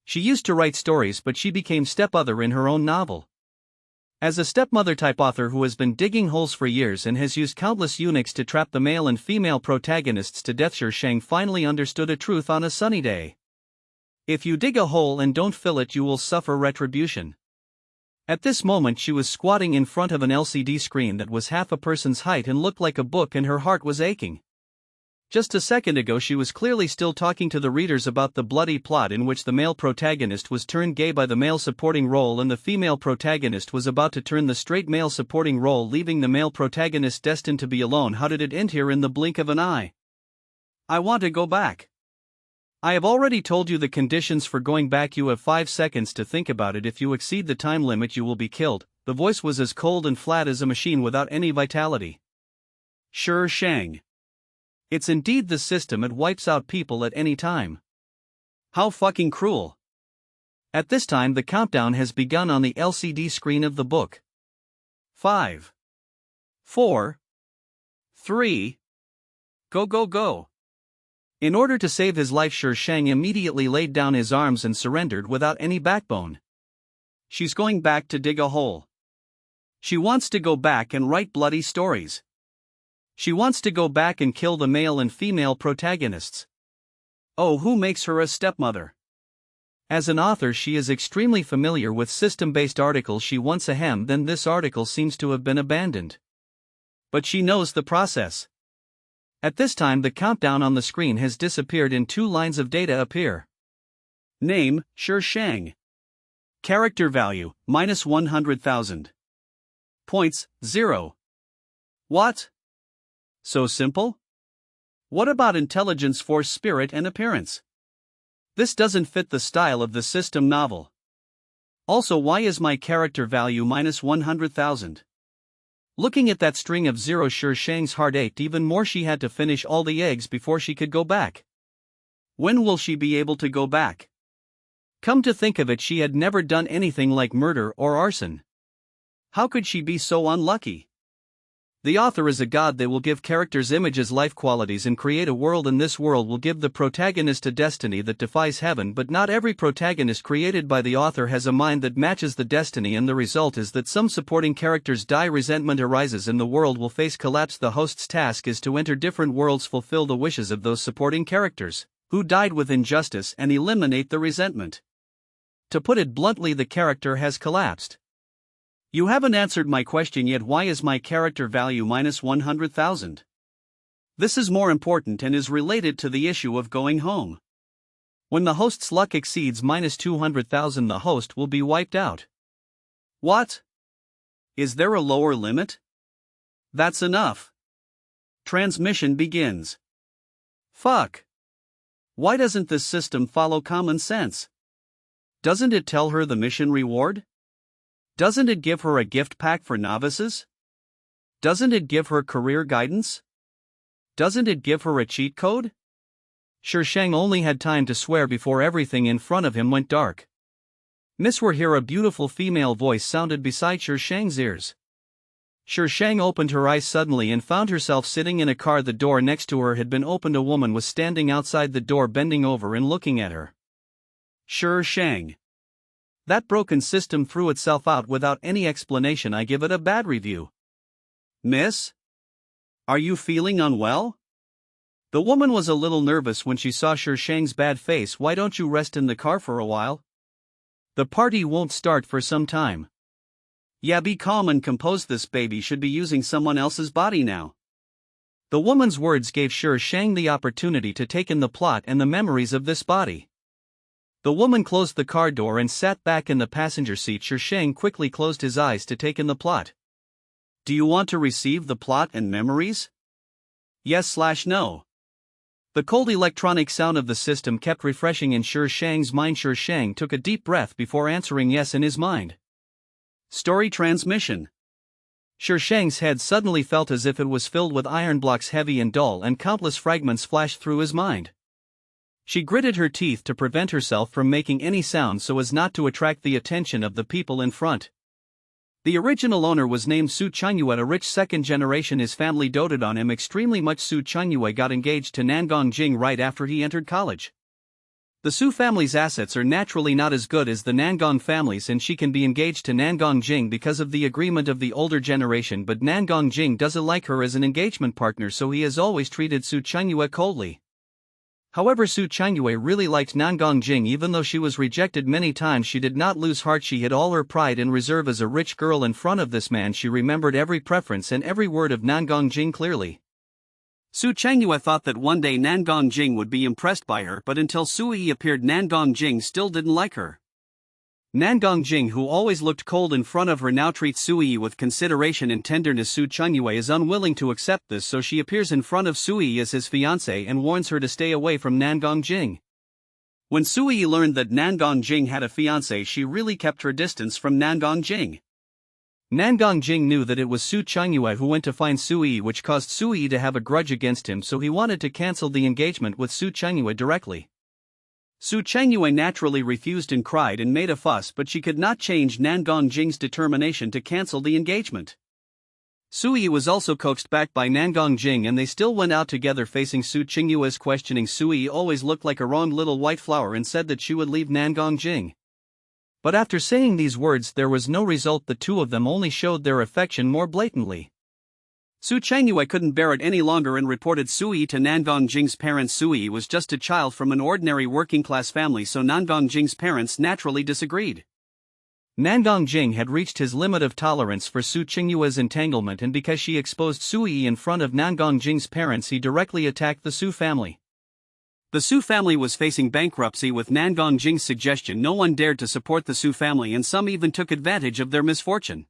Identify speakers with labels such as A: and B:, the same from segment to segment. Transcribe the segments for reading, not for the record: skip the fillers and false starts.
A: She used to write stories, but she became stepother in her own novel. As a stepmother-type author who has been digging holes for years and has used countless eunuchs to trap the male and female protagonists to death, Shang finally understood a truth on a sunny day. If you dig a hole and don't fill it, you will suffer retribution. At this moment she was squatting in front of an LCD screen that was half a person's height and looked like a book, and her heart was aching. Just a second ago she was clearly still talking to the readers about the bloody plot in which the male protagonist was turned gay by the male supporting role and the female protagonist was about to turn the straight male supporting role, leaving the male protagonist destined to be alone. How did it end here in the blink of an eye? I want to go back. I have already told you the conditions for going back. You have 5 seconds to think about it. If you exceed the time limit you will be killed. The voice was as cold and flat as a machine without any vitality. Shang. It's indeed the system, it wipes out people at any time. How fucking cruel. At this time the countdown has begun on the LCD screen of the book. 5. 4. 3. Go. In order to save his life, Shang immediately laid down his arms and surrendered without any backbone. She's going back to dig a hole. She wants to go back and write bloody stories. She wants to go back and kill the male and female protagonists. Oh, who makes her a stepmother? As an author she is extremely familiar with system-based articles. She once ahem, then this article seems to have been abandoned. But she knows the process. At this time the countdown on the screen has disappeared and 2 lines of data appear. Name, Shang. Character value, -100,000. Points, 0. What? So simple? What about intelligence, force, spirit, and appearance? This doesn't fit the style of the system novel. Also, why is my character value -100,000? Looking at that string of zeros, Shang's heart ached even more. She had to finish all the eggs before she could go back. When will she be able to go back? Come to think of it, she had never done anything like murder or arson. How could she be so unlucky? The author is a god. They will give characters images, life qualities, and create a world, and this world will give the protagonist a destiny that defies heaven. But not every protagonist created by the author has a mind that matches the destiny, and the result is that some supporting characters die. Resentment arises and the world will face collapse. The host's task is to enter different worlds, fulfill the wishes of those supporting characters who died with injustice, and eliminate the resentment. To put it bluntly, the character has collapsed. You haven't answered my question yet. Why is my character value -100,000? This is more important and is related to the issue of going home. When the host's luck exceeds -200,000, the host will be wiped out. What? Is there a lower limit? That's enough. Transmission begins. Fuck. Why doesn't this system follow common sense? Doesn't it tell her the mission reward? Doesn't it give her a gift pack for novices? Doesn't it give her career guidance? Doesn't it give her a cheat code? Shang only had time to swear before everything in front of him went dark. Miss Were here, a beautiful female voice sounded beside Shang's ears. Shang opened her eyes suddenly and found herself sitting in a car. The door next to her had been opened. A woman was standing outside the door, bending over and looking at her. Shang. That broken system threw itself out without any explanation. I give it a bad review. Miss? Are you feeling unwell? The woman was a little nervous when she saw Shang's bad face. Why don't you rest in the car for a while? The party won't start for some time. Yeah, be calm and composed. This baby should be using someone else's body now. The woman's words gave Shang the opportunity to take in the plot and the memories of this body. The woman closed the car door and sat back in the passenger seat. Shang quickly closed his eyes to take in the plot. Do you want to receive the plot and memories? Yes/no. The cold electronic sound of the system kept refreshing in Shang's mind. Shang took a deep breath before answering yes in his mind. Story transmission. Shang's head suddenly felt as if it was filled with iron blocks, heavy and dull, and countless fragments flashed through his mind. She gritted her teeth to prevent herself from making any sound so as not to attract the attention of the people in front. The original owner was named Su Chunyue, a rich second generation. His family doted on him extremely much. Su Chunyue got engaged to Nangang Jing right after he entered college. The Su family's assets are naturally not as good as the Nangon family's, and she can be engaged to Nangon Jing because of the agreement of the older generation, but Nangon Jing doesn't like her as an engagement partner, so he has always treated Su Changyue coldly. However, Su Changyue really liked Nangon Jing. Even though she was rejected many times, she did not lose heart. She hid all her pride and reserve as a rich girl in front of this man. She remembered every preference and every word of Nangon Jing clearly. Su Changyue thought that one day Nangon Jing would be impressed by her, but until Sui appeared, Nangon Jing still didn't like her. Nangon Jing, who always looked cold in front of her, now treats Sui with consideration and tenderness. Su Changyue is unwilling to accept this, so she appears in front of Sui as his fiancé and warns her to stay away from Nangon Jing. When Sui learned that Nangon Jing had a fiancé, she really kept her distance from Nangon Jing. Nangon Jing knew that it was Su Changyue who went to find Sui, which caused Sui to have a grudge against him, so he wanted to cancel the engagement with Su Changyue directly. Su Changyue naturally refused and cried and made a fuss, but she could not change Nangon Jing's determination to cancel the engagement. Sui was also coaxed back by Nangon Jing, and they still went out together. Facing Su Changyue's questioning, Sui always looked like a wronged little white flower and said that she would leave Nangon Jing. But after saying these words, there was no result. The two of them only showed their affection more blatantly. Su Changyue couldn't bear it any longer and reported Sui to Nangon Jing's parents. Sui was just a child from an ordinary working-class family, so Nangon Jing's parents naturally disagreed. Nangon Jing had reached his limit of tolerance for Su Changyue's entanglement, and because she exposed Sui in front of Nangon Jing's parents, he directly attacked the Su family. The Su family was facing bankruptcy. With Nangon Jing's suggestion, no one dared to support the Su family, and some even took advantage of their misfortune.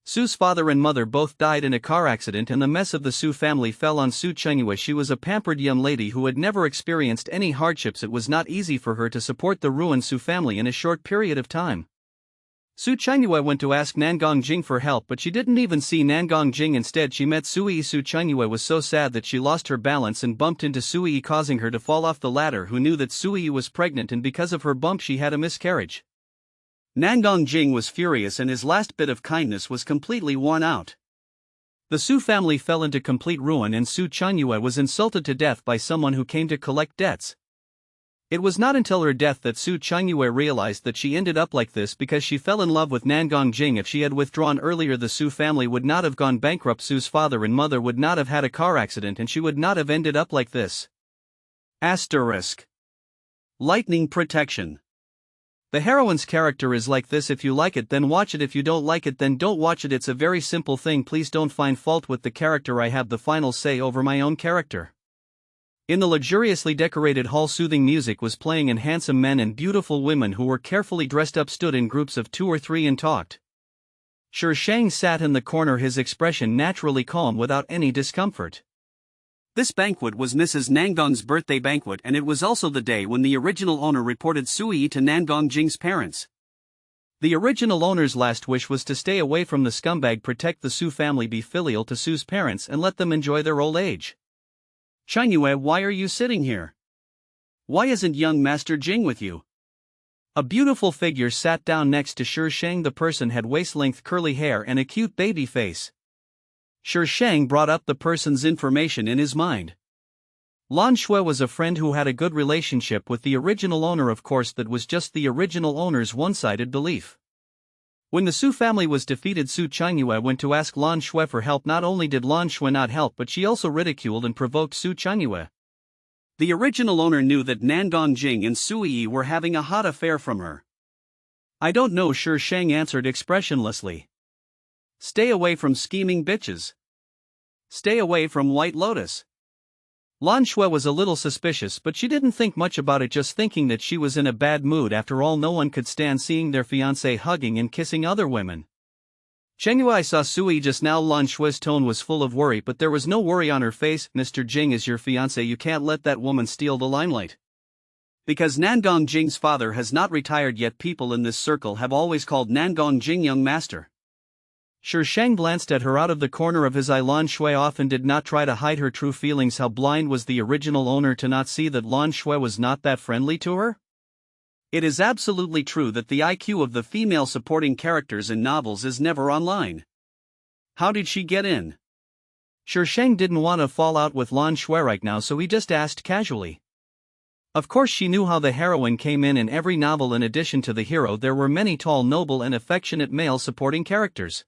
A: Su's father and mother both died in a car accident, and the mess of the Su family fell on Su Changyue. She was a pampered young lady who had never experienced any hardships. It was not easy for her to support the ruined Su family in a short period of time. Su Changyue went to ask Nangon Jing for help, but she didn't even see Nangon Jing. Instead, she met Sui. Su Changyue was so sad that she lost her balance and bumped into Sui, causing her to fall off the ladder. Who knew that Sui was pregnant, and because of her bump she had a miscarriage. Nangon Jing was furious, and his last bit of kindness was completely worn out. The Su family fell into complete ruin, and Su Changyue was insulted to death by someone who came to collect debts. It was not until her death that Su Changyue realized that she ended up like this because she fell in love with Nangon Jing. If she had withdrawn earlier, the Su family would not have gone bankrupt. Su's father and mother would not have had a car accident, and she would not have ended up like this. Asterisk. Lightning protection. The heroine's character is like this. If you like it, then watch it. If you don't like it, then don't watch it. It's a very simple thing. Please don't find fault with the character. I have the final say over my own character. In the luxuriously decorated hall, soothing music was playing, and handsome men and beautiful women who were carefully dressed up stood in groups of 2 or 3 and talked. Shi Shang sat in the corner, his expression naturally calm without any discomfort. This banquet was Mrs. Nangon's birthday banquet, and it was also the day when the original owner reported Sui to Nangon Jing's parents. The original owner's last wish was to stay away from the scumbag, protect the Su family, be filial to Su's parents, and let them enjoy their old age. Changyue, why are you sitting here? Why isn't young Master Jing with you? A beautiful figure sat down next to Shi Shang. The person had waist-length curly hair and a cute baby face. Shi Shang brought up the person's information in his mind. Lan Shui was a friend who had a good relationship with the original owner. Of course, that was just the original owner's one-sided belief. When the Su family was defeated, Su Changyue went to ask Lan Shui for help. Not only did Lan Shui not help, but she also ridiculed and provoked Su Changyue. The original owner knew that Nangon Jing and Sui were having a hot affair from her. I don't know, Shi Shang answered expressionlessly. Stay away from scheming bitches. Stay away from White Lotus. Lan Shui was a little suspicious, but she didn't think much about it, just thinking that she was in a bad mood. After all, no one could stand seeing their fiancé hugging and kissing other women. Changyue, I saw Sui just now. Lan Shui's tone was full of worry, but there was no worry on her face. Mr. Jing is your fiancé. You can't let that woman steal the limelight. Because Nangon Jing's father has not retired yet, people in this circle have always called Nangon Jing young master. Shi Shang glanced at her out of the corner of his eye. Lan Shui often did not try to hide her true feelings. How blind was the original owner to not see that Lan Shui was not that friendly to her? It is absolutely true that the IQ of the female supporting characters in novels is never online. How did she get in? Shi Shang didn't want to fall out with Lan Shui right now, so he just asked casually. Of course she knew how the heroine came in every novel. In addition to the hero there were many tall, noble and affectionate male supporting characters.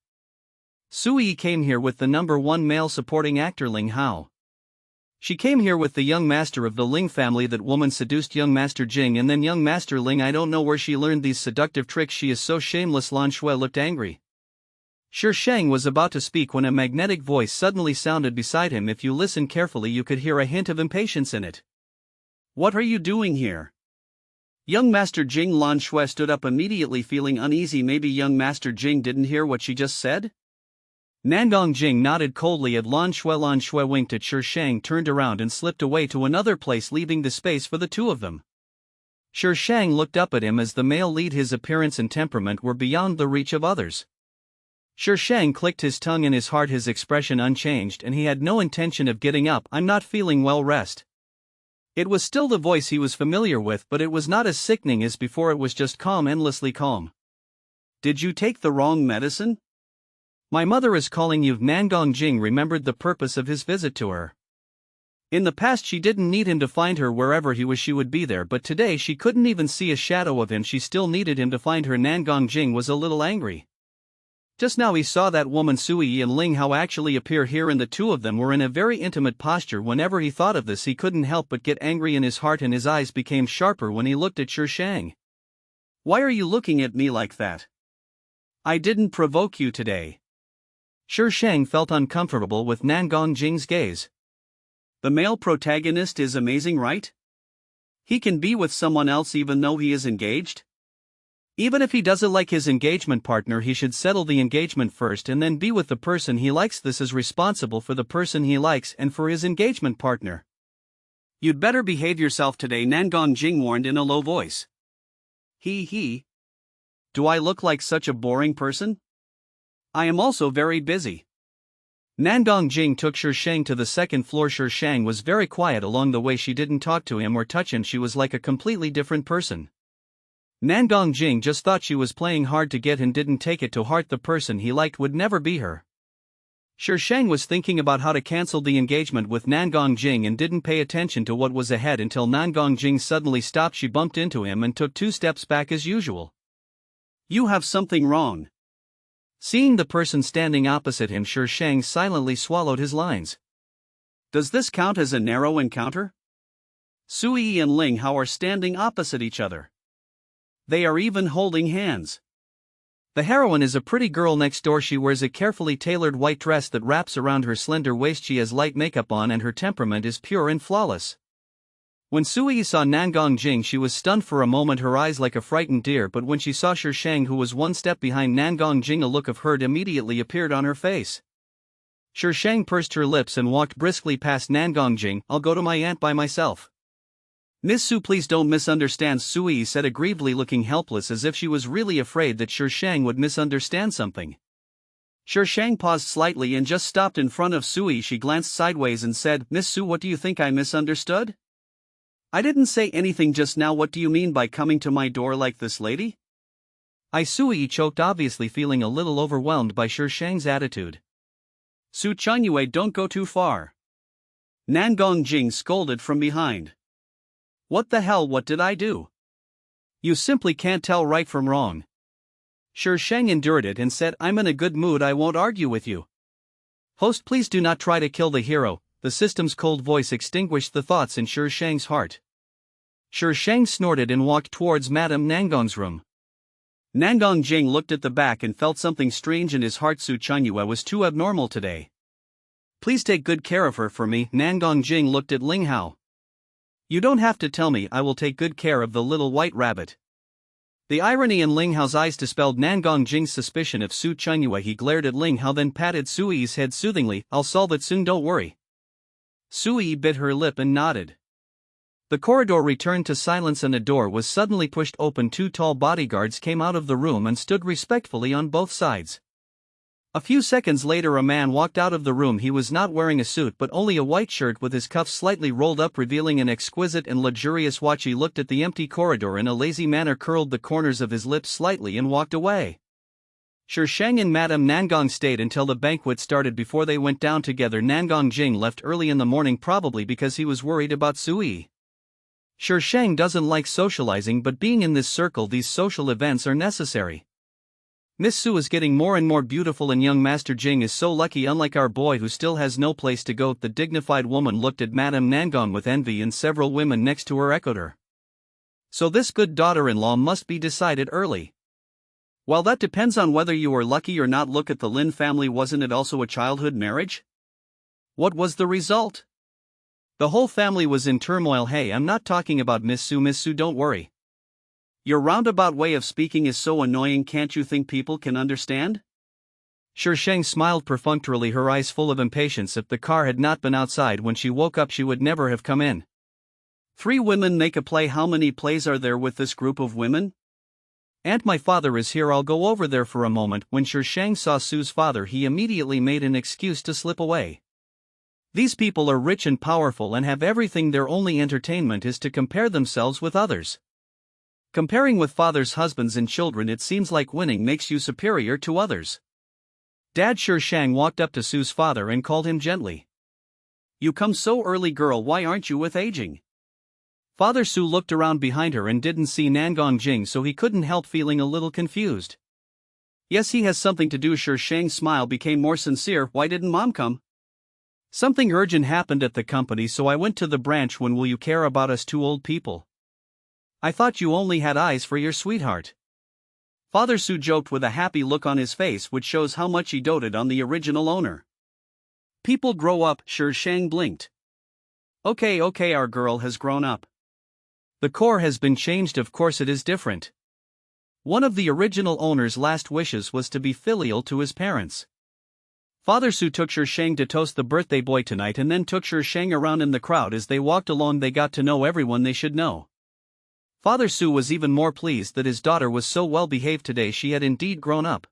A: Sui came here with the #1 male supporting actor Ling Hao. She came here with the young master of the Ling family. That woman seduced young master Jing and then young master Ling. I don't know where she learned these seductive tricks. She is so shameless. Lan Shui looked angry. Shi Shang was about to speak when a magnetic voice suddenly sounded beside him. If you listen carefully you could hear a hint of impatience in it. What are you doing here? Young Master Jing. Lan Shui stood up immediately, feeling uneasy. Maybe young Master Jing didn't hear what she just said? Nangong Jing nodded coldly at Lan Shui. Lan Shui winked at Shi Shang, turned around and slipped away to another place, leaving the space for the two of them. Shi Shang looked up at him as the male lead. His appearance and temperament were beyond the reach of others. Shi Shang clicked his tongue in his heart, his expression unchanged, and he had no intention of getting up. I'm not feeling well, rest. It was still the voice he was familiar with, but it was not as sickening as before. It was just calm, endlessly calm. Did you take the wrong medicine? My mother is calling you. Nangong Jing remembered the purpose of his visit to her. In the past she didn't need him to find her. Wherever he was she would be there, but today she couldn't even see a shadow of him. She still needed him to find her. Nangong Jing was a little angry. Just now he saw that woman Sui and Ling Hao actually appear here, and the two of them were in a very intimate posture. Whenever he thought of this he couldn't help but get angry in his heart, and his eyes became sharper when he looked at Shi Shang. Why are you looking at me like that? I didn't provoke you today. Shi Shang felt uncomfortable with Nangong Jing's gaze. The male protagonist is amazing, right? He can be with someone else even though he is engaged? Even if he doesn't like his engagement partner, he should settle the engagement first and then be with the person he likes. This is responsible for the person he likes and for his engagement partner. You'd better behave yourself today, Nangong Jing warned in a low voice. He. Do I look like such a boring person? I am also very busy. Nangong Jing took Shi Shang to the second floor. Shi Shang was very quiet along the way. She didn't talk to him or touch him. She was like a completely different person. Nangong Jing just thought she was playing hard to get and didn't take it to heart. The person he liked would never be her. Shi Shang was thinking about how to cancel the engagement with Nangong Jing and didn't pay attention to what was ahead until Nangong Jing suddenly stopped. She bumped into him and took 2 steps back as usual. You have something wrong. Seeing the person standing opposite him, Shi Shang silently swallowed his lines. Does this count as a narrow encounter? Sui and Ling Hao are standing opposite each other. They are even holding hands. The heroine is a pretty girl next door. She wears a carefully tailored white dress that wraps around her slender waist. She has light makeup on and her temperament is pure and flawless. When Sui saw Nangong Jing she was stunned for a moment, her eyes like a frightened deer, but when she saw Shi Shang, who was 1 step behind Nangong Jing, a look of hurt immediately appeared on her face. Shi Shang pursed her lips and walked briskly past Nangong Jing. I'll go to my aunt by myself. Miss Su, please don't misunderstand, Sui said aggrievedly, looking helpless as if she was really afraid that Shi Shang would misunderstand something. Shi Shang paused slightly and just stopped in front of Sui. She glanced sideways and said, Miss Su, what do you think I misunderstood? I didn't say anything just now. What do you mean by coming to my door like this, lady? Sui choked, obviously feeling a little overwhelmed by Shi Shang's attitude. Su Chanyue, don't go too far. Nangong Jing scolded from behind. What the hell, what did I do? You simply can't tell right from wrong. Shi Shang endured it and said, I'm in a good mood, I won't argue with you. Host, please do not try to kill the hero. The system's cold voice extinguished the thoughts in Shi Shang's heart. Shi Shang snorted and walked towards Madame Nangong's room. Nangong Jing looked at the back and felt something strange in his heart. Su Chanyue was too abnormal today. Please take good care of her for me. Nangong Jing looked at Ling Hao. You don't have to tell me, I will take good care of the little white rabbit. The irony in Ling Hao's eyes dispelled Nangong Jing's suspicion of Su Chanyue. He glared at Ling Hao, then patted Sui's head soothingly. I'll solve it soon, don't worry. Sui bit her lip and nodded. The corridor returned to silence and a door was suddenly pushed open. 2 tall bodyguards came out of the room and stood respectfully on both sides. A few seconds later a man walked out of the room. He was not wearing a suit but only a white shirt with his cuffs slightly rolled up, revealing an exquisite and luxurious watch. He looked at the empty corridor in a lazy manner, curled the corners of his lips slightly and walked away. Shi Shang and Madame Nangong stayed until the banquet started before they went down together. Nangong Jing left early in the morning, probably because he was worried about Sui. Sure Shang doesn't like socializing, but being in this circle, these social events are necessary. Miss Su is getting more and more beautiful, and young Master Jing is so lucky, unlike our boy who still has no place to go. The dignified woman looked at Madame Nangon with envy, and several women next to her echoed her. So this good daughter-in-law must be decided early. Well, that depends on whether you are lucky or not. Look at the Lin family, wasn't it also a childhood marriage? What was the result? The whole family was in turmoil. Hey, I'm not talking about Miss Su. Miss Su, don't worry. Your roundabout way of speaking is so annoying, can't you think people can understand? Sure Shang smiled perfunctorily, her eyes full of impatience. If the car had not been outside when she woke up, she would never have come in. 3 women make a play. How many plays are there with this group of women? And my father is here, I'll go over there for a moment. When Sure Shang saw Su's father, he immediately made an excuse to slip away. These people are rich and powerful and have everything. Their only entertainment is to compare themselves with others. Comparing with fathers, husbands and children, it seems like winning makes you superior to others. Dad. Sure Shang walked up to Su's father and called him gently. You come so early, girl, why aren't you with aging? Father Su looked around behind her and didn't see Nangon Jing, so he couldn't help feeling a little confused. Yes, he has something to do. Sure Shang's smile became more sincere. Why didn't Mom come? Something urgent happened at the company, so I went to the branch. When will you care about us 2 old people? I thought you only had eyes for your sweetheart. Father Su joked with a happy look on his face, which shows how much he doted on the original owner. People grow up. Sure Shang blinked. Okay, our girl has grown up. The core has been changed, of course it is different. One of the original owner's last wishes was to be filial to his parents. Father Su took Sure Shang to toast the birthday boy tonight and then took Sure Shang around in the crowd. As they walked along, they got to know everyone they should know. Father Su was even more pleased that his daughter was so well behaved today. She had indeed grown up.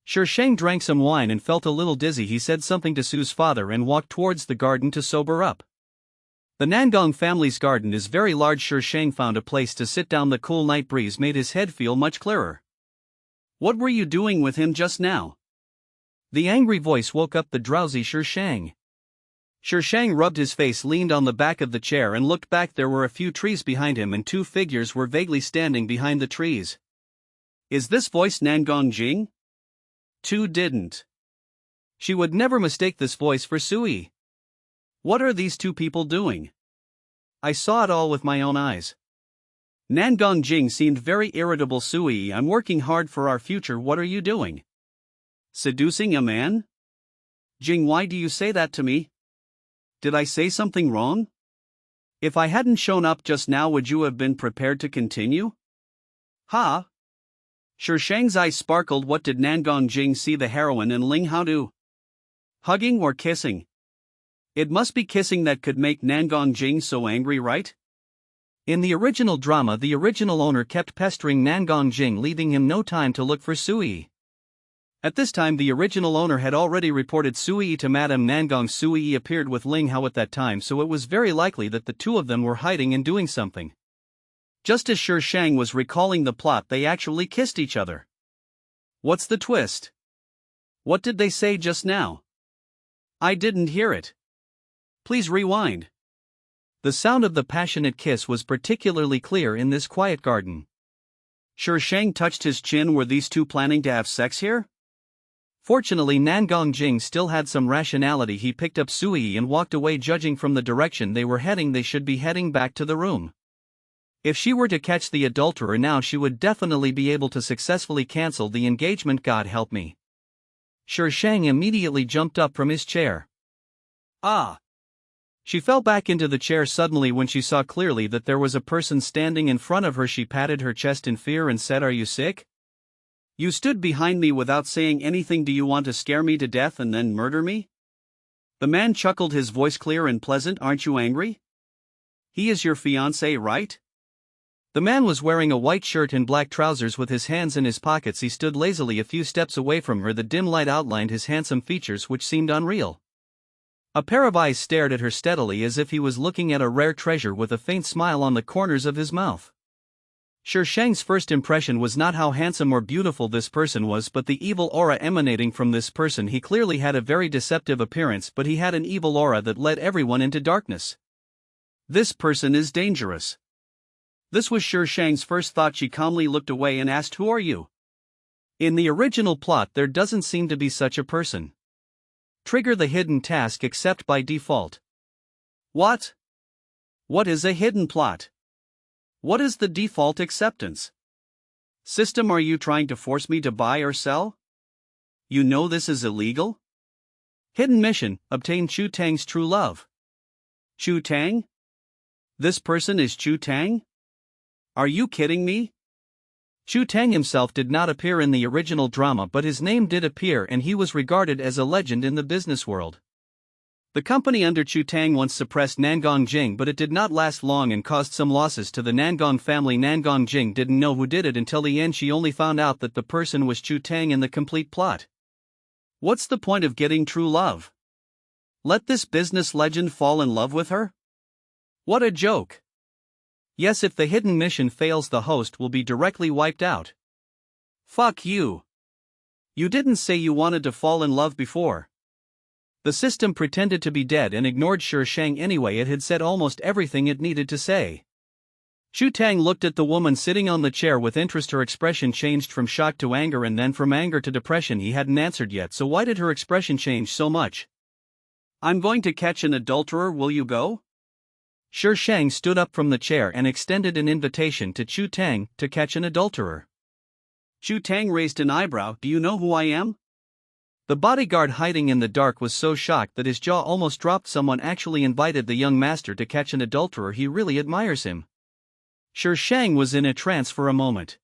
A: Sure Shang drank some wine and felt a little dizzy. He said something to Su's father and walked towards the garden to sober up. The Nangong family's garden is very large. Sure Shang found a place to sit down. The cool night breeze made his head feel much clearer. What were you doing with him just now? The angry voice woke up the drowsy Sure Shang. Sure Shang rubbed his face, leaned on the back of the chair and looked back. There were a few trees behind him and 2 figures were vaguely standing behind the trees. Is this voice Nangon Jing? 2 didn't. She would never mistake this voice for Sui. What are these 2 people doing? I saw it all with my own eyes. Nangon Jing seemed very irritable. Sui, I'm working hard for our future. What are you doing? Seducing a man? Jing, why do you say that to me? Did I say something wrong? If I hadn't shown up just now, would you have been prepared to continue? Ha! Sure Shang's eyes sparkled. What did Nangon Jing see the heroine in Ling Hao do? Hugging or kissing? It must be kissing that could make Nangon Jing so angry, right? In the original drama, the original owner kept pestering Nangon Jing, leaving him no time to look for Sui. At this time, the original owner had already reported Sui to Madame Nangon. Sui appeared with Ling Hao at that time, so it was very likely that the 2 of them were hiding and doing something. Just as Sure Shang was recalling the plot, they actually kissed each other. What's the twist? What did they say just now? I didn't hear it. Please rewind. The sound of the passionate kiss was particularly clear in this quiet garden. Sure Shang touched his chin. Were these 2 planning to have sex here? Fortunately, Nangon Jing still had some rationality. He picked up Sui and walked away. Judging from the direction they were heading, they should be heading back to the room. If she were to catch the adulterer now, she would definitely be able to successfully cancel the engagement. God help me. Sure Shang immediately jumped up from his chair. Ah! She fell back into the chair suddenly when she saw clearly that there was a person standing in front of her. She patted her chest in fear and said, Are you sick? You stood behind me without saying anything. Do you want to scare me to death and then murder me? The man chuckled, his voice clear and pleasant. Aren't you angry? He is your fiancé, right? The man was wearing a white shirt and black trousers with his hands in his pockets. He stood lazily a few steps away from her. The dim light outlined his handsome features, which seemed unreal. A pair of eyes stared at her steadily as if he was looking at a rare treasure, with a faint smile on the corners of his mouth. Sure Shang's first impression was not how handsome or beautiful this person was, but the evil aura emanating from this person. He clearly had a very deceptive appearance, but he had an evil aura that led everyone into darkness. This person is dangerous. This was Shi Shang's first thought. She calmly looked away and asked, "Who are you?" In the original plot, there doesn't seem to be such a person. Trigger the hidden task accept by default. What? What is a hidden plot? What is the default acceptance? System, are you trying to force me to buy or sell? You know this is illegal? Hidden mission, obtain Chu Tang's true love. Chu Tang? This person is Chu Tang? Are you kidding me? Chu Tang himself did not appear in the original drama, but his name did appear and he was regarded as a legend in the business world. The company under Chu Tang once suppressed Nangong Jing, but it did not last long and caused some losses to the Nangong family. Nangong Jing didn't know who did it until the end. She only found out that the person was Chu Tang in the complete plot. What's the point of getting true love? Let this business legend fall in love with her? What a joke. Yes, if the hidden mission fails, the host will be directly wiped out. Fuck you. You didn't say you wanted to fall in love before. The system pretended to be dead and ignored Shi Shang anyway. It had said almost everything it needed to say. Chu Tang looked at the woman sitting on the chair with interest. Her expression changed from shock to anger and then from anger to depression. He hadn't answered yet, so why did her expression change so much? I'm going to catch an adulterer, will you go? Shi Shang stood up from the chair and extended an invitation to Chu Tang to catch an adulterer. Chu Tang raised an eyebrow. Do you know who I am? The bodyguard hiding in the dark was so shocked that his jaw almost dropped. Someone actually invited the young master to catch an adulterer. He really admires him. Shi Shang was in a trance for a moment.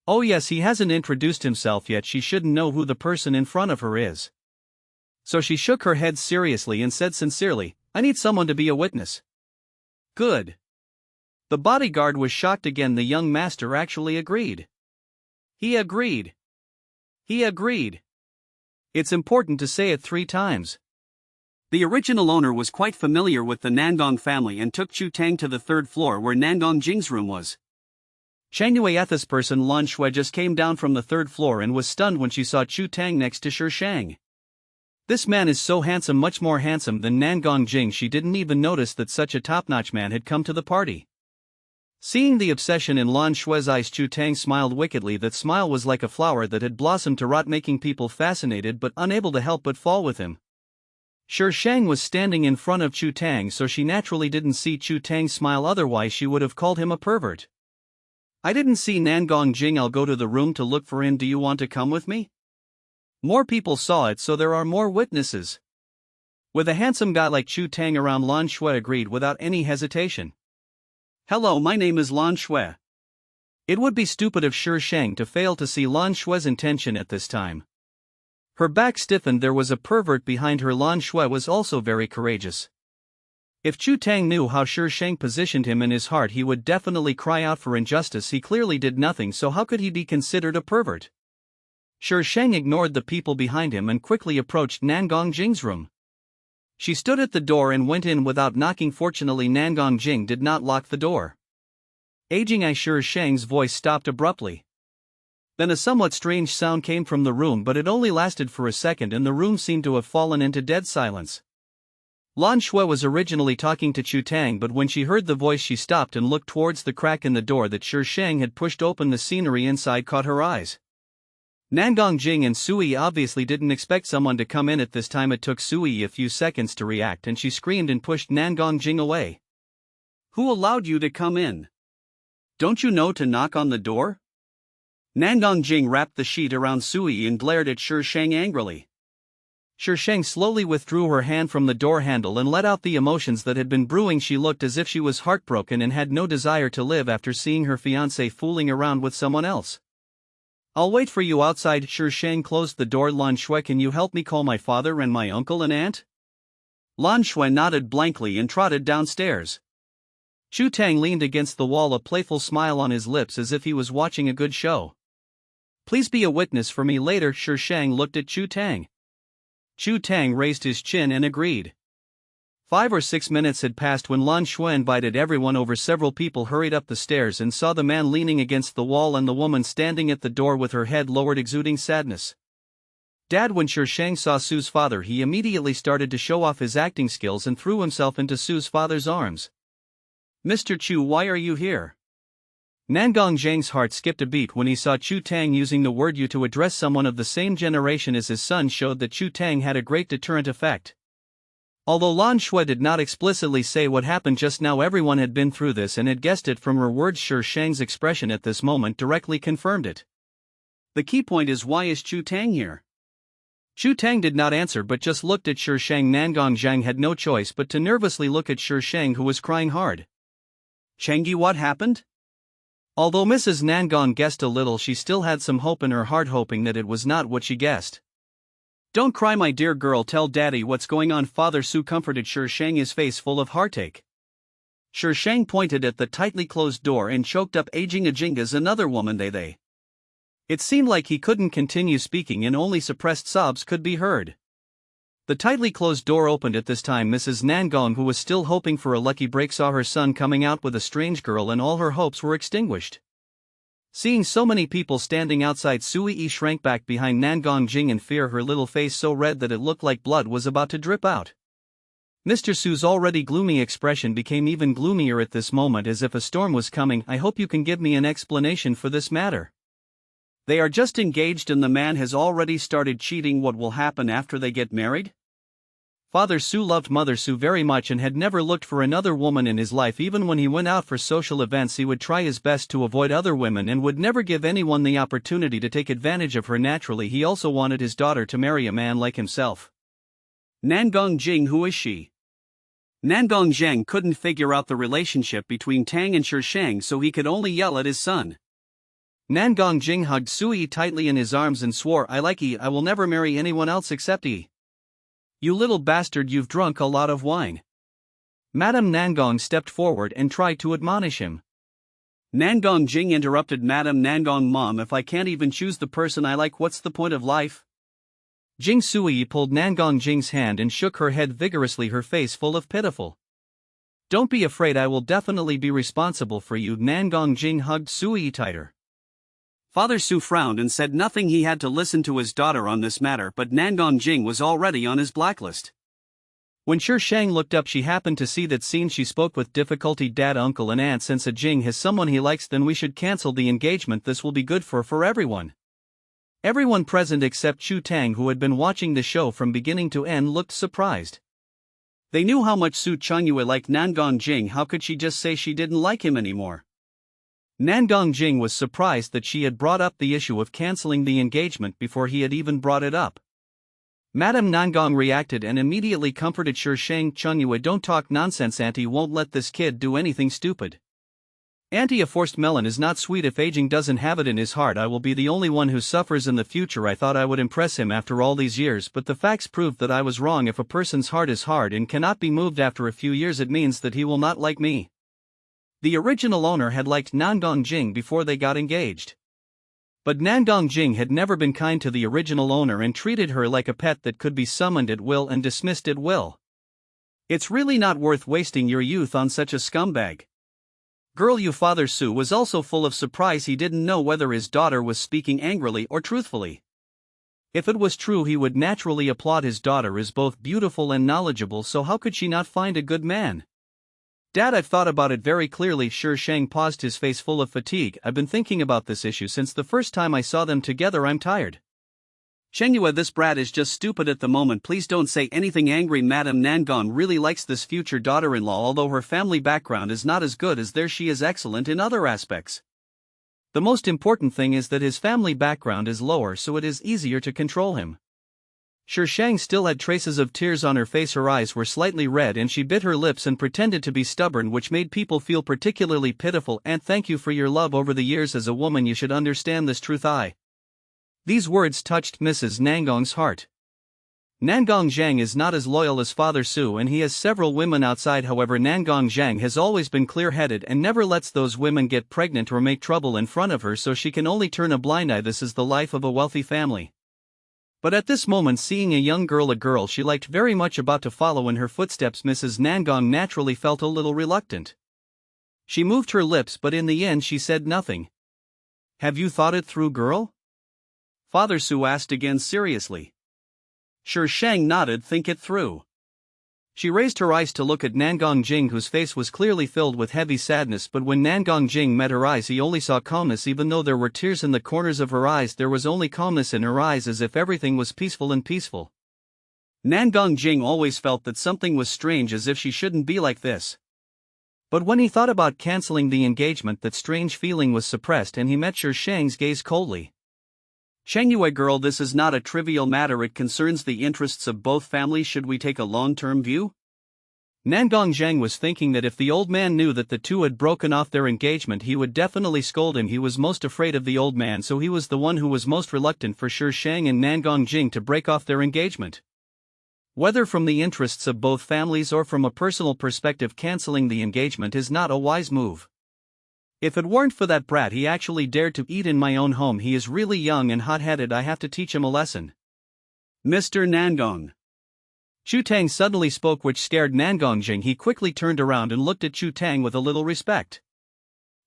A: Oh yes, he hasn't introduced himself yet. She shouldn't know who the person in front of her is. So she shook her head seriously and said sincerely, I need someone to be a witness. Good. The bodyguard was shocked again. The young master actually agreed. He agreed. He agreed. It's important to say it 3 times. The original owner was quite familiar with the Nangong family and took Chu Tang to the 3rd floor where Nangong Jing's room was. Changyue, this person Lan Shui, just came down from the 3rd floor and was stunned when she saw Chu Tang next to Shi Shang. This man is so handsome, much more handsome than Nangong Jing. She didn't even notice that such a top-notch man had come to the party. Seeing the obsession in Lan Shui's eyes, Chu Tang smiled wickedly. That smile was like a flower that had blossomed to rot, making people fascinated but unable to help but fall with him. Shi Shang was standing in front of Chu Tang, so she naturally didn't see Chu Tang smile, otherwise she would have called him a pervert. I didn't see Nangong Jing. I'll go to the room to look for him. Do you want to come with me? More people saw it, so there are more witnesses. With a handsome guy like Chu Tang around, Lan Shui agreed without any hesitation. Hello, my name is Lan Shui. It would be stupid of Shi Shang to fail to see Lan Shui's intention at this time. Her back stiffened. There was a pervert behind her. Lan Shui was also very courageous. If Chu Tang knew how Shi Shang positioned him in his heart, he would definitely cry out for injustice. He clearly did nothing, so how could he be considered a pervert? Shi Shang ignored the people behind him and quickly approached Nangong Jing's room. She stood at the door and went in without knocking. Fortunately, Nangong Jing did not lock the door. Aging Eye, Shi Shang's voice stopped abruptly. Then a somewhat strange sound came from the room, but it only lasted for a second and the room seemed to have fallen into dead silence. Lan Shui was originally talking to Chu Tang, but when she heard the voice she stopped and looked towards the crack in the door that Shi Shang had pushed open. The scenery inside caught her eyes. Nangong Jing and Sui obviously didn't expect someone to come in at this time. It took Sui a few seconds to react and she screamed and pushed Nangong Jing away. Who allowed you to come in? Don't you know to knock on the door? Nangong Jing wrapped the sheet around Sui and glared at Shi Shang angrily. Shi Shang slowly withdrew her hand from the door handle and let out the emotions that had been brewing. She looked as if she was heartbroken and had no desire to live after seeing her fiancé fooling around with someone else. I'll wait for you outside. Shi Shang closed the door. Lan Shui, can you help me call my father and my uncle and aunt? Lan Shui nodded blankly and trotted downstairs. Chu Tang leaned against the wall, a playful smile on his lips as if he was watching a good show. Please be a witness for me later. Shi Shang looked at Chu Tang. Chu Tang raised his chin and agreed. 5 or 6 minutes had passed when Lan Shui invited everyone over. Several people hurried up the stairs and saw the man leaning against the wall and the woman standing at the door with her head lowered, exuding sadness. Dad, when Shi Shang saw Su's father, he immediately started to show off his acting skills and threw himself into Su's father's arms. Mr. Chu, why are you here? Nangong Zhang's heart skipped a beat when he saw Chu Tang using the word you to address someone of the same generation as his son showed that Chu Tang had a great deterrent effect. Although Lan Shui did not explicitly say what happened just now, everyone had been through this and had guessed it from her words. Shi Shang's expression at this moment directly confirmed it. The key point is, why is Chu Tang here? Chu Tang did not answer but just looked at Shi Shang. Nangong Zhang had no choice but to nervously look at Shi Shang, who was crying hard. Changyi, what happened? Although Mrs. Nangong guessed a little, she still had some hope in her heart, hoping that it was not what she guessed. Don't cry, my dear girl, tell daddy what's going on. Father Su comforted Shi Shang, his face full of heartache. Shi Shang pointed at the tightly closed door and choked up, aging Ajinga's another woman. They. It seemed like he couldn't continue speaking and only suppressed sobs could be heard. The tightly closed door opened at this time. Mrs. Nangong, who was still hoping for a lucky break, saw her son coming out with a strange girl and all her hopes were extinguished. Seeing so many people standing outside, Sui Yi shrank back behind Nangong Jing in fear, her little face so red that it looked like blood was about to drip out. Mr. Su's already gloomy expression became even gloomier at this moment, as if a storm was coming. I hope you can give me an explanation for this matter. They are just engaged and the man has already started cheating. What will happen after they get married? Father Su loved Mother Su very much and had never looked for another woman in his life. Even when he went out for social events, he would try his best to avoid other women and would never give anyone the opportunity to take advantage of her. Naturally, he also wanted his daughter to marry a man like himself. Nangong Jing, who is she? Nangong Zhang couldn't figure out the relationship between Tang and Shi Shang, so he could only yell at his son. Nangong Jing hugged Sui tightly in his arms and swore, I like Yi, I will never marry anyone else except Yi. You little bastard, you've drunk a lot of wine. Madame Nangong stepped forward and tried to admonish him. Nangong Jing interrupted, Madame Nangong, Mom, if I can't even choose the person I like, what's the point of life? Jing Sui pulled Nangong Jing's hand and shook her head vigorously, her face full of pitiful. Don't be afraid, I will definitely be responsible for you. Nangong Jing hugged Sui tighter. Father Su frowned and said nothing. He had to listen to his daughter on this matter, but Nangong Jing was already on his blacklist. When Shi Shang looked up, she happened to see that scene. She spoke with difficulty, Dad, Uncle and Aunt, since a Jing has someone he likes, then we should cancel the engagement. This will be good for everyone. Everyone present except Chu Tang, who had been watching the show from beginning to end, looked surprised. They knew how much Su Chongyue liked Nangong Jing. How could she just say she didn't like him anymore? Nangong Jing was surprised that she had brought up the issue of canceling the engagement before he had even brought it up. Madame Nangong reacted and immediately comforted Shi Shang. Chongyue, don't talk nonsense, Auntie won't let this kid do anything stupid. Auntie, a forced melon is not sweet if aging doesn't have it in his heart. I will be the only one who suffers in the future. I thought I would impress him after all these years, but the facts proved that I was wrong. If a person's heart is hard and cannot be moved after a few years, it means that he will not like me. The original owner had liked Nangong Jing before they got engaged. But Nangong Jing had never been kind to the original owner and treated her like a pet that could be summoned at will and dismissed at will. It's really not worth wasting your youth on such a scumbag. Girl, you. Father Su was also full of surprise. He didn't know whether his daughter was speaking angrily or truthfully. If it was true, he would naturally applaud his daughter as both beautiful and knowledgeable, so how could she not find a good man? Dad, I've thought about it very clearly. Shi Shang paused, his face full of fatigue. I've been thinking about this issue since the first time I saw them together. I'm tired. Chengyue, this brat is just stupid at the moment. Please don't say anything angry. Madame Nangong really likes this future daughter-in-law. Although her family background is not as good as theirs, she is excellent in other aspects. The most important thing is that his family background is lower, so it is easier to control him. Shi Shang still had traces of tears on her face. Her eyes were slightly red and she bit her lips and pretended to be stubborn, which made people feel particularly pitiful. And thank you for your love over the years. As a woman, you should understand this truth. These words touched Mrs. Nangong's heart. Nangong Zhang is not as loyal as Father Su and he has several women outside. However, Nangong Zhang has always been clear-headed and never lets those women get pregnant or make trouble in front of her, so she can only turn a blind eye. This is the life of a wealthy family. But at this moment, seeing a young girl, a girl she liked very much, about to follow in her footsteps, Mrs. Nangong naturally felt a little reluctant. She moved her lips, but in the end she said nothing. Have you thought it through, girl? Father Su asked again seriously. Shi Shang nodded. Think it through. She raised her eyes to look at Nangong Jing, whose face was clearly filled with heavy sadness, but when Nangong Jing met her eyes he only saw calmness. Even though there were tears in the corners of her eyes, there was only calmness in her eyes, as if everything was peaceful and peaceful. Nangong Jing always felt that something was strange, as if she shouldn't be like this. But when he thought about cancelling the engagement, that strange feeling was suppressed and he met Shi Shang's gaze coldly. "Shangyue girl, this is not a trivial matter, it concerns the interests of both families. Should we take a long-term view?" Nangong Zhang was thinking that if the old man knew that the two had broken off their engagement, he would definitely scold him. He was most afraid of the old man, so he was the one who was most reluctant for Shi Shang and Nangong Jing to break off their engagement. Whether from the interests of both families or from a personal perspective, cancelling the engagement is not a wise move. If it weren't for that brat he actually dared to eat in my own home, he is really young and hot-headed. I have to teach him a lesson. "Mr. Nangong." Chu Tang suddenly spoke, which scared Nangong Jing. He quickly turned around and looked at Chu Tang with a little respect.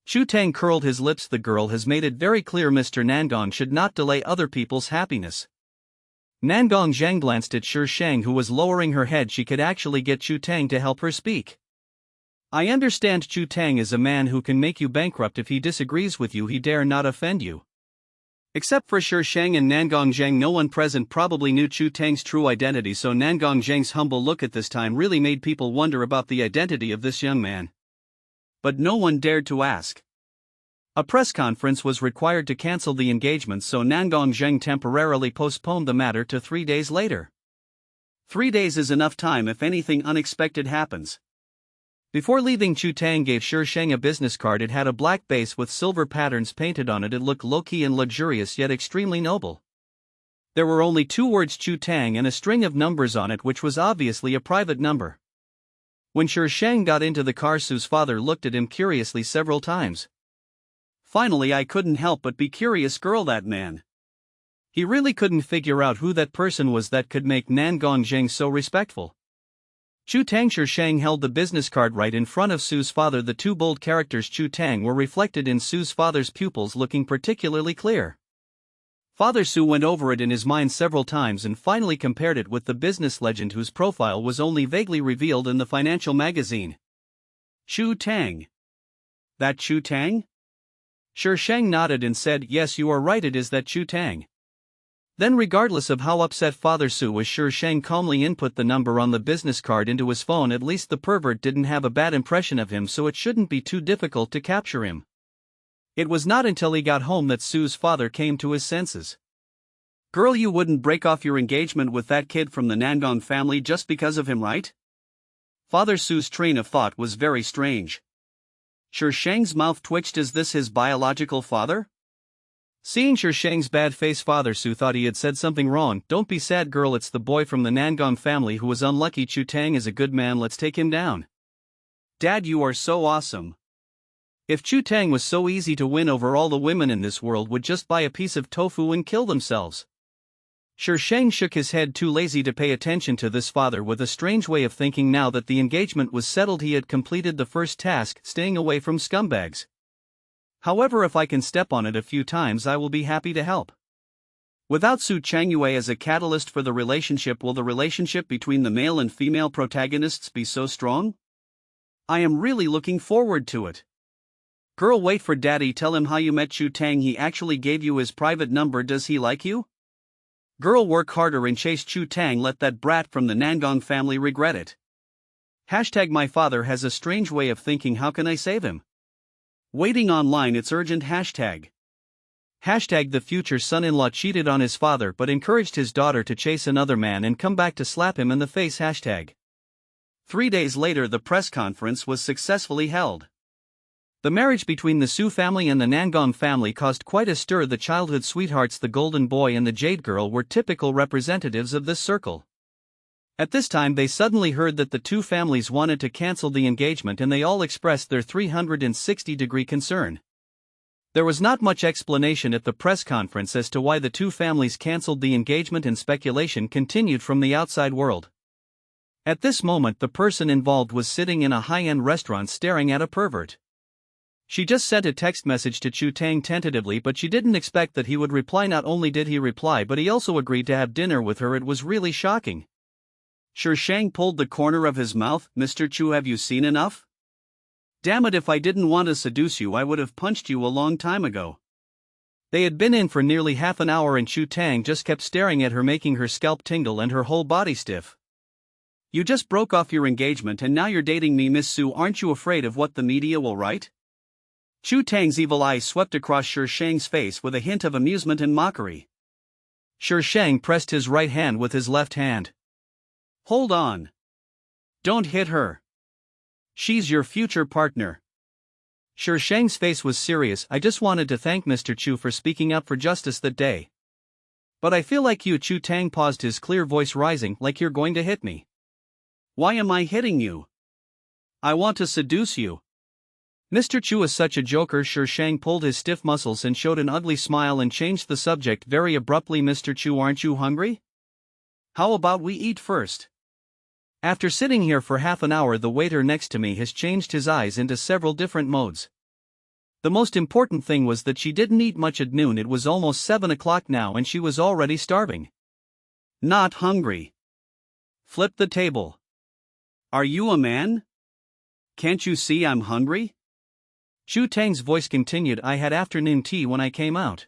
A: Chu Tang curled his lips. The girl has made it very clear Mr. Nangong should not delay other people's happiness. Nangong Zhang glanced at Shi Shang, who was lowering her head. She could actually get Chu Tang to help her speak. "I understand Chu Tang is a man who can make you bankrupt. If he disagrees with you, he dare not offend you." Except for Shi Shang and Nangong Zhang, no one present probably knew Chu Tang's true identity, so Nangong Zhang's humble look at this time really made people wonder about the identity of this young man. But no one dared to ask. A press conference was required to cancel the engagement, so Nangong Zhang temporarily postponed the matter to 3 days later. 3 days is enough time if anything unexpected happens. Before leaving, Chu Tang gave Shi Shang a business card. It had a black base with silver patterns painted on it. It looked low-key and luxurious, yet extremely noble. There were only 2 words Chu Tang and a string of numbers on it, which was obviously a private number. When Shi Shang got into the car, Su's father looked at him curiously several times. "Finally, I couldn't help but be curious, girl, that man." He really couldn't figure out who that person was that could make Nangong Zhang so respectful. Chu Tang. Shi Shang held the business card right in front of Su's father. The 2 bold characters Chu Tang were reflected in Su's father's pupils, looking particularly clear. Father Su went over it in his mind several times and finally compared it with the business legend whose profile was only vaguely revealed in the financial magazine. "Chu Tang. That Chu Tang?" Shi Shang nodded and said, "Yes, you are right, it is that Chu Tang." Then, regardless of how upset Father Su was, Shi Shang calmly input the number on the business card into his phone. At least the pervert didn't have a bad impression of him, so it shouldn't be too difficult to capture him. It was not until he got home that Su's father came to his senses. "Girl, you wouldn't break off your engagement with that kid from the Nangong family just because of him, right?" Father Su's train of thought was very strange. Shi Shang's mouth twitched. Is this his biological father? Seeing Shi Shang's bad face, Father Su thought he had said something wrong. "Don't be sad, girl, it's the boy from the Nangong family who was unlucky. Chu Tang is a good man, let's take him down." "Dad, you are so awesome." If Chu Tang was so easy to win over, all the women in this world would just buy a piece of tofu and kill themselves. Shi Shang shook his head, too lazy to pay attention to this father with a strange way of thinking. Now that the engagement was settled, he had completed the first task, staying away from scumbags. However, if I can step on it a few times, I will be happy to help. Without Su Changyue as a catalyst for the relationship, will the relationship between the male and female protagonists be so strong? I am really looking forward to it. Girl, wait for daddy, tell him how you met Chu Tang. He actually gave you his private number. Does he like you? Girl, work harder and chase Chu Tang. Let that brat from the Nangong family regret it. Hashtag my father has a strange way of thinking. How can I save him? Waiting online, it's urgent. Hashtag the future son-in-law cheated on his father but encouraged his daughter to chase another man and come back to slap him in the face. Hashtag 3 days later, the press conference was successfully held. The marriage between the Su family and the Nangong family caused quite a stir. The childhood sweethearts, the Golden Boy and the Jade Girl, were typical representatives of this circle. At this time, they suddenly heard that the 2 families wanted to cancel the engagement, and they all expressed their 360-degree concern. There was not much explanation at the press conference as to why the 2 families cancelled the engagement, and speculation continued from the outside world. At this moment, the person involved was sitting in a high-end restaurant staring at a pervert. She just sent a text message to Chu Tang tentatively, but she didn't expect that he would reply. Not only did he reply, but he also agreed to have dinner with her. It was really shocking. Shang pulled the corner of his mouth. Mr. Chu, have you seen enough? Damn it, if I didn't want to seduce you I would have punched you a long time ago. They had been in for nearly half an hour and Chu Tang just kept staring at her, making her scalp tingle and her whole body stiff. You just broke off your engagement and now you're dating me, Miss Su. Aren't you afraid of what the media will write? Chu Tang's evil eyes swept across Shang's face with a hint of amusement and mockery. Shang pressed his right hand with his left hand. Hold on. Don't hit her. She's your future partner. Shang's face was serious. I just wanted to thank Mr. Chu for speaking up for justice that day. But I feel like you. Chu Tang paused, his clear voice rising. Like you're going to hit me. Why am I hitting you? I want to seduce you. Mr. Chu is such a joker. Shang pulled his stiff muscles and showed an ugly smile and changed the subject very abruptly. Mr. Chu, aren't you hungry? How about we eat first? After sitting here for half an hour, the waiter next to me has changed his eyes into several different modes. The most important thing was that she didn't eat much at noon. It was almost 7 o'clock now and she was already starving. Not hungry. Flip the table. Are you a man? Can't you see I'm hungry? Chu Tang's voice continued. I had afternoon tea when I came out.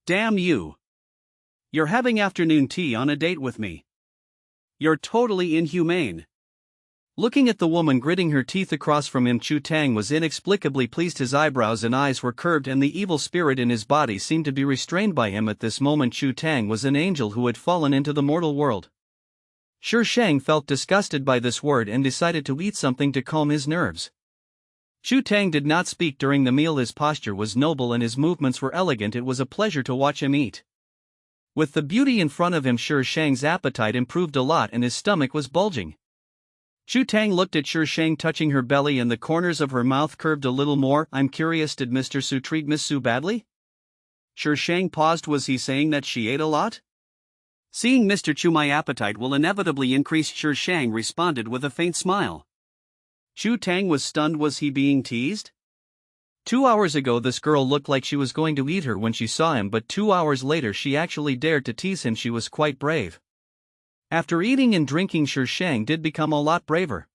A: Damn you. You're having afternoon tea on a date with me. You're totally inhumane. Looking at the woman gritting her teeth across from him, Chu Tang was inexplicably pleased. His eyebrows and eyes were curved and the evil spirit in his body seemed to be restrained by him. At this moment Chu Tang was an angel who had fallen into the mortal world. Shang felt disgusted by this word and decided to eat something to calm his nerves. Chu Tang did not speak during the meal. His posture was noble and his movements were elegant. It was a pleasure to watch him eat. With the beauty in front of him, Shang's appetite improved a lot and his stomach was bulging. Chu Tang looked at Shang, touching her belly and the corners of her mouth curved a little more. I'm curious, did Mr. Su treat Miss Su badly? Shang paused. Was he saying that she ate a lot? Seeing Mr. Chu, my appetite will inevitably increase. Shang responded with a faint smile. Chu Tang was stunned. Was he being teased? 2 hours ago this girl looked like she was going to eat her when she saw him, but 2 hours later she actually dared to tease him. She was quite brave. After eating and drinking, Shang did become a lot braver.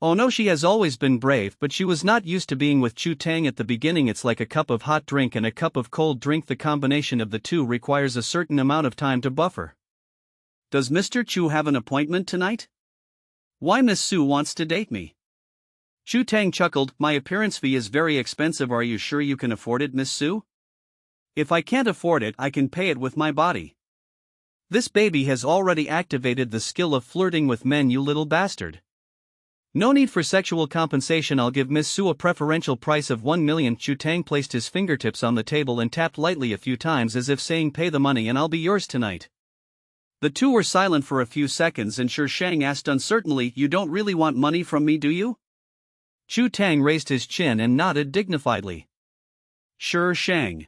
A: Oh no, she has always been brave, but she was not used to being with Chu Tang at the beginning. It's like a cup of hot drink and a cup of cold drink. The combination of the two requires a certain amount of time to buffer. Does Mr. Chu have an appointment tonight? Why Miss Su wants to date me? Chu Tang chuckled. My appearance fee is very expensive. Are you sure you can afford it, Miss Su? If I can't afford it, I can pay it with my body. This baby has already activated the skill of flirting with men, you little bastard. No need for sexual compensation. I'll give Miss Su a preferential price of 1 million. Chu Tang placed his fingertips on the table and tapped lightly a few times as if saying, pay the money and I'll be yours tonight. The two were silent for a few seconds and Shang asked uncertainly, you don't really want money from me, do you? Chu Tang raised his chin and nodded dignifiedly. Shang.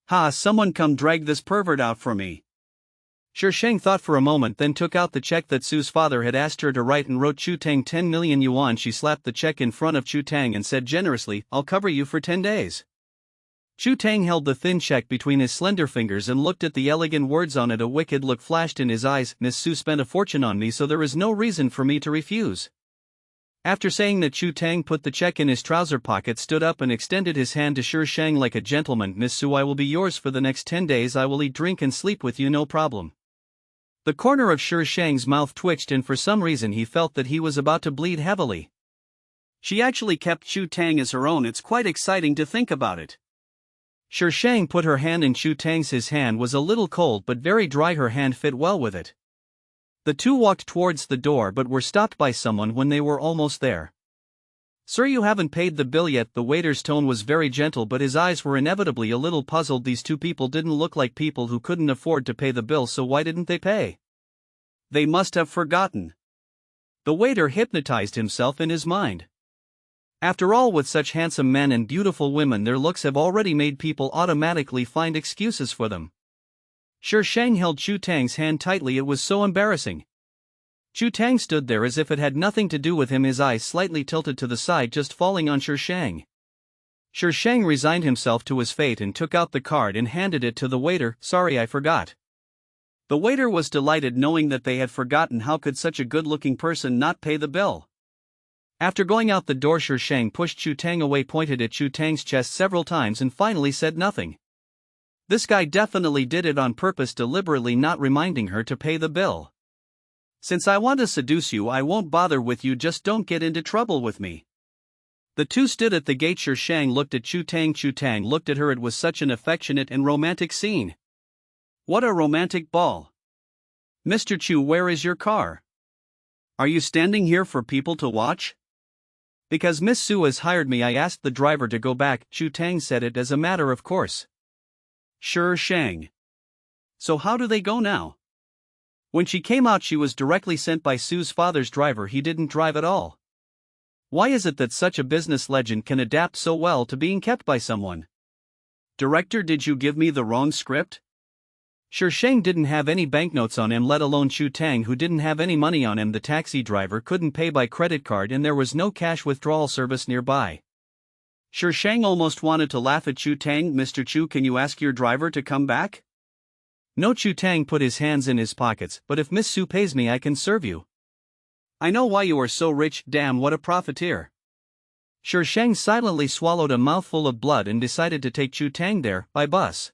A: Ha, someone come drag this pervert out for me. Shang thought for a moment, then took out the check that Su's father had asked her to write and wrote Chu Tang 10 million yuan. She slapped the check in front of Chu Tang and said generously, I'll cover you for 10 days. Chu Tang held the thin check between his slender fingers and looked at the elegant words on it. A wicked look flashed in his eyes. Miss Su spent a fortune on me, so there is no reason for me to refuse. After saying that, Chu Tang put the check in his trouser pocket, stood up and extended his hand to Shang like a gentleman. Miss Su, I will be yours for the next 10 days. I will eat, drink and sleep with you, no problem. The corner of Shang's mouth twitched and for some reason he felt that he was about to bleed heavily. She actually kept Chu Tang as her own. It's quite exciting to think about it. Shang put her hand in Chu Tang's. His hand was a little cold but very dry. Her hand fit well with it. The two walked towards the door but were stopped by someone when they were almost there. Sir, you haven't paid the bill yet. The waiter's tone was very gentle but his eyes were inevitably a little puzzled. These two people didn't look like people who couldn't afford to pay the bill, so why didn't they pay? They must have forgotten. The waiter hypnotized himself in his mind. After all, with such handsome men and beautiful women, their looks have already made people automatically find excuses for them. Shang held Chu Tang's hand tightly. It was so embarrassing. Chu Tang stood there as if it had nothing to do with him, his eyes slightly tilted to the side, just falling on Shang. Shang resigned himself to his fate and took out the card and handed it to the waiter. Sorry, I forgot. The waiter was delighted knowing that they had forgotten how could such a good-looking person not pay the bill. After going out the door, Shang pushed Chu Tang away, pointed at Chu Tang's chest several times and finally said nothing. This guy definitely did it on purpose, deliberately not reminding her to pay the bill. Since I want to seduce you, I won't bother with you, just don't get into trouble with me. The two stood at the gate. Shang looked at Chu Tang. Chu Tang looked at her. It was such an affectionate and romantic scene. What a romantic ball. Mr. Chu, where is your car? Are you standing here for people to watch? Because Miss Su has hired me, I asked the driver to go back. Chu Tang said it as a matter of course. Sure, Shang. So how do they go now? When she came out, she was directly sent by Su's father's driver. He didn't drive at all. Why is it that such a business legend can adapt so well to being kept by someone? Director, did you give me the wrong script? Shang didn't have any banknotes on him, let alone Chu Tang, who didn't have any money on him. The taxi driver couldn't pay by credit card and there was no cash withdrawal service nearby. Shang almost wanted to laugh at Chu Tang. Mr. Chu, can you ask your driver to come back? No, Chu Tang put his hands in his pockets, but if Miss Su pays me, I can serve you. I know why you are so rich, damn, what a profiteer. Shang silently swallowed a mouthful of blood and decided to take Chu Tang there, by bus.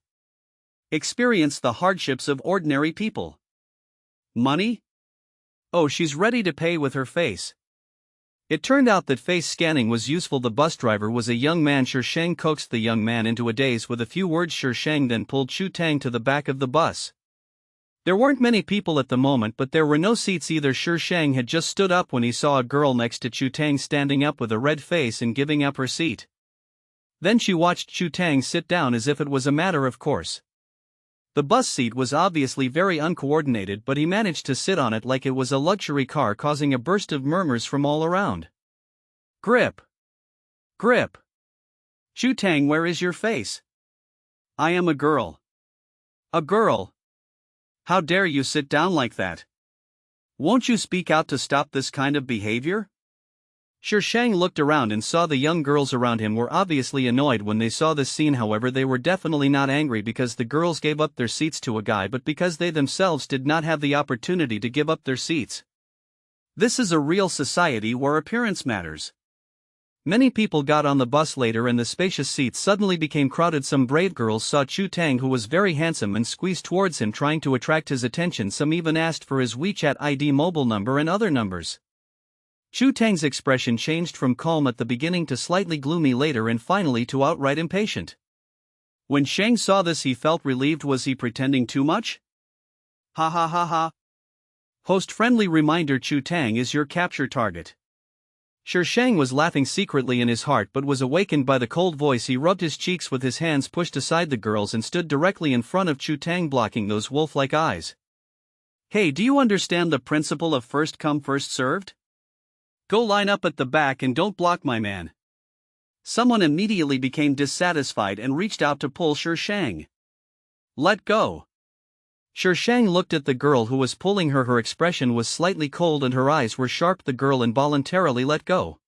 A: Experience the hardships of ordinary people. Money? Oh, she's ready to pay with her face. It turned out that face scanning was useful. The bus driver was a young man. Shang coaxed the young man into a daze with a few words. Shang then pulled Chu Tang to the back of the bus. There weren't many people at the moment, but there were no seats either. Shang had just stood up when he saw a girl next to Chu Tang standing up with a red face and giving up her seat. Then she watched Chu Tang sit down as if it was a matter of course. The bus seat was obviously very uncoordinated, but he managed to sit on it like it was a luxury car, causing a burst of murmurs from all around. Grip! Grip! Chu Tang, where is your face? I am a girl. A girl? How dare you sit down like that? Won't you speak out to stop this kind of behavior? Shang looked around and saw the young girls around him were obviously annoyed when they saw this scene. However, they were definitely not angry because the girls gave up their seats to a guy, but because they themselves did not have the opportunity to give up their seats. This is a real society where appearance matters. Many people got on the bus later and the spacious seats suddenly became crowded. Some brave girls saw Chu Tang, who was very handsome, and squeezed towards him, trying to attract his attention. Some even asked for his WeChat ID mobile number and other numbers. Chu Tang's expression changed from calm at the beginning to slightly gloomy later and finally to outright impatient. When Shang saw this, he felt relieved. Was he pretending too much? Ha ha ha ha. Host friendly reminder: Chu Tang is your capture target. Shang was laughing secretly in his heart but was awakened by the cold voice. He rubbed his cheeks with his hands, pushed aside the girls and stood directly in front of Chu Tang, blocking those wolf-like eyes. Hey, do you understand the principle of first come first served? Go line up at the back and don't block my man. Someone immediately became dissatisfied and reached out to pull Shang. Let go. Shang looked at the girl who was pulling her. Her expression was slightly cold and her eyes were sharp. The girl involuntarily let go.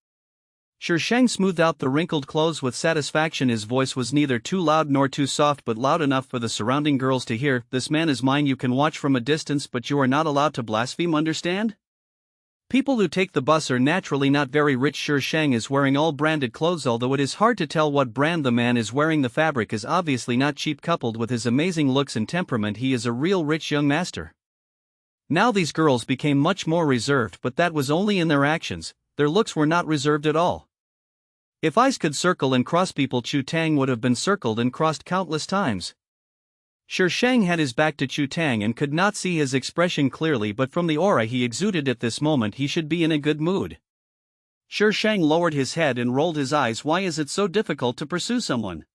A: Shang smoothed out the wrinkled clothes with satisfaction. His voice was neither too loud nor too soft, but loud enough for the surrounding girls to hear. This man is mine. You can watch from a distance, but you are not allowed to blaspheme, understand? People who take the bus are naturally not very rich. Shang is wearing all branded clothes, although it is hard to tell what brand the man is wearing. The fabric is obviously not cheap. Coupled with his amazing looks and temperament, he is a real rich young master. Now these girls became much more reserved, but that was only in their actions. Their looks were not reserved at all. If eyes could circle and cross people, Chu Tang would have been circled and crossed countless times. Shang had his back to Chu Tang and could not see his expression clearly, but from the aura he exuded at this moment he should be in a good mood. Shang lowered his head and rolled his eyes. Why is it so difficult to pursue someone?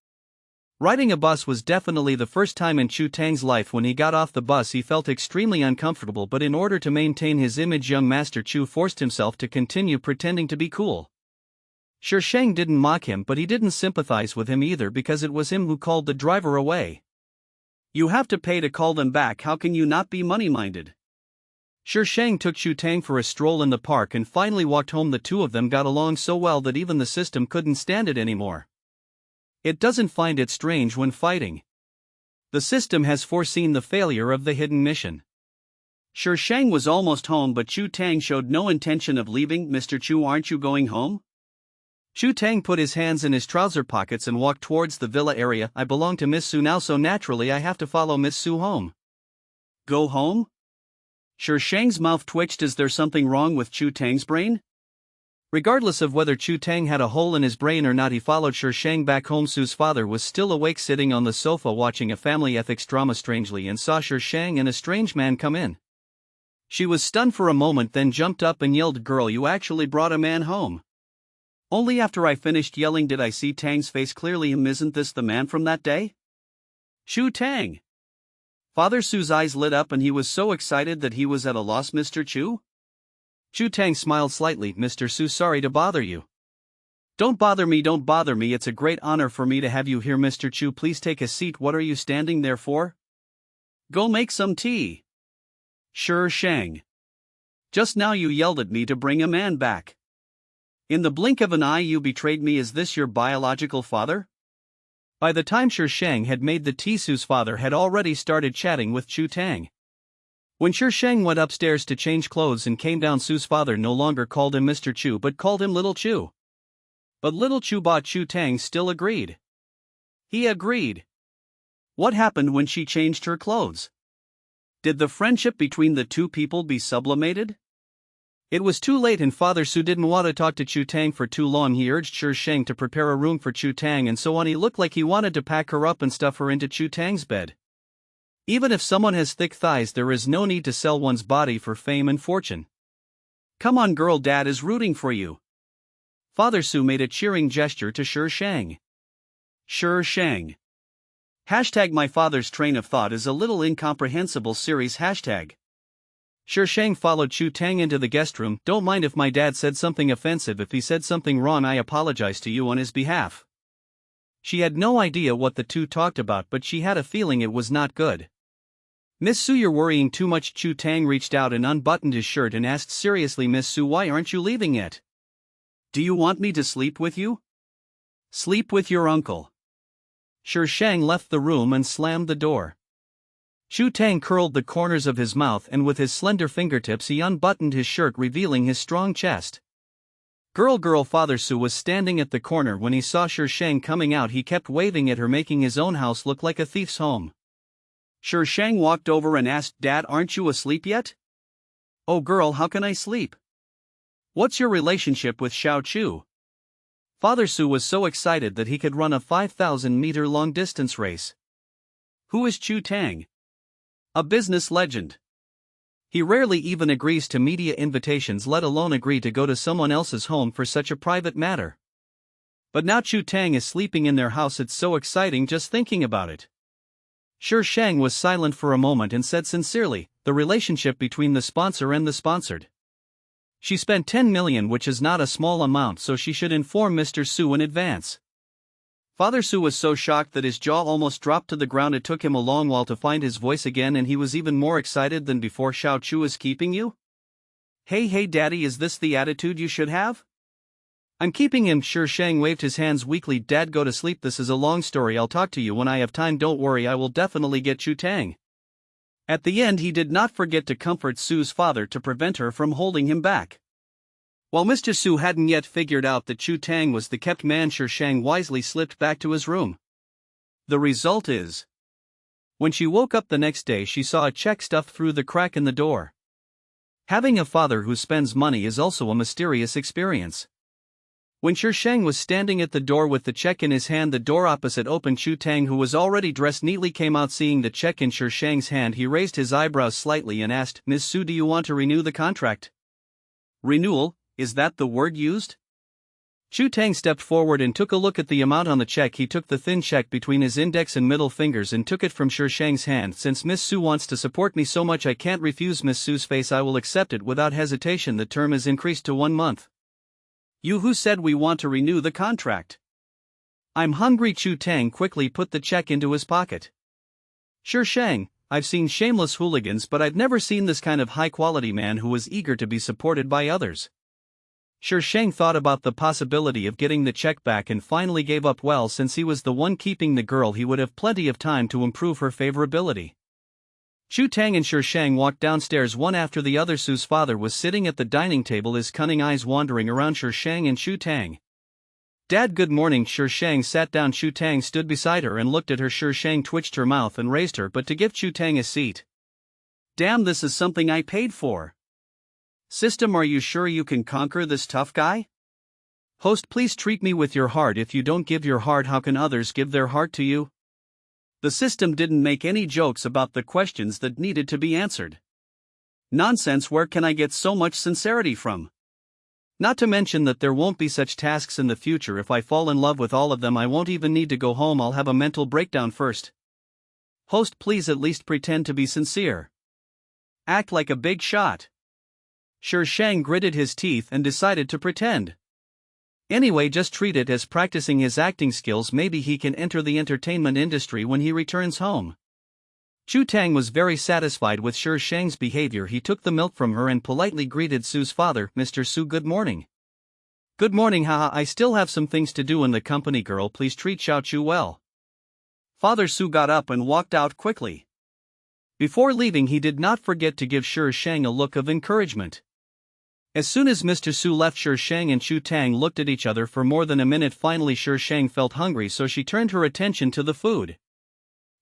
A: Riding a bus was definitely the first time in Chu Tang's life. When he got off the bus he felt extremely uncomfortable, but in order to maintain his image, young Master Chu forced himself to continue pretending to be cool. Shang didn't mock him, but he didn't sympathize with him either, because it was him who called the driver away. You have to pay to call them back. How can you not be money-minded? Shang took Chu Tang for a stroll in the park and finally walked home. The two of them got along so well that even the system couldn't stand it anymore. It doesn't find it strange when fighting. The system has foreseen the failure of the hidden mission. Shi Shang was almost home, but Chu Tang showed no intention of leaving. Mr. Chu, aren't you going home? Chu Tang put his hands in his trouser pockets and walked towards the villa area. I belong to Miss Su now, so naturally I have to follow Miss Su home. Go home? Shi Shang's mouth twitched. Is there something wrong with Chu Tang's brain? Regardless of whether Chu Tang had a hole in his brain or not, he followed Shi Shang back home. Su's father was still awake, sitting on the sofa watching a family ethics drama strangely, and saw Shi Shang and a strange man come in. She was stunned for a moment, then jumped up and yelled, "Girl, you actually brought a man home." Only after I finished yelling did I see Tang's face clearly. Isn't this the man from that day? Chu Tang. Father Su's eyes lit up and he was so excited that he was at a loss. Mr. Chu? Chu Tang smiled slightly. Mr. Su, sorry to bother you. Don't bother me, don't bother me. It's a great honor for me to have you here. Mr. Chu, please take a seat. What are you standing there for? Go make some tea. Shi Shang. Just now you yelled at me to bring a man back. In the blink of an eye you betrayed me. Is this your biological father? By the time Shi Shang had made the tea, Su's father had already started chatting with Chu Tang. When Shi Shang went upstairs to change clothes and came down, Su's father no longer called him Mr. Chu but called him Little Chu. But Little Chu, but Chu Tang still agreed. He agreed. What happened when she changed her clothes? Did the friendship between the two people be sublimated? It was too late and Father Su didn't want to talk to Chu Tang for too long. He urged Shi Shang to prepare a room for Chu Tang and so on. He looked like he wanted to pack her up and stuff her into Chu Tang's bed. Even if someone has thick thighs, there is no need to sell one's body for fame and fortune. Come on girl, Dad is rooting for you. Father Su made a cheering gesture to Shi Shang. Shi Shang. Hashtag my father's train of thought is a little incomprehensible. Series hashtag. Shi Shang followed Chu Tang into the guest room. Don't mind if my dad said something offensive. If he said something wrong, I apologize to you on his behalf. She had no idea what the two talked about, but she had a feeling it was not good. Miss Su, you're worrying too much. Chu Tang reached out and unbuttoned his shirt and asked seriously, Miss Su, why aren't you leaving yet? Do you want me to sleep with you? Sleep with your uncle. Shi Shang left the room and slammed the door. Chu Tang curled the corners of his mouth and with his slender fingertips he unbuttoned his shirt, revealing his strong chest. Girl, Father Su was standing at the corner when he saw Shi Shang coming out. He kept waving at her, making his own house look like a thief's home. Shi Shang walked over and asked, Dad, aren't you asleep yet? Oh girl, how can I sleep? What's your relationship with Xiao Chu? Father Su was so excited that he could run a 5,000-meter long-distance race. Who is Chu Tang? A business legend. He rarely even agrees to media invitations, let alone agree to go to someone else's home for such a private matter. But now Chu Tang is sleeping in their house. It's so exciting just thinking about it. Shi Shang was silent for a moment and said sincerely, the relationship between the sponsor and the sponsored. She spent 10 million, which is not a small amount, so she should inform Mr. Su in advance. Father Su was so shocked that his jaw almost dropped to the ground. It took him a long while to find his voice again, and he was even more excited than before. Xiao Chu is keeping you? Hey daddy, is this the attitude you should have? I'm keeping him. Shi Shang waved his hands weakly. Dad, go to sleep. This is a long story. I'll talk to you when I have time. Don't worry, I will definitely get Chu Tang. At the end, he did not forget to comfort Su's father to prevent her from holding him back. While Mr. Su hadn't yet figured out that Chu Tang was the kept man, Shi Shang wisely slipped back to his room. The result is, when she woke up the next day, she saw a check stuffed through the crack in the door. Having a father who spends money is also a mysterious experience. When Shi Shang was standing at the door with the check in his hand, the door opposite opened. Chu Tang, who was already dressed neatly, came out. Seeing the check in Shi Shang's hand, he raised his eyebrows slightly and asked, Miss Su, do you want to renew the contract? Renewal? Is that the word used? Chu Tang stepped forward and took a look at the amount on the check. He took the thin check between his index and middle fingers and took it from Shi Shang's hand. Since Miss Su wants to support me so much, I can't refuse. Miss Su's face, I will accept it without hesitation. The term is increased to 1 month. You who said we want to renew the contract? I'm hungry. Chu Tang quickly put the check into his pocket. Shi Shang, I've seen shameless hooligans, but I've never seen this kind of high-quality man who was eager to be supported by others. Sure Shang thought about the possibility of getting the check back and finally gave up. Well, since he was the one keeping the girl, he would have plenty of time to improve her favorability. Chu Tang and Sure Shang walked downstairs one after the other. Su's father was sitting at the dining table, his cunning eyes wandering around Sure Shang and Chu Tang. "Dad, good morning." Sure Shang sat down. Chu Tang stood beside her and looked at her. Sure Shang twitched her mouth and raised her but to give Chu Tang a seat. "Damn, this is something I paid for. System, are you sure you can conquer this tough guy? Host, please treat me with your heart. If you don't give your heart, how can others give their heart to you?" The system didn't make any jokes about the questions that needed to be answered. Nonsense, where can I get so much sincerity from? Not to mention that there won't be such tasks in the future. If I fall in love with all of them, I won't even need to go home. I'll have a mental breakdown first. Host, please at least pretend to be sincere. Act like a big shot. Sure Shang gritted his teeth and decided to pretend. Anyway, just treat it as practicing his acting skills. Maybe he can enter the entertainment industry when he returns home. Chu Tang was very satisfied with Sure Shang's behavior. He took the milk from her and politely greeted Su's father. "Mr. Su, good morning." "Good morning, haha, I still have some things to do in the company. Girl, please treat Xiao Chu well." Father Su got up and walked out quickly. Before leaving, he did not forget to give Sure Shang a look of encouragement. As soon as Mr. Su left, Sure Shang and Chu Tang looked at each other for more than a minute. Finally, Sure Shang felt hungry, so she turned her attention to the food.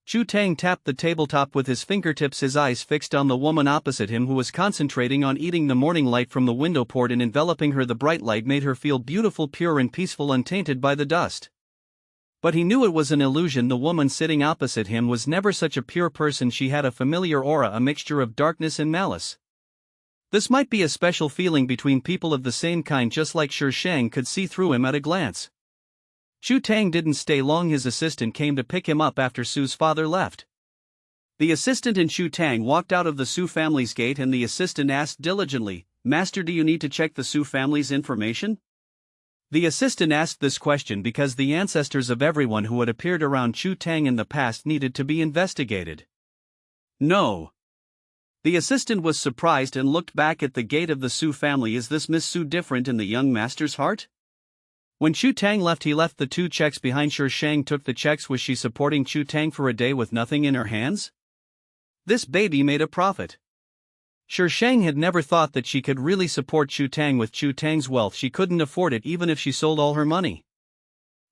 A: Chu Tang tapped the tabletop with his fingertips, his eyes fixed on the woman opposite him who was concentrating on eating. The morning light from the window poured in, enveloping her. The bright light made her feel beautiful, pure and peaceful, untainted by the dust. But he knew it was an illusion. The woman sitting opposite him was never such a pure person. She had a familiar aura, a mixture of darkness and malice. This might be a special feeling between people of the same kind, just like Sure Shang could see through him at a glance. Chu Tang didn't stay long. His assistant came to pick him up after Su's father left. The assistant and Chu Tang walked out of the Su family's gate, and the assistant asked diligently, "Master, do you need to check the Su family's information?" The assistant asked this question because the ancestors of everyone who had appeared around Chu Tang in the past needed to be investigated. "No." The assistant was surprised and looked back at the gate of the Su family. "Is this Miss Su different in the young master's heart?" When Chu Tang left, he left the 2 checks behind. Sure Shang took the checks. Was she supporting Chu Tang for a day with nothing in her hands? This baby made a profit. Sure Shang had never thought that she could really support Chu Tang. With Chu Tang's wealth, she couldn't afford it even if she sold all her money.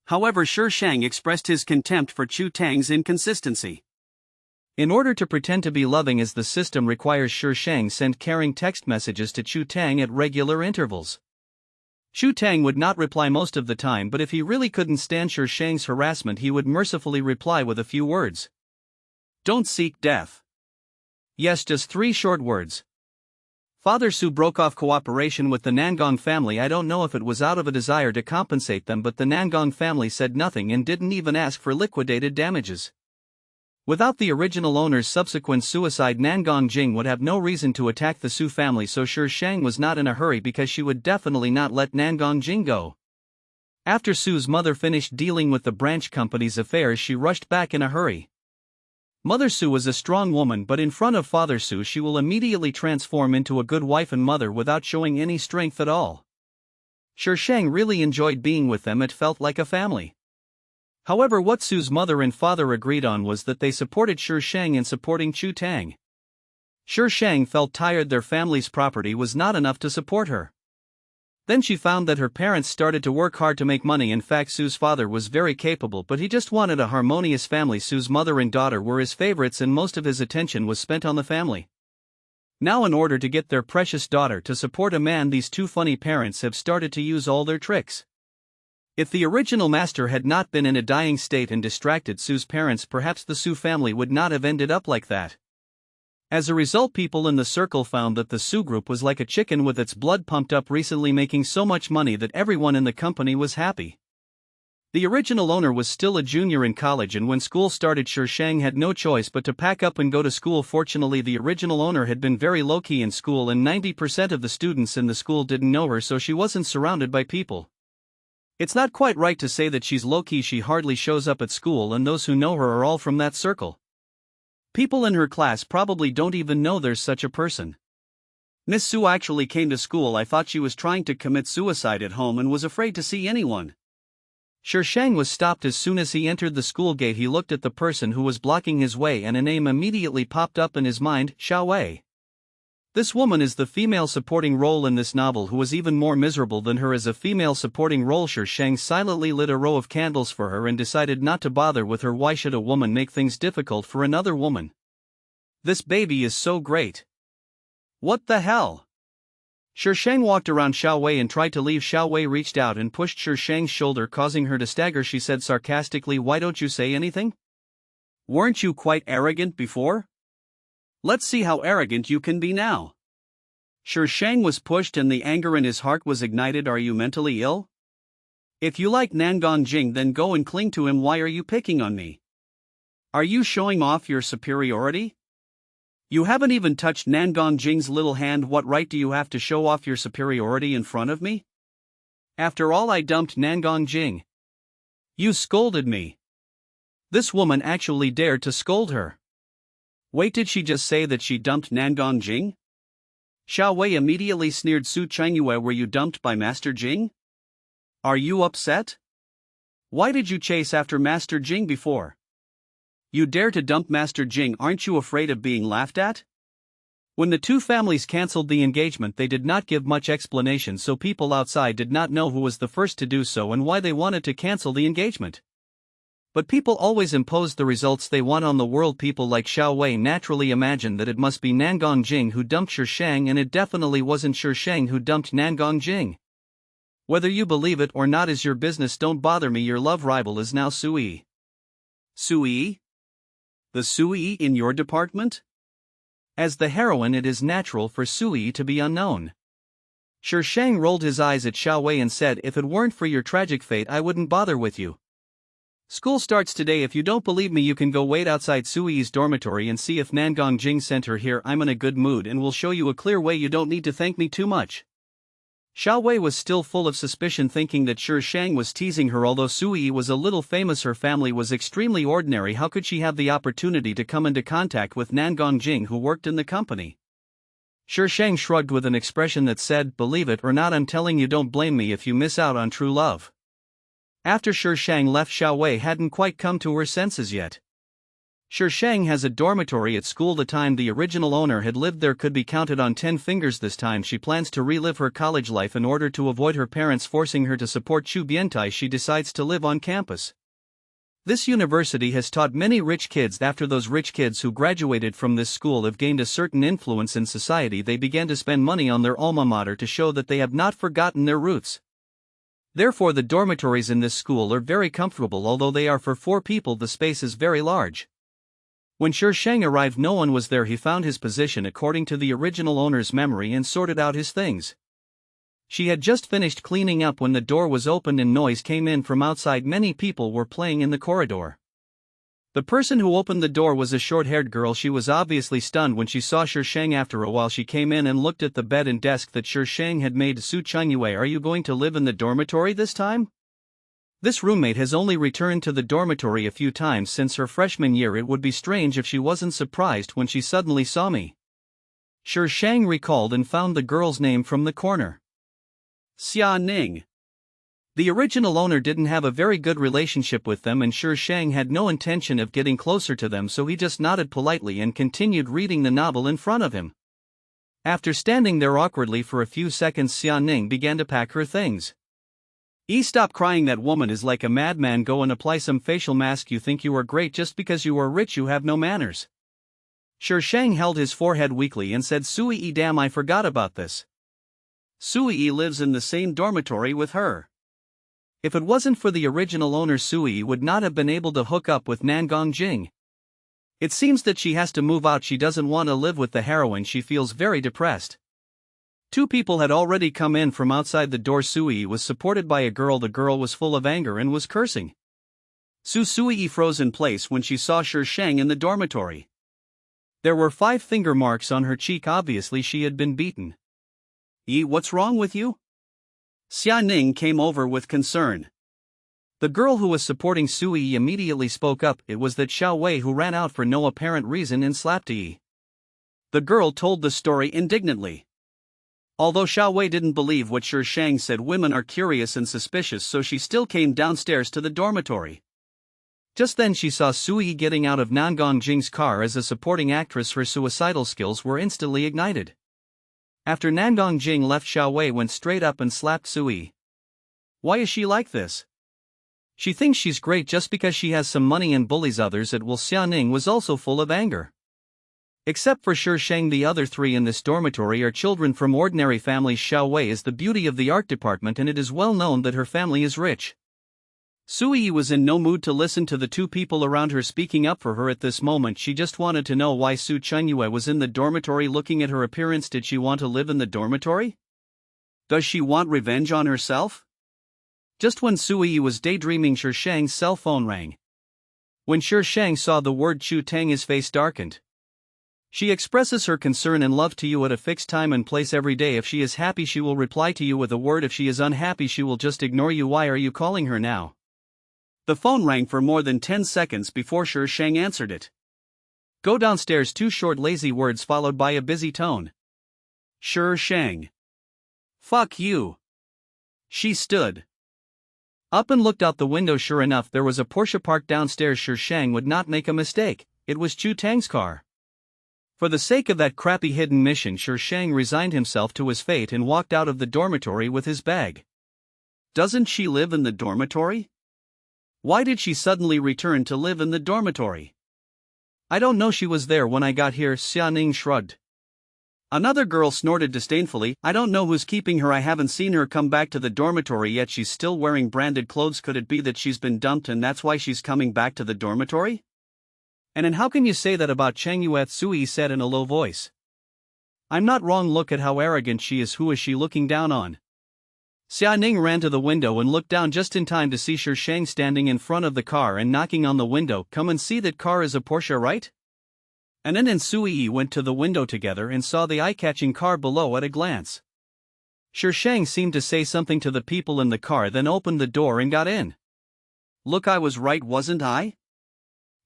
A: However, Sure Shang expressed his contempt for Chu Tang's inconsistency. In order to pretend to be loving, as the system requires, Sure Shang sent caring text messages to Chu Tang at regular intervals. Chu Tang would not reply most of the time, but if he really couldn't stand Sure Shang's harassment, he would mercifully reply with a few words. "Don't seek death." Yes, just 3 short words. Father Su broke off cooperation with the Nangong family. I don't know if it was out of a desire to compensate them, but the Nangong family said nothing and didn't even ask for liquidated damages. Without the original owner's subsequent suicide, Nangong Jing would have no reason to attack the Su family, so Sure Shang was not in a hurry because she would definitely not let Nangong Jing go. After Su's mother finished dealing with the branch company's affairs, she rushed back in a hurry. Mother Su was a strong woman, but in front of Father Su she will immediately transform into a good wife and mother without showing any strength at all. Sure Shang really enjoyed being with them. It felt like a family. However, what Su's mother and father agreed on was that they supported Sure Shang in supporting Chu Tang. Sure Shang felt tired. Their family's property was not enough to support her. Then she found that her parents started to work hard to make money. In fact, Su's father was very capable, but he just wanted a harmonious family. Su's mother and daughter were his favorites, and most of his attention was spent on the family. Now, in order to get their precious daughter to support a man, these 2 funny parents have started to use all their tricks. If the original master had not been in a dying state and distracted Su's parents, perhaps the Su family would not have ended up like that. As a result, people in the circle found that the Su group was like a chicken with its blood pumped up recently, making so much money that everyone in the company was happy. The original owner was still a junior in college, and when school started, Sure Shang had no choice but to pack up and go to school. Fortunately, the original owner had been very low-key in school, and 90% of the students in the school didn't know her, so she wasn't surrounded by people. It's not quite right to say that she's low-key. She hardly shows up at school, and those who know her are all from that circle. People in her class probably don't even know there's such a person.
B: Miss Sue actually came to school. I thought she was trying to commit suicide at home and was afraid to see anyone.
A: Shang was stopped as soon as he entered the school gate. He looked at the person who was blocking his way and a name immediately popped up in his mind, Xiaowei. This woman is the female supporting role in this novel who was even more miserable than her as a female supporting role. Shang silently lit a row of candles for her and decided not to bother with her. Why should a woman make things difficult for another woman? This baby is so great. What the hell? Shang walked around Xiaowei and tried to leave. Xiaowei reached out and pushed Shang's shoulder, causing her to stagger. She said sarcastically, "Why don't you say anything?
B: Weren't you quite arrogant before? Let's see how arrogant you can be now." Shang was pushed and the anger in his heart was ignited. Are you mentally ill? If you like Nangang Jing, then go and cling to him. Why are you picking on me? Are you showing off your superiority? You haven't even touched Nangang Jing's little hand. What right do you have to show off your superiority in front of me? After all, I dumped Nangang Jing. You scolded me. This woman actually dared to scold her. Wait, did she just say that she dumped Nangang Jing? Xiaowei immediately sneered. Su Chengyue, were you dumped by Master Jing? Are you upset? Why did you chase after Master Jing before? You dare to dump Master Jing? Aren't you afraid of being laughed at? When the two families cancelled the engagement, they did not give much explanation, so people outside did not know who was the first to do so and why they wanted to cancel the engagement. But people always impose the results they want on the world. People like Xiaowei naturally imagined that it must be Nangang Jing who dumped Shang, and it definitely wasn't Shang who dumped Nangang Jing. Whether you believe it or not is your business. Don't bother me. Your love rival is now Sui. Sui? The Sui in your department? As the heroine, it is natural for Sui to be unknown. Shang rolled his eyes at Xiaowei and said, if it weren't for your tragic fate, I wouldn't bother with you. School starts today. If you don't believe me, you can go wait outside Sui's dormitory and see if Nangang Jing sent her here. I'm in a good mood and will show you a clear way. You don't need to thank me too much. Xiaowei was still full of suspicion, thinking that Shang was teasing her. Although Sui was a little famous, her family was extremely ordinary. How could she have the opportunity to come into contact with Nangang Jing, who worked in the company? Shang shrugged with an expression that said, believe it or not, I'm telling you, don't blame me if you miss out on true love. After Shang left, Xiaowei hadn't quite come to her senses yet. Shang has a dormitory at school. The time the original owner had lived there could be counted on 10 fingers. This time she plans to relive her college life. In order to avoid her parents forcing her to support Chu Biantai, she decides to live on campus. This university has taught many rich kids. After those rich kids who graduated from this school have gained a certain influence in society, they began to spend money on their alma mater to show that they have not forgotten their roots. Therefore, the dormitories in this school are very comfortable. Although they are for 4 people, the space is very large. When Shang arrived, no one was there. He found his position according to the original owner's memory and sorted out his things. She had just finished cleaning up when the door was opened and noise came in from outside. Many people were playing in the corridor. The person who opened the door was a short-haired girl. She was obviously stunned when she saw Shang. After a while, she came in and looked at the bed and desk that Shang had made. Su Chengyue, are you going to live in the dormitory this time? This roommate has only returned to the dormitory a few times since her freshman year. It would be strange if she wasn't surprised when she suddenly saw me. Shang recalled and found the girl's name from the corner. Xia Ning. The original owner didn't have a very good relationship with them, and Shang had no intention of getting closer to them, so he just nodded politely and continued reading the novel in front of him. After standing there awkwardly for a few seconds, Xia Ning began to pack her things. Stop crying. That woman is like a madman. Go and apply some facial mask. You think you are great just because you are rich. You have no manners. Shang held his forehead weakly and said, Sui, damn, I forgot about this. Sui lives in the same dormitory with her. If it wasn't for the original owner, Sui would not have been able to hook up with Nangang Jing. It seems that she has to move out. She doesn't want to live with the heroine. She feels very depressed. 2 people had already come in from outside the door. Sui was supported by a girl. The girl was full of anger and was cursing. Sui froze in place when she saw Shang in the dormitory. There were 5 finger marks on her cheek. Obviously she had been beaten. What's wrong with you? Xia Ning came over with concern. The girl who was supporting Sui immediately spoke up. It was that Xiaowei who ran out for no apparent reason and slapped Yi. The girl told the story indignantly. Although Xiaowei didn't believe what Shi Shang said, women are curious and suspicious, so she still came downstairs to the dormitory.
A: Just then she saw Sui getting out of Nangong Jing's car. As a supporting actress, her suicidal skills were instantly ignited. After Nangong Jing left, Xiaowei went straight up and slapped Sui.
B: Why is she like this?
A: She thinks she's great just because she has some money and bullies others at will. Xiaoning was also full of anger. Except for Shi Shang, the other three in this dormitory are children from ordinary families. Xiaowei is the beauty of the art department, and it is well known that her family is rich.
B: Sui was in no mood to listen to the two people around her speaking up for her at this moment. She just wanted to know why Su Chenyue was in the dormitory. Looking at her appearance, did she want to live in the dormitory? Does she want revenge on herself?
A: Just when Sui was daydreaming, Shi Shang's cell phone rang. When Shi Shang saw the word Chu Tang, his face darkened.
B: She expresses her concern and love to you at a fixed time and place every day. If she is happy, she will reply to you with a word. If she is unhappy, she will just ignore you. Why are you calling her now? The phone rang for more than 10 seconds before Shi Shang answered it.
A: Go downstairs. 2 short lazy words followed by a busy tone.
B: Shi Shang. Fuck you. She stood
A: up and looked out the window. Sure enough, there was a Porsche parked downstairs. Shi Shang would not make a mistake. It was Chu Tang's car. For the sake of that crappy hidden mission, Shi Shang resigned himself to his fate and walked out of the dormitory with his bag.
B: Doesn't she live in the dormitory? Why did she suddenly return to live in the dormitory?
A: I don't know, she was there when I got here. Xiaoning shrugged.
B: Another girl snorted disdainfully. I don't know who's keeping her. I haven't seen her come back to the dormitory yet. She's still wearing branded clothes. Could it be that she's been dumped and that's why she's coming back to the dormitory?
A: And how can you say that about Chenyue? Sui said in a low voice. I'm not wrong. Look at how arrogant she is. Who is she looking down on? Xiaoning ran to the window and looked down just in time to see Shi Shang standing in front of the car and knocking on the window. Come and see, that car is a Porsche, right?
B: Anan and Sui went to the window together and saw the eye-catching car below at a glance.
A: Shi Shang seemed to say something to the people in the car, then opened the door and got in.
B: Look, I was right, wasn't I?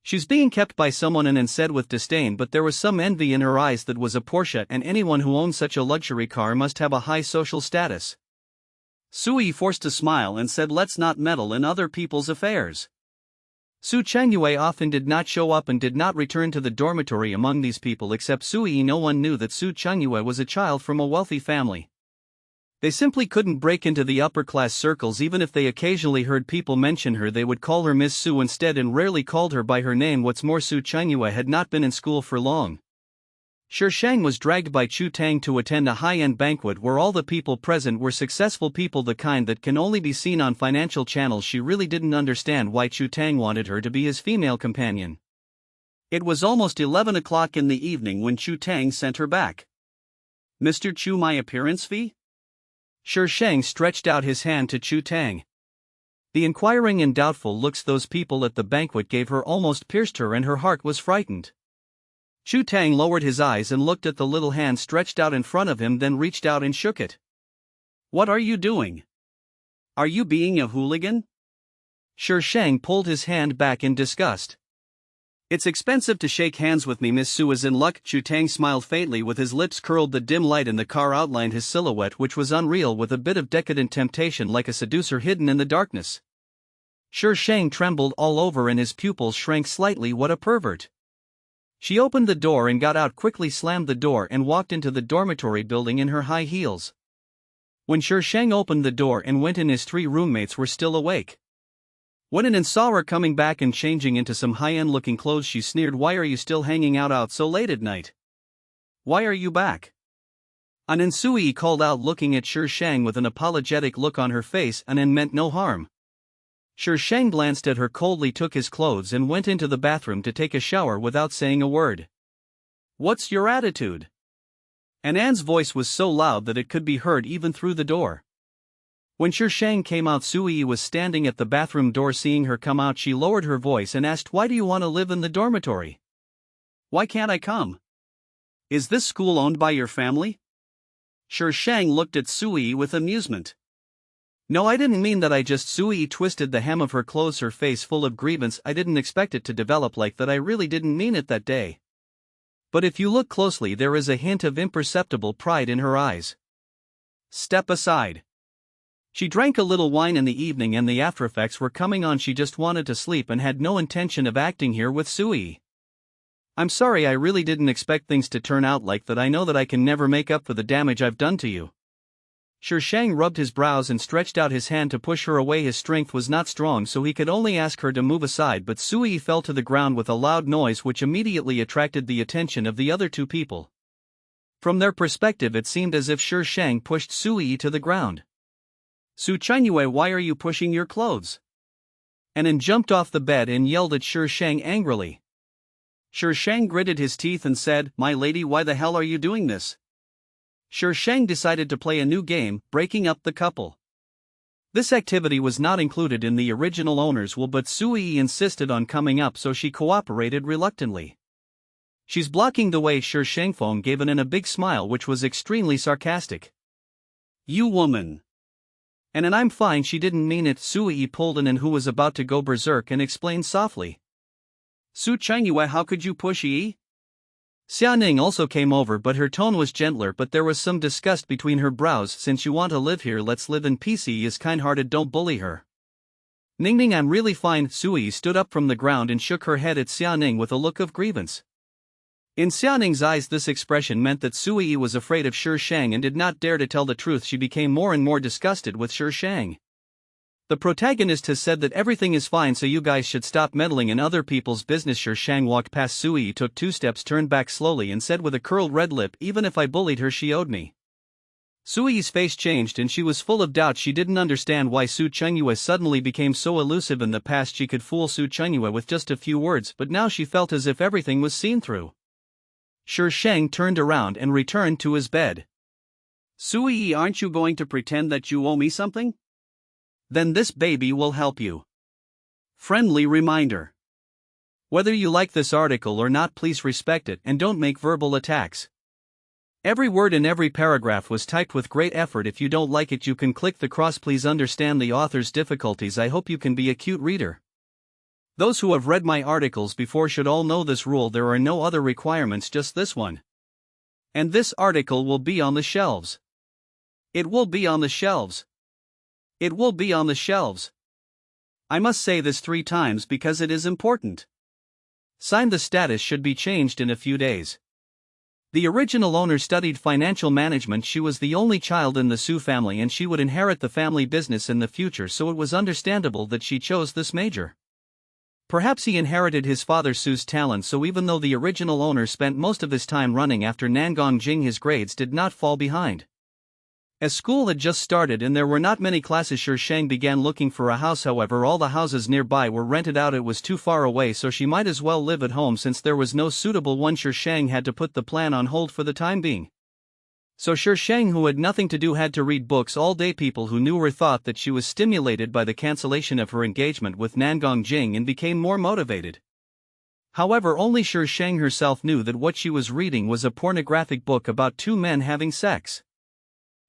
A: She's being kept by someone, and said with disdain, but there was some envy in her eyes. That was a Porsche, and anyone who owns such a luxury car must have a high social status.
B: Sui forced a smile and said, let's not meddle in other people's affairs.
A: Su Chenyue often did not show up and did not return to the dormitory. Among these people except Sui, no one knew that Su Chenyue was a child from a wealthy family. They simply couldn't break into the upper-class circles. Even if they occasionally heard people mention her, they would call her Miss Su instead and rarely called her by her name. What's more, Su Chenyue had not been in school for long. Shi Shang was dragged by Chu Tang to attend a high-end banquet where all the people present were successful people, the kind that can only be seen on financial channels. She really didn't understand why Chu Tang wanted her to be his female companion.
B: It was almost 11 o'clock in the evening when Chu Tang sent her back. Mr. Chu, my appearance fee?
A: Shi Shang stretched out his hand to Chu Tang. The inquiring and doubtful looks those people at the banquet gave her almost pierced her, and her heart was frightened. Chu Tang lowered his eyes and looked at the little hand stretched out in front of him, then reached out and shook it.
B: What are you doing? Are you being a hooligan?
A: Shi Shang pulled his hand back in disgust.
B: It's expensive to shake hands with me. Miss Su is in luck. Chu Tang smiled faintly with his lips curled. The dim light in the car outlined his silhouette, which was unreal, with a bit of decadent temptation like a seducer hidden in the darkness. Shi Shang trembled all over and his pupils shrank slightly. What a pervert. She opened the door and got out quickly, slammed the door and walked into the dormitory building in her high heels. When Shi Shang opened the door and went in, his 3 roommates were still awake. Went in and saw her coming back and changing into some high-end looking clothes. She sneered, why are you still hanging out so late at night? Why are you back? Anan Sui called out, looking at Shi Shang with an apologetic look on her face. Anan meant no harm. Shi Shang glanced at her coldly, took his clothes and went into the bathroom to take a shower without saying a word. What's your attitude? Anan's voice was so loud that it could be heard even through the door. When Shi Shang came out, Sui was standing at the bathroom door. Seeing her come out, she lowered her voice and asked, why do you want to live in the dormitory? Why can't I come? Is this school owned by your family? Shi Shang looked at Sui with amusement.
A: No, I didn't mean that. I just— Sui twisted the hem of her clothes, her face full of grievance. I didn't expect it to develop like that. I really didn't mean it that day. But if you look closely, there is a hint of imperceptible pride in her eyes.
B: Step aside. She drank a little wine in the evening and the aftereffects were coming on. She just wanted to sleep and had no intention of acting here with Sui. I'm sorry, I really didn't expect things to turn out like that. I know that I can never make up for the damage I've done to you. Shang rubbed his brows and stretched out his hand to push her away. His strength was not strong, so he could only ask her to move aside, but Sui fell to the ground with a loud noise which immediately attracted the attention of the other two people. From their perspective, it seemed as if Shang pushed Sui to the ground. Su Chingyue, why are you pushing your clothes? Anan jumped off the bed and yelled at Shang angrily. Shang gritted his teeth and said, "My lady, why the hell are you doing this?" Shang decided to play a new game, breaking up the couple. This activity was not included in the original owner's will, but Sui insisted on coming up, so she cooperated reluctantly. "She's blocking the way." Shangfeng gave in a big smile which was extremely sarcastic. "You woman." And I'm fine, she didn't mean it. Sui pulled Anan, who was about to go berserk, and explained softly. "Su Chingyue, how could you push Yi?" Xianing also came over, but her tone was gentler, but there was some disgust between her brows. "Since you want to live here, let's live in peace. He is kind-hearted, don't bully her." "Ningning, I'm really fine." Sui stood up from the ground and shook her head at Xianing with a look of grievance. In Xianing's eyes, this expression meant that Sui was afraid of Shang and did not dare to tell the truth. She became more and more disgusted with Shang. "The protagonist has said that everything is fine, so you guys should stop meddling in other people's business." Shang walked past Sui, took 2 steps, turned back slowly, and said with a curled red lip, "Even if I bullied her, she owed me." Sui's face changed and she was full of doubt. She didn't understand why Su Chengyue suddenly became so elusive. In the past she could fool Su Chengyue with just a few words, but now she felt as if everything was seen through. Shang turned around and returned to his bed. "Sui, aren't you going to pretend that you owe me something? Then this baby will help you." Friendly reminder. Whether you like this article or not, please respect it and don't make verbal attacks. Every word in every paragraph was typed with great effort. If you don't like it, you can click the cross. Please understand the author's difficulties. I hope you can be a cute reader. Those who have read my articles before should all know this rule. There are no other requirements, just this one. And this article will be on the shelves. It will be on the shelves. It will be on the shelves. I must say this 3 times because it is important. Signed. The status should be changed in a few days. The original owner studied financial management. She was the only child in the Su family and she would inherit the family business in the future, so it was understandable that she chose this major. Perhaps he inherited his father Su's talent, so even though the original owner spent most of his time running after Nangong Jing, his grades did not fall behind. As school had just started and there were not many classes, Shang began looking for a house. However, all the houses nearby were rented out. It was too far away, so she might as well live at home since there was no suitable one. Shang had to put the plan on hold for the time being. So Shang, who had nothing to do, had to read books all day. People who knew her thought that she was stimulated by the cancellation of her engagement with Nangong Jing and became more motivated. However, only Shang herself knew that what she was reading was a pornographic book about 2 men having sex.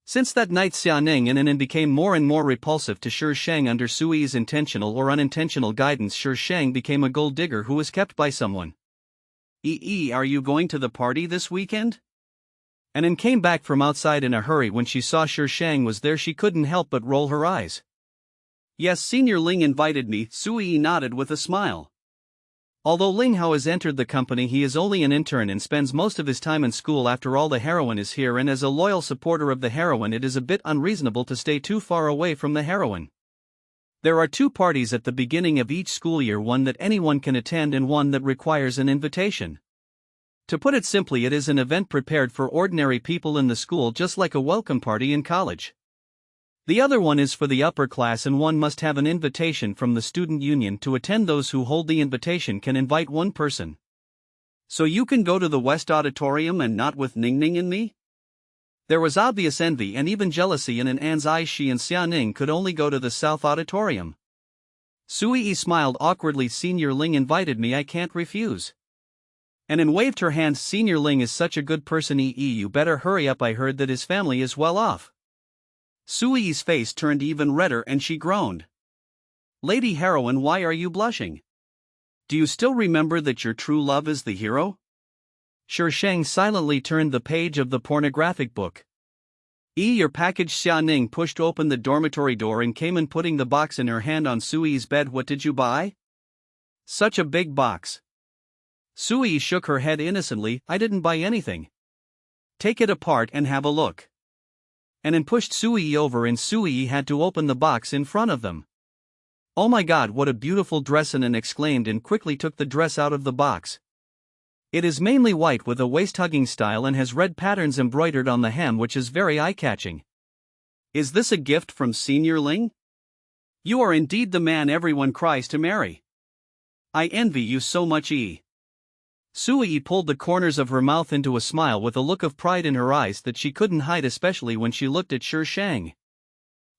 B: Since that night, Xianing and Anan became more and more repulsive to Shang. Under Sui's intentional or unintentional guidance, Shang became a gold digger who was kept by someone. Are you going to the party this weekend?" Anan came back from outside in a hurry. When she saw Shang was there, she couldn't help but roll her eyes. "Yes, Senior Ling invited me." Sui nodded with a smile. Although Ling Hao has entered the company, he is only an intern and spends most of his time in school. After all, the heroine is here, and as a loyal supporter of the heroine, it is a bit unreasonable to stay too far away from the heroine. There are 2 parties at the beginning of each school year, one that anyone can attend and one that requires an invitation. To put it simply, it is an event prepared for ordinary people in the school, just like a welcome party in college. The other one is for the upper class, and one must have an invitation from the student union to attend. Those who hold the invitation can invite 1 person. "So you can go to the West Auditorium and not with Ningning and me?" There was obvious envy and even jealousy in An's eyes. She and Xianing could only go to the South Auditorium. Sui smiled awkwardly. "Senior Ling invited me, I can't refuse." Anan waved her hand. "Senior Ling is such a good person. You better hurry up, I heard that his family is well off." Sui's face turned even redder and she groaned. "Lady heroine, why are you blushing? Do you still remember that your true love is the hero?" Shang silently turned the page of the pornographic book. Your package. Xia Ning pushed open the dormitory door and came in, putting the box in her hand on Sui's bed. What did you buy? Such a big box. Sui shook her head innocently. I didn't buy anything. Take it apart and have a look. Anan pushed Sui over and Sui had to open the box in front of them. Oh my god, what a beautiful dress! Anan exclaimed and quickly took the dress out of the box. It is mainly white with a waist-hugging style and has red patterns embroidered on the hem, which is very eye-catching. Is this a gift from Senior Ling? You are indeed the man everyone cries to marry. I envy you so much. Sui pulled the corners of her mouth into a smile with a look of pride in her eyes that she couldn't hide, especially when she looked at Shi Shang.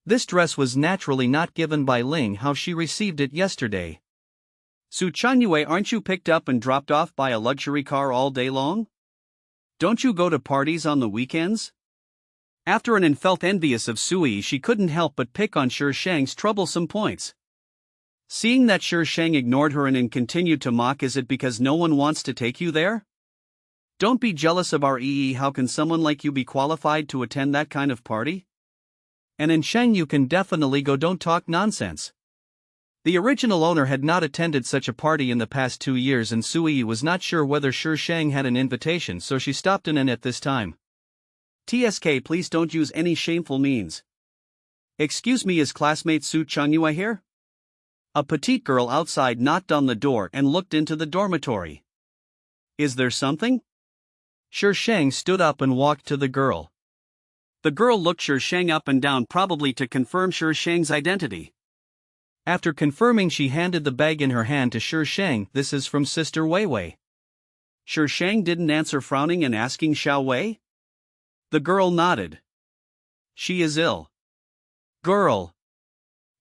B: This dress was naturally not given by Ling how she received it yesterday. Su Chunyue, aren't you picked up and dropped off by a luxury car all day long? Don't you go to parties on the weekends? After Anan felt envious of Sui, she couldn't help but pick on Shi Shang's troublesome points. Seeing that Shi Shang ignored her and continued to mock, is it because no one wants to take you there? Don't be jealous of our EE. How can someone like you be qualified to attend that kind of party? And in Shang, you can definitely go, don't talk nonsense. The original owner had not attended such a party in the past 2 years and Sui was not sure whether Shi Shang had an invitation, so she stopped in at this time. TSK, please don't use any shameful means. Excuse me, is classmate Su Chunyue here? A petite girl outside knocked on the door and looked into the dormitory. Is there something? Shi Shang stood up and walked to the girl. The girl looked Shi Shang up and down, probably to confirm Shi Shang's identity. After confirming, she handed the bag in her hand to Shi Shang. This is from Sister Wei Wei. Shi Shang didn't answer, frowning and asking, Xiao Wei? The girl nodded. She is ill. Girl.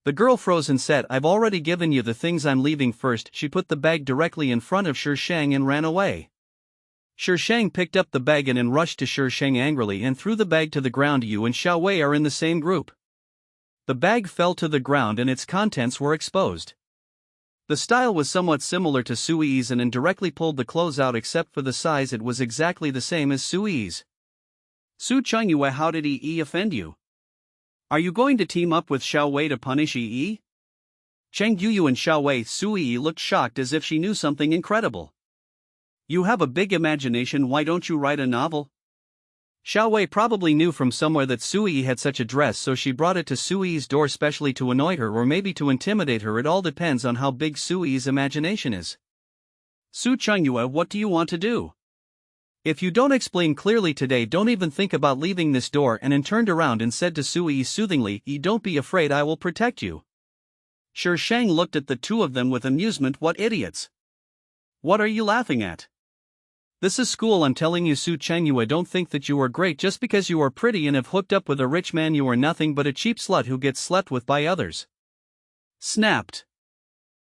B: The girl froze and said, I've already given you the things, I'm leaving first. She put the bag directly in front of Shi Shang and ran away. Shi Shang picked up the bag and rushed to Shi Shang angrily and threw the bag to the ground. You and Xiao Wei are in the same group. The bag fell to the ground and its contents were exposed. The style was somewhat similar to Sui's and directly pulled the clothes out, except for the size. It was exactly the same as Sui's. Su Chunyue, how did EE offend you? Are you going to team up with Xiao Wei to punish EE? Cheng Yuyu and Xiao Wei. Sui looked shocked as if she knew something incredible. You have a big imagination, why don't you write a novel? Xiao Wei probably knew from somewhere that Sui had such a dress, so she brought it to Sui's door specially to annoy her, or maybe to intimidate her. It all depends on how big Sui's imagination is. Su Chunyue, what do you want to do? If you don't explain clearly today, don't even think about leaving this door. And turned around and said to Sui soothingly, don't be afraid, I will protect you. Shi Shang looked at the two of them with amusement. What idiots! What are you laughing at? This is school, I'm telling you. Su Chunyue, don't think that you are great just because you are pretty and have hooked up with a rich man. You are nothing but a cheap slut who gets slept with by others. Snapped.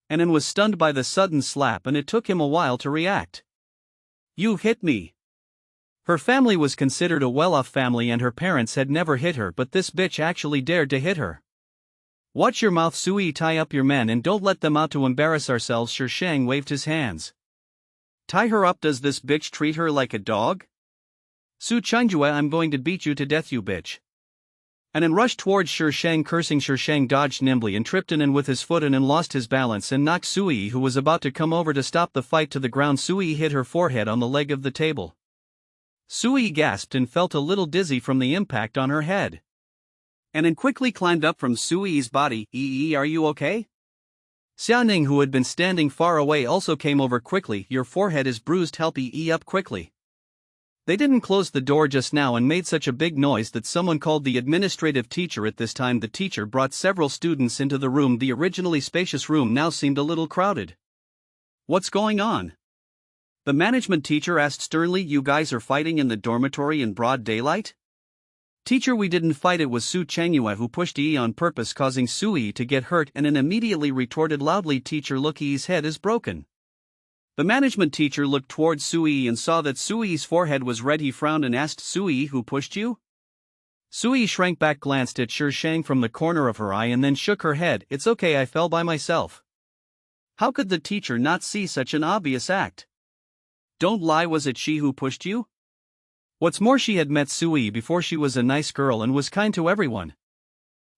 B: Anan was stunned by the sudden slap and it took him a while to react. You hit me. Her family was considered a well-off family and her parents had never hit her, but this bitch actually dared to hit her. Watch your mouth, Sui, tie up your men and don't let them out to embarrass ourselves. Shi Shang waved his hands. Tie her up. Does this bitch treat her like a dog? Su Chunyue, I'm going to beat you to death, you bitch. Anan rushed towards Shi Shang, cursing. Shi Shang dodged nimbly and tripped in with his foot and lost his balance and knocked Sui, who was about to come over to stop the fight, to the ground. Sui hit her forehead on the leg of the table. Sui gasped and felt a little dizzy from the impact on her head. Anan quickly climbed up from Sui's body. Are you okay? Xiaoning, who had been standing far away, also came over quickly. Your forehead is bruised, help up quickly. They didn't close the door just now and made such a big noise that someone called the administrative teacher. At this time the teacher brought several students into the room. The originally spacious room now seemed a little crowded. What's going on? The management teacher asked sternly. You guys are fighting in the dormitory in broad daylight? Teacher, we didn't fight, it was Su Chunyue who pushed on purpose, causing Sui to get hurt. And immediately retorted loudly, Teacher, look, Yi's head is broken. The management teacher looked towards Sui and saw that Sui's forehead was red. He frowned and asked, Sui, who pushed you? Sui shrank back, glanced at Shi Shang from the corner of her eye and then shook her head. It's okay, I fell by myself. How could the teacher not see such an obvious act? Don't lie, was it she who pushed you?
A: What's more, she had met Sui before. She was a nice girl and was kind to everyone.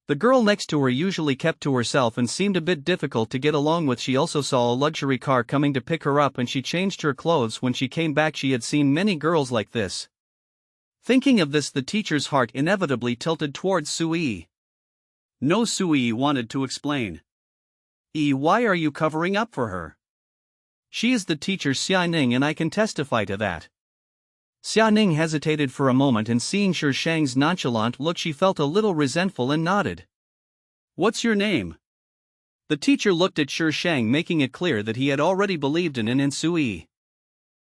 A: The girl next to her usually kept to herself and seemed a bit difficult to get along with. She also saw a luxury car coming to pick her up and she changed her clothes when she came back. She had seen many girls like this. Thinking of this, the teacher's heart inevitably tilted towards Sui.
B: No, Sui wanted to explain.
A: Why are you covering up for her? She is the teacher Xia Ning and I can testify to that. Xia Ning hesitated for a moment and seeing Shi Shang's nonchalant look she felt a little resentful and nodded.
B: What's your name?
A: The teacher looked at Shi Shang, making it clear that he had already believed in Sui.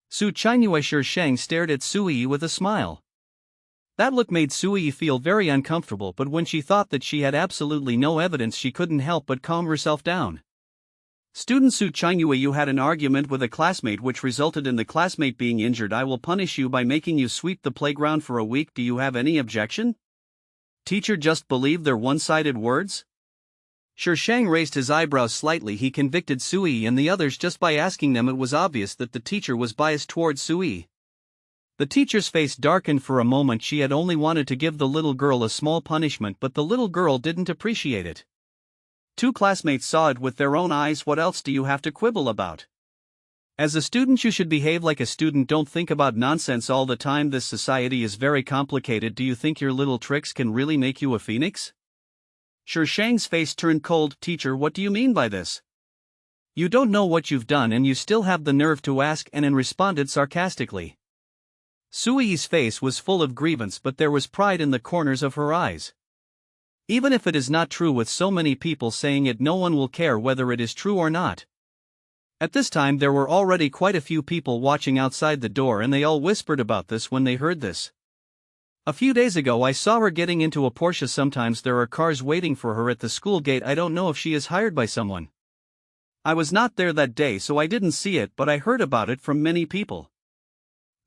A: Su Chingyue. Shi Shang stared at Sui with a smile. That look made Sui feel very uncomfortable, but when she thought that she had absolutely no evidence she couldn't help but calm herself down.
B: Student Su Chingyue, you had an argument with a classmate which resulted in the classmate being injured. I will punish you by making you sweep the playground for a week. Do you have any objection?
A: Teacher just believed their one-sided words? Shi Shang raised his eyebrows slightly. He convicted Sui and the others just by asking them. It was obvious that the teacher was biased towards Sui. The teacher's face darkened for a moment. She had only wanted to give the little girl a small punishment, but the little girl didn't appreciate it.
B: Two classmates saw it with their own eyes. What else do you have to quibble about?
A: As a student, you should behave like a student. Don't think about nonsense all the time. This society is very complicated. Do you think your little tricks can really make you a phoenix?
B: Shi Shang's face turned cold. Teacher, what do you mean by this?
A: You don't know what you've done and you still have the nerve to ask, and responded sarcastically. Sui's face was full of grievance, but there was pride in the corners of her eyes. Even if it is not true, with so many people saying it, no one will care whether it is true or not. At this time there were already quite a few people watching outside the door and they all whispered about this when they heard this. A few days ago I saw her getting into a Porsche. Sometimes there are cars waiting for her at the school gate. I don't know if she is hired by someone.
B: I was not there that day so I didn't see it, but I heard about it from many people.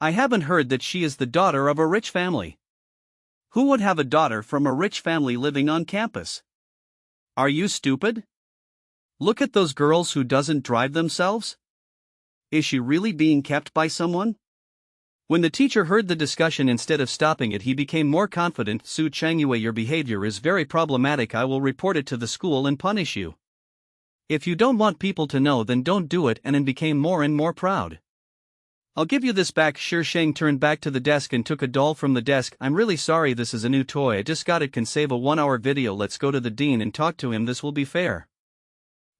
A: I haven't heard that she is the daughter of a rich family.
B: Who would have a daughter from a rich family living on campus?
A: Are you stupid? Look at those girls who doesn't drive themselves.
B: Is she really being kept by someone?
A: When the teacher heard the discussion, instead of stopping it, he became more confident. Su Chingyue, your behavior is very problematic. I will report it to the school and punish you. If you don't want people to know, then don't do it. And became more and more proud. I'll give you this back. Shi Shang turned back to the desk and took a doll from the desk. I'm really sorry, this is a new toy. I just got it. Can save a 1-hour video. Let's go to the dean and talk to him. This will be fair.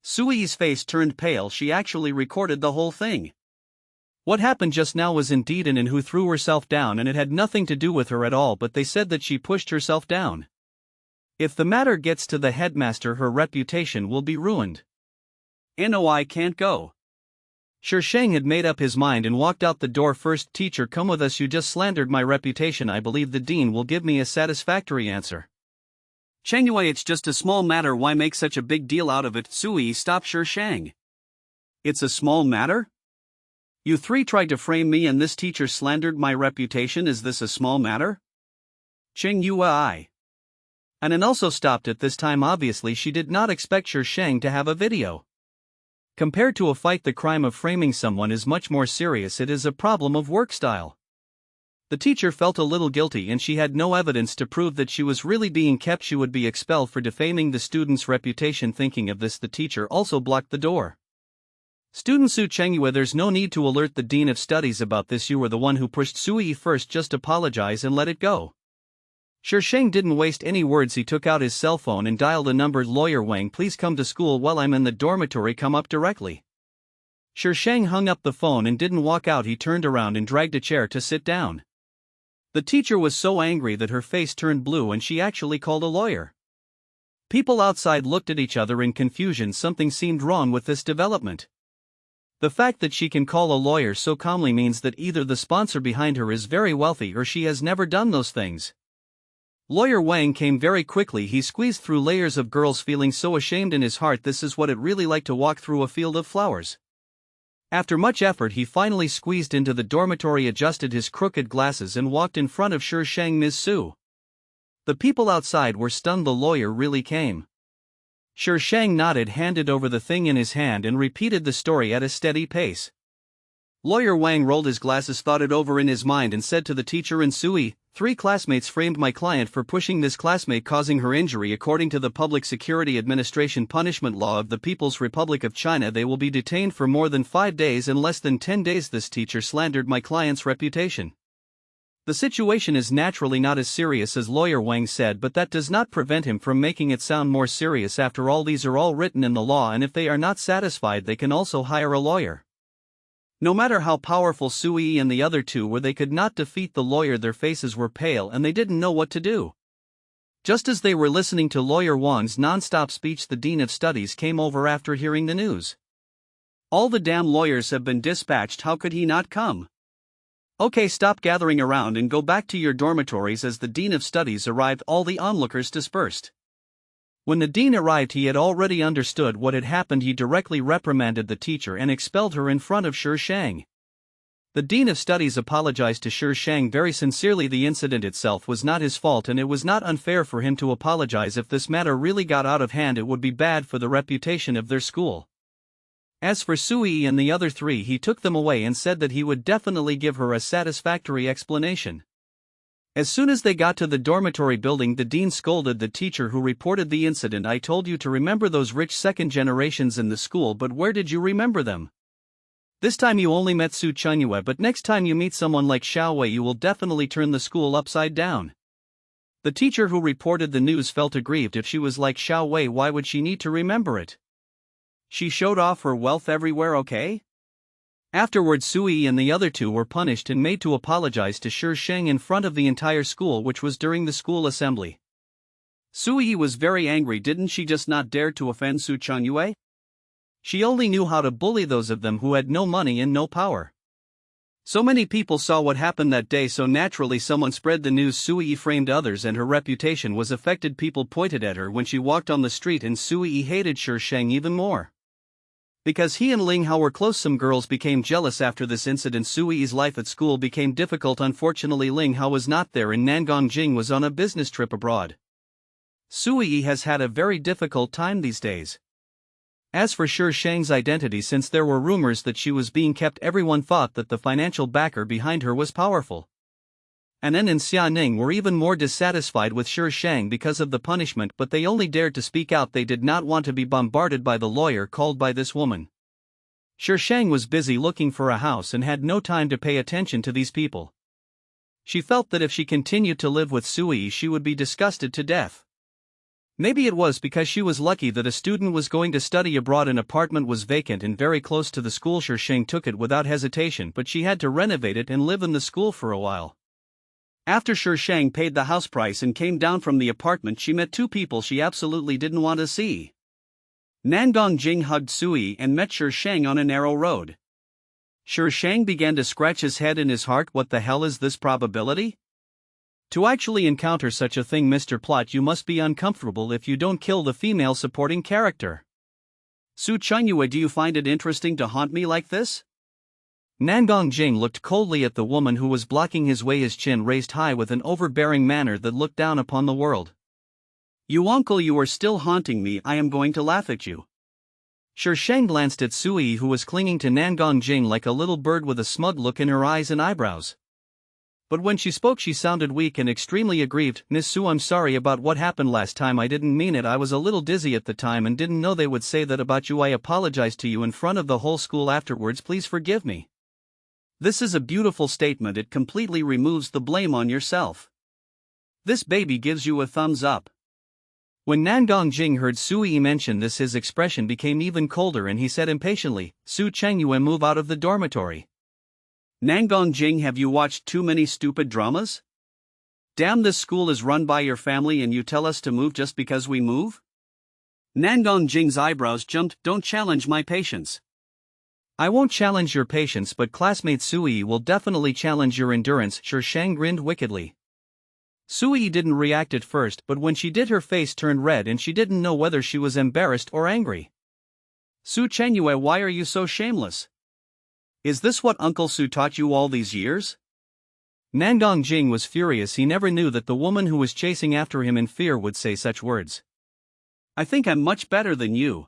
B: Sui's face turned pale. She actually recorded the whole thing.
A: What happened just now was indeed an who threw herself down, and it had nothing to do with her at all, but they said that she pushed herself down. If the matter gets to the headmaster, her reputation will be ruined.
B: No, I can't go.
A: Shi Shang had made up his mind and walked out the door first. Teacher, come with us. You just slandered my reputation. I believe the dean will give me a satisfactory answer.
B: Chingyue, it's just a small matter. Why make such a big deal out of it? Sui stopped Shi Shang. It's a small matter? You three tried to frame me and this teacher slandered my reputation. Is this a small matter?
A: Chingyue. And also stopped at this time. Obviously she did not expect Shi Shang to have a video. Compared to a fight, the crime of framing someone is much more serious. It is a problem of work style. The teacher felt a little guilty and she had no evidence to prove that she was really being kept. She would be expelled for defaming the student's reputation. Thinking of this, the teacher also blocked the door. Student Su Chengyue, there's no need to alert the Dean of Studies about this. You were the one who pushed Sui first. Just apologize and let it go. Shi Shang didn't waste any words. He took out his cell phone and dialed a number. Lawyer Wang, please come to school while I'm in the dormitory. Come up directly. Shi Shang hung up the phone and didn't walk out. He turned around and dragged a chair to sit down. The teacher was so angry that her face turned blue and she actually called a lawyer. People outside looked at each other in confusion. Something seemed wrong with this development. The fact that she can call a lawyer so calmly means that either the sponsor behind her is very wealthy or she has never done those things. Lawyer Wang came very quickly. He squeezed through layers of girls, feeling so ashamed in his heart. This is what it really like to walk through a field of flowers. After much effort, he finally squeezed into the dormitory, adjusted his crooked glasses and walked in front of Shi Shang. Ms. Su. The people outside were stunned. The lawyer really came. Shi Shang nodded, handed over the thing in his hand and repeated the story at a steady pace.
B: Lawyer Wang rolled his glasses, thought it over in his mind, and said to the teacher and Sui, 3 classmates framed my client for pushing this classmate, causing her injury. According to the Public Security Administration punishment law of the People's Republic of China, they will be detained for more than 5 days and less than 10 days. This teacher slandered my client's reputation. The situation is naturally not as serious as Lawyer Wang said, but that does not prevent him from making it sound more serious. After all, these are all written in the law, and if they are not satisfied, they can also hire a lawyer. No matter how powerful Sui and the other two were, they could not defeat the lawyer. Their faces were pale and they didn't know what to do. Just as they were listening to Lawyer Wang's non-stop speech, the Dean of Studies came over after hearing the news. All the damn lawyers have been dispatched, how could he not come? Okay, stop gathering around and go back to your dormitories. As the Dean of Studies arrived, all the onlookers dispersed. When the dean arrived, he had already understood what had happened. He directly reprimanded the teacher and expelled her in front of Shi Shang. The Dean of Studies apologized to Shi Shang very sincerely. The incident itself was not his fault, and it was not unfair for him to apologize. If this matter really got out of hand, it would be bad for the reputation of their school. As for Sui and the other 3, he took them away and said that he would definitely give her a satisfactory explanation. As soon as they got to the dormitory building, the dean scolded the teacher who reported the incident. I told you to remember those rich second generations in the school, but where did you remember them? This time you only met Su Chunyue, but next time you meet someone like Xiao Wei, you will definitely turn the school upside down. The teacher who reported the news felt aggrieved. If she was like Xiao Wei, why would she need to remember it? She showed off her wealth everywhere, okay? Afterwards, Sui and the other 2 were punished and made to apologize to Shi Sheng in front of the entire school, which was during the school assembly. Sui was very angry. Didn't she just not dare to offend Su Chunyue? She only knew how to bully those of them who had no money and no power. So many people saw what happened that day, so naturally someone spread the news. Sui framed others and her reputation was affected. People pointed at her when she walked on the street, and Sui hated Shi Sheng even more. Because he and Ling Hao were close, some girls became jealous after this incident. Sui's life at school became difficult. Unfortunately, Ling Hao was not there and Nangong Jing was on a business trip abroad. Sui has had a very difficult time these days. As for Shi Shang's identity, since there were rumors that she was being kept, everyone thought that the financial backer behind her was powerful. Anen and Xia were even more dissatisfied with Shi Shang because of the punishment, but they only dared to speak out. They did not want to be bombarded by the lawyer called by this woman. Shi Shang was busy looking for a house and had no time to pay attention to these people. She felt that if she continued to live with Sui, she would be disgusted to death. Maybe it was because she was lucky that a student was going to study abroad. An apartment was vacant and very close to the school. Shi Shang took it without hesitation, but she had to renovate it and live in the school for a while. After Shi Shang paid the house price and came down from the apartment, she met 2 people she absolutely didn't want to see. Nangong Jing hugged Sui and met Shi Shang on a narrow road. Shi Shang began to scratch his head in his heart. What the hell is this probability? To actually encounter such a thing, Mr. Plot, you must be uncomfortable if you don't kill the female supporting character. Su Chunyue, do you find it interesting to haunt me like this? Nangong Jing looked coldly at the woman who was blocking his way, his chin raised high with an overbearing manner that looked down upon the world. You uncle, you are still haunting me. I am going to laugh at you. Shi Shang glanced at Sui, who was clinging to Nangong Jing like a little bird with a smug look in her eyes and eyebrows. But when she spoke, she sounded weak and extremely aggrieved. Miss Su, I'm sorry about what happened last time. I didn't mean it. I was a little dizzy at the time and didn't know they would say that about you. I apologize to you in front of the whole school afterwards. Please forgive me. This is a beautiful statement. It completely removes the blame on yourself. This baby gives you a thumbs up. When Nangong Jing heard Sui mention this, his expression became even colder and he said impatiently, Su Chengyue, move out of the dormitory. Nangong Jing, have you watched too many stupid dramas? Damn, this school is run by your family and you tell us to move just because we move? Nangong Jing's eyebrows jumped. Don't challenge my patience. I won't challenge your patience, but classmate Sui will definitely challenge your endurance. Shi Shang grinned wickedly. Sui didn't react at first, but when she did, her face turned red and she didn't know whether she was embarrassed or angry. Su Chengyue, why are you so shameless? Is this what Uncle Su taught you all these years? Nangong Jing was furious. He never knew that the woman who was chasing after him in fear would say such words. I think I'm much better than you.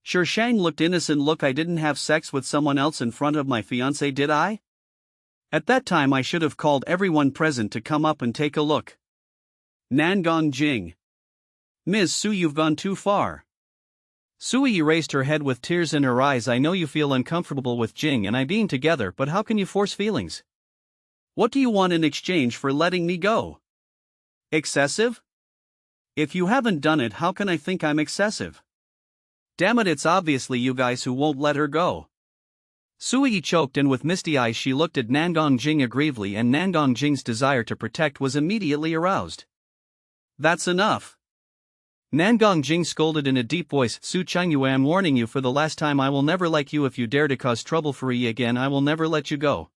B: Sure Shang looked innocent. Look, I didn't have sex with someone else in front of my fiancé, did I? At that time I should have called everyone present to come up and take a look. Nangong Jing. Ms. Su, you've gone too far.
A: Sui erased her head with tears in her eyes. I know you feel uncomfortable with Jing and I being together, but how can you force feelings?
B: What do you want in exchange for letting me go? Excessive? If you haven't done it, how can I think I'm excessive?
A: Damn it, it's obviously you guys who won't let her go. Sui choked, and with misty eyes she looked at Nangong Jing aggrievely, and Nangong Jing's desire to protect was immediately aroused.
B: That's enough.
A: Nangong Jing scolded in a deep voice. Su Changyue, I'm warning you for the last time, I will never like you. If you dare to cause trouble for Yi again, I will never let you go.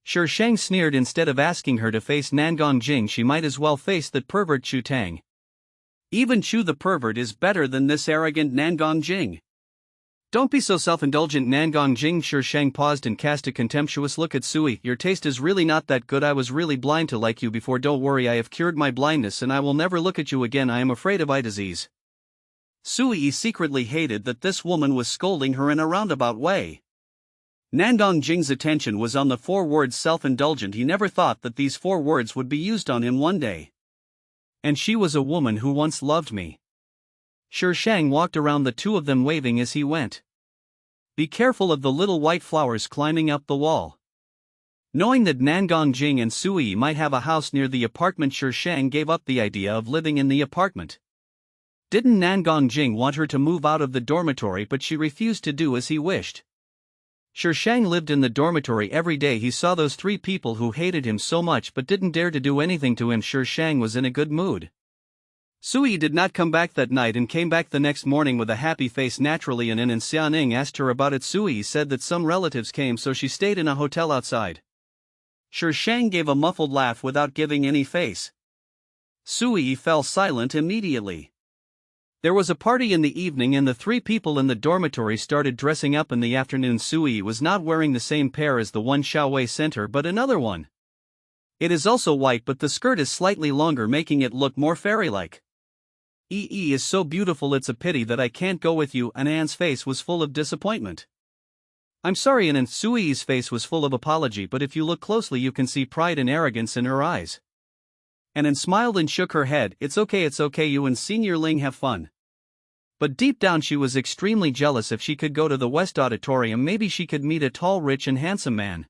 A: Sure Shang sneered. Instead of asking her to face Nangong Jing, she might as well face that pervert Chu Tang.
B: Even Chu the pervert is better than this arrogant Nangong Jing.
A: Don't be so self-indulgent, Nangong Jing. Sure Shang paused and cast a contemptuous look at Sui. Your taste is really not that good. I was really blind to like you before. Don't worry, I have cured my blindness and I will never look at you again. I am afraid of eye disease.
B: Sui secretly hated that this woman was scolding her in a roundabout way. Nangong Jing's attention was on the 4 words self-indulgent. He never thought that these 4 words would be used on him one day.
A: And she was a woman who once loved me. Sure Shang walked around the two of them, waving as he went. Be careful of the little white flowers climbing up the wall. Knowing that Nangong Jing and Sui might have a house near the apartment, Sure Shang gave up the idea of living in the apartment. Didn't Nangong Jing want her to move out of the dormitory, but she refused to do as he wished. Sure Shang lived in the dormitory every day. He saw those 3 people who hated him so much but didn't dare to do anything to him. Sure Shang was in a good mood. Sui did not come back that night and came back the next morning with a happy face naturally, and Xiaoning asked her about it. Sui said that some relatives came, so she stayed in a hotel outside.
B: Sure Shang gave a muffled laugh without giving any face. Sui fell silent immediately.
A: There was a party in the evening and the 3 people in the dormitory started dressing up in the afternoon. Sui was not wearing the same pair as the one Xiaowei sent her, but another one. It is also white, but the skirt is slightly longer, making it look more fairy-like. Yi is so beautiful, it's a pity that I can't go with you. Anan's face was full of disappointment. I'm sorry, Anan. Sui's face was full of apology, but if you look closely you can see pride and arrogance in her eyes. Anan smiled and shook her head. It's okay, you and Senior Ling have fun. But deep down she was extremely jealous. If she could go to the West Auditorium, maybe she could meet a tall, rich and handsome man.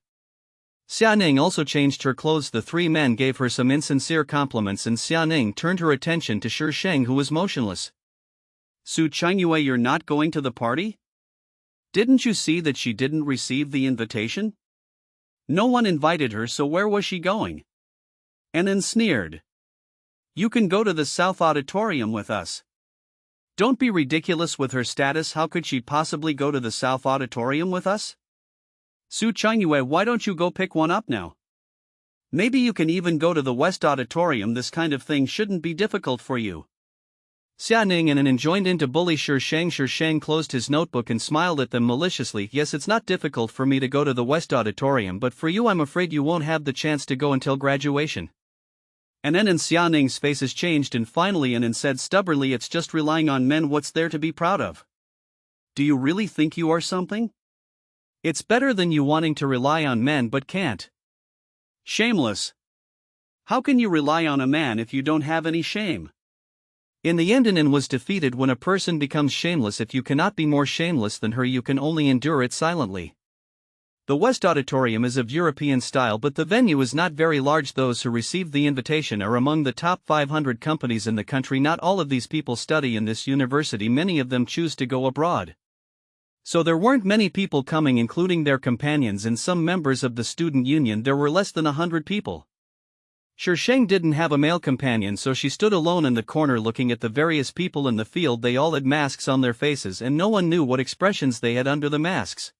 A: Xiaoning also changed her clothes. The 3 men gave her some insincere compliments and Xiaoning turned her attention to Sure Shang, who was motionless.
B: Su Changyue, you're not going to the party? Didn't you see that she didn't receive the invitation? No one invited her, so where was she going? Anan sneered. You can go to the South Auditorium with us. Don't be ridiculous with her status. How could she possibly go to the South Auditorium with us? Su Changyue, why don't you go pick one up now? Maybe you can even go to the West Auditorium. This kind of thing shouldn't be difficult for you.
A: Xiaoning and Anan joined in to bully Sure Shang. Sure Shang closed his notebook and smiled at them maliciously. Yes, it's not difficult for me to go to the West Auditorium, but for you I'm afraid you won't have the chance to go until graduation. Anan and Xiaoning's faces changed, and finally Anan said stubbornly, it's just relying on men. What's there to be proud of?
B: Do you really think you are something?
A: It's better than you wanting to rely on men but can't.
B: Shameless. How can you rely on a man if you don't have any shame?
A: In the end, Anan was defeated. When a person becomes shameless, if you cannot be more shameless than her, you can only endure it silently. The West Auditorium is of European style, but the venue is not very large. Those who received the invitation are among the top 500 companies in the country. Not all of these people study in this university, many of them choose to go abroad. So there weren't many people coming, including their companions and some members of the student union. There were less than 100 people. Sure Shang didn't have a male companion, so she stood alone in the corner looking at the various people in the field. They all had masks on their faces and no one knew what expressions they had under the masks.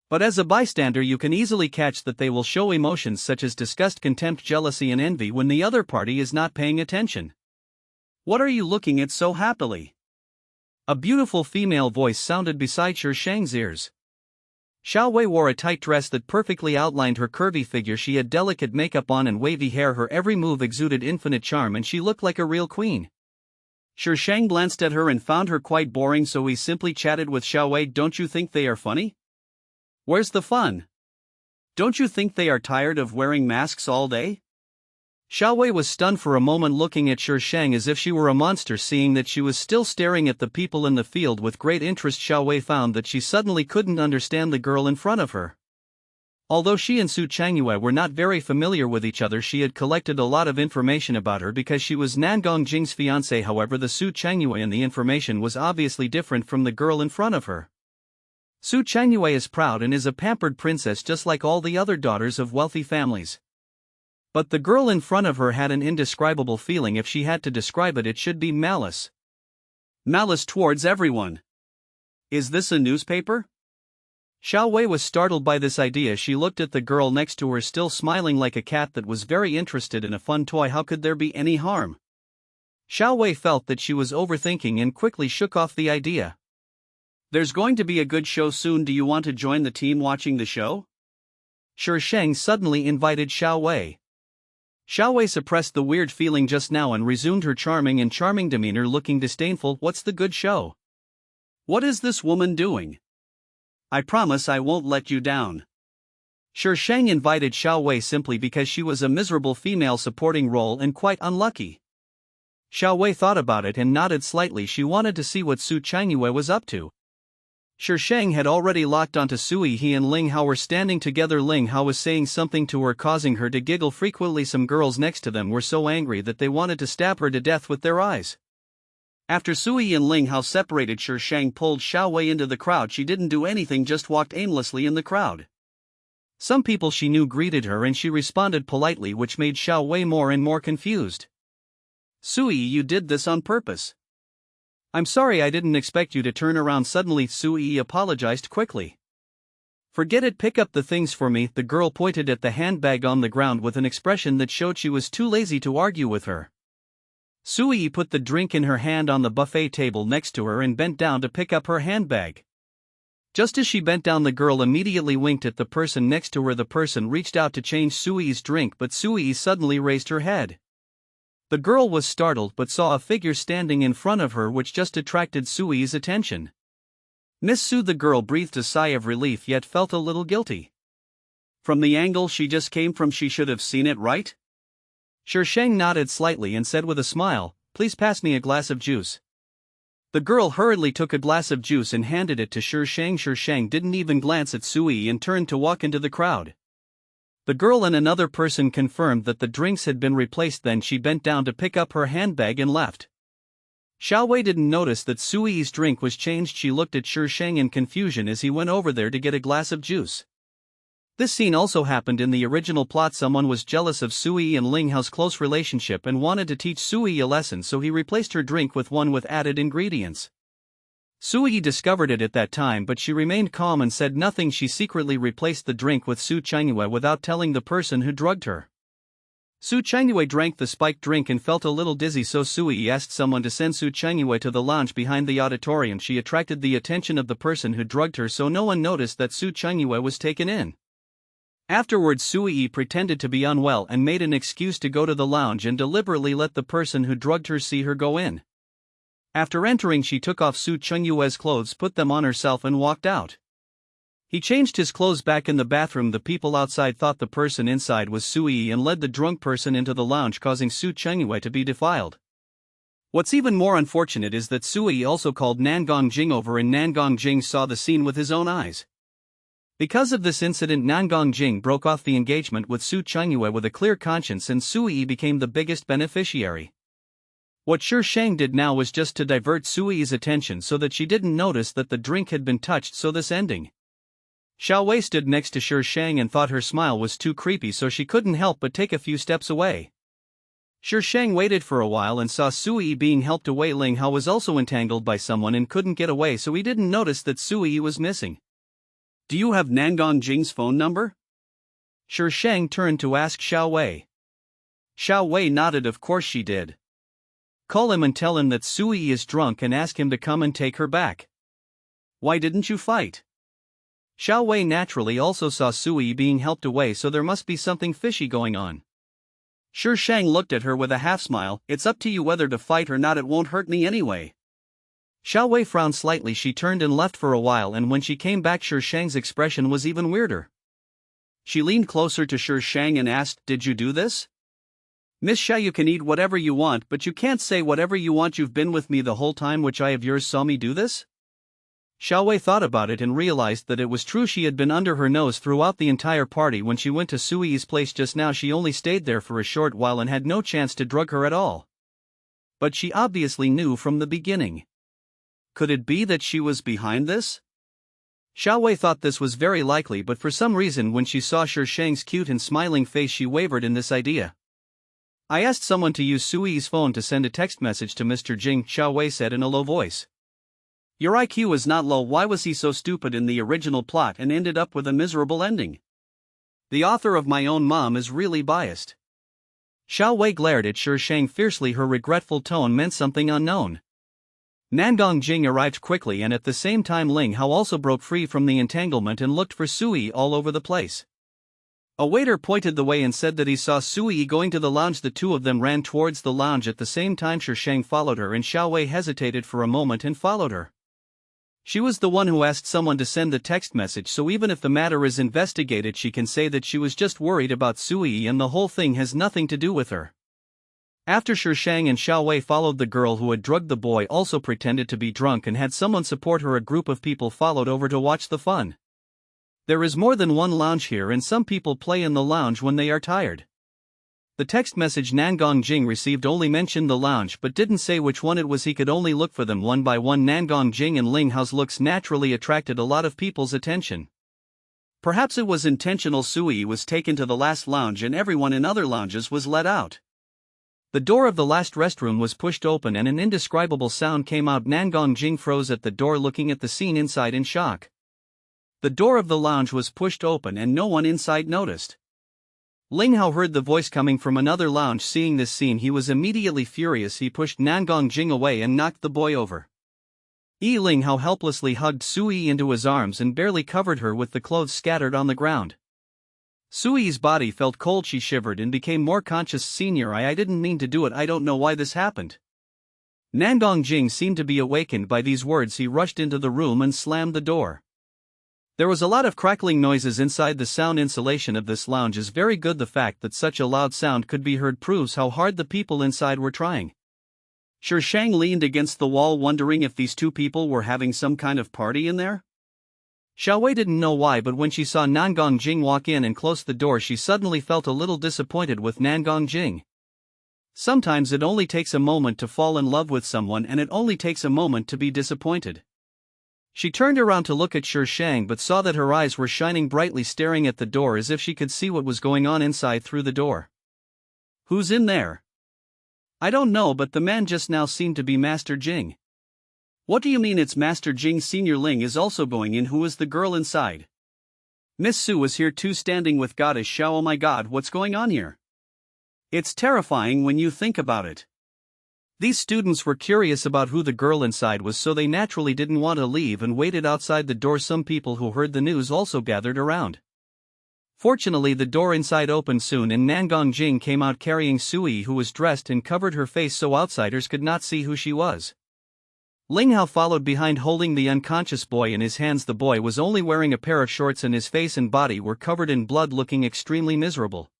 A: But as a bystander you can easily catch that they will show emotions such as disgust, contempt, jealousy and envy when the other party is not paying attention.
B: What are you looking at so happily?
A: A beautiful female voice sounded beside Sure Shang's ears. Xiao Wei wore a tight dress that perfectly outlined her curvy figure. She had delicate makeup on and wavy hair. Her every move exuded infinite charm and she looked like a real queen.
B: Shang glanced at her and found her quite boring, so he simply chatted with Xiao Wei. Don't you think they are funny? Where's the fun? Don't you think they are tired of wearing masks all day?
A: Xiao Wei was stunned for a moment, looking at Shang as if she were a monster. Seeing that she was still staring at the people in the field with great interest, Xiao Wei found that she suddenly couldn't understand the girl in front of her. Although she and Su Changyue were not very familiar with each other, she had collected a lot of information about her because she was Nangong Jing's fiancé. However, the Su Changyue in the information was obviously different from the girl in front of her. Su Changyue is proud and is a pampered princess just like all the other daughters of wealthy families. But the girl in front of her had an indescribable feeling. If she had to describe it, it should be malice.
B: Malice towards everyone. Is this a newspaper?
A: Xiao Wei was startled by this idea. She looked at the girl next to her, still smiling like a cat that was very interested in a fun toy. How could there be any harm? Xiao Wei felt that she was overthinking and quickly shook off the idea.
B: There's going to be a good show soon. Do you want to join the team watching the show?
A: Shang suddenly invited Xiao Wei. Xiao Wei suppressed the weird feeling just now and resumed her charming demeanor, looking disdainful. What's the good show?
B: What is this woman doing? I promise I won't let you down.
A: Shang invited Xiao Wei simply because she was a miserable female supporting role and quite unlucky. Xiao Wei thought about it and nodded slightly. She wanted to see what Su Changyue was up to. Shang had already locked onto Sui. He and Ling Hao were standing together. Ling Hao was saying something to her, causing her to giggle frequently. Some girls next to them were so angry that they wanted to stab her to death with their eyes. After Sui and Ling Hao separated, Shang pulled Xiao Wei into the crowd. She didn't do anything, just walked aimlessly in the crowd. Some people she knew greeted her and she responded politely, which made Xiao Wei more and more confused.
B: Sui, you did this on purpose.
A: I'm sorry, I didn't expect you to turn around suddenly. Sui apologized quickly. Forget it, pick up the things for me. The girl pointed at the handbag on the ground with an expression that showed she was too lazy to argue with her. Sui put the drink in her hand on the buffet table next to her and bent down to pick up her handbag. Just as she bent down, the girl immediately winked at the person next to her. The person reached out to change Sui's drink, but Sui suddenly raised her head. The girl was startled but saw a figure standing in front of her, which just attracted Sui's attention. Miss Su. The girl breathed a sigh of relief yet felt a little guilty.
B: From the angle she just came from, she should have seen it, right?
A: Shang nodded slightly and said with a smile, "Please pass me a glass of juice." The girl hurriedly took a glass of juice and handed it to Shang. Shang didn't even glance at Sui and turned to walk into the crowd. The girl and another person confirmed that the drinks had been replaced. Then she bent down to pick up her handbag and left. Xiao Wei didn't notice that Sui's drink was changed. She looked at Shang in confusion as he went over there to get a glass of juice. This scene also happened in the original plot. Someone was jealous of Sui and Ling Hao's close relationship and wanted to teach Sui a lesson, so he replaced her drink with one with added ingredients. Sui discovered it at that time, but she remained calm and said nothing. She secretly replaced the drink with Su Changyue without telling the person who drugged her. Su Changyue drank the spiked drink and felt a little dizzy, so Sui asked someone to send Su Changyue to the lounge behind the auditorium. She attracted the attention of the person who drugged her, so no one noticed that Su Changyue was taken in. Afterwards, Sui pretended to be unwell and made an excuse to go to the lounge and deliberately let the person who drugged her see her go in. After entering, she took off Su Changyue's clothes, put them on herself and walked out. He changed his clothes back in the bathroom. The people outside thought the person inside was Sui and led the drunk person into the lounge, causing Su Changyue to be defiled. What's even more unfortunate is that Sui also called Nangong Jing over, and Nangong Jing saw the scene with his own eyes. Because of this incident, Nangong Jing broke off the engagement with Su Changyue with a clear conscience, and Sui became the biggest beneficiary. What Shang did now was just to divert Sui's attention so that she didn't notice that the drink had been touched. So this ending. Xiao Wei stood next to Shang and thought her smile was too creepy, so she couldn't help but take a few steps away. Shang waited for a while and saw Sui being helped away. Ling Hao was also entangled by someone and couldn't get away, so he didn't notice that Sui was missing.
B: Do you have Nangong Jing's phone number?
A: Shang turned to ask Xiao Wei.
B: Xiao Wei nodded. Of course she did.
A: Call him and tell him that Sui is drunk and ask him to come and take her back.
B: Why didn't you fight?
A: Xiao Wei naturally also saw Sui being helped away, so there must be something fishy going on.
B: Shi Shang looked at her with a half-smile. It's up to you whether to fight or not, it won't hurt me anyway.
A: Xiao Wei frowned slightly. She turned and left for a while, and when she came back Shi Shang's expression was even weirder.
B: She leaned closer to Shi Shang and asked, "Did you do this?" "Miss Xia, you can eat whatever you want, but you can't say whatever you want. You've been with me the whole time. Which eye of yours saw me do this?"
A: Xiao Wei thought about it and realized that it was true. She had been under her nose throughout the entire party. When she went to Sui's place just now, she only stayed there for a short while and had no chance to drug her at all. But she obviously knew from the beginning. Could it be that she was behind this? Xiao Wei thought this was very likely, but for some reason when she saw Shi Shang's cute and smiling face she wavered in this idea. "I asked someone to use Sui's phone to send a text message to Mr. Jing," Xiao Wei said in a low voice.
B: "Your IQ is not low. Why was he so stupid in the original plot and ended up with a miserable ending? The author of My Own Mom is really biased."
A: Xiao Wei glared at Shi Shang fiercely. Her regretful tone meant something unknown. Nangong Jing arrived quickly, and at the same time Ling Hao also broke free from the entanglement and looked for Sui all over the place. A waiter pointed the way and said that he saw Sui going to the lounge. The two of them ran towards the lounge at the same time. Shi Shang followed her and Xiao Wei hesitated for a moment and followed her. She was the one who asked someone to send the text message, so even if the matter is investigated she can say that she was just worried about Sui and the whole thing has nothing to do with her. After Shi Shang and Xiao Wei followed the girl who had drugged the boy, also pretended to be drunk and had someone support her. A group of people followed over to watch the fun. There is more than one lounge here and some people play in the lounge when they are tired. The text message Nangong Jing received only mentioned the lounge but didn't say which one it was. He could only look for them one by one. Nangong Jing and Ling Hao's looks naturally attracted a lot of people's attention. Perhaps it was intentional. Sui was taken to the last lounge and everyone in other lounges was let out. The door of the last restroom was pushed open and an indescribable sound came out. Nangong Jing froze at the door, looking at the scene inside in shock. The door of the lounge was pushed open and no one inside noticed. Ling Hao heard the voice coming from another lounge. Seeing this scene he was immediately furious. He pushed Nangong Jing away and knocked the boy over. Ling Hao helplessly hugged Sui into his arms and barely covered her with the clothes scattered on the ground. Sui's body felt cold. She shivered and became more conscious. "Senior, I didn't mean to do it. I don't know why this happened." Nangong Jing seemed to be awakened by these words. He rushed into the room and slammed the door. There was a lot of crackling noises inside. The sound insulation of this lounge is very good. The fact that such a loud sound could be heard proves how hard the people inside were trying. Shi Shang leaned against the wall, wondering if these two people were having some kind of party in there. Xiao Wei didn't know why, but when she saw Nangong Jing walk in and close the door she suddenly felt a little disappointed with Nangong Jing. Sometimes it only takes a moment to fall in love with someone and it only takes a moment to be disappointed. She turned around to look at Shi Shang but saw that her eyes were shining brightly, staring at the door as if she could see what was going on inside through the door. "Who's in there?" "I don't know, but the man just now seemed to be Master Jing." "What do you mean it's Master Jing?" Senior Ling is also going in. "Who is the girl inside?" "Miss Su is here too, standing with Goddess Xiao." "Oh my god, what's going on here?" It's terrifying when you think about it. These students were curious about who the girl inside was, so they naturally didn't want to leave and waited outside the door. Some people who heard the news also gathered around. Fortunately, the door inside opened soon and Nangong Jing came out carrying Sui, who was dressed and covered her face so outsiders could not see who she was. Ling Hao followed behind holding the unconscious boy in his hands. The boy was only wearing a pair of shorts and his face and body were covered in blood, looking extremely miserable.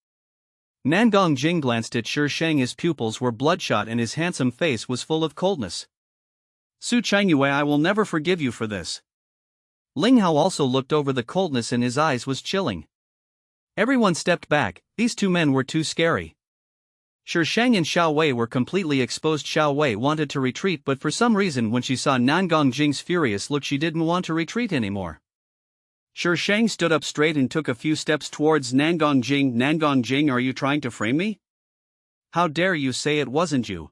A: Nangong Jing glanced at Shi Shang. His pupils were bloodshot and his handsome face was full of coldness. "Su Changyue, I will never forgive you for this." Ling Hao also looked over. The coldness in his eyes was chilling. Everyone stepped back. These two men were too scary. Shi Shang and Xiao Wei were completely exposed. Xiao Wei wanted to retreat, but for some reason when she saw Nangong Jing's furious look she didn't want to retreat anymore. Shi Shang stood up straight and took a few steps towards Nangong Jing. "Nangong Jing, are you trying to frame me? How dare you say it wasn't you?"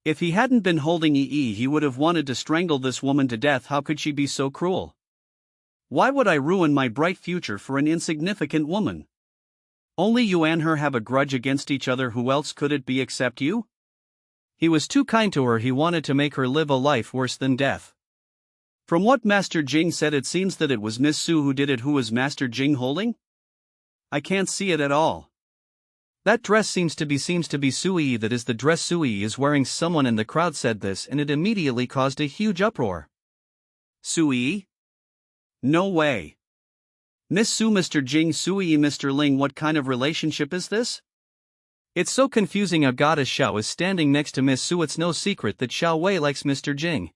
A: If he hadn't been holding he would have wanted to strangle this woman to death. How could she be so cruel? Why would I ruin my bright future for an insignificant woman? Only you and her have a grudge against each other. Who else could it be except you? He was too kind to her. He wanted to make her live a life worse than death. From what Master Jing said, it seems that it was Miss Su who did it. Who is Master Jing holding? I can't see it at all. That dress seems to be Sui. That is the dress Sui is wearing. Someone in the crowd said this and it immediately caused a huge uproar.
B: Sui? No way. Miss Su, Mr. Jing, Sui, Mr. Ling, what kind of relationship is this?
A: It's so confusing. A goddess Xiao is standing next to Miss Su. It's no secret that Xiao Wei likes Mr. Jing.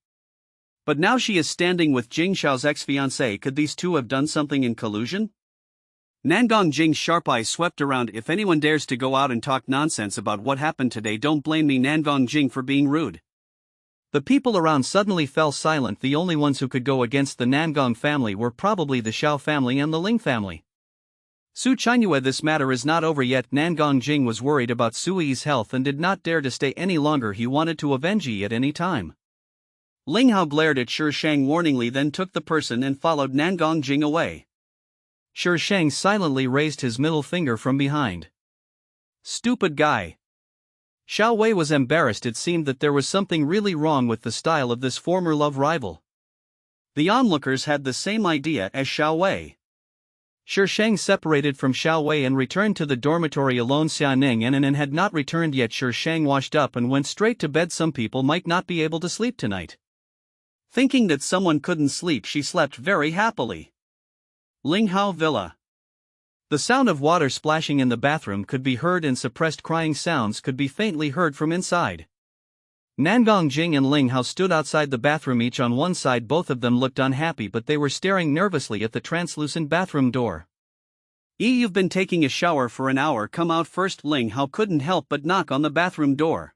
B: But now she is standing with Jing Xiao's ex-fiancé. Could these two have done something in collusion? Nangong Jing's sharp eyes swept around. If anyone dares to go out and talk nonsense about what happened today, don't blame me, Nangong Jing, for being rude.
A: The people around suddenly fell silent. The only ones who could go against the Nangong family were probably the Xiao family and the Ling family. Su Qianyue, this matter is not over yet. Nangong Jing was worried about Sui's health and did not dare to stay any longer. He wanted to avenge Yi at any time.
B: Ling Hao glared at Shi Shang warningly, then took the person and followed Nangong Jing away.
A: Shi Shang silently raised his middle finger from behind.
B: Stupid guy.
A: Xiao Wei was embarrassed. It seemed that there was something really wrong with the style of this former love rival.
B: The onlookers had the same idea as Xiao Wei.
A: Shi Shang separated from Xiao Wei and returned to the dormitory alone. Xianing and had not returned yet. Shi Shang washed up and went straight to bed. Some people might not be able to sleep tonight.
B: Thinking that someone couldn't sleep, she slept very happily. Ling Hao Villa.
A: The sound of water splashing in the bathroom could be heard and suppressed crying sounds could be faintly heard from inside. Nangong Jing and Ling Hao stood outside the bathroom, each on one side. Both of them looked unhappy, but they were staring nervously at the translucent bathroom door.
B: You've been taking a shower for an hour. Come out first. Ling Hao couldn't help but knock on the bathroom door.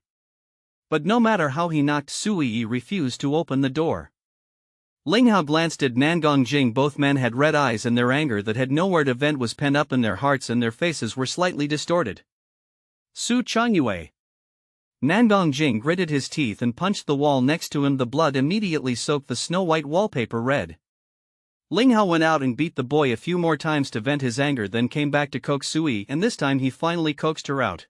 A: But no matter how he knocked, Sui refused to open the door. Ling Hao glanced at Nangong Jing. Both men had red eyes and their anger that had nowhere to vent was pent up in their hearts and their faces were slightly distorted.
B: Su Qianyue.
A: Nangong Jing gritted his teeth and punched the wall next to him. The blood immediately soaked the snow-white wallpaper red. Ling Hao went out and beat the boy a few more times to vent his anger, then came back to coax Sui, and this time he finally coaxed her out.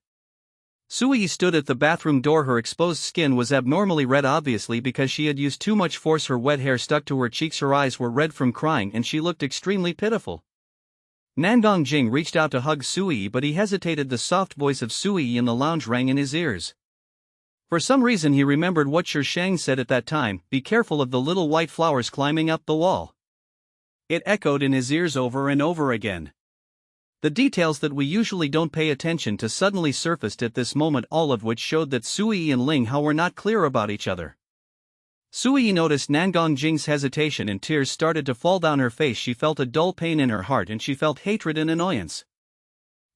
A: Sui stood at the bathroom door. Her exposed skin was abnormally red, obviously because she had used too much force. Her wet hair stuck to her cheeks. Her eyes were red from crying and she looked extremely pitiful. Nangong Jing reached out to hug Sui, but he hesitated. The soft voice of Sui in the lounge rang in his ears. For some reason he remembered what Shi Shang said at that time, "Be careful of the little white flowers climbing up the wall." It echoed in his ears over and over again. The details that we usually don't pay attention to suddenly surfaced at this moment, all of which showed that Sui and Ling Hao were not clear about each other. Sui noticed Nangong Jing's hesitation and tears started to fall down her face. She felt a dull pain in her heart and she felt hatred and annoyance.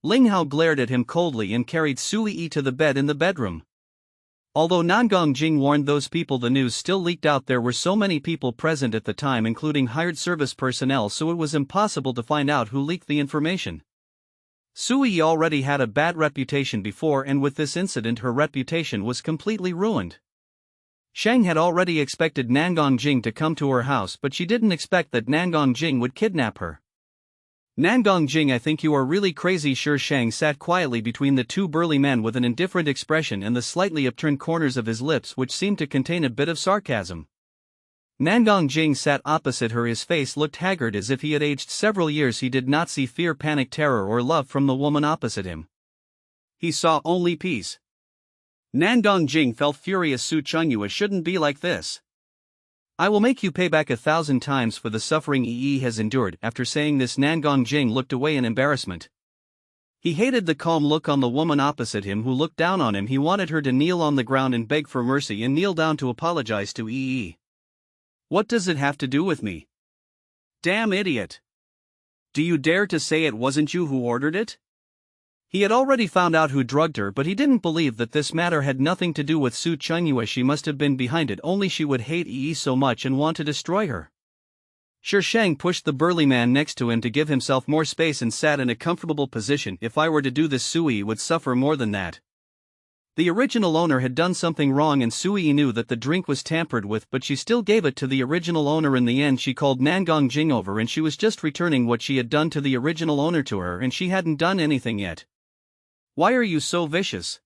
A: Ling Hao glared at him coldly and carried Sui to the bed in the bedroom. Although Nangong Jing warned those people, the news still leaked out. There were so many people present at the time, including hired service personnel, so it was impossible to find out who leaked the information. Sui already had a bad reputation before, and with this incident her reputation was completely ruined. Shang had already expected Nangong Jing to come to her house, but she didn't expect that Nangong Jing would kidnap her. "Nangong Jing, I think you are really crazy." Shi Shang sat quietly between the two burly men with an indifferent expression and the slightly upturned corners of his lips which seemed to contain a bit of sarcasm. Nangong Jing sat opposite her. His face looked haggard as if he had aged several years. He did not see fear, panic, terror, or love from the woman opposite him.
B: He saw only peace. Nangong Jing felt furious. Su Qianyue shouldn't be like this.
A: "I will make you pay back 1,000 times for the suffering Yi has endured." After saying this, Nangong Jing looked away in embarrassment. He hated the calm look on the woman opposite him who looked down on him. He wanted her to kneel on the ground and beg for mercy and kneel down to apologize to Yi.
B: "What does it have to do with me? Damn idiot. Do you dare to say it wasn't you who ordered it?"
A: He had already found out who drugged her, but he didn't believe that this matter had nothing to do with Su Qianyue. She must have been behind it, only she would hate Yi so much and want to destroy her. Shi Shang pushed the burly man next to him to give himself more space and sat in a comfortable position. "If I were to do this, Sui would suffer more than that." The original owner had done something wrong and Sui knew that the drink was tampered with, but she still gave it to the original owner. In the end she called Nangong Jing over and she was just returning what she had done to the original owner to her, and she hadn't done anything yet. "Why are you so vicious?"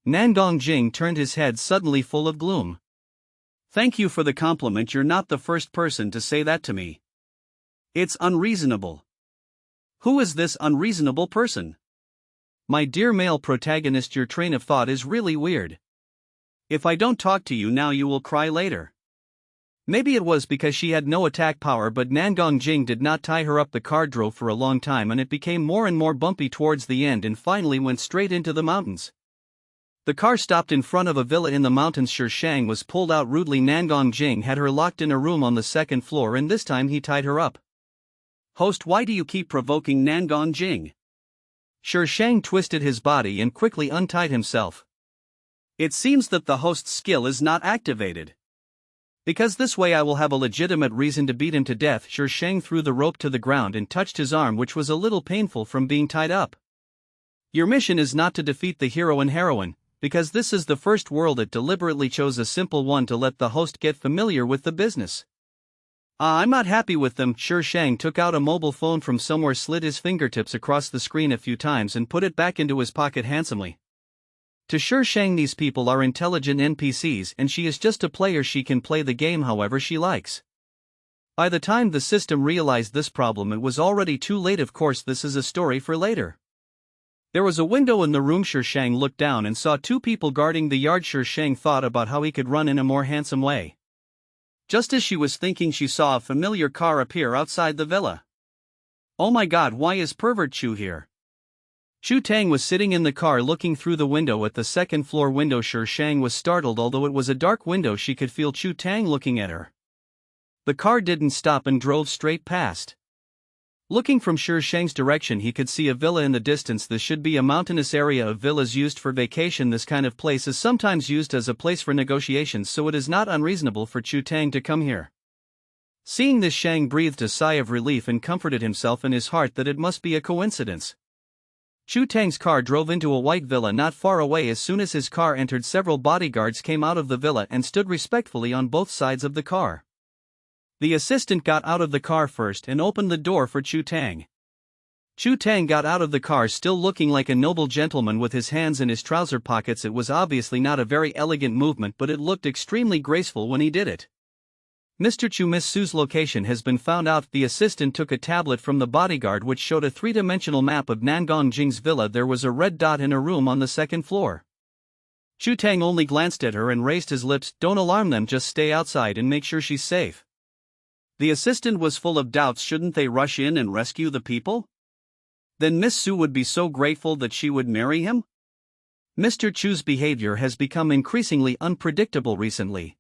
A: Nangong Jing turned his head suddenly, full of gloom.
B: "Thank you for the compliment. You're not the first person to say that to me. It's unreasonable." "Who is this unreasonable person?"
A: My dear male protagonist, your train of thought is really weird.
B: If I don't talk to you now, you will cry later.
A: Maybe it was because she had no attack power, but Nangong Jing did not tie her up. The car drove for a long time and it became more and more bumpy towards the end and finally went straight into the mountains. The car stopped in front of a villa in the mountains. Shang was pulled out rudely. Nangong Jing had her locked in a room on the second floor and this time he tied her up.
B: Host, why do you keep provoking Nangong Jing?
A: Shang twisted his body and quickly untied himself.
B: It seems that the host's skill is not activated.
A: Because this way I will have a legitimate reason to beat him to death. Shang threw the rope to the ground and touched his arm, which was a little painful from being tied up. Your mission is not to defeat the hero and heroine, because this is the first world. It deliberately chose a simple one to let the host get familiar with the business. I'm not happy with them. Shang took out a mobile phone from somewhere, slid his fingertips across the screen a few times and put it back into his pocket handsomely. To Shang, these people are intelligent NPCs and she is just a player. She can play the game however she likes. By the time the system realized this problem, it was already too late. Of course, this is a story for later. There was a window in the room. Shang looked down and saw two people guarding the yard. Shang thought about how he could run in a more handsome way. Just as she was thinking, she saw a familiar car appear outside the villa. Oh my god, why is pervert Chu here? Chu Tang was sitting in the car looking through the window at the second floor window. Shang was startled. Although it was a dark window, she could feel Chu Tang looking at her. The car didn't stop and drove straight past. Looking from Shang's direction, he could see a villa in the distance. This should be a mountainous area of villas used for vacation. This kind of place is sometimes used as a place for negotiations, so it is not unreasonable for Chu Tang to come here. Seeing this, Shang breathed a sigh of relief and comforted himself in his heart that it must be a coincidence. Chu Tang's car drove into a white villa not far away. As soon as his car entered, several bodyguards came out of the villa and stood respectfully on both sides of the car. The assistant got out of the car first and opened the door for Chu Tang. Chu Tang got out of the car still looking like a noble gentleman with his hands in his trouser pockets. It was obviously not a very elegant movement, but it looked extremely graceful when he did it. Mr. Chu, Miss Su's location has been found out. The assistant took a tablet from the bodyguard which showed a three-dimensional map of Nangong Jing's villa. There was a red dot in a room on the second floor. Chu Tang only glanced at her and raised his lips. Don't alarm them, just stay outside and make sure she's safe. The assistant was full of doubts. Shouldn't they rush in and rescue the people? Then Miss Su would be so grateful that she would marry him? Mr. Chu's behavior has become increasingly unpredictable recently.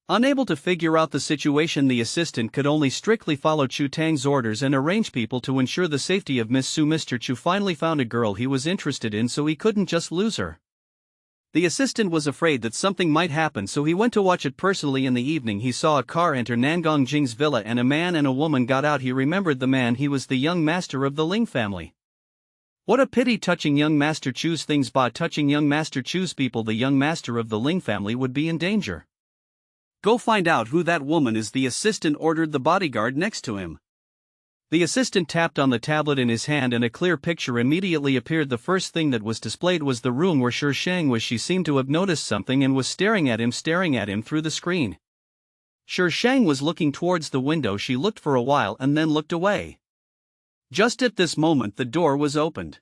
A: Unable to figure out the situation, the assistant could only strictly follow Chu Tang's orders and arrange people to ensure the safety of Miss Su. Mr. Chu finally found a girl he was interested in, so he couldn't just lose her. The assistant was afraid that something might happen, so he went to watch it personally. In the evening, he saw a car enter Nangong Jing's villa and a man and a woman got out. He remembered the man. He was the young master of the Ling family. What a pity. Touching young Master Chu's things, by touching young Master Chu's people, the young master of the Ling family would be in danger. Go find out who that woman is, the assistant ordered the bodyguard next to him. The assistant tapped on the tablet in his hand and a clear picture immediately appeared. The first thing that was displayed was the room where Shang was. She seemed to have noticed something and was staring at him through the screen. Shang was looking towards the window. She looked for a while and then looked away. Just at this moment, the door was opened.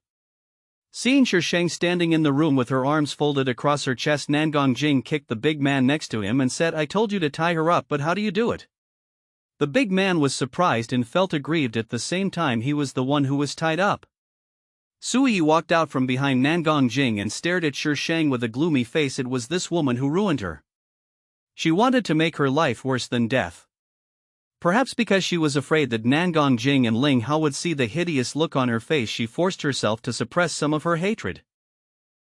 A: Seeing Shang standing in the room with her arms folded across her chest, Nangong Jing kicked the big man next to him and said, I told you to tie her up, but how do you do it? The big man was surprised and felt aggrieved at the same time. He was the one who was tied up. Sui walked out from behind Nangong Jing and stared at Shang with a gloomy face. It was this woman who ruined her. She wanted to make her life worse than death. Perhaps because she was afraid that Nangong Jing and Ling Hao would see the hideous look on her face, she forced herself to suppress some of her hatred.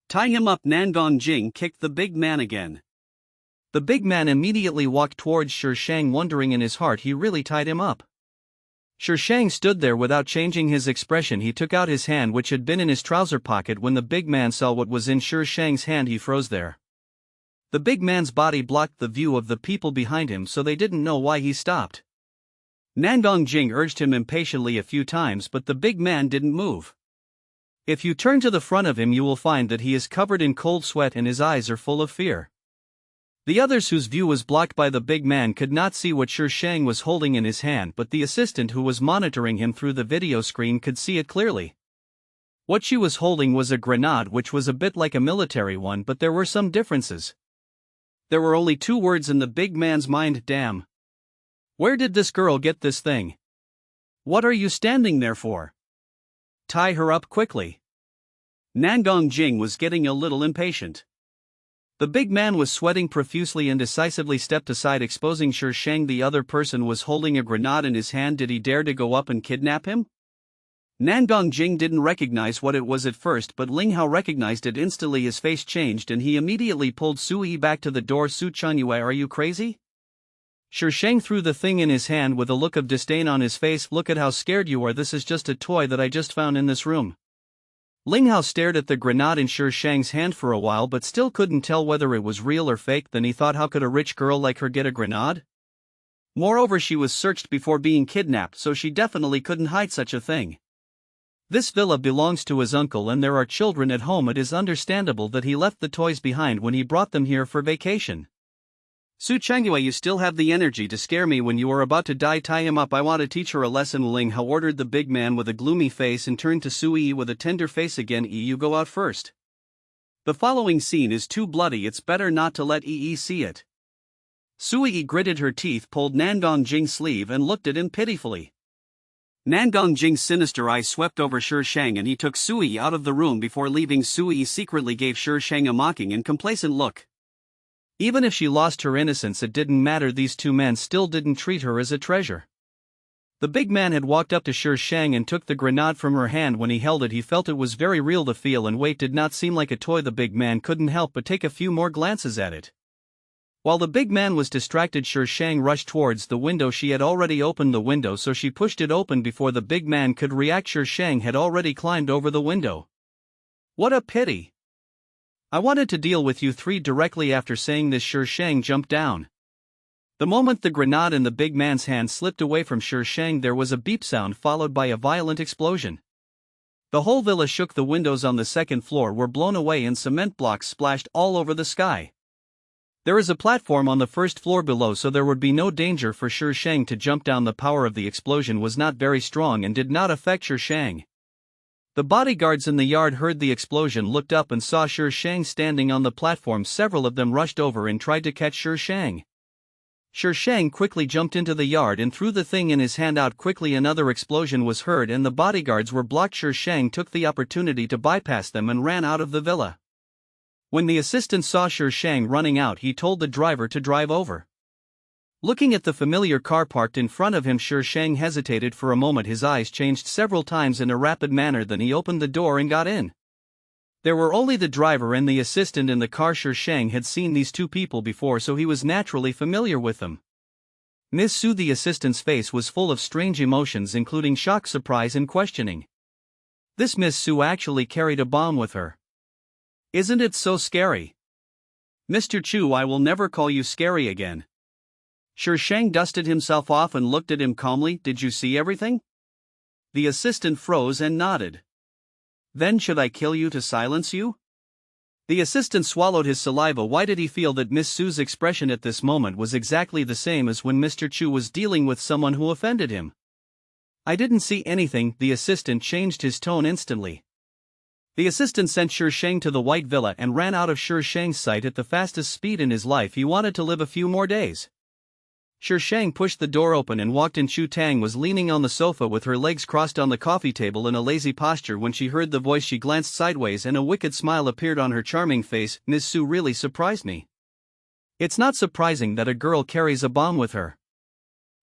A: Tie him up. Nangong Jing kicked the big man again. The big man immediately walked towards Shang, wondering in his heart, he really tied him up. Shang stood there without changing his expression. He took out his hand which had been in his trouser pocket. When the big man saw what was in Shang's hand, he froze there. The big man's body blocked the view of the people behind him, so they didn't know why he stopped. Nangong Jing urged him impatiently a few times, but the big man didn't move. If you turn to the front of him, you will find that he is covered in cold sweat and his eyes are full of fear. The others, whose view was blocked by the big man, could not see what Shang was holding in his hand, but the assistant who was monitoring him through the video screen could see it clearly. What she was holding was a grenade, which was a bit like a military one, but there were some differences.
B: There were only 2 words in the big man's mind: damn.
A: Where did this girl get this thing?
B: What are you standing there for?
A: Tie her up quickly.
B: Nangongjing was getting a little impatient.
A: The big man was sweating profusely and decisively stepped aside, exposing Shang. The other person was holding a grenade in his hand. Did he dare to go up and kidnap him?
B: Nangongjing didn't recognize what it was at first, but Ling Hao recognized it instantly. His face changed and he immediately pulled Sui back to the door. Su Chunyue, are you crazy?
A: Shang threw the thing in his hand with a look of disdain on his face. Look at how scared you are. This is just a toy that I just found in this room. Ling Hao stared at the grenade in Shang's hand for a while but still couldn't tell whether it was real or fake. Then he thought, how could a rich girl like her get a grenade?
B: Moreover, she was searched before being kidnapped, so she definitely couldn't hide such a thing.
A: This villa belongs to his uncle and there are children at home. It is understandable that he left the toys behind when he brought them here for vacation.
B: Su Chunyue, you still have the energy to scare me when you are about to die. Tie him up. I want to teach her a lesson. Ling Hao ordered the big man with a gloomy face and turned to Sui with a tender face again. You go out first.
A: The following scene is too bloody. It's better not to let see it.
B: Sui gritted her teeth, pulled Nangongjing's sleeve and looked at him pitifully. Nangongjing's sinister eyes swept over Shang and he took Sui out of the room. Before leaving, Sui secretly gave Shang a mocking and complacent look.
A: Even if she lost her innocence, it didn't matter. These 2 men still didn't treat her as a treasure. The big man had walked up to Shang and took the grenade from her hand. When he held it, he felt it was very real. The feel and weight did not seem like a toy. The big man couldn't help but take a few more glances at it. While the big man was distracted, Shang rushed towards the window. She had already opened the window, so she pushed it open before the big man could react. Shang had already climbed over the window.
B: What a pity.
A: I wanted to deal with you 3. Directly after saying this, Shang jumped down. The moment the grenade in the big man's hand slipped away from Shang, there was a beep sound followed by a violent explosion. The whole villa shook. The windows on the 2nd floor were blown away and cement blocks splashed all over the sky. There is a platform on the 1st floor below, so there would be no danger for Shang to jump down. The power of the explosion was not very strong and did not affect Shang. The bodyguards in the yard heard the explosion, looked up and saw Shang standing on the platform. Several of them rushed over and tried to catch Shang. Shang quickly jumped into the yard and threw the thing in his hand out quickly. Another explosion was heard and the bodyguards were blocked. Shang took the opportunity to bypass them and ran out of the villa. When the assistant saw Shang running out, he told the driver to drive over. Looking at the familiar car parked in front of him, Shang hesitated for a moment. His eyes changed several times in a rapid manner, then he opened the door and got in. There were only the driver and the assistant in the car. Shang had seen these 2 people before, so he was naturally familiar with them. Miss Su, the assistant's face was full of strange emotions, including shock, surprise and questioning. This Miss Su actually carried a bomb with her.
B: Isn't it so scary? Mr. Chu, I will never call you scary again.
A: Shang dusted himself off and looked at him calmly. Did you see everything?
B: The assistant froze and nodded.
A: Then should I kill you to silence you? The assistant swallowed his saliva. Why did he feel that Miss Su's expression at this moment was exactly the same as when Mr. Chu was dealing with someone who offended him? I didn't see anything. The assistant changed his tone instantly. The assistant sent Shang to the White Villa and ran out of Shang's sight at the fastest speed in his life. He wanted to live a few more days. Shang pushed the door open and walked in. Chu Tang was leaning on the sofa with her legs crossed on the coffee table in a lazy posture. When she heard the voice, she glanced sideways and a wicked smile appeared on her charming face. Miss Su really surprised me. It's not surprising that a girl carries a bomb with her.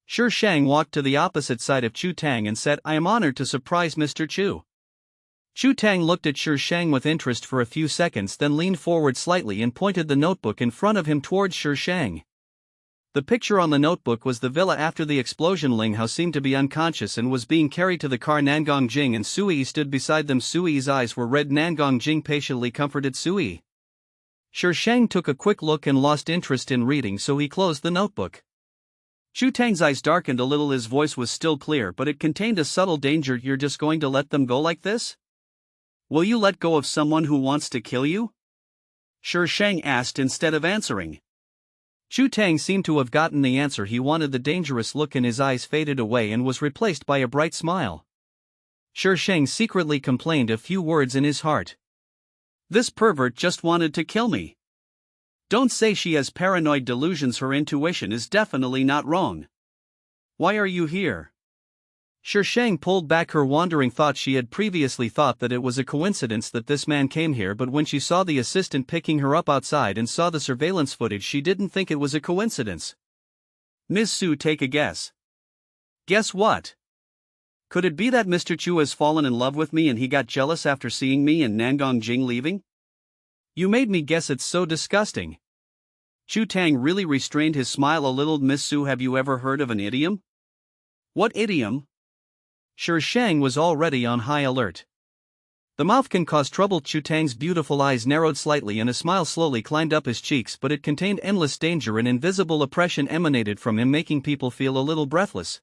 A: Shang walked to the opposite side of Chu Tang and said, I am honored to surprise Mr. Chu. Chu Tang looked at Shang with interest for a few seconds, then leaned forward slightly and pointed the notebook in front of him towards Shang. The picture on the notebook was the villa after the explosion. Ling Hao seemed to be unconscious and was being carried to the car. Nangongjing and Sui stood beside them. Sui's eyes were red. Nangongjing patiently comforted Sui. Shang took a quick look and lost interest in reading, so he closed the notebook. Chu Tang's eyes darkened a little. His voice was still clear, but it contained a subtle danger. You're just going to let them go like this? Will you let go of someone who wants to kill you? Shang asked instead of answering. Chu Tang seemed to have gotten the answer he wanted. The dangerous look in his eyes faded away and was replaced by a bright smile. Shi Sheng secretly complained a few words in his heart.
B: This pervert just wanted to kill me. Don't say she has paranoid delusions, her intuition is definitely not wrong. Why are you here?
A: Shi Sheng pulled back her wandering thoughts. She had previously thought that it was a coincidence that this man came here, but when she saw the assistant picking her up outside and saw the surveillance footage, she didn't think it was a coincidence.
B: Ms. Su, take a guess.
A: Guess what?
B: Could it be that Mr. Chu has fallen in love with me and he got jealous after seeing me and Nangong Jing leaving?
A: You made me guess. It's so disgusting.
B: Chu Tang really restrained his smile a little. Ms. Su, have you ever heard of an idiom?
A: What idiom? Shi Sheng was already on high alert. The mouth can cause trouble. Chu Tang's beautiful eyes narrowed slightly and a smile slowly climbed up his cheeks, but it contained endless danger and invisible oppression emanated from him, making people feel a little breathless.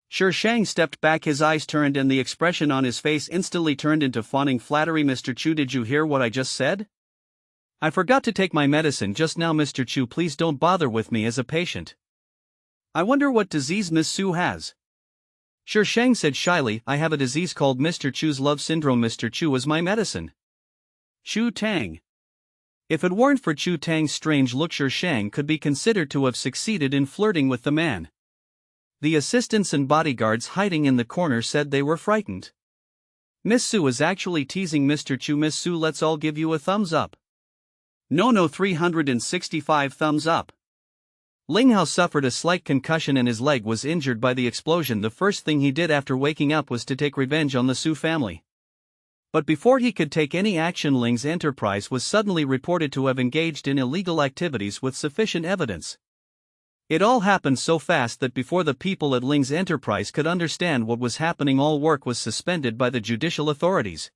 B: Shi Sheng stepped back, his eyes turned and the expression on his face instantly turned into fawning flattery. Mr. Chu, did you hear what I just said?
A: I forgot to take my medicine just now, Mr. Chu. Please don't bother with me as a patient.
B: I wonder what disease Miss Su has.
A: Shi Sheng said shyly, I have a disease called Mr. Chu's love syndrome. Mr. Chu is my medicine.
B: Chu Tang.
A: If it weren't for Chu Tang's strange look, Shi Sheng could be considered to have succeeded in flirting with the man. The assistants and bodyguards hiding in the corner said they were frightened.
B: Miss Su is actually teasing Mr. Chu. Miss Su, let's all give you a thumbs up. No, 365 thumbs up.
A: Ling Hao suffered a slight concussion and his leg was injured by the explosion. The first thing he did after waking up was to take revenge on the Su family. But before he could take any action, Ling's enterprise was suddenly reported to have engaged in illegal activities with sufficient evidence. It all happened so fast that before the people at Ling's enterprise could understand what was happening, all work was suspended by the judicial authorities.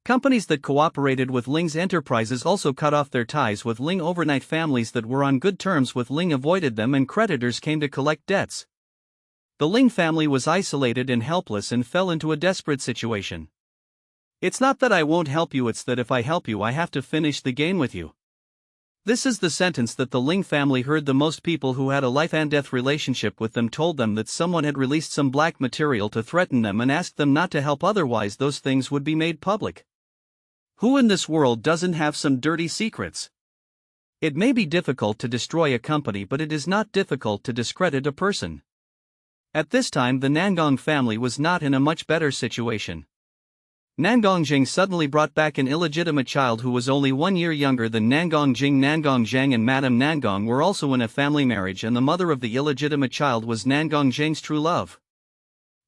A: Companies that cooperated with Ling's enterprises also cut off their ties with Ling. Overnight, families that were on good terms with Ling avoided them and creditors came to collect debts. The Ling family was isolated and helpless and fell into a desperate situation. It's not that I won't help you, it's that if I help you I have to finish the game with you. This is the sentence that the Ling family heard the most. People who had a life and death relationship with them told them that someone had released some black material to threaten them and asked them not to help, otherwise those things would be made public. Who in this world doesn't have some dirty secrets? It may be difficult to destroy a company, but it is not difficult to discredit a person. At this time the Nangong family was not in a much better situation. Nangong Jing suddenly brought back an illegitimate child who was only 1 year younger than Nangong Jing. Nangong Zhang and Madame Nangong were also in a family marriage, and the mother of the illegitimate child was Nangong Jing's true love.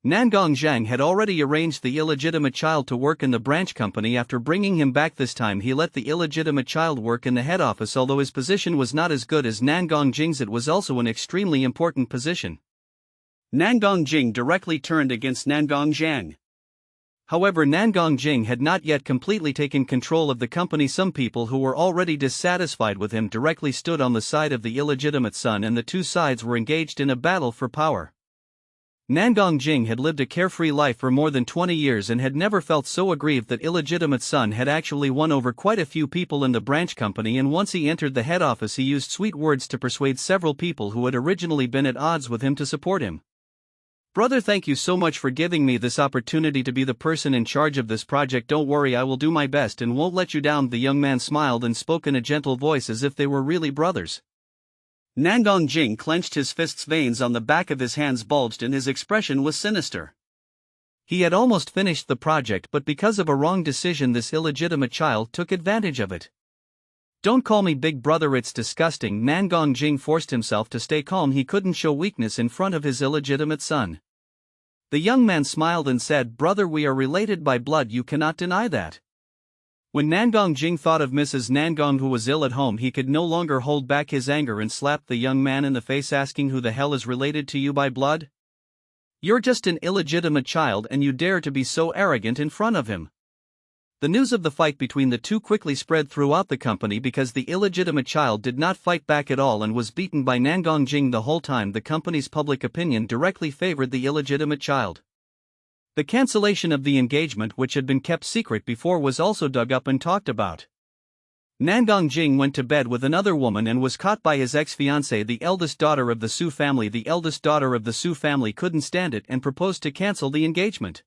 A: Nangong Zhang had already arranged the illegitimate child to work in the branch company. After bringing him back this time, he let the illegitimate child work in the head office. Although his position was not as good as Nangong Jing's, it was also an extremely important position.
B: Nangong Jing directly turned against Nangong Zhang.
A: However, Nangong Jing had not yet completely taken control of the company. Some people who were already dissatisfied with him directly stood on the side of the illegitimate son, and the two sides were engaged in a battle for power. Nangong Jing had lived a carefree life for more than 20 years and had never felt so aggrieved that illegitimate son had actually won over quite a few people in the branch company, and once he entered the head office he used sweet words to persuade several people who had originally been at odds with him to support him. Brother, thank you so much for giving me this opportunity to be the person in charge of this project. Don't worry, I will do my best and won't let you down. The young man smiled and spoke in a gentle voice as if they were really brothers.
B: Nangong Jing clenched his fists, veins on the back of his hands bulged and his expression was sinister.
A: He had almost finished the project, but because of a wrong decision this illegitimate child took advantage of it. Don't call me big brother, it's disgusting. Nangong Jing forced himself to stay calm. He couldn't show weakness in front of his illegitimate son. The young man smiled and said, brother, we are related by blood, you cannot deny that. When Nangong Jing thought of Mrs. Nangong who was ill at home, he could no longer hold back his anger and slapped the young man in the face, asking, who the hell is related to you by blood? You're just an illegitimate child and you dare to be so arrogant in front of him. The news of the fight between the two quickly spread throughout the company because the illegitimate child did not fight back at all and was beaten by Nangong Jing the whole time. The company's public opinion directly favored the illegitimate child. The cancellation of the engagement, which had been kept secret before, was also dug up and talked about. Nangong Jing went to bed with another woman and was caught by his ex-fiancée, the eldest daughter of the Su family. The eldest daughter of the Su family couldn't stand it and proposed to cancel the engagement.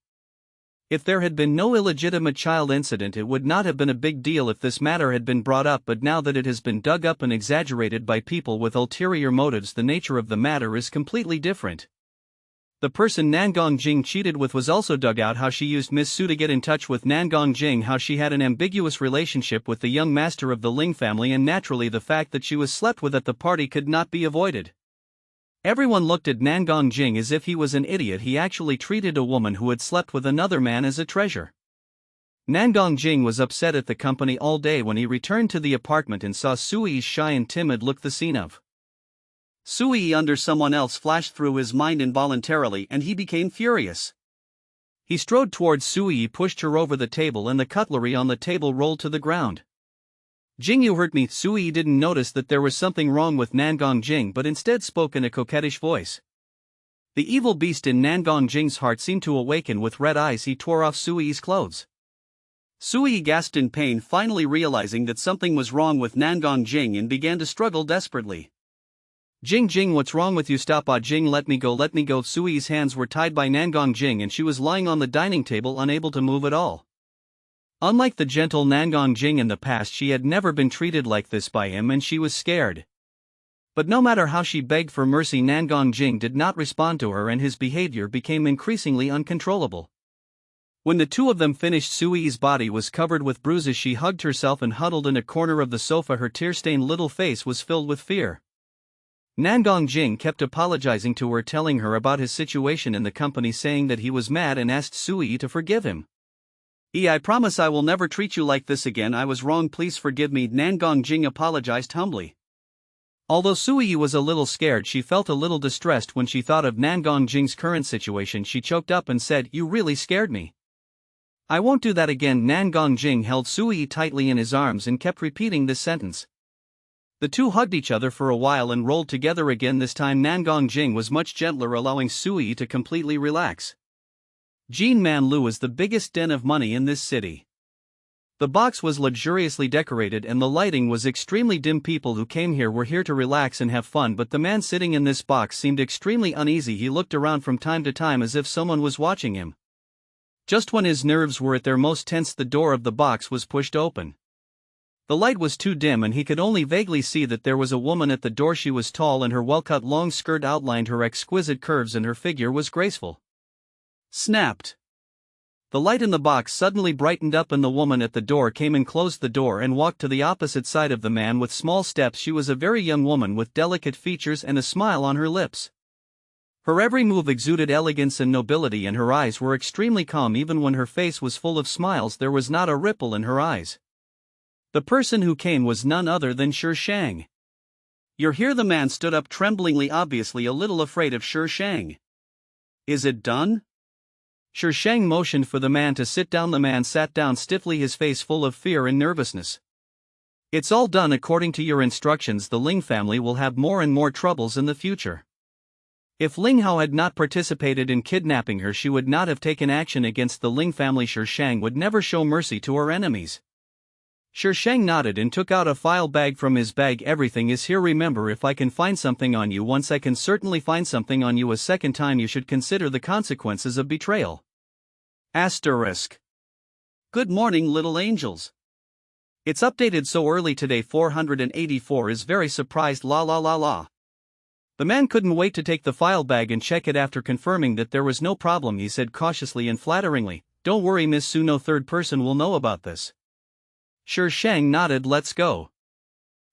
A: If there had been no illegitimate child incident, it would not have been a big deal if this matter had been brought up, but now that it has been dug up and exaggerated by people with ulterior motives, the nature of the matter is completely different. The person Nangong Jing cheated with was also dug out. How she used Miss Su to get in touch with Nangong Jing, how she had an ambiguous relationship with the young master of the Ling family, and naturally the fact that she was slept with at the party could not be avoided. Everyone looked at Nangong Jing as if he was an idiot. He actually treated a woman who had slept with another man as a treasure. Nangong Jing was upset at the company all day. When he returned to the apartment and saw Sui's shy and timid look, the scene of Sui under someone else flashed through his mind involuntarily, and he became furious. He strode towards Sui, pushed her over the table, and the cutlery on the table rolled to the ground. Jing, you hurt me. Sui didn't notice that there was something wrong with Nangong Jing, but instead spoke in a coquettish voice. The evil beast in Nangong Jing's heart seemed to awaken. With red eyes, he tore off Sui's clothes. Sui gasped in pain, finally realizing that something was wrong with Nangong Jing, and began to struggle desperately. Jing, what's wrong with you? Stop! Jing, let me go, let me go. Sui's hands were tied by Nangong Jing and she was lying on the dining table, unable to move at all. Unlike the gentle Nangong Jing in the past, she had never been treated like this by him, and she was scared. But no matter how she begged for mercy, Nangong Jing did not respond to her, and his behavior became increasingly uncontrollable. When the two of them finished, Sui's body was covered with bruises. She hugged herself and huddled in a corner of the sofa. Her tear-stained little face was filled with fear. Nangong Jing kept apologizing to her, telling her about his situation in the company, saying that he was mad, and asked Sui to forgive him. I promise I will never treat you like this again. I was wrong, please forgive me. Nangong Jing apologized humbly. Although Sui was a little scared, she felt a little distressed when she thought of Nangong Jing's current situation. She choked up and said, "You really scared me. I won't do that again." Nangong Jing held Sui tightly in his arms and kept repeating this sentence. The two hugged each other for a while and rolled together again. This time Nangong Jing was much gentler, allowing Sui to completely relax. Jean Man Lu is the biggest den of money in this city. The box was luxuriously decorated and the lighting was extremely dim. People who came here were here to relax and have fun, but the man sitting in this box seemed extremely uneasy. He looked around from time to time as if someone was watching him. Just when his nerves were at their most tense, the door of the box was pushed open. The light was too dim and he could only vaguely see that there was a woman at the door. She was tall and her well-cut long skirt outlined her exquisite curves, and her figure was graceful. Snapped. The light in the box suddenly brightened up and the woman at the door came and closed the door and walked to the opposite side of the man with small steps. She was a very young woman with delicate features and a smile on her lips. Her every move exuded elegance and nobility, and her eyes were extremely calm. Even when her face was full of smiles, there was not a ripple in her eyes. The person who came was none other than Shi Shang. "You're here?" The man stood up tremblingly, obviously a little afraid of Shi Shang. "Is it done?" Shi Shang motioned for the man to sit down. The man sat down stiffly, his face full of fear and nervousness. "It's all done according to your instructions. The Ling family will have more and more troubles in the future. If Ling Hao had not participated in kidnapping her, she would not have taken action against the Ling family. Shi Shang would never show mercy to her enemies." Shi Shang nodded and took out a file bag from his bag. "Everything is here. Remember, if I can find something on you once, I can certainly find something on you a second time. You should consider the consequences of betrayal." Asterisk. Good morning, little angels. It's updated so early today. 484 is very surprised. La la la la. The man couldn't wait to take the file bag and check it. After confirming that there was no problem, he said cautiously and flatteringly, "Don't worry, Miss Su, no third person will know about this." Shi Shang nodded. "Let's go."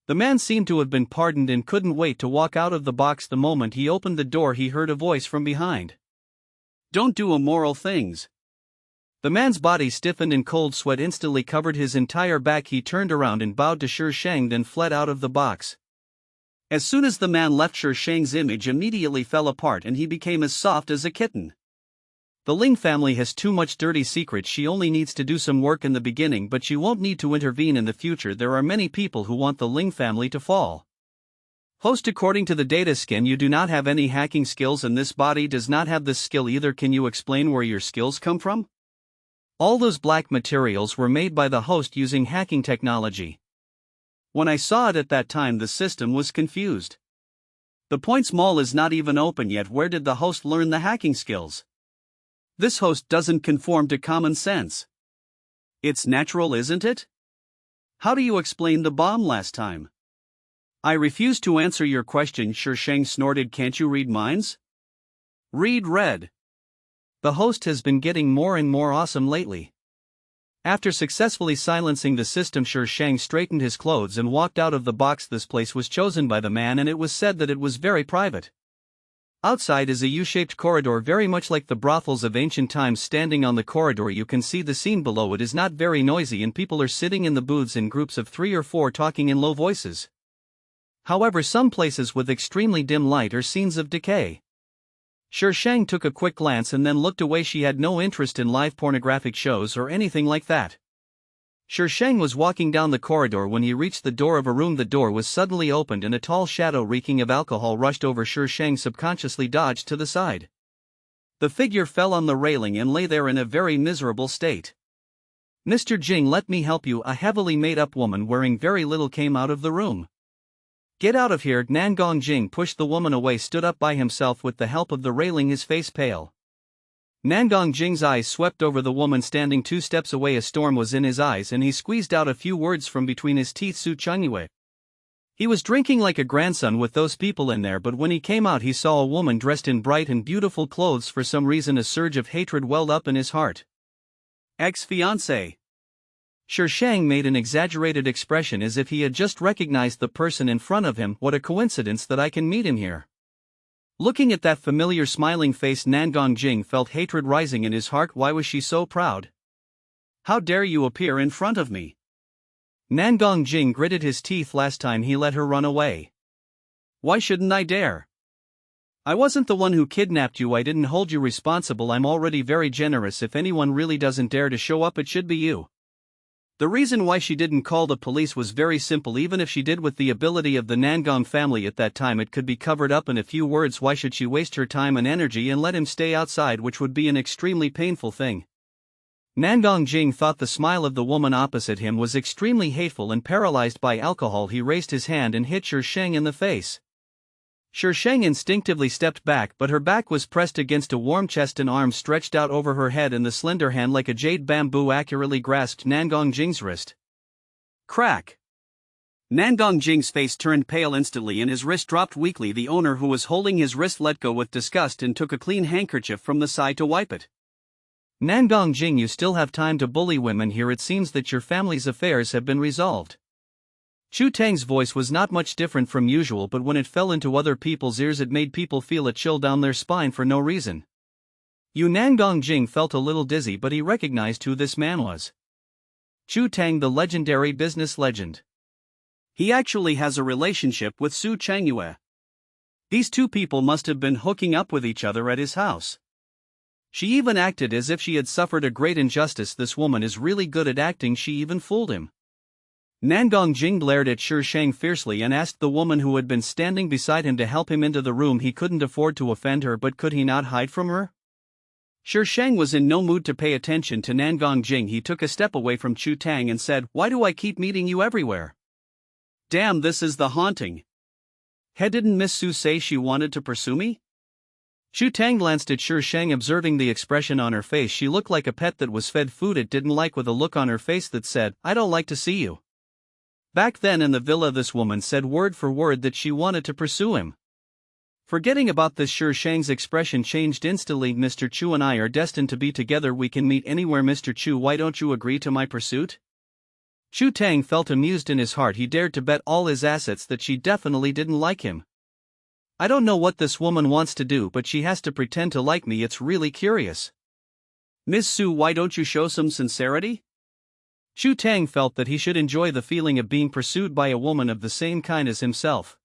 A: The man seemed to have been pardoned and couldn't wait to walk out of the box. The moment he opened the door, he heard a voice from behind. "Don't do immoral things." The man's body stiffened and cold sweat instantly covered his entire back. He turned around and bowed to Shi Shang, then fled out of the box. As soon as the man left, Shi Shang's image immediately fell apart and he became as soft as a kitten. The Ling family has too much dirty secrets. She only needs to do some work in the beginning, but she won't need to intervene in the future. There are many people who want the Ling family to fall. Host, according to the data scan, you do not have any hacking skills and this body does not have this skill either. Can you explain where your skills come from? All those black materials were made by the host using hacking technology. When I saw it at that time, the system was confused. The points mall is not even open yet. Where did the host learn the hacking skills?
B: This host doesn't conform to common sense. It's natural, isn't it? How do you explain the bomb last time? I refuse to answer your question, Sheng snorted. Can't you read minds? Read red.
A: The host has been getting more and more awesome lately. After successfully silencing the system, Sheng straightened his clothes and walked out of the box. This place was chosen by the man, and it was said that it was very private. Outside is a U-shaped corridor, very much like the brothels of ancient times. Standing on the corridor, you can see the scene below. It is not very noisy, and people are sitting in the booths in groups of 3 or 4 talking in low voices. However, some places with extremely dim light are scenes of decay. Sheng took a quick glance and then looked away. She had no interest in live pornographic shows or anything like that. Sheng was walking down the corridor when he reached the door of a room. The door was suddenly opened and a tall shadow reeking of alcohol rushed over. Sheng subconsciously dodged to the side. The figure fell on the railing and lay there in a very miserable state. "Mr. Jing, let me help you." A heavily made-up woman wearing very little came out of the room. "Get out of here." Nangong Jing pushed the woman away, stood up by himself with the help of the railing, his face pale. Nangong Jing's eyes swept over the woman standing 2 steps away. A storm was in his eyes and he squeezed out a few words from between his teeth. Su Chengyue. He was drinking like a grandson with those people in there, but when he came out he saw a woman dressed in bright and beautiful clothes. For some reason a surge of hatred welled up in his heart. Ex-fiancé. Sheng made an exaggerated expression as if he had just recognized the person in front of him. What a coincidence that I can meet him here. Looking at that familiar smiling face, Nangong Jing felt hatred rising in his heart. Why was she so proud? "How dare you appear in front of me?" Nangong Jing gritted his teeth. Last time he let her run away. "Why shouldn't I dare? I wasn't the one who kidnapped you. I didn't hold you responsible. I'm already very generous. If anyone really doesn't dare to show up, it should be you." The reason why she didn't call the police was very simple. Even if she did, with the ability of the Nangong family at that time, it could be covered up in a few words. Why should she waste her time and energy and let him stay outside, which would be an extremely painful thing? Nangong Jing thought the smile of the woman opposite him was extremely hateful, and paralyzed by alcohol he raised his hand and hit Sheng in the face. Sheng instinctively stepped back, but her back was pressed against a warm chest and arms stretched out over her head, and the slender hand like a jade bamboo accurately grasped Nangong Jing's wrist. Crack! Nangong Jing's face turned pale instantly and his wrist dropped weakly. The owner, who was holding his wrist, let go with disgust and took a clean handkerchief from the side to wipe it. "Nangong Jing, you still have time to bully women here. It seems that your family's affairs have been resolved." Chu Tang's voice was not much different from usual, but when it fell into other people's ears it made people feel a chill down their spine for no reason. Nangong Jing felt a little dizzy, but he recognized who this man was. Chu Tang, the legendary business legend. He actually has a relationship with Su Chengyue. These two people must have been hooking up with each other at his house. She even acted as if she had suffered a great injustice. This woman is really good at acting. She even fooled him. Nangong Jing glared at Sheng fiercely and asked the woman who had been standing beside him to help him into the room. He couldn't afford to offend her, but could he not hide from her? Sheng was in no mood to pay attention to Nangong Jing. He took a step away from Chu Tang and said, "Why do I keep meeting you everywhere? Damn, this is the haunting. Didn't Miss Su say she wanted to pursue me?" Chu Tang glanced at Sheng, observing the expression on her face. She looked like a pet that was fed food it didn't like, with a look on her face that said, "I don't like to see you." Back then in the villa, this woman said word for word that she wanted to pursue him. Forgetting about this, Sheng's expression changed instantly. "Mr. Chu and I are destined to be together. We can meet anywhere. Mr. Chu, why don't you agree to my pursuit?" Chu Tang felt amused in his heart. He dared to bet all his assets that she definitely didn't like him. "I don't know what this woman wants to do, but she has to pretend to like me. It's really curious. Miss Su, why don't you show some sincerity?" Chu Tang felt that he should enjoy the feeling of being pursued by a woman of the same kind as himself.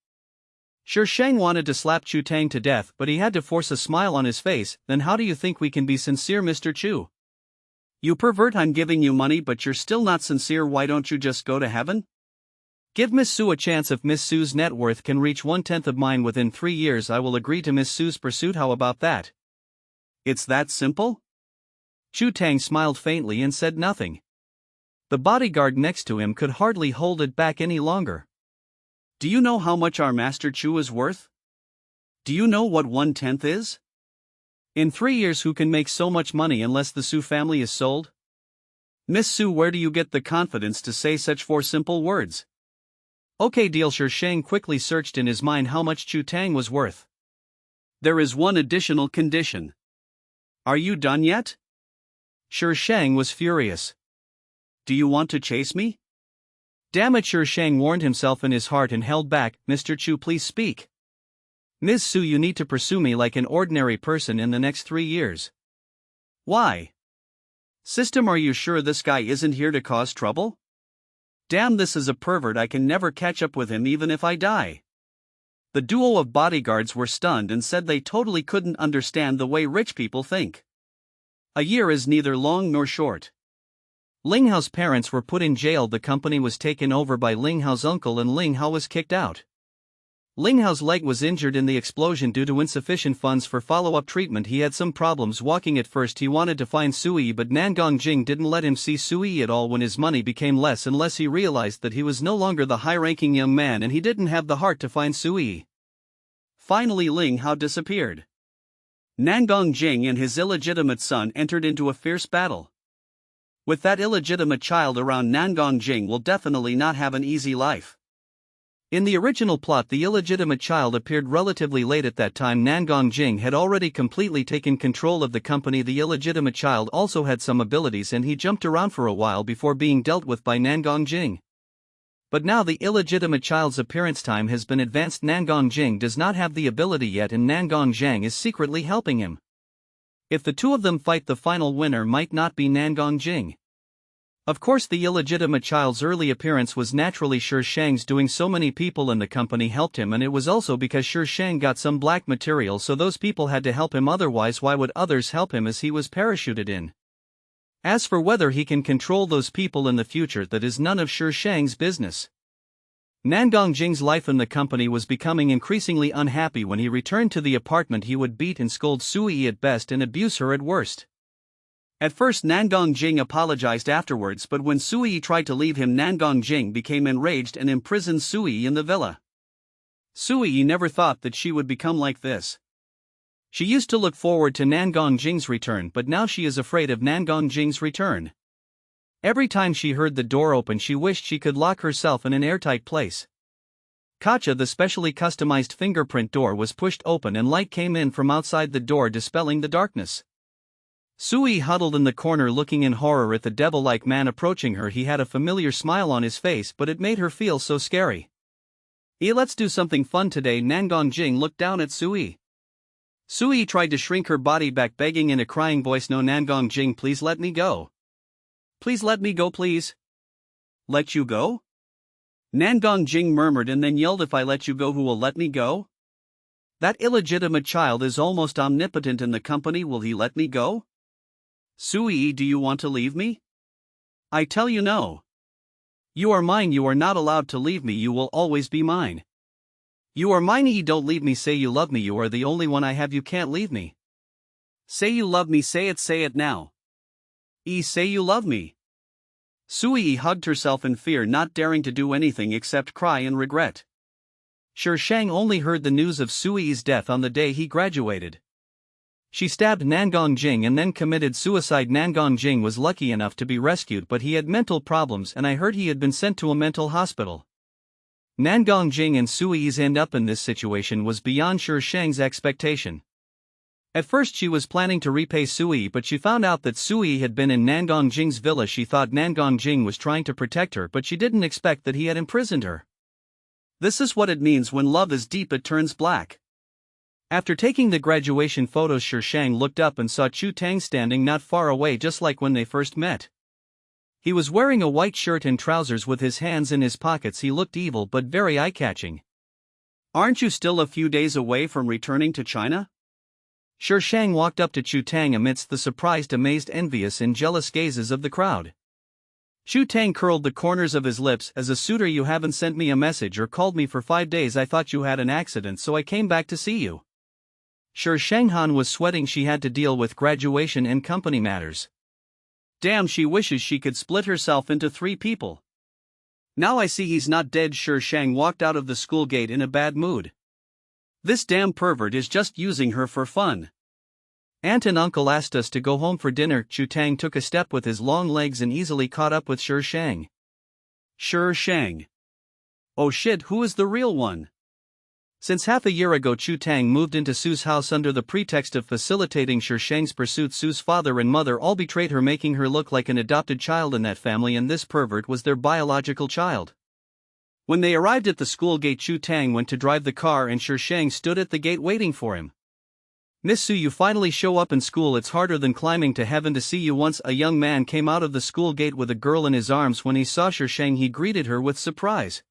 A: Sheng wanted to slap Chu Tang to death, but he had to force a smile on his face. "Then how do you think we can be sincere, Mr. Chu? You pervert, I'm giving you money but you're still not sincere. Why don't you just go to heaven? Give Miss Su a chance. If Miss Su's net worth can reach 1/10 of mine within 3 years, I will agree to Miss Su's pursuit. How about that?" "It's that simple?" Chu Tang smiled faintly and said nothing. The bodyguard next to him could hardly hold it back any longer. "Do you know how much our Master Chu is worth? Do you know what 1/10 is?"
B: In 3 years who can make so much money unless the Su family is sold? Miss Su, where do you get the confidence to say such 4 simple words?
A: Okay deal. Shi Shang quickly searched in his mind how much Chu Tang was worth.
B: There is one additional condition. Are you done yet?
A: Shi Shang was furious.
B: Do you want to chase me?
A: Damn it, Shi Shang warned himself in his heart and held back. Mr. Chu, please speak. Ms. Su, you need to pursue me like an ordinary person in the next 3 years.
B: Why? System, are you sure this guy isn't here to cause trouble? Damn, this is a pervert. I can never catch up with him even if I die. The duo of bodyguards were stunned and said they totally couldn't understand the way rich people think. A year is neither long nor short.
A: Ling Hao's parents were put in jail. The company was taken over by Ling Hao's uncle and Ling Hao was kicked out. Ling Hao's leg was injured in the explosion due to insufficient funds for follow-up treatment. He had some problems walking. At first he wanted to find Sui, but Nangong Jing didn't let him see Sui at all. When his money became less and less, he realized that he was no longer the high-ranking young man and he didn't have the heart to find Sui.
B: Finally Ling Hao disappeared. Nangong Jing and his illegitimate son entered into a fierce battle. With that illegitimate child around, Nangong Jing will definitely not have an easy life.
A: In the original plot, the illegitimate child appeared relatively late. At that time, Nangong Jing had already completely taken control of the company. The illegitimate child also had some abilities and he jumped around for a while before being dealt with by Nangong Jing. But now the illegitimate child's appearance time has been advanced. Nangong Jing does not have the ability yet and Nangong Jing is secretly helping him. If the two of them fight, the final winner might not be Nangong Jing. Of course, the illegitimate child's early appearance was naturally Shi Shang's doing. So many people in the company helped him, and it was also because Shi Shang got some black material, so those people had to help him. Otherwise, why would others help him, as he was parachuted in? As for whether he can control those people in the future, that is none of Shi Shang's business. Nangong Jing's life in the company was becoming increasingly unhappy. When he returned to the apartment, he would beat and scold Sui at best and abuse her at worst.
B: At first Nangong Jing apologized afterwards, but when Sui tried to leave him, Nangong Jing became enraged and imprisoned Sui in the villa. Sui never thought that she would become like this. She used to look forward to Nangong Jing's return, but now she is afraid of Nangong Jing's return. Every time she heard the door open, she wished she could lock herself in an airtight place. Kacha, the specially customized fingerprint door, was pushed open and light came in from outside the door, dispelling the darkness. Sui huddled in the corner looking in horror at the devil-like man approaching her. He had a familiar smile on his face, but it made her feel so scary. Let's do something fun today. Nangong Jing looked down at Sui. Sui tried to shrink her body back, begging in a crying voice, "No, Nangong Jing, please let me go. Please let me go, please." "Let you go?" Nangong Jing murmured and then yelled, "If I let you go, who will let me go? That illegitimate child is almost omnipotent in the company. Will he let me go? Sui, do you want to leave me? I tell you no. You are mine. You are not allowed to leave me. You will always be mine. You are mine. Don't leave me. Say you love me. You are the only one I have. You can't leave me. Say you love me. Say it now. Say you love me." Sui hugged herself in fear, not daring to do anything except cry in regret. Shi Shang only heard the news of Sui's death on the day he graduated. She stabbed Nangong Jing and then committed suicide. Nangong Jing was lucky enough to be rescued, but he had mental problems and I heard he had been sent to a mental hospital. Nangong Jing and Sui's end up in this situation was beyond Shi Shang's expectation. At first she was planning to repay Sui, but she found out that Sui had been in Nangong Jing's villa. She thought Nangong Jing was trying to protect her, but she didn't expect that he had imprisoned her. This is what it means when love is deep, it turns black. After taking the graduation photos, Shi Shang looked up and saw Chu Tang standing not far away, just like when they first met. He was wearing a white shirt and trousers with his hands in his pockets. He looked evil but very eye-catching. "Aren't you still a few days away from returning to China?" Shi Shang walked up to Chu Tang amidst the surprised, amazed, envious and jealous gazes of the crowd. Chu Tang curled the corners of his lips. "As a suitor, you haven't sent me a message or called me for 5 days. I thought you had an accident, so I came back to see you." Shi Shanghan was sweating. She had to deal with graduation and company matters. Damn, she wishes she could split herself into 3 people. "Now I see he's not dead." Shi Shang walked out of the school gate in a bad mood. This damn pervert is just using her for fun.
A: Aunt and uncle asked us to go home for dinner. Chu Tang took a step with his long legs and easily caught up with Shi Shang.
B: Shi Shang. Oh shit, who is the real one?
A: Since half a year ago Chu Tang moved into Su's house under the pretext of facilitating Shi Shang's pursuit. Su's father and mother all betrayed her, making her look like an adopted child in that family, and this pervert was their biological child. When they arrived at the school gate, Chu Tang went to drive the car and Shi Shang stood at the gate waiting for him. "Miss Su, you finally show up in school. It's harder than climbing to heaven to see you." Once a young man came out of the school gate with a girl in his arms. When he saw Shi Shang, he greeted her with surprise.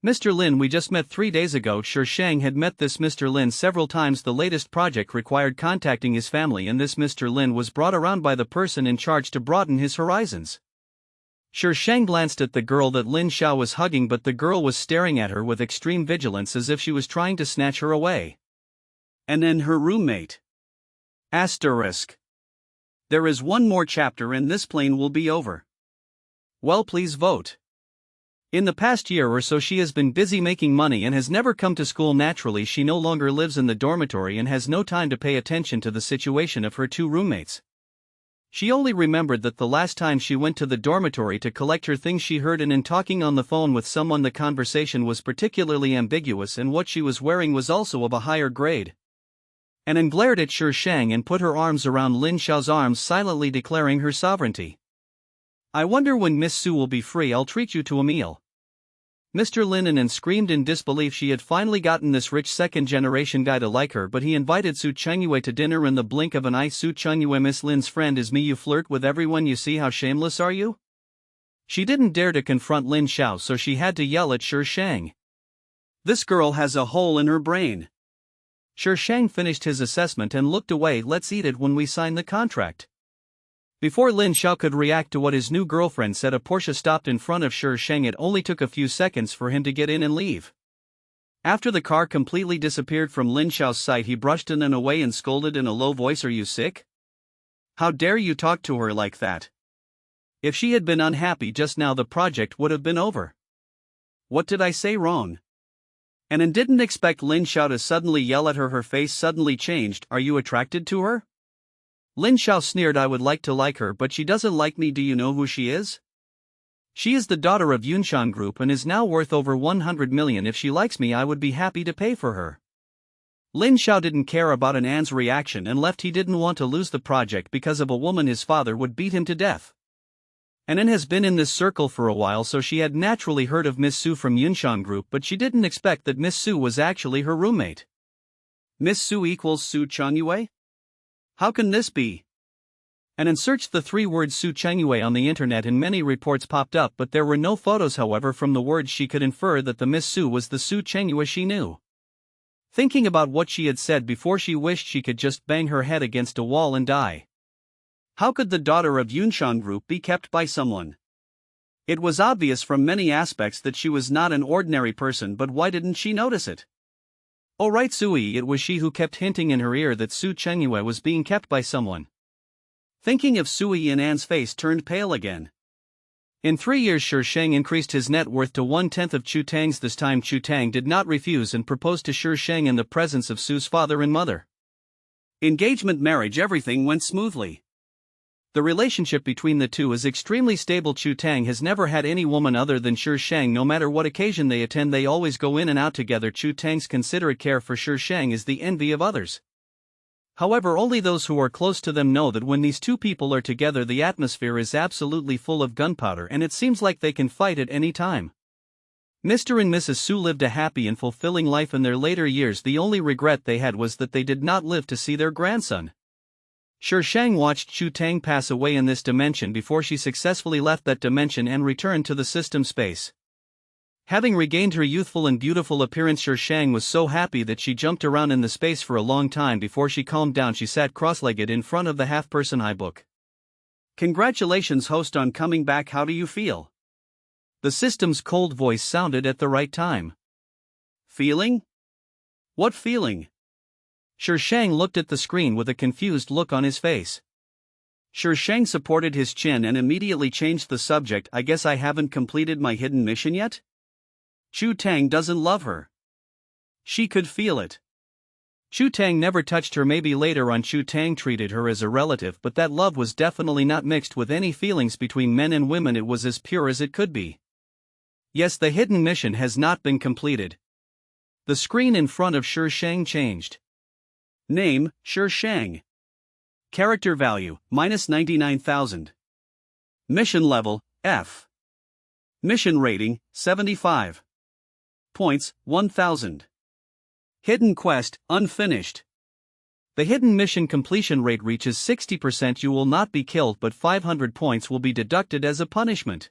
A: "Mr. Lin, we just met 3 days ago." Shi Shang had met this Mr. Lin several times. The latest project required contacting his family, and this Mr. Lin was brought around by the person in charge to broaden his horizons. Shi Shang glanced at the girl that Lin Xiao was hugging, but the girl was staring at her with extreme vigilance as if she was trying to snatch her away.
B: And then her roommate. Asterisk. There is one more chapter and this plane will be over.
A: Well, please vote. In the past year or so she has been busy making money and has never come to school. Naturally, she no longer lives in the dormitory and has no time to pay attention to the situation of her two roommates. She only remembered that the last time she went to the dormitory to collect her things, she heard an in talking on the phone with someone. The conversation was particularly ambiguous, and what she was wearing was also of a higher grade. Anan glared at Shi Shang and put her arms around Lin Xiao's arms, silently declaring her sovereignty. "I wonder when Miss Su will be free. I'll treat you to a meal." Mr. Lin Anan screamed in disbelief. She had finally gotten this rich second-generation guy to like her, but he invited Su Chengyue to dinner in the blink of an eye. "Su Chengyue, Miss Lin's friend, is me. You flirt with everyone you see. How shameless are you?" She didn't dare to confront Lin Xiao, so she had to yell at Shi Shang.
B: "This girl has a hole in her brain."
A: Shi Shang finished his assessment and looked away. "Let's eat it when we sign the contract." Before Lin Xiao could react to what his new girlfriend said, a Porsche stopped in front of Shi Shang. It only took a few seconds for him to get in and leave. After the car completely disappeared from Lin Xiao's sight, he brushed Anan away and scolded in a low voice, "Are you sick? How dare you talk to her like that? If she had been unhappy just now, the project would have been over." "What did I say wrong?" Anan didn't expect Lin Xiao to suddenly yell at her. Her face suddenly changed. "Are you attracted to her?" Lin Xiao sneered. "I would like to like her, but she doesn't like me." "Do you know who she is?" "She is the daughter of Yunshan Group and is now worth over 100 million. If she likes me, I would be happy to pay for her." Lin Xiao didn't care about Anan's reaction and left. He didn't want to lose the project because of a woman. His father would beat him to death. Anan has been in this circle for a while, so she had naturally heard of Miss Su from Yunshan Group, but she didn't expect that Miss Su was actually her roommate. "Miss Su equals Su Chengyue? How can this be?" Anan searched the 3 words Su Chengyue on the internet and many reports popped up, but there were no photos. However, from the words she could infer that the Miss Su was the Su Chengyue she knew. Thinking about what she had said before, she wished she could just bang her head against a wall and die. How could the daughter of Yunshan Group be kept by someone? It was obvious from many aspects that she was not an ordinary person, but why didn't she notice it? Oh right, Sui, it was she who kept hinting in her ear that Su Chengyue was being kept by someone. Thinking of Sui, Anan's face turned pale again. In 3 years, Shi Shang increased his net worth to 1/10 of Chu Tang's. This time Chu Tang did not refuse and proposed to Shi Shang in the presence of Su's father and mother. Engagement, marriage, everything went smoothly. The relationship between the two is extremely stable. Chu Tang has never had any woman other than Shi Shang. No matter what occasion they attend, they always go in and out together. Chu Tang's considerate care for Shi Shang is the envy of others. However, only those who are close to them know that when these two people are together, the atmosphere is absolutely full of gunpowder and it seems like they can fight at any time. Mr. and Mrs. Su lived a happy and fulfilling life in their later years. The only regret they had was that they did not live to see their grandson. Shi Shang watched Chu Tang pass away in this dimension before she successfully left that dimension and returned to the system space. Having regained her youthful and beautiful appearance, Shi Shang was so happy that she jumped around in the space for a long time before she calmed down. She sat cross-legged in front of the half-person iBook. "Congratulations, host, on coming back. How do you feel?" The system's cold voice sounded at the right time. "Feeling? What feeling?" Shi Shang looked at the screen with a confused look on his face. Shi Shang supported his chin and immediately changed the subject. "I guess I haven't completed my hidden mission yet? Chu Tang doesn't love her. She could feel it. Chu Tang never touched her. Maybe later on Chu Tang treated her as a relative, but that love was definitely not mixed with any feelings between men and women. It was as pure as it could be. Yes, the hidden mission has not been completed. The screen in front of Shi Shang changed. Name, Shi Shang. Character value, -99,000. Mission level, F. Mission rating, 75. Points, 1,000. Hidden quest, unfinished. The hidden mission completion rate reaches 60%. You will not be killed, but 500 points will be deducted as a punishment.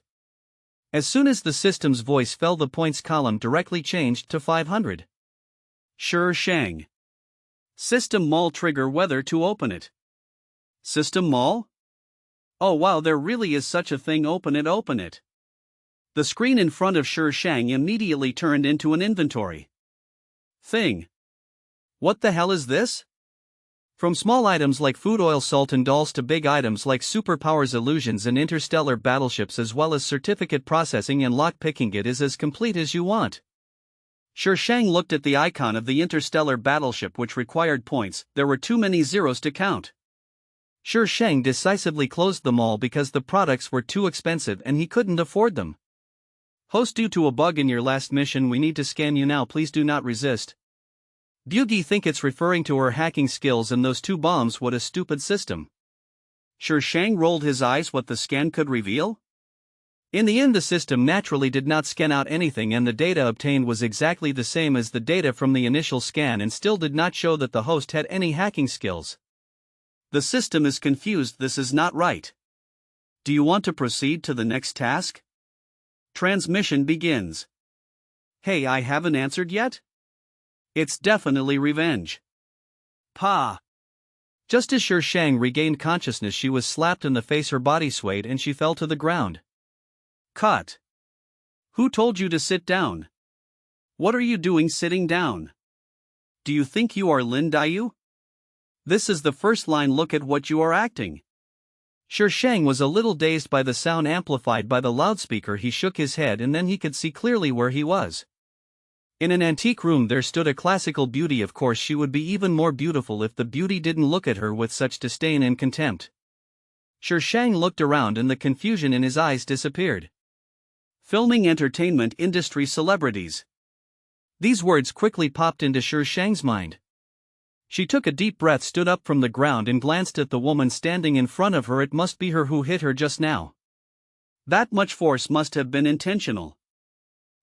A: As soon as the system's voice fell, the points column directly changed to 500. Shi Shang. System mall. Trigger whether to open it. System mall? Oh wow, there really is such a thing. Open it, open it. The screen in front of Shi Shang immediately turned into an inventory thing. What the hell is this? From small items like food, oil, salt and dolls to big items like superpowers, illusions and interstellar battleships, as well as certificate processing and lock picking, it is as complete as you want. Shi Shang looked at the icon of the interstellar battleship, which required points. There were too many zeros to count. Shi Shang decisively closed them all because the products were too expensive and he couldn't afford them. Host, due to a bug in your last mission, we need to scan you now. Please do not resist. Byugi think it's referring to her hacking skills and those 2 bombs. What a stupid system. Shi Shang rolled his eyes. What the scan could reveal? In the end, the system naturally did not scan out anything, and the data obtained was exactly the same as the data from the initial scan, and still did not show that the host had any hacking skills. The system is confused. This is not right. Do you want to proceed to the next task? Transmission begins. Hey, I haven't answered yet? It's definitely revenge. Pa. Just as Shi Shang regained consciousness, she was slapped in the face, her body swayed and she fell to the ground. Cut. Who told you to sit down? What are you doing sitting down? Do you think you are Lin Dayu? This is the first line. Look at what you are acting. Shi Shang was a little dazed by the sound amplified by the loudspeaker. He shook his head and then he could see clearly where he was. In an antique room there stood a classical beauty. Of course she would be even more beautiful if the beauty didn't look at her with such disdain and contempt. Shi Shang looked around and the confusion in his eyes disappeared. Filming, entertainment industry, celebrities. These words quickly popped into Shi Shang's mind. She took a deep breath, stood up from the ground and glanced at the woman standing in front of her. It must be her who hit her just now. That much force must have been intentional.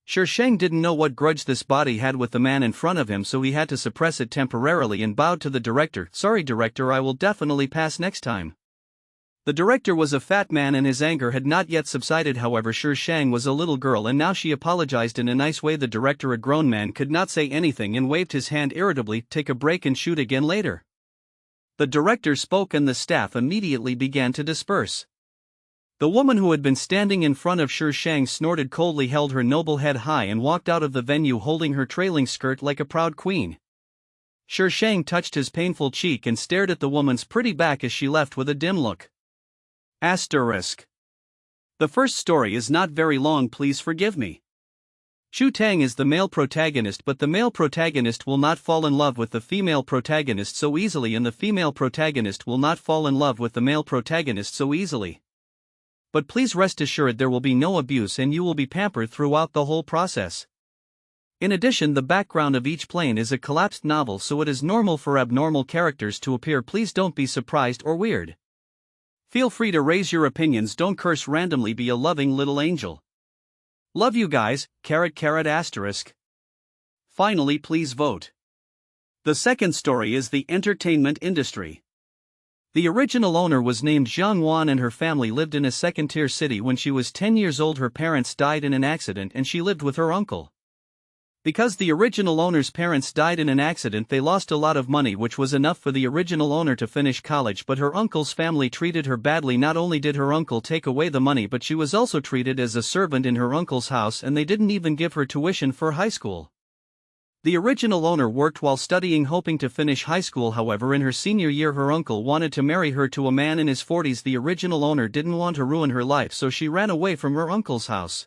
A: Shi Shang didn't know what grudge this body had with the man in front of him, so he had to suppress it temporarily and bowed to the director. Sorry director, I will definitely pass next time. The director was a fat man and his anger had not yet subsided. However, Shi Shang was a little girl and now she apologized in a nice way. The director, a grown man, could not say anything and waved his hand irritably. Take a break and shoot again later. The director spoke and the staff immediately began to disperse. The woman who had been standing in front of Shi Shang snorted coldly, held her noble head high and walked out of the venue holding her trailing skirt like a proud queen. Shi Shang touched his painful cheek and stared at the woman's pretty back as she left with a dim look. Asterisk. The first story is not very long, please forgive me. Chu Tang is the male protagonist, but the male protagonist will not fall in love with the female protagonist so easily, and the female protagonist will not fall in love with the male protagonist so easily. But please rest assured there will be no abuse and you will be pampered throughout the whole process. In addition, the background of each plane is a collapsed novel, so it is normal for abnormal characters to appear. Please don't be surprised or weird. Feel free to raise your opinions, don't curse randomly, be a loving little angel. Love you guys, .. asterisk. Finally, please vote. The second story is the entertainment industry. The original owner was named Zhang Wan and her family lived in a second-tier city. When she was 10 years old, her parents died in an accident and she lived with her uncle. Because the original owner's parents died in an accident, they lost a lot of money, which was enough for the original owner to finish college, but her uncle's family treated her badly. Not only did her uncle take away the money, but she was also treated as a servant in her uncle's house, and they didn't even give her tuition for high school. The original owner worked while studying, hoping to finish high school. However, in her senior year, her uncle wanted to marry her to a man in his 40s. The original owner didn't want to ruin her life, so she ran away from her uncle's house.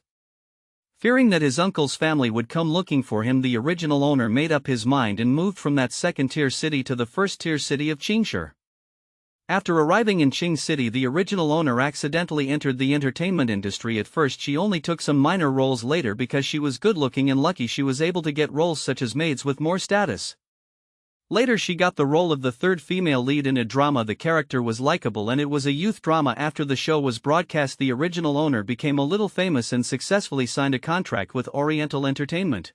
A: Fearing that his uncle's family would come looking for him, the original owner made up his mind and moved from that second-tier city to the first-tier city of Qingshi. After arriving in Qing City, the original owner accidentally entered the entertainment industry. At first she only took some minor roles. Later, because she was good-looking and lucky, she was able to get roles such as maids with more status. Later she got the role of the third female lead in a drama. The character was likable and it was a youth drama. After the show was broadcast, the original owner became a little famous and successfully signed a contract with Oriental Entertainment.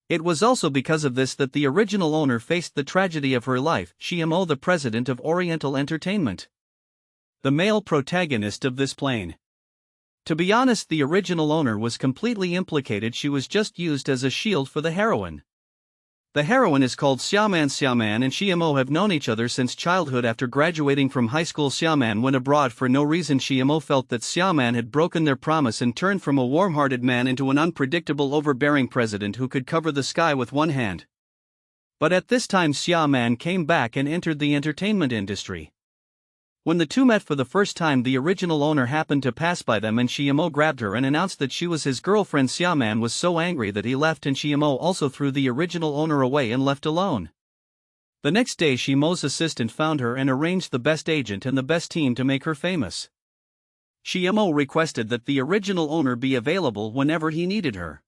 A: It was also because of this that the original owner faced the tragedy of her life. Shimo, the president of Oriental Entertainment, the male protagonist of this plane. To be honest, the original owner was completely implicated. She was just used as a shield for the heroine. The heroine is called Xiaoman. Xiaoman and Shimo have known each other since childhood. After graduating from high school, Xiaoman went abroad for no reason. Shimo felt that Xiaoman had broken their promise and turned from a warm-hearted man into an unpredictable, overbearing president who could cover the sky with one hand. But at this time Xiaoman came back and entered the entertainment industry. When the two met for the first time, the original owner happened to pass by them and Shimo grabbed her and announced that she was his girlfriend. Xiaoman was so angry that he left, and Shimo also threw the original owner away and left alone. The next day Shimo's assistant found her and arranged the best agent and the best team to make her famous. Shimo requested that the original owner be available whenever he needed her.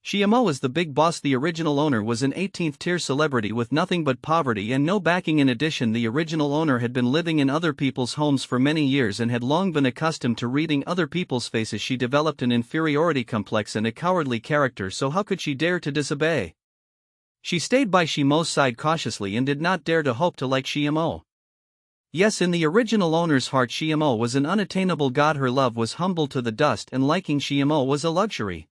A: Shimo is the big boss. The original owner was an 18th-tier celebrity with nothing but poverty and no backing. In addition, the original owner had been living in other people's homes for many years and had long been accustomed to reading other people's faces. She developed an inferiority complex and a cowardly character, so how could she dare to disobey? She stayed by Shimo's side cautiously and did not dare to hope to like Shimo. Yes, in the original owner's heart, Shimo was an unattainable god. Her love was humble to the dust, and liking Shimo was a luxury.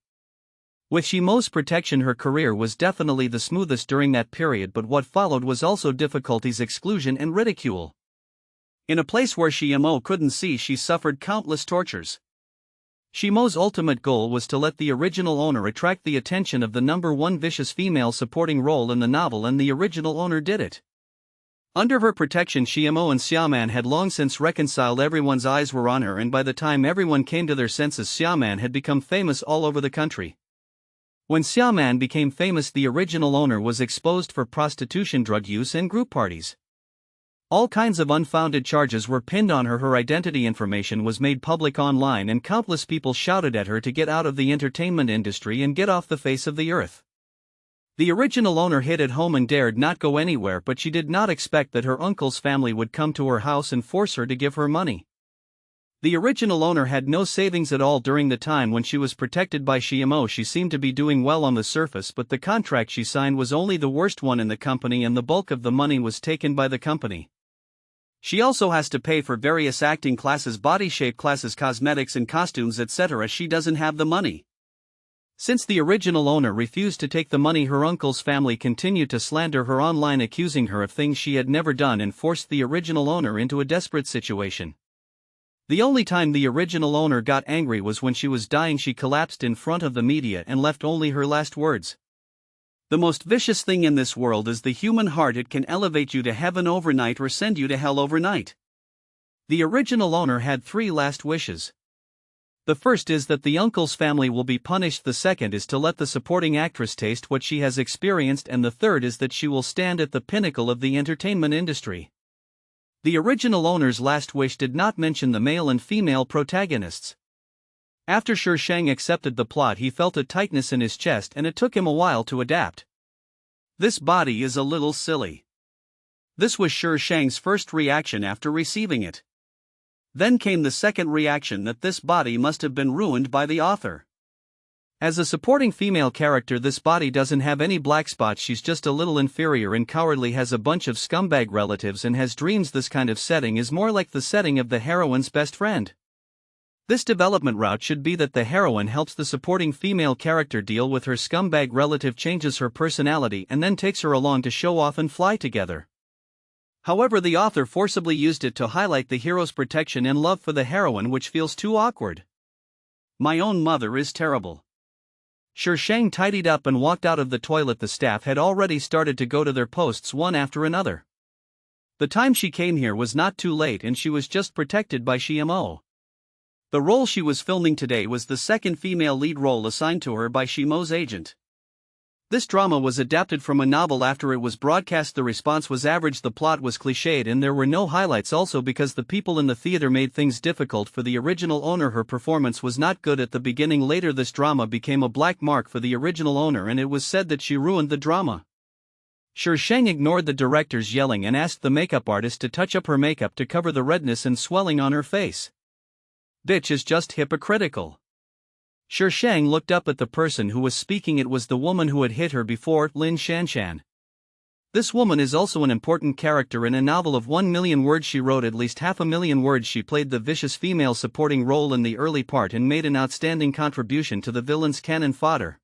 A: With Shimo's protection, her career was definitely the smoothest during that period, but what followed was also difficulties, exclusion and ridicule. In a place where Shimo couldn't see, she suffered countless tortures. Shimo's ultimate goal was to let the original owner attract the attention of the number one vicious female supporting role in the novel, and the original owner did it. Under her protection, Shimo and Xiaoman had long since reconciled. Everyone's eyes were on her, and by the time everyone came to their senses, Xiaoman had become famous all over the country. When Xiaoman became famous, the original owner was exposed for prostitution, drug use and group parties. All kinds of unfounded charges were pinned on her. Her identity information was made public online, and countless people shouted at her to get out of the entertainment industry and get off the face of the earth. The original owner hid at home and dared not go anywhere, but she did not expect that her uncle's family would come to her house and force her to give her money. The original owner had no savings at all during the time when she was protected by Shimo. She seemed to be doing well on the surface, but the contract she signed was only the worst one in the company, and the bulk of the money was taken by the company. She also has to pay for various acting classes, body shape classes, cosmetics and costumes, etc. She doesn't have the money. Since the original owner refused to take the money, her uncle's family continued to slander her online, accusing her of things she had never done, and forced the original owner into a desperate situation. The only time the original owner got angry was when she was dying. She collapsed in front of the media and left only her last words. The most vicious thing in this world is the human heart. It can elevate you to heaven overnight or send you to hell overnight. The original owner had 3 last wishes. The first is that the uncle's family will be punished. The second is to let the supporting actress taste what she has experienced, and the third is that she will stand at the pinnacle of the entertainment industry. The original owner's last wish did not mention the male and female protagonists. After Shi Shang accepted the plot, he felt a tightness in his chest, and it took him a while to adapt. This body is a little silly. This was Shi Shang's first reaction after receiving it. Then came the second reaction, that this body must have been ruined by the author. As a supporting female character, this body doesn't have any black spots. She's just a little inferior and cowardly, has a bunch of scumbag relatives, and has dreams. This kind of setting is more like the setting of the heroine's best friend. This development route should be that the heroine helps the supporting female character deal with her scumbag relative, changes her personality, and then takes her along to show off and fly together. However, the author forcibly used it to highlight the hero's protection and love for the heroine, which feels too awkward. My own mother is terrible. Shi Shang tidied up and walked out of the toilet. The staff had already started to go to their posts one after another. The time she came here was not too late, and she was just protected by Shimo.
B: The role she was filming today was the second female lead role assigned to her by Shimo's agent. This drama was adapted from a novel. After it was broadcast, the response was average, the plot was cliched, and there were no highlights, also because the people in the theater made things difficult for the original owner. Her performance was not good at the beginning. Later this drama became a black mark for the original owner, and it was said that she ruined the drama. Shang ignored the director's yelling and asked the makeup artist to touch up her makeup to cover the redness and swelling on her face. Bitch is just hypocritical. Shang looked up at the person who was speaking. It was the woman who had hit her before, Lin Shanshan. This woman is also an important character in a novel of 1 million words. She wrote at least 500,000 words. She played the vicious female supporting role in the early part and made an outstanding contribution to the villain's cannon fodder.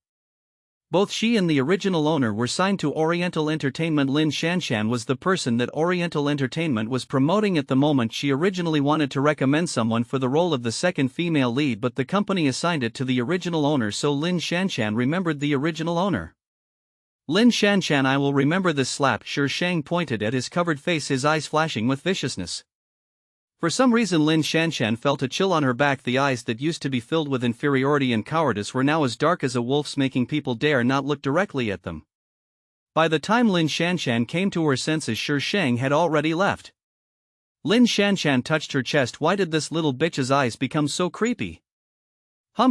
B: Both she and the original owner were signed to Oriental Entertainment. Lin Shanshan was the person that Oriental Entertainment was promoting at the moment. She originally wanted to recommend someone for the role of the second female lead, but the company assigned it to the original owner, so Lin Shanshan remembered the original owner. Lin Shanshan, I will remember this slap. Shang pointed at his covered face, his eyes flashing with viciousness. For some reason Lin Shanshan felt a chill on her back. The eyes that used to be filled with inferiority and cowardice were now as dark as a wolf's, making people dare not look directly at them. By the time Lin Shanshan came to her senses, Shang had already left. Lin Shanshan touched her chest. Why did this little bitch's eyes become so creepy?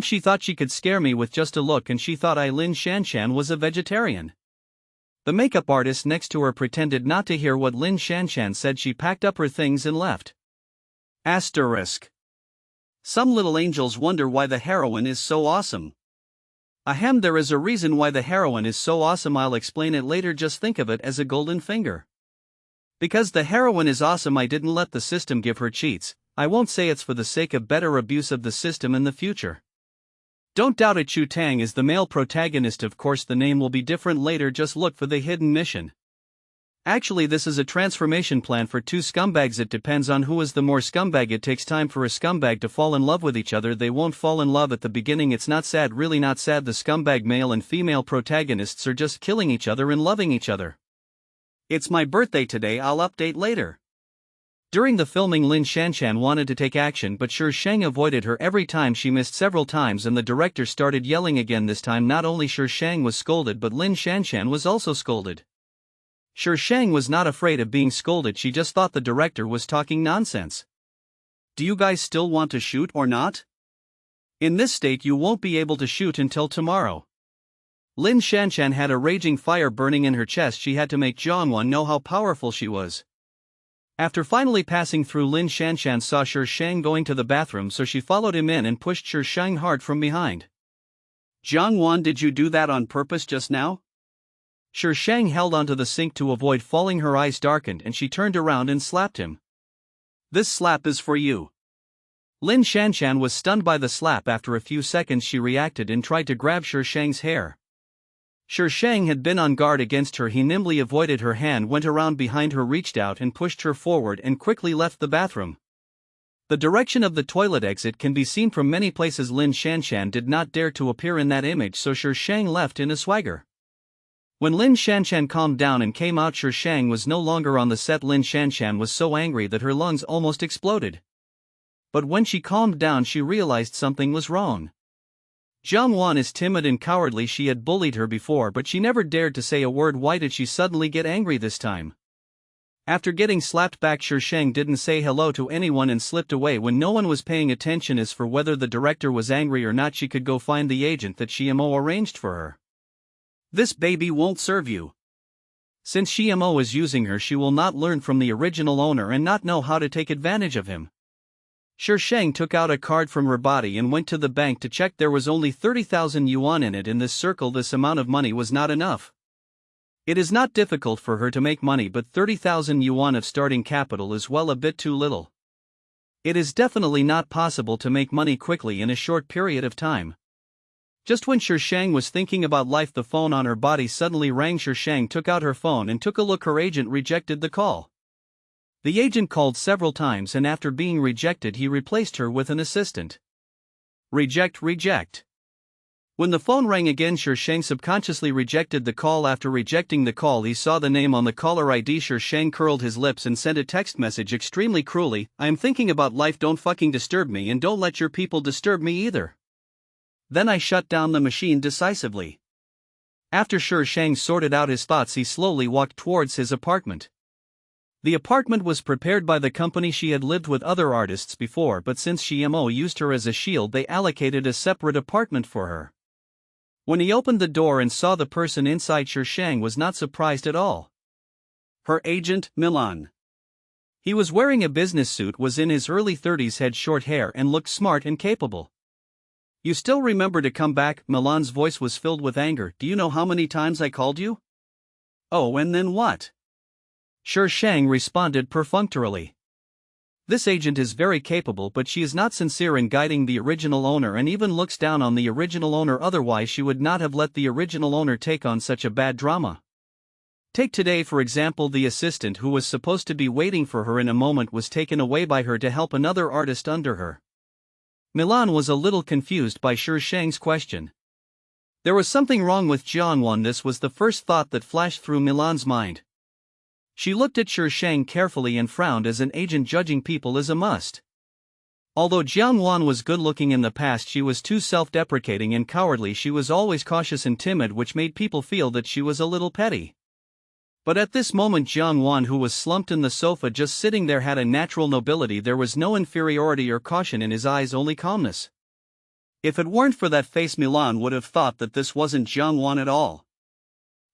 B: She thought she could scare me with just a look, and she thought Lin Shanshan was a vegetarian. The makeup artist next to her pretended not to hear what Lin Shanshan said. She packed up her things and left. Asterisk. Some little angels wonder why the heroine is so awesome. Ahem, there is a reason why the heroine is so awesome. I'll explain it later. Just think of it as a golden finger. Because the heroine is awesome, I didn't let the system give her cheats. I won't say it's for the sake of better abuse of the system in the future. Don't doubt it. Chu Tang is the male protagonist. Of course the name will be different later, just look for the hidden mission. Actually, this is a transformation plan for two scumbags. It depends on who is the more scumbag. It takes time for a scumbag to fall in love with each other. They won't fall in love at the beginning. It's not sad, really not sad. The scumbag male and female protagonists are just killing each other and loving each other. It's my birthday today, I'll update later. During the filming, Lin Shanshan wanted to take action, but Shang avoided her every time. She missed several times and the director started yelling again. This time not only Shang was scolded, but Lin Shanshan was also scolded. Shang was not afraid of being scolded. She just thought the director was talking nonsense. Do you guys still want to shoot or not? In this state you won't be able to shoot until tomorrow. Lin Shanshan had a raging fire burning in her chest. She had to make Jiangwan know how powerful she was. After finally passing through, Lin Shanshan saw Shang going to the bathroom, so she followed him in and pushed Shang hard from behind. Jiangwan, did you do that on purpose just now? Shang held onto the sink to avoid falling. Her eyes darkened and she turned around and slapped him. This slap is for you. Lin Shanshan was stunned by the slap. After a few seconds she reacted and tried to grab Shang's hair. Shang had been on guard against her. He nimbly avoided her hand, went around behind her, reached out and pushed her forward and quickly left the bathroom. The direction of the toilet exit can be seen from many places. Lin Shanshan did not dare to appear in that image, so Shang left in a swagger. When Lin Shanshan calmed down and came out, Shang was no longer on the set. Lin Shanshan was so angry that her lungs almost exploded. But when she calmed down she realized something was wrong. Jiangwan is timid and cowardly. She had bullied her before, but she never dared to say a word. Why did she suddenly get angry this time? After getting slapped back, Shang didn't say hello to anyone and slipped away when no one was paying attention. As for whether the director was angry or not, she could go find the agent that Shimo arranged for her. This baby won't serve you. Since Shimo is using her, she will not learn from the original owner and not know how to take advantage of him. Shang took out a card from her body and went to the bank to check. There was only 30,000 yuan in it. In this circle, this amount of money was not enough. It is not difficult for her to make money, but 30,000 yuan of starting capital is well a bit too little. It is definitely not possible to make money quickly in a short period of time. Just when Shang was thinking about life, the phone on her body suddenly rang. Shang took out her phone and took a look. Her agent rejected the call. The agent called several times and after being rejected he replaced her with an assistant. Reject, reject.
A: When the phone rang again, Shang subconsciously rejected the call. After rejecting the call, he saw the name on the caller ID. Shang curled his lips and sent a text message extremely cruelly. I am thinking about life, don't fucking disturb me, and don't let your people disturb me either. Then I shut down the machine decisively. After Shang sorted out his thoughts, he slowly walked towards his apartment. The apartment was prepared by the company. She had lived with other artists before, but since CMO used her as a shield, they allocated a separate apartment for her. When he opened the door and saw the person inside, Shang was not surprised at all. Her agent, Milan. He was wearing a business suit, was in his early 30s, had short hair, and looked smart and capable. You still remember to come back? Milan's voice was filled with anger. Do you know how many times I called you? Oh, and then what? Shang responded perfunctorily. This agent is very capable, but she is not sincere in guiding the original owner and even looks down on the original owner. Otherwise she would not have let the original owner take on such a bad drama. Take today for example. The assistant who was supposed to be waiting for her in a moment was taken away by her to help another artist under her. Milan was a little confused by Shang's question. There was something wrong with Jianwan. This was the first thought that flashed through Milan's mind. She looked at Shang carefully and frowned. As an agent, judging people is a must. Although Jianwan was good-looking in the past, she was too self-deprecating and cowardly. She was always cautious and timid, which made people feel that she was a little petty. But at this moment, Jianwan, who was slumped in the sofa just sitting there, had a natural nobility. There was no inferiority or caution in his eyes, only calmness. If it weren't for that face, Milan would have thought that this wasn't Jianwan at all.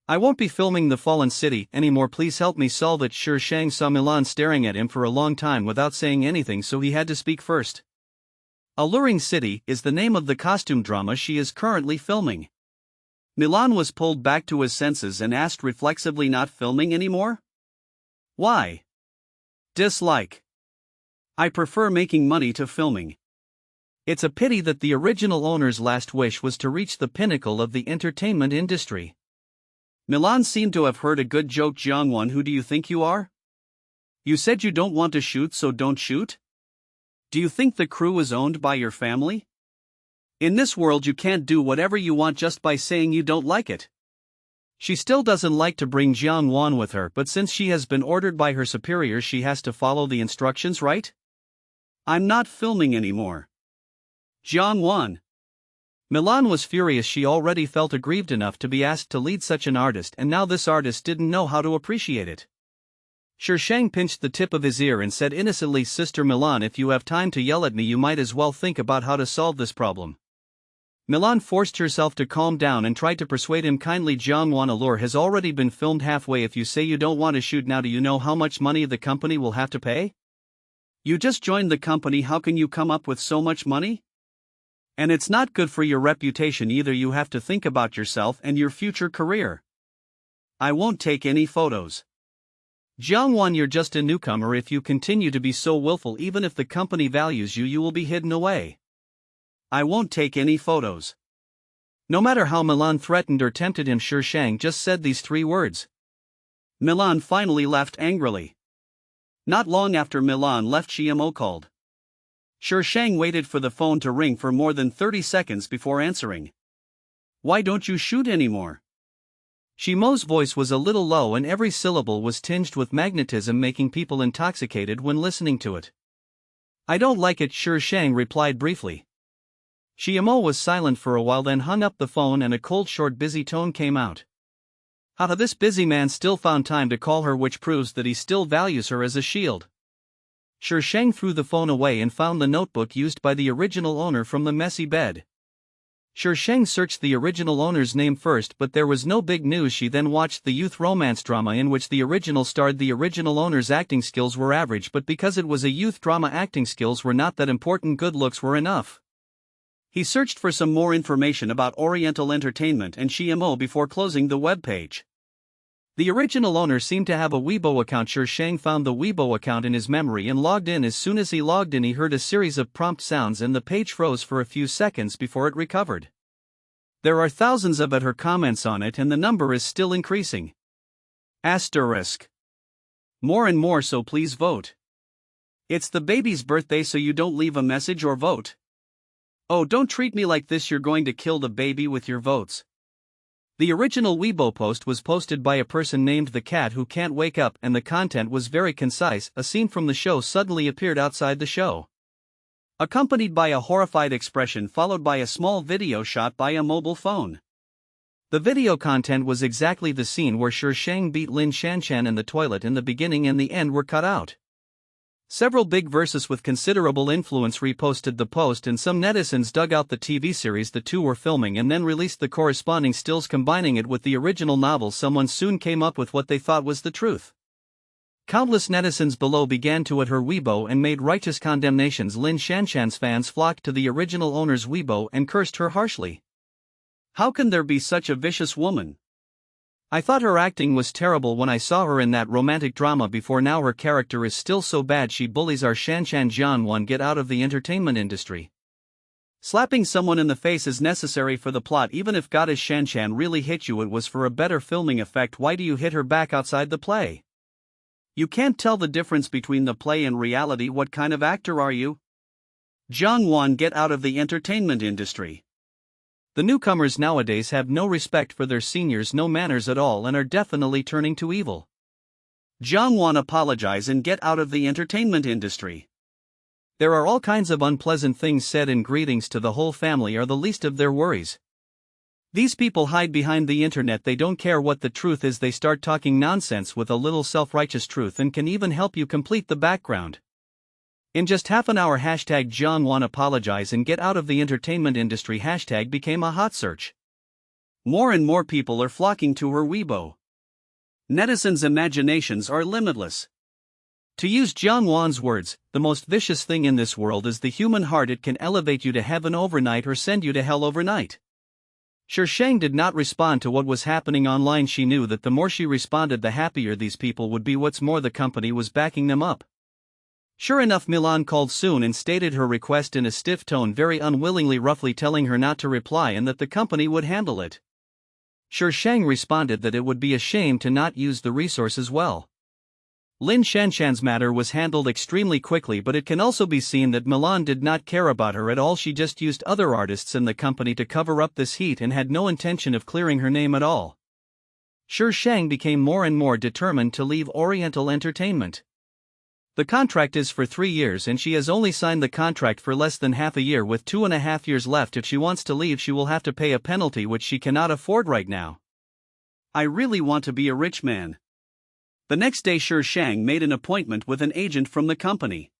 A: I won't be filming The Fallen City anymore, please help me solve it. Shang saw Milan staring at him for a long time without saying anything, so he had to speak first. Alluring City is the name of the costume drama she is currently filming. Milan was pulled back to his senses and asked reflexively, not filming anymore? Why? Dislike. I prefer making money to filming. It's a pity that the original owner's last wish was to reach the pinnacle of the entertainment industry. Milan seemed to have heard a good joke. Jianwan, who do you think you are? You said you don't want to shoot, so don't shoot? Do you think the crew is owned by your family? In this world you can't do whatever you want just by saying you don't like it. She still doesn't like to bring Jianwan with her, but since she has been ordered by her superiors, she has to follow the instructions, right? I'm not filming anymore. Jianwan. Milan was furious. She already felt aggrieved enough to be asked to lead such an artist, and now this artist didn't know how to appreciate it. Shang pinched the tip of his ear and said innocently, Sister Milan, if you have time to yell at me, you might as well think about how to solve this problem. Milan forced herself to calm down and tried to persuade him kindly. Jianwan, Allure has already been filmed halfway. If you say you don't want to shoot now, do you know how much money the company will have to pay? You just joined the company, how can you come up with so much money? And it's not good for your reputation either. You have to think about yourself and your future career. I won't take any photos. Jianwan, you're just a newcomer. If you continue to be so willful, even if the company values you, you will be hidden away. I won't take any photos. No matter how Milan threatened or tempted him, Shang just said these 3 words. Milan finally left angrily. Not long after Milan left, CMO called. Shang waited for the phone to ring for more than 30 seconds before answering. Why don't you shoot anymore? Shimo's voice was a little low and every syllable was tinged with magnetism, making people intoxicated when listening to it. I don't like it, Shang replied briefly. Shimo was silent for a while, then hung up the phone and a cold, short, busy tone came out. Haha, this busy man still found time to call her, which proves that he still values her as a shield. Shang threw the phone away and found the notebook used by the original owner from the messy bed. Shang searched the original owner's name first, but there was no big news. She then watched the youth romance drama in which the original starred. The original owner's acting skills were average, but because it was a youth drama, acting skills were not that important. Good looks were enough. He searched for some more information about Oriental entertainment and CMO before closing the webpage. The original owner seemed to have a Weibo account. Shang found the Weibo account in his memory and logged in. As soon as he logged in, he heard a series of prompt sounds and the page froze for a few seconds before it recovered. There are thousands of her comments on it and the number is still increasing. Asterisk. More and more, so please vote. It's the baby's birthday, so you don't leave a message or vote.
B: Oh, don't treat me like this, you're going to kill the baby with your votes. The original Weibo post was posted by a person named The Cat Who Can't Wake Up, and the content was very concise. A scene from the show suddenly appeared outside the show, accompanied by a horrified expression followed by a small video shot by a mobile phone. The video content was exactly the scene where Shang beat Lin Shanshan in the toilet in the beginning and the end were cut out. Several big verses with considerable influence reposted the post, and some netizens dug out the TV series the two were filming and then released the corresponding stills combining it with the original novel. Someone soon came up with what they thought was the truth. Countless netizens below began to at her Weibo and made righteous condemnations. Lin Shanshan's fans flocked to the original owner's Weibo and cursed her harshly. How can there be such a vicious woman? I thought her acting was terrible when I saw her in that romantic drama before. Now her character is still so bad. She bullies our Shanshan. Jianwan, get out of the entertainment industry. Slapping someone in the face is necessary for the plot. Even if Goddess Shanshan really hit you, it was for a better filming effect. Why do you hit her back outside the play? You can't tell the difference between the play and reality. What kind of actor are you? Jianwan, get out of the entertainment industry. The newcomers nowadays have no respect for their seniors, no manners at all, and are definitely turning to evil. Jianwan, apologize and get out of the entertainment industry. There are all kinds of unpleasant things said, and greetings to the whole family are the least of their worries. These people hide behind the internet. They don't care what the truth is. They start talking nonsense with a little self-righteous truth and can even help you complete the background. In just half an hour, hashtag Jianwan apologize and get out of the entertainment industry hashtag became a hot search. More and more people are flocking to her Weibo. Netizens' imaginations are limitless. To use Jianwan's words, the most vicious thing in this world is the human heart. It can elevate you to heaven overnight or send you to hell overnight. Shang did not respond to what was happening online. She knew that the more she responded, the happier these people would be. What's more, the company was backing them up. Sure enough, Milan called soon and stated her request in a stiff tone, very unwillingly, roughly telling her not to reply and that the company would handle it. Shang responded that it would be a shame to not use the resources well. Lin Shanshan's matter was handled extremely quickly, but it can also be seen that Milan did not care about her at all. She just used other artists in the company to cover up this heat and had no intention of clearing her name at all. Shang became more and more determined to leave Oriental Entertainment. The contract is for 3 years and she has only signed the contract for less than half a year, with 2.5 years left. If she wants to leave, she will have to pay a penalty which she cannot afford right now. I really want to be a rich man. The next day, Shang made an appointment with an agent from the company.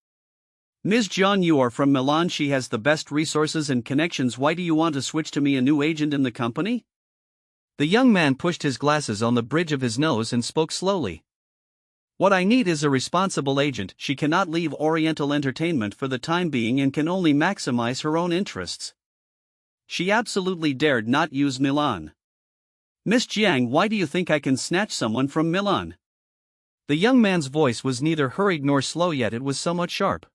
B: Ms. Jian, you are from Milan. She has the best resources and connections. Why do you want to switch to me, a new agent in the company? The young man pushed his glasses on the bridge of his nose and spoke slowly. What I need is a responsible agent. She cannot leave Oriental Entertainment for the time being and can only maximize her own interests. She absolutely dared not use Milan. Miss Jiang, why do you think I can snatch someone from Milan? The young man's voice was neither hurried nor slow, yet it was somewhat sharp.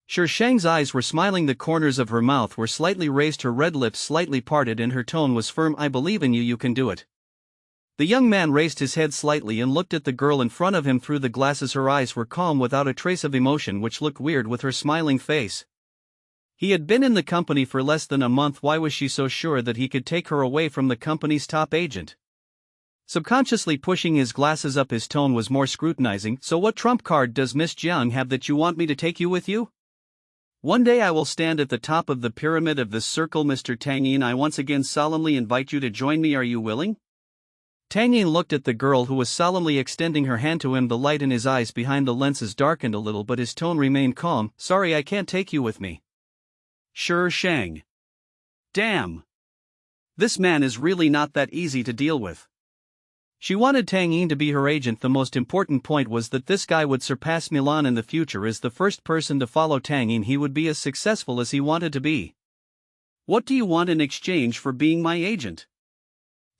B: Shang's eyes were smiling, the corners of her mouth were slightly raised, her red lips slightly parted, and her tone was firm. I believe in you, you can do it. The young man raised his head slightly and looked at the girl in front of him through the glasses. Her eyes were calm without a trace of emotion, which looked weird with her smiling face. He had been in the company for less than a month. Why was she so sure that he could take her away from the company's top agent? Subconsciously pushing his glasses up, his tone was more scrutinizing. So what trump card does Miss Jiang have that you want me to take you with you? One day I will stand at the top of the pyramid of this circle. Mr. Tang Yin, I once again solemnly invite you to join me. Are you willing? Tang Yin looked at the girl who was solemnly extending her hand to him. The light in his eyes behind the lenses darkened a little, but his tone remained calm. Sorry, I can't take you with me. Shang. Damn. This man is really not that easy to deal with. She wanted Tang Yin to be her agent. The most important point was that this guy would surpass Milan in the future. As the first person to follow Tang Yin, he would be as successful as he wanted to be. What do you want in exchange for being my agent?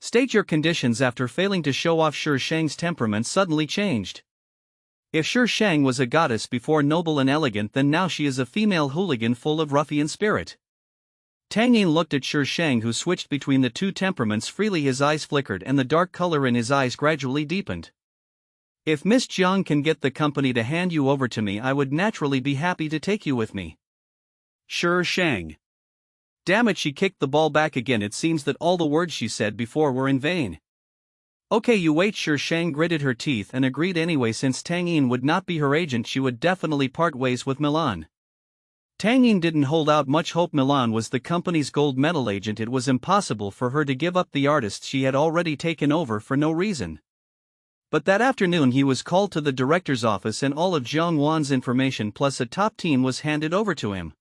B: State your conditions. After failing to show off, Shang's temperament suddenly changed. If Shang was a goddess before, noble and elegant, then now she is a female hooligan full of ruffian spirit. Tang Yin looked at Shang, who switched between the two temperaments freely. His eyes flickered and the dark color in his eyes gradually deepened. If Miss Jiang can get the company to hand you over to me, I would naturally be happy to take you with me. Shang.
A: Damn it, she kicked the ball back again. It seems that all the words she said before were in vain. Okay, you wait. Shang gritted her teeth and agreed anyway. Since Tang Yin would not be her agent, she would definitely part ways with Milan. Tang Yin didn't hold out much hope. Milan was the company's gold medal agent. It was impossible for her to give up the artists she had already taken over for no reason. But that afternoon he was called to the director's office and all of Jiang Wan's information plus a top team was handed over to him.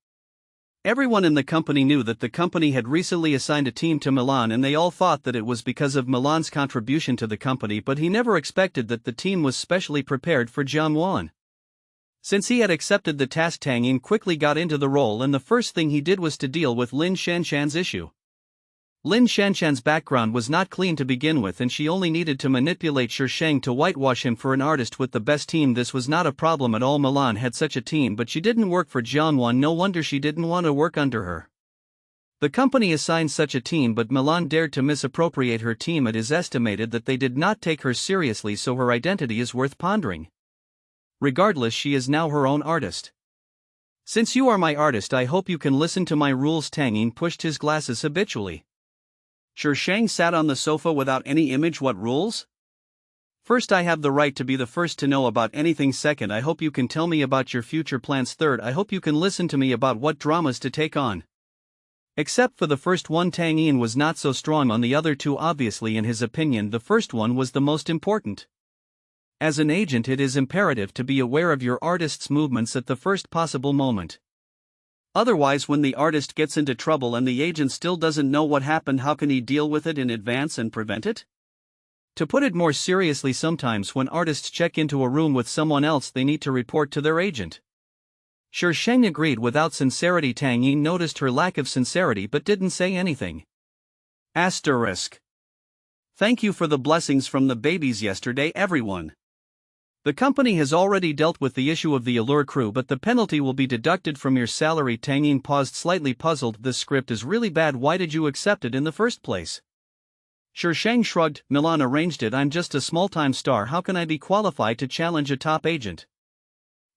A: Everyone in the company knew that the company had recently assigned a team to Milan and they all thought that it was because of Milan's contribution to the company, but he never expected that the team was specially prepared for Jiang Wan. Since he had accepted the task, Tang Yin quickly got into the role and the first thing he did was to deal with Lin Shanshan's issue. Lin Shanshan's background was not clean to begin with and she only needed to manipulate Shang to whitewash him for an artist with the best team. This was not a problem at all. Milan had such a team, but she didn't work for Jiang Wan. No wonder she didn't want to work under her. The company assigned such a team, but Milan dared to misappropriate her team. It is estimated that they did not take her seriously, so her identity is worth pondering. Regardless, she is now her own artist. Since you are my artist, I hope you can listen to my rules. Tang Yin pushed his glasses habitually.
B: Shang sat on the sofa without any image. What rules?
A: First, I have the right to be the first to know about anything. Second, I hope you can tell me about your future plans. Third, I hope you can listen to me about what dramas to take on. Except for the first one, Tang Yin was not so strong on the other two. Obviously, in his opinion, the first one was the most important. As an agent, it is imperative to be aware of your artist's movements at the first possible moment. Otherwise, when the artist gets into trouble and the agent still doesn't know what happened, how can he deal with it in advance and prevent it? To put it more seriously, sometimes when artists check into a room with someone else, they need to report to their agent. Shang agreed without sincerity. Tang Yin noticed her lack of sincerity but didn't say anything.
B: Asterisk. Thank you for the blessings from the babies yesterday, everyone.
A: The company has already dealt with the issue of the Allure crew, but the penalty will be deducted from your salary. Tang Yin paused, slightly puzzled. This script is really bad. Why did you accept it in the first place? Shang shrugged. Milan arranged it. I'm just a small-time star. How can I be qualified to challenge a top agent?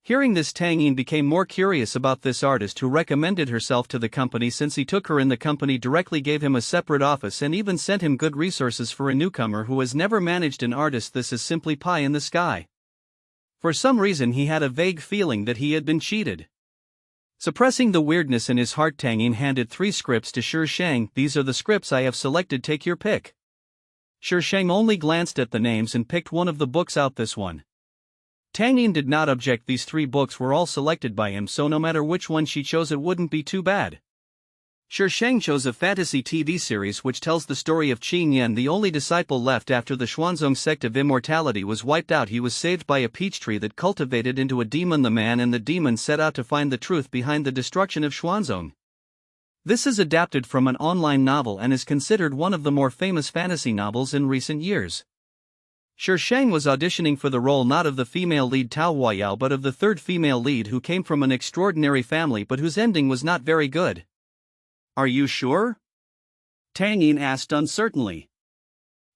A: Hearing this, Tang Yin became more curious about this artist who recommended herself to the company. Since he took her in, the company directly gave him a separate office and even sent him good resources for a newcomer who has never managed an artist. This is simply pie in the sky. For some reason, he had a vague feeling that he had been cheated. Suppressing the weirdness in his heart, Tang Yin handed 3 scripts to Shang. These are the scripts I have selected. Take your pick. Shang only glanced at the names and picked one of the books out. This one. Tang Yin did not object. These 3 books were all selected by him, so no matter which one she chose, it wouldn't be too bad. Shang chose a fantasy TV series which tells the story of Qin Yan, the only disciple left after the Xuanzong sect of immortality was wiped out. He was saved by a peach tree that cultivated into a demon. The man and the demon set out to find the truth behind the destruction of Xuanzong. This is adapted from an online novel and is considered one of the more famous fantasy novels in recent years. Shang was auditioning for the role not of the female lead Tao Huayao but of the third female lead, who came from an extraordinary family but whose ending was not very good.
B: Are you sure? Tang Yin asked uncertainly.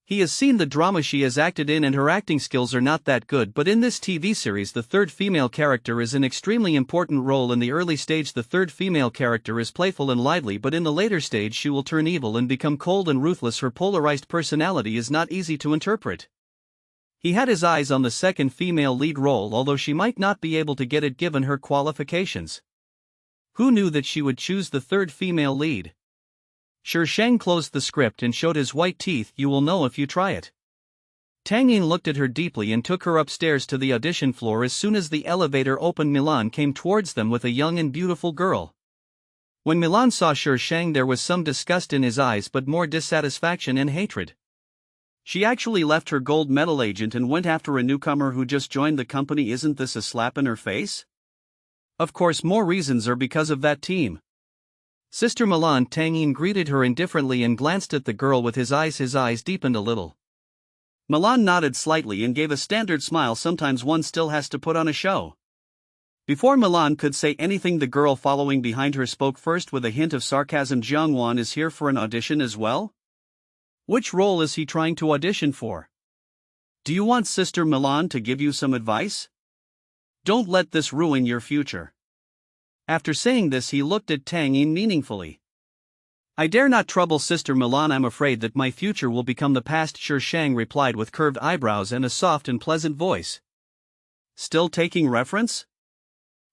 A: He has seen the drama she has acted in and her acting skills are not that good, but in this TV series the third female character is an extremely important role. In the early stage the third female character is playful and lively, but in the later stage she will turn evil and become cold and ruthless. Her polarized personality is not easy to interpret. He had his eyes on the second female lead role, although she might not be able to get it given her qualifications. Who knew that she would choose the third female lead? Shang closed the script and showed his white teeth. You will know if you try it. Tang Yin looked at her deeply and took her upstairs to the audition floor. As soon as the elevator opened, Milan came towards them with a young and beautiful girl. When Milan saw Shang, there was some disgust in his eyes but more dissatisfaction and hatred.
B: She actually left her gold medal agent and went after a newcomer who just joined the company. Isn't this a slap in her face?
A: Of course, more reasons are because of that team. Sister Milan. Tang Yin greeted her indifferently and glanced at the girl with his eyes. His eyes deepened a little.
B: Milan nodded slightly and gave a standard smile. Sometimes one still has to put on a show. Before Milan could say anything, the girl following behind her spoke first with a hint of sarcasm. Jiang Wan is here for an audition as well?
A: Which role is he trying to audition for?
B: Do you want Sister Milan to give you some advice? Don't let this ruin your future.
A: After saying this, he looked at Tang Yin meaningfully.
B: I dare not trouble Sister Milan. I'm afraid that my future will become the past. Sure Shang replied with curved eyebrows and a soft and pleasant voice. Still taking reference?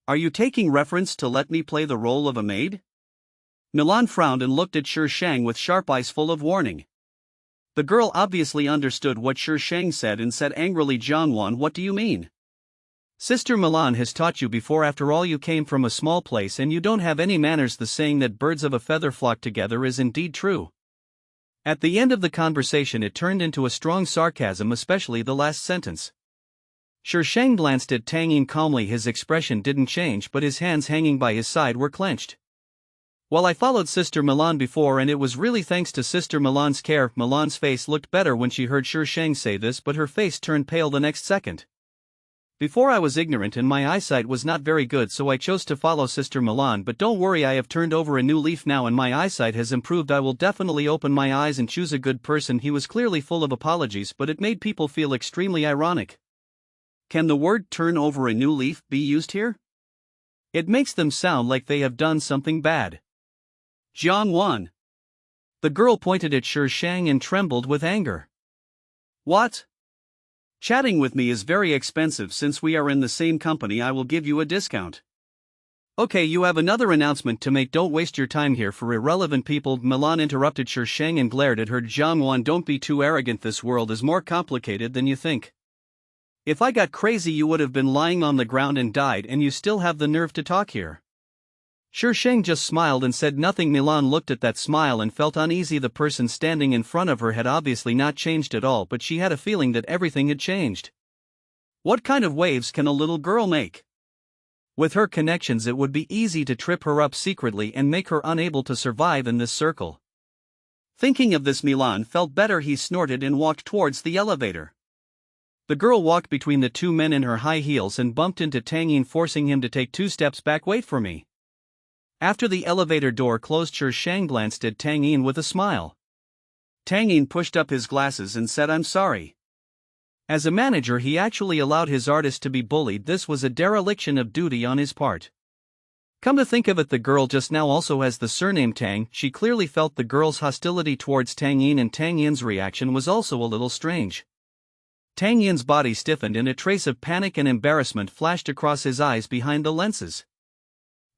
B: Are you taking reference to let me play the role of a maid? Milan frowned and looked at Sure Shang with sharp eyes full of warning. The girl obviously understood what Sure Shang said and said angrily, Jiangwan, what do you mean? Sister Milan has taught you before. After all, you came from a small place and you don't have any manners. The saying that birds of a feather flock together is indeed true. At the end of the conversation it turned into a strong sarcasm, especially the last sentence. Sure Shang glanced at Tang Yin calmly. His expression didn't change, but his hands hanging by his side were clenched. Well, I followed Sister Milan before and it was really thanks to Sister Milan's care. Milan's face looked better when she heard Sure Shang say this, but her face turned pale the next second. Before I was ignorant and my eyesight was not very good, so I chose to follow Sister Milan, but don't worry, I have turned over a new leaf now and my eyesight has improved. I will definitely open my eyes and choose a good person. He was clearly full of apologies, but it made people feel extremely ironic. Can the word turn over a new leaf be used here? It makes them sound like they have done something bad. Jiangwan. The girl pointed at Sure Shang and trembled with anger. What? Chatting with me is very expensive. Since we are in the same company, I will give you a discount. Okay, you have another announcement to make. Don't waste your time here for irrelevant people. Milan interrupted Sure Shang and glared at her. Jiangwan, don't be too arrogant. This world is more complicated than you think. If I got crazy, you would have been lying on the ground and died, and you still have the nerve to talk here. Sure Shang just smiled and said nothing. Milan looked at that smile and felt uneasy. The person standing in front of her had obviously not changed at all, but she had a feeling that everything had changed. What kind of waves can a little girl make? With her connections, it would be easy to trip her up secretly and make her unable to survive in this circle. Thinking of this, Milan felt better. He snorted and walked towards the elevator. The girl walked between the two men in her high heels and bumped into Tang Yin, forcing him to take 2 steps back. Wait for me. After the elevator door closed, Sure Shang glanced at Tang Yin with a smile. Tang Yin pushed up his glasses and said, I'm sorry. As a manager, he actually allowed his artist to be bullied. This was a dereliction of duty on his part. Come to think of it, the girl just now also has the surname Tang. She clearly felt the girl's hostility towards Tang Yin, and Tang Yin's reaction was also a little strange. Tang Yin's body stiffened and a trace of panic and embarrassment flashed across his eyes behind the lenses.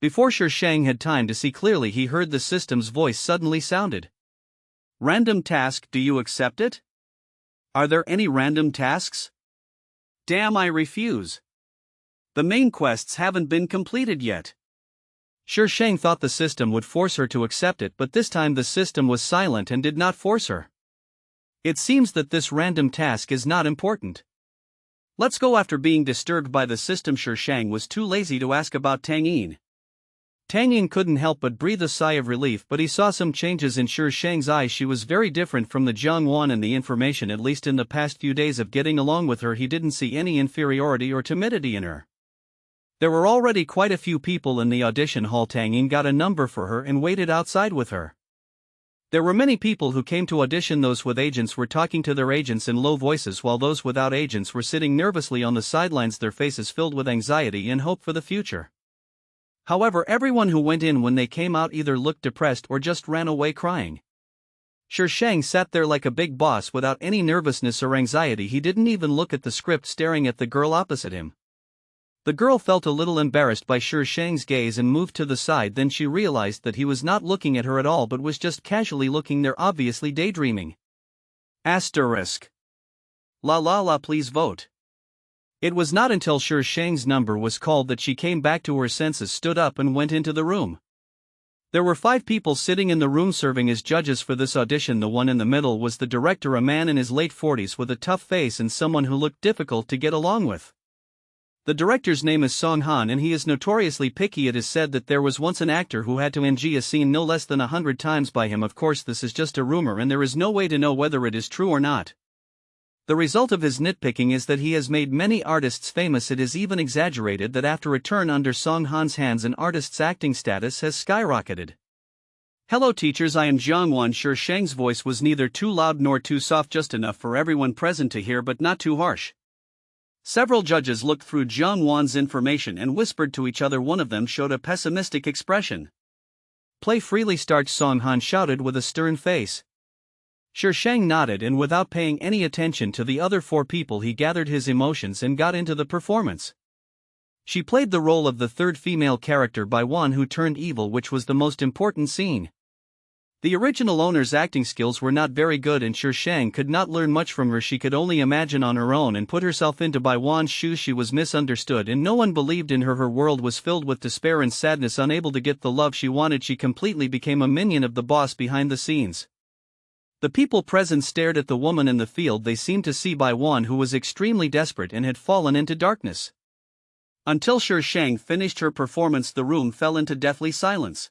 B: Before Sure Shang had time to see clearly, he heard the system's voice suddenly sounded. Random task, do you accept it? Are there any random tasks? Damn, I refuse. The main quests haven't been completed yet. Sure Shang thought the system would force her to accept it, but this time the system was silent and did not force her. It seems that this random task is not important. Let's go. After being disturbed by the system, Sure Shang was too lazy to ask about Tang Yin. Tang Yin couldn't help but breathe a sigh of relief, but he saw some changes in Sure Shang's eyes. She was very different from the Jiangwan, and the information, at least in the past few days of getting along with her, he didn't see any inferiority or timidity in her. There were already quite a few people in the audition hall. Tang Yin got a number for her and waited outside with her. There were many people who came to audition. Those with agents were talking to their agents in low voices, while those without agents were sitting nervously on the sidelines, their faces filled with anxiety and hope for the future. However, everyone who went in, when they came out, either looked depressed or just ran away crying. Sure Shang sat there like a big boss without any nervousness or anxiety. He didn't even look at the script, staring at the girl opposite him. The girl felt a little embarrassed by Sure Shang's gaze and moved to the side. Then she realized that he was not looking at her at all but was just casually looking there, obviously daydreaming. Asterisk. La la la, please vote. It was not until Sure Shang's number was called that she came back to her senses, stood up and went into the room. There were 5 people sitting in the room serving as judges for this audition. The one in the middle was the director, a man in his late 40s with a tough face and someone who looked difficult to get along with. The director's name is Song Han, and he is notoriously picky. It is said that there was once an actor who had to NG a scene no less than 100 times by him. Of course, this is just a rumor and there is no way to know whether it is true or not. The result of his nitpicking is that he has made many artists famous. It is even exaggerated that after a turn under Song Han's hands, an artist's acting status has skyrocketed. Hello teachers, I am Jiangwan. Sure Shang's voice was neither too loud nor too soft, just enough for everyone present to hear but not too harsh. Several judges looked through Jiangwan's information and whispered to each other. One of them showed a pessimistic expression.
A: Play freely start, Song Han shouted with a stern face. Shi Shang nodded, and without paying any attention to the other 4 people he gathered his emotions and got into the performance. She played the role of the third female character by one who turned evil, which was the most important scene. The original owner's acting skills were not very good and Shi Shang could not learn much from her. She could only imagine on her own and put herself into Bai Wan's shoes. She was misunderstood and no one believed in her. Her world was filled with despair and sadness. Unable to get the love she wanted, she completely became a minion of the boss behind the scenes. The people present stared at the woman in the field. They seemed to see Bai Wan, who was extremely desperate and had fallen into darkness. Until Shi Shang finished her performance, the room fell into deathly silence.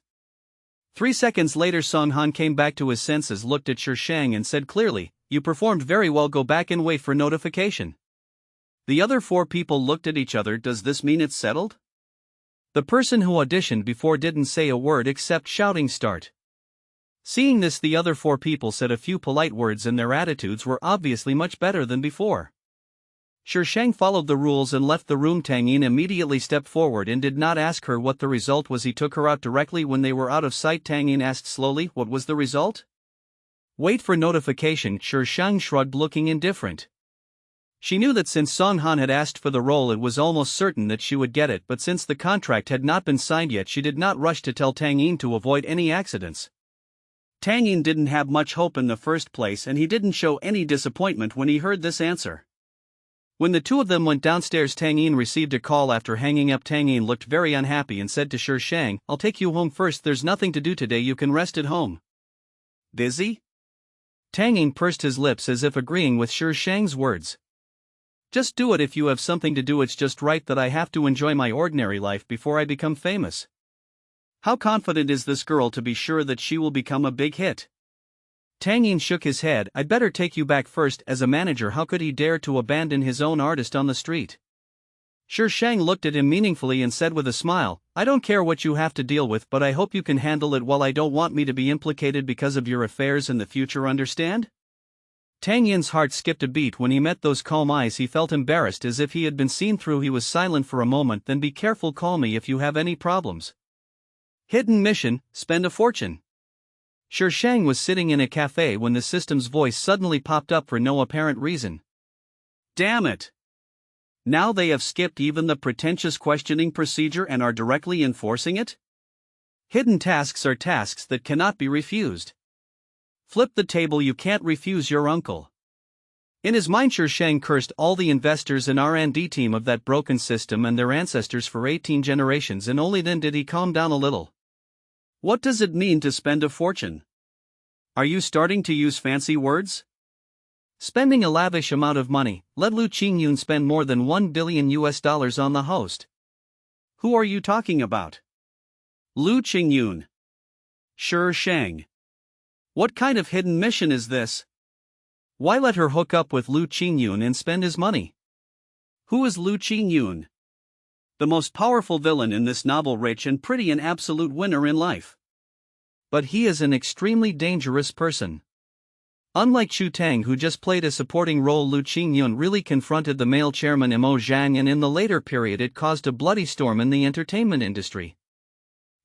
A: 3 seconds later, Song Han came back to his senses, looked at Shi Shang and said clearly, "You performed very well, go back and wait for notification." The other 4 people looked at each other. Does this mean it's settled? The person who auditioned before didn't say a word except shouting start. Seeing this, the other 4 people said a few polite words and their attitudes were obviously much better than before. Shi Shang followed the rules and left the room. Tang Yin immediately stepped forward and did not ask her what the result was. He took her out directly. When they were out of sight, Tang Yin asked slowly, "What was the result?" "Wait for notification," Shi Shang shrugged, looking indifferent. She knew that since Song Han had asked for the role, it was almost certain that she would get it, but since the contract had not been signed yet, she did not rush to tell Tang Yin to avoid any accidents. Tang Yin didn't have much hope in the first place, and he didn't show any disappointment when he heard this answer. When the 2 of them went downstairs, Tang Yin received a call. After hanging up, Tang Yin looked very unhappy and said to Shi Shang, "I'll take you home first. There's nothing to do today. You can rest at home." "Busy?" Tang Yin pursed his lips as if agreeing with Shi Shang's words. "Just do it if you have something to do. It's just right that I have to enjoy my ordinary life before I become famous." How confident is this girl to be sure that she will become a big hit? Tang Yin shook his head. "I'd better take you back first." As a manager, how could he dare to abandon his own artist on the street? Shi Shang looked at him meaningfully and said with a smile, "I don't care what you have to deal with, but I hope you can handle it well. I don't want me to be implicated because of your affairs in the future, understand?" Tang Yin's heart skipped a beat when he met those calm eyes. He felt embarrassed, as if he had been seen through. He was silent for a moment. "Then be careful. Call me if you have any problems." Hidden mission: spend a fortune. Shi Shang was sitting in a cafe when the system's voice suddenly popped up for no apparent reason. Damn it! Now they have skipped even the pretentious questioning procedure and are directly enforcing it? Hidden tasks are tasks that cannot be refused. Flip the table, you can't refuse your uncle. In his mind, Shi Shang cursed all the investors and R&D team of that broken system and their ancestors for 18 generations, and only then did he calm down a little. What does it mean to spend a fortune? Are you starting to use fancy words? Spending a lavish amount of money. Let Lu Qingyun spend more than $1 billion on the host. Who are you talking about? Lu Qingyun. Shi Shang. What kind of hidden mission is this? Why let her hook up with Lu Qingyun and spend his money? Who is Lu Qingyun? The most powerful villain in this novel, rich and pretty, an absolute winner in life. But he is an extremely dangerous person. Unlike Chu Tang, who just played a supporting role, Lu Qingyun really confronted the male chairman Mo Zhang, and in the later period it caused a bloody storm in the entertainment industry.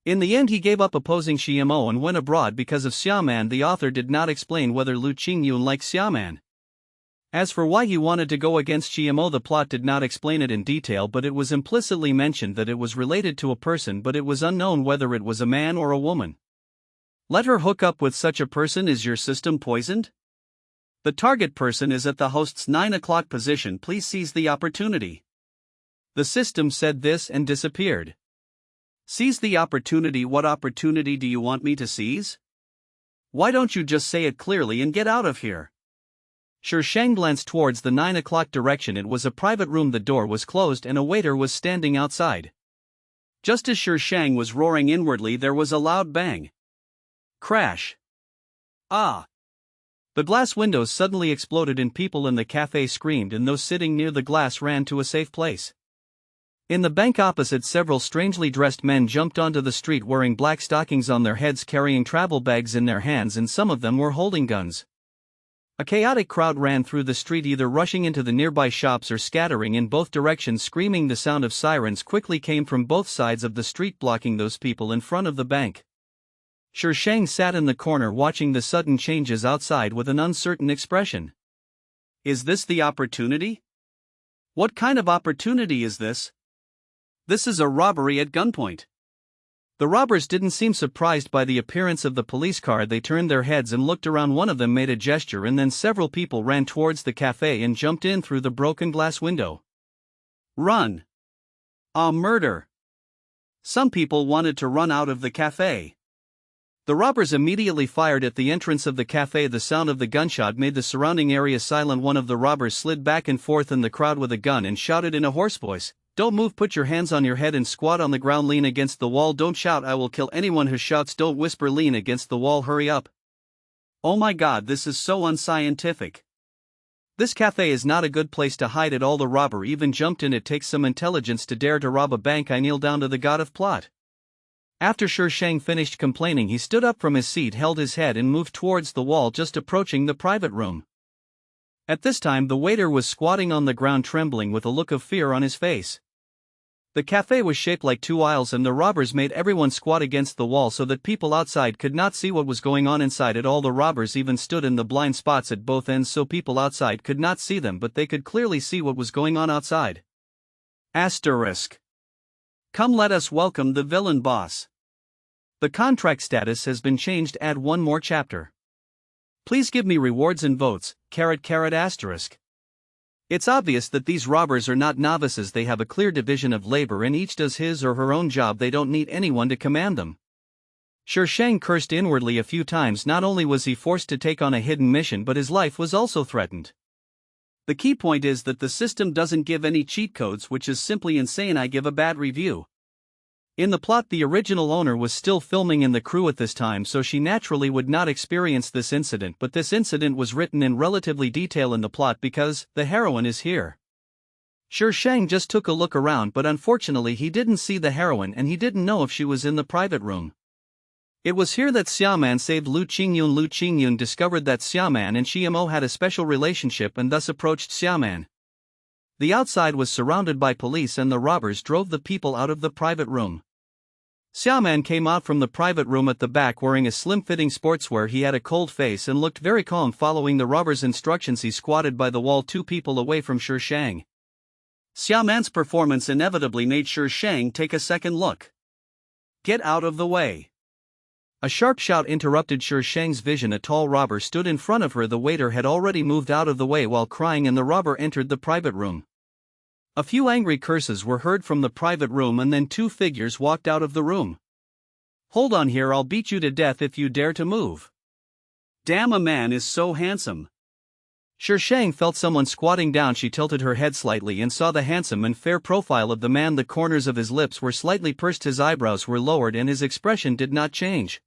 A: In the end, he gave up opposing Mo and went abroad because of Xiaoman. The author did not explain whether Lu Qingyun liked Xiaoman. As for why he wanted to go against Mo, the plot did not explain it in detail, but it was implicitly mentioned that it was related to a person, but it was unknown whether it was a man or a woman. Let her hook up with such a person. Is your system poisoned? The target person is at the host's 9 o'clock position. Please seize the opportunity. The system said this and disappeared. Seize the opportunity? What opportunity do you want me to seize? Why don't you just say it clearly and get out of here? Shi Shang glanced towards the 9 o'clock direction. It was a private room. The door was closed and a waiter was standing outside. Just as Shi Shang was roaring inwardly, there was a loud bang. Crash. Ah! The glass windows suddenly exploded and people in the cafe screamed, and those sitting near the glass ran to a safe place. In the bank opposite, several strangely dressed men jumped onto the street wearing black stockings on their heads, carrying travel bags in their hands, and some of them were holding guns. A chaotic crowd ran through the street, either rushing into the nearby shops or scattering in both directions, screaming. The sound of sirens quickly came from both sides of the street, blocking those people in front of the bank. Shang sat in the corner watching the sudden changes outside with an uncertain expression.
B: Is this the opportunity? What kind of opportunity is this? This is a robbery at gunpoint.
A: The robbers didn't seem surprised by the appearance of the police car. They turned their heads and looked around. One of them made a gesture, and then several people ran towards the cafe and jumped in through the broken glass window.
B: Run! Murder! Some people wanted to run out of the cafe.
A: The robbers immediately fired at the entrance of the cafe. The sound of the gunshot made the surrounding area silent. One of the robbers slid back and forth in the crowd with a gun and shouted in a hoarse voice, "Don't move, put your hands on your head and squat on the ground, lean against the wall, don't shout, I will kill anyone who shouts, don't whisper, lean against the wall, hurry up."
B: Oh my god, this is so unscientific.
A: This cafe is not a good place to hide at all. The robber even jumped in. It takes some intelligence to dare to rob a bank. I kneel down to the god of plot. After Shang finished complaining, he stood up from his seat, held his head and moved towards the wall, just approaching the private room. At this time the waiter was squatting on the ground, trembling with a look of fear on his face. The cafe was shaped like two aisles, and the robbers made everyone squat against the wall so that people outside could not see what was going on inside at all. The robbers even stood in the blind spots at both ends so people outside could not see them, but they could clearly see what was going on outside.
B: Asterisk. Come, let us welcome the villain boss.
A: The contract status has been changed. Add one more chapter. Please give me rewards and votes, .. asterisk. It's obvious that these robbers are not novices. They have a clear division of labor and each does his or her own job. They don't need anyone to command them. Shang cursed inwardly a few times. Not only was he forced to take on a hidden mission, but his life was also threatened.
B: The key point is that the system doesn't give any cheat codes, which is simply insane. I give a bad review.
A: In the plot, the original owner was still filming in the crew at this time, so she naturally would not experience this incident, but this incident was written in relatively detail in the plot because the heroine is here. Shang just took a look around, but unfortunately he didn't see the heroine and he didn't know if she was in the private room. It was here that Xiaoman saved Lu Qingyun. Lu Qingyun discovered that Xiaoman and Xiamo had a special relationship and thus approached Xiaoman. The outside was surrounded by police and the robbers drove the people out of the private room. Xiaoman came out from the private room at the back wearing a slim-fitting sportswear. He had a cold face and looked very calm. Following the robbers' instructions, he squatted by the wall 2 people away from Shang.
B: Xiaoman's performance inevitably made Shang take a second look. Get out of the way.
A: A sharp shout interrupted Shang's vision. A tall robber stood in front of her. The waiter had already moved out of the way while crying, and the robber entered the private room. A few angry curses were heard from the private room, and then 2 figures walked out of the room. "Hold on here, I'll beat you to death if you dare to move."
B: Damn, a man is so handsome.
A: Shang felt someone squatting down. She tilted her head slightly and saw the handsome and fair profile of the man. The corners of his lips were slightly pursed, his eyebrows were lowered, and his expression did not change.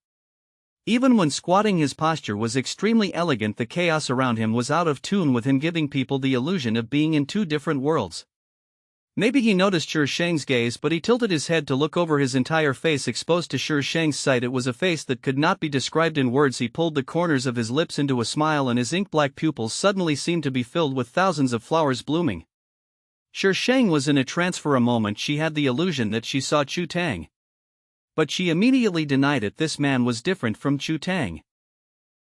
A: Even when squatting, his posture was extremely elegant. The chaos around him was out of tune with him, giving people the illusion of being in 2 different worlds. Maybe he noticed Shang's gaze, but he tilted his head to look over. His entire face exposed to Shang's sight. It was a face that could not be described in words. He pulled the corners of his lips into a smile, and his ink-black pupils suddenly seemed to be filled with thousands of flowers blooming. Shang was in a trance for a moment. She had the illusion that she saw Chu Tang. But she immediately denied it. This man was different from Chu Tang.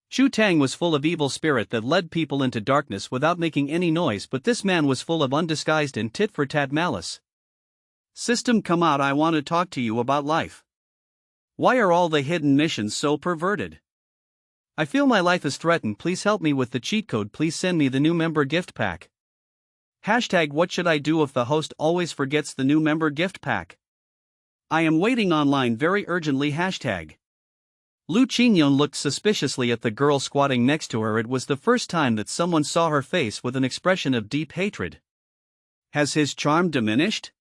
A: Chu Tang was full of evil spirit that led people into darkness without making any noise, but this man was full of undisguised and tit-for-tat malice.
B: System, come out, I want to talk to you about life. Why are all the hidden missions so perverted?
A: I feel my life is threatened. Please help me with the cheat code. Please send me the new member gift pack.
B: Hashtag what should I do if the host always forgets the new member gift pack? I am waiting online very urgently. Hashtag.
A: Lu Qingyun looked suspiciously at the girl squatting next to her. It was the first time that someone saw her face with an expression of deep hatred.
B: Has his charm diminished?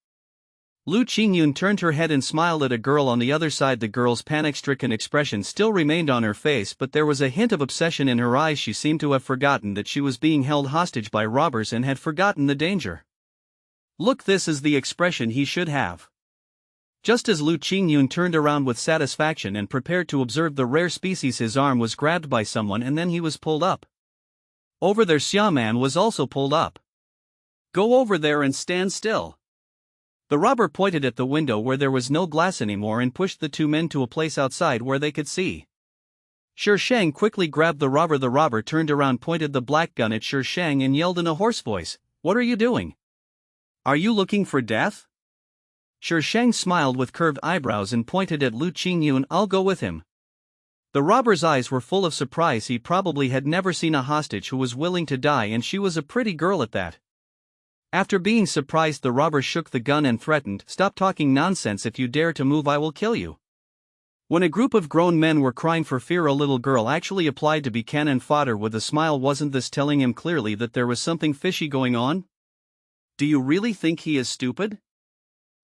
A: Lu Qingyun turned her head and smiled at a girl on the other side. The girl's panic-stricken expression still remained on her face, but there was a hint of obsession in her eyes. She seemed to have forgotten that she was being held hostage by robbers and had forgotten the danger.
B: Look, this is the expression he should have.
A: Just as Lu Qingyun turned around with satisfaction and prepared to observe the rare species, his arm was grabbed by someone and then he was pulled up. Over there, Xiaoman was also pulled up.
B: Go over there and stand still.
A: The robber pointed at the window where there was no glass anymore and pushed the 2 men to a place outside where they could see. Sher Shang quickly grabbed the robber. The robber turned around, pointed the black gun at Sher Shang and yelled in a hoarse voice, "What are you doing?
B: Are you looking for death?"
A: Sher Shang smiled with curved eyebrows and pointed at Lu Qingyun. "I'll go with him." The robber's eyes were full of surprise. He probably had never seen a hostage who was willing to die, and she was a pretty girl at that. After being surprised, the robber shook the gun and threatened, "Stop talking nonsense. If you dare to move, I will kill you." When a group of grown men were crying for fear, a little girl actually applied to be cannon fodder with a smile. Wasn't this telling him clearly that there was something fishy going on?
B: Do you really think he is stupid?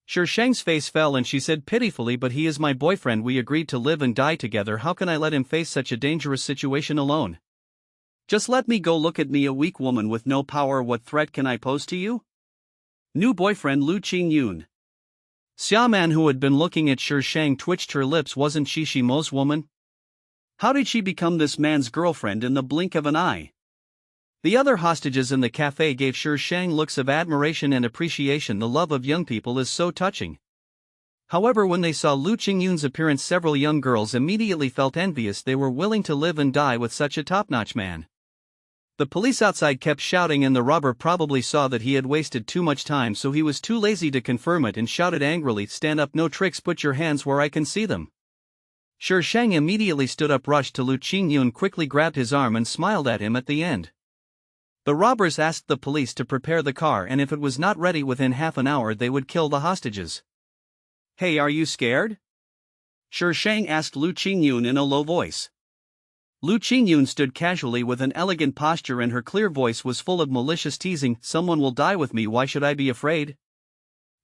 A: Sher Shang's face fell and she said pitifully, "But he is my boyfriend. We agreed to live and die together. How can I let him face such a dangerous situation alone?
B: Just let me go. Look at me, a weak woman with no power. What threat can I pose to you?" New boyfriend Lu Qingyun.
A: Xiaoman, who had been looking at Sher Shang, twitched her lips. Wasn't she Shimo's woman?
B: How did she become this man's girlfriend in the blink of an eye?
A: The other hostages in the cafe gave Sher Shang looks of admiration and appreciation. The love of young people is so touching. However, when they saw Lu Qingyun's appearance, several young girls immediately felt envious. They were willing to live and die with such a top-notch man. The police outside kept shouting, and the robber probably saw that he had wasted too much time, so he was too lazy to confirm it and shouted angrily, "Stand up, no tricks, put your hands where I can see them." Sher Shang immediately stood up, rushed to Lu Qingyun, quickly grabbed his arm and smiled at him at the end. The robbers asked the police to prepare the car, and if it was not ready within half an hour they would kill the hostages.
B: "Hey, are you scared?" Sher Shang asked Lu Qingyun in a low voice. Lu Qingyun stood casually with an elegant posture, and her clear voice was full of malicious teasing. "Someone will die with me. Why should I be afraid?"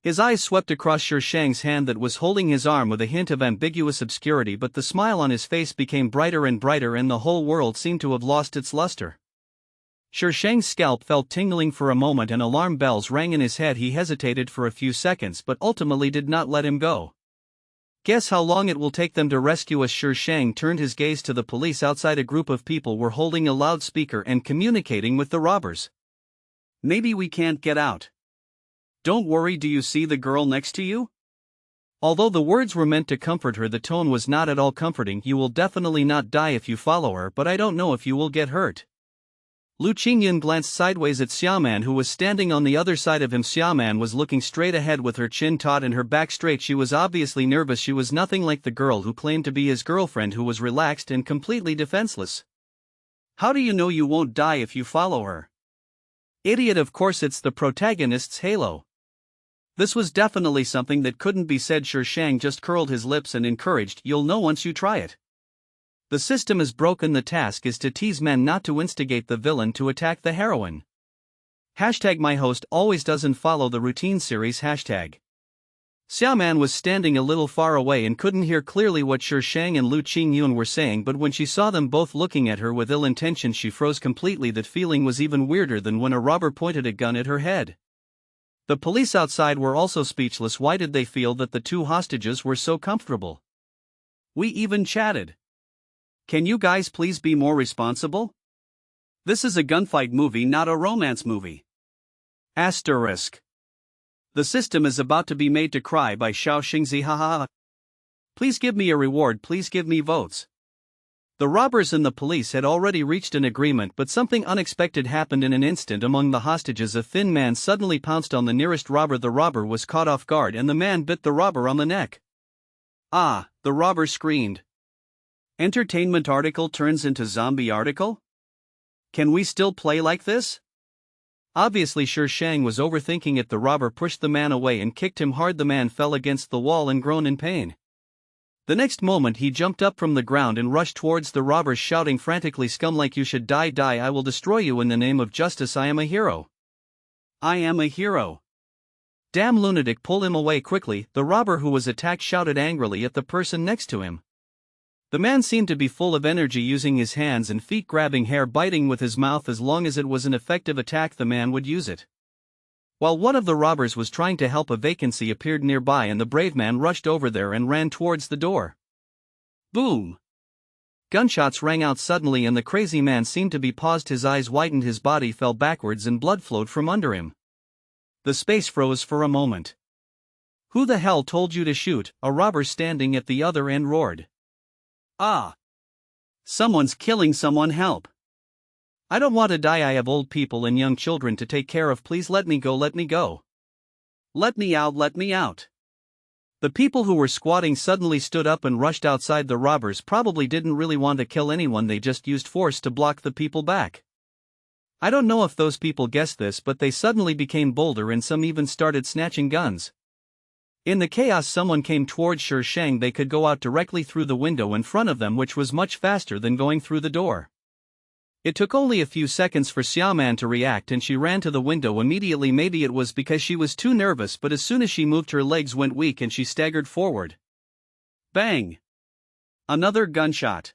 A: His eyes swept across Sher Shang's hand that was holding his arm with a hint of ambiguous obscurity, but the smile on his face became brighter and brighter, and the whole world seemed to have lost its luster. Sher Shang's scalp felt tingling for a moment, and alarm bells rang in his head. He hesitated for a few seconds but ultimately did not let him go. "Guess how long it will take them to rescue us?" Sher Shang turned his gaze to the police outside. A group of people were holding a loudspeaker and communicating with the robbers.
B: "Maybe we can't get out. Don't worry, do you see the girl next to you?"
A: Although the words were meant to comfort her, the tone was not at all comforting. "You will definitely not die if you follow her, but I don't know if you will get hurt." Lu Qingyun glanced sideways at Xiaoman, who was standing on the other side of him. Xiaoman was looking straight ahead with her chin taut and her back straight. She was obviously nervous. She was nothing like the girl who claimed to be his girlfriend, who was relaxed and completely defenseless.
B: "How do you know you won't die if you follow her?"
A: "Idiot, of course it's the protagonist's halo." This was definitely something that couldn't be said. Sher Shang just curled his lips and encouraged, "You'll know once you try it. The system is broken. The task is to tease men, not to instigate the villain to attack the heroine. #My host always doesn't follow the routine series #. Xiaoman was standing a little far away and couldn't hear clearly what Sher Shang and Lu Qingyun were saying, but when she saw them both looking at her with ill intention, she froze completely. That feeling was even weirder than when a robber pointed a gun at her head. The police outside were also speechless. Why did they feel that the two hostages were so comfortable?
B: "We even chatted. Can you guys please be more responsible? This is a gunfight movie, not a romance movie."
A: Asterisk.
B: "The system is about to be made to cry by Xiao Xingzi. Haha.
A: Please give me a reward. Please give me votes." The robbers and the police had already reached an agreement, but something unexpected happened in an instant. Among the hostages, a thin man suddenly pounced on the nearest robber. The robber was caught off guard and the man bit the robber on the neck.
B: "Ah!" the robber screamed. Entertainment article turns into zombie article? Can we still play like this?
A: Obviously Sher Shang was overthinking it. The robber pushed the man away and kicked him hard. The man fell against the wall and groaned in pain. The next moment he jumped up from the ground and rushed towards the robbers, shouting frantically, "Scum like you should die, die, I will destroy you in the name of justice. I am a hero.
B: I am a hero.
A: Damn lunatic, pull him away quickly." The robber who was attacked shouted angrily at the person next to him. The man seemed to be full of energy, using his hands and feet, grabbing hair, biting with his mouth. As long as it was an effective attack, the man would use it. While one of the robbers was trying to help, a vacancy appeared nearby and the brave man rushed over there and ran towards the door.
B: Boom!
A: Gunshots rang out suddenly and the crazy man seemed to be paused. His eyes widened, his body fell backwards and blood flowed from under him. The space froze for a moment. "Who the hell told you to shoot?" a robber standing at the other end roared.
B: "Ah! Someone's killing someone, help.
A: I don't want to die, I have old people and young children to take care of, please let me go, let me go.
B: Let me out, let me out.
A: The people who were squatting suddenly stood up and rushed outside. The robbers probably didn't really want to kill anyone, they just used force to block the people back. I don't know if those people guessed this, but they suddenly became bolder and some even started snatching guns. In the chaos, someone came towards Shi Shang. They could go out directly through the window in front of them, which was much faster than going through the door. It took only a few seconds for Xiaoman to react and she ran to the window immediately. Maybe it was because she was too nervous, but as soon as she moved, her legs went weak and she staggered forward.
B: Bang! Another gunshot.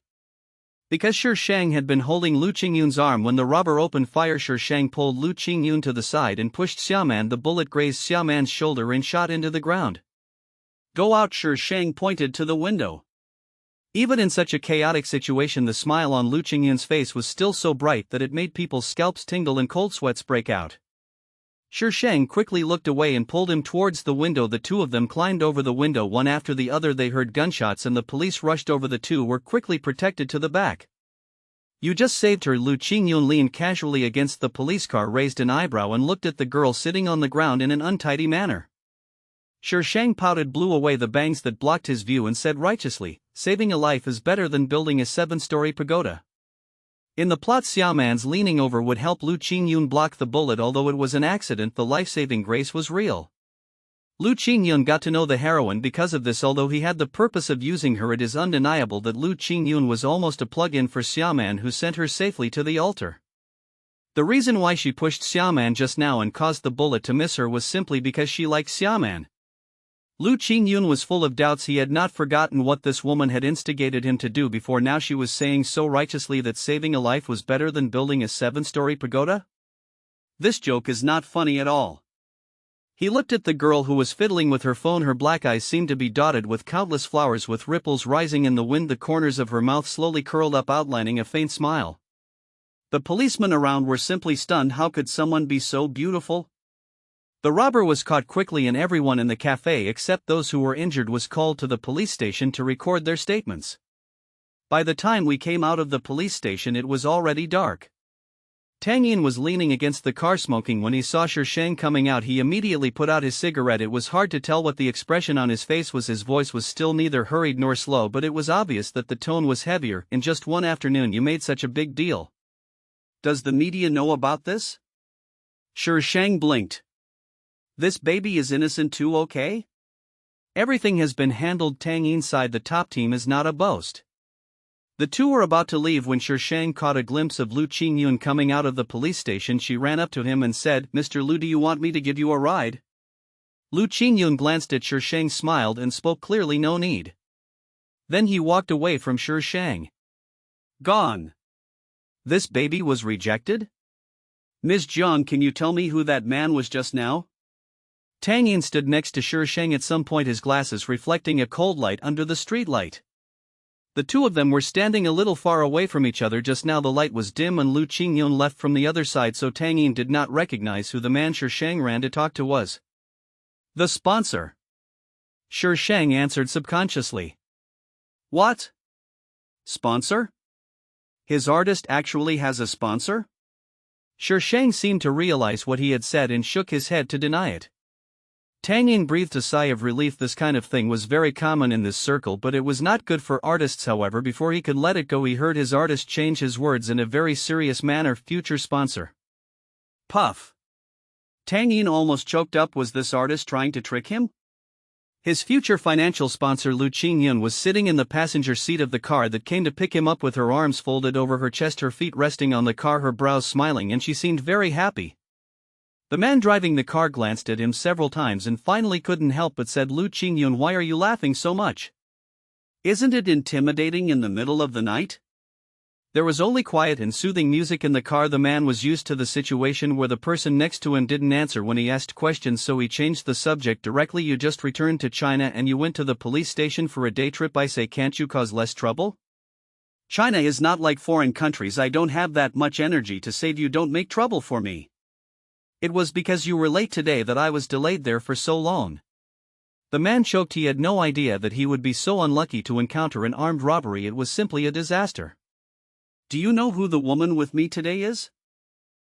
A: Because Shi Shang had been holding Lu Qingyun's arm when the robber opened fire, Shi Shang pulled Lu Qingyun to the side and pushed Xiaoman. The bullet grazed Xiaoman's shoulder and shot into the ground.
B: Go out, Shi Shang pointed to the window.
A: Even in such a chaotic situation, the smile on Lu Qingyun's face was still so bright that it made people's scalps tingle and cold sweats break out. Shi Shang quickly looked away and pulled him towards the window. The two of them climbed over the window one after the other. They heard gunshots and the police rushed over. The two were quickly protected to the back. You just saved her. Lu Qingyun leaned casually against the police car, raised an eyebrow and looked at the girl sitting on the ground in an untidy manner. Shi Shang pouted, blew away the bangs that blocked his view and said righteously, saving a life is better than building a 7-story pagoda. In the plot, Xiaoman's leaning over would help Lu Qingyun block the bullet. Although it was an accident, the life-saving grace was real. Lu Qingyun got to know the heroine because of this. Although he had the purpose of using her, it is undeniable that Lu Qingyun was almost a plug-in for Xiaoman, who sent her safely to the altar. The reason why she pushed Xiaoman just now and caused the bullet to miss her was simply because she liked Xiaoman. Lu Qingyun was full of doubts. He had not forgotten what this woman had instigated him to do before. Now she was saying so righteously that saving a life was better than building a 7-story pagoda?
B: This joke is not funny at all.
A: He looked at the girl who was fiddling with her phone. Her black eyes seemed to be dotted with countless flowers with ripples rising in the wind. The corners of her mouth slowly curled up, outlining a faint smile.
B: The policemen around were simply stunned. How could someone be so beautiful?
A: The robber was caught quickly and everyone in the cafe except those who were injured was called to the police station to record their statements. By the time we came out of the police station, it was already dark. Tang Yin was leaning against the car smoking. When he saw Shi Shang coming out, he immediately put out his cigarette. It was hard to tell what the expression on his face was. His voice was still neither hurried nor slow, but it was obvious that the tone was heavier. In just one afternoon you made such a big deal.
B: Does the media know about this?
A: Shi Shang blinked.
B: This baby is innocent too, okay?
A: Everything has been handled. Tang Yin sighed. The top team is not a boast. The two were about to leave when Shi Shang caught a glimpse of Lu Qingyun coming out of the police station. She ran up to him and said, "Mr. Lu, do you want me to give you a ride?" Lu Qingyun glanced at Shi Shang, smiled and spoke clearly, "No need." Then he walked away from Shi Shang.
B: Gone.
A: This baby was rejected?
B: Ms. Jiang, can you tell me who that man was just now?
A: Tang Yin stood next to Shi Shang at some point, his glasses reflecting a cold light under the street light. The two of them were standing a little far away from each other just now. The light was dim and Lu Qingyun left from the other side, so Tang Yin did not recognize who the man Shi Shang ran to talk to was. The sponsor. Shi Shang answered subconsciously.
B: What? Sponsor? His artist actually has a sponsor?
A: Shi Shang seemed to realize what he had said and shook his head to deny it. Tang Yin breathed a sigh of relief. This kind of thing was very common in this circle, but it was not good for artists. However, before he could let it go, he heard his artist change his words in a very serious manner. Future sponsor.
B: Puff. Tang Yin almost choked up. Was this artist trying to trick him?
A: His future financial sponsor Lu Qingyun was sitting in the passenger seat of the car that came to pick him up, with her arms folded over her chest, her feet resting on the car, her brows smiling, and she seemed very happy. The man driving the car glanced at him several times and finally couldn't help but said, "Lu Qingyun, why are you laughing so much?
B: Isn't it intimidating in the middle of the night?"
A: There was only quiet and soothing music in the car. The man was used to the situation where the person next to him didn't answer when he asked questions, so he changed the subject directly. "You just returned to China and you went to the police station for a day trip. I say, can't you cause less trouble?
B: China is not like foreign countries. I don't have that much energy to save you. Don't make trouble for me."
A: "It was because you were late today that I was delayed there for so long." The man choked. He had no idea that he would be so unlucky to encounter an armed robbery. It was simply a disaster.
B: Do you know who the woman with me today is?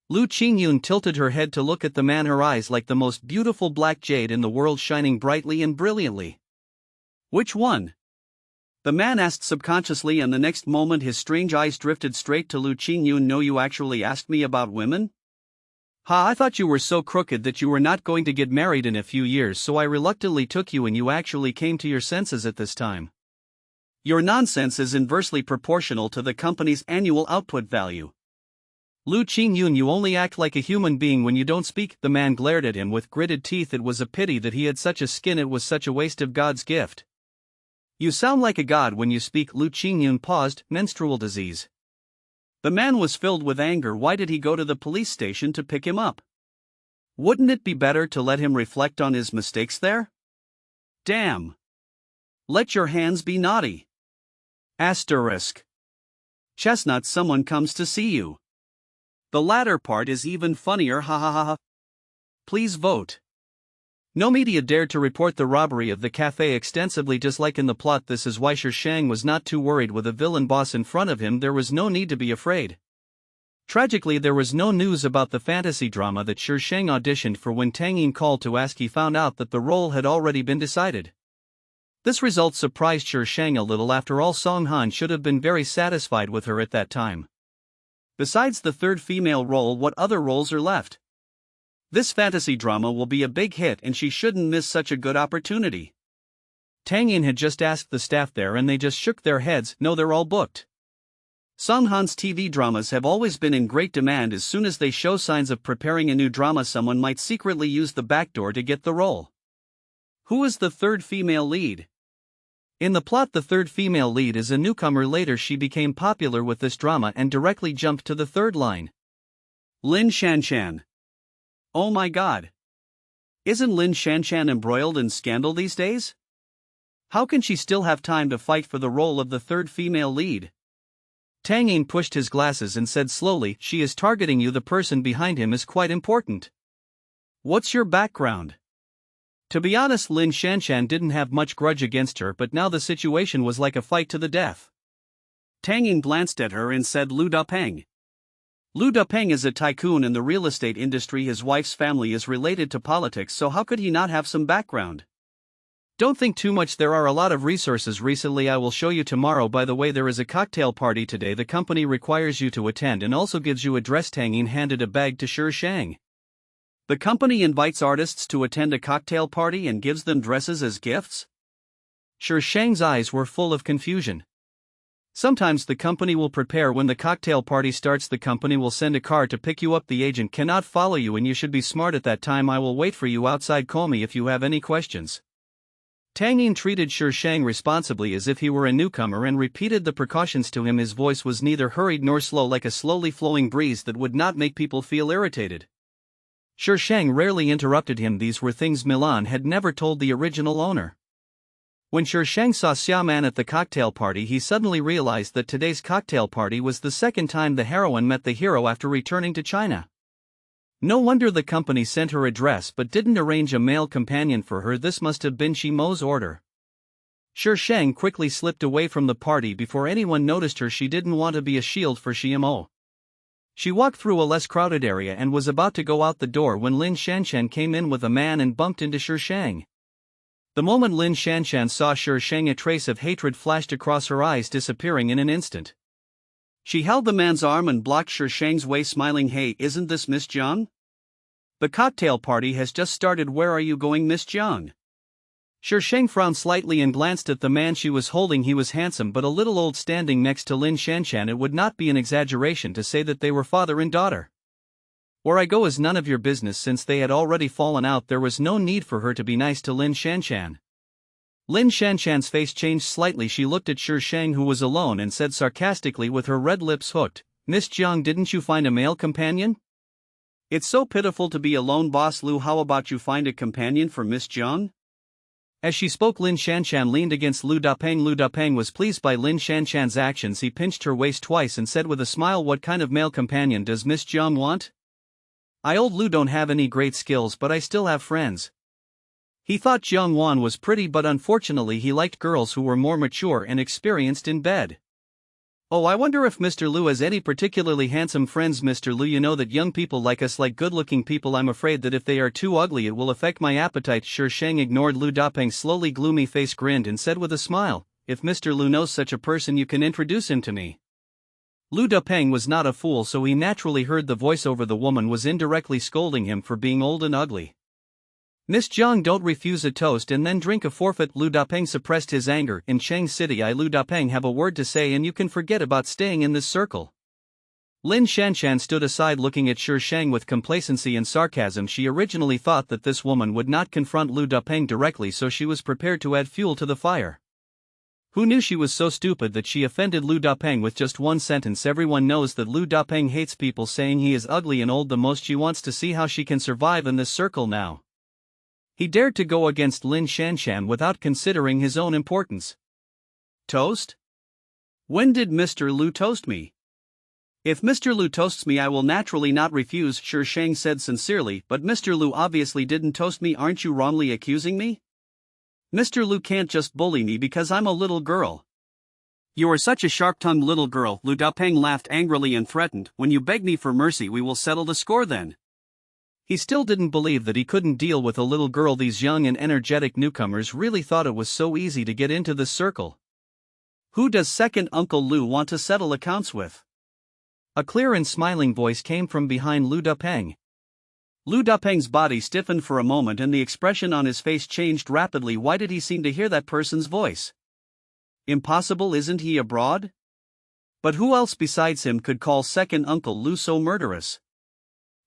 A: Lu Qingyun tilted her head to look at the man, her eyes like the most beautiful black jade in the world shining brightly and brilliantly.
B: Which one? The man asked subconsciously, and the next moment his strange eyes drifted straight to Lu Qingyun. No, you actually asked me about women?
A: Ha, I thought you were so crooked that you were not going to get married in a few years, so I reluctantly took you and you actually came to your senses at this time.
B: Your nonsense is inversely proportional to the company's annual output value.
A: Lu Qingyun, you only act like a human being when you don't speak. The man glared at him with gritted teeth. It was a pity that he had such a skin, it was such a waste of God's gift.
B: You sound like a god when you speak. Lu Qingyun paused. Menstrual disease. The man was filled with anger. Why did he go to the police station to pick him up? Wouldn't it be better to let him reflect on his mistakes there? Damn. Let your hands be naughty. Asterisk. Chestnut, someone comes to see you. The latter part is even funnier, ha ha ha ha. Please vote.
A: No media dared to report the robbery of the cafe extensively, just like in the plot. This is why Shang was not too worried with a villain boss in front of him. There was no need to be afraid. Tragically, there was no news about the fantasy drama that Shang auditioned for. When Tang Yin called to ask, he found out that the role had already been decided. This result surprised Shang a little. After all, Song Han should have been very satisfied with her at that time.
B: Besides the third female role, what other roles are left? This fantasy drama will be a big hit and she shouldn't miss such a good opportunity.
A: Tang Yin had just asked the staff there and they just shook their heads. No, they're all booked.
B: Song Han's TV dramas have always been in great demand. As soon as they show signs of preparing a new drama, someone might secretly use the backdoor to get the role. Who is the third female lead?
A: In the plot, the third female lead is a newcomer. Later she became popular with this drama and directly jumped to the third line.
B: Lin Shanshan. Oh my god. Isn't Lin Shanshan embroiled in scandal these days? How can she still have time to fight for the role of the third female lead?
A: Tang Yin pushed his glasses and said slowly, she is targeting you. The person behind him is quite important.
B: What's your background?
A: To be honest, Lin Shanshan didn't have much grudge against her, but now the situation was like a fight to the death.
B: Tang Yin glanced at her and said, Lu Dapeng. Lu Dapeng is a tycoon in the real estate industry. His wife's family is related to politics, so how could he not have some background?
A: Don't think too much, there are a lot of resources recently. I will show you tomorrow. By the way, there is a cocktail party today the company requires you to attend and also gives you a dress. Tang Yin handed a bag to Shang.
B: The company invites artists to attend a cocktail party and gives them dresses as gifts?
A: Shang's eyes were full of confusion. Sometimes the company will prepare when the cocktail party starts. The company will send a car to pick you up. The agent cannot follow you and you should be smart at that time. I will wait for you outside. Call me if you have any questions. Tang Yin treated Shang responsibly as if he were a newcomer and repeated the precautions to him. His voice was neither hurried nor slow, like a slowly flowing breeze that would not make people feel irritated. Shang rarely interrupted him. These were things Milan had never told the original owner. When Shang saw Xiaoman at the cocktail party, he suddenly realized that today's cocktail party was the second time the heroine met the hero after returning to China. No wonder the company sent her a dress but didn't arrange a male companion for her. This must have been Shimo's order. Shang quickly slipped away from the party before anyone noticed her. She didn't want to be a shield for Shimo. She walked through a less crowded area and was about to go out the door when Lin Shanshan came in with a man and bumped into Shang. The moment Lin Shanshan saw Shang, a trace of hatred flashed across her eyes, disappearing in an instant. She held the man's arm and blocked Shang's way, smiling. Hey, isn't this Miss Jiang? The cocktail party has just started. Where are you going, Miss Jiang? Shang frowned slightly and glanced at the man she was holding. He was handsome but a little old. Standing next to Lin Shanshan, it would not be an exaggeration to say that they were father and daughter. Where I go is none of your business. Since they had already fallen out, there was no need for her to be nice to Lin Shanshan. Lin Shanshan's face changed slightly. She looked at Shang, who was alone, and said sarcastically with her red lips hooked, Miss Jiang, didn't you find a male companion? It's so pitiful to be alone, boss Lu. How about you find a companion for Miss Jiang? As she spoke, Lin Shanshan leaned against Lu Dapeng. Lu Dapeng was pleased by Lin Shanshan's actions. He pinched her waist twice and said with a smile, what kind of male companion does Miss Jiang want? I old Lu don't have any great skills, but I still have friends. He thought Jiang Wan was pretty, but unfortunately he liked girls who were more mature and experienced in bed. Oh, I wonder if Mr. Lu has any particularly handsome friends. Mr. Lu, you know that young people like us like good-looking people. I'm afraid that if they are too ugly it will affect my appetite. Sure Shang ignored Lu Dapeng's slowly gloomy face, grinned and said with a smile, if Mr. Lu knows such a person you can introduce him to me. Lu Dapeng was not a fool, so he naturally heard the voiceover. The woman was indirectly scolding him for being old and ugly. Miss Jiang, don't refuse a toast and then drink a forfeit. Lu Dapeng suppressed his anger. In Cheng City, I Lu Dapeng have a word to say and you can forget about staying in this circle. Lin Shanshan stood aside looking at Shi Shang with complacency and sarcasm. She originally thought that this woman would not confront Lu Dapeng directly, so she was prepared to add fuel to the fire. Who knew she was so stupid that she offended Lu Dapeng with just one sentence? Everyone knows that Lu Dapeng hates people saying he is ugly and old the most. She wants to see how she can survive in this circle now. He dared to go against Lin Shanshan without considering his own importance. Toast? When did Mr. Lu toast me? If Mr. Lu toasts me I will naturally not refuse, Shi Shang said sincerely, but Mr. Lu obviously didn't toast me. Aren't you wrongly accusing me? Mr. Lu can't just bully me because I'm a little girl. You are such a sharp-tongued little girl. Lu Dapeng laughed angrily and threatened, when you beg me for mercy we will settle the score then. He still didn't believe that he couldn't deal with a little girl. These young and energetic newcomers really thought it was so easy to get into this circle. Who does second Uncle Lu want to settle accounts with? A clear and smiling voice came from behind Lu Dapeng. Lu Dapeng's body stiffened for a moment and the expression on his face changed rapidly. Why did he seem to hear that person's voice? Impossible, isn't he abroad? But who else besides him could call second Uncle Lu so murderous?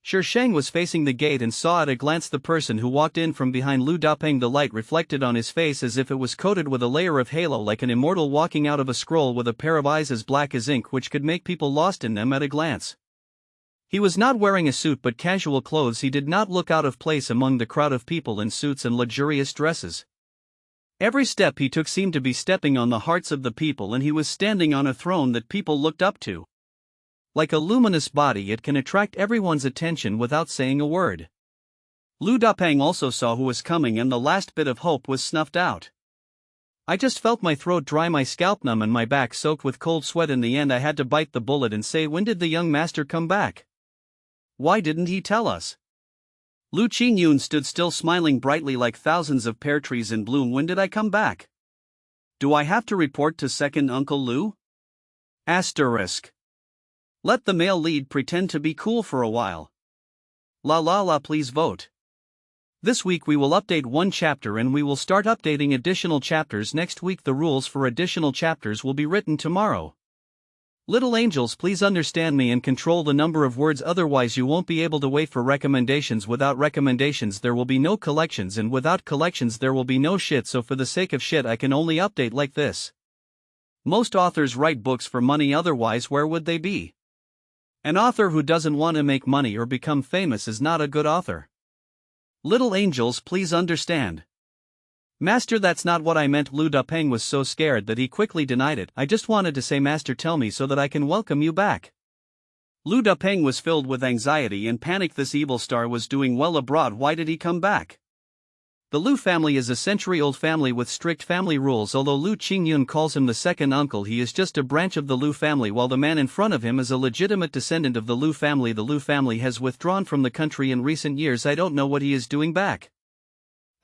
A: Shi Shang was facing the gate and saw at a glance the person who walked in from behind Lu Dapeng. The light reflected on his face as if it was coated with a layer of halo, like an immortal walking out of a scroll with a pair of eyes as black as ink which could make people lost in them at a glance. He was not wearing a suit but casual clothes. He did not look out of place among the crowd of people in suits and luxurious dresses. Every step he took seemed to be stepping on the hearts of the people, and he was standing on a throne that people looked up to. Like a luminous body, it can attract everyone's attention without saying a word. Lu Dapeng also saw who was coming and the last bit of hope was snuffed out. I just felt my throat dry, my scalp numb and my back soaked with cold sweat. In the end I had to bite the bullet and say, when did the young master come back? Why didn't he tell us? Lu Qingyun stood still, smiling brightly like thousands of pear trees in bloom. When did I come back? Do I have to report to second Uncle Lu? Asterisk. Let the male lead pretend to be cool for a while. La la la, please vote. This week we will update one chapter and we will start updating additional chapters next week. The rules for additional chapters will be written tomorrow. Little angels, please understand me and control the number of words, otherwise you won't be able to wait for recommendations. Without recommendations there will be no collections, and without collections there will be no shit, so for the sake of shit I can only update like this. Most authors write books for money, otherwise where would they be? An author who doesn't want to make money or become famous is not a good author. Little angels, please understand. Master, that's not what I meant. Lu Dapeng was so scared that he quickly denied it. I just wanted to say, Master, tell me so that I can welcome you back. Lu Dapeng was filled with anxiety and panic. This evil star was doing well abroad. Why did he come back? The Lu family is a century-old family with strict family rules. Although Lu Qingyun calls him the second uncle, he is just a branch of the Lu family, while the man in front of him is a legitimate descendant of the Lu family. The Lu family has withdrawn from the country in recent years. I don't know what he is doing back.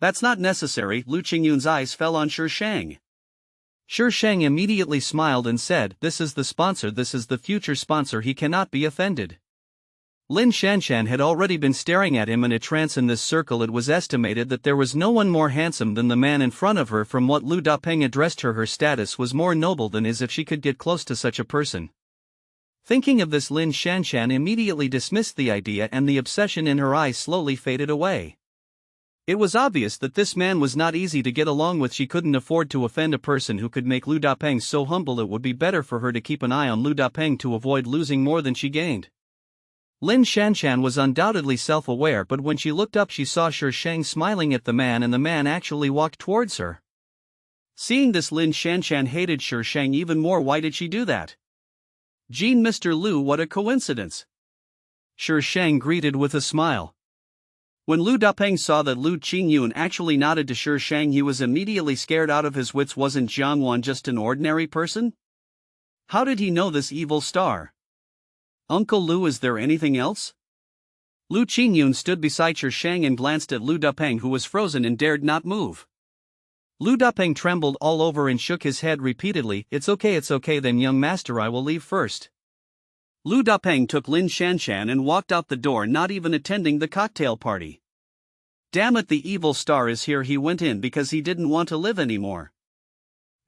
A: That's not necessary. Lu Qingyun's eyes fell on Shi Shang. Shi Shang immediately smiled and said, this is the sponsor, this is the future sponsor, he cannot be offended. Lin Shanshan had already been staring at him in a trance. In this circle it was estimated that there was no one more handsome than the man in front of her. From what Lu Dapeng addressed her status was more noble than his if she could get close to such a person. Thinking of this, Lin Shanshan immediately dismissed the idea and the obsession in her eyes slowly faded away. It was obvious that this man was not easy to get along with. She couldn't afford to offend a person who could make Lu Dapeng so humble. It would be better for her to keep an eye on Lu Dapeng to avoid losing more than she gained. Lin Shanshan was undoubtedly self-aware, but when she looked up she saw Shi Shang smiling at the man, and the man actually walked towards her. Seeing this, Lin Shanshan hated Shi Shang even more. Why did she do that? Jean, Mr. Lu, what a coincidence. Shi Shang greeted with a smile. When Lu Dapeng saw that Lu Qingyun actually nodded to Shi Shang, he was immediately scared out of his wits. Wasn't Jiang Wan just an ordinary person?
B: How did he know this evil star? Uncle Lu, is there anything else? Lu Qingyun stood beside Shi Shang and glanced at Lu Dapeng, who was frozen and dared not move.
A: Lu Dapeng trembled all over and shook his head repeatedly. It's okay, then young master, I will leave first.
B: Lu Dapeng took Lin Shanshan and walked out the door, not even attending the cocktail party. Damn it, the evil star is here. He went in because he didn't want to live anymore.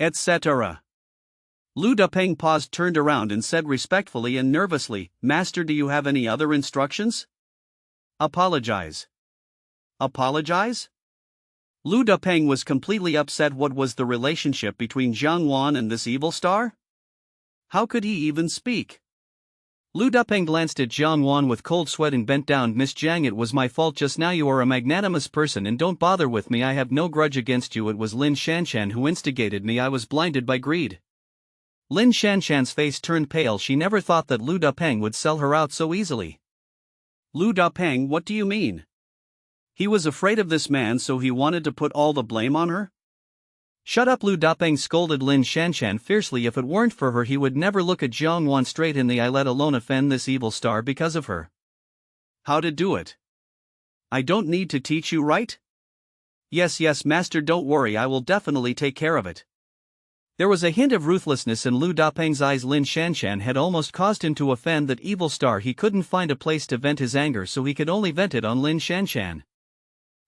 B: Etc. Lu Dapeng paused, turned around and said respectfully and nervously, Master, do you have any other instructions? Apologize. Apologize? Lu Dapeng was completely upset. What was the relationship between Jiang Wan and this evil star? How could he even speak?
A: Lu Dapeng glanced at Jiang Wan with cold sweat and bent down. Miss Jiang, it was my fault just now. You are a magnanimous person and don't bother with me. I have no grudge against you. It was Lin Shanshan who instigated me. I was blinded by greed. Lin Shanshan's face turned pale. She never thought that Lu Dapeng would sell her out so easily.
B: Lu Dapeng, what do you mean? He was afraid of this man, so he wanted to put all the blame on her?
A: Shut up, Lu Dapeng scolded Lin Shanshan fiercely. If it weren't for her, he would never look at Jiang Wan straight in the eye, let alone offend this evil star because of her.
B: How to do it? I don't need to teach you, right?
A: Yes, master, don't worry, I will definitely take care of it. There was a hint of ruthlessness in Lu Dapeng's eyes. Lin Shanshan had almost caused him to offend that evil star. He couldn't find a place to vent his anger, so he could only vent it on Lin Shanshan.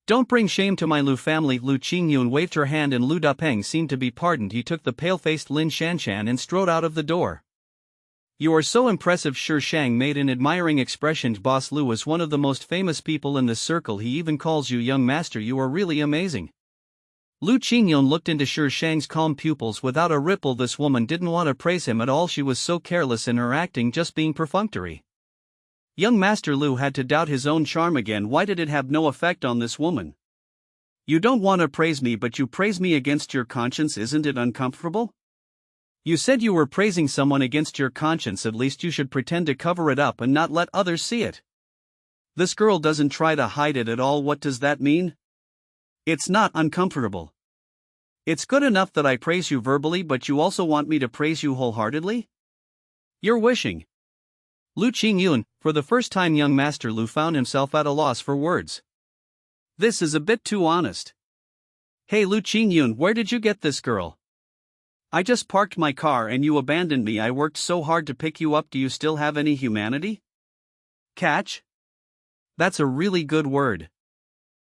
A: Don't bring shame to my Lu family. Lu Qingyun waved her hand and Lu Dapeng seemed to be pardoned. He took the pale-faced Lin Shanshan and strode out of the door. You are so impressive. Shi Shang made an admiring expression. Boss Lu is one of the most famous people in this circle. He even calls you young master. You are really amazing. Lu Qingyun looked into Shi Shang's calm pupils without a ripple. This woman didn't want to praise him at all. She was so careless in her acting, just being perfunctory. Young Master Lu had to doubt his own charm again. Why did it have no effect on this woman? You don't want to praise me, but you praise me against your conscience. Isn't it uncomfortable? You said you were praising someone against your conscience. At least you should pretend to cover it up and not let others see it. This girl doesn't try to hide it at all. What does that mean? It's not uncomfortable. It's good enough that I praise you verbally, but you also want me to praise you wholeheartedly? You're wishing. Lu Qingyun, for the first time young Master Lu found himself at a loss for words. This is a bit too honest. Hey Lu Qingyun, where did you get this girl? I just parked my car and you abandoned me. I worked so hard to pick you up. Do you still have any humanity? Catch? That's a really good word.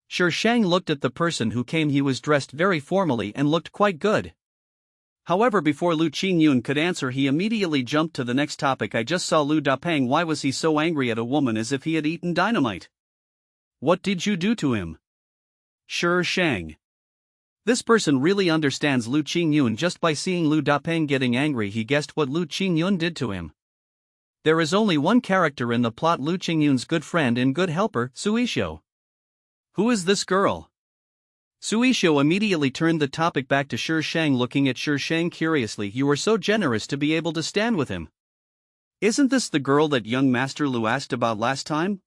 A: Shi Shang looked at the person who came. He was dressed very formally and looked quite good. However, before Lu Qingyun could answer, he immediately jumped to the next topic. I just saw Lu Dapeng. Why was he so angry at a woman, as if he had eaten dynamite? What did you do to him? Shi Shang. This person really understands Lu Qingyun. Just by seeing Lu Dapeng getting angry, he guessed what Lu Qingyun did to him. There is only one character in the plot, Lu Qingyun's good friend and good helper, Suisho. Who is this girl? Suisho immediately turned the topic back to Shi Shang, looking at Shi Shang curiously. You were so generous to be able to stand with him. Isn't this the girl that young Master Lu asked about last time?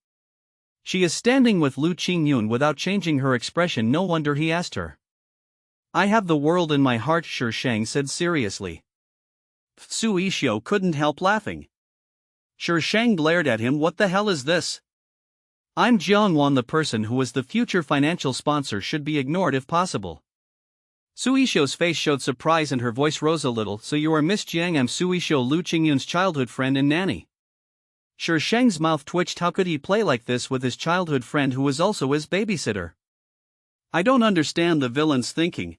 A: She is standing with Lu Qingyun without changing her expression. No wonder he asked her. I have the world in my heart, Shi Shang said seriously. Suisho couldn't help laughing. Shi Shang glared at him. What the hell is this? I'm Jiang Wan. The person who was the future financial sponsor should be ignored if possible. Suisho's face showed surprise and her voice rose a little. So you are Miss Jiang? I'm Suisho, Lu Qingyun's childhood friend and nanny. Shi Shang's mouth twitched. How could he play like this with his childhood friend who was also his babysitter? I don't understand the villain's thinking.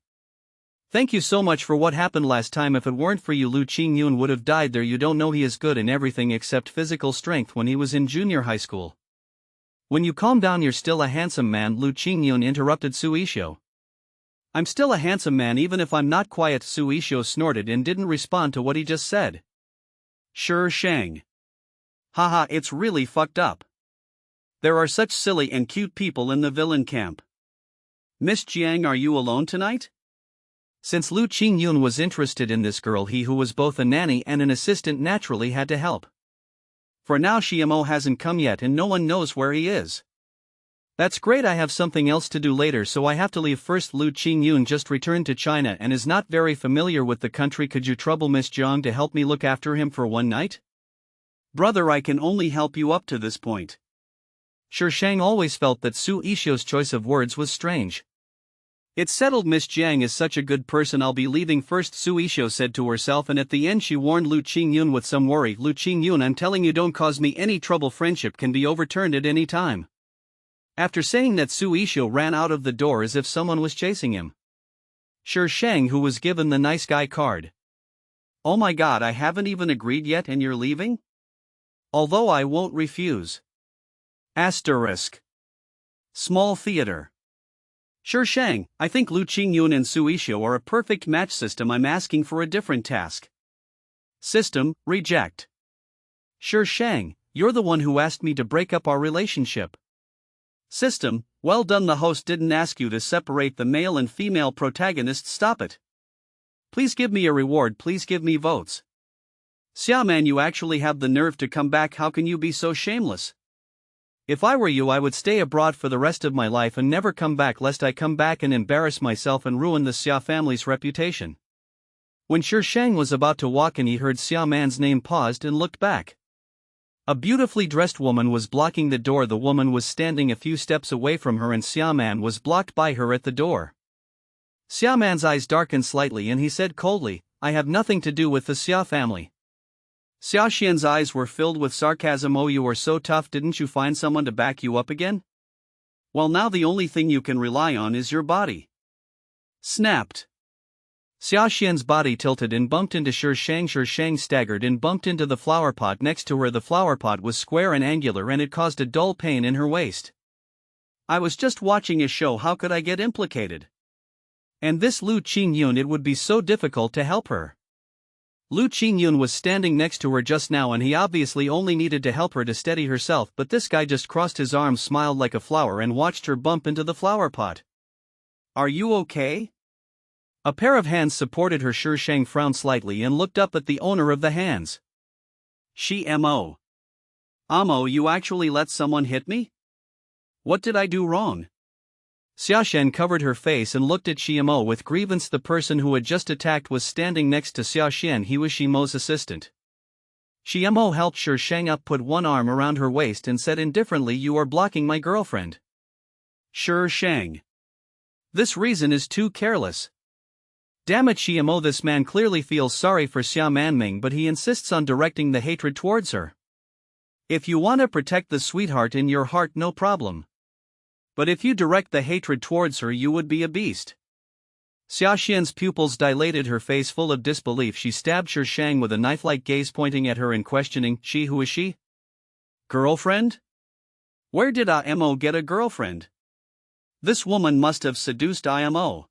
A: Thank you so much for what happened last time. If it weren't for you, Lu Qingyun would have died there. You don't know he is good in everything except physical strength when he was in junior high school. When you calm down, you're still a handsome man, Lu Qingyun interrupted Suisho. I'm still a handsome man even if I'm not quiet, Suisho snorted and didn't respond to what he just said. Shi Shang. Haha, it's really fucked up. There are such silly and cute people in the villain camp. Miss Jiang, are you alone tonight? Since Lu Qingyun was interested in this girl, he who was both a nanny and an assistant naturally had to help. For now, Xiamo hasn't come yet and no one knows where he is. That's great, I have something else to do later so I have to leave first. Lu Qingyun just returned to China and is not very familiar with the country. Could you trouble Miss Jiang to help me look after him for one night?
B: Brother, I can only help you up to this point.
A: Shi Shang always felt that Su Ishiu's choice of words was strange.
B: It's settled, Miss Jiang is such a good person, I'll be leaving first, Su Ishiu said to herself, and at the end she warned Lu Qingyun with some worry. Lu Qingyun, I'm telling you, don't cause me any trouble, friendship can be overturned at any time. After saying that, Su Ishiu ran out of the door as if someone was chasing him. Shi Shang, who was given the nice guy card. Oh my god, I haven't even agreed yet and you're leaving?
A: Although I won't refuse.
B: Asterisk. Small theater. Shi Shang, I think Lu Qingyun and Su Ishiu are a perfect match. System, I'm asking for a different task. System, reject.
A: Shi Shang, you're the one who asked me to break up our relationship.
B: System, well done. The host didn't ask you to separate the male and female protagonists. Stop it. Please give me a reward, please give me votes. Xiaoman, you actually have the nerve to come back, how can you be so shameless?
A: If I were you, I would stay abroad for the rest of my life and never come back, lest I come back and embarrass myself and ruin the Xia family's reputation. When Shi Shang was about to walk in, he heard Xiaoman's name, paused and looked back. A beautifully dressed woman was blocking the door. The woman was standing a few steps away from her and Xiaoman was blocked by her at the door. Xiaoman's eyes darkened slightly and he said coldly, I have nothing to do with the Xia family.
B: Xiaoxian's eyes were filled with sarcasm. Oh, you are so tough, didn't you find someone to back you up again? Well, now the only thing you can rely on is your body. Snapped.
A: Xiaoxian's body tilted and bumped into Shi Shang. Shi Shang staggered and bumped into the flower pot next to her. The flower pot was square and angular and it caused a dull pain in her waist.
B: I was just watching a show, how could I get implicated?
A: And this Lu Qingyun, it would be so difficult to help her. Lu Qingyun was standing next to her just now and he obviously only needed to help her to steady herself, but this guy just crossed his arms, smiled like a flower and watched her bump into the flower pot.
B: Are you okay?
A: A pair of hands supported her. Shi Shang frowned slightly and looked up at the owner of the hands.
B: Amo, you actually let someone hit me? What did I do wrong?
A: Xiaoshan covered her face and looked at Xiamo with grievance. The person who had just attacked was standing next to Xiaoshan. He was Shimo's assistant. Xiamo helped Shi Shang up, put one arm around her waist and said indifferently, you are blocking my girlfriend.
B: Shi Shang.
A: This reason is too careless. Damn it, Xiamo, this man clearly feels sorry for Xia Manming, but he insists on directing the hatred towards her. If you want to protect the sweetheart in your heart, no problem. But if you direct the hatred towards her, you would be a beast. Xiaoxian's pupils dilated, her face full of disbelief. She stabbed Shi Shang with a knife-like gaze, pointing at her and questioning, she, who is she?
B: Girlfriend? Where did Imo get a girlfriend? This woman must have seduced Imo.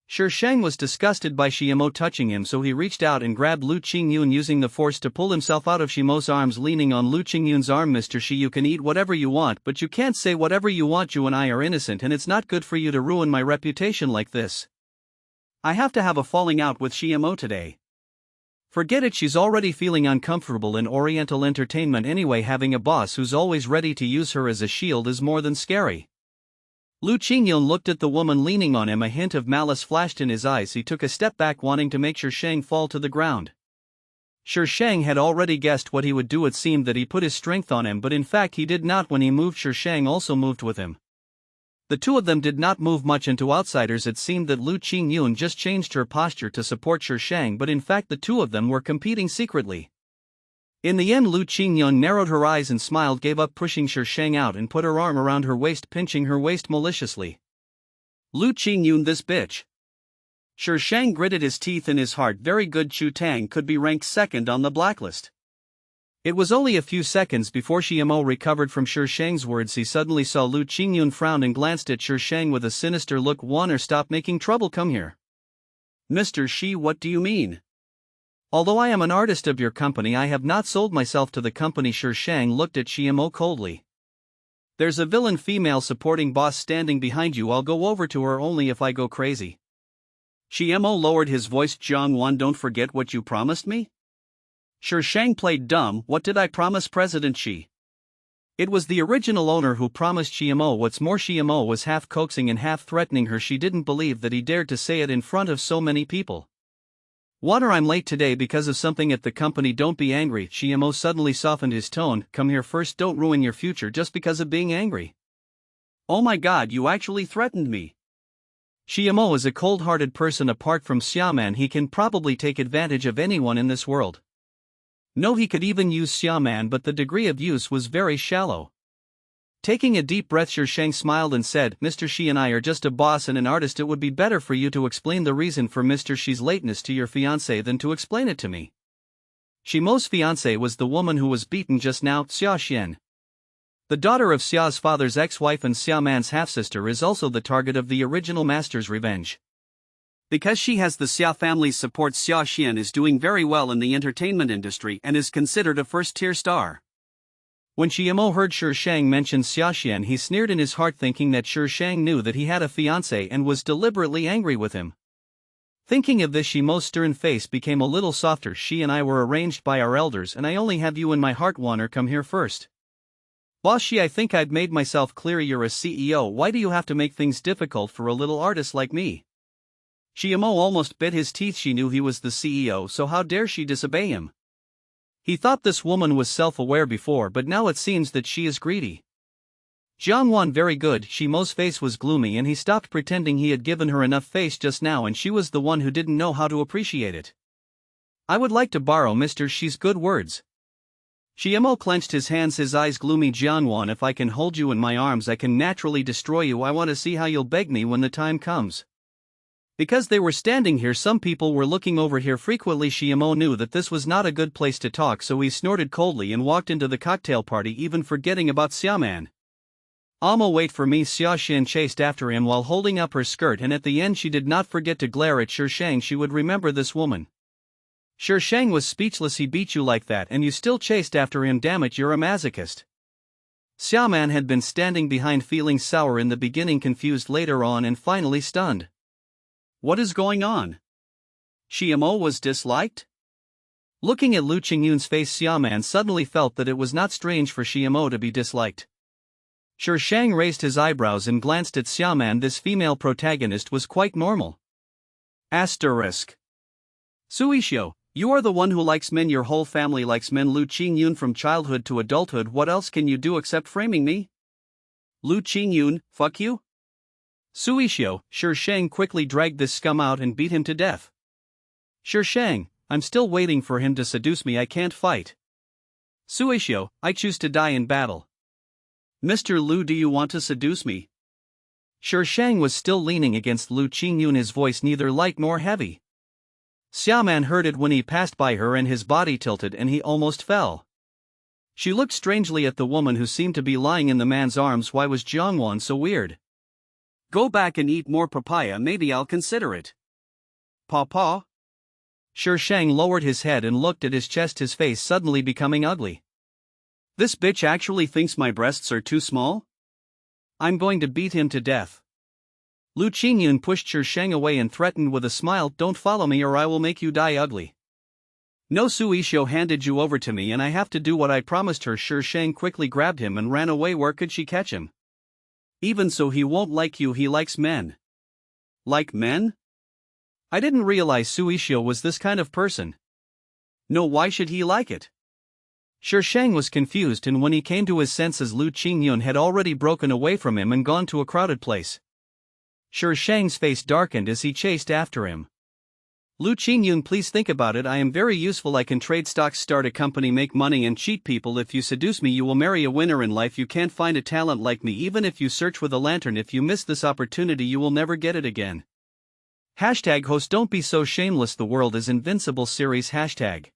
A: Shi Shang was disgusted by Xiamo touching him, so he reached out and grabbed Lu Qingyun, using the force to pull himself out of Xiamo's arms. Leaning on Lu Qingyun's arm, Mr. Shi, you can eat whatever you want, but you can't say whatever you want. You and I are innocent and it's not good for you to ruin my reputation like this.
B: I have to have a falling out with Xiamo today.
A: Forget it, she's already feeling uncomfortable in Oriental entertainment anyway. Having a boss who's always ready to use her as a shield is more than scary. Lu Qingyun looked at the woman leaning on him. A hint of malice flashed in his eyes. He took a step back, wanting to make Shi Shang fall to the ground. Shi Shang had already guessed what he would do. It seemed that he put his strength on him, but in fact he did not. When he moved, Shi Shang also moved with him. The two of them did not move much into outsiders. It seemed that Lu Qingyun just changed her posture to support Shi Shang, but in fact the two of them were competing secretly. In the end, Lu Qingyun narrowed her eyes and smiled, gave up pushing Shi Shang out and put her arm around her waist, pinching her waist maliciously.
B: Lu Qingyun, this bitch. Shi Shang gritted his teeth in his heart. Very good, Chu Tang could be ranked second on the blacklist.
A: It was only a few seconds before Xiamo recovered from Shi Shang's words. He suddenly saw Lu Qingyun frown and glanced at Shi Shang with a sinister look. Want or stop making trouble, come here.
B: Mr. Shi, what do you mean?
A: Although I am an artist of your company, I have not sold myself to the company. Shi Shang looked at Xiamo coldly. There's a villain female supporting boss standing behind you. I'll go over to her only if I go crazy.
B: Xiamo lowered his voice. Jiang Wan, don't forget what you promised me? Shi Shang played dumb. What did I promise President Xi?
A: It was the original owner who promised Shimo. What's more, Shimo was half coaxing and half threatening her. She didn't believe that he dared to say it in front of so many people. Water, I'm late today because of something at the company. Don't be angry. Shimo suddenly softened his tone. Come here first, don't ruin your future just because of being angry.
B: Oh my god, you actually threatened me.
A: Shimo is a cold-hearted person. Apart from Xiaoman, he can probably take advantage of anyone in this world. No, he could even use Xiaoman, but the degree of use was very shallow. Taking a deep breath, Shang smiled and said, Mr. Shi and I are just a boss and an artist. It would be better for you to explain the reason for Mr. Shi's lateness to your fiancé than to explain it to me. Shimo's fiancé was the woman who was beaten just now, Xia Xian. The daughter of Xia's father's ex-wife and Xiaoman's half-sister is also the target of the original master's revenge.
B: Because she has the Xia family's support, Xia Xian is doing very well in the entertainment industry and is considered a first-tier star.
A: When Shimo heard Shang mention Xia Xian, he sneered in his heart, thinking that Shang knew that he had a fiancé and was deliberately angry with him. Thinking of this, Shimo's stern face became a little softer. She and I were arranged by our elders, and I only have you in my heart. Wanna come here first? Boss Shi, I think I've made myself clear. You're a CEO. Why do you have to make things difficult for a little artist like me? Shimo almost bit his teeth. She knew he was the CEO, so how dare she disobey him? He thought this woman was self-aware before, but now it seems that she is greedy. Jiangwan, very good. Shimo's face was gloomy and he stopped pretending. He had given her enough face just now and she was the one who didn't know how to appreciate it. I would like to borrow Mr. Shi's good words. Shimo clenched his hands, his eyes gloomy. Jiangwan, if I can hold you in my arms, I can naturally destroy you. I want to see how you'll beg me when the time comes. Because they were standing here, some people were looking over here frequently. Shimo knew that this was not a good place to talk, so he snorted coldly and walked into the cocktail party, even forgetting about Xiaoman. Amo, wait for me. Xia Xian chased after him while holding up her skirt, and at the end she did not forget to glare at Shang. She would remember this woman. Shang was speechless. He beat you like that and you still chased after him. Damn it, you're a masochist. Xiaoman had been standing behind, feeling sour in the beginning, confused later on, and finally stunned.
B: What is going on? Shimo was disliked?
A: Looking at Lu Qingyun's face, Xiaoman suddenly felt that it was not strange for Shimo to be disliked. Shang raised his eyebrows and glanced at Xiaoman. This female protagonist was quite normal.
B: Asterisk. Suishio, you are the one who likes men. Your whole family likes men. Lu Qingyun, from childhood to adulthood, what else can you do except framing me? Lu Qingyun, fuck you?
A: Suishio, Shang quickly dragged this scum out and beat him to death. Shang, I'm still waiting for him to seduce me. I can't fight.
B: Suishio, I choose to die in battle. Mr. Lu, do you want to seduce me?
A: Shang was still leaning against Lu Qingyun, his voice neither light nor heavy. Xiaoman heard it when he passed by her and his body tilted and he almost fell. She looked strangely at the woman who seemed to be lying in the man's arms. Why was Jiangwan so weird?
B: Go back and eat more papaya, maybe I'll consider it. Pawpaw?
A: Shang lowered his head and looked at his chest, his face suddenly becoming ugly.
B: This bitch actually thinks my breasts are too small?
A: I'm going to beat him to death. Lu Qingyun pushed Shang away and threatened with a smile, don't follow me or I will make you die ugly.
B: No, Suishio handed you over to me and I have to do what I promised her. Shang quickly grabbed him and ran away. Where could she catch him? Even so, he won't like you. He likes men. Like men?
A: I didn't realize Suishio was this kind of person.
B: No, why should he like it?
A: Shang was confused, and when he came to his senses, Lu Qingyun had already broken away from him and gone to a crowded place. Shang's face darkened as he chased after him. Lu Qingyun, please think about it. I am very useful. I can trade stocks, start a company, make money and cheat people. If you seduce me, you will marry a winner in life. You can't find a talent like me even if you search with a lantern. If you miss this opportunity, you will never get it again. #host Don't be so shameless. The world is invincible series. #.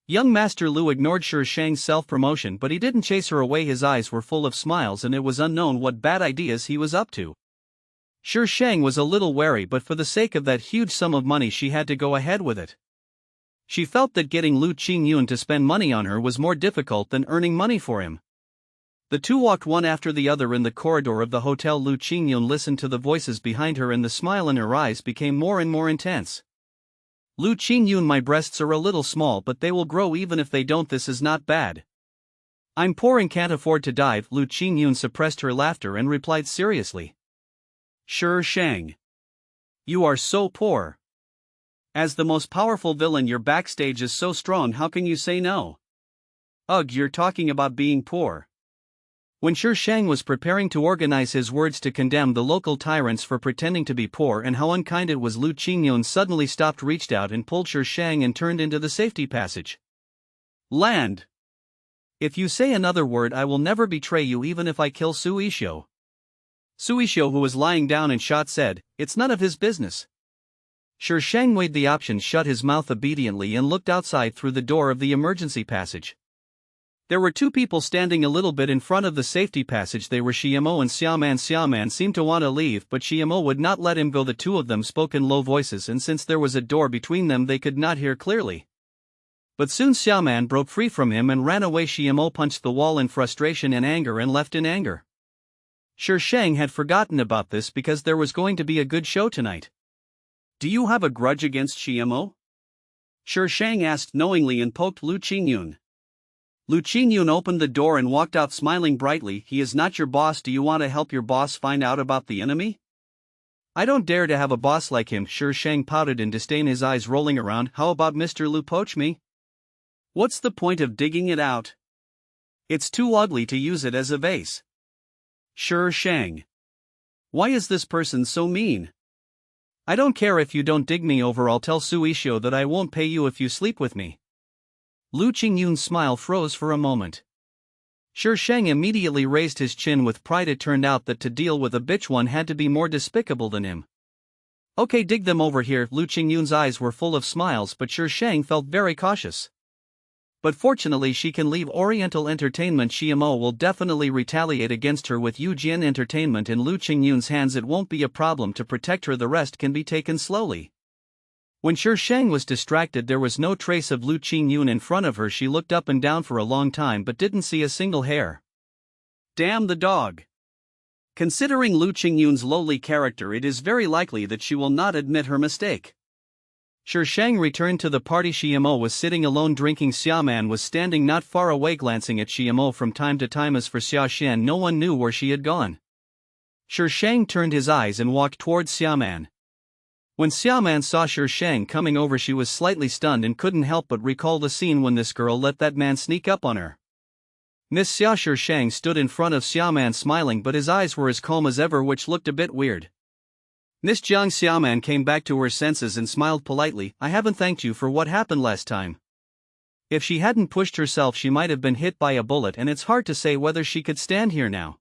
A: Young Master Lu ignored Shang's self-promotion, but he didn't chase her away. His eyes were full of smiles and it was unknown what bad ideas he was up to. Shang was a little wary, but for the sake of that huge sum of money she had to go ahead with it. She felt that getting Lu Qingyun to spend money on her was more difficult than earning money for him. The two walked one after the other in the corridor of the hotel. Lu Qingyun listened to the voices behind her and the smile in her eyes became more and more intense. Lu Qingyun, my breasts are a little small, but they will grow even if they don't. This is not bad. I'm poor and can't afford to dive. Lu Qingyun suppressed her laughter and replied seriously.
B: Sure Shang. You are so poor. As the most powerful villain, your backstage is so strong, how can you say no? Ugh, you're talking about being poor.
A: When Shi Shang was preparing to organize his words to condemn the local tyrants for pretending to be poor and how unkind it was, Lu Qingyun suddenly stopped, reached out and pulled Shi Shang and turned into the safety passage.
B: Land.
A: If you say another word, I will never betray you, even if I kill Su Yishou. Su Yishou, who was lying down and shot, said, "It's none of his business." Shi Shang weighed the options, shut his mouth obediently and looked outside through the door of the emergency passage. There were two people standing a little bit in front of the safety passage. They were Xiamo and Xiaoman. Xiaoman seemed to want to leave, but Xiamo would not let him go. The two of them spoke in low voices, and since there was a door between them, they could not hear clearly. But soon Xiaoman broke free from him and ran away. Xiamo punched the wall in frustration and anger and left in anger. Shi Shang had forgotten about this because there was going to be a good show tonight.
B: Do you have a grudge against Xiamo? Shi Shang asked knowingly and poked Lu Qingyun. Lu Qingyun opened the door and walked out smiling brightly. He is not your boss. Do you want to help your boss find out about the enemy?
A: I don't dare to have a boss like him. Shi Shang pouted in disdain, his eyes rolling around. How about Mr. Lu poach me?
B: What's the point of digging it out? It's too ugly to use it as a vase. Shi Shang. Why is this person so mean?
A: I don't care if you don't dig me over. I'll tell Su Yishou that I won't pay you if you sleep with me. Lu Qingyun's smile froze for a moment. Shi Shang immediately raised his chin with pride. It turned out that to deal with a bitch, one had to be more despicable than him. Okay, dig them over here. Lu Qingyun's eyes were full of smiles, but Shi Shang felt very cautious. But fortunately, she can leave Oriental Entertainment. Xiamo will definitely retaliate against her with Yujian Entertainment in Lu Qingyun's hands. It won't be a problem to protect her. The rest can be taken slowly. When Shi Shang was distracted, there was no trace of Lu Qingyun in front of her. She looked up and down for a long time but didn't see a single hair.
B: Damn the dog. Considering Lu Qingyun's lowly character, it is very likely that she will not admit her mistake.
A: Shi Shang returned to the party. Xiamo was sitting alone drinking. Xiaoman was standing not far away, glancing at Xiamo from time to time. As for Xiaoxian, no one knew where she had gone. Shi Shang turned his eyes and walked towards Xiaoman. When Xiaoman saw Shi Shang coming over, she was slightly stunned and couldn't help but recall the scene when this girl let that man sneak up on her. Miss Xia. Shi Shang stood in front of Xiaoman smiling, but his eyes were as calm as ever, which looked a bit weird. Miss Jiang. Xiaoman came back to her senses and smiled politely. I haven't thanked you for what happened last time. If she hadn't pushed herself, she might have been hit by a bullet, and it's hard to say whether she could stand here now.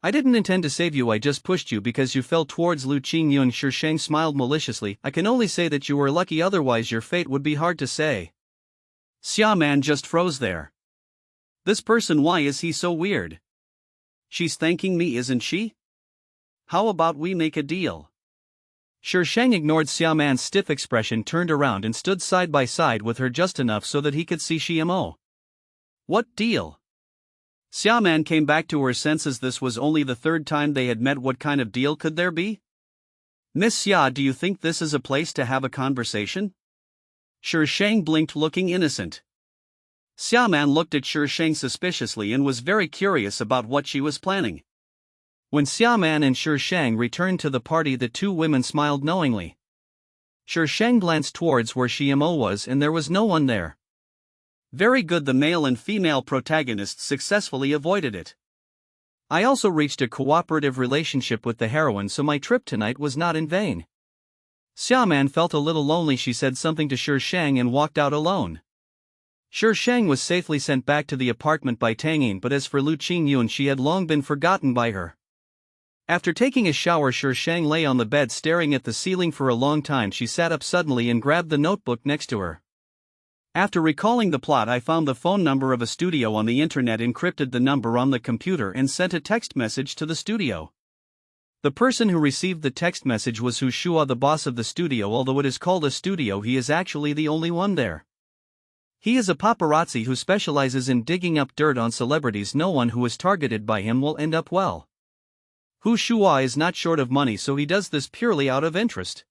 A: I didn't intend to save you, I just pushed you because you fell towards Lu Qingyun. Shi Shang smiled maliciously. I can only say that you were lucky, otherwise your fate would be hard to say.
B: Xiaoman just froze there. This person, why is he so weird? She's thanking me, isn't she? How about we make a deal?
A: Shi Shang ignored Xiaoman's stiff expression, turned around and stood side by side with her just enough so that he could see Xiamo.
B: What deal? Xiaoman came back to her senses. This was only the third time they had met. What kind of deal could there be? Miss Xia, do you think this is a place to have a conversation? Shi Shang blinked, looking innocent. Xiaoman looked at Shi Shang suspiciously and was very curious about what she was planning.
A: When Xiaoman and Shi Shang returned to the party, the two women smiled knowingly. Shi Shang glanced towards where Xiamo was, and there was no one there.
B: Very good, the male and female protagonists successfully avoided it.
A: I also reached a cooperative relationship with the heroine, so my trip tonight was not in vain. Xiaoman felt a little lonely. She said something to Shi Shang and walked out alone. Shi Shang was safely sent back to the apartment by Tang Yin, but as for Lu Qingyun, she had long been forgotten by her. After taking a shower, Shi Shang lay on the bed staring at the ceiling for a long time. She sat up suddenly and grabbed the notebook next to her. After recalling the plot, I found the phone number of a studio on the internet, encrypted the number on the computer and sent a text message to the studio. The person who received the text message was Hu Shua, the boss of the studio. Although it is called a studio, he is actually the only one there. He is a paparazzi who specializes in digging up dirt on celebrities. No one who is targeted by him will end up well. Hu Shua is not short of money, so he does this purely out of interest.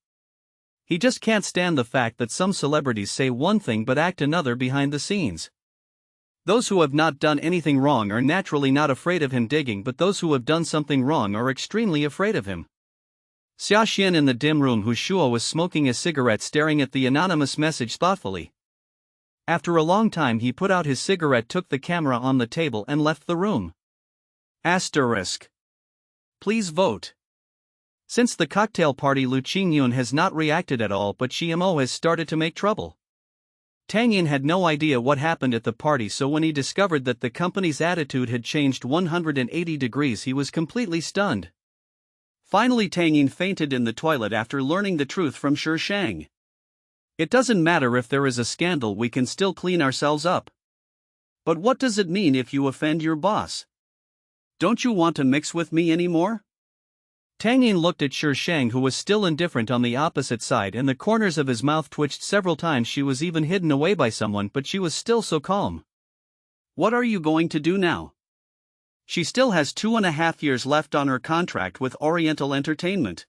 A: He just can't stand the fact that some celebrities say one thing but act another behind the scenes. Those who have not done anything wrong are naturally not afraid of him digging, but those who have done something wrong are extremely afraid of him. Xia Xian in the dim room whose Shuo was smoking a cigarette staring at the anonymous message thoughtfully. After a long time he put out his cigarette, took the camera on the table and left the room. Asterisk. Please vote. Since the cocktail party, Lu Qingyun has not reacted at all, but Xiamo has started to make trouble. Tang Yin had no idea what happened at the party, so when he discovered that the company's attitude had changed 180 degrees, he was completely stunned. Finally, Tang Yin fainted in the toilet after learning the truth from Shi Shang. It doesn't matter if there is a scandal, we can still clean ourselves up. But what does it mean if you offend your boss? Don't you want to mix with me anymore? Tang Yin looked at Shi Shang, who was still indifferent on the opposite side, and the corners of his mouth twitched several times. She was even hidden away by someone, but she was still so calm. What are you going to do now? She still has 2.5 years left on her contract with Oriental Entertainment.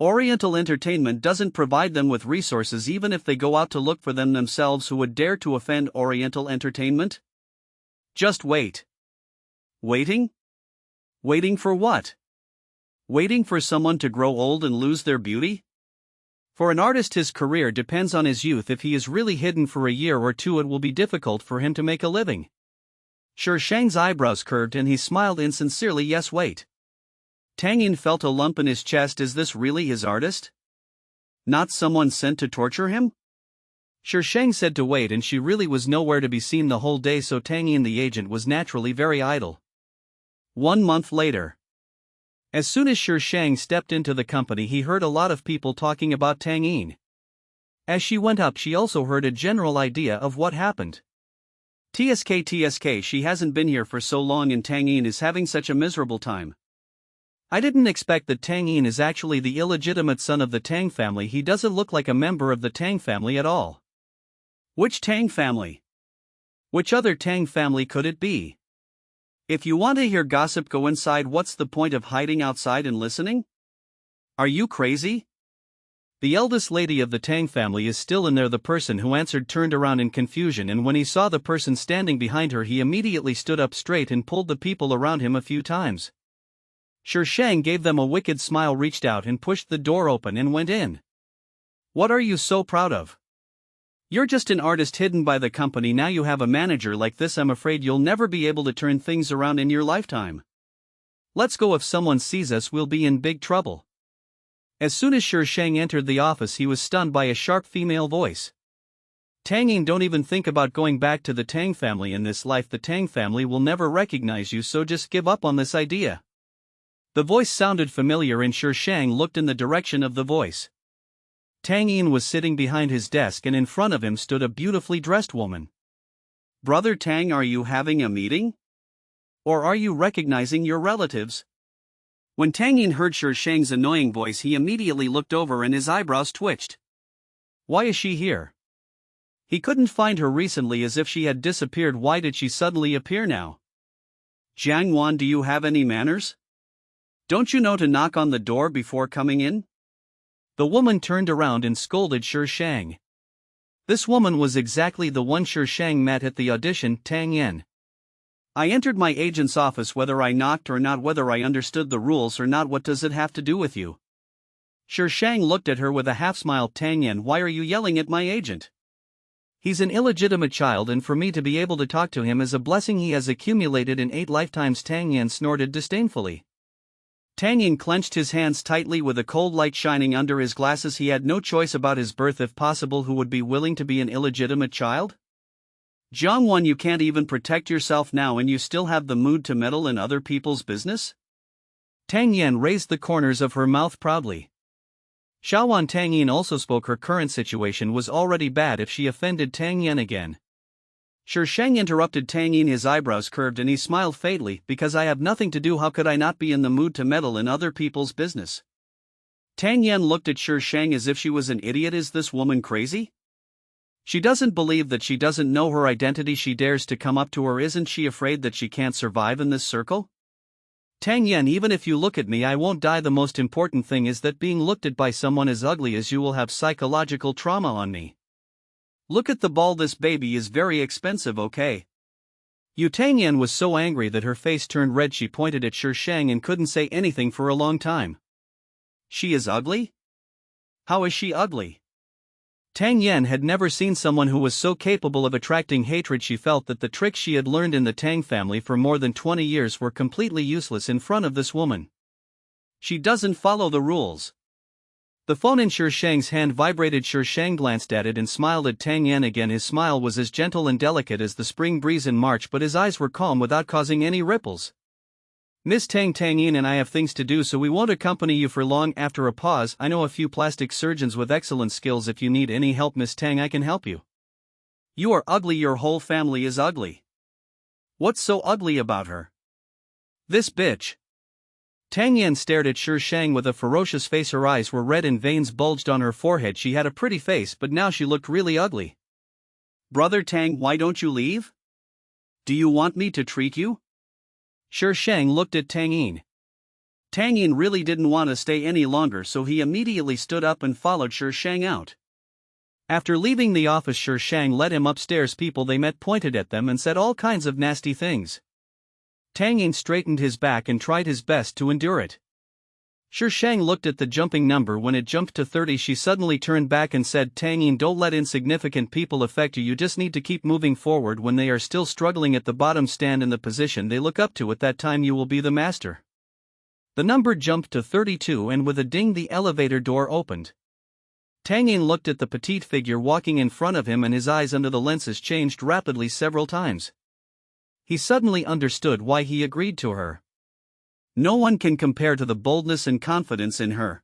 A: Oriental Entertainment doesn't provide them with resources even if they go out to look for them themselves. Who would dare to offend Oriental Entertainment? Just wait. Waiting? Waiting for what? Waiting for someone to grow old and lose their beauty? For an artist, his career depends on his youth. If he is really hidden for a year or two, it will be difficult for him to make a living. Shi Shang's eyebrows curved and he smiled insincerely. Yes, wait. Tang Yin felt a lump in his chest. Is this really his artist? Not someone sent to torture him? Shi Shang said to wait, and she really was nowhere to be seen the whole day, so Tang Yin the agent was naturally very idle. 1 month later. As soon as Shi Shang stepped into the company, he heard a lot of people talking about Tang Yin. As she went up, she also heard a general idea of what happened. TSK, she hasn't been here for so long and Tang Yin is having such a miserable time. I didn't expect that Tang Yin is actually the illegitimate son of the Tang family. He doesn't look like a member of the Tang family at all. Which Tang family? Which other Tang family could it be? If you want to hear gossip, go inside. What's the point of hiding outside and listening? Are you crazy? The eldest lady of the Tang family is still in there. The person who answered turned around in confusion, and when he saw the person standing behind her, he immediately stood up straight and pulled the people around him a few times. Shi Shang gave them a wicked smile, reached out and pushed the door open and went in. What are you so proud of? You're just an artist hidden by the company. Now you have a manager like this. I'm afraid you'll never be able to turn things around in your lifetime. Let's go. If someone sees us, we'll be in big trouble. As soon as Shi Shang entered the office, he was stunned by a sharp female voice. Tang Yin, don't even think about going back to the Tang family in this life. The Tang family will never recognize you, so just give up on this idea. The voice sounded familiar and Shi Shang looked in the direction of the voice. Tang Yin was sitting behind his desk and in front of him stood a beautifully dressed woman. Brother Tang, are you having a meeting? Or are you recognizing your relatives? When Tang Yin heard Shi Shang's annoying voice, he immediately looked over and his eyebrows twitched. Why is she here? He couldn't find her recently, as if she had disappeared. Why did she suddenly appear now? Jiang Wan, do you have any manners? Don't you know to knock on the door before coming in? The woman turned around and scolded Shi Shang. This woman was exactly the one Shi Shang met at the audition. Tang Yin. I entered my agent's office whether I knocked or not, whether I understood the rules or not. What does it have to do with you? Shi Shang looked at her with a half smile. Tang Yin, why are you yelling at my agent? He's an illegitimate child, and for me to be able to talk to him is a blessing he has accumulated in 8 lifetimes. Tang Yin snorted disdainfully. Tang Yin clenched his hands tightly with a cold light shining under his glasses. He had no choice about his birth. If possible, who would be willing to be an illegitimate child? Jiang Wan, you can't even protect yourself now and you still have the mood to meddle in other people's business? Tang Yin raised the corners of her mouth proudly. Xiaowan, Tang Yin also spoke. Her current situation was already bad. If she offended Tang Yin again. Shi Shang interrupted Tang Yin. His eyebrows curved and he smiled faintly. Because I have nothing to do, how could I not be in the mood to meddle in other people's business? Tang Yin looked at Shi Shang as if she was an idiot. Is this woman crazy? She doesn't believe that she doesn't know her identity. She dares to come up to her. Isn't she afraid that she can't survive in this circle? Tang Yin, even if you look at me, I won't die. The most important thing is that being looked at by someone as ugly as you will have psychological trauma on me. Look at the ball. This baby is very expensive, okay? Yu Tangyan was so angry that her face turned red. She pointed at Shi Shang and couldn't say anything for a long time.
B: She is ugly? How is she ugly?
A: Tang Yen had never seen someone who was so capable of attracting hatred. She felt that the tricks she had learned in the Tang family for more than 20 years were completely useless in front of this woman.
B: She doesn't follow the rules.
A: The phone in Shi Shang's hand vibrated. Shi Shang glanced at it and smiled at Tang Yen again. His smile was as gentle and delicate as the spring breeze in March, but his eyes were calm without causing any ripples. Miss Tang Yin and I have things to do, so we won't accompany you for long. After a pause, I know a few plastic surgeons with excellent skills. If you need any help, Miss Tang, I can help you.
B: You are ugly. Your whole family is ugly. What's so ugly about her?
A: This bitch. Tang Yen stared at Shi Shang with a ferocious face. Her eyes were red and veins bulged on her forehead. She had a pretty face, but now she looked really ugly.
B: Brother Tang, why don't you leave? Do you want me to treat you?
A: Shi Shang looked at Tang Yin.
B: Tang Yin really didn't want to stay any longer, so he immediately stood up and followed Shi Shang out.
A: After leaving the office, Shi Shang led him upstairs. People they met pointed at them and said all kinds of nasty things. Tang Yin straightened his back and tried his best to endure it. Shi Shang looked at the jumping number. When it jumped to 30, she suddenly turned back and said, Tang Yin, don't let insignificant people affect you. You just need to keep moving forward. When they are still struggling at the bottom, stand in the position they look up to. At that time you will be the master. The number jumped to 32 and with a ding the elevator door opened. Tang Yin looked at the petite figure walking in front of him and his eyes under the lenses changed rapidly several times. He suddenly understood why he agreed to her. No one can compare to the boldness and confidence in her.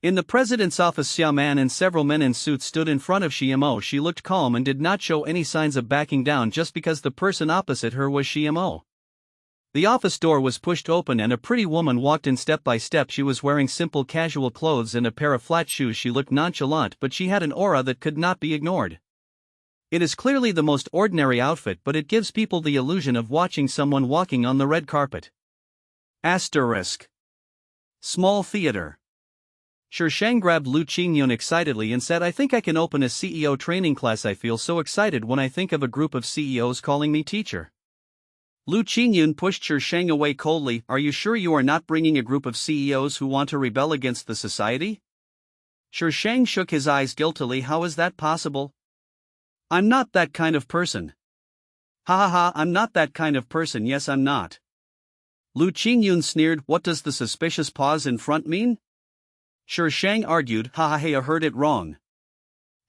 A: In the president's office, Xia Man and several men in suits stood in front of Xiamo. She looked calm and did not show any signs of backing down just because the person opposite her was Xiamo. The office door was pushed open and a pretty woman walked in step by step. She was wearing simple casual clothes and a pair of flat shoes. She looked nonchalant, but she had an aura that could not be ignored. It is clearly the most ordinary outfit, but it gives people the illusion of watching someone walking on the red carpet.
B: Asterisk. Small theater.
A: Shi Shang grabbed Lu Qingyun excitedly and said, I think I can open a CEO training class. I feel so excited when I think of a group of CEOs calling me teacher.
B: Lu Qingyun pushed Shi Shang away coldly. Are you sure you are not bringing a group of CEOs who want to rebel against the society?
A: Shi Shang shook his eyes guiltily. How is that possible?
B: I'm not that kind of person.
A: Ha ha ha, I'm not that kind of person. Yes, I'm not.
B: Lu Qingyun sneered. What does the suspicious pause in front mean?
A: Shi Shang argued. Ha ha, hey, I heard it wrong.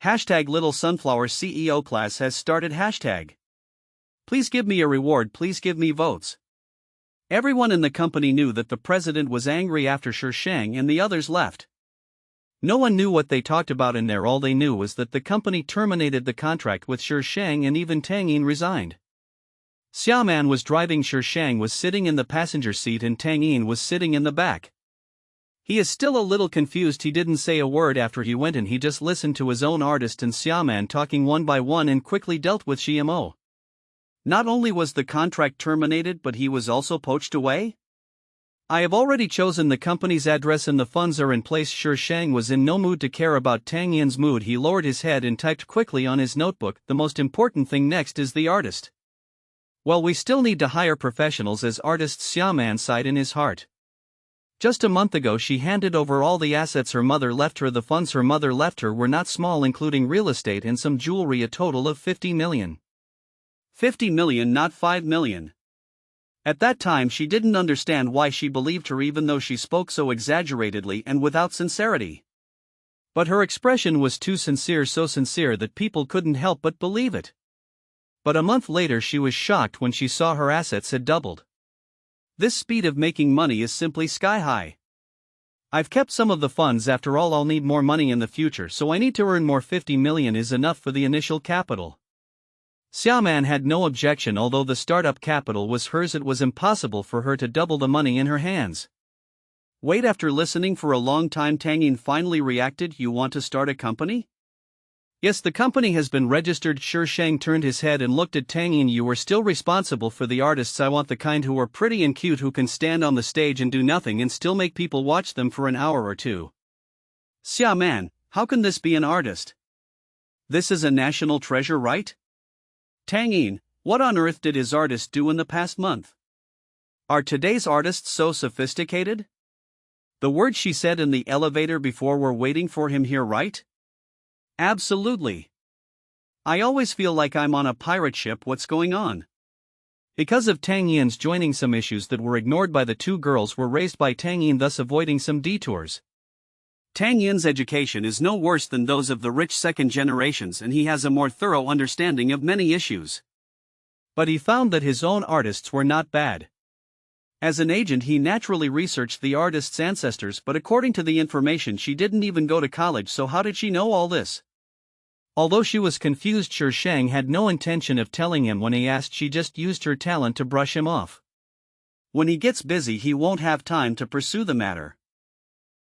A: Hashtag Little Sunflower CEO class has started. Hashtag. Please give me a reward. Please give me votes. Everyone in the company knew that the president was angry after Shi Shang and the others left. No one knew what they talked about in there. All they knew was that the company terminated the contract with Shi Shang and even Tang Yin resigned. Xiaoman was driving. Shi Shang was sitting in the passenger seat and Tang Yin was sitting in the back. He is still a little confused. He didn't say a word after he went in. He just listened to his own artist and Xiaoman talking one by one and quickly dealt with Xiamo. Not only was the contract terminated, but he was also poached away? I have already chosen the company's address and the funds are in place. Shi Shang was in no mood to care about Tang Yin's mood. He lowered his head and typed quickly on his notebook. The most important thing next is the artist. Well, we still need to hire professionals as artists, Xiaoman sighed in his heart. Just a month ago she handed over all the assets her mother left her. The funds her mother left her were not small, including real estate and some jewelry, a total of 50 million.
B: 50 million, not 5 million.
A: At that time she didn't understand why she believed her, even though she spoke so exaggeratedly and without sincerity. But her expression was too sincere, so sincere that people couldn't help but believe it. But a month later she was shocked when she saw her assets had doubled. This speed of making money is simply sky high. I've kept some of the funds. After all, I'll need more money in the future, so I need to earn more. 50 million is enough for the initial capital. Xiaoman had no objection. Although the startup capital was hers, it was impossible for her to double the money in her hands. Wait, after listening for a long time, Tang Yin finally reacted. You want to start a company? Yes, the company has been registered. Shi Shang turned his head and looked at Tang Yin. You are still responsible for the artists. I want the kind who are pretty and cute, who can stand on the stage and do nothing and still make people watch them for an hour or two.
B: Xiaoman, how can this be an artist?
A: This is a national treasure, right?
B: Tang Yin, What on earth did his artist do in the past month? Are today's artists so sophisticated? The words she said in the elevator before we're waiting for him here, right? Absolutely. I always feel like I'm on a pirate ship. What's going on?
A: Because of Tang Yin's joining, some issues that were ignored by the two girls were raised by Tang Yin, thus avoiding some detours.
B: Tang Yin's education is no worse than those of the rich second generations, and he has a more thorough understanding of many issues.
A: But he found that his own artists were not bad. As an agent, he naturally researched the artist's ancestors, but according to the information, she didn't even go to college, so how did she know all this? Although she was confused, Shi Shang had no intention of telling him when he asked. She just used her talent to brush him off.
B: When he gets busy, he won't have time to pursue the matter.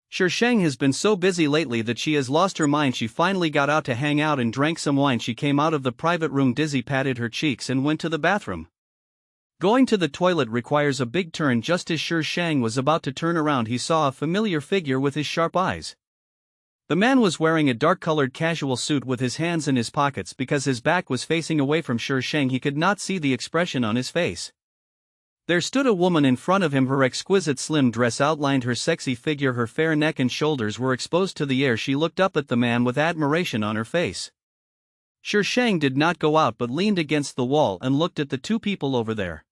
A: Shi Shang has been so busy lately that she has lost her mind. She finally got out to hang out and drank some wine. She came out of the private room dizzy, patted her cheeks, and went to the bathroom. Going to the toilet requires a big turn. Just as Shi Shang was about to turn around, he saw a familiar figure with his sharp eyes. The man was wearing a dark-colored casual suit with his hands in his pockets. Because his back was facing away from Shi Shang, he could not see the expression on his face. There stood a woman in front of him. Her exquisite slim dress outlined her sexy figure. Her fair neck and shoulders were exposed to the air. She looked up at the man with admiration on her face. Shi Shang did not go out but leaned against the wall and looked at the two people over there.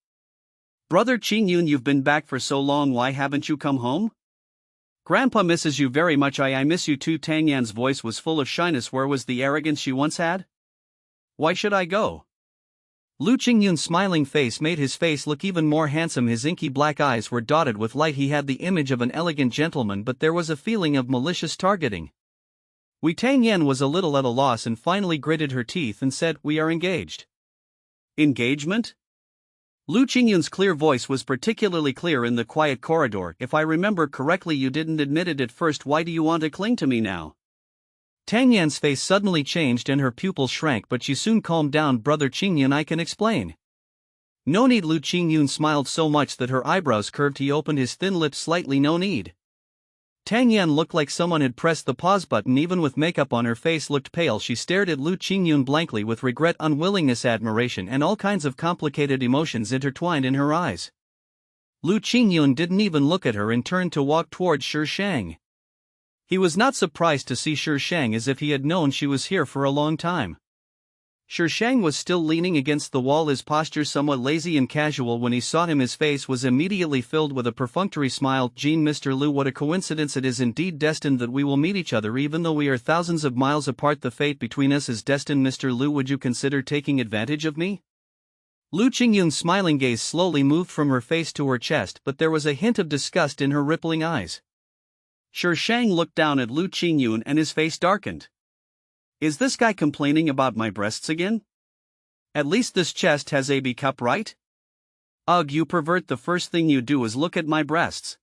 B: Brother Qing Yun, you've been back for so long. Why haven't you come home? Grandpa misses you very much. I miss you too. Tang Yan's voice was full of shyness. Where was the arrogance she once had? Why should I go?
A: Lu Qingyun's smiling face made his face look even more handsome. His inky black eyes were dotted with light. He had the image of an elegant gentleman, but there was a feeling of malicious targeting. Tang Yan was a little at a loss and finally gritted her teeth and said, "We are engaged."
B: Engagement? Lu Qingyun's clear voice was particularly clear in the quiet corridor. If I remember correctly, you didn't admit it at first. Why do you want to cling to me now?
A: Tang Yan's face suddenly changed and her pupils shrank, but she soon calmed down. Brother Qingyun, I can explain. No need. Lu Qingyun smiled so much that her eyebrows curved. He opened his thin lips slightly. No need. Tang Yan looked like someone had pressed the pause button. Even with makeup on, her face looked pale. She stared at Lu Qingyun blankly with regret, unwillingness, admiration, and all kinds of complicated emotions intertwined in her eyes. Lu Qingyun didn't even look at her and turned to walk towards Shi Shang. He was not surprised to see Shi Shang, as if he had known she was here for a long time. Shi Shang was still leaning against the wall, his posture somewhat lazy and casual. When he saw him, his face was immediately filled with a perfunctory smile. Jean, Mr. Lu, what a coincidence. It is indeed destined that we will meet each other even though we are thousands of miles apart. The fate between us is destined. Mr. Lu, would you consider taking advantage of me? Lu Qingyun's smiling gaze slowly moved from her face to her chest, but there was a hint of disgust in her rippling eyes. Shi Shang looked down at Lu Qingyun and his face darkened. Is this guy complaining about my breasts again? At least this chest has a B cup, right? Ugh, you pervert, the first thing you do is look at my breasts.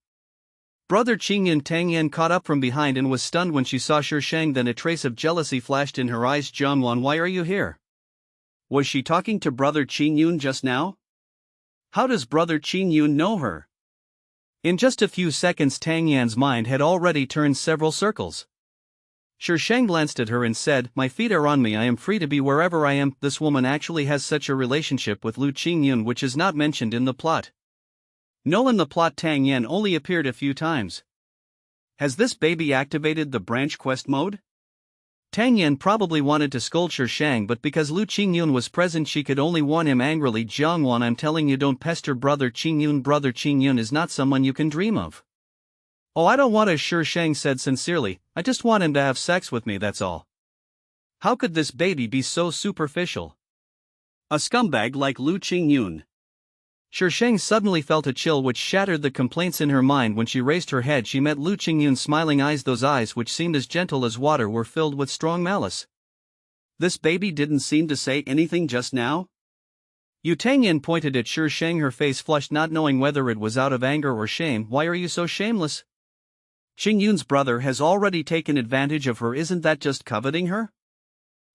A: Brother Qingyun. Tang Yan caught up from behind and was stunned when she saw Shi Shang. Then a trace of jealousy flashed in her eyes. Jiangwan, why are you here? Was she talking to Brother Qingyun just now? How does Brother Qingyun know her? In just a few seconds, Tang Yan's mind had already turned several circles. Shi Shang glanced at her and said, "My feet are on me. I am free to be wherever I am." This woman actually has such a relationship with Lu Qingyun, which is not mentioned in the plot. No, in the plot Tang Yan only appeared a few times. Has this baby activated the branch quest mode? Tang Yan probably wanted to scold Shi Shang, but because Lu Qingyun was present she could only warn him angrily. Jiangwan, I'm telling you, don't pester Brother Qingyun. Brother Qingyun is not someone you can dream of. Oh, I don't want to, Shi Shang said sincerely. I just want him to have sex with me, that's all. How could this baby be so superficial? A scumbag like Lu Qingyun. Shi Shang suddenly felt a chill which shattered the complaints in her mind. When she raised her head, she met Lu Qingyun's smiling eyes. Those eyes, which seemed as gentle as water, were filled with strong malice. This baby didn't seem to say anything just now? Tang Yan pointed at Shi Shang, her face flushed, not knowing whether it was out of anger or shame. Why are you so shameless? Qingyun's brother has already taken advantage of her. Isn't that just coveting her?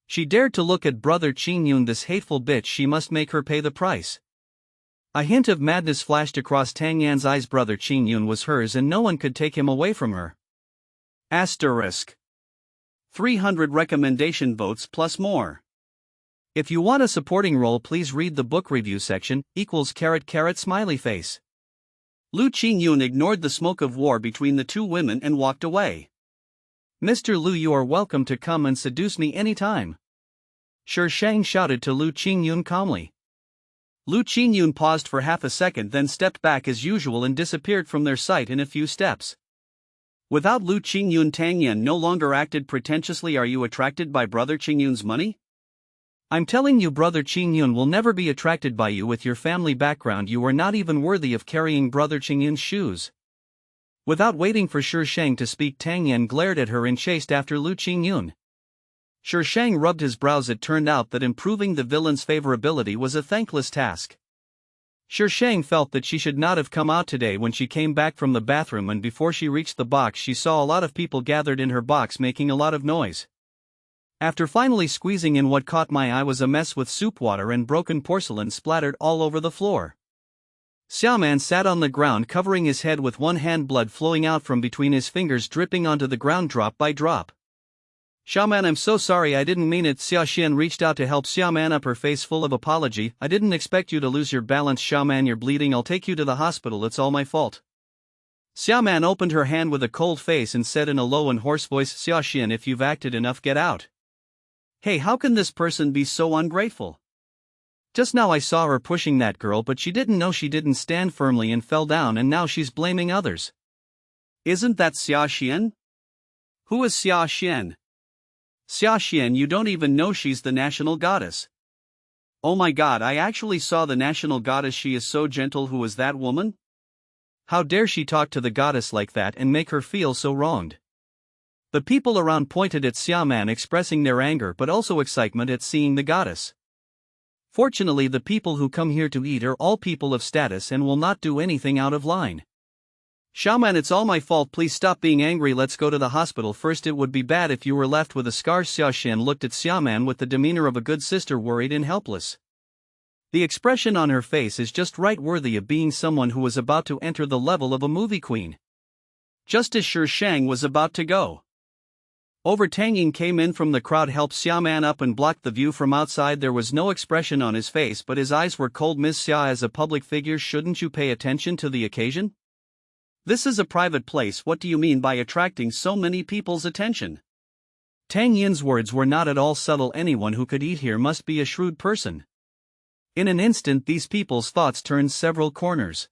A: She dared to look at Brother Qingyun, this hateful bitch. She must make her pay the price. A hint of madness flashed across Tang Yan's eyes. Brother Qingyun was hers and no one could take him away from her. * 300 recommendation votes plus more. If you want a supporting role, please read the book review section, equals *** smiley face.
B: Lu Qingyun ignored the smoke of war between the two women and walked away.
A: Mr. Lu, you are welcome to come and seduce me anytime. Shi Shang shouted to Lu Qingyun calmly.
B: Lu Qingyun paused for half a second, then stepped back as usual and disappeared from their sight in a few steps. Without Lu Qingyun, Tang Yan no longer acted pretentiously. Are you attracted by Brother Qingyun's money?
A: I'm telling you, Brother Qingyun will never be attracted by you with your family background. You are not even worthy of carrying Brother Qingyun's shoes. Without waiting for Shi Shang to speak, Tang Yan glared at her and chased after Lu Qingyun. Shi Shang rubbed his brows. It turned out that improving the villain's favorability was a thankless task. Shi Shang felt that she should not have come out today. When she came back from the bathroom and before she reached the box, she saw a lot of people gathered in her box making a lot of noise. After finally squeezing in, what caught my eye was a mess with soup water and broken porcelain splattered all over the floor. Xiaoman sat on the ground covering his head with one hand, blood flowing out from between his fingers dripping onto the ground drop by drop. Xiaoman, I'm so sorry, I didn't mean it. Xia Xian reached out to help Xiaoman up, her face full of apology. I didn't expect you to lose your balance. Xiaoman, you're bleeding, I'll take you to the hospital, it's all my fault. Xiaoman opened her hand with a cold face and said in a low and hoarse voice, Xia Xian, if you've acted enough, get out.
B: Hey, how can this person be so ungrateful?
A: Just now I saw her pushing that girl, but she didn't know she didn't stand firmly and fell down, and now she's blaming others.
B: Isn't that Xia Xian? Who is Xia Xian? Xia Xian, you don't even know she's the national goddess. Oh my god, I actually saw the national goddess. She is so gentle. Who is that woman?
A: How dare she talk to the goddess like that and make her feel so wronged? The people around pointed at Xiaoman, expressing their anger but also excitement at seeing the goddess. Fortunately, the people who come here to eat are all people of status and will not do anything out of line. Xiaoman, it's all my fault, please stop being angry, let's go to the hospital first. It would be bad if you were left with a scar. Xia Xian looked at Xiaoman with the demeanor of a good sister, worried and helpless. The expression on her face is just right, worthy of being someone who was about to enter the level of a movie queen. Just as Shi Shang was about to go over, Tang Yin came in from the crowd, helped Xiaoman up and blocked the view from outside. There was no expression on his face, but his eyes were cold. Ms. Xia, as a public figure, shouldn't you pay attention to the occasion? This is a private place. What do you mean by attracting so many people's attention? Tang Yin's words were not at all subtle. Anyone who could eat here must be a shrewd person. In an instant, these people's thoughts turned several corners.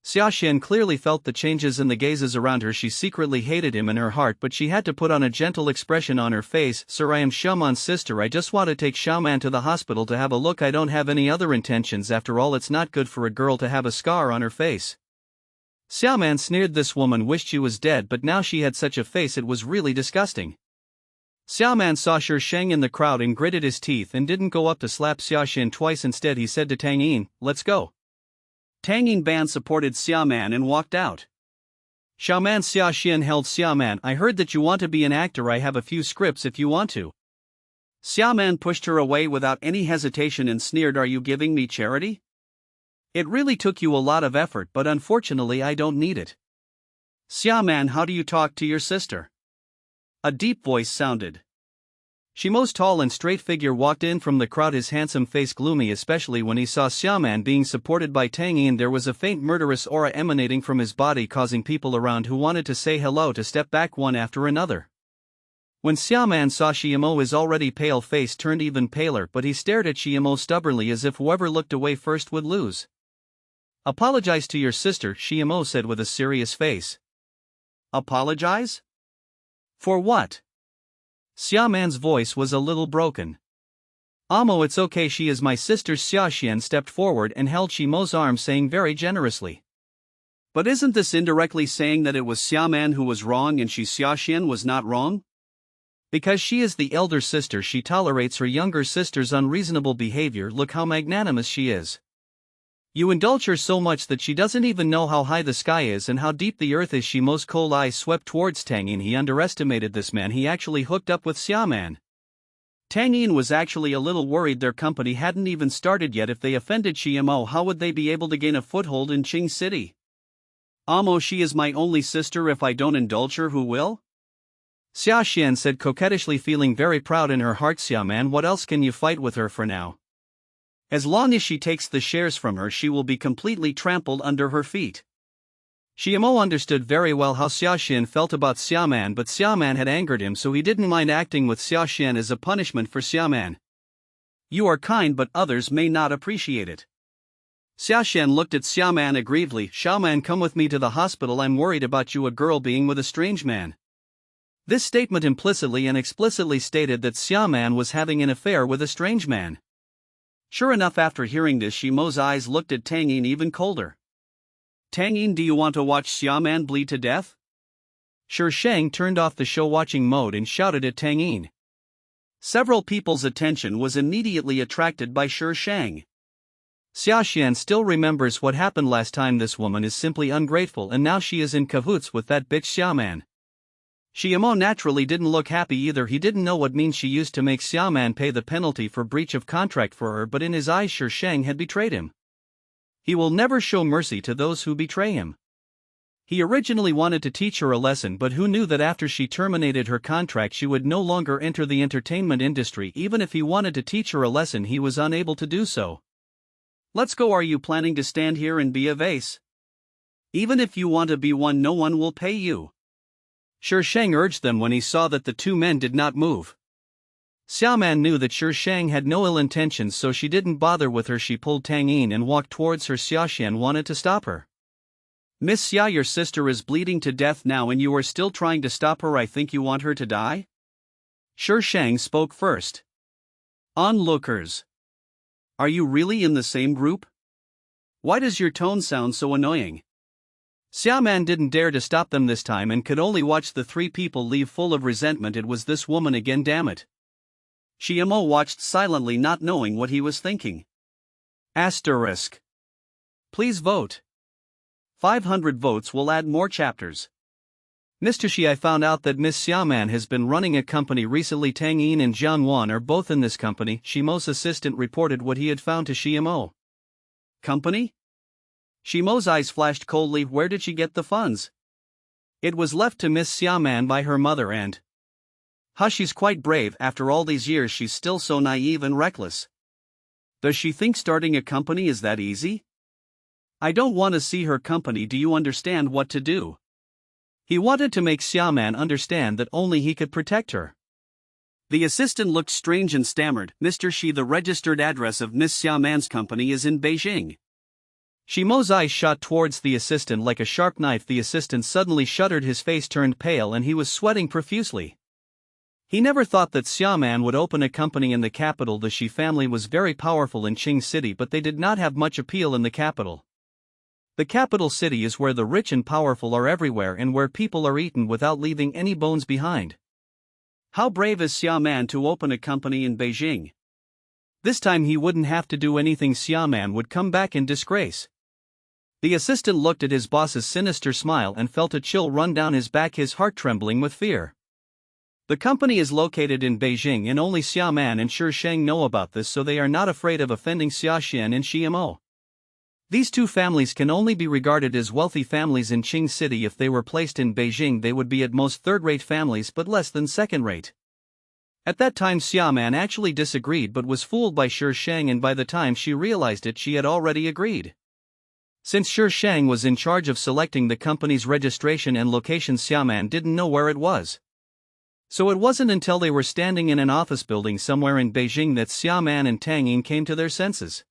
A: Xia Xian clearly felt the changes in the gazes around her. She secretly hated him in her heart, but she had to put on a gentle expression on her face. Sir, I am Xiaoman's sister. I just want to take Xiaoman to the hospital to have a look. I don't have any other intentions. After all, it's not good for a girl to have a scar on her face. Xiaoman sneered. This woman wished she was dead, but now she had such a face it was really disgusting. Xiaoman saw Shi Shang in the crowd and gritted his teeth and didn't go up to slap Xia Xian twice. Instead, he said to Tang Yin, let's go. Tang Yin Ban supported Xiaoman and walked out. Xiaoman, Xia Xian held Xiaoman. I heard that you want to be an actor. I have a few scripts if you want to. Xiaoman pushed her away without any hesitation and sneered, are you giving me charity? It really took you a lot of effort, but unfortunately I don't need it. Xiaoman, how do you talk to your sister? A deep voice sounded. Shimo's tall and straight figure walked in from the crowd, his handsome face gloomy, especially when he saw Xiaoman being supported by Tang Yin. There was a faint murderous aura emanating from his body, causing people around who wanted to say hello to step back one after another. When Xiaoman saw Shimo, his already pale face turned even paler, but he stared at Shimo stubbornly as if whoever looked away first would lose. Apologize to your sister, Shimo said with a serious face. Apologize? For what? Xiaoman's voice was a little broken. Amo, it's okay, she is my sister. Xia Xian stepped forward and held Shimo's arm, saying very generously. But isn't this indirectly saying that it was Xiaoman who was wrong and Xia Xian was not wrong? Because she is the elder sister, she tolerates her younger sister's unreasonable behavior. Look how magnanimous she is. You indulge her so much that she doesn't even know how high the sky is and how deep the earth is. Shimo's cold eyes swept towards Tang Yin. He underestimated this man. He actually hooked up with Xiaoman. Tang Yin was actually a little worried. Their company hadn't even started yet. If they offended Shimo, how would they be able to gain a foothold in Qing City? Amo, she is my only sister. If I don't indulge her, who will? Xia Xian said coquettishly, feeling very proud in her heart. Xia Man, what else can you fight with her for now? As long as she takes the shares from her, she will be completely trampled under her feet. Xiamo understood very well how Xia Xian felt about Xia Man, but Xia Man had angered him, so he didn't mind acting with Xia Xian as a punishment for Xia Man. You are kind, but others may not appreciate it. Xia Xian looked at Xia Man aggrievedly. Xia Man, come with me to the hospital. I'm worried about you, a girl being with a strange man. This statement implicitly and explicitly stated that Xia Man was having an affair with a strange man. Sure enough, after hearing this, Shimo's eyes looked at Tang Yin even colder. Tang Yin, do you want to watch Xia Man bleed to death? Shi Shang turned off the show-watching mode and shouted at Tang Yin. Several people's attention was immediately attracted by Shi Shang. Xia Xian still remembers what happened last time. This woman is simply ungrateful, and now she is in cahoots with that bitch Xia Man. Xiamo naturally didn't look happy either. He didn't know what means she used to make Xia Man pay the penalty for breach of contract for her, but in his eyes Shi Shang had betrayed him. He will never show mercy to those who betray him. He originally wanted to teach her a lesson, but who knew that after she terminated her contract she would no longer enter the entertainment industry. Even if he wanted to teach her a lesson, he was unable to do so. Let's go. Are you planning to stand here and be a vase? Even if you want to be one, no one will pay you. Shi Shang urged them when he saw that the two men did not move. Xia Man knew that Shi Shang had no ill intentions, so she didn't bother with her. She pulled Tang Yin and walked towards her. Xia Xian wanted to stop her. Miss Xia, your sister is bleeding to death now and you are still trying to stop her. I think you want her to die? Shi Shang spoke first. Onlookers. Are you really in the same group? Why does your tone sound so annoying? Xia Man didn't dare to stop them this time and could only watch the three people leave full of resentment. It was this woman again, damn it. Xiamo watched silently, not knowing what he was thinking. Asterisk. Please vote. 500 votes will add more chapters. Mr. Shi, I found out that Miss Xia Man has been running a company recently. Tang Yin and Jiang Wan are both in this company. Shimo's assistant reported what he had found to Xiamo. Company? Shimo's eyes flashed coldly. Where did she get the funds? It was left to Miss Xia Man by her mother and... Hush, she's quite brave. After all these years she's still so naive and reckless. Does she think starting a company is that easy? I don't want to see her company. Do you understand what to do? He wanted to make Xia Man understand that only he could protect her. The assistant looked strange and stammered, Mr. Shi, the registered address of Miss Xia Man's company is in Beijing. Shimo's eyes shot towards the assistant like a sharp knife. The assistant suddenly shuddered, his face turned pale and he was sweating profusely. He never thought that Xia Man would open a company in the capital. The Shi family was very powerful in Qing City, but they did not have much appeal in the capital. The capital city is where the rich and powerful are everywhere and where people are eaten without leaving any bones behind. How brave is Xia Man to open a company in Beijing? This time he wouldn't have to do anything. Xia Man would come back in disgrace. The assistant looked at his boss's sinister smile and felt a chill run down his back, his heart trembling with fear. The company is located in Beijing and only Xia Man and Shi Shang know about this, so they are not afraid of offending Xia Xian and Xiamo. These two families can only be regarded as wealthy families in Qing City. If they were placed in Beijing they would be at most third-rate families but less than second-rate. At that time Xia Man actually disagreed but was fooled by Shi Shang, and by the time she realized it she had already agreed. Since Shi Shang was in charge of selecting the company's registration and location, Xia Man didn't know where it was. So it wasn't until they were standing in an office building somewhere in Beijing that Xia Man and Tang Yin came to their senses.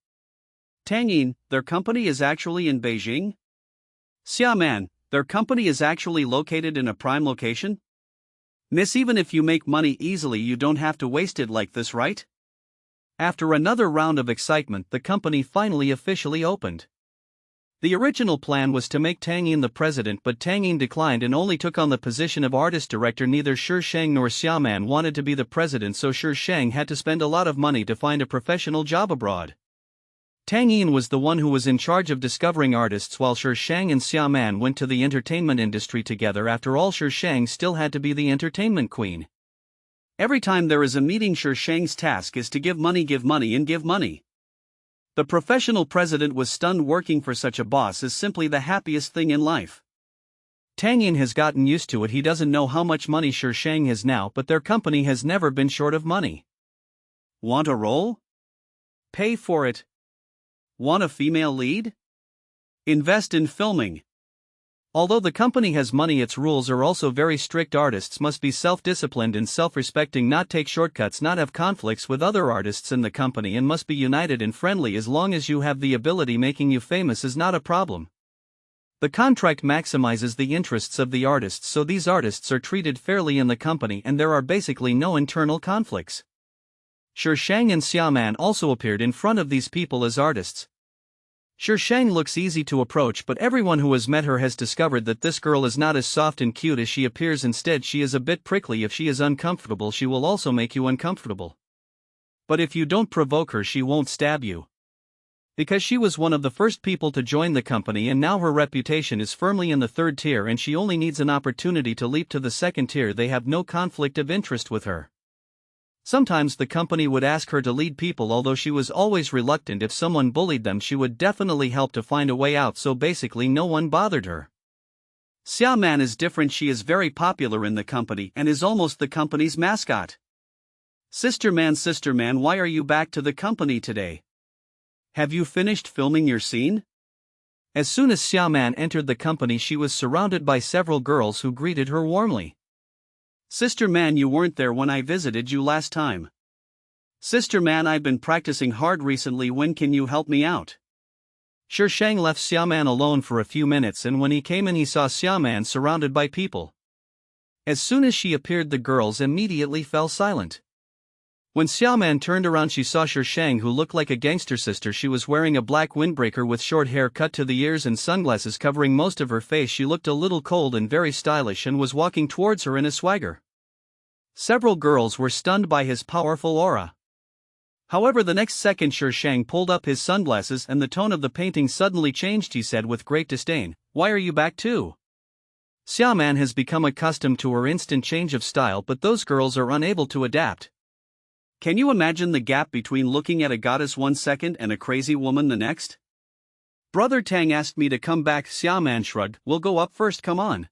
A: Tang Yin, their company is actually in Beijing? Xia Man, their company is actually located in a prime location? Miss, even if you make money easily you don't have to waste it like this, right? After another round of excitement the company finally officially opened. The original plan was to make Tang Yin the president, but Tang Yin declined and only took on the position of artist director. Neither Shi Shang nor Xia Man wanted to be the president, so Shi Shang had to spend a lot of money to find a professional job abroad. Tang Yin was the one who was in charge of discovering artists, while Shi Shang and Xia Man went to the entertainment industry together. After all, Shi Shang still had to be the entertainment queen. Every time there is a meeting, Shi Shang's task is to give money and give money. The professional president was stunned. Working for such a boss is simply the happiest thing in life. Tang Yin has gotten used to it. He doesn't know how much money Shi Shang has now, but their company has never been short of money.
B: Want a role? Pay for it. Want a female lead? Invest in filming.
A: Although the company has money, its rules are also very strict. Artists must be self-disciplined and self-respecting, not take shortcuts, not have conflicts with other artists in the company, and must be united and friendly. As long as you have the ability, making you famous is not a problem. The contract maximizes the interests of the artists, so these artists are treated fairly in the company and there are basically no internal conflicts. Shi Shang and Xiaoman also appeared in front of these people as artists. Shi Shang looks easy to approach, but everyone who has met her has discovered that this girl is not as soft and cute as she appears. Instead, she is a bit prickly. If she is uncomfortable, she will also make you uncomfortable. But if you don't provoke her, she won't stab you. Because she was one of the first people to join the company and now her reputation is firmly in the third tier and she only needs an opportunity to leap to the second tier. They have no conflict of interest with her. Sometimes the company would ask her to lead people, although she was always reluctant. If someone bullied them, she would definitely help to find a way out, so basically no one bothered her.
B: Xiaoman is different. She is very popular in the company and is almost the company's mascot. Sister man, why are you back to the company today? Have you finished filming your scene?
A: As soon as Xiaoman entered the company, she was surrounded by several girls who greeted her warmly.
B: Sister man, you weren't there when I visited you last time. Sister man, I've been practicing hard recently. When can you help me out?
A: Shi Shang left Xiaoman alone for a few minutes, and when he came in, he saw Xiaoman surrounded by people. As soon as she appeared, the girls immediately fell silent. When Xiaoman turned around, she saw Shi Shang, who looked like a gangster sister. She was wearing a black windbreaker with short hair cut to the ears and sunglasses covering most of her face. She looked a little cold and very stylish and was walking towards her in a swagger. Several girls were stunned by his powerful aura. However, the next second Shi Shang pulled up his sunglasses and the tone of the painting suddenly changed. He said with great disdain, "Why are you back too?" Xiaoman has become accustomed to her instant change of style, but those girls are unable to adapt.
B: Can you imagine the gap between looking at a goddess 1 second and a crazy woman the next? Brother Tang asked me to come back. Xiaoman shrugged. We'll go up first, come on.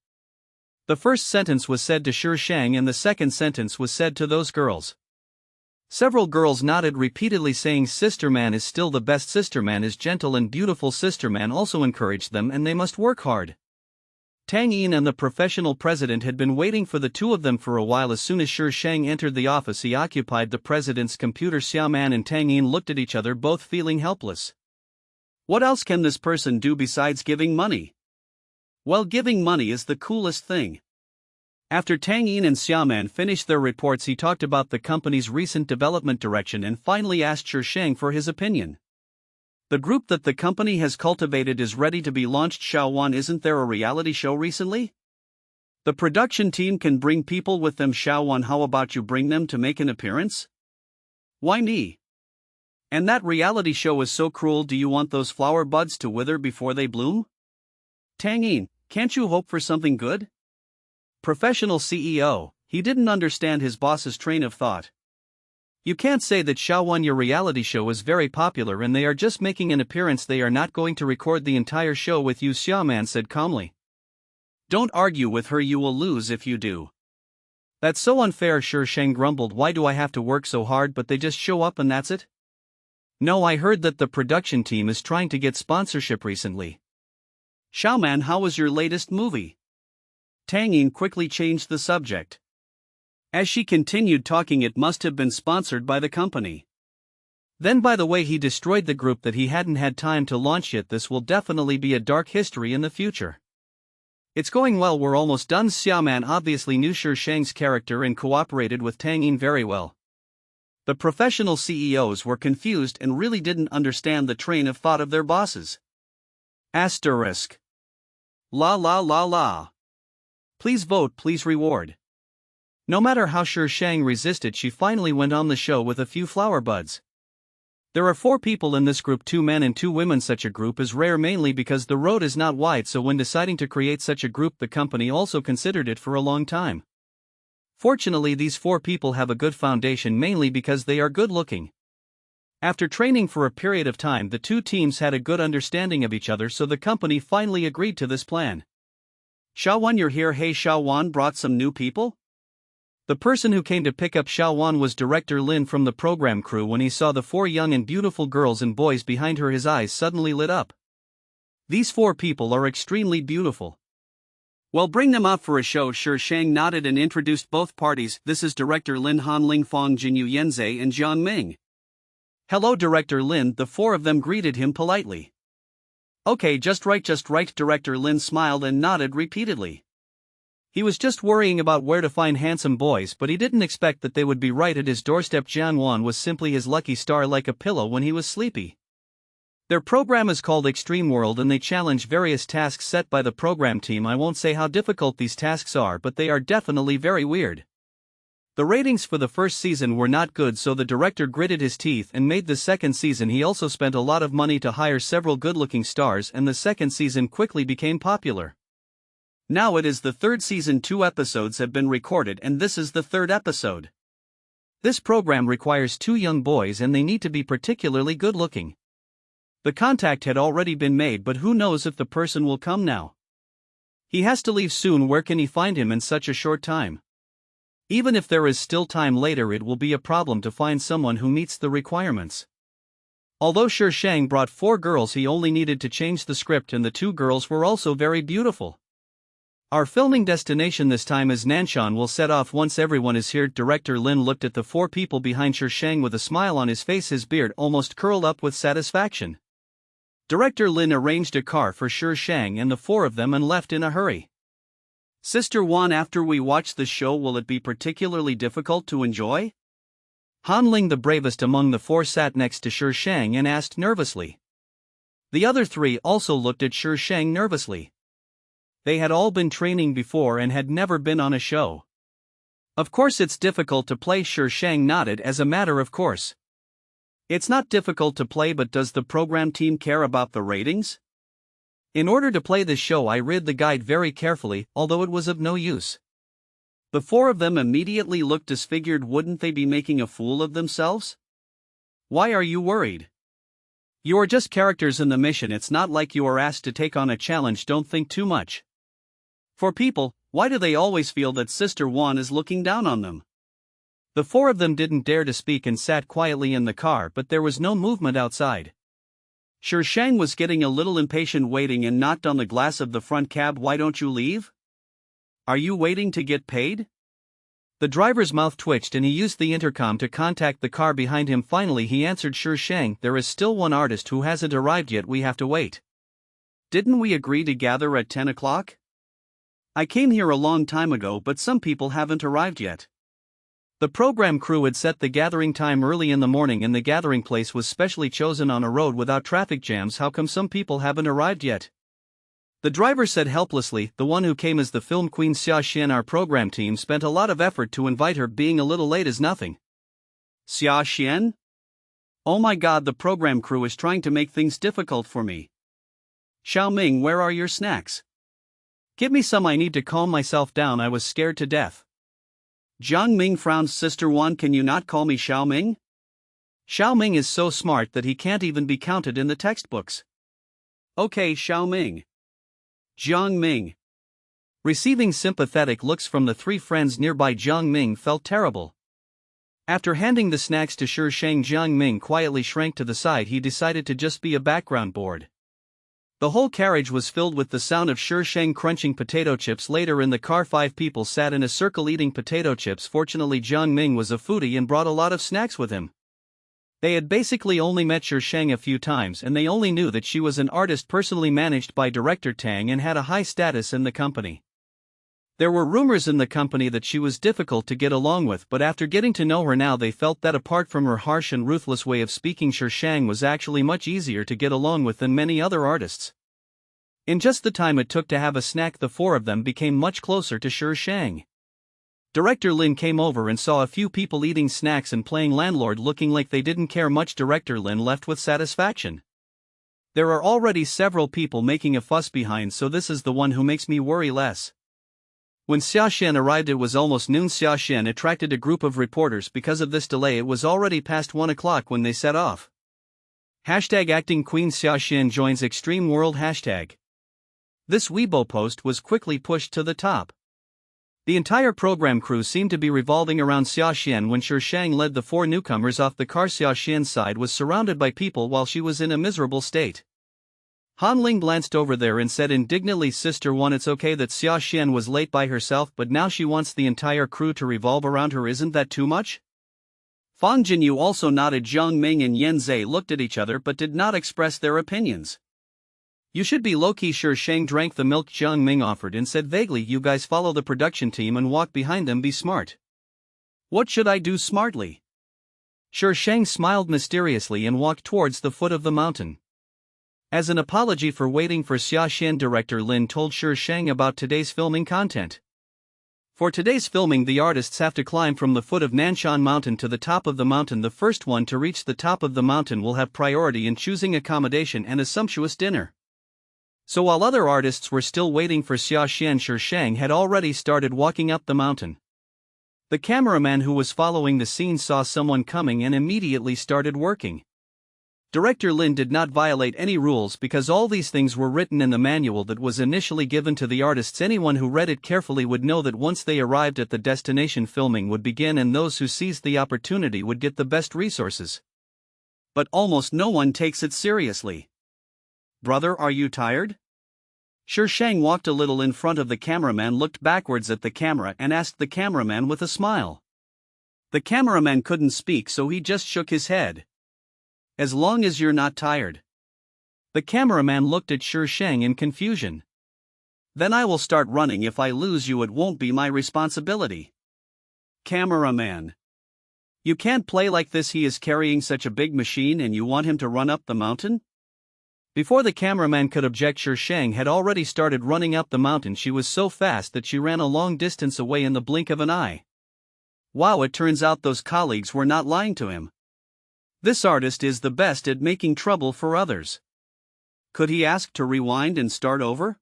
A: The first sentence was said to Shi Shang and the second sentence was said to those girls. Several girls nodded repeatedly, saying Sister Man is still the best. Sister Man is gentle and beautiful. Sister Man also encouraged them and they must work hard. Tang Yin and the professional president had been waiting for the two of them for a while. As soon as Shi Shang entered the office, he occupied the president's computer. Xiaoman and Tang Yin looked at each other, both feeling helpless.
B: What else can this person do besides giving money? Well, giving money is the coolest thing. After Tang Yin and Xiaoman finished their reports, he talked about the company's recent development direction and finally asked Shi Shang for his opinion. The group that the company has cultivated is ready to be launched. Xiaowan, isn't there a reality show recently? The production team can bring people with them. Xiaowan, how about you bring them to make an appearance? Why me? And that reality show is so cruel. Do you want those flower buds to wither before they bloom? Tang Yin, can't you hope for something good? Professional CEO, he didn't understand his boss's train of thought. You can't say that, Xiaowan. Your reality show is very popular and they are just making an appearance. They are not going to record the entire show with you, Xiaoman said calmly. Don't argue with her, you will lose if you do. That's so unfair, Shi Shang grumbled. Why do I have to work so hard? But they just show up and that's it? No, I heard that the production team is trying to get sponsorship recently. Xiaoman, how was your latest movie? Tang Yin quickly changed the subject. As she continued talking, it must have been sponsored by the company. Then, by the way, he destroyed the group that he hadn't had time to launch yet. This will definitely be a dark history in the future. It's going well, we're almost done. Xiaoman obviously knew Shi Shang's character and cooperated with Tang Yin very well. The professional CEOs were confused and really didn't understand the train of thought of their bosses. Asterisk. La la la la. Please vote, please reward. No matter how Shi Shang resisted, she finally went on the show with a few flower buds. There are 4 people in this group, 2 men and 2 women. Such a group is rare mainly because the road is not wide, so when deciding to create such a group, the company also considered it for a long time. Fortunately, these 4 people have a good foundation mainly because they are good looking. After training for a period of time, the 2 teams had a good understanding of each other, so the company finally agreed to this plan. Xiaowan, you're here. Hey, Xiaowan brought some new people?
A: The person who came to pick up Xiaowan was Director Lin from the program crew. When he saw the 4 young and beautiful girls and boys behind her, his eyes suddenly lit up. These 4 people are extremely beautiful.
B: Well, bring them out for a show. Shi Shang nodded and introduced both parties. This is Director Lin, Han Ling Fong, Jinyu Yenze, and Jiang Ming.
A: Hello, Director Lin. The 4 of them greeted him politely.
B: Okay, just right. Director Lin smiled and nodded repeatedly.
A: He was just worrying about where to find handsome boys, but he didn't expect that they would be right at his doorstep. Jiang Wan was simply his lucky star, like a pillow when he was sleepy. Their program is called Extreme World and they challenge various tasks set by the program team. I won't say how difficult these tasks are, but they are definitely very weird. The ratings for the first season were not good, so the director gritted his teeth and made the second season. He also spent a lot of money to hire several good-looking stars, and the second season quickly became popular.
B: Now it is the third season. 2 episodes have been recorded and this is the 3rd episode.
A: This program requires 2 young boys and they need to be particularly good-looking. The contact had already been made, but who knows if the person will come now. He has to leave soon. Where can he find him in such a short time? Even if there is still time later, it will be a problem to find someone who meets the requirements. Although Shi Shang brought 4 girls, he only needed to change the script, and the 2 girls were also very beautiful. Our filming destination this time is Nanshan. We'll set off once everyone is here. Director Lin looked at the 4 people behind Shi Shang with a smile on his face, his beard almost curled up with satisfaction. Director Lin arranged a car for Shi Shang and the 4 of them and left in a hurry.
B: Sister Wan, after we watch the show, will it be particularly difficult to enjoy?
A: Han Ling, the bravest among the 4, sat next to Shi Shang and asked nervously. The other 3 also looked at Shi Shang nervously. They had all been training before and had never been on a show. Of course it's difficult to play. Shi Shang nodded as a matter of course. It's not difficult to play, but does the program team care about the ratings? In order to play this show, I read the guide very carefully, although it was of no use.
B: The 4 of them immediately looked disfigured. Wouldn't they be making a fool of themselves?
A: Why are you worried? You are just characters in the mission. It's not like you are asked to take on a challenge. Don't think too much.
B: For people, why do they always feel that Sister Wan is looking down on them?
A: The 4 of them didn't dare to speak and sat quietly in the car, but there was no movement outside.
B: Shi Shang was getting a little impatient, waiting, and knocked on the glass of the front cab. Why don't you leave? Are you waiting to get paid?
A: The driver's mouth twitched and he used the intercom to contact the car behind him. Finally he answered Shi Shang, there is still one artist who hasn't arrived yet. We have to wait.
B: Didn't we agree to gather at 10 o'clock? I came here a long time ago, but some people haven't arrived yet.
A: The program crew had set the gathering time early in the morning and the gathering place was specially chosen on a road without traffic jams. How come some people haven't arrived yet? The driver said helplessly, the one who came as the film queen Xia Xian. Our program team spent a lot of effort to invite her. Being a little late is nothing.
B: Xia Xian? Oh my god, the program crew is trying to make things difficult for me. Xiao Ming, where are your snacks?
A: Give me some, I need to calm myself down, I was scared to death.
B: Jiang Ming frowned. Sister Wan, can you not call me Xiao Ming?
A: Xiao Ming is so smart that he can't even be counted in the textbooks.
B: Okay, Xiao Ming. Jiang Ming.
A: Receiving sympathetic looks from the 3 friends nearby, Jiang Ming felt terrible. After handing the snacks to Shi Shang, Jiang Ming quietly shrank to the side. He decided to just be a background board. The whole carriage was filled with the sound of Shi Shang crunching potato chips. Later in the car, 5 people sat in a circle eating potato chips. Fortunately, Jiang Ming was a foodie and brought a lot of snacks with him. They had basically only met Shi Shang a few times and they only knew that she was an artist personally managed by Director Tang and had a high status in the company. There were rumors in the company that she was difficult to get along with, but after getting to know her now, they felt that apart from her harsh and ruthless way of speaking, Shi Shang was actually much easier to get along with than many other artists. In just the time it took to have a snack, the 4 of them became much closer to Shi Shang. Director Lin came over and saw a few people eating snacks and playing landlord, looking like they didn't care much. Director Lin left with satisfaction. There are already several people making a fuss behind, so this is the one who makes me worry less. When Xia Xian arrived, it was almost noon. Xia Xian attracted a group of reporters. Because of this delay, it was already past 1 o'clock when they set off. #acting Queen Xia Xian joins Extreme World #. This Weibo post was quickly pushed to the top. The entire program crew seemed to be revolving around Xia Xian when Shi Shang led the 4 newcomers off the car. Xia Xian's side was surrounded by people while she was in a miserable state. Han Ling glanced over there and said indignantly, Sister 1, it's okay that Xia Xian was late by herself, but now she wants the entire crew to revolve around her, isn't that too much? Fang Jinyu also nodded. Jiang Ming and Yan Zhe looked at each other but did not express their opinions. You should be low-key. Shi Shang drank the milk Jiang Ming offered and said vaguely, you guys follow the production team and walk behind them, be smart. What should I do smartly? Shi Shang smiled mysteriously and walked towards the foot of the mountain. As an apology for waiting for Xia Xian, Director Lin told Shi Shang about today's filming content. For today's filming, the artists have to climb from the foot of Nanshan Mountain to the top of the mountain. The first one to reach the top of the mountain will have priority in choosing accommodation and a sumptuous dinner. So while other artists were still waiting for Xia Xian, Shi Shang had already started walking up the mountain. The cameraman who was following the scene saw someone coming and immediately started working. Director Lin did not violate any rules because all these things were written in the manual that was initially given to the artists. Anyone who read it carefully would know that once they arrived at the destination, filming would begin and those who seized the opportunity would get the best resources. But almost no one takes it seriously. Brother, are you tired? Shi Shang walked a little in front of the cameraman, looked backwards at the camera and asked the cameraman with a smile. The cameraman couldn't speak, so he just shook his head. As long as you're not tired. The cameraman looked at Shi Shang in confusion. Then I will start running. If I lose you, it won't be my responsibility. Cameraman. You can't play like this. He is carrying such a big machine and you want him to run up the mountain? Before the cameraman could object, Shi Shang had already started running up the mountain. She was so fast that she ran a long distance away in the blink of an eye. Wow, it turns out those colleagues were not lying to him. This artist is the best at making trouble for others. Could he ask to rewind and start over?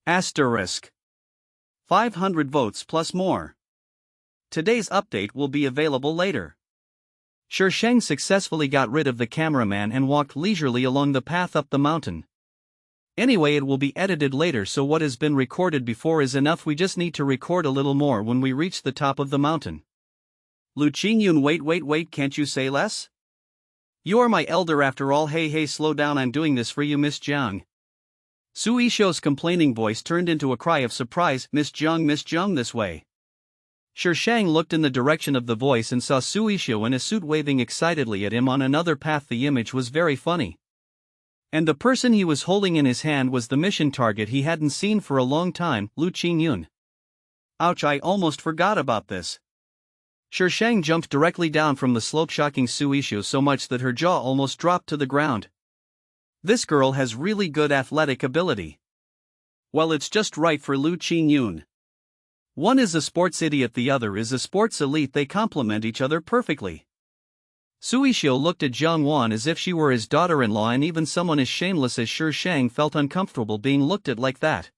A: Asterisk. 500 votes plus more. Today's update will be available later. Shi Shang successfully got rid of the cameraman and walked leisurely along the path up the mountain. Anyway, it will be edited later, so what has been recorded before is enough. We just need to record a little more when we reach the top of the mountain. Lu Qingyun, wait, can't you say less? You are my elder after all. Hey, slow down, I'm doing this for you, Miss Jiang. Su Yishou's complaining voice turned into a cry of surprise. Miss Jiang, this way. Shi Shang looked in the direction of the voice and saw Su Yishou in a suit waving excitedly at him on another path. The image was very funny. And the person he was holding in his hand was the mission target he hadn't seen for a long time, Lu Qingyun. Ouch, I almost forgot about this. Shi Shang jumped directly down from the slope, shocking Su Yishou so much that her jaw almost dropped to the ground. This girl has really good athletic ability. Well, it's just right for Lu Qingyun. One is a sports idiot, the other is a sports elite. They complement each other perfectly. Su Yishou looked at Jiang Wan as if she were his daughter-in-law, and even someone as shameless as Shi Shang felt uncomfortable being looked at like that.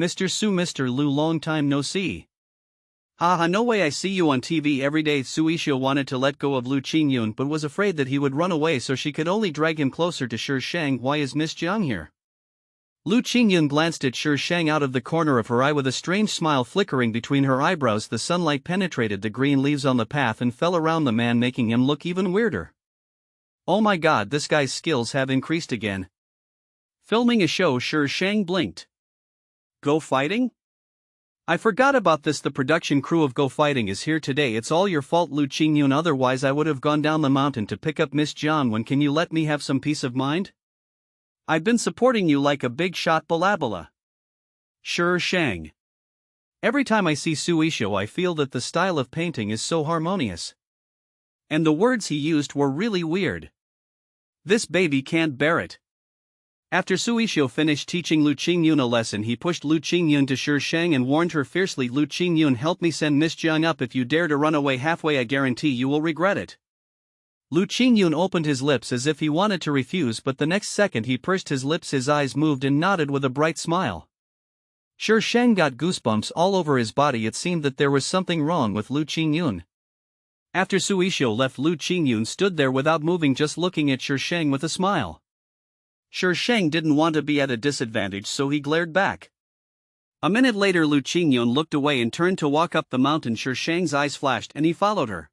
A: Mr. Su, Mr. Lu, long time no see. Haha, no way, I see you on TV every day. Su Yishou wanted to let go of Lu Qingyun but was afraid that he would run away, so she could only drag him closer to Shi Shang. Why is Miss Jiang here? Lu Qingyun glanced at Shi Shang out of the corner of her eye with a strange smile flickering between her eyebrows. The sunlight penetrated the green leaves on the path and fell around the man, making him look even weirder. Oh my god, this guy's skills have increased again. Filming a show. Shi Shang blinked. Go fighting? I forgot about this. The production crew of Go Fighting is here today. It's all your fault, Lu Qingyun, otherwise I would have gone down the mountain to pick up Miss Jiang. When can you let me have some peace of mind? I've been supporting you like a big shot, Balabala. Shi Shang. Every time I see Su Yishou I feel that the style of painting is so harmonious. And the words he used were really weird. This baby can't bear it. After Su Yishou finished teaching Lu Qingyun a lesson, he pushed Lu Qingyun to Shi Shang and warned her fiercely, Lu Qingyun, help me send Miss Jiang up. If you dare to run away halfway, I guarantee you will regret it. Lu Qingyun opened his lips as if he wanted to refuse, but the next second he pursed his lips, his eyes moved and nodded with a bright smile. Shi Shang got goosebumps all over his body. It seemed that there was something wrong with Lu Qingyun. After Su Yishou left, Lu Qingyun stood there without moving, just looking at Shi Shang with a smile.
B: Sure Shang didn't want to be at a disadvantage, so he glared back. A minute later Lu Qingyun looked away and turned to walk up the mountain. Sure Shang's eyes flashed and he followed her.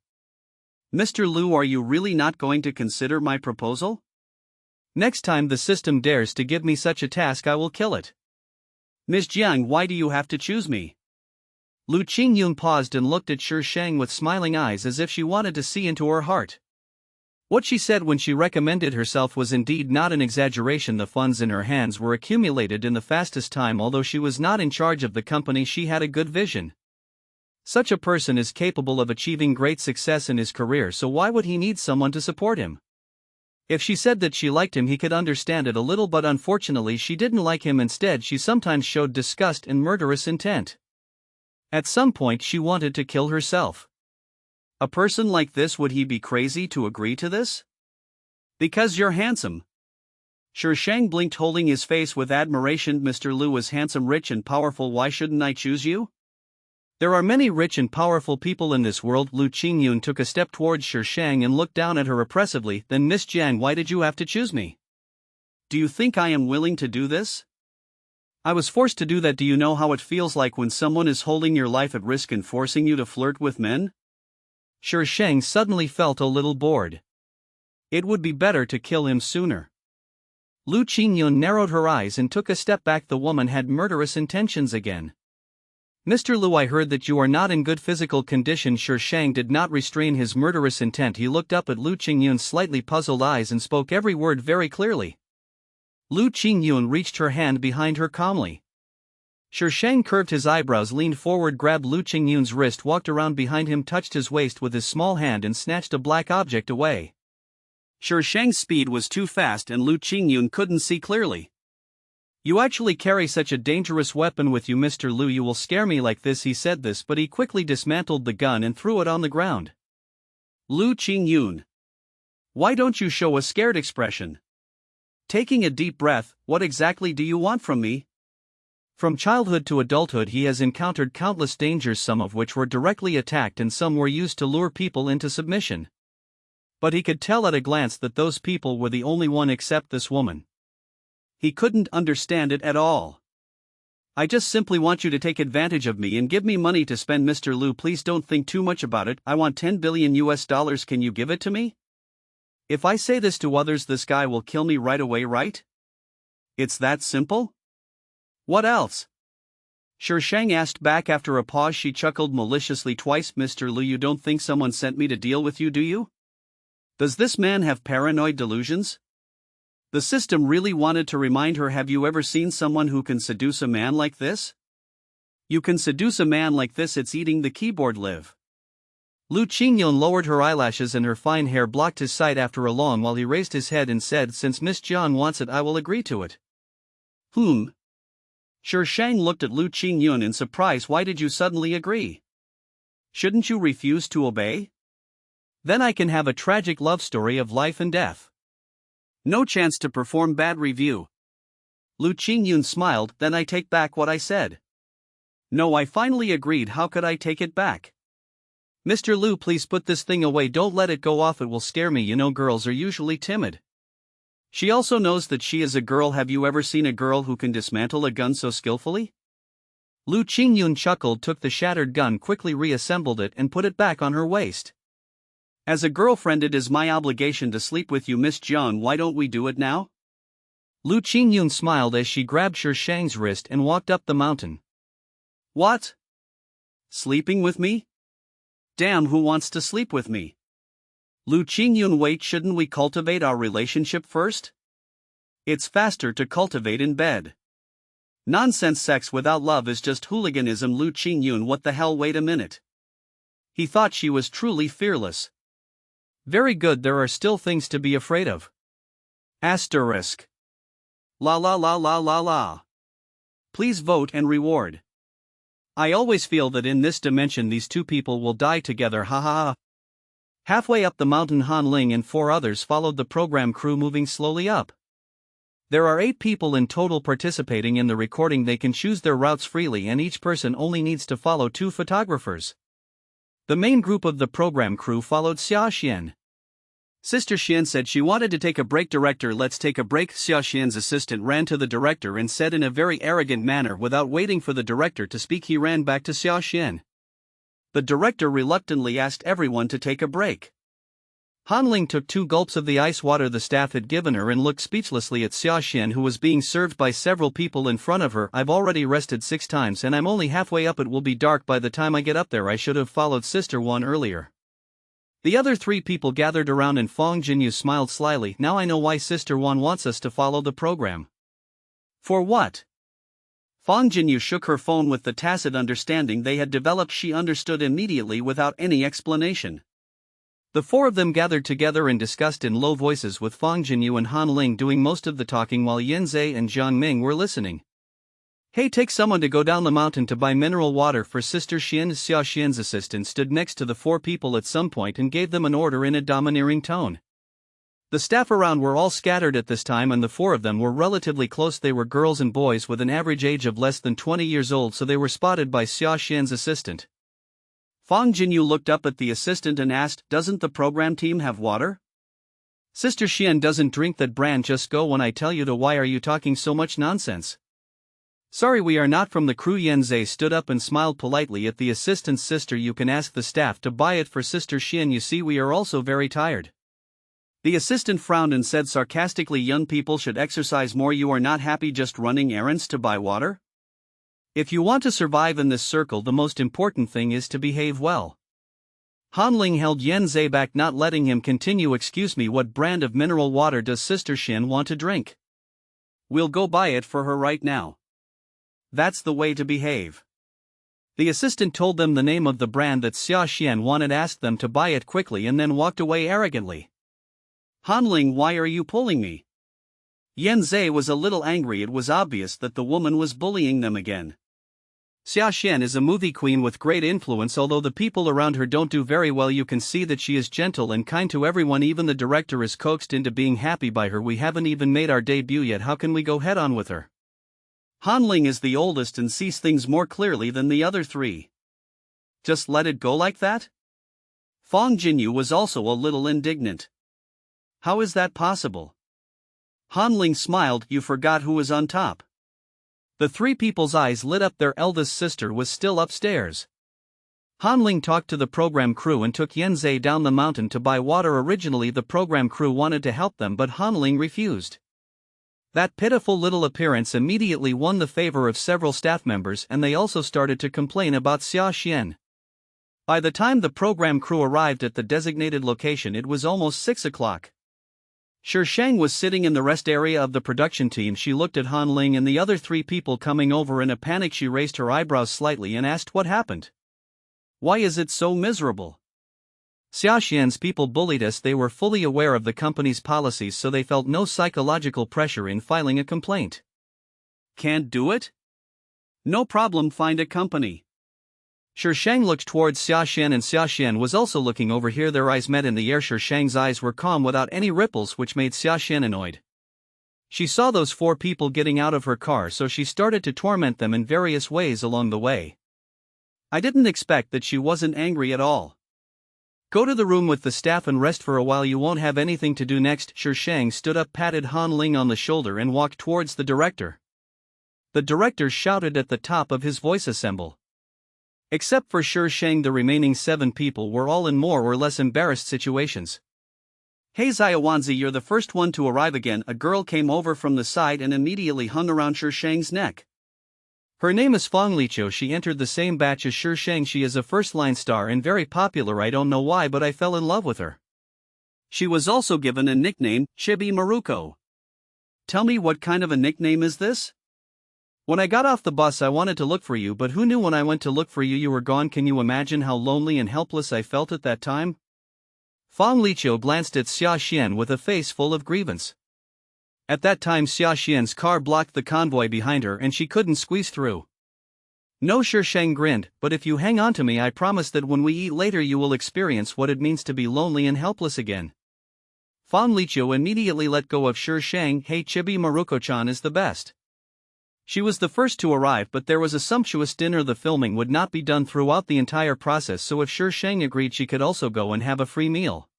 B: Mr. Lu, are you really not going to consider my proposal?
A: Next time the system dares to give me such a task, I will kill it.
B: Ms. Jiang, why do you have to choose me?
A: Lu Qingyun paused and looked at Sure Shang with smiling eyes as if she wanted to see into her heart. What she said when she recommended herself was indeed not an exaggeration. The funds in her hands were accumulated in the fastest time. Although she was not in charge of the company, she had a good vision. Such a person is capable of achieving great success in his career, so why would he need someone to support him? If she said that she liked him, he could understand it a little, but unfortunately she didn't like him. Instead, she sometimes showed disgust and murderous intent. At some point she wanted to kill herself.
B: A person like this, would he be crazy to agree to this? Because you're handsome. Sure Shang blinked, holding his face with admiration. Mr. Lu is handsome, rich and powerful. Why shouldn't I choose you?
A: There are many rich and powerful people in this world. Lu Qingyun took a step towards Sure Shang and looked down at her oppressively. Then, Miss Jiang, why did you have to choose me?
B: Do you think I am willing to do this?
A: I was forced to do that. Do you know how it feels like when someone is holding your life at risk and forcing you to flirt with men? Sure Shang suddenly felt a little bored. It would be better to kill him sooner. Lu Qingyun narrowed her eyes and took a step back. The woman had murderous intentions again. Mr. Lu, I heard that you are not in good physical condition. Sure Shang did not restrain his murderous intent. He looked up at Lu Qingyun's slightly puzzled eyes and spoke every word very clearly. Lu Qingyun reached her hand behind her calmly. Sure Shang curved his eyebrows, leaned forward, grabbed Lu Qingyun's wrist, walked around behind him, touched his waist with his small hand and snatched a black object away.
B: Sure Shang's speed was too fast and Lu Qingyun couldn't see clearly.
A: You actually carry such a dangerous weapon with you, Mr. Lu. You will scare me like this. He said this, but he quickly dismantled the gun and threw it on the ground.
B: Lu Qingyun, why don't you show a scared expression? Taking a deep breath, what exactly do you want from me?
A: From childhood to adulthood he has encountered countless dangers, some of which were directly attacked and some were used to lure people into submission. But he could tell at a glance that those people were the only one except this woman.
B: He couldn't understand it at all. I just simply want you to take advantage of me and give me money to spend. Mr. Lu, please don't think too much about it. I want $10 billion. Can you give it to me? If I say this to others, this guy will kill me right away, right? It's that simple? What else? Sure Shang asked back. After a pause she chuckled maliciously twice. Mr. Lu, you don't think someone sent me to deal with you, do you? Does this man have paranoid delusions? The system really wanted to remind her. Have you ever seen someone who can seduce a man like this? You can seduce a man like this, it's eating the keyboard. Live.
A: Lu Qingyun lowered her eyelashes and her fine hair blocked his sight after a long while. He raised his head and said, since Miss Jiang wants it, I will agree to it.
B: Sure Shang looked at Lu Qingyun in surprise. Why did you suddenly agree? Shouldn't you refuse to obey?
A: Then I can have a tragic love story of life and death.
B: No chance to perform bad review. Lu Qingyun smiled. Then I take back what I said. No, I finally agreed. How could I take it back?
A: Mr. Lu, please put this thing away. Don't let it go off. It will scare me. You know, girls are usually timid.
B: She also knows that she is a girl. Have you ever seen a girl who can dismantle a gun so skillfully?
A: Lu Qingyun chuckled, took the shattered gun, quickly reassembled it and put it back on her waist.
B: As a girlfriend, it is my obligation to sleep with you, Miss Jiang. Why don't we do it now?
A: Lu Qingyun smiled as she grabbed Sure Shang's wrist and walked up the mountain.
B: What? Sleeping with me? Damn, who wants to sleep with me? Lu Qingyun, wait, shouldn't we cultivate our relationship first? It's faster to cultivate in bed. Nonsense, sex without love is just hooliganism. Lu Qingyun, what the hell, wait a minute. He thought she was truly fearless.
A: Very good, there are still things to be afraid of.
B: Asterisk. La la la la la la. Please vote and reward.
A: I always feel that in this dimension these two people will die together, ha ha ha. Halfway up the mountain, Han Ling and 4 others followed the program crew, moving slowly up. There are 8 people in total participating in the recording. They can choose their routes freely and each person only needs to follow 2 photographers. The main group of the program crew followed Xia Xian.
B: Sister Xian said she wanted to take a break. Director, let's take a break. Xia Xian's assistant ran to the director and said in a very arrogant manner. Without waiting for the director to speak, he ran back to Xia Xian. The director reluctantly asked everyone to take a break. Han Ling took 2 gulps of the ice water the staff had given her and looked speechlessly at Xia Xian, who was being served by several people in front of her. I've already rested 6 times and I'm only halfway up. It will be dark by the time I get up there. I should have followed Sister Wan earlier. The other 3 people gathered around and Fong Jinyu smiled slyly. Now I know why Sister Wan wants us to follow the program. For what? Fong Jinyu shook her phone with the tacit understanding they had developed. She understood immediately without any explanation. The 4 of them gathered together and discussed in low voices, with Fong Jinyu and Han Ling doing most of the talking while Yin Zhe and Jiang Ming were listening. Hey, take someone to go down the mountain to buy mineral water for Sister Xian. Xia Xian's assistant stood next to the 4 people at some point and gave them an order in a domineering tone. The staff around were all scattered at this time and the 4 of them were relatively close. They were girls and boys with an average age of less than 20 years old, so they were spotted by Xia Xian's assistant. Fong Jinyu looked up at the assistant and asked, doesn't the program team have water? Sister Xian doesn't drink that brand. Just go when I tell you to. Why are you talking so much nonsense? Sorry, we are not from the crew. Yen Zhe stood up and smiled politely at the assistant's sister. You can ask the staff to buy it for Sister Xian. You see, we are also very tired. The assistant frowned and said sarcastically, young people should exercise more. You are not happy just running errands to buy water? If you want to survive in this circle, the most important thing is to behave well. Han Ling held Yen Zhe back, not letting him continue. Excuse me, what brand of mineral water does Sister Xian want to drink? We'll go buy it for her right now. That's the way to behave. The assistant told them the name of the brand that Xia Xian wanted, asked them to buy it quickly, and then walked away arrogantly. Han Ling, why are you pulling me? Yen Zhe was a little angry. It was obvious that the woman was bullying them again. Xia Xian is a movie queen with great influence. Although the people around her don't do very well, you can see that she is gentle and kind to everyone. Even the director is coaxed into being happy by her. We haven't even made our debut yet. How can we go head on with her? Han Ling is the oldest and sees things more clearly than the other 3. Just let it go like that? Fong Jinyu was also a little indignant. How is that possible? Han Ling smiled. You forgot who was on top. The 3 people's eyes lit up. Their eldest sister was still upstairs. Han Ling talked to the program crew and took Yen Zhe down the mountain to buy water. Originally the program crew wanted to help them, but Han Ling refused. That pitiful little appearance immediately won the favor of several staff members, and they also started to complain about Xia Xian. By the time the program crew arrived at the designated location, it was almost 6 o'clock. Shi Shang was sitting in the rest area of the production team. She looked at Han Ling and the other 3 people coming over. In a panic, she raised her eyebrows slightly and asked, what happened? Why is it so miserable? Xia Xian's people bullied us. They were fully aware of the company's policies, so they felt no psychological pressure in filing a complaint. Can't do it? No problem, find a company. Shi Shang looked towards Xia Xian, and Xia Xian was also looking over here. Their eyes met in the air. Shi Shang's eyes were calm without any ripples, which made Xia Xian annoyed. She saw those 4 people getting out of her car, so she started to torment them in various ways along the way. I didn't expect that she wasn't angry at all. Go to the room with the staff and rest for a while. You won't have anything to do next. Shi Shang stood up, patted Han Ling on the shoulder, and walked towards the director. The director shouted at the top of his voice, assemble. Except for Shi Shang, the remaining 7 people were all in more or less embarrassed situations. Hey Xiaowanzi, you're the first one to arrive again. A girl came over from the side and immediately hung around Shi Shang's neck. Her name is Fong Liqiu. She entered the same batch as Shi Shang. She is a first-line star and very popular. I don't know why, but I fell in love with her. She was also given a nickname, Chibi Maruko. Tell me, what kind of a nickname is this? When I got off the bus, I wanted to look for you, but who knew when I went to look for you, you were gone. Can you imagine how lonely and helpless I felt at that time? Fong Liqiu glanced at Xia Xian with a face full of grievance. At that time, Xia Xian's car blocked the convoy behind her and she couldn't squeeze through. No, Shi Shang grinned, but if you hang on to me, I promise that when we eat later you will experience what it means to be lonely and helpless again. Fong Liqiu immediately let go of Shi Shang. Hey, Chibi Maruko-chan is the best. She was the first to arrive, but there was a sumptuous dinner. The filming would not be done throughout the entire process, so if Shi Shang agreed, she could also go and have a free meal.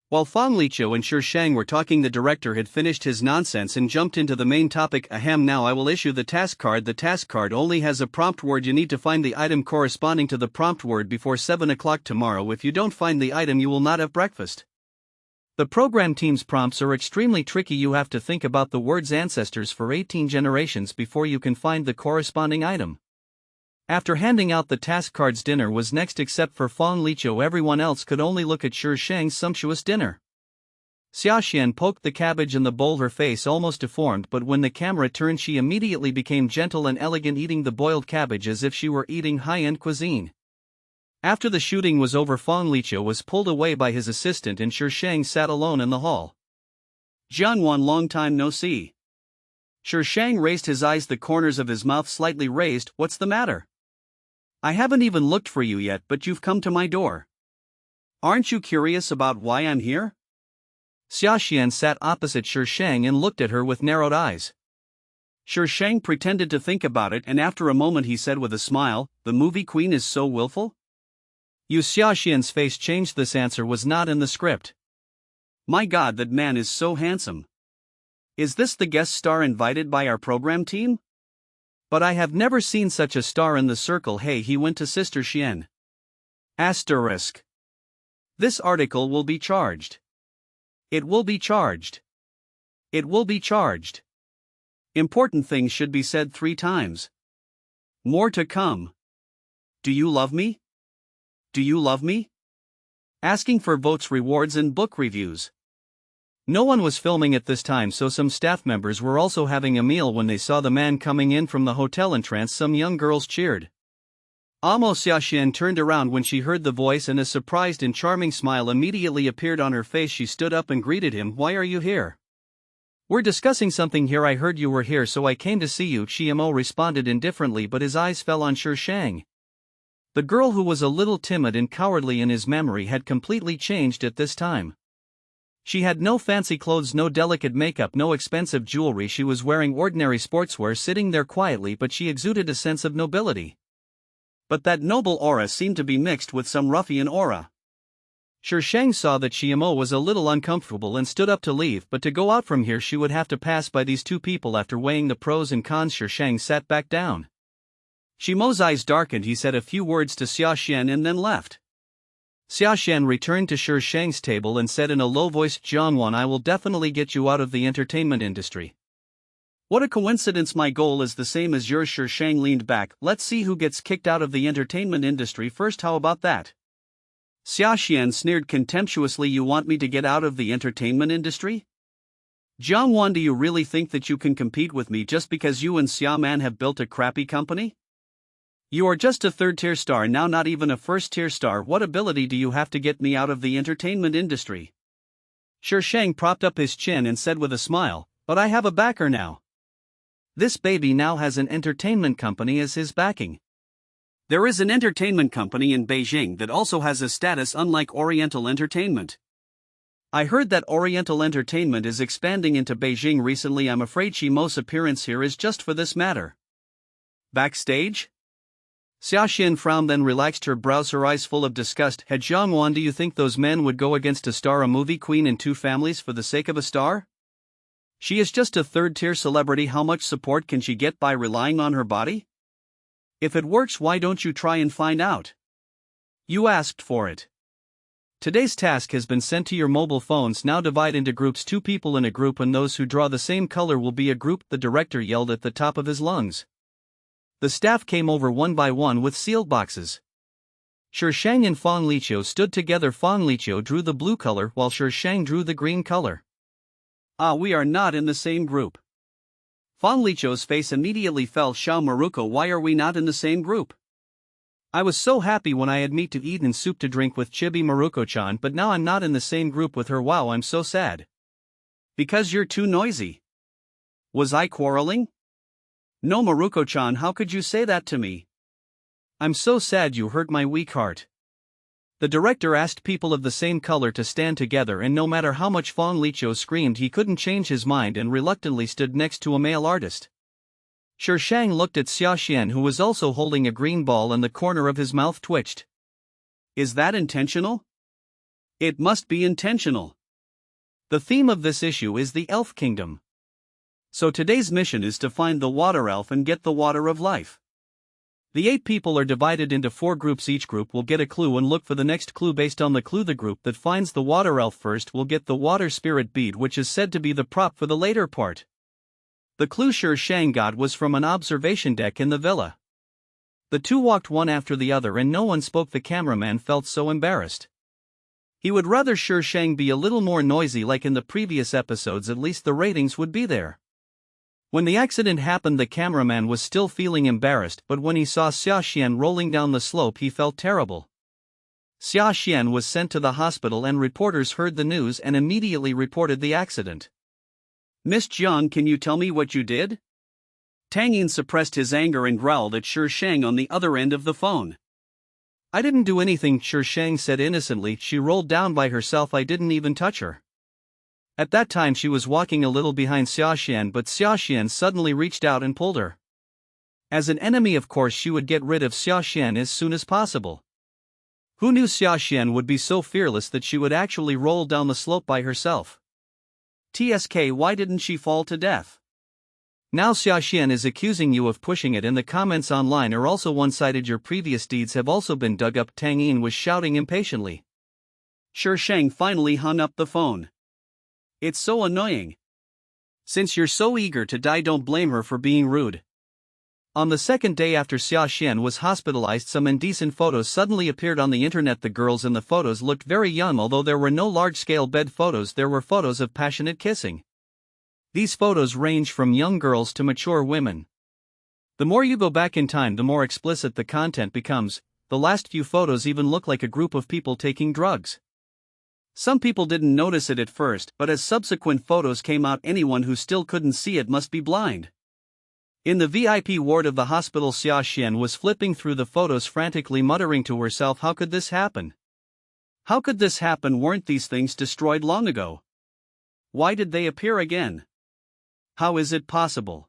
B: While Fang Liqiu and Shi Shang were talking, the director had finished his nonsense and jumped into the main topic. Ahem, now I will issue the task card. The task card only has a prompt word. You need to find the item corresponding to the prompt word before 7 o'clock tomorrow. If you don't find the item, you will not have breakfast. The program team's prompts are extremely tricky. You have to think about the word's ancestors for 18 generations before you can find the corresponding item. After handing out the task cards, dinner was next. Except for Fang Liqiu, everyone else could only look at Shi Shang's sumptuous dinner. Xia Xian poked the cabbage in the bowl, her face almost deformed, but when the camera turned she immediately became gentle and elegant, eating the boiled cabbage as if she were eating high-end cuisine. After the shooting was over, Fang Liqiu was pulled away by his assistant and Shi Shang sat alone in the hall. Jianwan, long time no see. Shi Shang raised his eyes, the corners of his mouth slightly raised. What's the matter? I haven't even looked for you yet, but you've come to my door. Aren't you curious about why I'm here? Xia Xian sat opposite Shi Shang and looked at her with narrowed eyes. Shi Shang pretended to think about it, and after a moment he said with a smile, "The movie queen is so willful?" Xia Xian's face changed. This answer was not in the script. My God, that man is so handsome. Is this the guest star invited by our program team? But I have never seen such a star in the circle. Hey, he went to Sister Xian. Asterisk. This article will be charged. It will be charged. It will be charged. Important things should be said 3 times. More to come. Do you love me? Do you love me? Asking for votes, rewards, and book reviews. No one was filming at this time, so some staff members were also having a meal. When they saw the man coming in from the hotel entrance, some young girls cheered. Amo Xia Xian turned around when she heard the voice, and a surprised and charming smile immediately appeared on her face. She stood up and greeted him. Why are you here? We're discussing something here. I heard you were here, so I came to see you. Chiamo responded indifferently, but his eyes fell on Shi Shang. The girl, who was a little timid and cowardly in his memory, had completely changed at this time. She had no fancy clothes, no delicate makeup, no expensive jewelry. She was wearing ordinary sportswear, sitting there quietly, but she exuded a sense of nobility. But that noble aura seemed to be mixed with some ruffian aura. Shi Shang saw that Chiamo was a little uncomfortable and stood up to leave, but to go out from here she would have to pass by these 2 people. After weighing the pros and cons, Shi Shang sat back down. Chiamo's eyes darkened. He said a few words to Xia Xian and then left. Xia Xian returned to Shi Shang's table and said in a low voice, Jianwan, I will definitely get you out of the entertainment industry. What a coincidence, my goal is the same as yours. Shi Shang leaned back. Let's see who gets kicked out of the entertainment industry first, how about that? Xia Xian sneered contemptuously. You want me to get out of the entertainment industry? Jianwan, do you really think that you can compete with me just because you and Xia Man have built a crappy company? You are just a 3rd-tier star now, not even a 1st-tier star. What ability do you have to get me out of the entertainment industry? Shi Shang propped up his chin and said with a smile, but I have a backer now. This baby now has an entertainment company as his backing. There is an entertainment company in Beijing that also has a status unlike Oriental Entertainment. I heard that Oriental Entertainment is expanding into Beijing recently. I'm afraid Chiamo's appearance here is just for this matter. Backstage? Xia Xian frowned, then relaxed her brows, her eyes full of disgust. Had Jianwan, do you think those men would go against a star, a movie queen and 2 families for the sake of a star? She is just a 3rd-tier celebrity. How much support can she get by relying on her body? If it works, why don't you try and find out? You asked for it. Today's task has been sent to your mobile phones. Now divide into groups, 2 people in a group, and those who draw the same color will be a group, the director yelled at the top of his lungs. The staff came over one by one with sealed boxes. Shi Shang and Fang Liqiu stood together. Fang Liqiu drew the blue color while Shi Shang drew the green color. We are not in the same group. Fang Liqiu's face immediately fell. Xiao Maruko, why are we not in the same group? I was so happy when I had meat to eat and soup to drink with Chibi Maruko-chan, but now I'm not in the same group with her. Wow, I'm so sad. Because you're too noisy. Was I quarreling? No, Maruko-chan, how could you say that to me? I'm so sad, you hurt my weak heart. The director asked people of the same color to stand together, and no matter how much Fang Liqiu screamed, he couldn't change his mind and reluctantly stood next to a male artist. Shi Shang looked at Xia Xian, who was also holding a green ball, and the corner of his mouth twitched. Is that intentional? It must be intentional.
A: The theme of this issue is the Elf Kingdom.
B: So today's mission is to find the water elf and get the water of life.
A: The 8 people are divided into 4 groups. Each group will get a clue and look for the next clue based on the clue. The group that finds the water elf first will get the water spirit bead, which is said to be the prop for the later part. The clue Shang got was from an observation deck in the villa. The 2 walked one after the other and no one spoke. The cameraman felt so embarrassed. He would rather Shang be a little more noisy like in the previous episodes, at least the ratings would be there. When the accident happened, the cameraman was still feeling embarrassed, but when he saw Xiaoxian rolling down the slope he felt terrible. Xiaoxian was sent to the hospital and reporters heard the news and immediately reported the accident.
B: Miss Jiang, can you tell me what you did? Tang Yin suppressed his anger and growled at Shang on the other end of the phone.
A: I didn't do anything, Shang said innocently. She rolled down by herself. I didn't even touch her. At that time she was walking a little behind Xiaoxian, but Xiaoxian suddenly reached out and pulled her. As an enemy, of course, she would get rid of Xiaoxian as soon as possible. Who knew Xiaoxian would be so fearless that she would actually roll down the slope by herself?
B: TSK, why didn't she fall to death?
A: Now Xiaoxian is accusing you of pushing it, and the comments online are also one-sided. Your previous deeds have also been dug up, Tang Yin was shouting impatiently.
B: Shang finally hung up the phone. It's so annoying.
A: Since you're so eager to die, don't blame her for being rude. On the second day after Xiaoxian was hospitalized, some indecent photos suddenly appeared on the internet. The girls in the photos looked very young. Although there were no large-scale bed photos, there were photos of passionate kissing. These photos range from young girls to mature women. The more you go back in time, the more explicit the content becomes. The last few photos even look like a group of people taking drugs. Some people didn't notice it at first, but as subsequent photos came out, anyone who still couldn't see it must be blind. In the VIP ward of the hospital, Xiaoxian was flipping through the photos frantically, muttering to herself, how could this happen? How could this happen? Weren't these things destroyed long ago? Why did they appear again? How is it possible?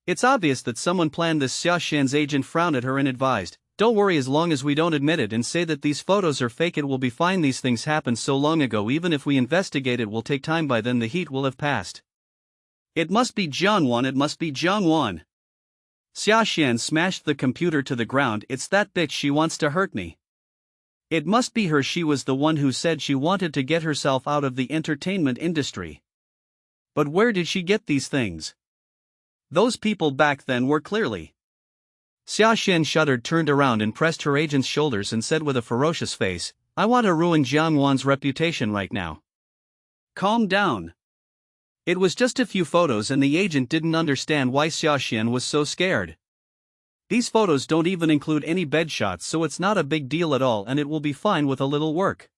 A: It's obvious that someone planned this. Xiaoxian's agent frowned at her and advised, don't worry, as long as we don't admit it and say that these photos are fake, it will be fine. These things happened so long ago, even if we investigate it will take time. By then the heat will have passed.
B: It must be Jiangwan, it must be Jiangwan. Xiaoxian smashed the computer to the ground. It's that bitch, she wants to hurt me. It must be her, she was the one who said she wanted to get herself out of the entertainment industry. But where did she get these things? Those people back then were clearly...
A: Xiaoxian shuddered, turned around and pressed her agent's shoulders and said with a ferocious face, I want to ruin Jiangwan's reputation right now.
B: Calm down. It was just a few photos and the agent didn't understand why Xiaoxian was so scared. These photos don't even include any bed shots, so it's not a big deal at all and it will be fine with a little work.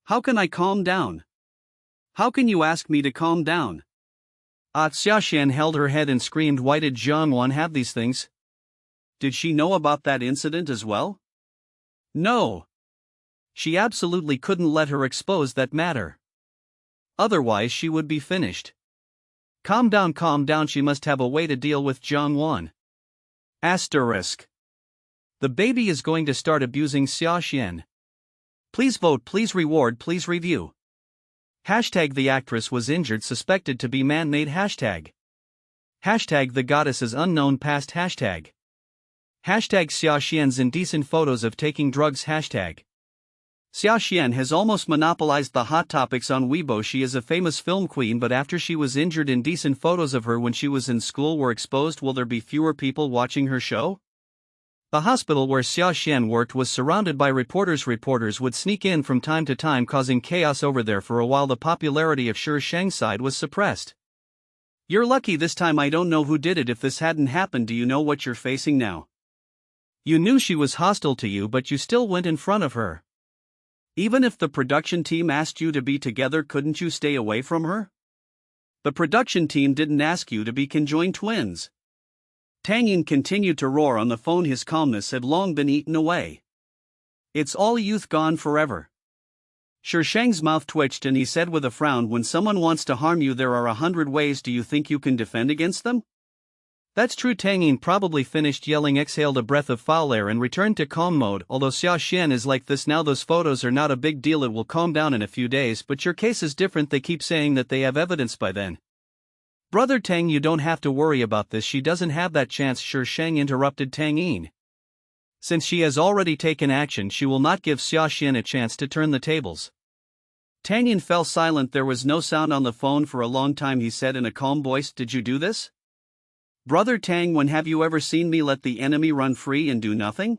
B: How can I calm down? How can you ask me to calm down?
A: Xiaoxian held her head and screamed, why did Jiangwan have these things?
B: Did she know about that incident as well?
A: No. She absolutely couldn't let her expose that matter. Otherwise she would be finished. Calm down, she must have a way to deal with Jiangwan. Asterisk. The baby is going to start abusing Xiaoxian. Please vote, please reward, please review. Hashtag the actress was injured, suspected to be man-made. Hashtag the goddess is unknown past. Hashtag Xiaoxian's indecent photos of taking drugs. Hashtag Xiaoxian has almost monopolized the hot topics on Weibo. She is a famous film queen, but after she was injured, indecent photos of her when she was in school were exposed. Will there be fewer people watching her show? The hospital where Xiaoxian worked was surrounded by reporters. Reporters would sneak in from time to time, causing chaos over there. For a while the popularity of Shang's side was suppressed. You're lucky this time. I don't know who did it. If this hadn't happened, do you know what you're facing now? You knew she was hostile to you, but you still went in front of her. Even if the production team asked you to be together, couldn't you stay away from her? The production team didn't ask you to be conjoined twins. Tang Yin continued to roar on the phone. His calmness had long been eaten away. It's all youth gone forever. Shang's mouth twitched and he said with a frown, when someone wants to harm you there are 100 ways. Do you think you can defend against them? That's true. Tang Yin probably finished yelling, exhaled a breath of foul air and returned to calm mode. Although Xiao Xian is like this now, those photos are not a big deal, it will calm down in a few days, but your case is different, they keep saying that they have evidence by then. Brother Tang, you don't have to worry about this, she doesn't have that chance. Shi Sheng interrupted Tang Yin. Since she has already taken action, she will not give Xiao Xian a chance to turn the tables. Tang Yin fell silent. There was no sound on the phone for a long time. He said in a calm voice, "Did you do this? Brother Tang, when have you ever seen me let the enemy run free and do nothing?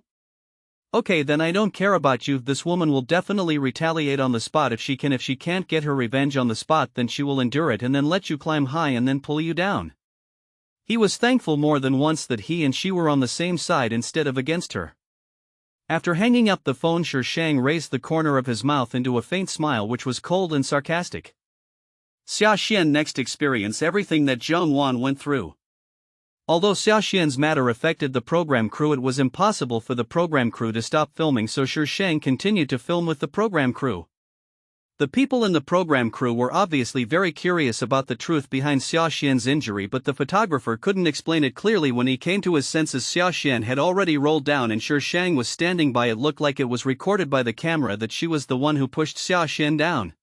A: Okay, then I don't care about you. This woman will definitely retaliate on the spot if she can. If she can't get her revenge on the spot, then she will endure it and then let you climb high and then pull you down." He was thankful more than once that he and she were on the same side instead of against her. After hanging up the phone, Shi Shang raised the corner of his mouth into a faint smile which was cold and sarcastic. Xiao Xian next experienced everything that Zhang Wan went through. Although Xiao Xian's matter affected the program crew, it was impossible for the program crew to stop filming, so Shi Shang continued to film with the program crew. The people in the program crew were obviously very curious about the truth behind Xiao Xian's injury, but the photographer couldn't explain it clearly. When he came to his senses, Xiao Xian had already rolled down and Shi Shang was standing by. It looked like it was recorded by the camera that she was the one who pushed Xiao Xian down.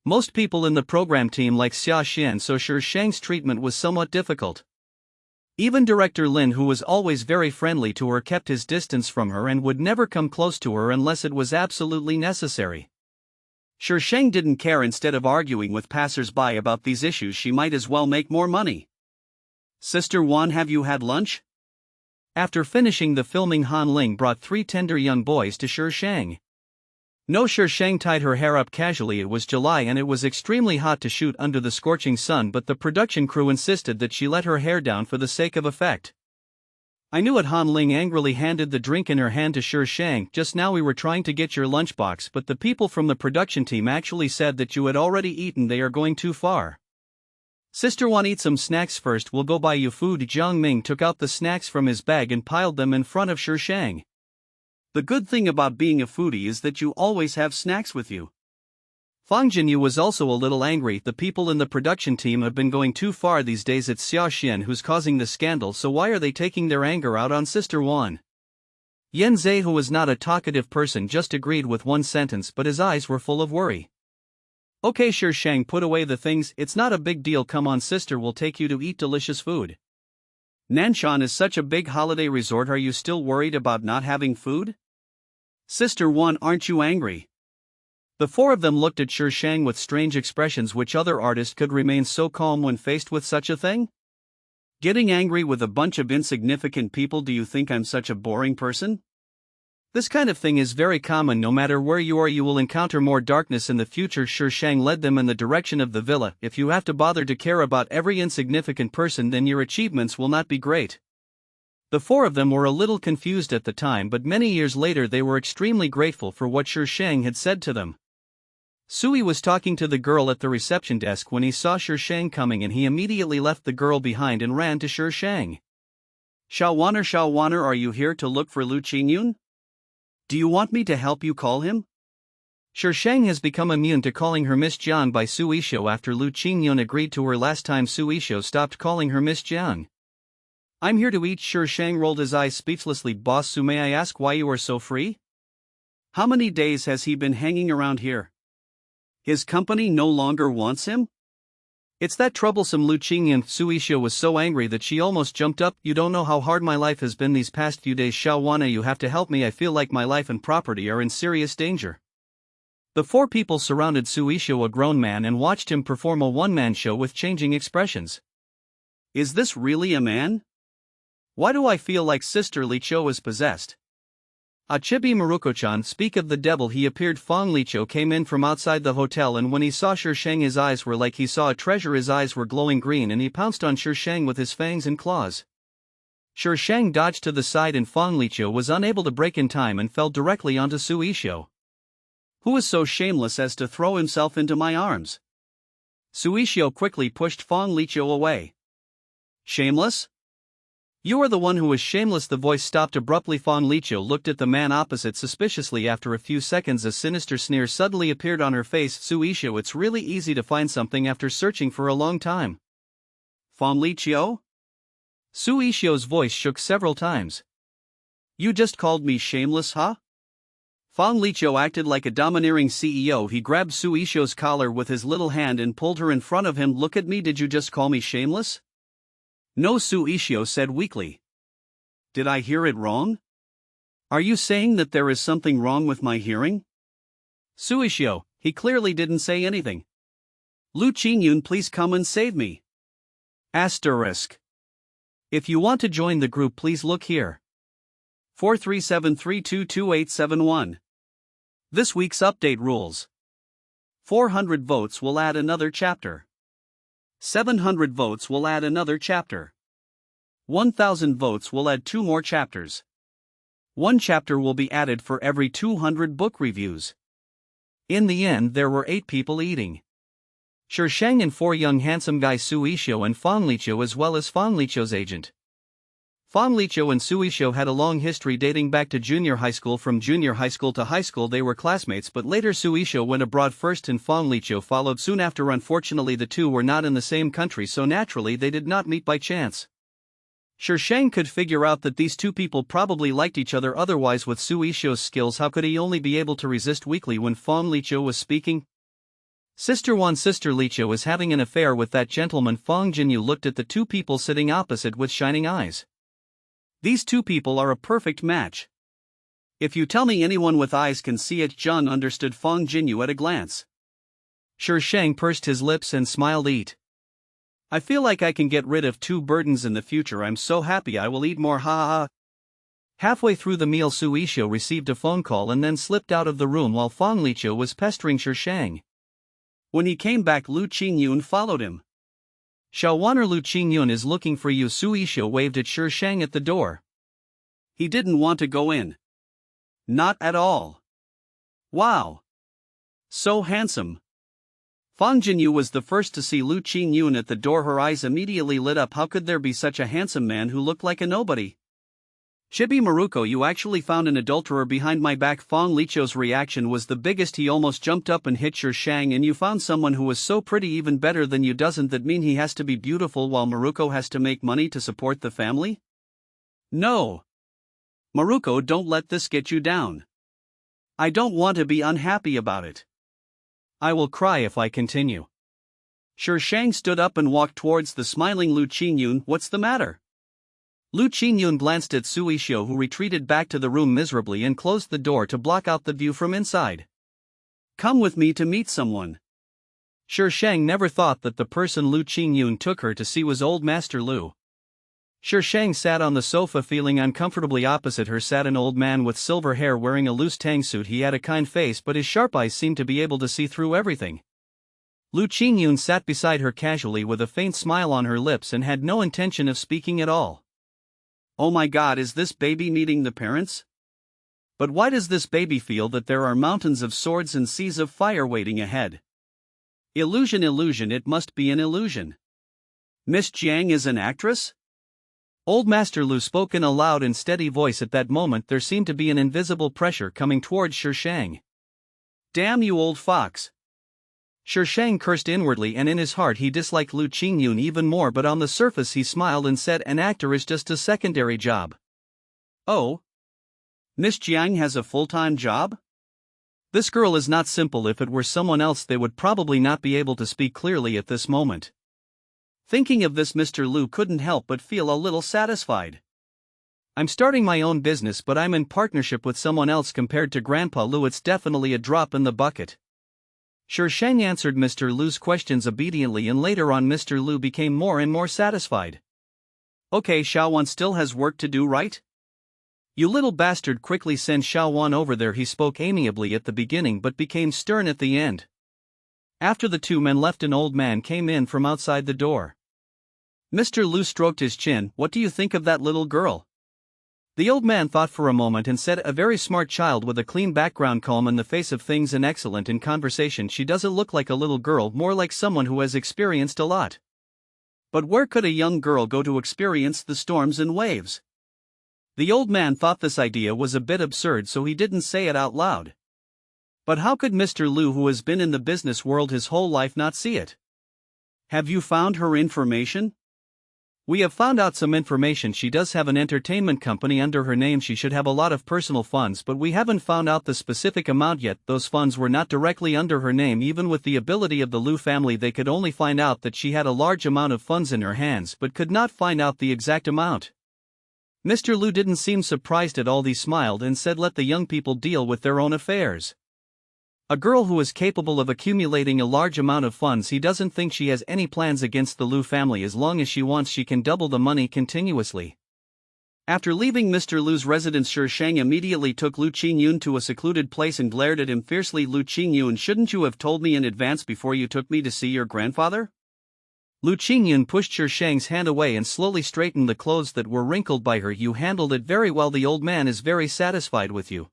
A: Most people in the program team like Xiao Xian, so Shi Shang's treatment was somewhat difficult. Even director Lin, who was always very friendly to her, kept his distance from her and would never come close to her unless it was absolutely necessary. Shi Shang didn't care. Instead of arguing with passers-by about these issues, she might as well make more money. "Sister Wan, have you had lunch?" After finishing the filming, Han Ling brought 3 tender young boys to Shi Shang. No, Shi Shang tied her hair up casually. It was July and it was extremely hot to shoot under the scorching sun, but the production crew insisted that she let her hair down for the sake of effect. "I knew it." Han Ling angrily handed the drink in her hand to Shi Shang. "Just now we were trying to get your lunchbox, but the people from the production team actually said that you had already eaten. They are going too far. Sister Wan, eat some snacks first, we'll go buy you food." Jiang Ming took out the snacks from his bag and piled them in front of Shi Shang. "The good thing about being a foodie is that you always have snacks with you." Fang Jinyu was also a little angry. "The people in the production team have been going too far these days. It's Xiao Xian who's causing the scandal, so why are they taking their anger out on Sister Wan?" Yan Zhe, who was not a talkative person, just agreed with one sentence, but his eyes were full of worry. "Okay, Shi Shang, put away the things, it's not a big deal. Come on, sister, we'll take you to eat delicious food. Nanshan is such a big holiday resort. Are you still worried about not having food? Sister Wan, aren't you angry?" The 4 of them looked at Shi Shang with strange expressions. Which other artist could remain so calm when faced with such a thing? "Getting angry with a bunch of insignificant people? Do you think I'm such a boring person? This kind of thing is very common. No matter where you are, you will encounter more darkness in the future." Shi Shang led them in the direction of the villa. "If you have to bother to care about every insignificant person, then your achievements will not be great." The 4 of them were a little confused at the time, but many years later they were extremely grateful for what Shi Shang had said to them. Sui was talking to the girl at the reception desk when he saw Shi Shang coming, and he immediately left the girl behind and ran to Shi Shang. Xiao Waner, are you here to look for Lu Qingyun? Do you want me to help you call him?" Shi Shang has become immune to calling her Miss Jian by Su Yisho after Lu Qingyun agreed to her last time. Su Yisho stopped calling her Miss Jian. "I'm here to eat." Shi Shang rolled his eyes speechlessly. "Boss Su, may I ask why you are so free? How many days has he been hanging around here? His company no longer wants him?" "It's that troublesome Lu Qingyun." Su Yisho was so angry that she almost jumped up. "You don't know how hard my life has been these past few days. Xiao Wana, you have to help me. I feel like my life and property are in serious danger." The 4 people surrounded Su Yisho, a grown man, and watched him perform a one-man show with changing expressions. "Is this really a man? Why do I feel like Sister Li Chou is possessed?" "Achibi Maruko-chan, speak of the devil." He appeared. Fang Liqiu came in from outside the hotel, and when he saw Shi Shang, his eyes were like he saw a treasure. His eyes were glowing green and he pounced on Shi Shang with his fangs and claws. Shi Shang dodged to the side and Fang Liqiu was unable to break in time and fell directly onto Su Yisho. "Who is so shameless as to throw himself into my arms?" Su Yisho quickly pushed Fang Liqiu away. "Shameless? You are the one who is shameless." The voice stopped abruptly. Fang Liqiu looked at the man opposite suspiciously. After a few seconds, a sinister sneer suddenly appeared on her face. "Su Yisho, it's really easy to find something after searching for a long time." "Fang Liqiu? Suishio's voice shook several times.
B: You just called me shameless, huh? Fang Liqiu acted like a domineering CEO. He grabbed Suishio's collar with his little hand and pulled her in front of him. Look at me, did you just call me shameless? No, Suishio said weakly. Did I hear it wrong? Are you saying that there is something wrong with my hearing?
A: Suishio, he clearly didn't say anything.
B: Lu Qingyun, please come and save me.
A: Asterisk. If you want to join the group, please look here.
B: 437322871. This week's update rules. 400 votes will add another chapter. 700 votes will add another chapter. 1000 votes will add 2 more chapters. 1 chapter will be added for every 200 book reviews.
A: In the end, there were 8 people eating. Shang and 4 young handsome guys, Suishio and Fang Liqiu, as well as Fang Liqiu's agent. Fang Liqiu and Suishio had a long history dating back to junior high school. From junior high school to high school they were classmates, but later Suishio went abroad first and Fang Liqiu followed soon after. Unfortunately the two were not in the same country, so naturally they did not meet by chance. Shang could figure out that these two people probably liked each other, otherwise with Suishio's skills how could he only be able to resist weakly when Fang Liqiu was speaking? Sister Liqiu is having an affair with that gentleman. Fang Jinyu looked at the two people sitting opposite with shining eyes. These two people are a perfect match. If you tell me anyone with eyes can see it, Jun understood Fang Jinyu at a glance. Shang pursed his lips and smiled. Eat. I feel like I can get rid of 2 burdens in the future. I'm so happy I will eat more, ha ha ha. Halfway through the meal Suishio received a phone call and then slipped out of the room while Fang Liqiu was pestering Shang.
B: When he came back, Lu Qingyun followed him.
A: Xiaowaner, Lu Qingyun is looking for you. Suishio waved at Shang at the door.
B: He didn't want to go in. Not at all. Wow. So handsome. Fang Jinyu was the first to see Lu Qingyun at the door. Her eyes immediately lit up. How could there be such a handsome man who looked like a nobody? Chibi Maruko, you actually found an adulterer behind my back. Fang Liqiu's reaction was the biggest. He almost jumped up and hit Shang. And you found someone who was so pretty, even better than you. Doesn't that mean he has to be beautiful while Maruko has to make money to support the family? No. Maruko, don't let this get you down. I don't want to be unhappy about it.
A: I will cry if I continue.
B: Shang stood up and walked towards the smiling Lu Qingyun. What's the matter?
A: Lu Qingyun glanced at Suishio, who retreated back to the room miserably and closed the door to block out the view from inside.
B: Come with me to meet someone.
A: Shang never thought that the person Lu Qingyun took her to see was old Master Lu. Shang sat on the sofa feeling uncomfortably. Opposite her sat an old man with silver hair wearing a loose tang suit. He had a kind face, but his sharp eyes seemed to be able to see through everything. Lu Qingyun sat beside her casually with a faint smile on her lips and had no intention of speaking at all.
B: Oh my God, is this baby meeting the parents? But why does this baby feel that there are mountains of swords and seas of fire waiting ahead? Illusion, it must be an illusion. Miss Jiang is an actress?
A: Old Master Lu spoke in a loud and steady voice. At that moment there seemed to be an invisible pressure coming towards Shang.
B: Damn you, old fox.
A: Shang cursed inwardly, and in his heart he disliked Lu Qingyun even more, but on the surface he smiled and said, an actor is just a secondary job.
B: Oh? Miss Jiang has a full-time job?
A: This girl is not simple. If it were someone else they would probably not be able to speak clearly at this moment.
B: Thinking of this, Mr. Lu couldn't help but feel a little satisfied.
A: I'm starting my own business, but I'm in partnership with someone else. Compared to Grandpa Lu, it's definitely a drop in the bucket. Shang answered Mr. Lu's questions obediently, and later on Mr. Lu became more and more satisfied.
B: Okay, Xiaowan still has work to do, right?
A: You little bastard, quickly send Xiaowan over there. He spoke amiably at the beginning but became stern at the end. After the two men left, an old man came in from outside the door.
B: Mr. Lu stroked his chin. What do you think of that little girl?
A: The old man thought for a moment and said, a very smart child with a clean background, calm in the face of things and excellent in conversation. She doesn't look like a little girl, more like someone who has experienced a lot.
B: But where could a young girl go to experience the storms and waves?
A: The old man thought this idea was a bit absurd, so he didn't say it out loud. But how could Mr. Lu, who has been in the business world his whole life, not see it?
B: Have you found her information?
A: We have found out some information. She does have an entertainment company under her name. She should have a lot of personal funds, but we haven't found out the specific amount yet. Those funds were not directly under her name. Even with the ability of the Liu family, they could only find out that she had a large amount of funds in her hands but could not find out the exact amount. Mr. Liu didn't seem surprised at all. He smiled and said, let the young people deal with their own affairs. A girl who is capable of accumulating a large amount of funds, he doesn't think she has any plans against the Liu family. As long as she wants, she can double the money continuously. After leaving Mr. Liu's residence, Shi Shang immediately took Lu Qingyun to a secluded place and glared at him fiercely. Lu Qingyun, shouldn't you have told me in advance before you took me to see your grandfather? Lu Qingyun pushed Shi Shang's hand away and slowly straightened the clothes that were wrinkled by her. You handled it very well. The old man is very satisfied with you.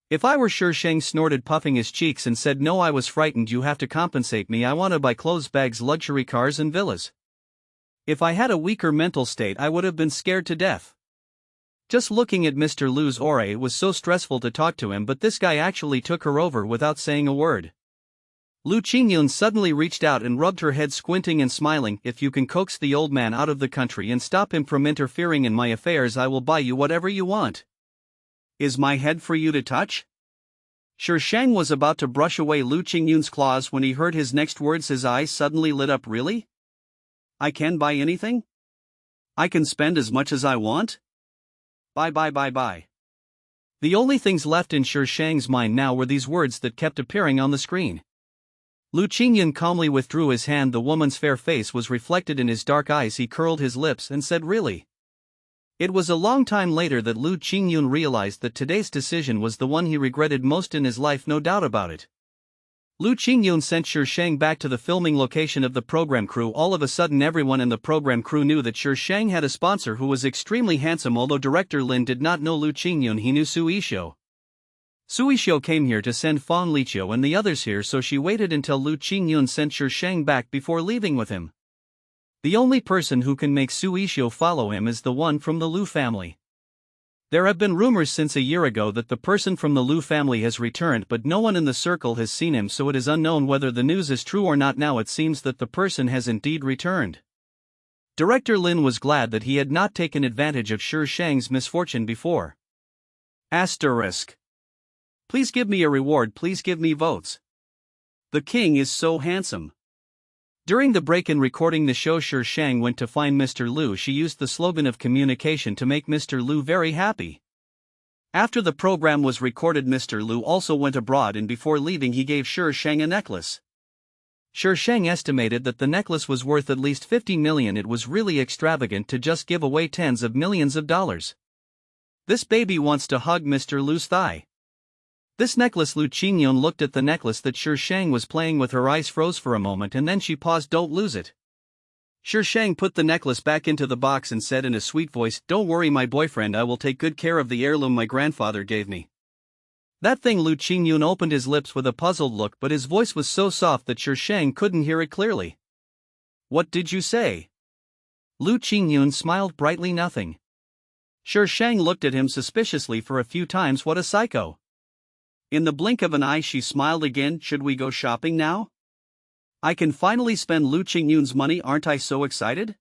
A: If I were Shi Shang snorted, puffing his cheeks, and said, no, I was frightened. You have to compensate me. I want to buy clothes, bags, luxury cars and villas. If I had a weaker mental state, I would have been scared to death. Just looking at Mr. Liu's aura, it was so stressful to talk to him, but this guy actually took her over without saying a word. Lu Qingyun suddenly reached out and rubbed her head, squinting and smiling. If you can coax the old man out of the country and stop him from interfering in my affairs, I will buy you whatever you want. Is my head for you to touch? Shi Shang was about to brush away Lu Qingyun's claws when he heard his next words. His eyes suddenly lit up. Really? I can buy anything? I can spend as much as I want? Buy. The only things left in Shi Shang's mind now were these words that kept appearing on the screen. Lu Qingyun calmly withdrew his hand. The woman's fair face was reflected in his dark eyes. He curled his lips and said, really? It was a long time later that Lu Qingyun realized that today's decision was the one he regretted most in his life, no doubt about it. Lu Qingyun sent Shi Shang back to the filming location of the program crew. All of a sudden, everyone in the program crew knew that Shi Shang had a sponsor who was extremely handsome. Although director Lin did not know Lu Qingyun, he knew Su Yishou. Su Yishou came here to send Fang Liqiu and the others here, so she waited until Lu Qingyun sent Shi Shang back before leaving with him. The only person who can make Su Yishou follow him is the one from the Liu family. There have been rumors since a year ago that the person from the Liu family has returned, but no one in the circle has seen him, so it is unknown whether the news is true or not. Now it seems that the person has indeed returned. Director Lin was glad that he had not taken advantage of Shi Shang's misfortune before. Asterisk. Please give me a reward. Please give me votes. The king is so handsome. During the break in recording the show, Shi Shang went to find Mr. Liu. She used the slogan of communication to make Mr. Liu very happy. After the program was recorded, Mr. Liu also went abroad, and before leaving he gave Shi Shang a necklace. Shi Shang estimated that the necklace was worth at least 50 million. It was really extravagant to just give away tens of millions of dollars. This baby wants to hug Mr. Liu's thigh. This necklace. Lu Qingyun looked at the necklace that Shi Shang was playing with. Her eyes froze for a moment and then she paused. Don't lose it. Shi Shang put the necklace back into the box and said in a sweet voice, don't worry, my boyfriend, I will take good care of the heirloom my grandfather gave me. That thing. Lu Qingyun opened his lips with a puzzled look, but his voice was so soft that Shi Shang couldn't hear it clearly. What did you say? Lu Qingyun smiled brightly. Nothing. Shi Shang looked at him suspiciously for a few times. What a psycho. In the blink of an eye she smiled again. Should we go shopping now? I can finally spend Lu Qingyun's money. Aren't I so excited?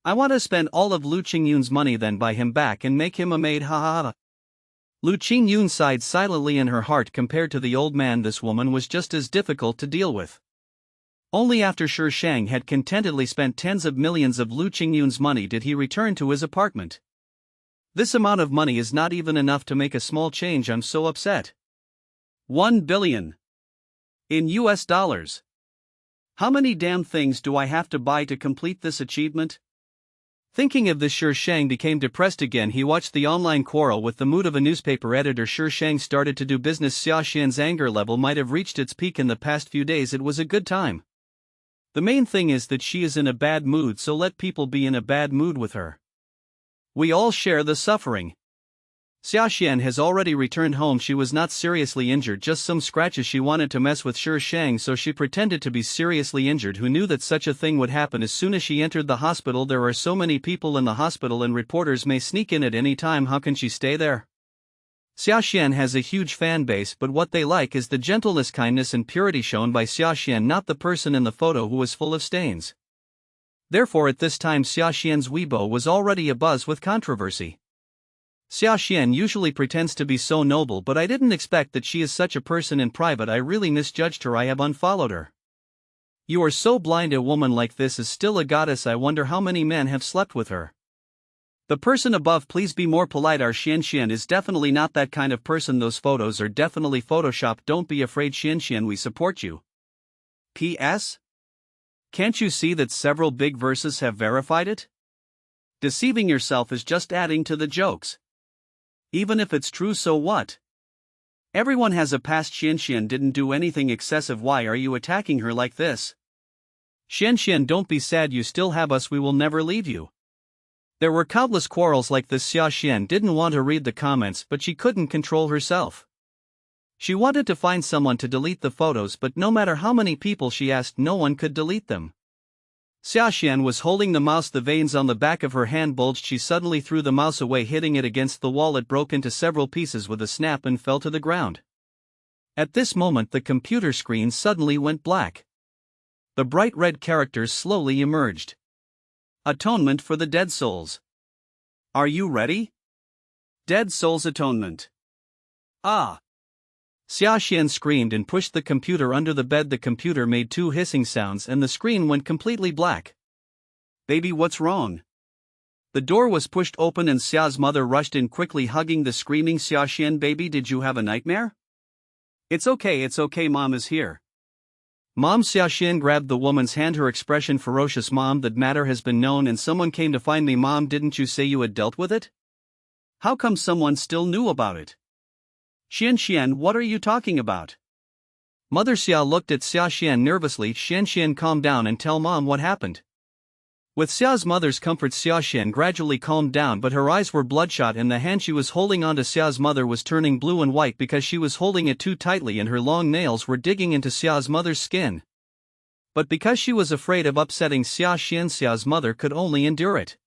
A: I want to spend all of Lu Qingyun's money, then buy him back and make him a maid. Ha ha ha. Lu Qingyun sighed silently in her heart. Compared to the old man, this woman was just as difficult to deal with. Only after Shi Shang had contentedly spent tens of millions of Lu Qingyun's money did he return to his apartment. This amount of money is not even enough to make a small change. I'm so upset. 1 billion. In US dollars. How many damn things do I have to buy to complete this achievement? Thinking of this, Shi Shang became depressed again. He watched the online quarrel with the mood of a newspaper editor. Shi Shang started to do business. Xia Xian's anger level might have reached its peak in the past few days. It was a good time. The main thing is that she is in a bad mood, so let people be in a bad mood with her. We all share the suffering. Xia Xian has already returned home. She was not seriously injured, just some scratches. She wanted to mess with Shi Shang, so she pretended to be seriously injured. Who knew that such a thing would happen? As soon as she entered the hospital, there are so many people in the hospital and reporters may sneak in at any time. How can she stay there? Xia Xian has a huge fan base, but what they like is the gentleness, kindness and purity shown by Xia Xian, not the person in the photo who is full of stains. Therefore at this time Xia Xian's Weibo was already abuzz with controversy. Xia Xian usually pretends to be so noble, but I didn't expect that she is such a person in private. I really misjudged her. I have unfollowed her. You are so blind. A woman like this is still a goddess. I wonder how many men have slept with her. The person above, please be more polite. Our Xian Xian is definitely not that kind of person. Those photos are definitely photoshopped. Don't be afraid, Xian Xian, we support you. P.S. Can't you see that several big verses have verified it? Deceiving yourself is just adding to the jokes. Even if it's true, so what? Everyone has a past. Xian Xian didn't do anything excessive. Why are you attacking her like this? Xian Xian, don't be sad. You still have us. We will never leave you. There were countless quarrels like this. Xia Xian didn't want to read the comments, but she couldn't control herself. She wanted to find someone to delete the photos, but no matter how many people she asked, no one could delete them. Xia Xian was holding the mouse. The veins on the back of her hand bulged. She suddenly threw the mouse away, hitting it against the wall. It broke into several pieces with a snap and fell to the ground. At this moment, the computer screen suddenly went black. The bright red characters slowly emerged. Atonement for the dead souls. Are you ready? Dead souls atonement. Ah! Xia Xian screamed and pushed the computer under the bed. The computer made two hissing sounds and the screen went completely black. Baby, what's wrong? The door was pushed open and Xia's mother rushed in quickly, hugging the screaming Xia Xian. Baby, did you have a nightmare? It's okay, Mom is here. Mom. Xia Xian grabbed the woman's hand, her expression ferocious. Mom, that matter has been known and someone came to find me. Mom, didn't you say you had dealt with it? How come someone still knew about it? Xian Xian, what are you talking about? Mother Xia looked at Xia Xian nervously. Xian Xian, calm down and tell Mom what happened. With Xia's mother's comfort, Xia Xian gradually calmed down, but her eyes were bloodshot and the hand she was holding onto Xia's mother was turning blue and white because she was holding it too tightly and her long nails were digging into Xia's mother's skin. But because she was afraid of upsetting Xia Xian, Xia's mother could only endure it.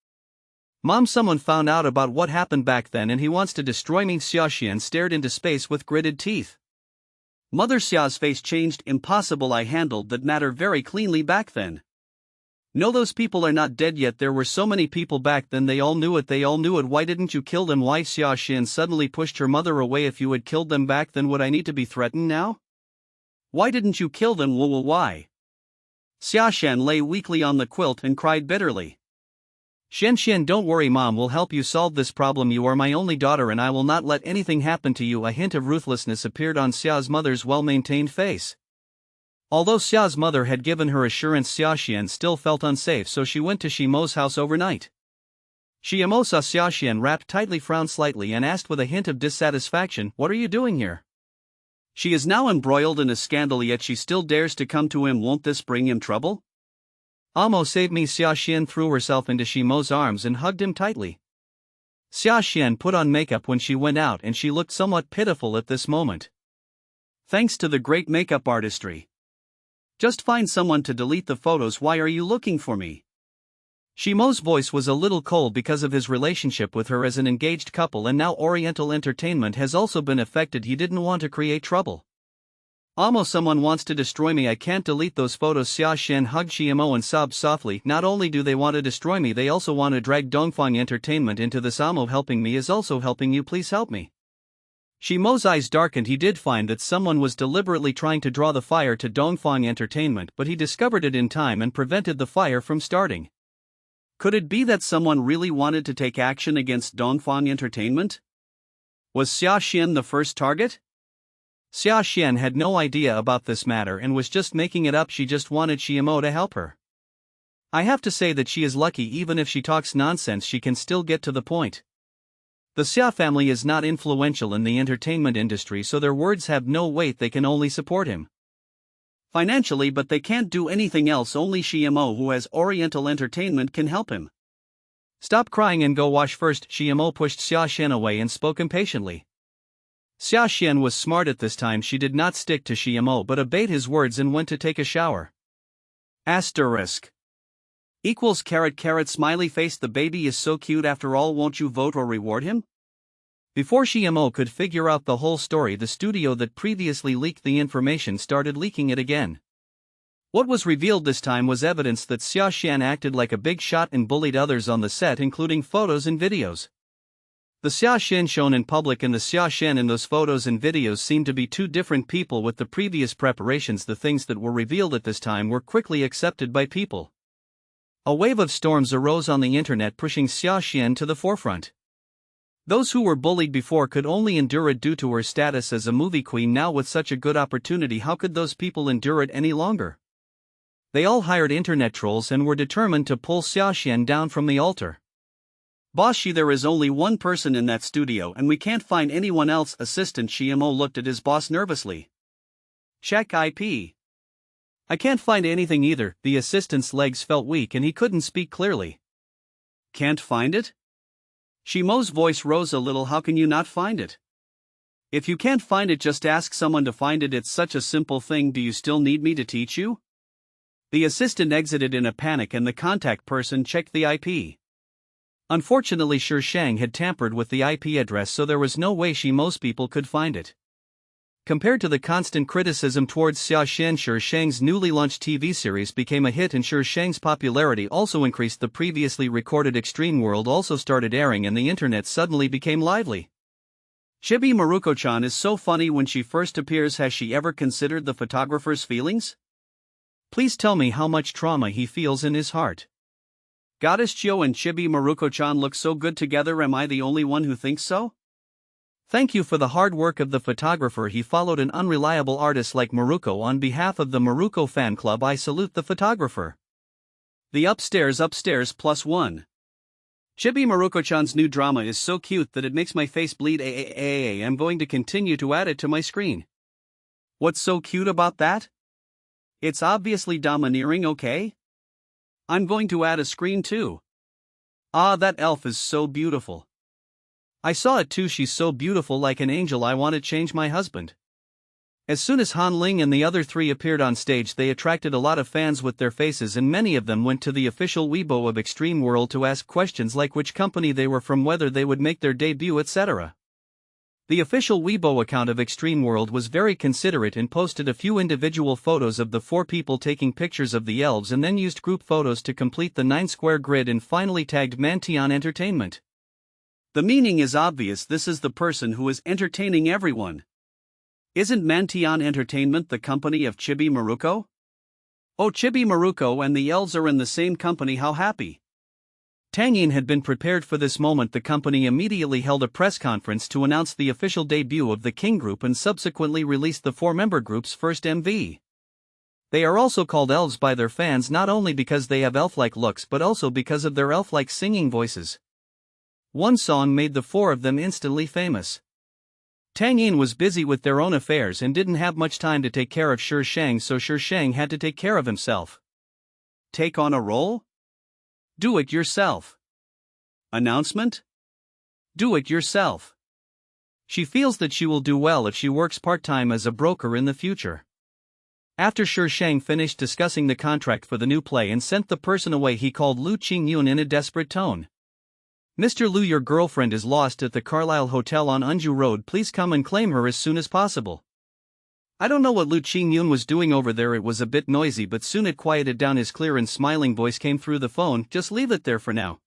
A: Mom, someone found out about what happened back then and he wants to destroy me. Xia Xian stared into space with gritted teeth. Mother Xia's face changed. Impossible, I handled that matter very cleanly back then. No, those people are not dead yet. There were so many people back then. They all knew it. Why didn't you kill them? Why? Xia Xian suddenly pushed her mother away. If you had killed them back then, would I need to be threatened now? Why didn't you kill them? Why? Xia Xian lay weakly on the quilt and cried bitterly. Xian Xian, don't worry, Mom will help you solve this problem. You are my only daughter and I will not let anything happen to you. A hint of ruthlessness appeared on Xia's mother's well-maintained face. Although Xia's mother had given her assurance, Xia Xian still felt unsafe, so she went to Shimo's house overnight. Shimo saw Xia Xian wrapped tightly, frowned slightly and asked with a hint of dissatisfaction, what are you doing here? She is now embroiled in a scandal, yet she still dares to come to him. Won't this bring him trouble? Amo, save me. Xia Xian threw herself into Shimo's arms and hugged him tightly. Xia Xian put on makeup when she went out and she looked somewhat pitiful at this moment. Thanks to the great makeup artistry. Just find someone to delete the photos. Why are you looking for me? Shimo's voice was a little cold because of his relationship with her as an engaged couple, and now Oriental entertainment has also been affected. He didn't want to create trouble. Amo, someone wants to destroy me. I can't delete those photos. Xia Xian hugged Shimo and sobbed softly. Not only do they want to destroy me, they also want to drag Dongfang Entertainment into this. Amo, helping me is also helping you. Please help me. Shimo's eyes darkened. He did find that someone was deliberately trying to draw the fire to Dongfang Entertainment, but he discovered it in time and prevented the fire from starting. Could it be that someone really wanted to take action against Dongfang Entertainment? Was Xia Xian the first target? Xia Xian had no idea about this matter and was just making it up. She just wanted Shimo to help her. I have to say that she is lucky. Even if she talks nonsense, she can still get to the point. The Xia family is not influential in the entertainment industry, so their words have no weight. They can only support him financially, but they can't do anything else. Only Shimo, who has Oriental Entertainment, can help him. Stop crying and go wash first. Shimo pushed Xia Xian away and spoke impatiently. Xia Xian was smart at this time. She did not stick to Shimo but obeyed his words and went to take a shower. Asterisk. Equals carrot smiley face. The baby is so cute after all. Won't you vote or reward him? Before Shimo could figure out the whole story, the studio that previously leaked the information started leaking it again. What was revealed this time was evidence that Xia Xian acted like a big shot and bullied others on the set, including photos and videos. The Xia Xian shown in public and the Xia Xian in those photos and videos seemed to be two different people with the previous preparations. The things that were revealed at this time were quickly accepted by people. A wave of storms arose on the internet, pushing Xia Xian to the forefront. Those who were bullied before could only endure it due to her status as a movie queen. Now, with such a good opportunity, how could those people endure it any longer? They all hired internet trolls and were determined to pull Xia Xian down from the altar.
B: Boss, there is only one person in that studio and we can't find anyone else. Assistant Shimo looked at his boss nervously. Check IP.
A: I can't find anything either. The assistant's legs felt weak and he couldn't speak clearly.
B: Can't find it? Shimo's voice rose a little. How can you not find it? If you can't find it, just ask someone to find it. It's such a simple thing. Do you still need me to teach you? The assistant exited in a panic and the contact person checked the IP.
A: Unfortunately, Shi Shang had tampered with the IP address, so there was no way most people could find it. Compared to the constant criticism towards Xia Xian, Shi Shang's newly launched TV series became a hit and Shi Shang's popularity also increased. The previously recorded Extreme World also started airing and the internet suddenly became lively.
B: Chibi Maruko-chan is so funny when she first appears. Has she ever considered the photographer's feelings?
A: Please tell me how much trauma he feels in his heart.
B: Goddess Chio and Chibi Maruko-chan look so good together. Am I the only one who thinks so?
A: Thank you for the hard work of the photographer. He followed an unreliable artist like Maruko. On behalf of the Maruko fan club, I salute the photographer.
B: The upstairs +1. Chibi Maruko-chan's new drama is so cute that it makes my face bleed. I'm going to continue to add it to my screen. What's so cute about that? It's obviously domineering, okay? I'm going to add a screen too. Ah, that elf is so beautiful.
A: I saw it too. She's so beautiful, like an angel. I want to change my husband. As soon as Han Ling and the other three appeared on stage, they attracted a lot of fans with their faces, and many of them went to the official Weibo of Extreme World to ask questions like which company they were from, whether they would make their debut, etc. The official Weibo account of Extreme World was very considerate and posted a few individual photos of the 4 people taking pictures of the elves, and then used group photos to complete the 9-square grid, and finally tagged Mantion Entertainment.
B: The meaning is obvious. This is the person who is entertaining everyone. Isn't Mantion Entertainment the company of Chibi Maruko? Oh, Chibi Maruko and the elves are in the same company. How happy.
A: Tang Yin had been prepared for this moment. The company immediately held a press conference to announce the official debut of the King Group and subsequently released the 4-member group's first MV. They are also called elves by their fans, not only because they have elf-like looks but also because of their elf-like singing voices. One song made the 4 of them instantly famous. Tang Yin was busy with their own affairs and didn't have much time to take care of Shi Shang, so Shi Shang had to take care of himself.
B: Take on a role? Do it yourself. Announcement? Do it yourself.
A: She feels that she will do well if she works part-time as a broker in the future. After Shi Shang finished discussing the contract for the new play and sent the person away, he called Lu Qingyun in a desperate tone. Mr. Lu, your girlfriend is lost at the Carlisle Hotel on Unju Road. Please come and claim her as soon as possible. I don't know what Lu Qingyun was doing over there. It was a bit noisy, but soon it quieted down. His clear and smiling voice came through the phone. Just leave it there for now.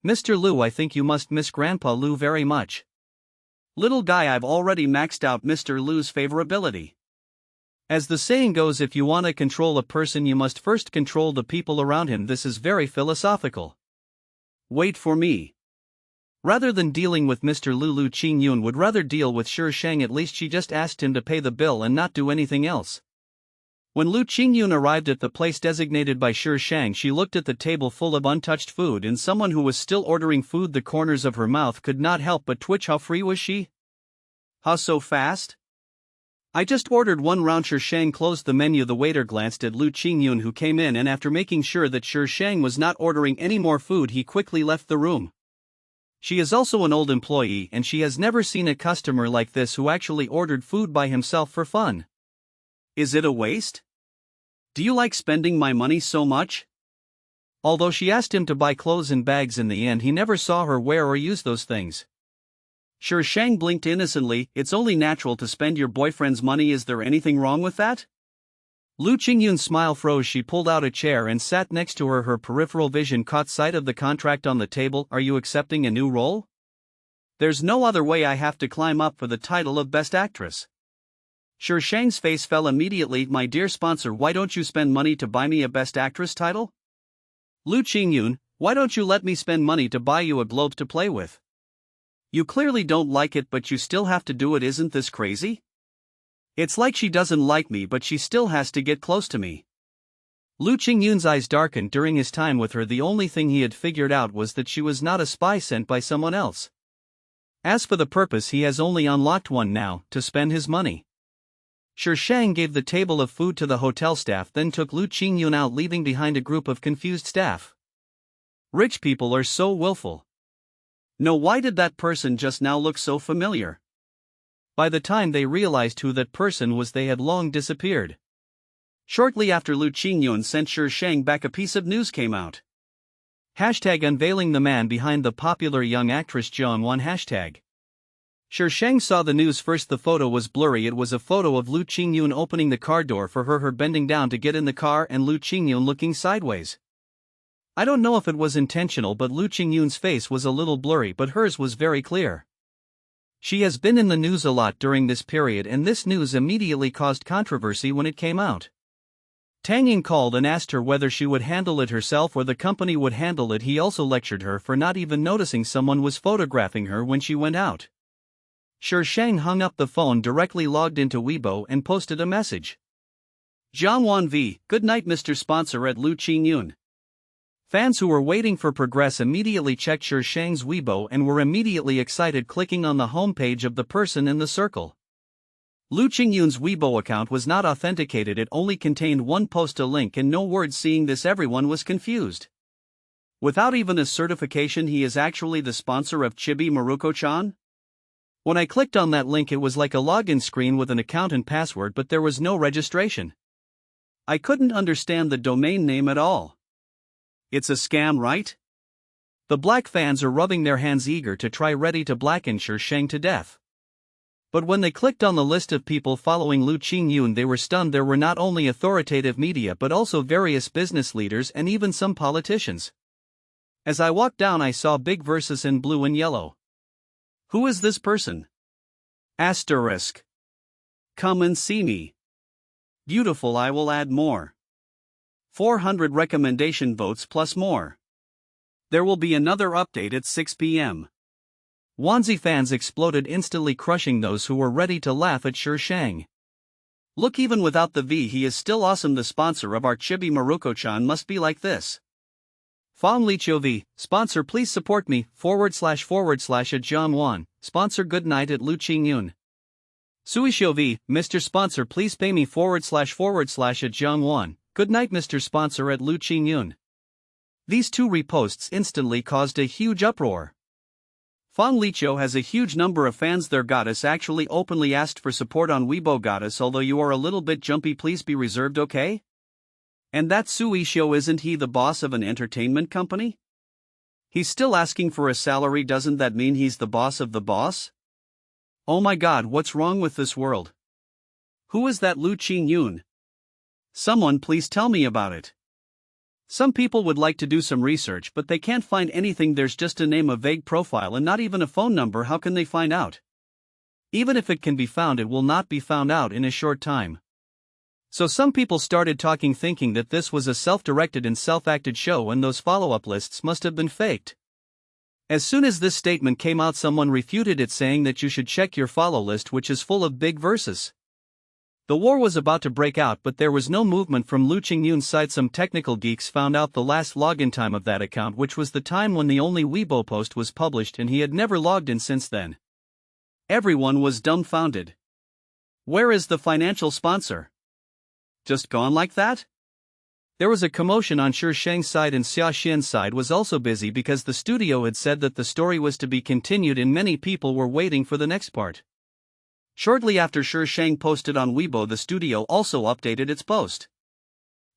A: Mr. Lu, I think you must miss Grandpa Lu very much.
B: Little guy, I've already maxed out Mr. Lu's favorability.
A: As the saying goes, if you want to control a person, you must first control the people around him. This is very philosophical.
B: Wait for me.
A: Rather than dealing with Mr. Lu Qingyun would rather deal with Shi Shang. At least she just asked him to pay the bill and not do anything else. When Lu Qingyun arrived at the place designated by Shi Shang, she looked at the table full of untouched food and someone who was still ordering food. The corners of her mouth could not help but twitch. How free was she?
B: How so fast?
A: I just ordered 1 round. Shi Shang closed the menu. The waiter glanced at Lu Qingyun, who came in, and after making sure that Shi Shang was not ordering any more food, he quickly left the room. She is also an old employee and she has never seen a customer like this who actually ordered food by himself for fun.
B: Is it a waste? Do you like spending my money so much?
A: Although she asked him to buy clothes and bags, in the end he never saw her wear or use those things.
B: Shi Shang blinked innocently. It's only natural to spend your boyfriend's money. Is there anything wrong with that?
A: Lu Qingyun's smile froze. She pulled out a chair and sat next to her. Her peripheral vision caught sight of the contract on the table. Are you accepting a new role?
B: There's no other way. I have to climb up for the title of Best Actress. Shi Shang's face fell immediately. My dear sponsor, why don't you spend money to buy me a Best Actress title? Lu Qingyun, why don't you let me spend money to buy you a globe to play with? You clearly don't like it, but you still have to do it. Isn't this crazy? It's like she doesn't like me, but she still has to get close to me.
A: Lu Qingyun's eyes darkened. During his time with her, the only thing he had figured out was that she was not a spy sent by someone else. As for the purpose, he has only unlocked one now: to spend his money. Shi Shang gave the table of food to the hotel staff, then took Lu Qingyun out, leaving behind a group of confused staff. Rich people are so willful.
B: No, why did that person just now look so familiar?
A: By the time they realized who that person was, they had long disappeared.
B: Shortly after Lu Qingyun sent Shi Shang back, a piece of news came out.
A: Hashtag unveiling the man behind the popular young actress Jiangwan. Hashtag. Shi Shang saw the news first. The photo was blurry. It was a photo of Lu Qingyun opening the car door for her bending down to get in the car, and Lu Qingyun looking sideways. I don't know if it was intentional, but Lu Qingyun's face was a little blurry, but hers was very clear. She has been in the news a lot during this period, and this news immediately caused controversy when it came out. Tang Ying called and asked her whether she would handle it herself or the company would handle it. He also lectured her for not even noticing someone was photographing her when she went out. Shi Shang hung up the phone, directly logged into Weibo, and posted a message.
B: Jiangwan V, good night Mr. Sponsor at Lu Qingyun.
A: Fans who were waiting for progress immediately checked Shi Shang's Weibo and were immediately excited, clicking on the homepage of the person in the circle. Lu Qingyun's Weibo account was not authenticated. It only contained one post, a link, and no words. Seeing this, everyone was confused. Without even a certification, he is actually the sponsor of Chibi Maruko-chan? When I clicked on that link, it was like a login screen with an account and password, but there was no registration.
B: I couldn't understand the domain name at all. It's a scam, right?
A: The black fans are rubbing their hands, eager to try, ready to blacken Shi Shang to death. But when they clicked on the list of people following Lu Qingyun, they were stunned. There were not only authoritative media but also various business leaders and even some politicians. As I walked down, I saw big verses in blue and yellow.
B: Who is this person? Asterisk. Come and see me. Beautiful, I will add more. 400 recommendation votes plus more. There will be another update at 6 p.m.
A: Wanzi fans exploded, instantly crushing those who were ready to laugh at Shi Shang.
B: Look, even without the V, he is still awesome. The sponsor of our Chibi Maruko-chan must be like this.
A: Fong Lichio V, sponsor, please support me, // at Jiangwan, sponsor, good night at Lu Qingyun. Suishio V, Mr. Sponsor, please pay me // at Jiangwan, good night Mr. Sponsor at Lu Qingyun. These two reposts instantly caused a huge uproar.
B: Fong Lichio has a huge number of fans. Their goddess actually openly asked for support on Weibo. Goddess, although you are a little bit jumpy, please be reserved, okay? And that Suishio, isn't he the boss of an entertainment company? He's still asking for a salary. Doesn't that mean he's the boss of the boss? Oh my god, what's wrong with this world? Who is that Lu Qingyun? Someone please tell me about it. Some people would like to do some research, but they can't find anything. There's just a name, a vague profile, and not even a phone number. How can they find out? Even if it can be found, it will not be found out in a short time. So some people started talking, thinking that this was a self-directed and self-acted show, and those follow-up lists must have been faked. As soon as this statement came out, someone refuted it, saying that you should check your follow list, which is full of big verses. The war was about to break out, but there was no movement from Lu Qingyun's side. Some technical geeks found out the last login time of that account, which was the time when the only Weibo post was published, and he had never logged in since then. Everyone was dumbfounded. Where is the financial sponsor? Just gone like that? There was a commotion on Shi Shang's side, and Xia Xian's side was also busy because the studio had said that the story was to be continued, and many people were waiting for the next part. Shortly after Shi Shang posted on Weibo, the studio also updated its post.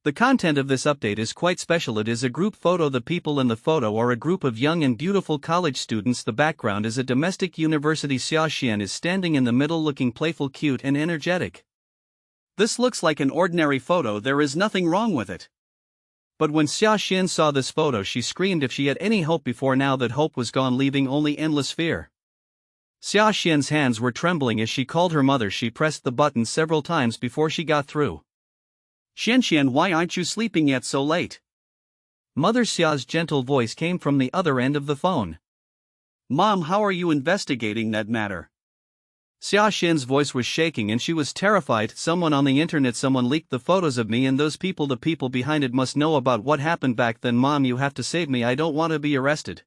B: The content of this update is quite special. It is a group photo. The people in the photo are a group of young and beautiful college students. The background is a domestic university. Xia Xian is standing in the middle, looking playful, cute, and energetic. This looks like an ordinary photo, there is nothing wrong with it.
A: But when Xia Xian saw this photo, she screamed if she had any hope before now that hope was gone, leaving only endless fear. Xia Xian's hands were trembling as she called her mother. She pressed the button several times before she got through.
B: Xian, why aren't you sleeping yet so late?
A: Mother Xia's gentle voice came from the other end of the phone.
B: Mom, how are you investigating that matter?
A: Xia Xian's voice was shaking and she was terrified. Someone on the internet, someone leaked the photos of me, and those people, the people behind it, must know about what happened back then. Mom, you have to save me, I don't want to be arrested.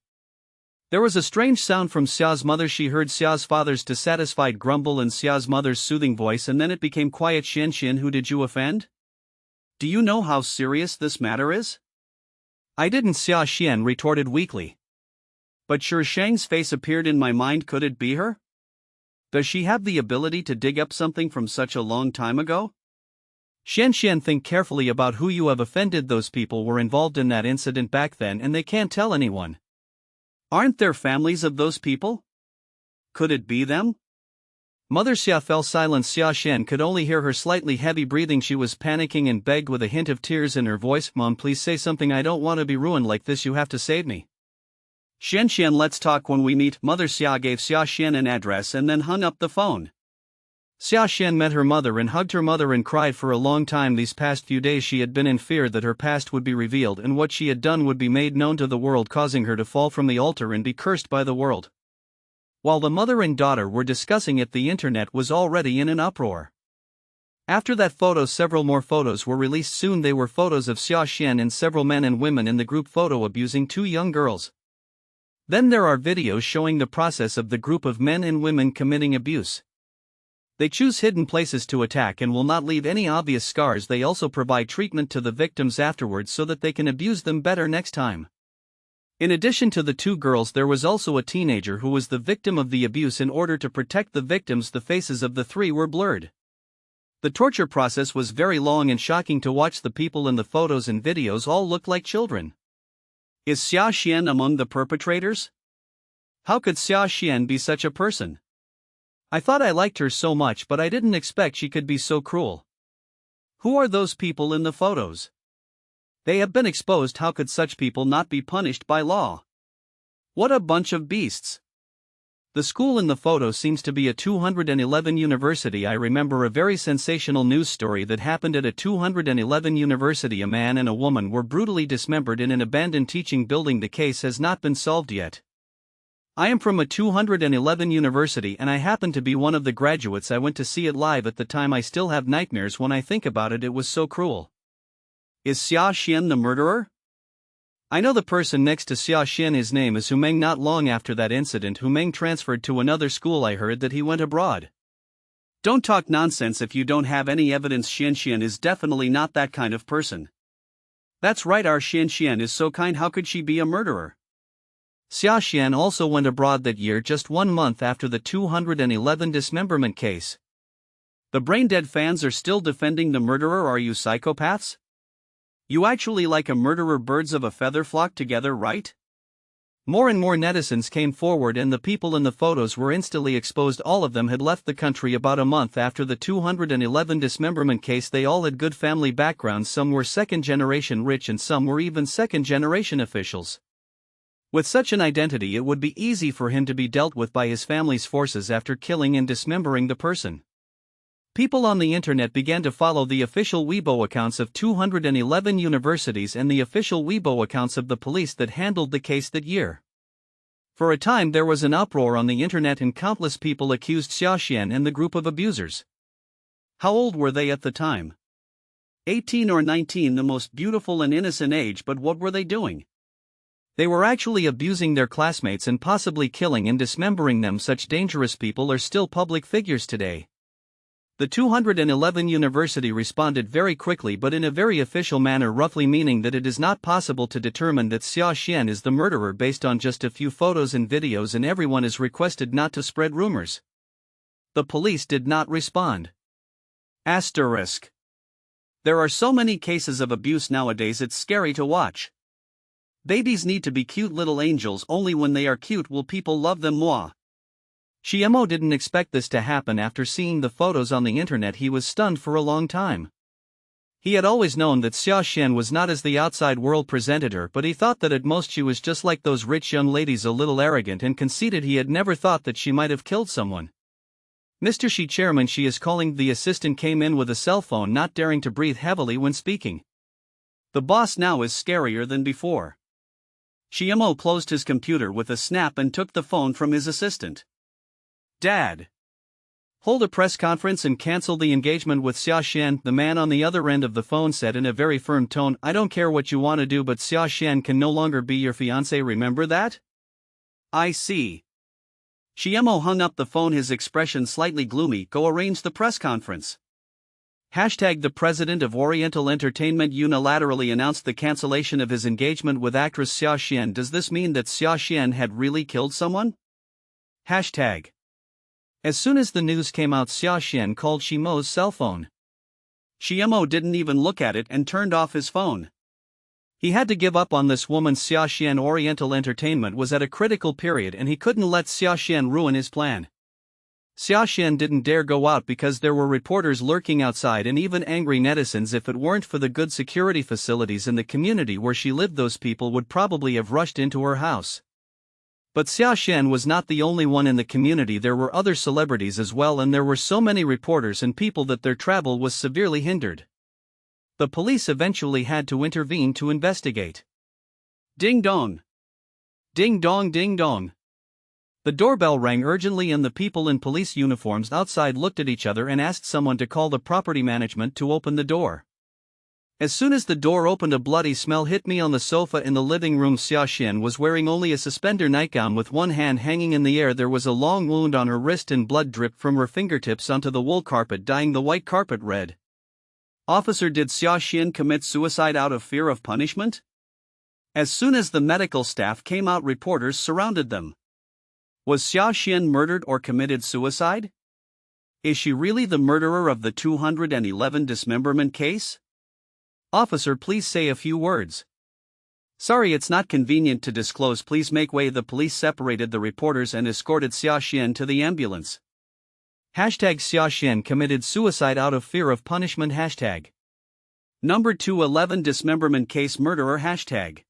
A: There was a strange sound from Xia's mother. She heard Xia's father's dissatisfied grumble and Xia's mother's soothing voice, and then it became quiet. Xian, who did you offend?
B: Do you know how serious this matter is?
A: I didn't, Xia Xian retorted weakly.
B: But Shang's face appeared in my mind. Could it be her? Does she have the ability to dig up something from such a long time ago?
A: Xian, think carefully about who you have offended. Those people were involved in that incident back then and they can't tell anyone.
B: Aren't there families of those people? Could it be them?
A: Mother Xia fell silent. Xia Xian could only hear her slightly heavy breathing. She was panicking and begged with a hint of tears in her voice, Mom, please say something. I don't want to be ruined like this. You have to save me.
B: Xian, let's talk when we meet. Mother Xia gave Xia Xian an address and then hung up the phone.
A: Xia Xian met her mother and hugged her mother and cried for a long time. These past few days she had been in fear that her past would be revealed and what she had done would be made known to the world, causing her to fall from the altar and be cursed by the world. While the mother and daughter were discussing it, the internet was already in an uproar. After that photo, several more photos were released. Soon they were photos of Xia Xian and several men and women in the group photo abusing two young girls. Then there are videos showing the process of the group of men and women committing abuse. They choose hidden places to attack and will not leave any obvious scars. They also provide treatment to the victims afterwards so that they can abuse them better next time. In addition to the two girls, there was also a teenager who was the victim of the abuse. In order to protect the victims, the faces of the three were blurred. The torture process was very long and shocking to watch. The people in the photos and videos all looked like children.
B: Is Xia Xian among the perpetrators? How could Xia Xian be such a person?
A: I thought I liked her so much, but I didn't expect she could be so cruel.
B: Who are those people in the photos? They have been exposed. How could such people not be punished by law? What a bunch of beasts.
A: The school in the photo seems to be a 211 university. I remember a very sensational news story that happened at a 211 university. A man and a woman were brutally dismembered in an abandoned teaching building. The case has not been solved yet. I am from a 211 university and I happen to be one of the graduates. I went to see it live at the time. I still have nightmares when I think about it. It was so cruel.
B: Is Xia Xian the murderer?
A: I know the person next to Xia Xian. His name is Hu Meng. Not long after that incident, Hu Meng transferred to another school. I heard that he went abroad.
B: Don't talk nonsense if you don't have any evidence. Xian is definitely not that kind of person. That's right, our Xian is so kind. How could she be a murderer?
A: Xia Xian also went abroad that year, just 1 month after the 211 dismemberment case.
B: The brain-dead fans are still defending the murderer. Are you psychopaths? You actually like a murderer. Birds of a feather flock together, right?
A: More and more netizens came forward and the people in the photos were instantly exposed. All of them had left the country about a month after the 211 dismemberment case. They all had good family backgrounds. Some were second-generation rich and some were even second-generation officials. With such an identity, it would be easy for him to be dealt with by his family's forces after killing and dismembering the person. People on the internet began to follow the official Weibo accounts of 211 universities and the official Weibo accounts of the police that handled the case that year. For a time there was an uproar on the internet and countless people accused Xia Xian and the group of abusers.
B: How old were they at the time? 18 or 19, the most beautiful and innocent age, but what were they doing?
A: They were actually abusing their classmates and possibly killing and dismembering them. Such dangerous people are still public figures today. The 211 university responded very quickly but in a very official manner, roughly meaning that it is not possible to determine that Xia Xian is the murderer based on just a few photos and videos, and everyone is requested not to spread rumors. The police did not respond.
B: Asterisk. There are so many cases of abuse nowadays, it's scary to watch. Babies need to be cute little angels. Only when they are cute will people love them. Moi.
A: Shiemo didn't expect this to happen. After seeing the photos on the internet, he was stunned for a long time. He had always known that Xia Xian was not as the outside world presented her, but he thought that at most she was just like those rich young ladies, a little arrogant and conceited. He had never thought that she might have killed someone. Mr. Shi Chairman, she is calling. The assistant came in with a cell phone, not daring to breathe heavily when speaking.
B: The boss now is scarier than before. Shiemo closed his computer with a snap and took the phone from his assistant. Dad.
A: Hold a press conference and cancel the engagement with Xia Xian, the man on the other end of the phone said in a very firm tone. I don't care what you want to do, but Xia Xian can no longer be your fiancé, remember that?
B: I see. Shiemo hung up the phone, his expression slightly gloomy. Go arrange the press conference.
A: The president of Oriental Entertainment unilaterally announced the cancellation of his engagement with actress Xia Xian. Does this mean that Xia Xian had really killed someone? Hashtag. As soon as the news came out, Xia Xian called Shiemo's cell phone.
B: Shiemo didn't even look at it and turned off his phone.
A: He had to give up on this woman. Xia Xian Oriental Entertainment was at a critical period and he couldn't let Xia Xian ruin his plan. Xia Xian didn't dare go out because there were reporters lurking outside and even angry netizens. If it weren't for the good security facilities in the community where she lived, those people would probably have rushed into her house. But Xia Xian was not the only one in the community. There were other celebrities as well, and there were so many reporters and people that their travel was severely hindered. The police eventually had to intervene to investigate.
B: Ding dong.
A: Ding dong, ding dong. The doorbell rang urgently and the people in police uniforms outside looked at each other and asked someone to call the property management to open the door. As soon as the door opened, a bloody smell hit me on the sofa in the living room. Xia Xian was wearing only a suspender nightgown with one hand hanging in the air. There was a long wound on her wrist and blood dripped from her fingertips onto the wool carpet, dyeing the white carpet red.
B: Officer, did Xia Xian commit suicide out of fear of punishment? As soon as the medical staff came out, reporters surrounded them. Was Xia Xian murdered or committed suicide? Is she really the murderer of the 211 dismemberment case?
A: Officer, please say a few words.
B: Sorry, it's not convenient to disclose. Please make way. The police separated the reporters and escorted Xia Xian to the ambulance.
A: Hashtag Xia Xian committed suicide out of fear of punishment. Hashtag.
B: Number 211 dismemberment case murderer. Hashtag.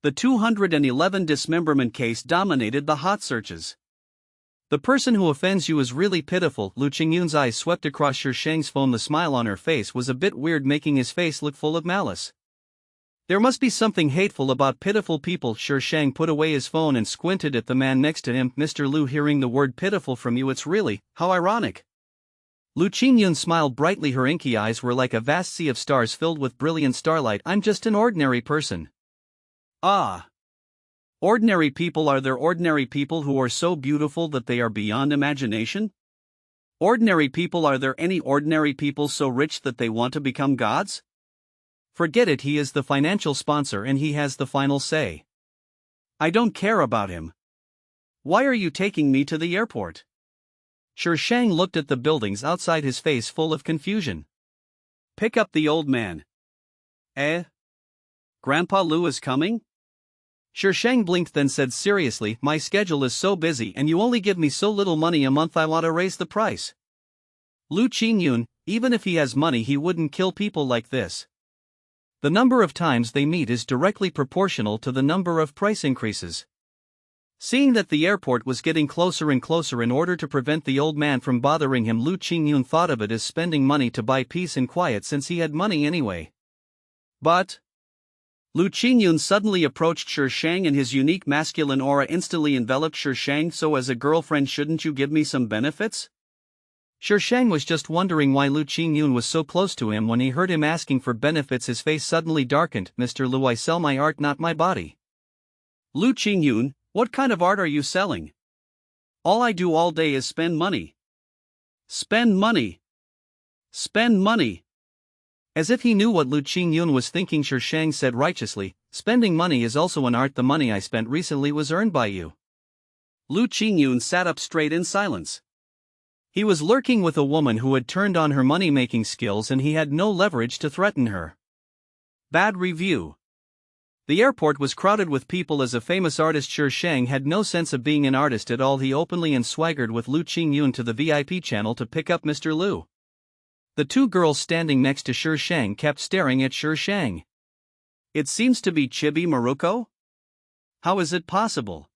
B: The 211 dismemberment case dominated the hot searches.
A: The person who offends you is really pitiful. Lu Qingyun's eyes swept across Shi Sheng's phone. The smile on her face was a bit weird, making his face look full of malice. There must be something hateful about pitiful people. Shi Sheng put away his phone and squinted at the man next to him. Mr. Lu, hearing the word pitiful from you, it's really, how ironic. Lu Qingyun smiled brightly. Her inky eyes were like a vast sea of stars filled with brilliant starlight. I'm just an ordinary person.
B: Ah. Ordinary people? Are there ordinary people who are so beautiful that they are beyond imagination? Ordinary people? Are there any ordinary people so rich that they want to become gods?
A: Forget it, he is the financial sponsor and he has the final say.
B: I don't care about him. Why are you taking me to the airport?
A: Shi Sheng looked at the buildings outside, his face full of confusion.
B: Pick up the old man. Grandpa Lu is coming?
A: Shi Sheng blinked, then said seriously, my schedule is so busy and you only give me so little money a month. I want to raise the price. Lu Qingyun, even if he has money, he wouldn't kill people like this. The number of times they meet is directly proportional to the number of price increases. Seeing that the airport was getting closer and closer, in order to prevent the old man from bothering him, Lu Qingyun thought of it as spending money to buy peace and quiet, since he had money anyway.
B: But Lu Qingyun suddenly approached Shi Sheng and his unique masculine aura instantly enveloped Shi Sheng. So as a girlfriend, shouldn't you give me some benefits?
A: Shi Sheng was just wondering why Lu Qingyun was so close to him. When he heard him asking for benefits, his face suddenly darkened. Mr. Lu, I sell my art, not my body.
B: Lu Qingyun, what kind of art are you selling? All I do all day is spend money. Spend money. Spend money.
A: As if he knew what Lu Qingyun was thinking, Shi Sheng said righteously, spending money is also an art. The money I spent recently was earned by you.
B: Lu Qingyun sat up straight in silence.
A: He was lurking with a woman who had turned on her money-making skills and he had no leverage to threaten her.
B: Bad review.
A: The airport was crowded with people as a famous artist Shi Shang had no sense of being an artist at all. He openly and swaggered with Lu Qingyun to the VIP channel to pick up Mr. Lu. The two girls standing next to Shi Shang kept staring at Shi Shang.
B: It seems to be Chibi Maruko? How is it possible?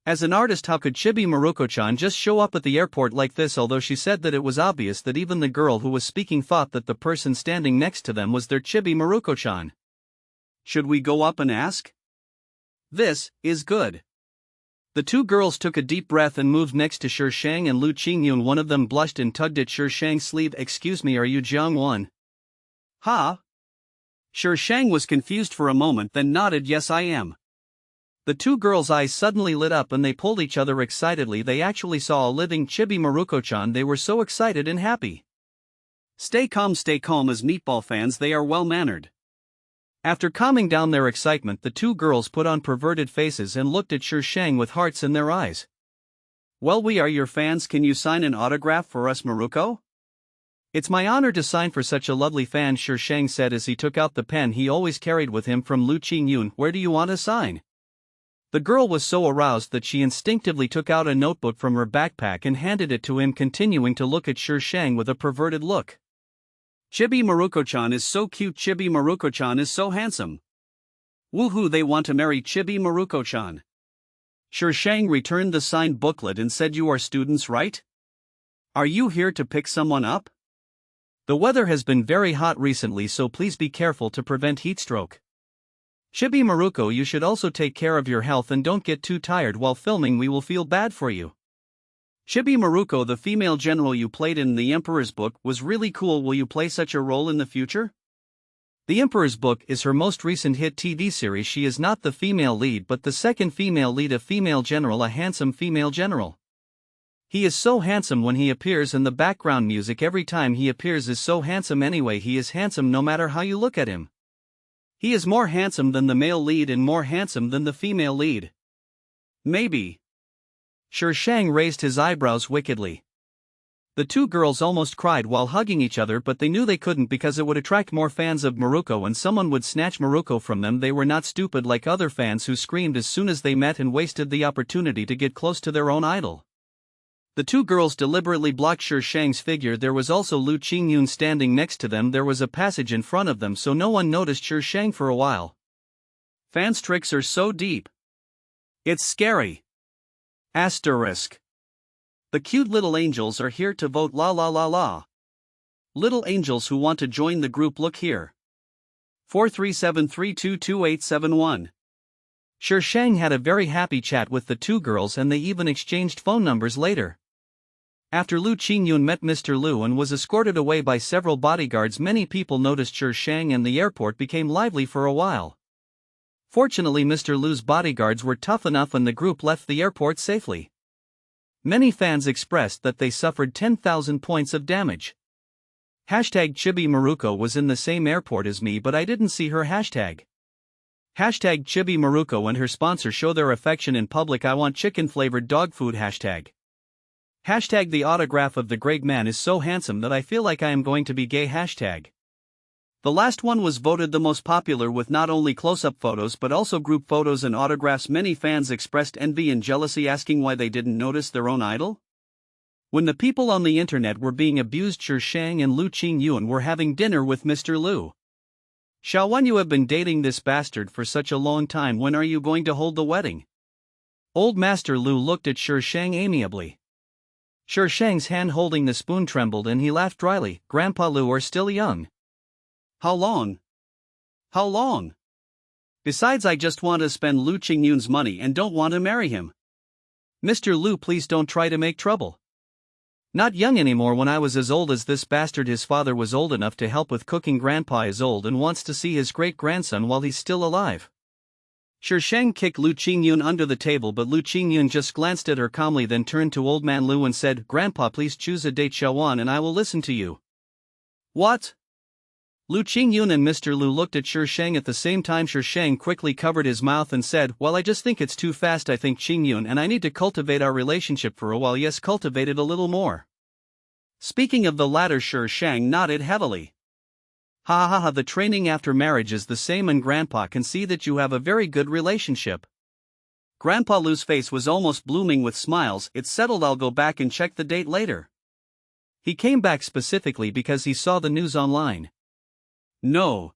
A: As an artist, how could Chibi Maruko-chan just show up at the airport like this? Although she said that it was obvious that even the girl who was speaking thought that the person standing next to them was their Chibi Maruko-chan.
B: Should we go up and ask?
A: This is good. The two girls took a deep breath and moved next to Shi Shang and Lu Qingyun. One of them blushed and tugged at Shi Shang's sleeve. Excuse me, are you Jiang Wan?
B: Ha? Shi Shang was confused for a moment, then nodded, yes I am.
A: The two girls' eyes suddenly lit up and they pulled each other excitedly. They actually saw a living Chibi Maruko-chan. They were so excited and happy.
B: Stay calm as meatball fans, they are well-mannered.
A: After calming down their excitement, the two girls put on perverted faces and looked at Shi Shang with hearts in their eyes.
B: Well, we are your fans, can you sign an autograph for us, Maruko?
A: It's my honor to sign for such a lovely fan, Shi Shang said as he took out the pen he always carried with him from Lu Qingyun. Where do you want to sign? The girl was so aroused that she instinctively took out a notebook from her backpack and handed it to him, continuing to look at Shi Shang with a perverted look.
B: Chibi Maruko-chan is so cute, Chibi Maruko-chan is so handsome. Woohoo, they want to marry Chibi Maruko-chan.
A: Shi Shang returned the signed booklet and said, you are students, right?
B: Are you here to pick someone up?
A: The weather has been very hot recently, so please be careful to prevent heatstroke. Chibi Maruko, you should also take care of your health and don't get too tired while filming, we will feel bad for you.
B: Chibi Maruko, the female general you played in The Emperor's Book was really cool. Will you play such a role in the future?
A: The Emperor's Book is her most recent hit TV series. She is not the female lead but the second female lead, a female general, a handsome female general. He is so handsome when he appears, and the background music every time he appears is so handsome. Anyway, he is handsome no matter how you look at him. He is more handsome than the male lead and more handsome than the female lead.
B: Maybe.
A: Shi Shang raised his eyebrows wickedly. The two girls almost cried while hugging each other, but they knew they couldn't because it would attract more fans of Maruko and someone would snatch Maruko from them. They were not stupid like other fans who screamed as soon as they met and wasted the opportunity to get close to their own idol. The two girls deliberately blocked Shi Shang's figure. There was also Lu Qingyun standing next to them. There was a passage in front of them, so no one noticed Shi Shang for a while.
B: Fans' tricks are so deep. It's scary. Asterisk. The cute little angels are here to vote, la la la la. Little angels who want to join the group, look here. 437322871.
A: Shi Shang had a very happy chat with the two girls and they even exchanged phone numbers later. After Lu Qingyun met Mr. Lu and was escorted away by several bodyguards, many people noticed Shi Shang and the airport became lively for a while. Fortunately, Mr. Lu's bodyguards were tough enough and the group left the airport safely. Many fans expressed that they suffered 10,000 points of damage. Hashtag Chibi Maruko was in the same airport as me, but I didn't see her. Hashtag Chibi Maruko and her sponsor show their affection in public. I want chicken-flavored dog food. Hashtag the autograph of the great man is so handsome that I feel like I am going to be gay. Hashtag. The last one was voted the most popular with not only close-up photos but also group photos and autographs. Many fans expressed envy and jealousy, asking why they didn't notice their own idol. When the people on the internet were being abused, Shi Shang and Lu Qingyun were having dinner with Mr. Lu. Xiaowan, you have been dating this bastard for such a long time. When are you going to hold the wedding? Old Master Lu looked at Shi Shang amiably. Shi Shang's hand holding the spoon trembled and he laughed dryly. Grandpa Lu are still young.
B: How long? How long? Besides, I just want to spend Lu Qingyun's money and don't want to marry him.
A: Mr. Lu, please don't try to make trouble. Not young anymore. When I was as old as this bastard, his father was old enough to help with cooking. Grandpa is old and wants to see his great-grandson while he's still alive. Shi Shang kicked Lu Qingyun under the table, but Lu Qingyun just glanced at her calmly, then turned to Old Man Lu and said, Grandpa, please choose a date, Xiaowan, and I will listen to you.
B: What?
A: Lu Qingyun and Mr. Lu looked at Shi Shang at the same time. Shi Shang quickly covered his mouth and said, well, I just think it's too fast. I think Qingyun and I need to cultivate our relationship for a while. Yes, cultivate it a little more.
B: Speaking of the latter, Shi Shang nodded heavily.
A: Ha ha ha, the training after marriage is the same and Grandpa can see that you have a very good relationship.
B: Grandpa Lou's face was almost blooming with smiles. It's settled, I'll go back and check the date later.
A: He came back specifically because he saw the news online.
B: No.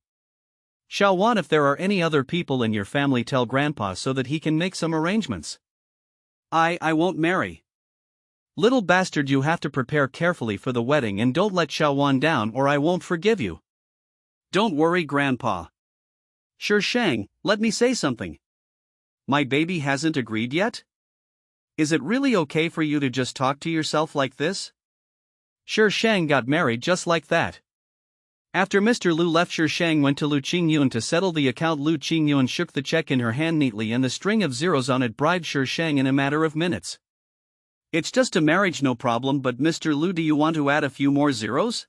A: Xiaowan, if there are any other people in your family, tell Grandpa so that he can make some arrangements.
B: I won't marry.
A: Little bastard, you have to prepare carefully for the wedding and don't let Xiaowan down or I won't forgive you.
B: Don't worry, Grandpa.
A: Sure Shang, let me say something.
B: My baby hasn't agreed yet?
A: Is it really okay for you to just talk to yourself like this? Sure Shang got married just like that. After Mr. Lu left, Sure Shang went to Lu Qingyun to settle the account. Lu Qingyun shook the check in her hand neatly and the string of zeros on it bribed Sure Shang in a matter of minutes.
B: It's just a marriage, no problem, but Mr. Lu, do you want to add a few more zeros?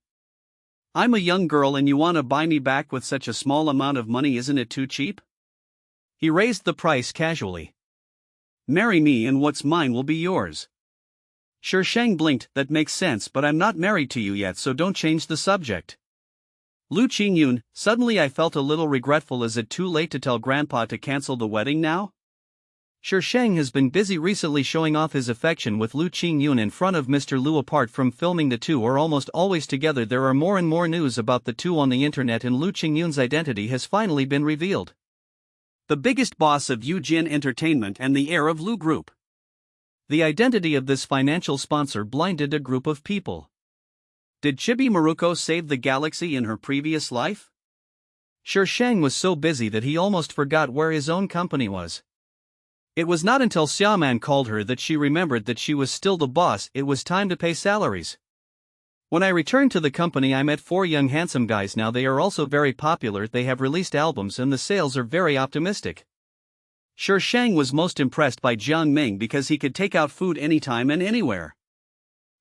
B: I'm a young girl and you want to buy me back with such a small amount of money, isn't it too cheap?
A: He raised the price casually.
B: Marry me and what's mine will be yours.
A: Sure Shang blinked. That makes sense, but I'm not married to you yet, so don't change the subject.
B: Lu Qingyun, suddenly I felt a little regretful. Is it too late to tell Grandpa to cancel the wedding now?
A: Sure Shang has been busy recently showing off his affection with Lu Qingyun in front of Mr. Lu. Apart from filming, the two are almost always together. There are more and more news about the two on the internet and Lu Qingyun's identity has finally been revealed.
B: The biggest boss of Eugene Entertainment and the heir of Lu Group.
A: The identity of this financial sponsor blinded a group of people.
B: Did Chibi Maruko save the galaxy in her previous life?
A: Sure Shang was so busy that he almost forgot where his own company was. It was not until Xiaoman called her that she remembered that she was still the boss. It was time to pay salaries. When I returned to the company, I met 4 young handsome guys. Now they are also very popular. They have released albums and the sales are very optimistic.
B: Sure Shang was most impressed by Jiang Ming because he could take out food anytime and anywhere.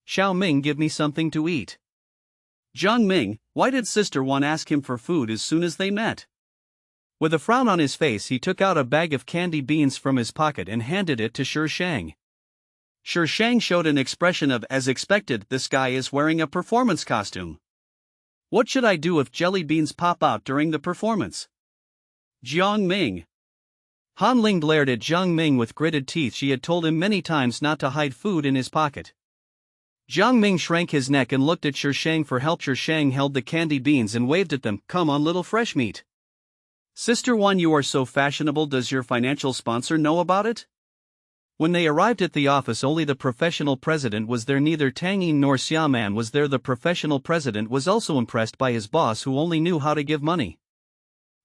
A: Xiao Ming, give me something to eat.
B: Jiang Ming, why did Sister Wan ask him for food as soon as they met?
A: With a frown on his face, he took out a bag of candy beans from his pocket and handed it to Sure Shang.
B: Sure Shang showed an expression of, as expected, this guy is wearing a performance costume. What should I do if jelly beans pop out during the performance? Jiang Ming.
A: Han Ling glared at Jiang Ming with gritted teeth. She had told him many times not to hide food in his pocket. Jiang Ming shrank his neck and looked at Sure Shang for help. Sure Shang held the candy beans and waved at them. Come on, little fresh meat.
B: Sister Wan, you are so fashionable. Does your financial sponsor know about it?
A: When they arrived at the office, only the professional president was there. Neither Tang Yin nor Xiaoman was there. The professional president was also impressed by his boss, who only knew how to give money.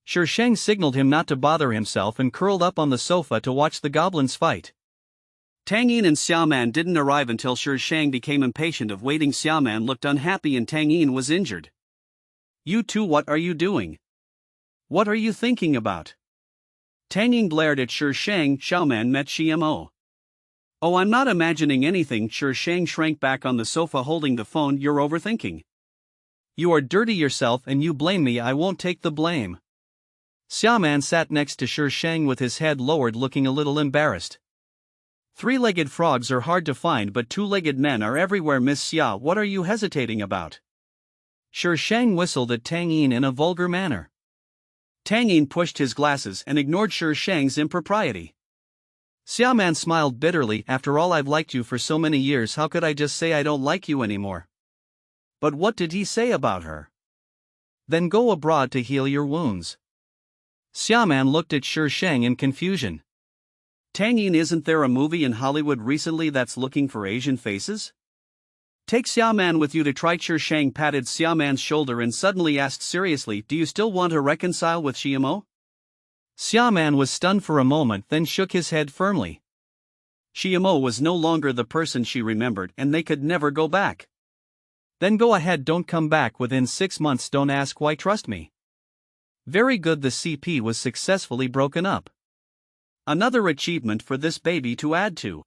A: Sure Shang signaled him not to bother himself and curled up on the sofa to watch the goblins fight.
B: Tang Yin and Xiaoman didn't arrive until Sure Shang became impatient of waiting. Xiaoman looked unhappy and Tang Yin was injured. You two, what are you doing? What are you thinking about? Tang Yin glared at Sure Shang. Xiaoman met CMO. Oh, I'm not imagining anything. Sure Shang shrank back on the sofa holding the phone. You're overthinking.
A: You are dirty yourself and you blame me. I won't take the blame. Xiaoman sat next to Sure Shang with his head lowered, looking a little embarrassed. 3-legged frogs are hard to find, but 2-legged men are everywhere. Miss Xia, what are you hesitating about? Sure Shang whistled at Tang Yin in a vulgar manner.
B: Tang Yin pushed his glasses and ignored Sure Shang's impropriety.
A: Xiaoman smiled bitterly. After all, I've liked you for so many years. How could I just say I don't like you anymore?
B: But what did he say about her?
A: Then go abroad to heal your wounds. Xiaoman looked at Sure Shang in confusion.
B: Tang Yin, isn't there a movie in Hollywood recently that's looking for Asian faces? Take Xiaoman with you to try. Sure Shang patted Xiaoman's shoulder and suddenly asked seriously, do you still want to reconcile with Xiamo?
A: Xiaoman was stunned for a moment, then shook his head firmly.
B: Xiamo was no longer the person she remembered and they could never go back.
A: Then go ahead, don't come back within 6 months, don't ask why, trust me. Very good, the CP was successfully broken up.
B: Another achievement for this baby to add to.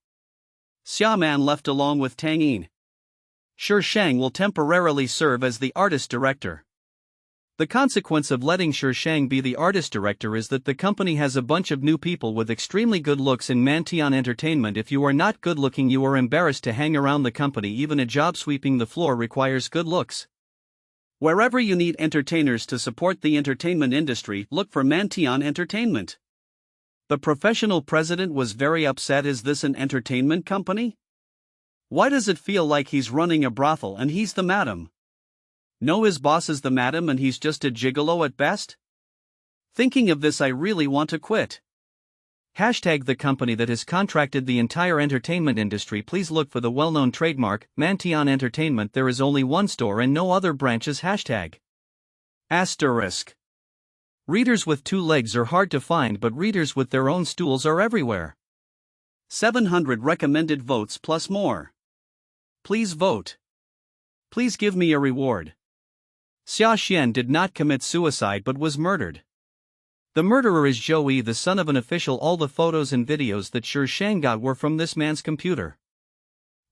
B: Xiaoman left along with Tang Yin.
A: Sure Shang will temporarily serve as the artist director. The consequence of letting Sure Shang be the artist director is that the company has a bunch of new people with extremely good looks in Mantion Entertainment. If you are not good looking, you are embarrassed to hang around the company. Even a job sweeping the floor requires good looks.
B: Wherever you need entertainers to support the entertainment industry, look for Mantion Entertainment. The professional president was very upset. Is this an entertainment company? Why does it feel like he's running a brothel and he's the madam? No, his boss is the madam and he's just a gigolo at best? Thinking of this, I really want to quit.
A: Hashtag the company that has contracted the entire entertainment industry. Please look for the well-known trademark, Mantion Entertainment. There is only one store and no other branches. Hashtag. Asterisk. Readers with two legs are hard to find, but readers with their own stools are everywhere.
B: 700 recommended votes plus more. Please vote. Please give me a reward.
A: Xia Xian did not commit suicide but was murdered. The murderer is Zhou Yi, the son of an official. All the photos and videos that Shi Shang got were from this man's computer.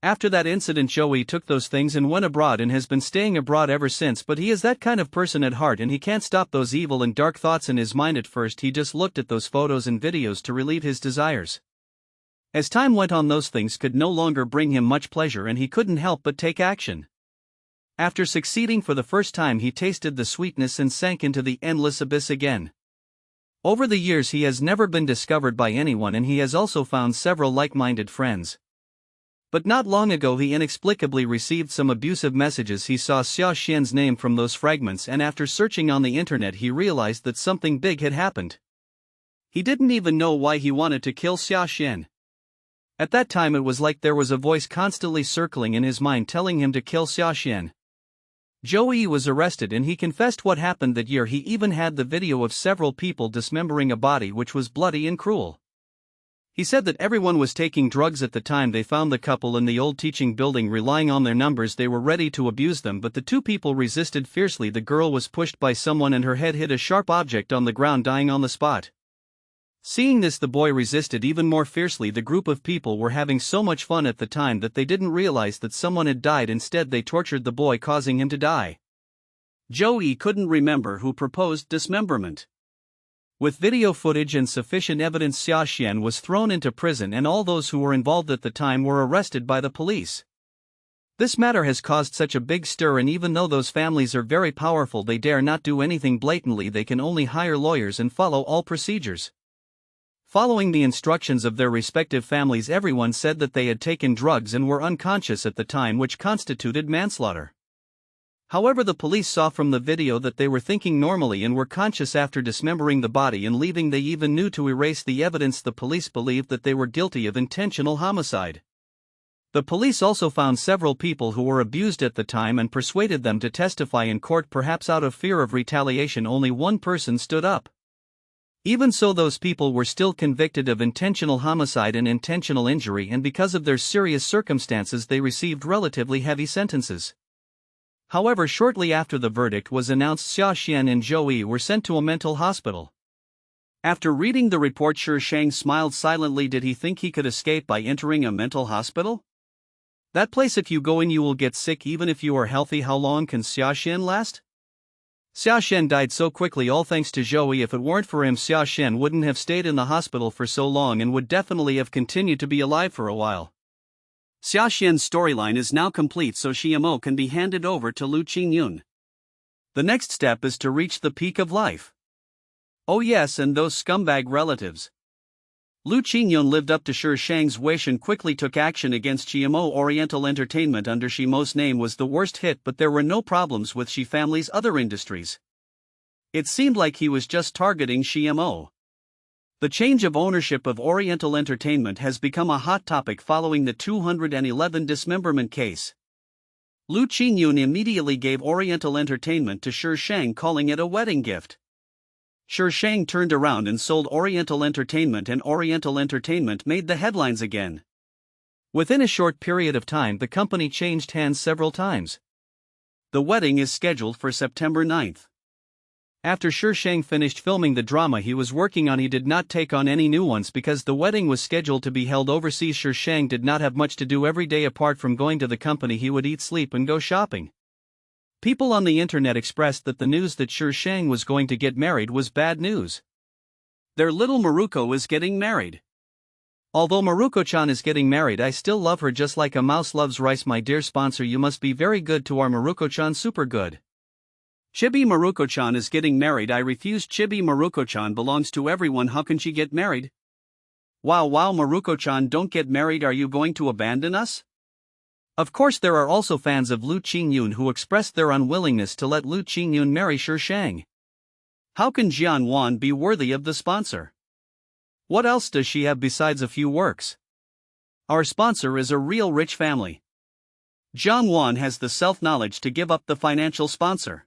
A: After that incident, Zhou Yi took those things and went abroad and has been staying abroad ever since, but he is that kind of person at heart and he can't stop those evil and dark thoughts in his mind. At first he just looked at those photos and videos to relieve his desires. As time went on, those things could no longer bring him much pleasure and he couldn't help but take action. After succeeding for the first time, he tasted the sweetness and sank into the endless abyss again. Over the years he has never been discovered by anyone and he has also found several like-minded friends. But not long ago he inexplicably received some abusive messages. He saw Xia Xian's name from those fragments and after searching on the internet he realized that something big had happened. He didn't even know why he wanted to kill Xia Xian. At that time it was like there was a voice constantly circling in his mind telling him to kill Xia Xian. Zhou Yi was arrested and he confessed what happened that year. He even had the video of several people dismembering a body which was bloody and cruel. He said that everyone was taking drugs at the time they found the couple in the old teaching building relying on their numbers. They were ready to abuse them, but the two people resisted fiercely. The girl was pushed by someone and her head hit a sharp object on the ground, dying on the spot. Seeing this, the boy resisted even more fiercely. The group of people were having so much fun at the time that they didn't realize that someone had died. Instead they tortured the boy, causing him to die.
B: Zhou Yi couldn't remember who proposed dismemberment.
A: With video footage and sufficient evidence, Xia Xian was thrown into prison and all those who were involved at the time were arrested by the police. This matter has caused such a big stir, and even though those families are very powerful, they dare not do anything blatantly. They can only hire lawyers and follow all procedures. Following the instructions of their respective families, everyone said that they had taken drugs and were unconscious at the time, which constituted manslaughter. However, the police saw from the video that they were thinking normally and were conscious after dismembering the body and leaving. They even knew to erase the evidence. The police believed that they were guilty of intentional homicide. The police also found several people who were abused at the time and persuaded them to testify in court, perhaps out of fear of retaliation. Only one person stood up. Even so, those people were still convicted of intentional homicide and intentional injury, and because of their serious circumstances they received relatively heavy sentences. However, shortly after the verdict was announced, Xia Xian and Zhou Yi were sent to a mental hospital. After reading the report, Shi Shang smiled silently. Did he think he could escape by entering a mental hospital? That place, if you go in you will get sick even if you are healthy. How long can Xia Xian last? Xia Xian died so quickly, all thanks to Zhou Yi. If it weren't for him, Xia Xian wouldn't have stayed in the hospital for so long and would definitely have continued to be alive for a while.
B: Xia Xian's storyline is now complete, so Xiamo can be handed over to Lu Qingyun.
A: The next step is to reach the peak of life. Oh yes, and those scumbag relatives.
B: Lu Qingyun lived up to Shi Shang's wish and quickly took action against Xiamo. Oriental Entertainment under Xiamo's name was the worst hit, but there were no problems with Xi family's other industries. It seemed like he was just targeting Xiamo. The change of ownership of Oriental Entertainment has become a hot topic following the 211 dismemberment case. Lu Qingyun immediately gave Oriental Entertainment to Shi Shang, calling it a wedding gift. Shi Shang turned around and sold Oriental Entertainment, and Oriental Entertainment made the headlines again.
A: Within a short period of time, the company changed hands several times.
B: The wedding is scheduled for September 9th.
A: After Shi Shang finished filming the drama he was working on, he did not take on any new ones because the wedding was scheduled to be held overseas. Shi Shang did not have much to do every day apart from going to the company. He would eat, sleep, and go shopping. People on the internet expressed that the news that Shi Shang was going to get married was bad news.
B: Their little Maruko is getting married.
A: Although Maruko-chan is getting married, I still love her just like a mouse loves rice. My dear sponsor, you must be very good to our Maruko-chan, super good.
B: Chibi Maruko-chan is getting married. I refuse. Chibi Maruko-chan belongs to everyone. How can she get married? Wow, Maruko-chan, don't get married. Are you going to abandon us?
A: Of course, there are also fans of Lu Qingyun who expressed their unwillingness to let Lu Qingyun marry Shi Shang.
B: How can Jian Wan be worthy of the sponsor?
A: What else does she have besides a few works?
B: Our sponsor is a real rich family. Jian Wan has the self-knowledge to give up the financial sponsor.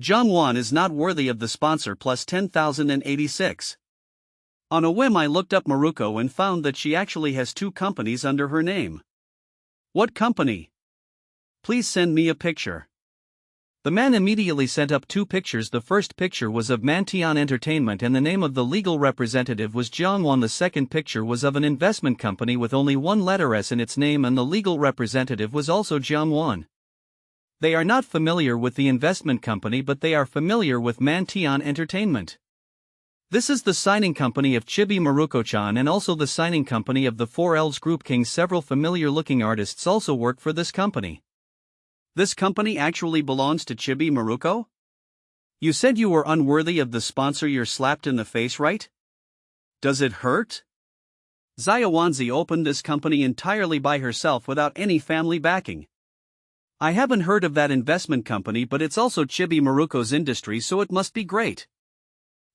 B: Jian Wan is not worthy of the sponsor plus 10,086. On a whim, I looked up Maruko and found that she actually has 2 companies under her name. What company? Please send me a picture.
A: The man immediately sent up 2 pictures. The first picture was of Mantian Entertainment and the name of the legal representative was Jiang Wan. The second picture was of an investment company with only 1 letter S in its name and the legal representative was also Jiang Wan. They are not familiar with the investment company but they are familiar with Mantian Entertainment. This is the signing company of Chibi Maruko-chan and also the signing company of the 4Ls Group King. Several familiar-looking artists also work for this company.
B: This company actually belongs to Chibi Maruko? You said you were unworthy of the sponsor. You're slapped in the face, right? Does it hurt? Xia Wanzi opened this company entirely by herself without any family backing. I haven't heard of that investment company but it's also Chibi Maruko's industry so it must be great.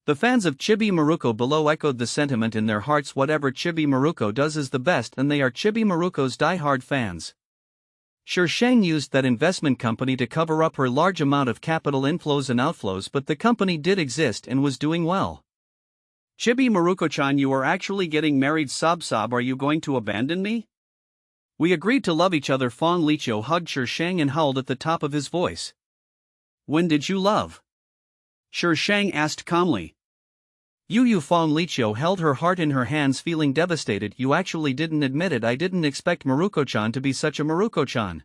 A: The fans of Chibi Maruko below echoed the sentiment in their hearts. Whatever Chibi Maruko does is the best and they are Chibi Maruko's die-hard fans. Shi Shang used that investment company to cover up her large amount of capital inflows and outflows but the company did exist and was doing well.
B: Chibi Maruko-chan, you are actually getting married. Sob, are you going to abandon me?
A: We agreed to love each other. Fong Liqiu hugged Shi Shang and howled at the top of his voice.
B: When did you love? Shi Shang asked calmly.
A: Yu Fong Liqiu held her heart in her hands feeling devastated. You actually didn't admit it. I didn't expect Maruko-chan to be such a Maruko-chan.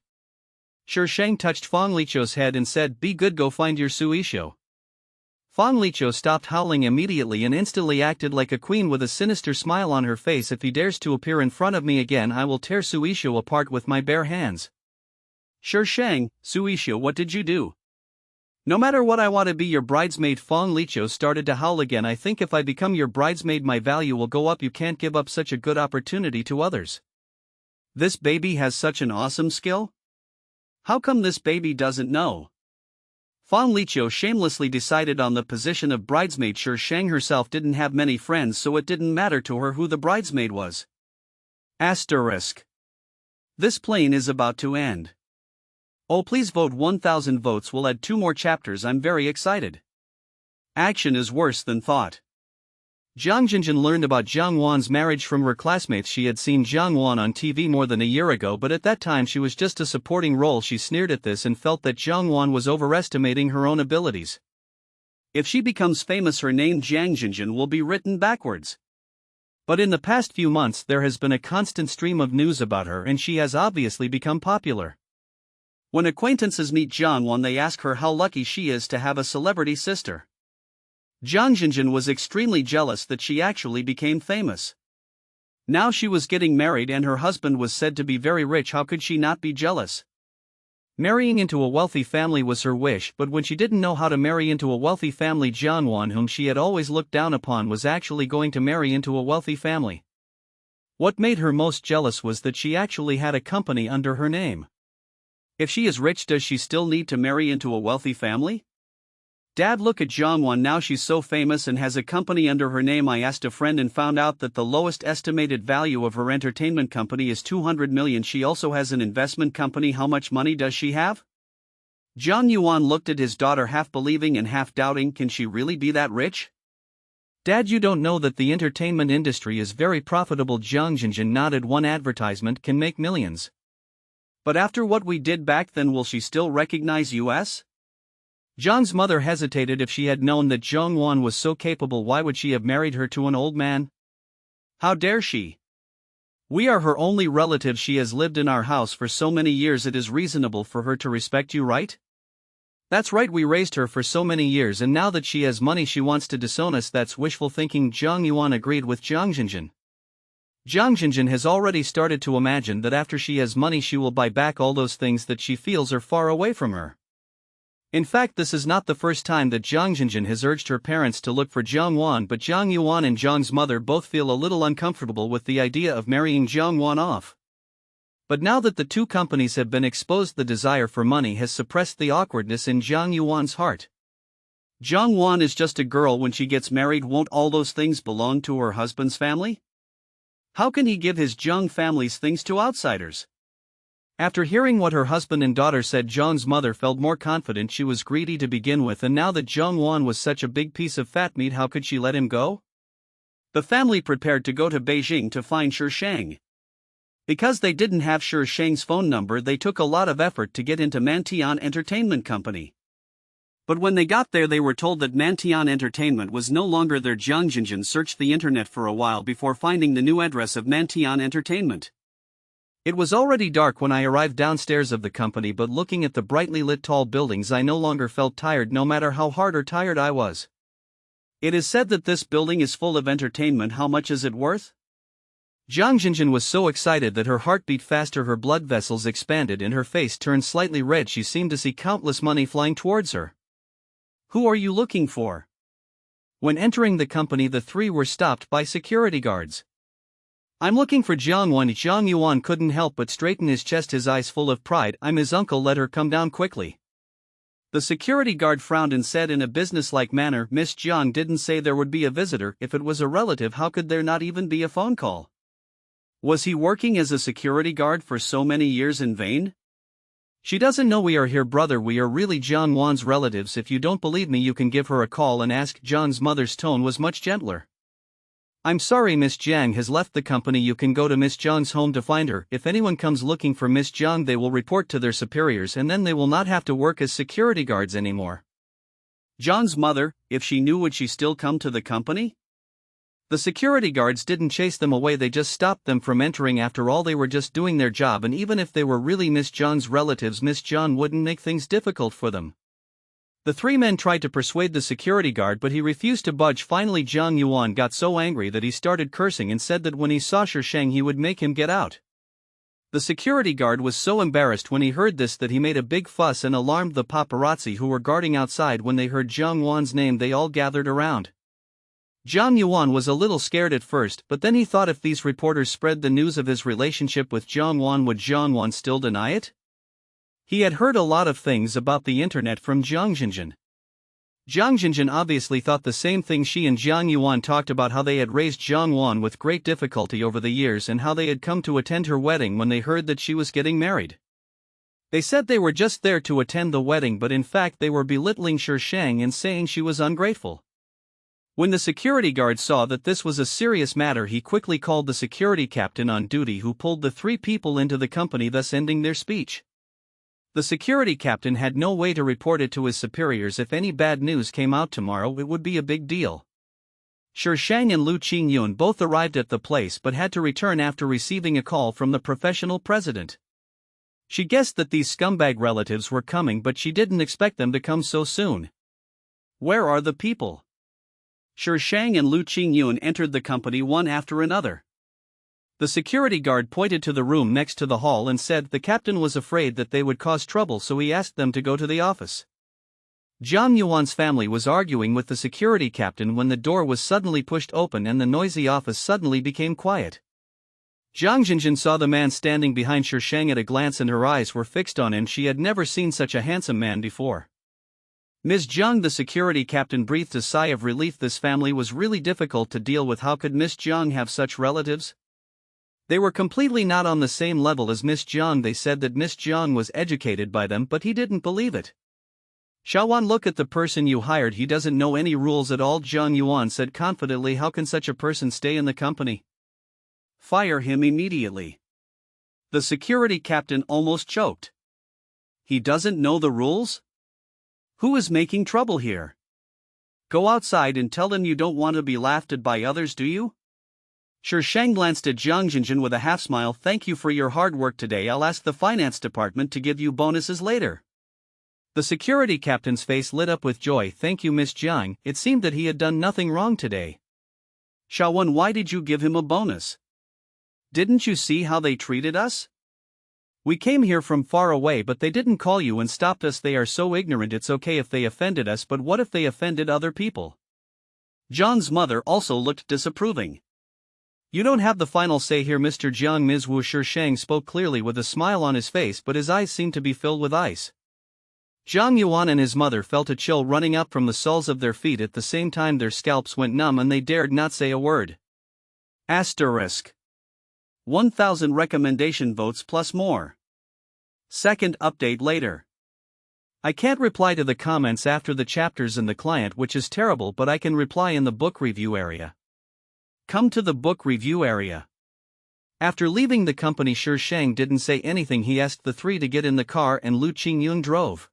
A: Shi Shang touched Fong Liqiu's head and said, be good, go find your Suisho. Fong Liqiu stopped howling immediately and instantly acted like a queen with a sinister smile on her face. If he dares to appear in front of me again I will tear Suisho apart with my bare hands.
B: Shi Shang, Suisho, what did you do? No matter what, I want to be your bridesmaid. Fong Liqiu started to howl again. I think if I become your bridesmaid my value will go up. You can't give up such a good opportunity to others. This baby has such an awesome skill? How come this baby doesn't know? Fong Liqiu shamelessly decided on the position of bridesmaid. Shi Shang herself didn't have many friends so it didn't matter to her who the bridesmaid was. Asterisk. This plane is about to end. Oh, please vote 1,000 votes. We'll add 2 more chapters. I'm very excited. Action is worse than thought.
A: Jiang Jinjin learned about Jiang Wan's marriage from her classmates. She had seen Jiang Wan on TV more than a year ago but at that time she was just a supporting role. She sneered at this and felt that Jiang Wan was overestimating her own abilities.
B: If she becomes famous her name Jiang Jinjin will be written backwards.
A: But in the past few months there has been a constant stream of news about her and she has obviously become popular.
B: When acquaintances meet Jiang Wan they ask her how lucky she is to have a celebrity sister. Jiang Jinjin was extremely jealous that she actually became famous. Now she was getting married and her husband was said to be very rich. How could she not be jealous?
A: Marrying into a wealthy family was her wish, but when she didn't know how to marry into a wealthy family, Jiang Wan, whom she had always looked down upon, was actually going to marry into a wealthy family. What made her most jealous was that she actually had a company under her name.
B: If she is rich, does she still need to marry into a wealthy family? Dad, look at Jiang Wan now. She's so famous and has a company under her name. I asked a friend and found out that the lowest estimated value of her entertainment company is 200 million. She also has an investment company. How much money does she have? Jiang Yuan looked at his daughter, half believing and half doubting. Can she really be that rich?
A: Dad, you don't know that the entertainment industry is very profitable. Jiang Jinjin nodded. One advertisement can make millions.
B: But after what we did back then, will she still recognize us?
A: Zhang's mother hesitated. If she had known that Zhang Wan was so capable, why would she have married her to an old man?
B: How dare she?
A: We are her only relatives. She has lived in our house for so many years. It is reasonable for her to respect you, right?
B: That's right, we raised her for so many years and now that she has money she wants to disown us. That's wishful thinking. Jiang Yuan agreed with Jiang Jinjin.
A: Jiang Jinjin has already started to imagine that after she has money she will buy back all those things that she feels are far away from her. In fact, this is not the first time that Jiang Jinjin has urged her parents to look for Jiang Wan, but Jiang Yuan and Jiang's mother both feel a little uncomfortable with the idea of marrying Jiang Wan off. But now that the two companies have been exposed, the desire for money has suppressed the awkwardness in Jiang Yuan's heart.
B: Jiang Wan is just a girl. When she gets married, won't all those things belong to her husband's family? How can he give his Jiang family's things to outsiders?
A: After hearing what her husband and daughter said, Jiang's mother felt more confident. She was greedy to begin with, and now that Jiang Wan was such a big piece of fat meat, how could she let him go?
B: The family prepared to go to Beijing to find Shi Shang. Because they didn't have Shi Shang's phone number, they took a lot of effort to get into Mantian Entertainment Company. But when they got there, they were told that Mantian Entertainment was no longer there. Jiang Jinjin searched the internet for a while before finding the new address of Mantian Entertainment.
A: It was already dark when I arrived downstairs of the company, but looking at the brightly lit tall buildings, I no longer felt tired, no matter how hard or tired I was.
B: It is said that this building is full of entertainment. How much is it worth?
A: Jiang Jinjin was so excited that her heart beat faster, her blood vessels expanded, and her face turned slightly red. She seemed to see countless money flying towards her.
B: Who are you looking for?
A: When entering the company, the three were stopped by security guards.
B: I'm looking for Jiang Wan. Jiang Yuan couldn't help but straighten his chest, his eyes full of pride.
A: I'm his uncle, let her come down quickly.
B: The security guard frowned and said in a businesslike manner, Miss Jiang didn't say there would be a visitor. If it was a relative, how could there not even be a phone call? Was he working as a security guard for so many years in vain?
A: She doesn't know we are here, brother. We are really Jiang Wan's relatives. If you don't believe me, you can give her a call and ask. Jiang's mother's tone was much gentler. I'm sorry, Miss Jiang has left the company. You can go to Miss Jiang's home to find her. If anyone comes looking for Miss Jiang, they will report to their superiors, and then they will not have to work as security guards anymore.
B: Jiang's mother, if she knew, would she still come to the company?
A: The security guards didn't chase them away, they just stopped them from entering. After all, they were just doing their job, and even if they were really Miss Jiang's relatives, Miss Jiang wouldn't make things difficult for them. The three men tried to persuade the security guard, but he refused to budge. Finally, Jiang Yuan got so angry that he started cursing and said that when he saw Shi Shang, he would make him get out. The security guard was so embarrassed when he heard this that he made a big fuss and alarmed the paparazzi who were guarding outside. When they heard Jiang Wan's name, they all gathered around. Jiang Yuan was a little scared at first, but then he thought, if these reporters spread the news of his relationship with Jiang Wan, would Jiang Wan still deny it? He had heard a lot of things about the internet from Jiang Jinjin. Jiang Jinjin obviously thought the same thing. She and Jiang Yuan talked about how they had raised Jiang Wan with great difficulty over the years and how they had come to attend her wedding when they heard that she was getting married. They said they were just there to attend the wedding, but in fact they were belittling Shi Shang and saying she was ungrateful. When the security guard saw that this was a serious matter, he quickly called the security captain on duty, who pulled the three people into the company, thus ending their speech. The security captain had no way to report it to his superiors. If any bad news came out tomorrow, it would be a big deal. Shi Shang and Lu Qingyun both arrived at the place but had to return after receiving a call from the professional president. She guessed that these scumbag relatives were coming, but she didn't expect them to come so soon.
B: Where are the people? Shi Shang and Lu Qingyun entered the company one after another.
A: The security guard pointed to the room next to the hall and said the captain was afraid that they would cause trouble, so he asked them to go to the office. Jiang Yuan's family was arguing with the security captain when the door was suddenly pushed open and the noisy office suddenly became quiet. Jiang Jinjin saw the man standing behind Shi Shang at a glance, and her eyes were fixed on him. She had never seen such a handsome man before. Miss Jiang, the security captain breathed a sigh of relief. This family was really difficult to deal with. How could Miss Jiang have such relatives? They were completely not on the same level as Miss Jiang. They said that Miss Jiang was educated by them, but he didn't believe it. Shawan, look at the person you hired. He doesn't know any rules at all, Jiang Yuan said confidently. How can such a person stay in the company?
B: Fire him immediately. The security captain almost choked. He doesn't know the rules? Who is making trouble here? Go outside and tell him you don't want to be laughed at by others, do you?
A: Shi Shang glanced at Jiang Jinjin with a half smile. Thank you for your hard work today. I'll ask the finance department to give you bonuses later. The security captain's face lit up with joy. Thank you, Miss Jiang. It seemed that he had done nothing wrong today.
B: Shawan, why did you give him a bonus? Didn't you see how they treated us?
A: We came here from far away, but they didn't call you and stopped us. They are so ignorant. It's okay if they offended us, but what if they offended other people?
B: John's mother also looked disapproving.
A: You don't have the final say here, Mr. Jiang. Ms. Wu. Shishang spoke clearly with a smile on his face, but his eyes seemed to be filled with ice. Zhang Yuan and his mother felt a chill running up from the soles of their feet. At the same time their scalps went numb and they dared not say a word.
B: Asterisk. 1,000 recommendation votes plus more. Second update later.
A: I can't reply to the comments after the chapters in the client, which is terrible, but I can reply in the book review area.
B: Come to the book review area.
A: After leaving the company, Shishang didn't say anything. He asked the three to get in the car and Lu Qingyun drove.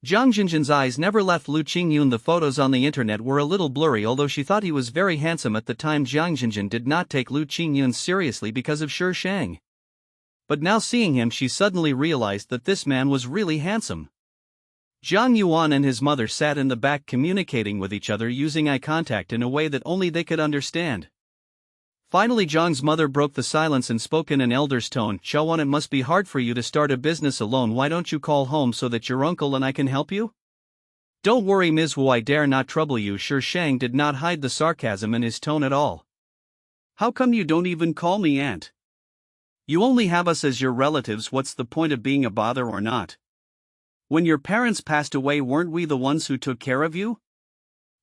A: Zhang Jinjin's eyes never left Lu Qingyun. The photos on the internet were a little blurry, although she thought he was very handsome at the time. Zhang Jinjin did not take Lu Qingyun seriously because of Shishang. But now seeing him, she suddenly realized that this man was really handsome. Zhang Yuan and his mother sat in the back communicating with each other using eye contact in a way that only they could understand. Finally Zhang's mother broke the silence and spoke in an elder's tone. Shawan, it must be hard for you to start a business alone. Why don't you call home so that your uncle and I can help you? Don't worry, Ms. Wu, I dare not trouble you. Shishang did not hide the sarcasm in his tone at all.
B: How come you don't even call me aunt? You only have us as your relatives. What's the point of being a bother or not? When your parents passed away, weren't we the ones who took care of you?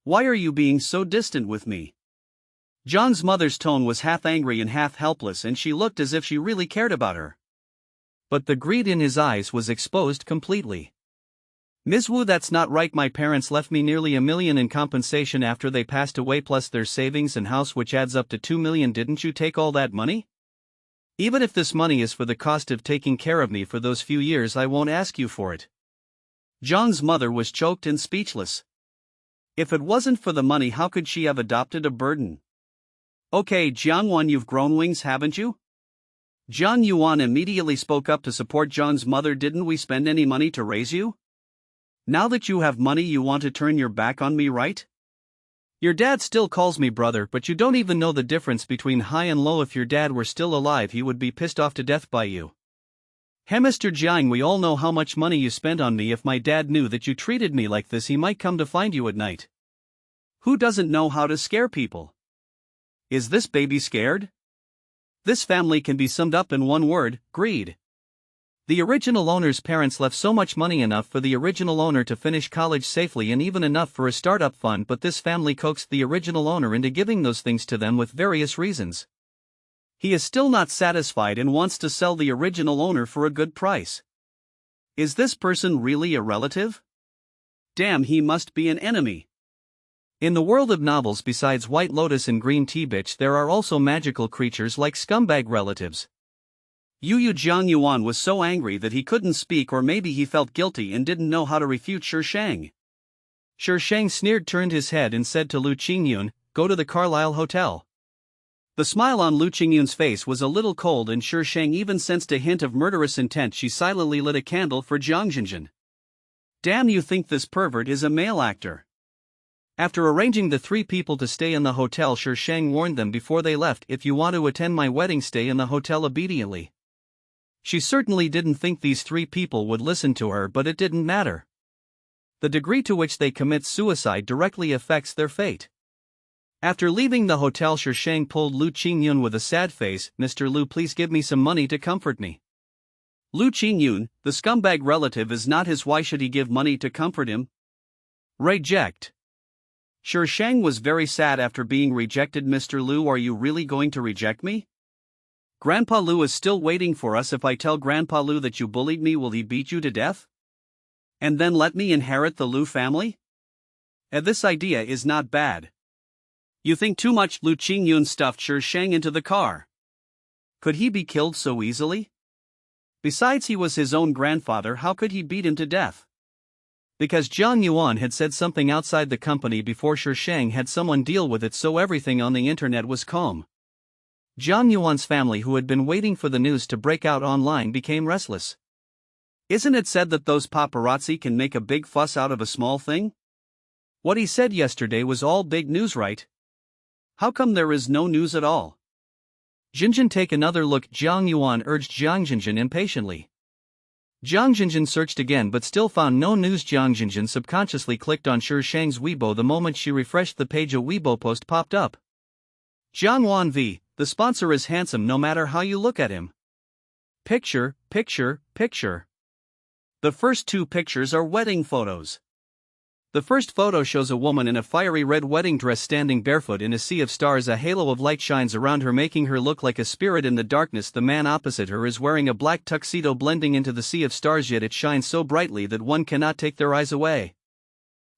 B: Why are you being so distant with me? John's mother's tone was half angry and half helpless, and she looked as if she really cared about her.
A: But the greed in his eyes was exposed completely. Ms. Wu, that's not right. My parents left me nearly $1 million in compensation after they passed away, plus their savings and house, which adds up to $2 million. Didn't you take all that money? Even if this money is for the cost of taking care of me for those few years, I won't ask you for it.
B: John's mother was choked and speechless. If it wasn't for the money, how could she have adopted a burden? Okay, Jiangwan, you've grown wings, haven't you? Zhang Yuan immediately spoke up to support John's mother. Didn't we spend any money to raise you? Now that you have money, you want to turn your back on me, right? Your dad still calls me brother, but you don't even know the difference between high and low. If your dad were still alive, he would be pissed off to death by you. Hey, Mr. Jiang, we all know how much money you spent on me. If my dad knew that you treated me like this, he might come to find you at night. Who doesn't know how to scare people? Is this baby scared? This family can be summed up in one word: greed. The original owner's parents left so much money, enough for the original owner to finish college safely and even enough for a startup fund, but this family coaxed the original owner into giving those things to them with various reasons. He is still not satisfied and wants to sell the original owner for a good price. Is this person really a relative? Damn, he must be an enemy. In the world of novels, besides White Lotus and Green Tea Bitch, there are also magical creatures like scumbag relatives. Zhang Yuan was so angry that he couldn't speak, or maybe he felt guilty and didn't know how to refute Shishang. Shishang sneered, turned his head and said to Lu Qingyun, "Go to the Carlisle Hotel." The smile on Lu Qingyun's face was a little cold, and Shishang even sensed a hint of murderous intent. She silently lit a candle for Zhang Jinjin. Damn, you think this pervert is a male actor? After arranging the three people to stay in the hotel, Shishang warned them before they left, "If you want to attend my wedding, stay in the hotel obediently." She certainly didn't think these three people would listen to her, but it didn't matter. The degree to which they commit suicide directly affects their fate. After leaving the hotel, Shishang pulled Lu Qingyun with a sad face. "Mr. Lu, please give me some money to comfort me." Lu Qingyun, the scumbag relative, is not his. Why should he give money to comfort him? Reject. Shishang was very sad after being rejected. "Mr. Lu, are you really going to reject me? Grandpa Lu is still waiting for us. If I tell Grandpa Lu that you bullied me, will he beat you to death? And then let me inherit the Lu family? This idea is not bad." You think too much. Lu Qingyun stuffed Shishang into the car. Could he be killed so easily? Besides, he was his own grandfather. How could he beat him to death? Because Zhang Yuan had said something outside the company before Shishang had someone deal with it, so everything on the internet was calm. Zhang Yuan's family, who had been waiting for the news to break out online, became restless. Isn't it said that those paparazzi can make a big fuss out of a small thing? What he said yesterday was all big news, right? How come there is no news at all?
A: Jinjin, take another look, Jiang Yuan urged Jiang Jinjin impatiently. Jiang Jinjin searched again but still found no news. Jiang Jinjin subconsciously clicked on Shi Shang's Weibo. The moment she refreshed the page, a Weibo post popped up. Jiang Yuan V, the sponsor is handsome no matter how you look at him. Picture, picture, picture. The first two pictures are wedding photos. The first photo shows a woman in a fiery red wedding dress standing barefoot in a sea of stars. A halo of light shines around her, making her look like a spirit in the darkness. The man opposite her is wearing a black tuxedo blending into the sea of stars, yet it shines so brightly that one cannot take their eyes away.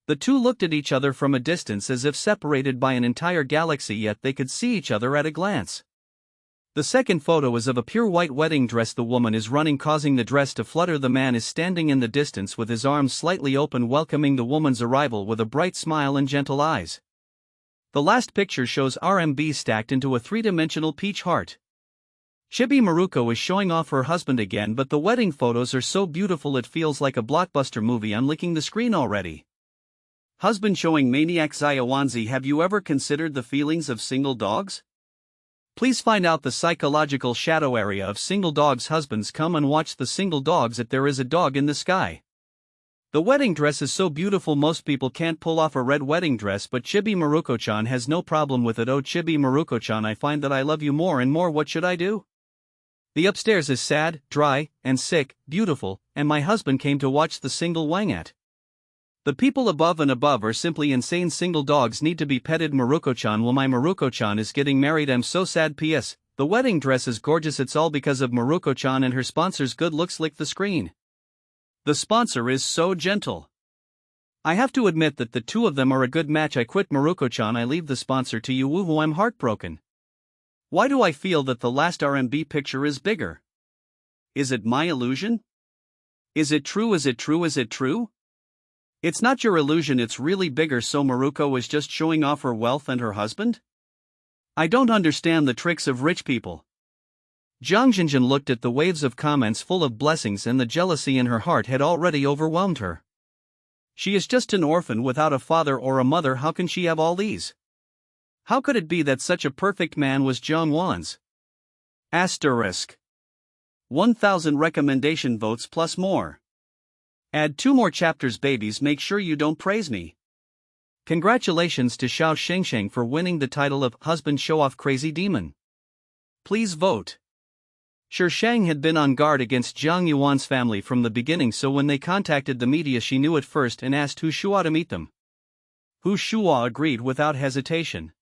A: The two looked at each other from a distance as if separated by an entire galaxy, yet they could see each other at a glance. The second photo is of a pure white wedding dress. The woman is running, causing the dress to flutter. The man is standing in the distance with his arms slightly open, welcoming the woman's arrival with a bright smile and gentle eyes. The last picture shows RMB stacked into a three-dimensional peach heart. Chibi Maruko is showing off her husband again, but the wedding photos are so beautiful it feels like a blockbuster movie. I'm licking the screen already. Husband showing maniac Zayawanzi. Have you ever considered the feelings of single dogs? Please find out the psychological shadow area of single dogs. Husbands, come and watch the single dogs at There Is a Dog in the Sky. The wedding dress is so beautiful most people can't pull off a red wedding dress, but Chibi Maruko-chan has no problem with it. Oh Chibi Maruko-chan, I find that I love you more and more. What should I do? The upstairs is sad, dry, and sick, beautiful, and my husband came to watch the single wangat. The people above and above are simply insane. Single dogs need to be petted. Maruko-chan, well, my Maruko-chan is getting married. I'm so sad. PS, the wedding dress is gorgeous. It's all because of Maruko-chan and her sponsor's good looks. Lick the screen. The sponsor is so gentle. I have to admit that the two of them are a good match. I quit Maruko-chan. I leave the sponsor to you. Woohoo, I'm heartbroken. Why do I feel that the last RMB picture is bigger? Is it my illusion? Is it true? Is it true? Is it true? It's not your illusion, it's really bigger. So Maruko is just showing off her wealth and her husband? I don't understand the tricks of rich people. Jiang Jinjin looked at the waves of comments full of blessings, and the jealousy in her heart had already overwhelmed her. She is just an orphan without a father or a mother. How can she have all these? How could it be that such a perfect man was Jiang Wan's? Asterisk. 1,000 recommendation votes plus more. Add 2 more chapters. Babies, make sure you don't praise me. Congratulations to Xiao Shengsheng for winning the title of Husband Show-Off Crazy Demon. Please vote. Shi Shang had been on guard against Jiang Yuan's family from the beginning, so when they contacted the media she knew it first and asked Hu Shua to meet them. Hu Shua agreed without hesitation.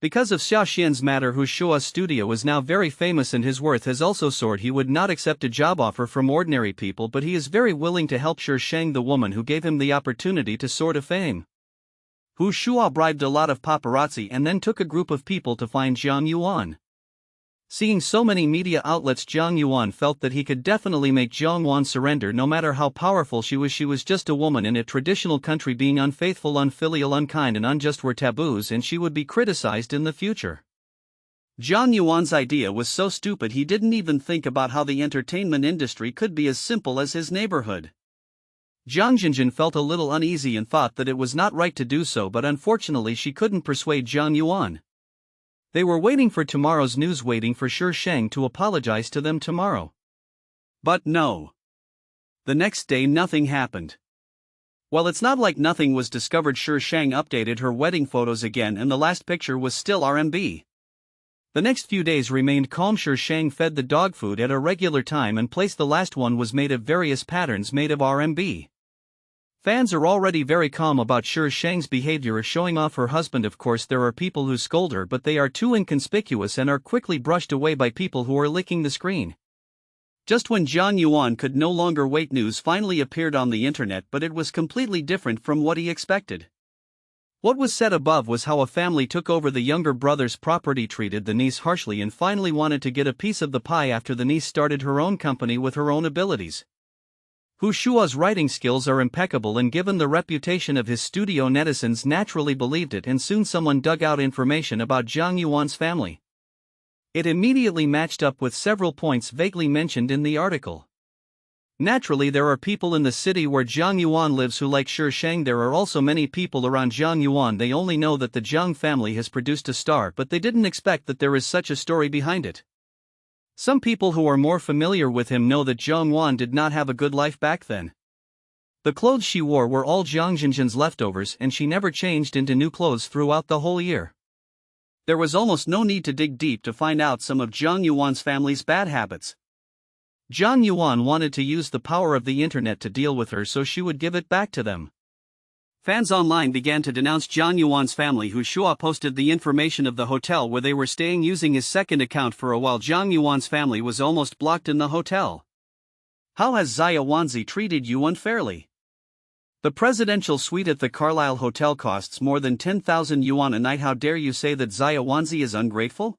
A: Because of Xiao Xian's matter, Hu Shua's studio is now very famous and his worth has also soared. He would not accept a job offer from ordinary people, but he is very willing to help Shi Shang, the woman who gave him the opportunity to soar to fame. Hu Shua bribed a lot of paparazzi and then took a group of people to find Jiang Yuan. Seeing so many media outlets, Jiang Yuan felt that he could definitely make Jiang Yuan surrender. No matter how powerful she was just a woman in a traditional country. Being unfaithful, unfilial, unkind and unjust were taboos, and she would be criticized in the future. Jiang Yuan's idea was so stupid he didn't even think about how the entertainment industry could be as simple as his neighborhood. Jiang Jinjin felt a little uneasy and thought that it was not right to do so, but unfortunately she couldn't persuade Jiang Yuan. They were waiting for tomorrow's news, waiting for Shi Shang to apologize to them tomorrow. But no. The next day nothing happened. Well, it's not like nothing was discovered. Shi Shang updated her wedding photos again and the last picture was still RMB. The next few days remained calm. Shi Shang fed the dog food at a regular time and place. The last one was made of various patterns made of RMB. Fans are already very calm about Shi Shang's behavior, showing off her husband. Of course there are people who scold her, but they are too inconspicuous and are quickly brushed away by people who are licking the screen. Just when Jiang Yuan could no longer wait, news finally appeared on the internet, but it was completely different from what he expected. What was said above was how a family took over the younger brother's property, treated the niece harshly, and finally wanted to get a piece of the pie after the niece started her own company with her own abilities. Hu Shua's writing skills are impeccable, and given the reputation of his studio, netizens naturally believed it, and soon someone dug out information about Jiang Yuan's family. It immediately matched up with several points vaguely mentioned in the article. Naturally, there are people in the city where Zhang Yuan lives who like Shi Shang. There are also many people around Zhang Yuan. They only know that the Zhang family has produced a star, but they didn't expect that there is such a story behind it. Some people who are more familiar with him know that Zhang Yuan did not have a good life back then. The clothes she wore were all Jiang Jinjin's leftovers, and she never changed into new clothes throughout the whole year.
B: There was almost no need to dig deep to find out some of Zhang Yuan's family's bad habits.
A: Zhang Yuan wanted to use the power of the internet to deal with her so she would give it back to them.
B: Fans online began to denounce Zhang Yuan's family, who Shua posted the information of the hotel where they were staying using his second account for a while. Zhang Yuan's family was almost blocked in the hotel.
A: How has Xia Wanzi treated you unfairly? The presidential suite at the Carlisle Hotel costs more than 10,000 yuan a night. How dare you say that Xia Wanzi is ungrateful?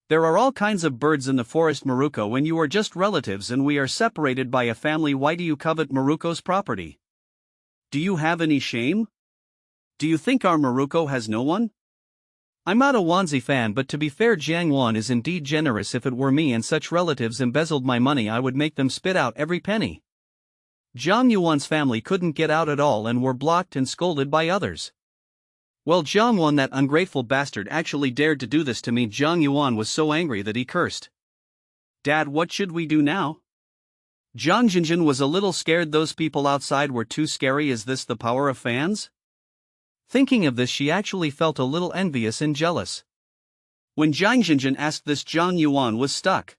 A: There are all kinds of birds in the forest, Maruko, and you are just relatives and we are separated by a family. Why do you covet Maruko's property?
B: Do you have any shame? Do you think our Maruko has no one?
A: I'm not a Wanzi fan, but to be fair, Jiang Wan is indeed generous. If it were me and such relatives embezzled my money, I would make them spit out every penny. Zhang Yuan's family couldn't get out at all and were blocked and scolded by others. Well, Jiang Wan, that ungrateful bastard, actually dared to do this to me. Zhang Yuan was so angry that he cursed.
B: Dad, what should we do now?
A: Jiang Jinjin was a little scared. Those people outside were too scary. Is this the power of fans? Thinking of this, she actually felt a little envious and jealous.
B: When Jiang Jinjin asked this, Zhang Yuan was stuck.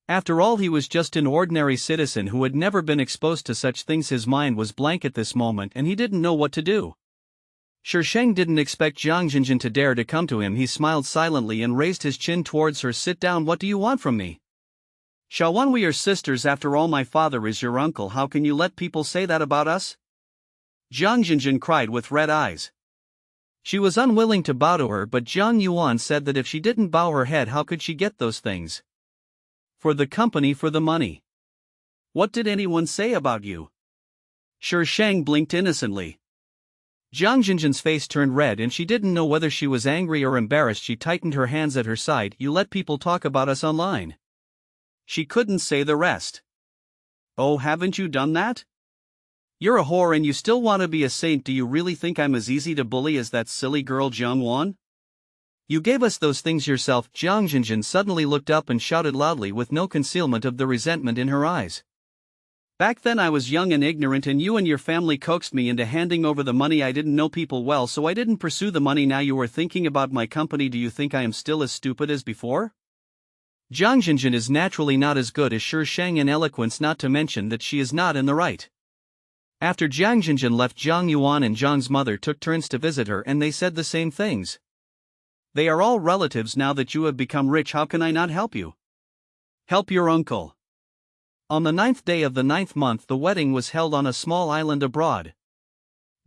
A: After all, he was just an ordinary citizen who had never been exposed to such things. His mind was blank at this moment and he didn't know what to do. Shi Shang didn't expect Jiang Jinjin to dare to come to him. He smiled silently and raised his chin towards her. Sit down. What do you want from me?
B: Shawan, we are sisters. After all, my father is your uncle. How can you let people say that about us?
A: Jiang Jinjin cried with red eyes. She was unwilling to bow to her, but Zhang Yuan said that if she didn't bow her head, how could she get those things? For the company, for the money.
B: What did anyone say about you?
A: Shi Shang blinked innocently. Jiang Jinjin's face turned red and she didn't know whether she was angry or embarrassed. She tightened her hands at her side. You let people talk about us online.
B: She couldn't say the rest.
A: Oh, haven't you done that? You're a whore and you still want to be a saint. Do you really think I'm as easy to bully as that silly girl Jiang Wan? You gave us those things yourself. Jiang Jinjin suddenly looked up and shouted loudly with no concealment of the resentment in her eyes.
B: Back then I was young and ignorant and you and your family coaxed me into handing over the money. I didn't know people well, so I didn't pursue the money. Now you are thinking about my company. Do you think I am still as stupid as before?
A: Jiang Jinjin is naturally not as good as Shi Shang in eloquence, not to mention that she is not in the right. After Jiang Jinjin left, Zhang Yuan and Zhang's mother took turns to visit her and they said the same things.
B: They are all relatives. Now that you have become rich, how can I not help you?
A: Help your uncle. On the 9th day of the 9th month, the wedding was held on a small island abroad.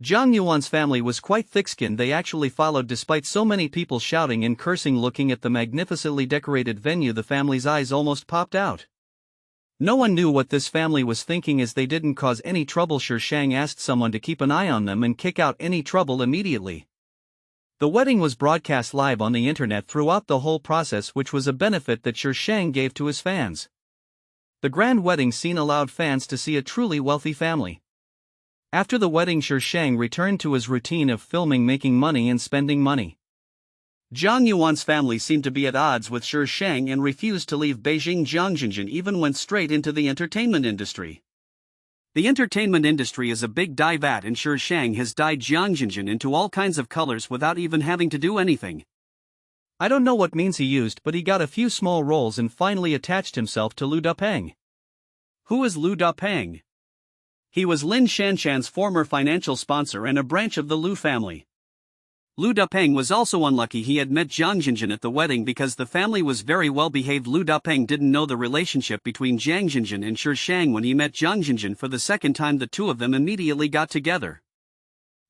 A: Zhang Yuan's family was quite thick-skinned. They actually followed despite so many people shouting and cursing. Looking at the magnificently decorated venue, the family's eyes almost popped out. No one knew what this family was thinking, as they didn't cause any trouble. Shi Shang asked someone to keep an eye on them and kick out any trouble immediately. The wedding was broadcast live on the internet throughout the whole process, which was a benefit that Shi Shang gave to his fans. The grand wedding scene allowed fans to see a truly wealthy family. After the wedding, Shi Shang returned to his routine of filming, making money and spending money.
B: Zhang Yuan's family seemed to be at odds with Shi Shang and refused to leave Beijing. Jiang Jinjin even went straight into the entertainment industry. The entertainment industry is a big dive at, and Shi Shang has dyed Jiang Jinjin into all kinds of colors without even having to do anything.
A: I don't know what means he used, but he got a few small roles and finally attached himself to Lu Dapeng.
B: Who is Lu Dapeng? He was Lin Shanshan's former financial sponsor and a branch of the Lu family. Lu Dapeng was also unlucky. He had met Jiang Jinjin at the wedding because the family was very well behaved. Lu Dapeng didn't know the relationship between Jiang Jinjin and Shi Shang. When he met Jiang Jinjin for the second time, the two of them immediately got together.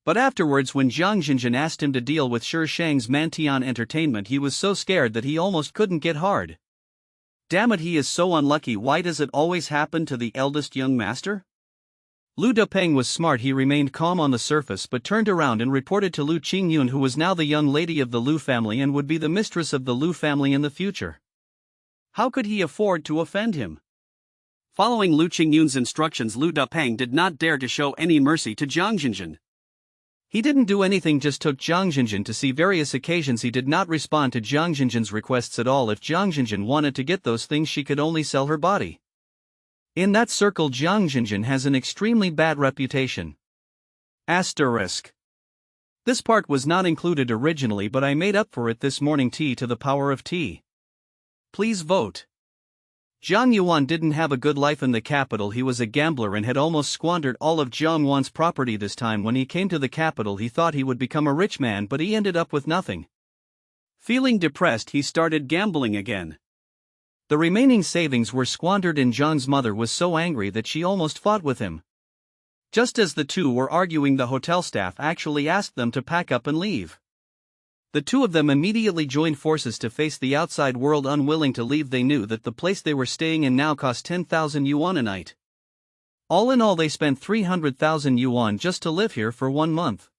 A: But afterwards, when Jiang Jinjin asked him to deal with Shi Shang's Mantian Entertainment, he was so scared that he almost couldn't get hard.
B: Damn it, he is so unlucky. Why does it always happen to the eldest young master?
A: Lu Dapeng was smart. He remained calm on the surface but turned around and reported to Lu Qingyun, who was now the young lady of the Lu family and would be the mistress of the Lu family in the future.
B: How could he afford to offend him? Following Lu Qingyun's instructions, Lu Dapeng did not dare to show any mercy to Jiang Jinjin.
A: He didn't do anything, just took Jiang Jinjin to see various occasions. He did not respond to Jiang Jinjin's requests at all. If Jiang Jinjin wanted to get those things, she could only sell her body. In that circle, Jiang Jinjin has an extremely bad reputation.
B: Asterisk.
A: This part was not included originally, but I made up for it this morning. T to the power of T. Please vote. Zhang Yuan didn't have a good life in the capital. He was a gambler and had almost squandered all of Zhang Yuan's property. This time when he came to the capital, he thought he would become a rich man, but he ended up with nothing.
B: Feeling depressed, he started gambling again.
A: The remaining savings were squandered, and Zhang's mother was so angry that she almost fought with him. Just as the two were arguing, the hotel staff actually asked them to pack up and leave. The two of them immediately joined forces to face the outside world. Unwilling to leave, they knew that the place they were staying in now cost 10,000 yuan a night. All in all, they spent 300,000 yuan just to live here for 1 month.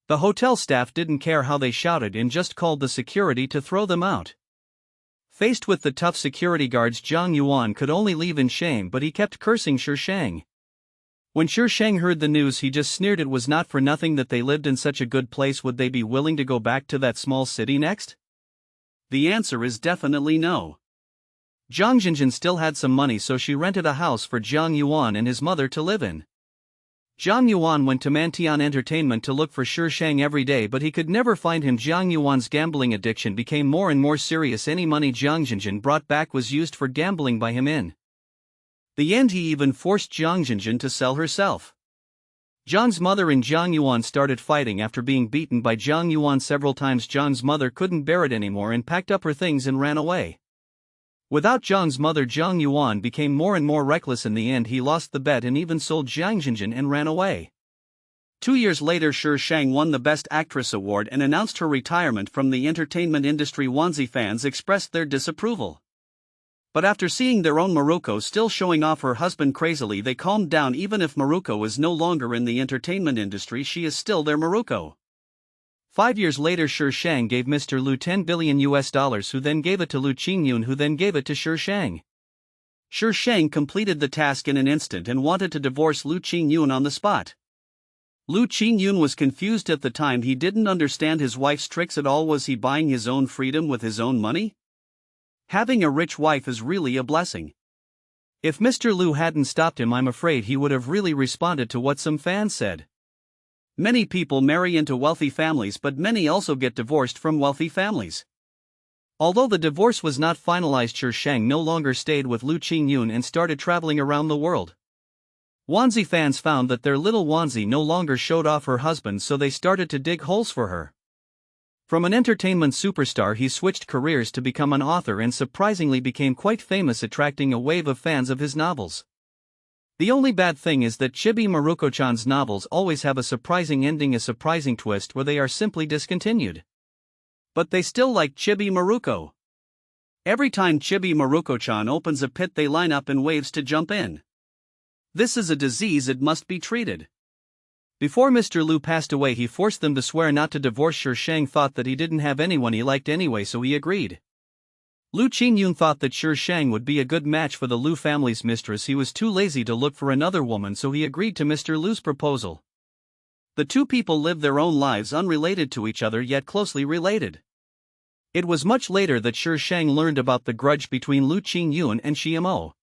A: The hotel staff didn't care how they shouted and just called the security to throw them out. Faced with the tough security guards, Zhang Yuan could only leave in shame, but he kept cursing Shi Shang. When Shi Shang heard the news, he just sneered. It was not for nothing that they lived in such a good place. Would they be willing to go back to that small city next?
B: The answer is definitely no.
A: Jiang Jinjin still had some money, so she rented a house for Jiang Yuan and his mother to live in. Jiang Yuan went to Mantian Entertainment to look for Shi Shang every day, but he could never find him. Jiang Yuan's gambling addiction became more and more serious. Any money Jiang Jinjin brought back was used for gambling by him. In the end, he even forced Jiang Jinjin to sell herself. Jiang's mother and Jiang Yuan started fighting after being beaten by Jiang Yuan several times. Jiang's mother couldn't bear it anymore and packed up her things and ran away. Without Jiang's mother, Jiang Yuan became more and more reckless. In the end, he lost the bet and even sold Jiang Jinjin and ran away.
B: 2 years later, Shi Shang won the Best Actress award and announced her retirement from the entertainment industry. Wanzi fans expressed their disapproval. But after seeing their own Maruko still showing off her husband crazily, they calmed down. Even if Maruko is no longer in the entertainment industry, she is still their Maruko.
A: 5 years later, Shi Shang gave Mr. Lu $10 billion, who then gave it to Lu Qingyun, who then gave it to Shi Shang.
B: Shi Shang completed the task in an instant and wanted to divorce Lu Qingyun on the spot. Lu Qingyun was confused at the time. He didn't understand his wife's tricks at all. Was he buying his own freedom with his own money? Having a rich wife is really a blessing.
A: If Mr. Lu hadn't stopped him, I'm afraid he would have really responded to what some fans said.
B: Many people marry into wealthy families, but many also get divorced from wealthy families.
A: Although the divorce was not finalized, Shi Shang no longer stayed with Lu Qingyun and started traveling around the world. Wanzi fans found that their little Wanzi no longer showed off her husband, so they started to dig holes for her. From an entertainment superstar, he switched careers to become an author and surprisingly became quite famous, attracting a wave of fans of his novels. The only bad thing is that Chibi Maruko-chan's novels always have a surprising ending, a surprising twist where they are simply discontinued. But they still like Chibi Maruko. Every time Chibi Maruko-chan opens a pit, they line up in waves to jump in. This is a disease, it must be treated. Before Mr. Lu passed away, he forced them to swear not to divorce. Shi Shang thought that he didn't have anyone he liked anyway, so he agreed. Lu Qingyun thought that Shi Shang would be a good match for the Lu family's mistress. He was too lazy to look for another woman, so he agreed to Mr. Lu's proposal. The two people lived their own lives unrelated to each other, yet closely related. It was much later that Shi Shang learned about the grudge between Lu Qingyun and Xiamo.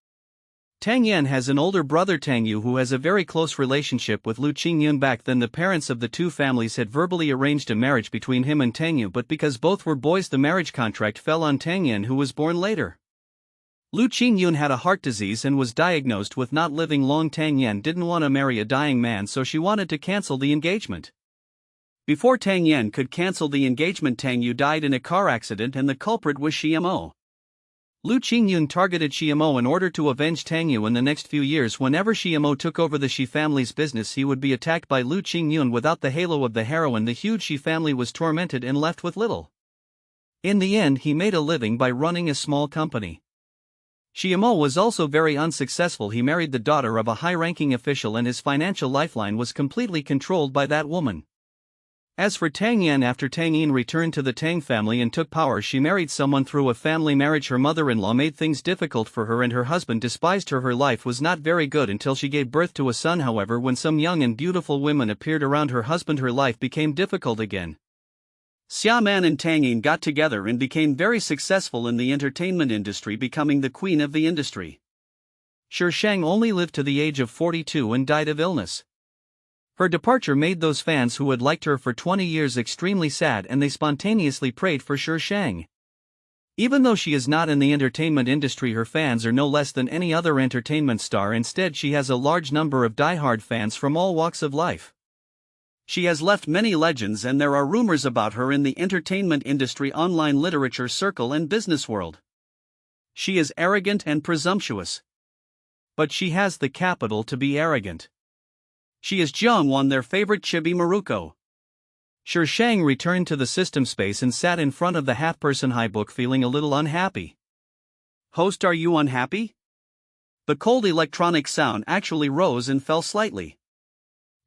A: Tang Yan has an older brother, Tang Yu, who has a very close relationship with Lu Qingyun. Back then, the parents of the two families had verbally arranged a marriage between him and Tang Yu, but because both were boys, the marriage contract fell on Tang Yan, who was born later. Lu Qingyun had a heart disease and was diagnosed with not living long. Tang Yan didn't want to marry a dying man, so she wanted to cancel the engagement. Before Tang Yan could cancel the engagement, Tang Yu died in a car accident, and the culprit was Xiamo. Lu Qingyun targeted Xiamo in order to avenge Tang Yu. In the next few years, whenever Xiamo took over the Shi family's business, he would be attacked by Lu Qingyun. Without the halo of the heroine, the huge Shi family was tormented and left with little. In the end, he made a living by running a small company. Xiamo was also very unsuccessful. He married the daughter of a high-ranking official, and his financial lifeline was completely controlled by that woman. As for Tang Yan, after Tang Yin returned to the Tang family and took power, she married someone through a family marriage. Her mother-in-law made things difficult for her and her husband despised her. Her life was not very good until she gave birth to a son. However, when some young and beautiful women appeared around her husband, her life became difficult again.
B: Xia Man and Tang Yin got together and became very successful in the entertainment industry, becoming the queen of the industry.
A: Shi Shang only lived to the age of 42 and died of illness. Her departure made those fans who had liked her for 20 years extremely sad, and they spontaneously prayed for Shi Shang. Even though she is not in the entertainment industry, her fans are no less than any other entertainment star. Instead, she has a large number of die-hard fans from all walks of life.
B: She has left many legends, and there are rumors about her in the entertainment industry, online literature circle and business world. She is arrogant and presumptuous.
A: But she has the capital to be arrogant.
B: She is Jiangwan, their favorite chibi Maruko.
A: Shi Shang returned to the system space and sat in front of the half-person high book feeling a little unhappy.
B: Host, are you unhappy? The cold electronic sound actually rose and fell slightly.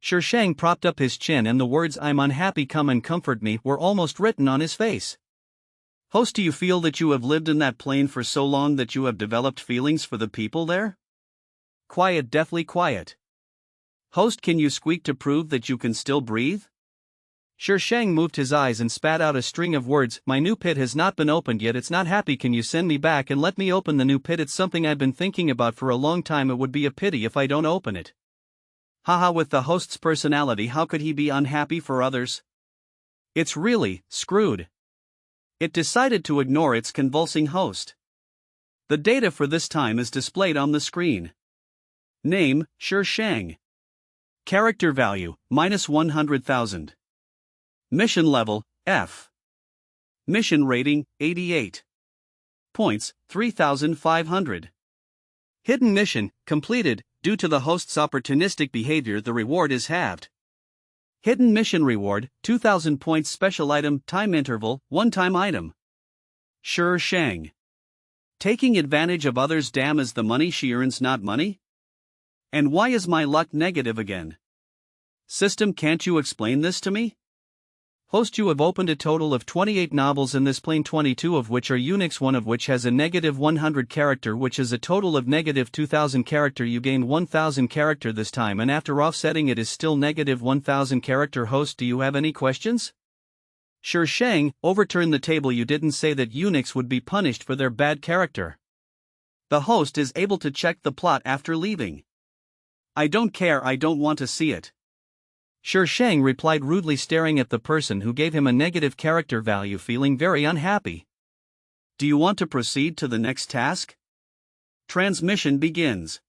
A: Shi Shang propped up his chin and the words "I'm unhappy, come and comfort me" were almost written on his face.
B: Host, do you feel that you have lived in that plane for so long that you have developed feelings for the people there?
A: Quiet, deathly quiet.
B: Host, can you squeak to prove that you can still breathe?
A: Shi Shang moved his eyes and spat out a string of words. My new pit has not been opened yet, it's not happy, can you send me back and let me open the new pit? It's something I've been thinking about for a long time, it would be a pity if I don't open it.
B: Haha, with the host's personality, how could he be unhappy for others?
A: It's really screwed.
B: It decided to ignore its convulsing host. The data for this time is displayed on the screen. Name, Shi Shang. Character value, -100,000. Mission level, F. Mission rating, 88. Points, 3,500.
A: Hidden mission, completed. Due to the host's opportunistic behavior, the reward is halved.
B: Hidden mission reward, 2,000 points. Special item, time interval, one-time item. Shi Shang. Taking advantage of others. Damn, is the money she earns not money? And why is my luck negative again? System, can't you explain this to me?
A: Host, you have opened a total of 28 novels in this plane, 22 of which are uniques, one of which has a -100 character, which is a total of -2,000 character. You gained 1,000 character this time, and after offsetting it is still -1,000 character. Host, do you have any questions?
B: Shi Shang, overturn the table. You didn't say that uniques would be punished for their bad character. The host is able to check the plot after leaving. I don't care, I don't want to see it.
A: Shi Shang replied rudely, staring at the person who gave him a negative character value, feeling very unhappy.
B: Do you want to proceed to the next task? Transmission begins.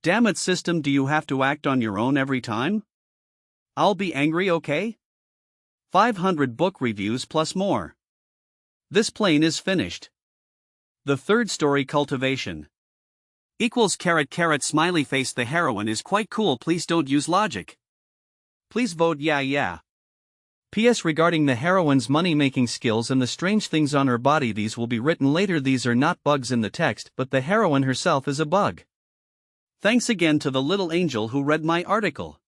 B: Damn it, system, do you have to act on your own every time? I'll be angry, okay? 500 book reviews plus more. This plane is finished. The third story, cultivation. Equals .. smiley face. The heroine is quite cool, please don't use logic. Please vote yeah.
A: PS regarding the heroine's money-making skills and the strange things on her body, these will be written later. These are not bugs in the text, but the heroine herself is a bug.
B: Thanks again to the little angel who read my article.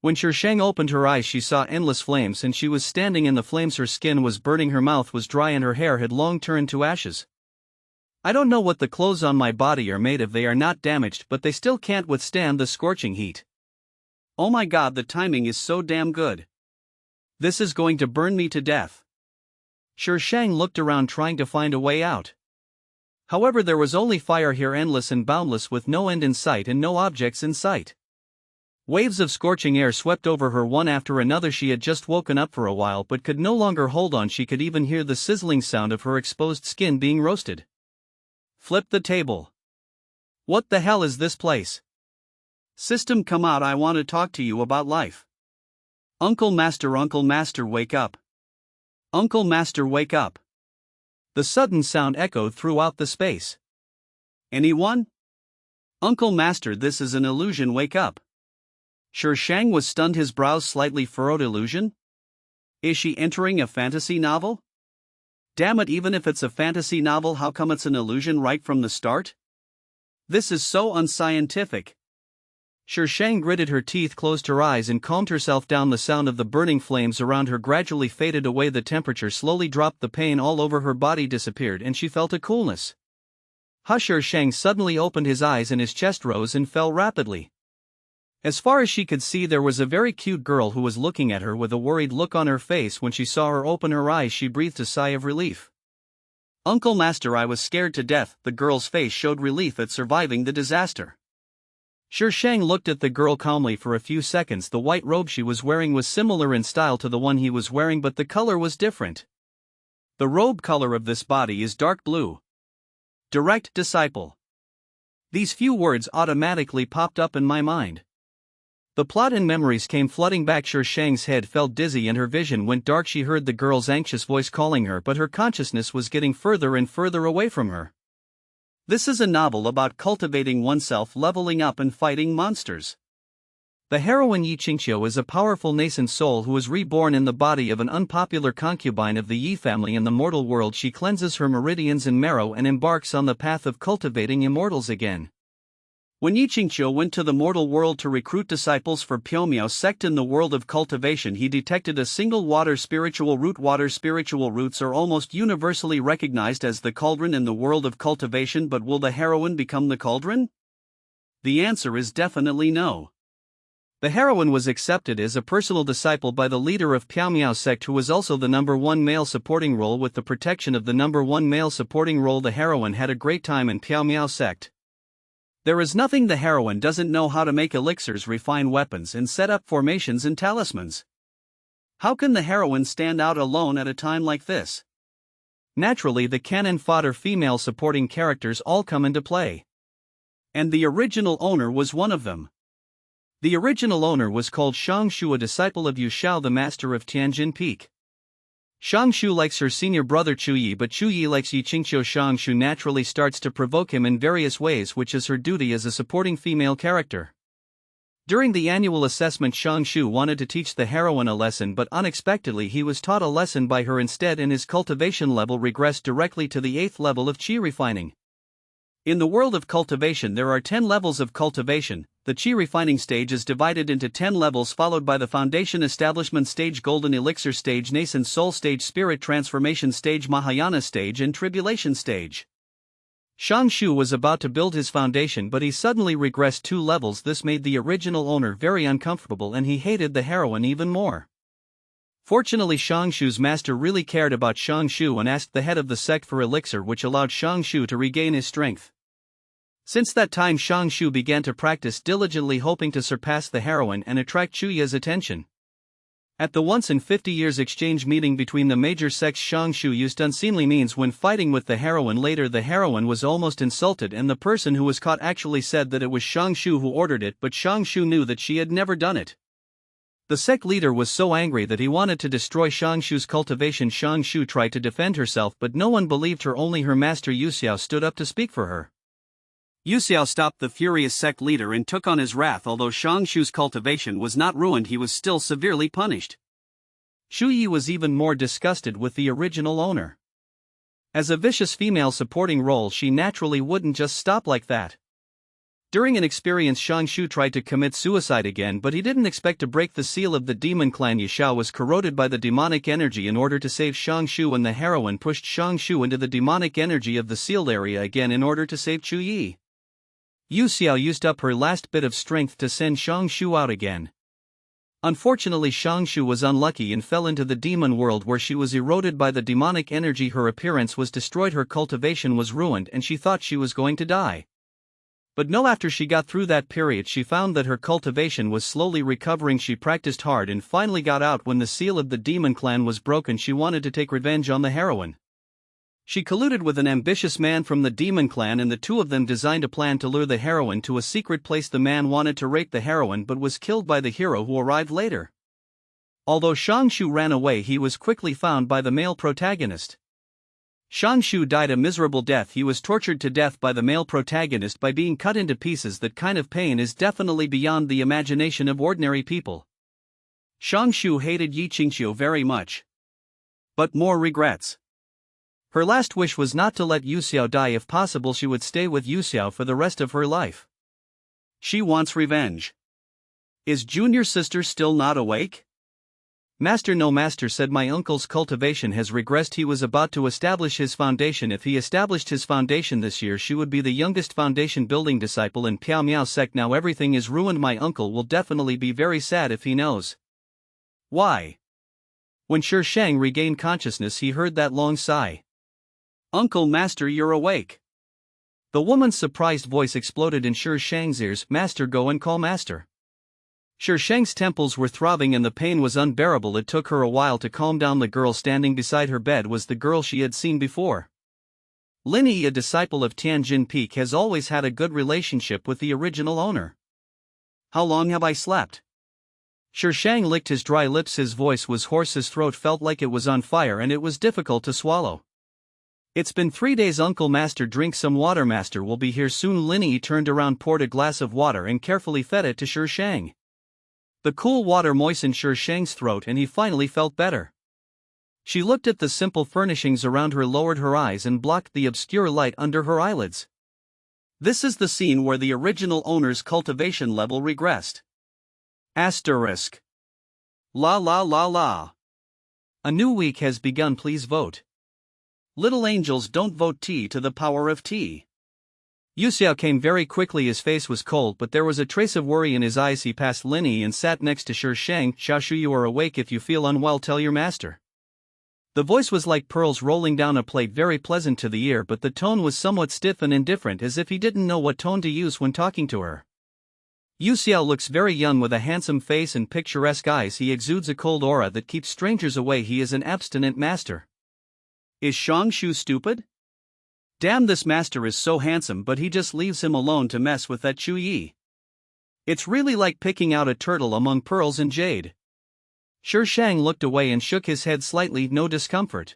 A: When Shi Shang opened her eyes, she saw endless flames, and she was standing in the flames. Her skin was burning, her mouth was dry, and her hair had long turned to ashes. I don't know what the clothes on my body are made of, they are not damaged, but they still can't withstand the scorching heat.
B: Oh my god, the timing is so damn good. This is going to burn me to death.
A: Shi Shang looked around trying to find a way out. However, there was only fire here, endless and boundless, with no end in sight and no objects in sight. Waves of scorching air swept over her one after another. She had just woken up for a while but could no longer hold on. She could even hear the sizzling sound of her exposed skin being roasted.
B: Flip the table.
A: What the hell is this place?
B: System, come out, I want to talk to you about life. Uncle Master, wake up. Uncle Master, wake up.
A: The sudden sound echoed throughout the space.
B: Anyone? Uncle Master, this is an illusion, wake up. Shi Shang was stunned, his brows slightly furrowed. Illusion? Is she entering a fantasy novel? Damn it, even if it's a fantasy novel, how come it's an illusion right from the start? This is so unscientific.
A: Shang gritted her teeth, closed her eyes and calmed herself down. The sound of the burning flames around her gradually faded away. The temperature slowly dropped, the pain all over her body disappeared and she felt a coolness. Shang suddenly opened his eyes and his chest rose and fell rapidly. As far as she could see, there was a very cute girl who was looking at her with a worried look on her face. When she saw her open her eyes, she breathed a sigh of relief.
B: Uncle Master, I was scared to death. The girl's face showed relief at surviving the disaster.
A: Shang looked at the girl calmly for a few seconds. The white robe she was wearing was similar in style to the one he was wearing, but the color was different.
B: The robe color of this body is dark blue. Direct disciple.
A: These few words automatically popped up in my mind. The plot and memories came flooding back. Shang's head felt dizzy and her vision went dark. She heard the girl's anxious voice calling her, but her consciousness was getting further and further away from her.
B: This is a novel about cultivating oneself, leveling up and fighting monsters.
A: The heroine Yi Qingqiu is a powerful nascent soul who is reborn in the body of an unpopular concubine of the Yi family in the mortal world. She cleanses her meridians and marrow and embarks on the path of cultivating immortals again.
B: When Yi Qingqiu went to the mortal world to recruit disciples for Piaomiao sect in the world of cultivation, he detected a single water spiritual root. Water spiritual roots are almost universally recognized as the cauldron in the world of cultivation, but will the heroine become the cauldron? The answer is definitely no.
A: The heroine was accepted as a personal disciple by the leader of Piaomiao sect, who was also the #1 male supporting role. With the protection of the #1 male supporting role, the heroine had a great time in Piaomiao sect.
B: There is nothing the heroine doesn't know: how to make elixirs, refine weapons, and set up formations and talismans. How can the heroine stand out alone at a time like this?
A: Naturally, the cannon fodder female supporting characters all come into play.
B: And the original owner was one of them.
A: The original owner was called Shang Shu, a disciple of Yu Xiao, the master of Tianjin Peak. Shang Shu likes her senior brother Chu Yi, but Chu Yi likes Yi Qingqiu. Shang Shu naturally starts to provoke him in various ways, which is her duty as a supporting female character. During the annual assessment, Shang Shu wanted to teach the heroine a lesson, but unexpectedly he was taught a lesson by her instead, and his cultivation level regressed directly to the 8th level of qi refining.
B: In the world of cultivation, there are 10 levels of cultivation. The qi refining stage is divided into 10 levels, followed by the foundation establishment stage, golden elixir stage, nascent soul stage, spirit transformation stage, Mahayana stage, and tribulation stage.
A: Shang Shu was about to build his foundation, but he suddenly regressed 2 levels. This made the original owner very uncomfortable and he hated the heroine even more. Fortunately, Shang Shu's master really cared about Shang Shu and asked the head of the sect for elixir, which allowed Shang Shu to regain his strength. Since that time, Shang Shu began to practice diligently, hoping to surpass the heroine and attract Chu Yi's attention. At the once in 50 years exchange meeting between the major sects, Shang Shu used unseemly means when fighting with the heroine. Later, the heroine was almost insulted, and the person who was caught actually said that it was Shang Shu who ordered it, but Shang Shu knew that she had never done it. The sect leader was so angry that he wanted to destroy Shang Shu's cultivation. Shang Shu tried to defend herself, but no one believed her. Only her master Yu Xiao stood up to speak for her.
B: Yu Xiao stopped the furious sect leader and took on his wrath. Although Shang Shu's cultivation was not ruined, he was still severely punished.
A: Chu Yi was even more disgusted with the original owner. As a vicious female supporting role, she naturally wouldn't just stop like that. During an experience, Shang Shu tried to commit suicide again, but he didn't expect to break the seal of the demon clan. Yu Xiao was corroded by the demonic energy. In order to save Shang Shu, and the heroine pushed Shang Shu into the demonic energy of the sealed area again in order to save Chu Yi. Yu Xiao used up her last bit of strength to send Shang Shu out again. Unfortunately, Shang Shu was unlucky and fell into the demon world, where she was eroded by the demonic energy. Her appearance was destroyed, her cultivation was ruined, and she thought she was going to die. But no, after she got through that period, she found that her cultivation was slowly recovering. She practiced hard and finally got out. When the seal of the demon clan was broken, she wanted to take revenge on the heroine. She colluded with an ambitious man from the demon clan, and the two of them designed a plan to lure the heroine to a secret place. The man wanted to rape the heroine but was killed by the hero, who arrived later. Although Shang Shu ran away, he was quickly found by the male protagonist. Shang Shu died a miserable death. He was tortured to death by the male protagonist by being cut into pieces. That kind of pain is definitely beyond the imagination of ordinary people. Shang Shu hated Yi Qingqiu very much. But more regrets. Her last wish was not to let Yu Xiao die. If possible, she would stay with Yu Xiao for the rest of her life.
B: She wants revenge. Is junior sister still not awake?
A: Master, no master, said my uncle's cultivation has regressed. He was about to establish his foundation. If he established his foundation this year, she would be the youngest foundation building disciple in Piao Miao sect. Now everything is ruined. My uncle will definitely be very sad if he knows.
B: Why?
A: When Shi Shang regained consciousness, he heard that long sigh.
B: Uncle, master, you're awake.
A: The woman's surprised voice exploded in Shi Shang's ears. Master, go and call master. Shi Shang's temples were throbbing and the pain was unbearable. It took her a while to calm down. The girl standing beside her bed was the girl she had seen before. Lin Yi, a disciple of Tianjin Peak, has always had a good relationship with the original owner.
B: How long have I slept?
A: Shi Shang licked his dry lips. His voice was hoarse. His throat felt like it was on fire and it was difficult to swallow. It's been 3 days. Uncle, master, drink some water. Master will be here soon. Lin Yi turned around, poured a glass of water and carefully fed it to Shi Shang. The cool water moistened Shi Shang's throat and he finally felt better. She looked at the simple furnishings around her, lowered her eyes and blocked the obscure light under her eyelids.
B: This is the scene where the original owner's cultivation level regressed. Asterisk. La la la la.
A: A new week has begun. Please vote.
B: Little angels, don't vote T to the power of T.
A: Yu Xiao came very quickly. His face was cold, but there was a trace of worry in his eyes. He passed Lin Yi and sat next to Shi Shang. Xiaoshu, you are awake. If you feel unwell, tell your master. The voice was like pearls rolling down a plate, very pleasant to the ear, but the tone was somewhat stiff and indifferent, as if he didn't know what tone to use when talking to her. Yu Xiao looks very young with a handsome face and picturesque eyes. He exudes a cold aura that keeps strangers away. He is an abstinent master.
B: Is Shangshu stupid? Damn, this master is so handsome, but he just leaves him alone to mess with that Chu Yi. It's really like picking out a turtle among pearls and jade.
A: Shi Shang looked away and shook his head slightly, no discomfort.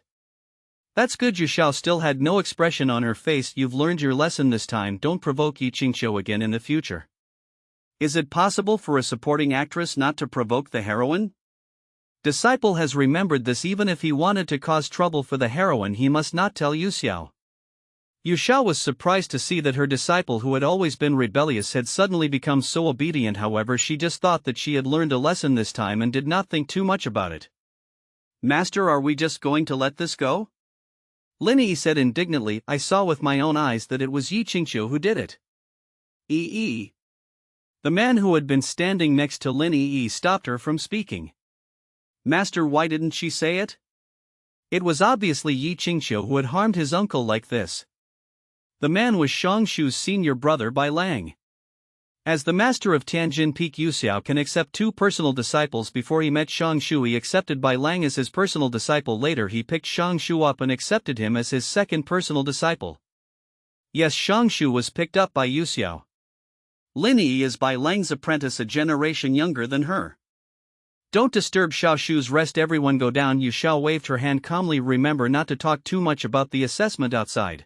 A: That's good. Yu Xiao still had no expression on her face. You've learned your lesson this time. Don't provoke Yi Qingqiu again in the future.
B: Is it possible for a supporting actress not to provoke the heroine?
A: Disciple has remembered this. Even if he wanted to cause trouble for the heroine, he must not tell Yu Xiao. Yu Xiao was surprised to see that her disciple, who had always been rebellious, had suddenly become so obedient. However, she just thought that she had learned a lesson this time and did not think too much about it.
B: Master, are we just going to let this go?
A: Lin Yi said indignantly, I saw with my own eyes that it was Yi Qingqiu who did it.
B: Ee.
A: The man who had been standing next to Lin Yi stopped her from speaking.
B: Master, why didn't she say it?
A: It was obviously Yi Qingqiu who had harmed his uncle like this. The man was Shangshu's senior brother by Lang. As the master of Tianjin Peak, Yu Xiao can accept 2 personal disciples. Before he met Shangshu, he accepted by Lang as his personal disciple. Later he picked Shangshu up and accepted him as his second personal disciple. Yes, Shangshu was picked up by Yu Xiao.
B: Lin Yi is by Lang's apprentice, a generation younger than her.
A: Don't disturb Xiaoshu's rest. Everyone go down. Yu Xiao waved her hand calmly. Remember not to talk too much about the assessment outside.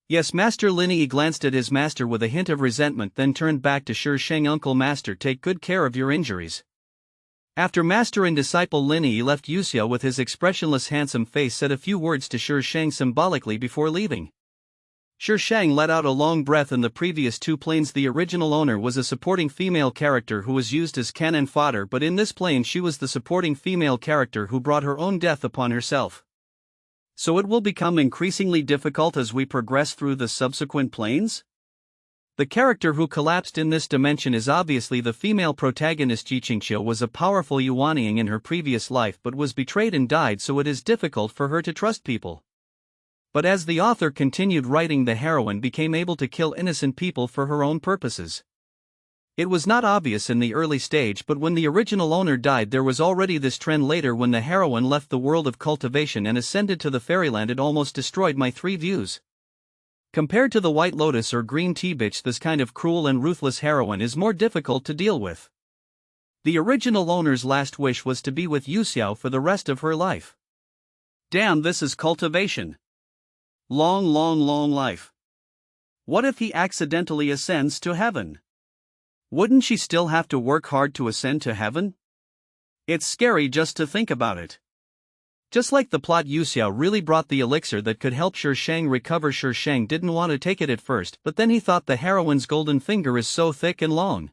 A: Yes, Master. Lin Yi glanced at his master with a hint of resentment, then turned back to Shi Shang. Uncle, master, take good care of your injuries. After master and disciple Lin Yi left, Yu Xiao with his expressionless handsome face said a few words to Shi Shang symbolically before leaving. Shi Shang let out a long breath. In the previous 2 planes, the original owner was a supporting female character who was used as cannon fodder, but in this plane she was the supporting female character who brought her own death upon herself. So it will become increasingly difficult as we progress through the subsequent planes? The character who collapsed in this dimension is obviously the female protagonist. Yi Qingqiu was a powerful Yuanying in her previous life but was betrayed and died, so it is difficult for her to trust people. But as the author continued writing, the heroine became able to kill innocent people for her own purposes. It was not obvious in the early stage, but when the original owner died there was already this trend. Later, when the heroine left the world of cultivation and ascended to the fairyland, it almost destroyed my 3 views. Compared to the White Lotus or Green Tea Bitch, this kind of cruel and ruthless heroine is more difficult to deal with. The original owner's last wish was to be with Yu Xiao for the rest of her life.
B: Damn, this is cultivation. Long, long, long life. What if he accidentally ascends to heaven? Wouldn't she still have to work hard to ascend to heaven? It's scary just to think about it.
A: Just like the plot, Yu Xiao really brought the elixir that could help Shi Shang recover. Shi Shang didn't want to take it at first, but then he thought the heroine's golden finger is so thick and long.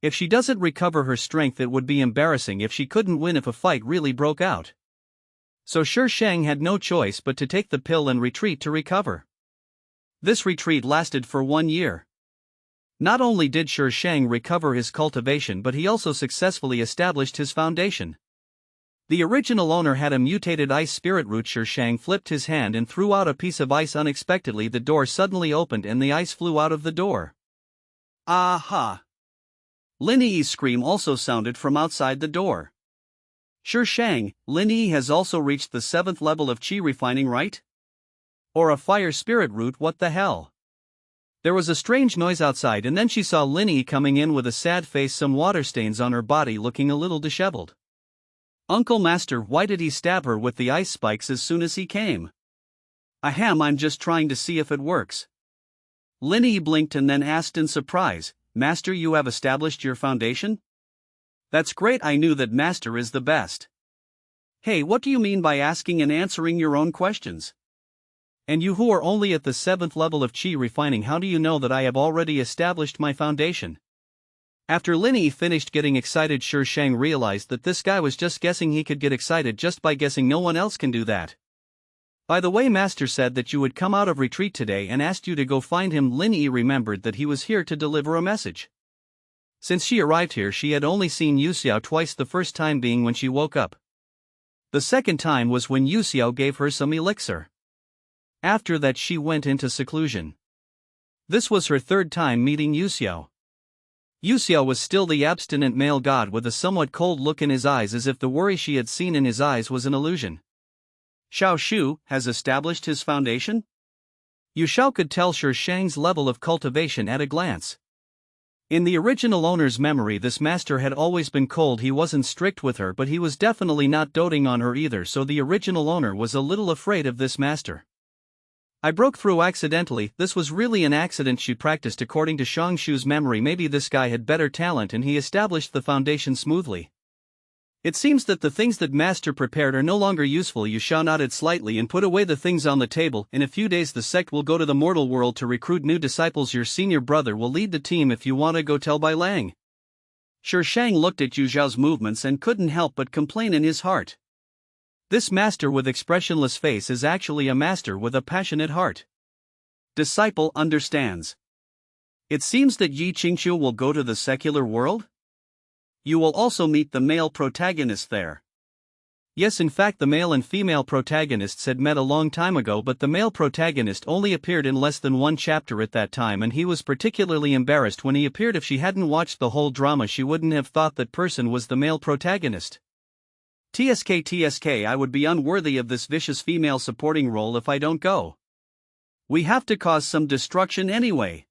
A: If she doesn't recover her strength, it would be embarrassing if she couldn't win if a fight really broke out. So Shi Shang had no choice but to take the pill and retreat to recover. This retreat lasted for 1 year. Not only did Shi Shang recover his cultivation, but he also successfully established his foundation. The original owner had a mutated ice spirit root. Shi Shang flipped his hand and threw out a piece of ice. Unexpectedly, the door suddenly opened and the ice flew out of the door. Aha! Lin Yi's scream also sounded from outside the door. Shi Shang, Lin Yi has also reached the 7th level of qi refining, right? Or a fire spirit root, what the hell? There was a strange noise outside and then she saw Lin Yi coming in with a sad face, some water stains on her body, looking a little disheveled. Uncle Master, why did he stab her with the ice spikes as soon as he came? Ahem, I'm just trying to see if it works. Lin Yi blinked and then asked in surprise, Master, you have established your foundation? That's great, I knew that Master is the best. Hey, what do you mean by asking and answering your own questions? And you who are only at the 7th level of qi refining, how do you know that I have already established my foundation? After Lin Yi finished getting excited, Shi Shang realized that this guy was just guessing. He could get excited just by guessing. No one else can do that. By the way, Master said that you would come out of retreat today and asked you to go find him. Lin Yi remembered that he was here to deliver a message. Since she arrived here, she had only seen Yu Xiao twice, the first time being when she woke up. The second time was when Yu Xiao gave her some elixir. After that she went into seclusion. This was her third time meeting Yu Xiao. Yu Xiao was still the abstinent male god with a somewhat cold look in his eyes, as if the worry she had seen in his eyes was an illusion. Xiao Shu has established his foundation? Yu Xiao could tell Shi Shang's level of cultivation at a glance. In the original owner's memory, this master had always been cold. He wasn't strict with her, but he was definitely not doting on her either, so the original owner was a little afraid of this master. I broke through accidentally. This was really an accident. She practiced according to Shang Shu's memory. Maybe this guy had better talent and he established the foundation smoothly. It seems that the things that Master prepared are no longer useful. Yu Xiao nodded slightly and put away the things on the table. In a few days the sect will go to the mortal world to recruit new disciples. Your senior brother will lead the team if you want to go tell Bai Lang. Shi Shang looked at Yu Xiao's movements and couldn't help but complain in his heart. This master with expressionless face is actually a master with a passionate heart. Disciple understands. It seems that Yi Qingqiu will go to the secular world? You will also meet the male protagonist there. Yes, in fact the male and female protagonists had met a long time ago, but the male protagonist only appeared in less than 1 chapter at that time, and he was particularly embarrassed when he appeared. If she hadn't watched the whole drama, she wouldn't have thought that person was the male protagonist. TSK, I would be unworthy of this vicious female supporting role if I don't go. We have to cause some destruction anyway.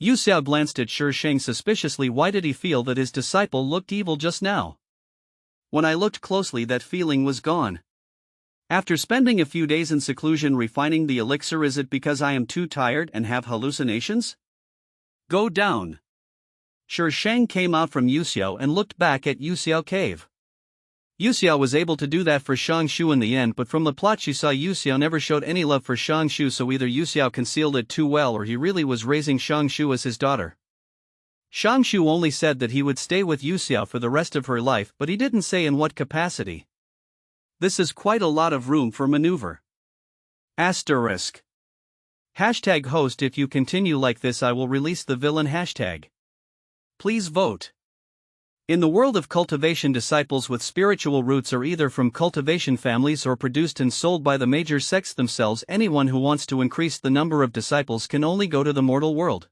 A: Yu Xiao glanced at Shi Shang suspiciously. Why did he feel that his disciple looked evil just now? When I looked closely, that feeling was gone. After spending a few days in seclusion refining the elixir, is it because I am too tired and have hallucinations? Go down. Shi Shang came out from Yu Xiao and looked back at Yu Xiao cave. Yu Xiao was able to do that for Shang Shu in the end, but from the plot she saw Yu Xiao never showed any love for Shang Shu, so either Yu Xiao concealed it too well or he really was raising Shang Shu as his daughter. Shang Shu only said that he would stay with Yu Xiao for the rest of her life, but he didn't say in what capacity. This is quite a lot of room for maneuver. Asterisk. Hashtag host, if you continue like this I will release the villain hashtag. Please vote. In the world of cultivation, disciples with spiritual roots are either from cultivation families or produced and sold by the major sects themselves. Anyone who wants to increase the number of disciples can only go to the mortal world.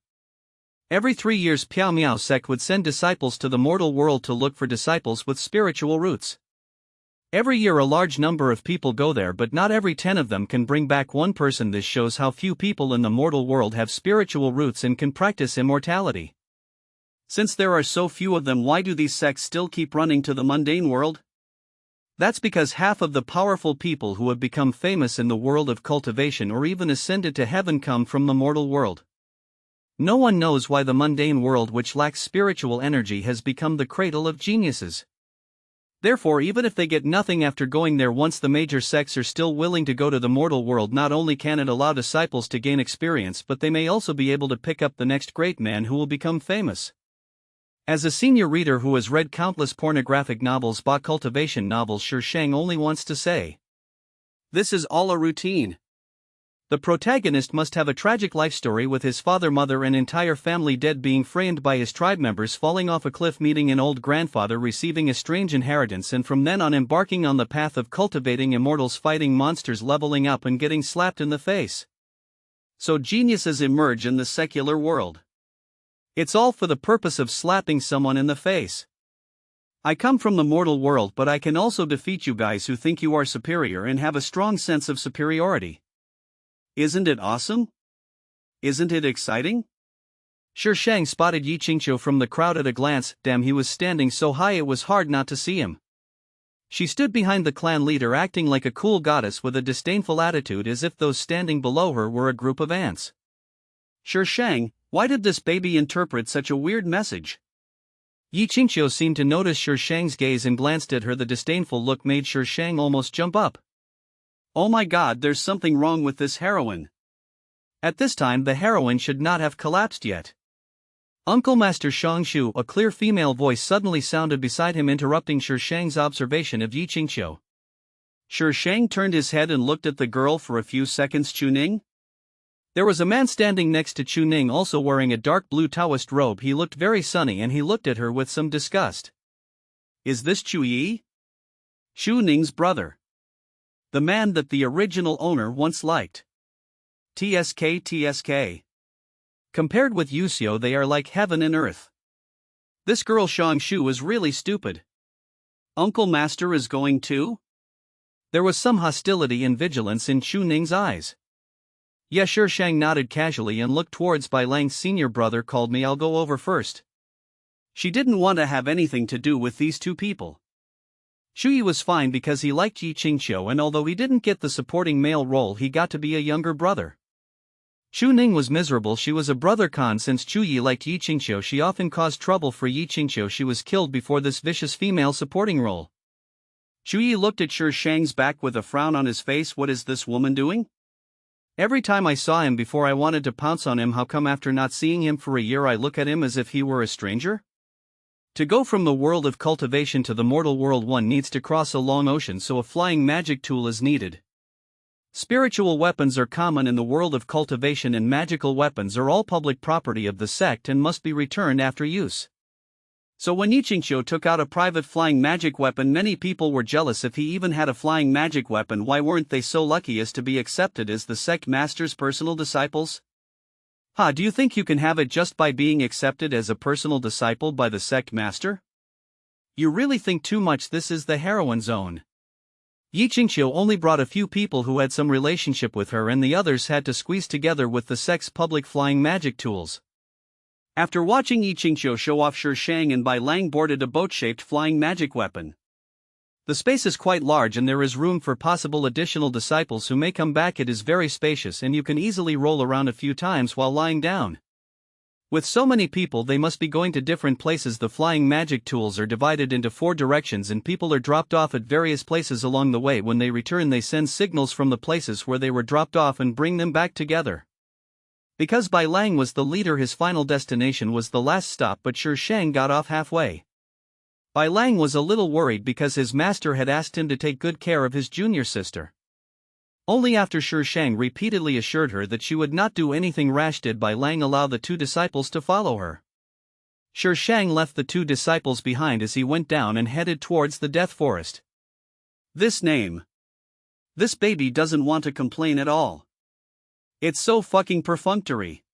A: Every 3 years Piao Miao sect would send disciples to the mortal world to look for disciples with spiritual roots. Every year a large number of people go there, but not every 10 of them can bring back one person. This shows how few people in the mortal world have spiritual roots and can practice immortality. Since there are so few of them, why do these sects still keep running to the mundane world? That's because half of the powerful people who have become famous in the world of cultivation or even ascended to heaven come from the mortal world. No one knows why the mundane world, which lacks spiritual energy, has become the cradle of geniuses. Therefore, even if they get nothing after going there once, the major sects are still willing to go to the mortal world. Not only can it allow disciples to gain experience, but they may also be able to pick up the next great man who will become famous. As a senior reader who has read countless pornographic novels, bought cultivation novels, Shang only wants to say,
B: this is all a routine.
A: The protagonist must have a tragic life story with his father, mother, and entire family dead, being framed by his tribe members, falling off a cliff, meeting an old grandfather, receiving a strange inheritance, and from then on embarking on the path of cultivating immortals, fighting monsters, leveling up, and getting slapped in the face.
B: So geniuses emerge in the secular world.
A: It's all for the purpose of slapping someone in the face.
B: I come from the mortal world, but I can also defeat you guys who think you are superior and have a strong sense of superiority. Isn't it awesome? Isn't it exciting?
A: Shang spotted Yi Qingqiu from the crowd at a glance. Damn, he was standing so high it was hard not to see him. She stood behind the clan leader, acting like a cool goddess with a disdainful attitude, as if those standing below her were a group of ants.
B: Shang, why did this baby interpret such a weird message?
A: Yi Qingqiu seemed to notice Shang's gaze and glanced at her. The disdainful look made Shang almost jump up.
B: Oh my god, there's something wrong with this heroine.
A: At this time, the heroine should not have collapsed yet. Uncle Master Shangshu, a clear female voice suddenly sounded beside him, interrupting Shang's observation of Yi Qingqiu.
B: Shang turned his head and looked at the girl for a few seconds. Chuning?
A: There was a man standing next to Chuning, also wearing a dark blue Taoist robe. He looked very sunny and he looked at her with some disgust.
B: Is this Chu Yi? Chuning's brother. The man that the original owner once liked. TSK.
A: Compared with Yusio, they are like heaven and earth.
B: This girl Shangshu is really stupid. Uncle Master is going too?
A: There was some hostility and vigilance in Chuning's eyes. Yes, Shang nodded casually and looked towards Bai Lang's senior brother. Called me, I'll go over first.
B: She didn't want to have anything to do with these two people.
A: Shu Yi was fine because he liked Yi Qingqiu, and although he didn't get the supporting male role, he got to be a younger brother. Chu Ning was miserable. She was a brother con. Since Chu Yi liked Yi Qingqiu, she often caused trouble for Yi Qingqiu. She was killed before this vicious female supporting role.
B: Chu Yi looked at Shang's back with a frown on his face. What is this woman doing?
A: Every time I saw him before, I wanted to pounce on him. How come after not seeing him for a year I look at him as if he were a stranger? To go from the world of cultivation to the mortal world, one needs to cross a long ocean, so a flying magic tool is needed. Spiritual weapons are common in the world of cultivation, and magical weapons are all public property of the sect and must be returned after use. So when Yi Qingqiu took out a private flying magic weapon, many people were jealous. If he even had a flying magic weapon, why weren't they so lucky as to be accepted as the sect master's personal disciples? Do you think you can have it just by being accepted as a personal disciple by the sect master? You really think too much. This is the heroine zone. Yi Qingqiu only brought a few people who had some relationship with her, and the others had to squeeze together with the sect's public flying magic tools.
B: After watching Yi Qingqiu show off, Shang and Bai Lang boarded a boat-shaped flying magic weapon.
A: The space is quite large and there is room for possible additional disciples who may come back. It is very spacious and you can easily roll around a few times while lying down. With so many people, they must be going to different places. The flying magic tools are divided into 4 directions and people are dropped off at various places along the way. When they return, they send signals from the places where they were dropped off and bring them back together. Because Bai Lang was the leader, his final destination was the last stop, but Shang got off halfway. Bai Lang was a little worried because his master had asked him to take good care of his junior sister. Only after Shang repeatedly assured her that she would not do anything rash did Bai Lang allow the 2 disciples to follow her. Shang left the 2 disciples behind as he went down and headed towards the Death Forest.
B: This name. This baby doesn't want to complain at all. It's so fucking perfunctory.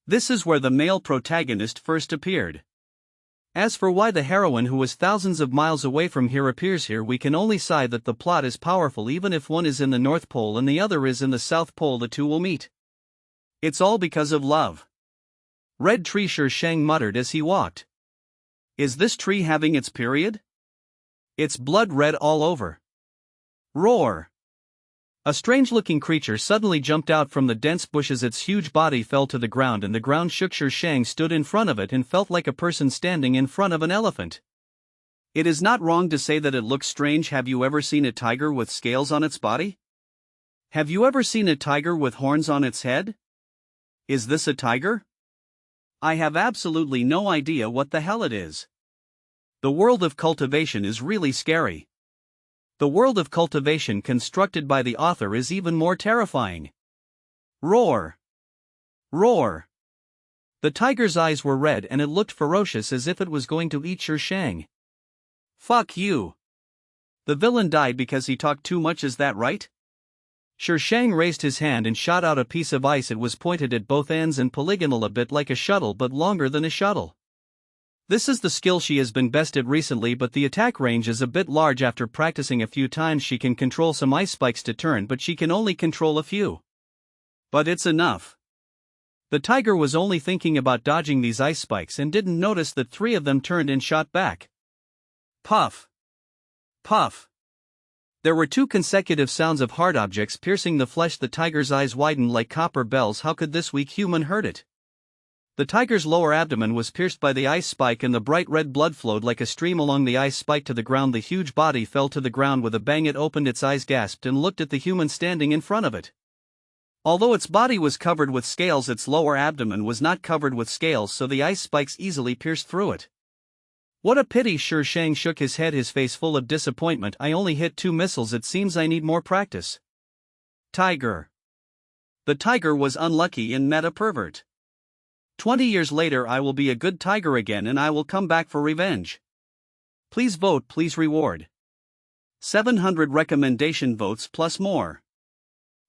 B: This is where the male protagonist first appeared. As for why the heroine, who was thousands of miles away from here, appears here, we can only sigh that the plot is powerful. Even if one is in the North Pole and the other is in the South Pole, the 2 will meet. It's all because of love. Red tree, Shang muttered as he walked. Is this tree having its period?
A: It's blood red all over.
B: Roar!
A: A strange-looking creature suddenly jumped out from the dense bushes. Its huge body fell to the ground and the ground shook. Shang stood in front of it and felt like a person standing in front of an elephant.
B: It is not wrong to say that it looks strange. Have you ever seen a tiger with scales on its body? Have you ever seen a tiger with horns on its head? Is this a tiger? I have absolutely no idea what the hell it is. The world of cultivation is really scary. The world of cultivation constructed by the author is even more terrifying. Roar! Roar! The tiger's eyes were red and it looked ferocious as if it was going to eat Shang. Fuck you! The villain died because he talked too much, is that right? Shang raised his hand and shot out a piece of ice. It was pointed at both ends and polygonal, a bit like a shuttle but longer than a shuttle. This is the skill she has been best at recently, but the attack range is a bit large. After practicing a few times she can control some ice spikes to turn, but she can only control a few. But it's enough. The tiger was only thinking about dodging these ice spikes and didn't notice that 3 of them turned and shot back. Puff! Puff! There were 2 consecutive sounds of hard objects piercing the flesh. The tiger's eyes widened like copper bells. How could this weak human hurt it? The tiger's lower abdomen was pierced by the ice spike and the bright red blood flowed like a stream along the ice spike to the ground. The huge body fell to the ground with a bang. It opened its eyes, gasped, and looked at the human standing in front of it. Although its body was covered with scales, its lower abdomen was not covered with scales, so the ice spikes easily pierced through it. What a pity! Shang shook his head, his face full of disappointment. I only hit 2 missiles. It seems I need more practice. Tiger. The tiger was unlucky and met a pervert. 20 years later I will be a good tiger again and I will come back for revenge. Please vote, please reward. 700 recommendation votes plus more.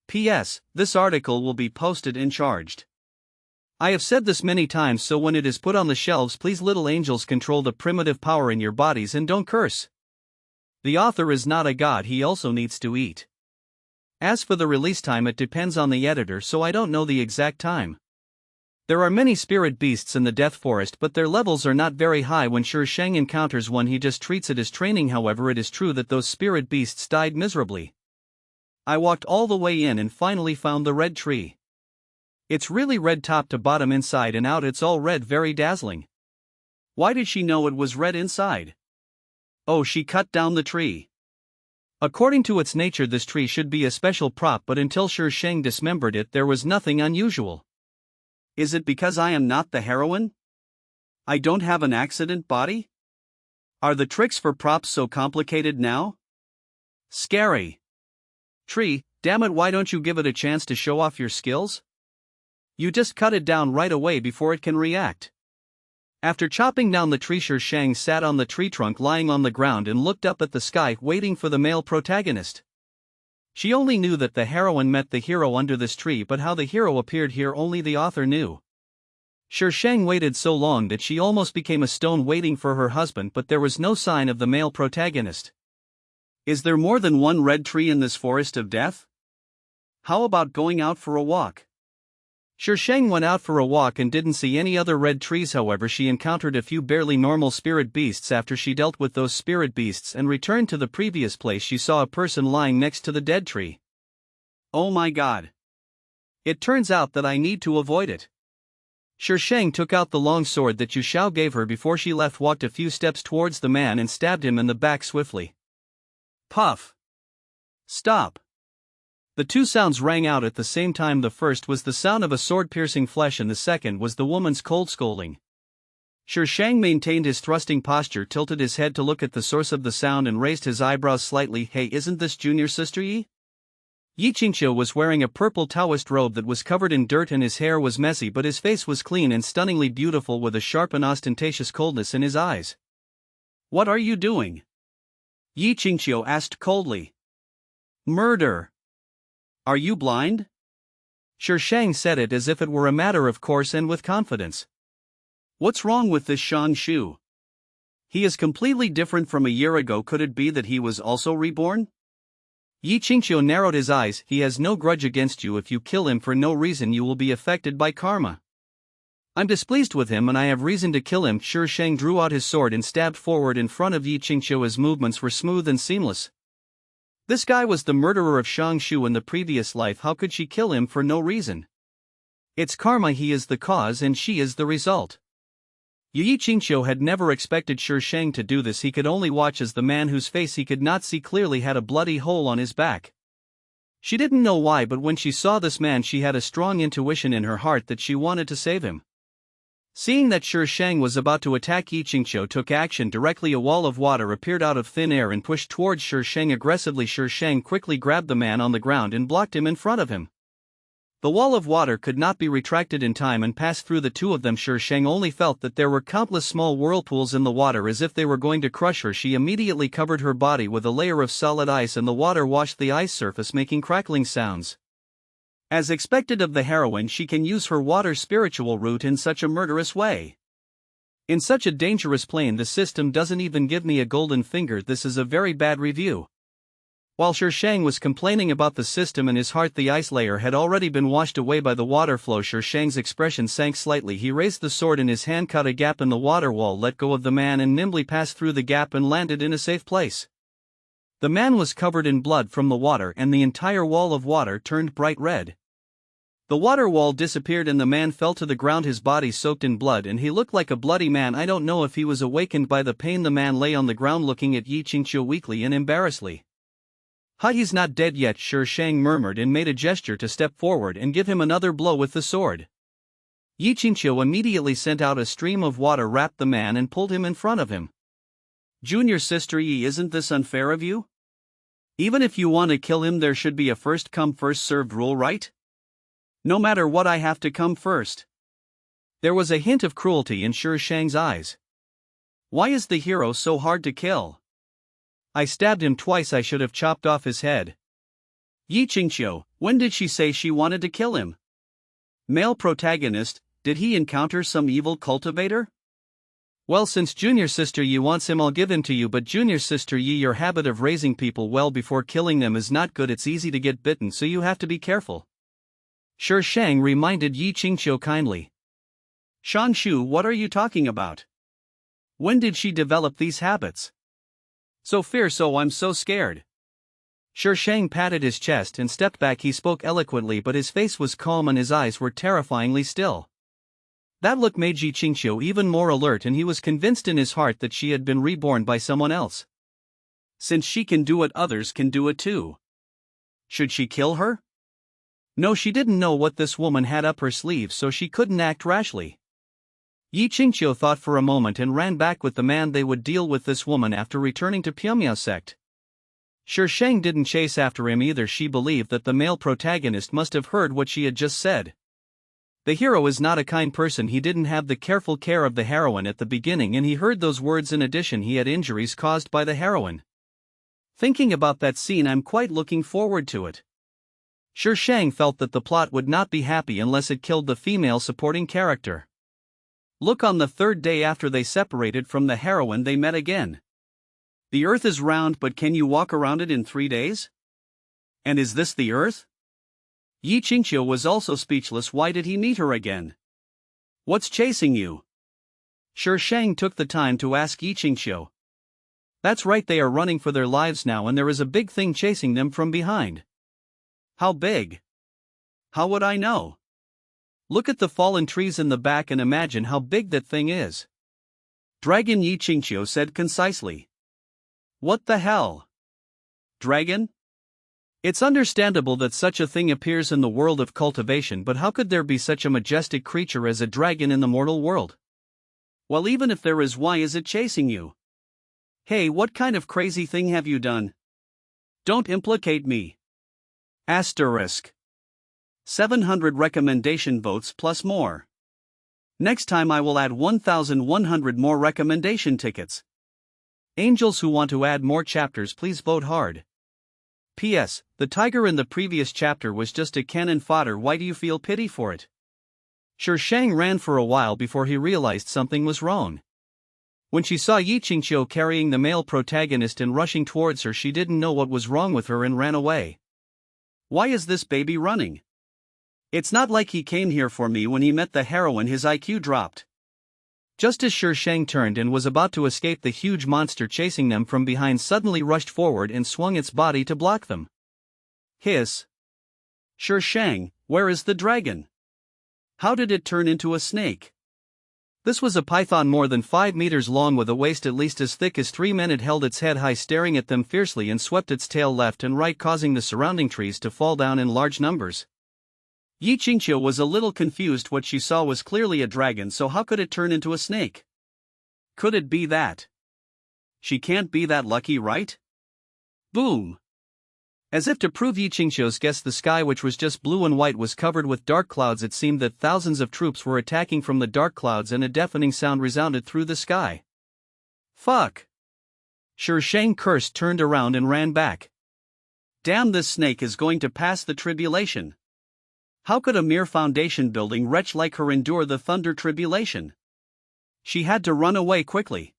B: P.S. This article will be posted and charged. I have said this many times, so when it is put on the shelves, please, little angels, control the primitive power in your bodies and don't curse. The author is not a god, he also needs to eat. As for the release time, it depends on the editor, so I don't know the exact time. There are many spirit beasts in the Death Forest, but their levels are not very high. When Shang encounters one, he just treats it as training. However, it is true that those spirit beasts died miserably. I walked all the way in and finally found the red tree. It's really red top to bottom, inside and out. It's all red, very dazzling. Why did she know it was red inside? Oh, she cut down the tree. According to its nature, this tree should be a special prop, but until Shang dismembered it, there was nothing unusual. Is it because I am not the heroine? I don't have an accident body? Are the tricks for props so complicated now? Scary. Tree, damn it, why don't you give it a chance to show off your skills? You just cut it down right away before it can react. After chopping down the tree, Shang sat on the tree trunk lying on the ground and looked up at the sky, waiting for the male protagonist. She only knew that the heroine met the hero under this tree, but how the hero appeared here only the author knew. Shang waited so long that she almost became a stone, waiting for her husband, but there was no sign of the male protagonist. Is there more than one red tree in this forest of death? How about going out for a walk? Shang went out for a walk and didn't see any other red trees. However, she encountered a few barely normal spirit beasts. After she dealt with those spirit beasts and returned to the previous place, she saw a person lying next to the dead tree. Oh my god. It turns out that I need to avoid it. Shang took out the long sword that Yu Xiao gave her before she left, walked a few steps towards the man and stabbed him in the back swiftly. Puff. Stop. The 2 sounds rang out at the same time. The first was the sound of a sword piercing flesh and the second was the woman's cold scolding. Shang maintained his thrusting posture, tilted his head to look at the source of the sound and raised his eyebrows slightly. Hey, isn't this junior sister Yi? Yi Qingqiu was wearing a purple Taoist robe that was covered in dirt and his hair was messy, but his face was clean and stunningly beautiful with a sharp and ostentatious coldness in his eyes. What are you doing? Yi Qingqiu asked coldly. Murder. Are you blind? Shang said it as if it were a matter of course and with confidence. What's wrong with this Shang Shu? He is completely different from a year ago. Could it be that he was also reborn? Yi Qingqiu narrowed his eyes. He has no grudge against you. If you kill him for no reason, you will be affected by karma. I'm displeased with him and I have reason to kill him. Shang drew out his sword and stabbed forward in front of Yi Qingqiu. His movements were smooth and seamless. This guy was the murderer of Shang Shu in the previous life. How could she kill him for no reason? It's karma. He is the cause and she is the result.
A: Yi Qingqiu had never expected Shi Sheng to do this. He could only watch as the man whose face he could not see clearly had a bloody hole on his back. She didn't know why, but when she saw this man she had a strong intuition in her heart that she wanted to save him. Seeing that Shi Sheng was about to attack, Yi Qingqiu took action directly. A wall of water appeared out of thin air and pushed towards Shi Sheng aggressively. Shi Sheng quickly grabbed the man on the ground and blocked him in front of him. The wall of water could not be retracted in time and passed through the two of them. Shi Sheng only felt that there were countless small whirlpools in the water as if they were going to crush her. She immediately covered her body with a layer of solid ice and the water washed the ice surface, making crackling sounds. As expected of the heroine, she can use her water spiritual root in such a murderous way. In such a dangerous plane, the system doesn't even give me a golden finger. This is a very bad review. While Shi Sheng was complaining about the system in his heart, the ice layer had already been washed away by the water flow. Shi Sheng's expression sank slightly. He raised the sword in his hand, cut a gap in the water wall, let go of the man and nimbly passed through the gap and landed in a safe place. The man was covered in blood from the water and the entire wall of water turned bright red. The water wall disappeared and the man fell to the ground, his body soaked in blood, and he looked like a bloody man. I don't know if he was awakened by the pain. The man lay on the ground looking at Yi Qingqiu weakly and embarrassedly. "Ha, he's not dead yet," Shi Sheng murmured and made a gesture to step forward and give him another blow with the sword. Yi Qingqiu immediately sent out a stream of water, wrapped the man and pulled him in front of him. "Junior sister Yi, isn't this unfair of you? Even if you want to kill him, there should be a first come first served rule, right? No matter what, I have to come first." There was a hint of cruelty in Shi Sheng's eyes. "Why is the hero so hard to kill? I stabbed him twice. I should have chopped off his head." "Yi Qingqiu, when did she say she wanted to kill him? Male protagonist, did he encounter some evil cultivator?" "Well, since Junior Sister Yi wants him, I'll give him to you, but Junior Sister Yi, your habit of raising people well before killing them is not good. It's easy to get bitten, so you have to be careful," Shi Sheng reminded Yi Qingqiu kindly. "Shan Shu, what are you talking about? When did she develop these habits? So fierce, oh, I'm so scared." Shi Sheng patted his chest and stepped back. He spoke eloquently, but his face was calm and his eyes were terrifyingly still. That look made Yi Qingqiu even more alert, and he was convinced in his heart that she had been reborn by someone else. Since she can do it, others can do it too. Should she kill her? No, she didn't know what this woman had up her sleeve, so she couldn't act rashly. Yi Qingqiu thought for a moment and ran back with the man. They would deal with this woman after returning to Pyongyang sect. Shi Sheng didn't chase after him either. She believed that the male protagonist must have heard what she had just said. The hero is not a kind person. He didn't have the careful care of the heroine at the beginning, and he heard those words. In addition, he had injuries caused by the heroine. Thinking about that scene, I'm quite looking forward to it. Shi Sheng felt that the plot would not be happy unless it killed the female supporting character. Look, on the third day after they separated from the heroine, they met again. The earth is round, but can you walk around it in 3 days? And is this the earth? Yi Qingqiu was also speechless. Why did he meet her again? What's chasing you? Shi Sheng took the time to ask Yi Qingqiu. That's right, they are running for their lives now, and there is a big thing chasing them from behind. How big? How would I know? Look at the fallen trees in the back and imagine how big that thing is. Dragon, Yi Qingqiu said concisely. What the hell? Dragon? It's understandable that such a thing appears in the world of cultivation, but how could there be such a majestic creature as a dragon in the mortal world? Well, even if there is, why is it chasing you? Hey, what kind of crazy thing have you done? Don't implicate me. Asterisk. 700 recommendation votes plus more. Next time I will add 1,100 more recommendation tickets. Angels who want to add more chapters, please vote hard. P.S. The tiger in the previous chapter was just a cannon fodder. Why do you feel pity for it? Shi Sheng ran for a while before he realized something was wrong. When she saw Yi Qingqiu carrying the male protagonist and rushing towards her, she didn't know what was wrong with her and ran away. Why is this baby running? It's not like he came here for me. When he met the heroine, his IQ dropped. Just as Shi Sheng turned and was about to escape, the huge monster chasing them from behind suddenly rushed forward and swung its body to block them. Hiss. Shi Sheng, where is the dragon? How did it turn into a snake? This was a python more than 5 meters long with a waist at least as thick as 3 men. It held its head high, staring at them fiercely, and swept its tail left and right, causing the surrounding trees to fall down in large numbers.
B: Yi Qingqiu was a little confused. What she saw was clearly a dragon, so how could it turn into a snake? Could it be that? She can't be that lucky, right? Boom!
A: As if to prove Yi Qingqiu's guess, the sky, which was just blue and white, was covered with dark clouds. It seemed that thousands of troops were attacking from the dark clouds, and a deafening sound resounded through the sky.
B: Fuck!
A: Shi Shang cursed, turned around and ran back.
B: Damn, this snake is going to pass the tribulation. How could a mere foundation building wretch like her endure the thunder tribulation? She had to run away quickly.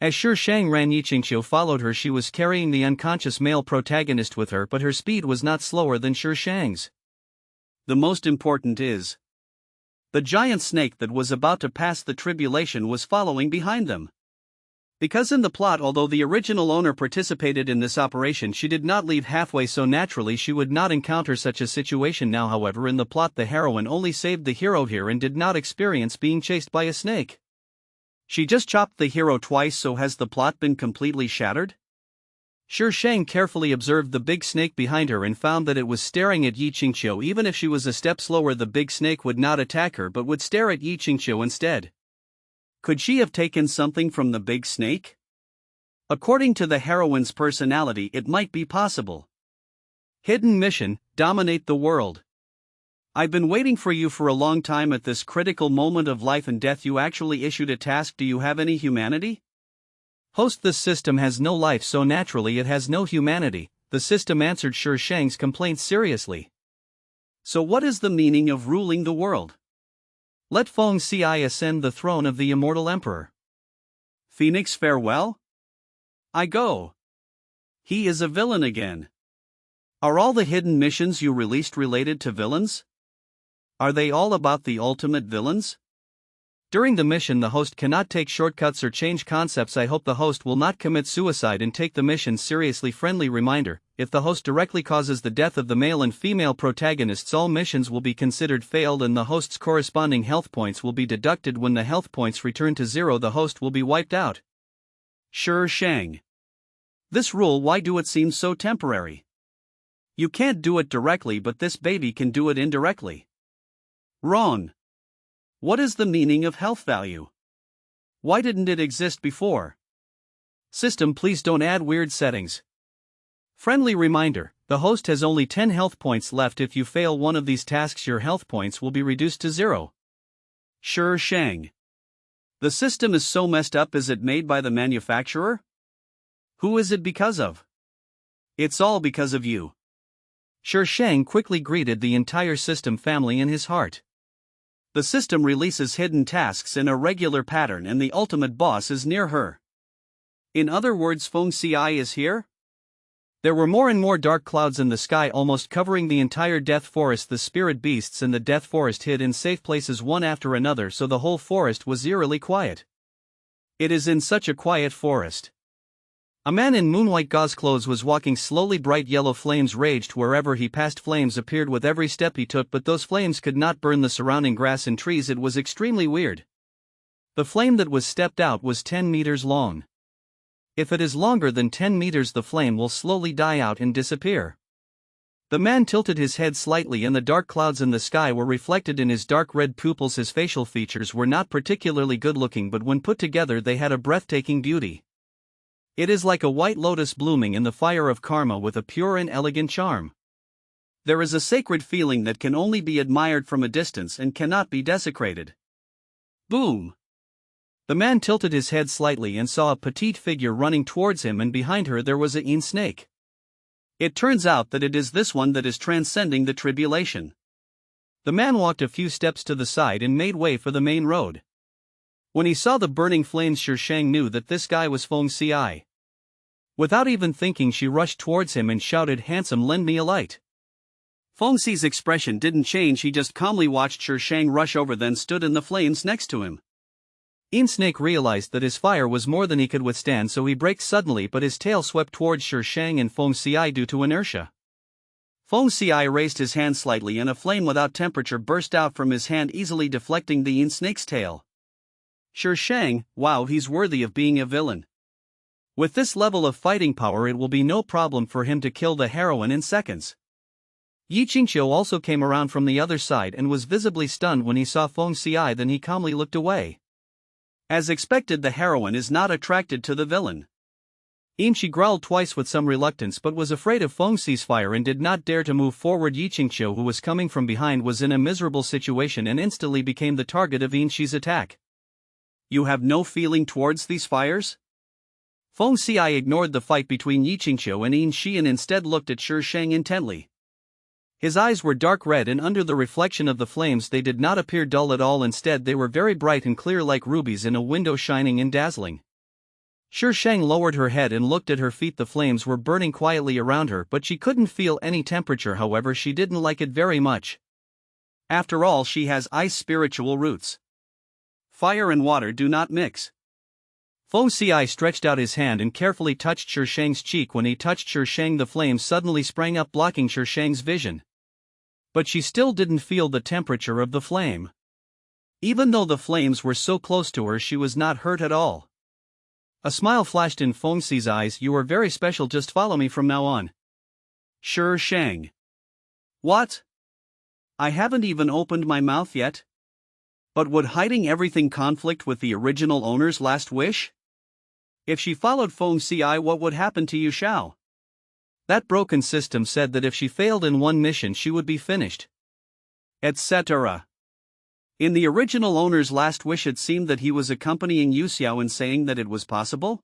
A: As Shi Shang ran, Yi Qingqiu followed her. She was carrying the unconscious male protagonist with her, but her speed was not slower than Shi Shang's.
B: The most important is, the giant snake that was about to pass the tribulation was following behind them. Because in the plot, although the original owner participated in this operation, she did not leave halfway, so naturally she would not encounter such a situation now. However, in the plot, the heroine only saved the hero here and did not experience being chased by a snake. She just chopped the hero twice, so has the plot been completely shattered? Shi Shang carefully observed the big snake behind her and found that it was staring at Yi Qingqiu. Even if she was a step slower, the big snake would not attack her but would stare at Yi Qingqiu instead. Could she have taken something from the big snake? According to the heroine's personality, it might be possible. Hidden mission: dominate the world. I've been waiting for you for a long time. At this critical moment of life and death, you actually issued a task. Do you have any humanity?
A: Host: this system has no life, so naturally it has no humanity. The system answered Shi Shang's complaint seriously.
B: So what is the meaning of ruling the world?
A: Let Feng Ci ascend the throne of the immortal emperor.
B: Phoenix, farewell? I go. He is a villain again. Are all the hidden missions you released related to villains? Are they all about the ultimate villains?
A: During the mission, the host cannot take shortcuts or change concepts. I hope the host will not commit suicide and take the mission seriously. Friendly reminder: if the host directly causes the death of the male and female protagonists, all missions will be considered failed and the host's corresponding health points will be deducted. When the health points return to 0, the host will be wiped out.
B: Shi Shang. This rule, why do it seem so temporary? You can't do it directly, but this baby can do it indirectly. Wrong. What is the meaning of health value? Why didn't it exist before?
A: System, please don't add weird settings. Friendly reminder: the host has only 10 health points left. If you fail one of these tasks, your health points will be reduced to 0.
B: Shi Shang. The system is so messed up. Is it made by the manufacturer? Who is it because of? It's all because of you.
A: Shi Shang quickly greeted the entire system family in his heart.
B: The system releases hidden tasks in a regular pattern and the ultimate boss is near her. In other words, Feng Ci is here?
A: There were more and more dark clouds in the sky, almost covering the entire death forest. The spirit beasts in the death forest hid in safe places one after another, so the whole forest was eerily quiet.
B: It is in such a quiet forest.
A: A man in moonwhite gauze clothes was walking slowly. Bright yellow flames raged wherever he passed. Flames appeared with every step he took, but those flames could not burn the surrounding grass and trees. It was extremely weird. The flame that was stepped out was 10 meters long. If it is longer than 10 meters, the flame will slowly die out and disappear. The man tilted his head slightly and the dark clouds in the sky were reflected in his dark red pupils. His facial features were not particularly good looking, but when put together they had a breathtaking beauty. It is like a white lotus blooming in the fire of karma with a pure and elegant charm.
B: There is a sacred feeling that can only be admired from a distance and cannot be desecrated. Boom!
A: The man tilted his head slightly and saw a petite figure running towards him, and behind her there was a yin snake.
B: It turns out that it is this one that is transcending the tribulation.
A: The man walked a few steps to the side and made way for the main road. When he saw the burning flames, Shi Shang knew that this guy was Feng Ci. Without even thinking, she rushed towards him and shouted, "Handsome, lend me a light."
B: Feng Ci's expression didn't change. He just calmly watched Shi Shang rush over, then stood in the flames next to him.
A: Yin Snake realized that his fire was more than he could withstand, so he braked suddenly, but his tail swept towards Shi Shang and Feng Ci due to inertia.
B: Feng Ci raised his hand slightly and a flame without temperature burst out from his hand, easily deflecting the Yin Snake's tail. Sure Shang, wow, he's worthy of being a villain. With this level of fighting power, it will be no problem for him to kill the heroine in seconds. Yi Qingqiu also came around from the other side and was visibly stunned when he saw Feng Xiai, then he calmly looked away. As expected, the heroine is not attracted to the villain. She growled twice with some reluctance but was afraid of Feng Xi's fire and did not dare to move forward. Yi Qingqiu, who was coming from behind, was in a miserable situation and instantly became the target of Xi's attack. You have no feeling towards these fires? Feng Xiai ignored the fight between Yi Qingqiu and Shi and instead looked at Shi Shang intently. His eyes were dark red, and under the reflection of the flames they did not appear dull at all. Instead they were very bright and clear like rubies in a window, shining and dazzling. Shi Shang lowered her head and looked at her feet. The flames were burning quietly around her, but she couldn't feel any temperature. However, she didn't like it very much. After all, she has ice spiritual roots. Fire and water do not mix. Feng Xiai stretched out his hand and carefully touched Shi Shang's cheek. When he touched Shi Shang, the flames suddenly sprang up, blocking Shi Shang's vision. But she still didn't feel the temperature of the flame. Even though the flames were so close to her, she was not hurt at all. A smile flashed in Feng Xi's eyes. You are very special, just follow me from now on. Shi Shang. What? I haven't even opened my mouth yet. But would hiding everything conflict with the original owner's last wish? If she followed Feng Xiai, what would happen to Yu Xiao? That broken system said that if she failed in one mission she would be finished. Etc. In the original owner's last wish it seemed that he was accompanying Yu Xiao and saying that it was possible.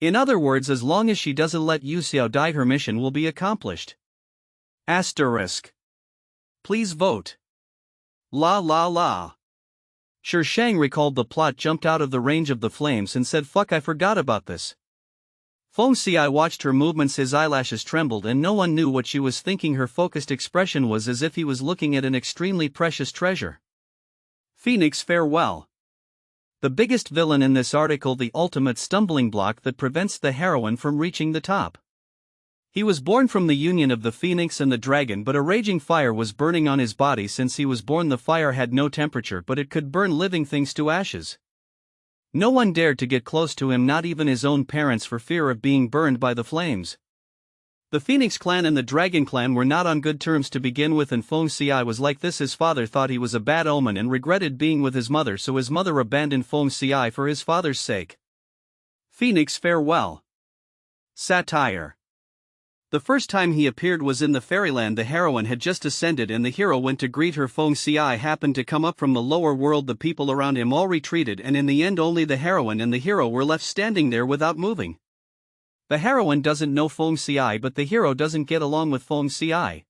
B: In other words, as long as she doesn't let Yu Xiao die, her mission will be accomplished. Asterisk. Please vote. La la la. Shi Shang recalled the plot, jumped out of the range of the flames and said, "Fuck, I forgot about this." Feng Xiai watched her movements, his eyelashes trembled and no one knew what she was thinking. Her focused expression was as if he was looking at an extremely precious treasure. Phoenix, farewell. The biggest villain in this article, the ultimate stumbling block that prevents the heroine from reaching the top. He was born from the union of the phoenix and the dragon, but a raging fire was burning on his body. Since he was born, the fire had no temperature, but it could burn living things to ashes. No one dared to get close to him, not even his own parents, for fear of being burned by the flames. The Phoenix clan and the Dragon clan were not on good terms to begin with, and Feng Xiai was like this. His father thought he was a bad omen and regretted being with his mother, so his mother abandoned Feng Xiai for his father's sake. Phoenix, farewell. Satire. The first time he appeared was in the fairyland. The heroine had just ascended and the hero went to greet her. Feng Xiai happened to come up from the lower world. The people around him all retreated, and in the end only the heroine and the hero were left standing there without moving. The heroine doesn't know Feng Xiai, but the hero doesn't get along with Feng Xiai.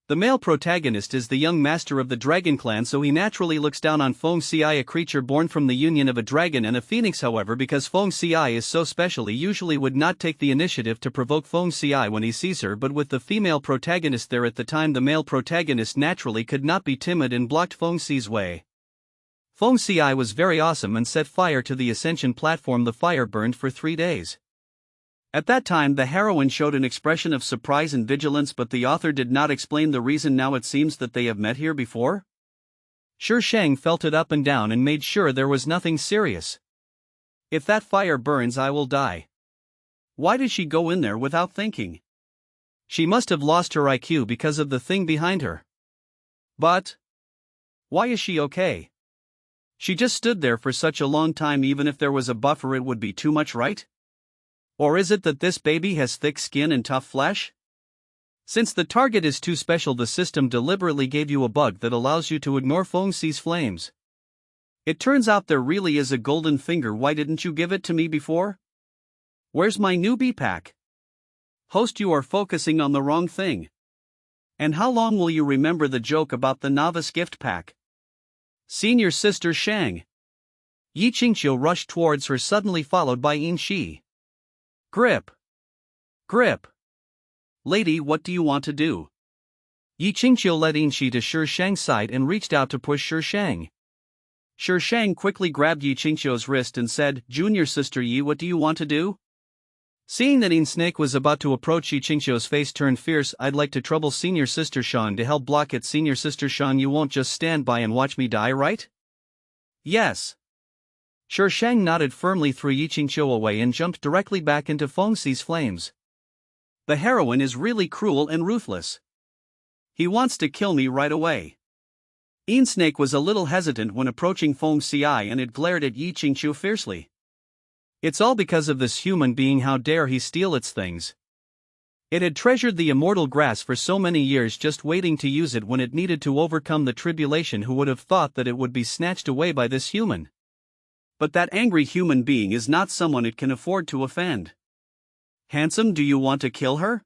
B: The male protagonist is the young master of the Dragon clan, so he naturally looks down on Feng Xiai, a creature born from the union of a dragon and a phoenix. However, because Feng Xiai is so special, he usually would not take the initiative to provoke Feng Xiai when he sees her, but with the female protagonist there at the time, the male protagonist naturally could not be timid and blocked Feng Xi's way. Feng Xiai was very awesome and set fire to the ascension platform. The fire burned for 3 days. At that time the heroine showed an expression of surprise and vigilance, but the author did not explain the reason. Now it seems that they have met here before. Shi Shang felt it up and down and made sure there was nothing serious. If that fire burns, I will die. Why did she go in there without thinking? She must have lost her IQ because of the thing behind her. But why is she okay? She just stood there for such a long time. Even if there was a buffer it would be too much, right? Or is it that this baby has thick skin and tough flesh? Since the target is too special, the system deliberately gave you a bug that allows you to ignore Feng Xi's flames. It turns out there really is a golden finger. Why didn't you give it to me before? Where's my newbie pack? Host, you are focusing on the wrong thing. And how long will you remember the joke about the novice gift pack? Senior sister Shang. Yi Qingqiu rushed towards her, suddenly followed by Shi. Grip. Grip. Lady, what do you want to do? Yi Qingqiu led Shi to Shi Shang's side and reached out to push Shi Shang. Shi Shang quickly grabbed Yi Qingqiu's wrist and said, "Junior sister Yi, what do you want to do?" Seeing that Snake was about to approach, Yi Qingqiu's face turned fierce. "I'd like to trouble senior sister Shan to help block it." "Senior sister Shan, you won't just stand by and watch me die, right?" "Yes.
A: Sure Shang nodded firmly, threw Yi Qingqiu away and jumped directly back into Feng Xi's flames.
B: The heroine is really cruel and ruthless. He wants to kill me right away. Snake was a little hesitant when approaching Feng Xi and it glared at Yi Qingqiu fiercely.
A: It's all because of this human being, how dare he steal its things. It had treasured the immortal grass for so many years, just waiting to use it when it needed to overcome the tribulation. Who would have thought that it would be snatched away by this human?
B: But that angry human being is not someone it can afford to offend. Handsome, do you want to kill her?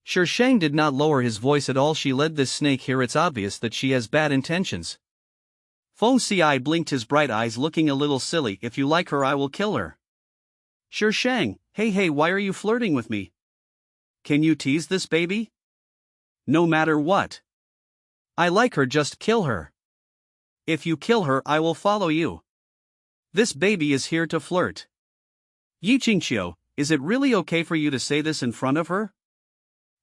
A: Sure Shang did not lower his voice at all. She led this snake here, it's obvious that she has bad intentions.
B: Feng Xi blinked his bright eyes, looking a little silly. If you like her, I will kill her. Sure Shang, hey, why are you flirting with me? Can you tease this baby? No matter what.
A: I like her, just kill her.
B: If you kill her, I will follow you. This baby is here to flirt. Yi Qingqiu, is it really okay for you to say this in front of her?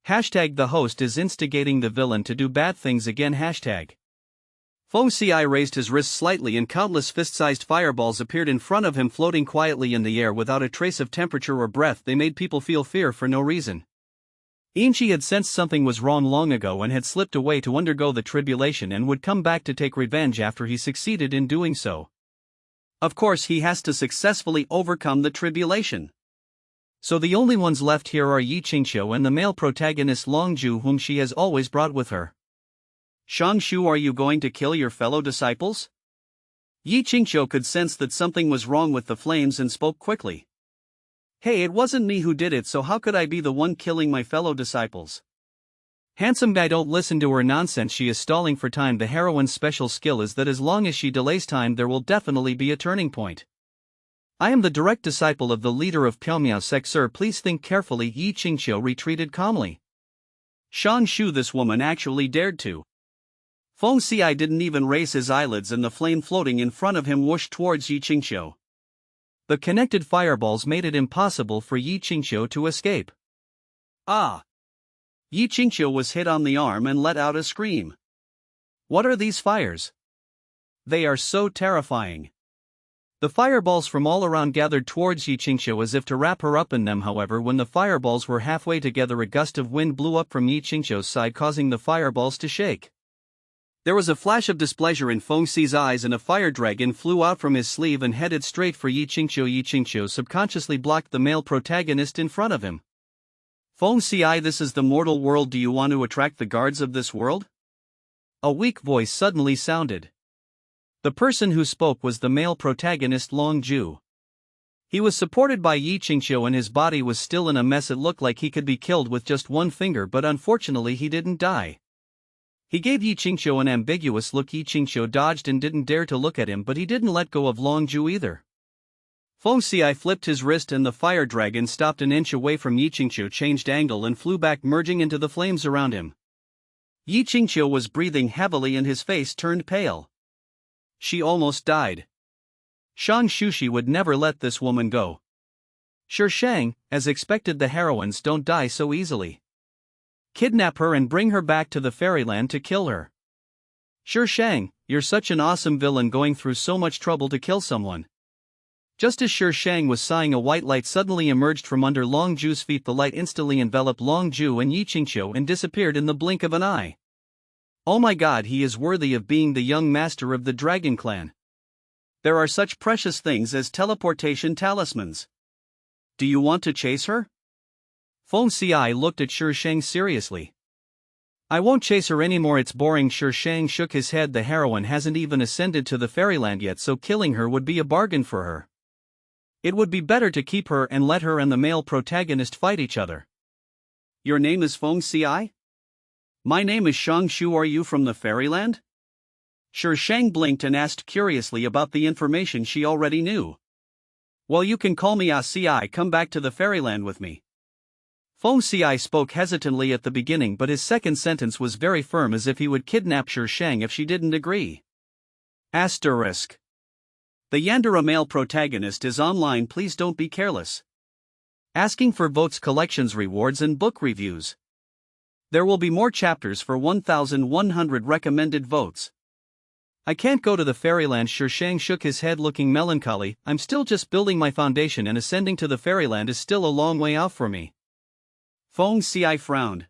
A: Hashtag the host is instigating the villain to do bad things again. Hashtag.
B: Feng Xi raised his wrist slightly and countless fist-sized fireballs appeared in front of him, floating quietly in the air without a trace of temperature or breath. They made people feel fear for no reason.
A: Inchi had sensed something was wrong long ago and had slipped away to undergo the tribulation and would come back to take revenge after he succeeded in doing so.
B: Of course, he has to successfully overcome the tribulation.
A: So the only ones left here are Yi Qingqiu and the male protagonist Longju, whom she has always brought with her.
B: Shangshu, are you going to kill your fellow disciples? Yi Qingqiu could sense that something was wrong with the flames and spoke quickly. Hey, it wasn't me who did it, so how could I be the one killing my fellow disciples?
A: Handsome guy, don't listen to her nonsense. She is stalling for time. The heroine's special skill is that as long as she delays time, there will definitely be a turning point. I am the direct disciple of the leader of Pyongmiao sect, sir. Please think carefully. Yi Qingqiu retreated calmly.
B: Shangshu, this woman actually dared to. Feng Xi didn't even raise his eyelids and the flame floating in front of him whooshed towards Yi Qingqiu.
A: The connected fireballs made it impossible for Yi Qingqiu to escape.
B: Ah! Yi Qingqiu was hit on the arm and let out a scream.
A: What are these fires?
B: They are so terrifying.
A: The fireballs from all around gathered towards Yi Qingqiu as if to wrap her up in them. However, when the fireballs were halfway together, a gust of wind blew up from Yi Qingqiu's side, causing the fireballs to shake.
B: There was a flash of displeasure in Feng Xi's eyes and a fire dragon flew out from his sleeve and headed straight for Yi Qingqiu. Yi Qingqiu subconsciously blocked the male protagonist in front of him.
A: Feng Xi, this is the mortal world. Do you want to attract the guards of this world? A weak voice suddenly sounded. The person who spoke was the male protagonist Long Ju. He was supported by Yi Qingqiu and his body was still in a mess. It looked like he could be killed with just one finger, but unfortunately he didn't die. He gave Yi Qingqiu an ambiguous look. Yi Qingqiu dodged and didn't dare to look at him, but he didn't let go of Long Ju either.
B: Feng Xi flipped his wrist and the fire dragon stopped an inch away from Yi Qingqiu, changed angle and flew back, merging into the flames around him. Yi Qingqiu was breathing heavily and his face turned pale. She almost died.
A: Shang Shushi would never let this woman go. Sure Shang, as expected, the heroines don't die so easily. Kidnap her and bring her back to the fairyland to kill her. Sure Shang, you're such an awesome villain, going through so much trouble to kill someone. Just as Sure Shang was sighing, a white light suddenly emerged from under Long Ju's feet. The light instantly enveloped Long Ju and Yi Qingqiu and disappeared in the blink of an eye. Oh my god, he is worthy of being the young master of the Dragon Clan.
B: There are such precious things as teleportation talismans. Do you want to chase her?
A: Feng Xi looked at Sure Shang seriously. I won't chase her anymore, it's boring. Sure Shang shook his head. The heroine hasn't even ascended to the fairyland yet, so killing her would be a bargain for her. It would be better to keep her and let her and the male protagonist fight each other.
B: Your name is Feng Xi? My name is Shangshu. Are you from the fairyland? Sure Shang blinked and asked curiously about the information she already knew. Well, you can call me Ci. Come back to the fairyland with me.
A: Feng Xi spoke hesitantly at the beginning, but his second sentence was very firm, as if he would kidnap Sure Shang if she didn't agree.
B: Asterisk. The Yandere male protagonist is online. Please don't be careless.
A: Asking for votes, collections, rewards and book reviews. There will be more chapters for 1,100 recommended votes. I can't go to the fairyland. Sure Shang shook his head looking melancholy. I'm still just building my foundation and ascending to the fairyland is still a long way out for me.
B: Feng Xiai frowned.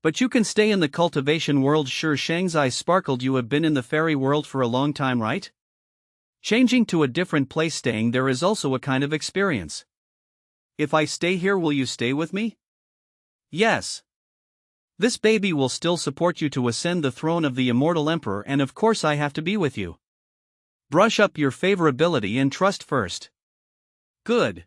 A: But you can stay in the cultivation world. Sure Shang's eyes sparkled. You have been in the fairy world for a long time, right? Changing to a different place, staying there is also a kind of experience.
B: If I stay here, will you stay with me?
A: Yes. This baby will still support you to ascend the throne of the immortal emperor, and of course I have to be with you. Brush up your favorability and trust first.
B: Good.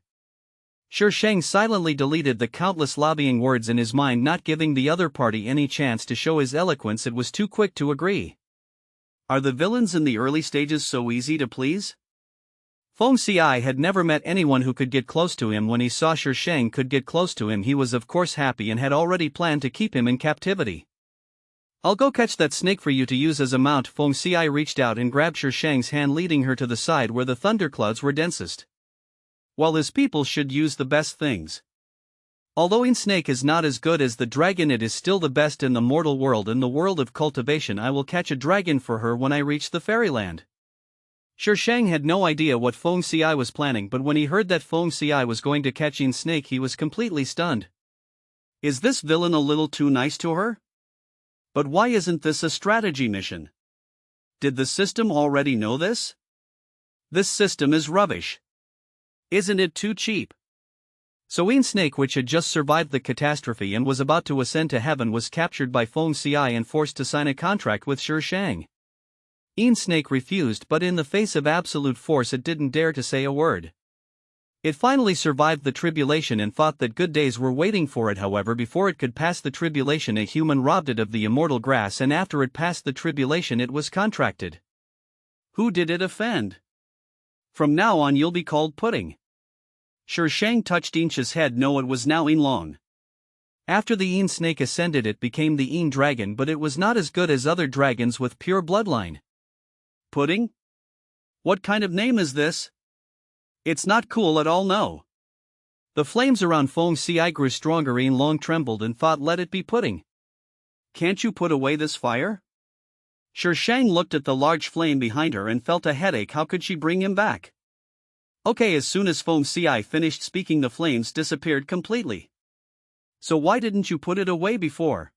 A: Sure Shang silently deleted the countless lobbying words in his mind, not giving the other party any chance to show his eloquence. It was too quick to agree.
B: Are the villains in the early stages so easy to please?
A: Feng Xiai had never met anyone who could get close to him. When he saw Sure Shang could get close to him, he was of course happy and had already planned to keep him in captivity. I'll go catch that snake for you to use as a mount. Feng Xiai reached out and grabbed Sure Shang's hand, leading her to the side where the thunderclouds were densest. While his people should use the best things. Although Yin Snake is not as good as the dragon, it is still the best in the mortal world. In the world of cultivation, I will catch a dragon for her when I reach the fairyland. Sure Shang had no idea what Feng Xiai was planning, but when he heard that Feng Xiai was going to catch Yin Snake, he was completely stunned.
B: Is this villain a little too nice to her? But why isn't this a strategy mission? Did the system already know this? This system is rubbish. Isn't it too cheap?
A: So Yin Snake, which had just survived the catastrophe and was about to ascend to heaven, was captured by Feng Xiai and forced to sign a contract with Sure Shang. Yin Snake refused, but in the face of absolute force it didn't dare to say a word. It finally survived the tribulation and thought that good days were waiting for it. However, before it could pass the tribulation, a human robbed it of the immortal grass, and after it passed the tribulation it was contracted.
B: Who did it offend? From now on you'll be called Pudding. Sure Shang touched Yin's head. No, it was now Yin Long.
A: After the Yin Snake ascended, it became the Yin Dragon, but it was not as good as other dragons with pure bloodline.
B: Pudding? What kind of name is this? It's not cool at all, no.
A: The flames around Feng Xiai grew stronger. Yin Long trembled and thought, let it be Pudding.
B: Can't you put away this fire? Sure Shang looked at the large flame behind her and felt a headache. How could she bring him back? Okay, as soon as Feng Xiai finished speaking, the flames disappeared completely. So why didn't you put it away before?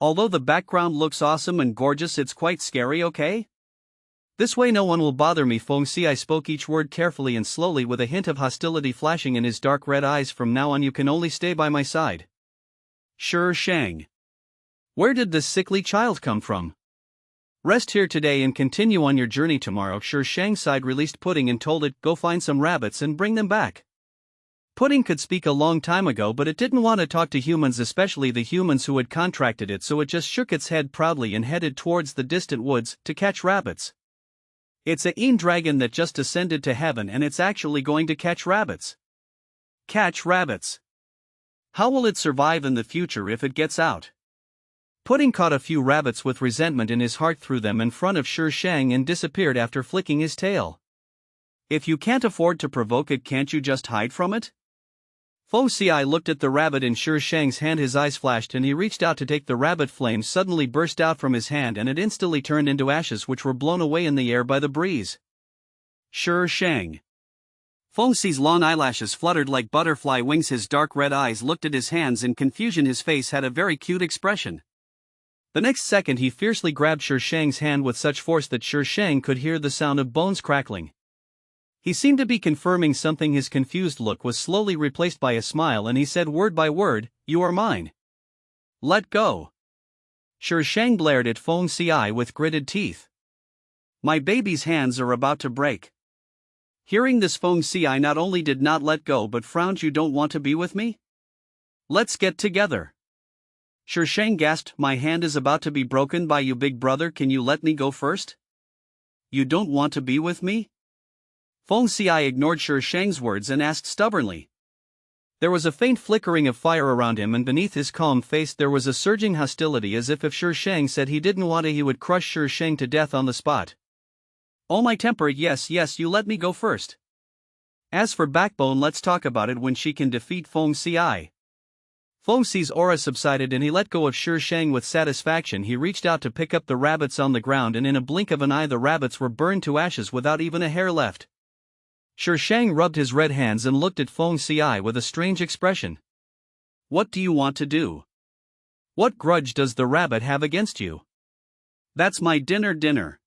B: Although the background looks awesome and gorgeous, it's quite scary, okay?
A: This way no one will bother me. Feng Xiai spoke each word carefully and slowly, with a hint of hostility flashing in his dark red eyes. From now on you can only stay by my side.
B: Sure Shang.
A: Where did this sickly child come from? Rest here today and continue on your journey tomorrow. Sure Shang sighed, released Pudding and told it, go find some rabbits and bring them back. Pudding could speak a long time ago, but it didn't want to talk to humans, especially the humans who had contracted it, so it just shook its head proudly and headed towards the distant woods to catch rabbits. It's a Yin Dragon that just ascended to heaven, and it's actually going to catch rabbits.
B: Catch rabbits. How will it survive in the future if it gets out?
A: Pudding caught a few rabbits with resentment in his heart, threw them in front of Sure Shang and disappeared after flicking his tail.
B: If you can't afford to provoke it, can't you just hide from it?
A: Feng Xiai looked at the rabbit in Sure Shang's hand. His eyes flashed and he reached out to take the rabbit. Flames suddenly burst out from his hand and it instantly turned into ashes, which were blown away in the air by the breeze.
B: Sure Shang. Feng Xi's long eyelashes fluttered like butterfly wings. His dark red eyes looked at his hands in confusion. His face had a very cute expression.
A: The next second he fiercely grabbed Sure Shang's hand with such force that Sure Shang could hear the sound of bones crackling. He seemed to be confirming something. His confused look was slowly replaced by a smile and he said word by word, you are mine.
B: Let go.
A: Sure Shang glared at Feng Xiai with gritted teeth.
B: My baby's hands are about to break. Hearing this, Feng Xiai not only did not let go but frowned. You don't want to be with me? Let's get together. Sure Shang gasped, my hand is about to be broken by you, big brother. Can you let me go first? You don't want to be with me?
A: Feng Xiai ignored Sure Shang's words and asked stubbornly. There was a faint flickering of fire around him, and beneath his calm face there was a surging hostility, as if Sure Shang said he didn't want to, he would crush Sure Shang to death on the spot.
B: Oh my temper, yes, you let me go first.
A: As for backbone, let's talk about it when she can defeat Feng Xiai. Feng Xi's aura subsided and he let go of Shi Shang with satisfaction. He reached out to pick up the rabbits on the ground, and in a blink of an eye the rabbits were burned to ashes without even a hair left. Shi Shang rubbed his red hands and looked at Feng Xi with a strange expression.
B: What do you want to do?
A: What grudge does the rabbit have against you?
B: That's my dinner.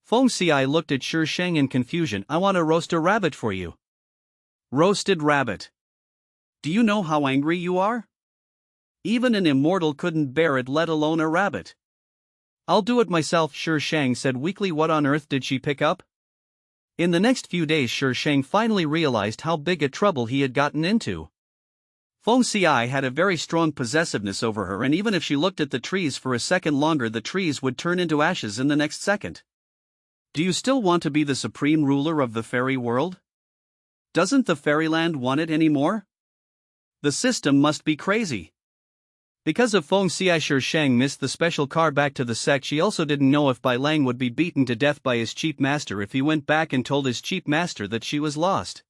A: Feng Xi looked at Shi Shang in confusion. I want to roast a rabbit for you.
B: Roasted rabbit. Do you know how angry you are? Even an immortal couldn't bear it, let alone a rabbit.
A: I'll do it myself, Shi Shang said weakly. What on earth did she pick up? In the next few days Shi Shang finally realized how big a trouble he had gotten into.
B: Feng Xi had a very strong possessiveness over her, and even if she looked at the trees for a second longer, the trees would turn into ashes in the next second. Do you still want to be the supreme ruler of the fairy world? Doesn't the fairyland want it anymore? The system must be crazy.
A: Because of Feng Xi, Shi Shang missed the special car back to the sect. She also didn't know if Bai Lang would be beaten to death by his chief master if he went back and told his chief master that she was lost.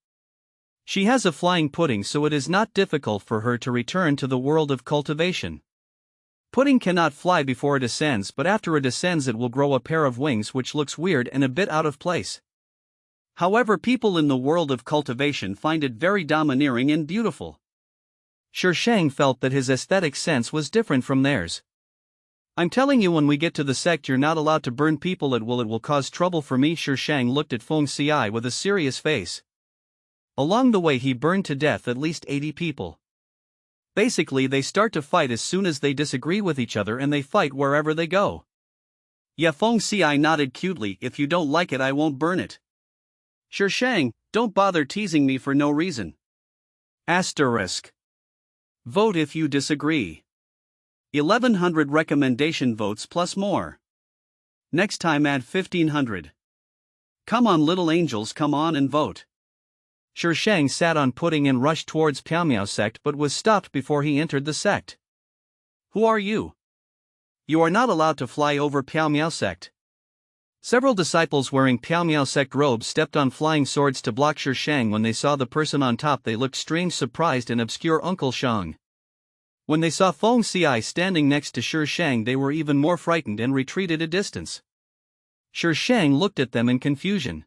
A: She has a flying pudding, so it is not difficult for her to return to the world of cultivation. Pudding cannot fly before it ascends, but after it ascends it will grow a pair of wings, which looks weird and a bit out of place.
B: However, people in the world of cultivation find it very domineering and beautiful.
A: Shi Shang felt that his aesthetic sense was different from theirs. I'm telling you, when we get to the sect you're not allowed to burn people. It will cause trouble for me. Shi Shang looked at Feng Xi with a serious face. Along the way he burned to death at least 80 people. Basically they start to fight as soon as they disagree with each other, and they fight wherever they go.
B: Yeah, Feng Xi nodded cutely. If you don't like it I won't burn it. Shi Shang, don't bother teasing me for no reason.
A: Asterisk.
B: Vote if you disagree. 1100 recommendation votes plus more. Next time add 1500. Come on little angels, come on and vote.
A: Shi Shang sat on pudding and rushed towards Piao sect, but was stopped before he entered the sect.
B: Who are you? You are not allowed to fly over Piao sect.
A: Several disciples wearing Piao sect robes stepped on flying swords to block Shi Shang. When they saw the person on top they looked strange, surprised and obscure. Uncle Shang. When they saw Feng Xi standing next to Shi Shang they were even more frightened and retreated a distance. Shi Shang looked at them in confusion.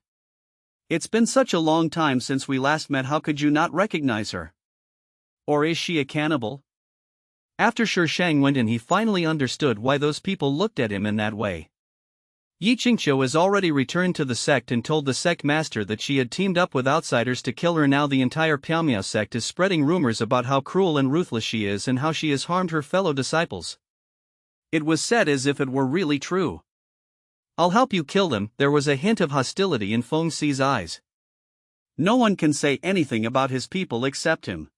B: It's been such a long time since we last met, how could you not recognize her? Or is she a cannibal?
A: After Shi Shang went in he finally understood why those people looked at him in that way. Yi Qingqiu has already returned to the sect and told the sect master that she had teamed up with outsiders to kill her. Now the entire Piao sect is spreading rumors about how cruel and ruthless she is and how she has harmed her fellow disciples.
B: It was said as if it were really true.
A: I'll help you kill them. There was a hint of hostility in Feng Xi's eyes.
B: No one can say anything about his people except him.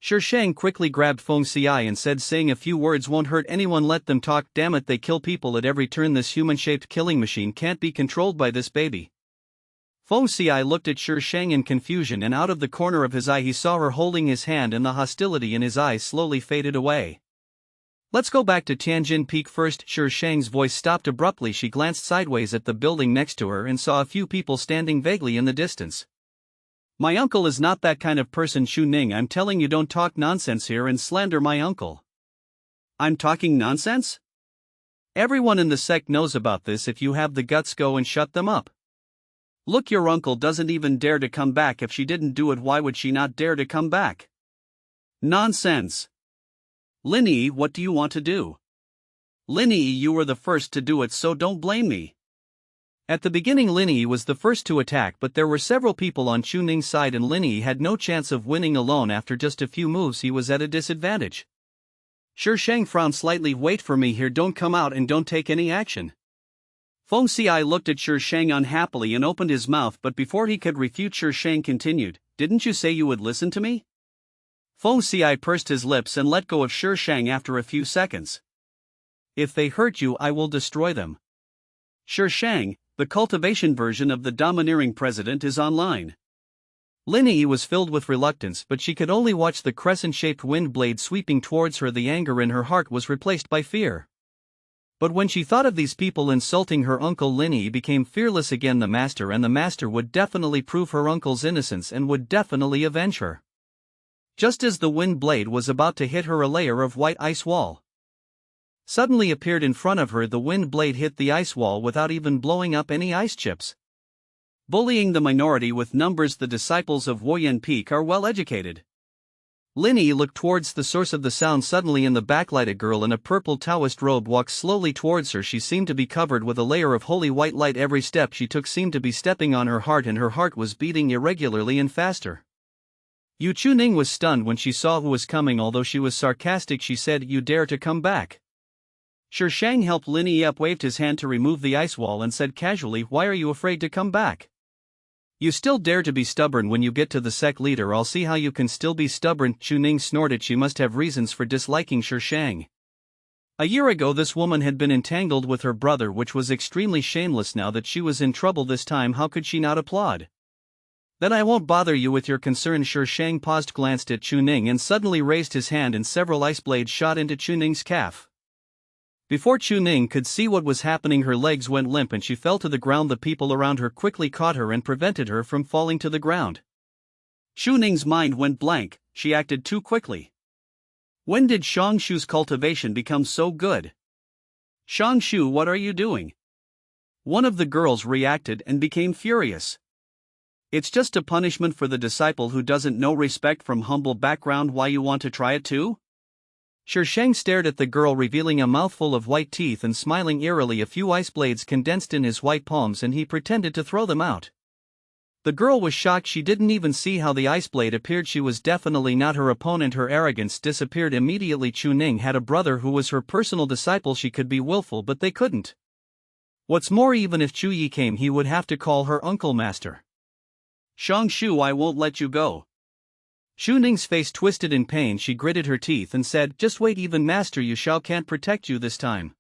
A: Shi Shang quickly grabbed Feng Xi and said, saying a few words won't hurt anyone, let them talk. Damn it, they kill people at every turn. This human-shaped killing machine can't be controlled by this baby. Feng Xi looked at Shi Shang in confusion, and out of the corner of his eye he saw her holding his hand, and the hostility in his eyes slowly faded away. Let's go back to Tianjin Peak first. Shi Shang's voice stopped abruptly. She glanced sideways at the building next to her and saw a few people standing vaguely in the distance. My uncle is not that kind of person, Xu Ning. I'm telling you, don't talk nonsense here and slander my uncle.
B: I'm talking nonsense?
A: Everyone in the sect knows about this. If you have the guts, go and shut them up.
B: Look, your uncle doesn't even dare to come back. If she didn't do it, why would she not dare to come back? Nonsense. Lin Yi, what do you want to do? Lin Yi, you were the first to do it, so don't blame me.
A: At the beginning Lin Yi was the first to attack, but there were several people on Xu Ning's side and Lin Yi had no chance of winning alone. After just a few moves he was at a disadvantage. Shi Shang frowned slightly. Wait for me here, don't come out and don't take any action.
B: Feng Xi looked at Shi Shang unhappily and opened his mouth, but before he could refute Shi Shang continued, didn't you say you would listen to me?
A: Feng Xi pursed his lips and let go of Shi Shang after a few seconds. If they hurt you I will destroy them.
B: Shi Shang, the cultivation version of the domineering president, is online.
A: Lin Yi was filled with reluctance, but she could only watch the crescent-shaped wind blade sweeping towards her. The anger in her heart was replaced by fear. But when she thought of these people insulting her uncle, Lin Yi became fearless again. The master would definitely prove her uncle's innocence and would definitely avenge her. Just as the wind blade was about to hit her, a layer of white ice wall suddenly appeared in front of her. The wind blade hit the ice wall without even blowing up any ice chips.
B: Bullying the minority with numbers. The disciples of Woyen Peak are well educated.
A: Linny looked towards the source of the sound. Suddenly, in the backlight, a girl in a purple Taoist robe walked slowly towards her. She seemed to be covered with a layer of holy white light. Every step she took seemed to be stepping on her heart, and her heart was beating irregularly and faster. Yu Chuning was stunned when she saw who was coming. Although she was sarcastic, she said, "You dare to come back?" Shang helped Linny up, waved his hand to remove the ice wall, and said casually, "Why are you afraid to come back? You still dare to be stubborn. When you get to the sect leader, I'll see how you can still be stubborn." Chuning snorted. She must have reasons for disliking Shang. A year ago this woman had been entangled with her brother, which was extremely shameless. Now that she was in trouble this time, how could she not applaud? "Then I won't bother you with your concerns." Shang paused, glanced at Chuning, and suddenly raised his hand, and several ice blades shot into Chuning's calf. Before Chuning could see what was happening, her legs went limp and she fell to the ground. The people around her quickly caught her and prevented her from falling to the ground.
B: Chuning's mind went blank. She acted too quickly. When did Shangshu's cultivation become so good? "Shangshu, what are you doing?" One of the girls reacted and became furious. "It's just a punishment for the disciple who doesn't know respect from humble background. Why you want to try it too?"
A: Shang stared at the girl, revealing a mouthful of white teeth and smiling eerily. A few ice blades condensed in his white palms and he pretended to throw them out. The girl was shocked. She didn't even see how the ice blade appeared. She was definitely not her opponent. Her arrogance disappeared immediately. Chuning had a brother who was her personal disciple. She could be willful, but they couldn't. What's more, even if Chu Yi came, he would have to call her uncle master.
B: "Shangshu, I won't let you go."
A: Chuning's face twisted in pain. She gritted her teeth and said, "Just wait, even Master Yu Shao can't protect you this time."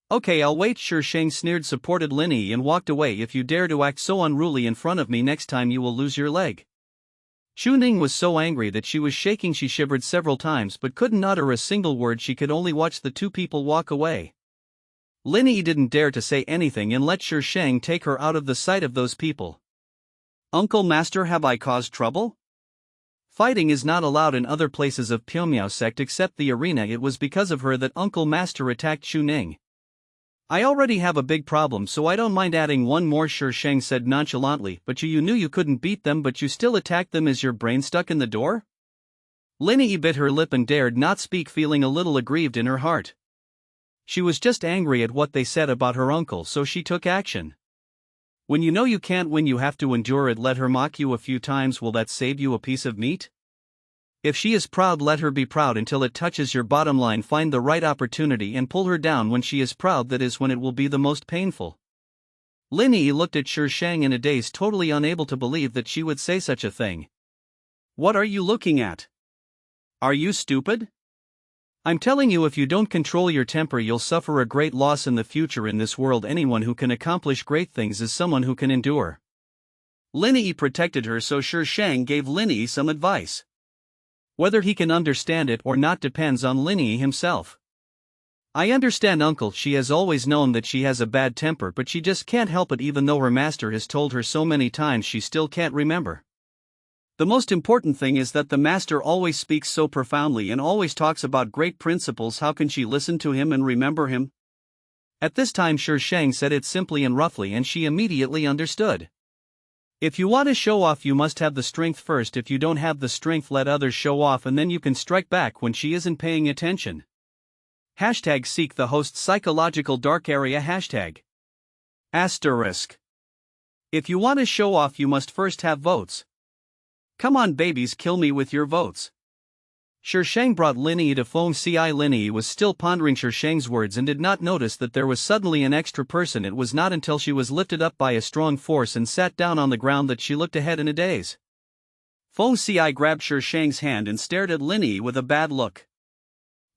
A: "Okay, I'll wait." Shang sneered, supported Linny and walked away. "If you dare to act so unruly in front of me next time, you will lose your leg." Chuning was so angry that she was shaking. She shivered several times but couldn't utter a single word. She could only watch the two people walk away. Linny didn't dare to say anything and let Shang take her out of the sight of those people.
B: "Uncle Master, have I caused trouble?"
A: Fighting is not allowed in other places of Pyongyao sect except the arena. It was because of her that Uncle Master attacked Chuning. "I already have a big problem, so I don't mind adding one more," Shang said nonchalantly. "But you knew you couldn't beat them, but you still attacked them. Is your brain stuck in the door?" Linny bit her lip and dared not speak, feeling a little aggrieved in her heart. She was just angry at what they said about her uncle, so she took action. "When you know you can't win, you have to endure it. Let her mock you a few times. Will that save you a piece of meat? If she is proud, let her be proud until it touches your bottom line. Find the right opportunity and pull her down when she is proud. That is when it will be the most painful." Linny looked at Shang in a daze, totally unable to believe that she would say such a thing.
B: "What are you looking at? Are you stupid?"
A: "I'm telling you, if you don't control your temper, you'll suffer a great loss in the future. In this world, anyone who can accomplish great things is someone who can endure."
B: Linny protected her, so Shang gave Linny some advice.
A: Whether he can understand it or not depends on Linny himself. "I understand, uncle. She has always known that she has a bad temper, but she just can't help it. Even though her master has told her so many times, she still can't remember.
B: The most important thing is that the master always speaks so profoundly and always talks about great principles. How can she listen to him and remember him?"
A: At this time Shang said it simply and roughly, and she immediately understood. "If you want to show off, you must have the strength first. If you don't have the strength, let others show off, and then you can strike back when she isn't paying attention." Hashtag seek the host psychological dark area. Hashtag *. If you want to show off, you must first have votes. Come on, babies, kill me with your votes. Shang brought Linny to Feng Ci. Linny was still pondering Shang's words and did not notice that there was suddenly an extra person. It was not until she was lifted up by a strong force and sat down on the ground that she looked ahead in a daze.
B: Feng Ci grabbed Shang's hand and stared at Linny with a bad look.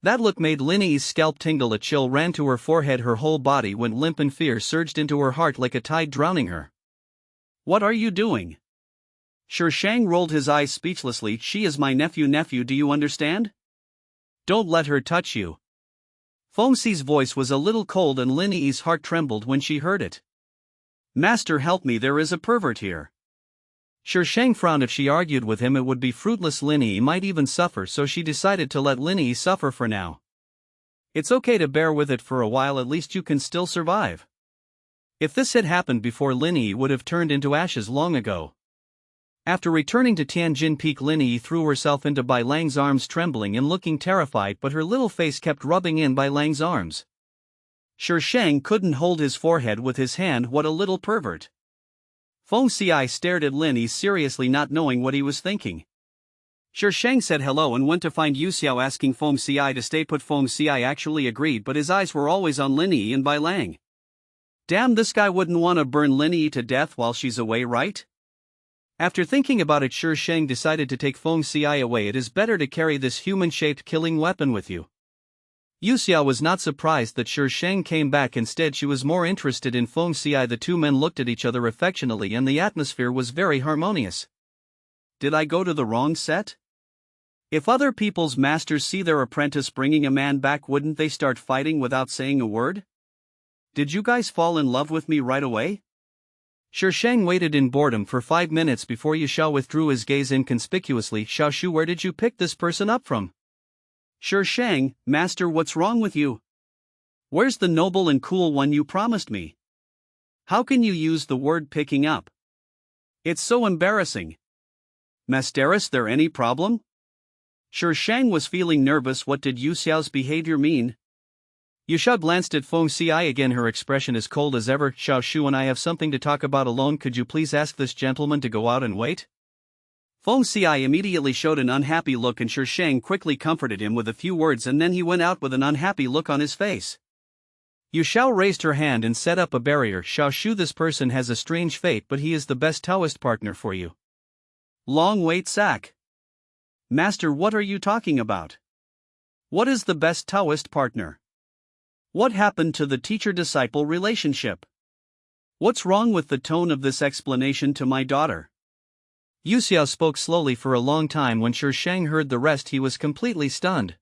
A: That look made Linny's scalp tingle. A chill ran to her forehead. Her whole body went limp and fear surged into her heart like a tide, drowning her.
B: "What are you doing?" Shang rolled his eyes speechlessly. "She is my nephew. Do you understand?
A: Don't let her touch you." Feng Ci's voice was a little cold and Linny's heart trembled when she heard it.
B: "Master, help me, there is a pervert here."
A: Sure Shang frowned. If she argued with him it would be fruitless. Linny might even suffer, so she decided to let Linny suffer for now. It's okay to bear with it for a while, at least you can still survive. If this had happened before, Linny would have turned into ashes long ago. After returning to Tianjin Peak, Linny threw herself into Bai Lang's arms, trembling and looking terrified, but her little face kept rubbing in Bai Lang's arms. Sure Shang couldn't hold his forehead with his hand. What a little pervert. Feng Xiai stared at Linny seriously, not knowing what he was thinking. Sure Shang said hello and went to find Yu Xiao, asking Feng Xiai to stay put. Feng Xiai actually agreed, but his eyes were always on Linny and Bai Lang. Damn, this guy wouldn't want to burn Linny to death while she's away, right? After thinking about it, Sure Shang decided to take Feng Xiai away. It is better to carry this human-shaped killing weapon with you. Yu Xiao was not surprised that Sure Shang came back. Instead, she was more interested in Feng Xiai. The two men looked at each other affectionately and the atmosphere was very harmonious. Did I go to the wrong set? If other people's masters see their apprentice bringing a man back, wouldn't they start fighting without saying a word? Did you guys fall in love with me right away? Sure Shang waited in boredom for 5 minutes before Yu Xiao withdrew his gaze inconspicuously. Xiao Shu, where did you pick this person up from? Sure Shang, master, what's wrong with you? Where's the noble and cool one you promised me? How can you use the word picking up? It's so embarrassing. Master, is there any problem? Sure Shang was feeling nervous. What did Yu Xiao's behavior mean? Yu Xiao glanced at Feng Xiai again, her expression as cold as ever. Xiao Shu and I have something to talk about alone. Could you please ask this gentleman to go out and wait? Feng Xiai immediately showed an unhappy look and Sure Shang quickly comforted him with a few words, and then he went out with an unhappy look on his face. Yu Xiao raised her hand and set up a barrier. Xiao Shu, this person has a strange fate, but he is the best Taoist partner for you. Long wait, sack. Master, what are you talking about? What is the best Taoist partner? What happened to the teacher-disciple relationship? What's wrong with the tone of this explanation to my daughter? Yu Xiao spoke slowly for a long time. When Sure Shang heard the rest, he was completely stunned.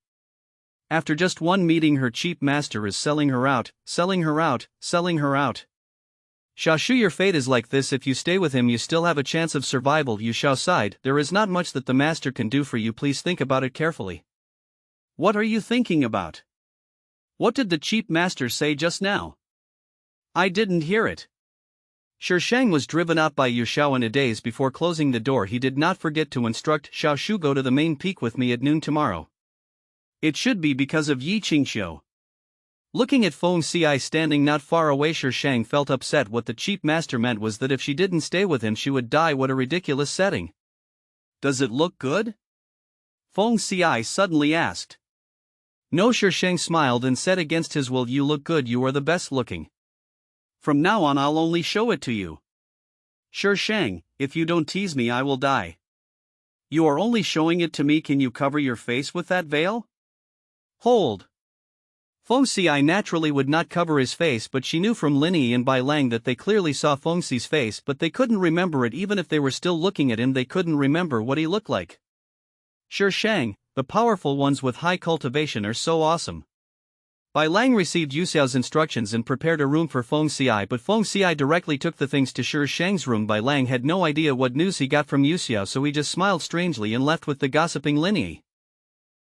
A: After just one meeting, her cheap master is selling her out, selling her out, selling her out. Xiao Shu, your fate is like this. If you stay with him, you still have a chance of survival. Yu Xiao sighed. There is not much that the master can do for you. Please think about it carefully. What are you thinking about? What did the cheap master say just now? I didn't hear it. Sure Shang was driven out by Yu Xiao in a daze. Before closing the door, he did not forget to instruct Xiao Shu, go to the main peak with me at noon tomorrow. It should be because of Yi Qingxiu. Looking at Feng Xiai standing not far away, Sure Shang felt upset. What the cheap master meant was that if she didn't stay with him, she would die. What a ridiculous setting. Does it look good? Feng Xiai suddenly asked. No, Sure Shang smiled and said, against his will, you look good. You are the best looking. From now on I'll only show it to you. Sure Shang, if you don't tease me I will die. You are only showing it to me. Can you cover your face with that veil? Hold. Feng Xiai naturally would not cover his face, but she knew from Linny and Bai Lang that they clearly saw Feng Xi's face, but they couldn't remember it. Even if they were still looking at him, they couldn't remember what he looked like. Sure Shang, the powerful ones with high cultivation are so awesome. Bai Lang received Yu Xiao's instructions and prepared a room for Feng Xiai, but Feng Xiai directly took the things to Sure Shang's room. Bai Lang had no idea what news he got from Yu Xiao, so he just smiled strangely and left with the gossiping Linny.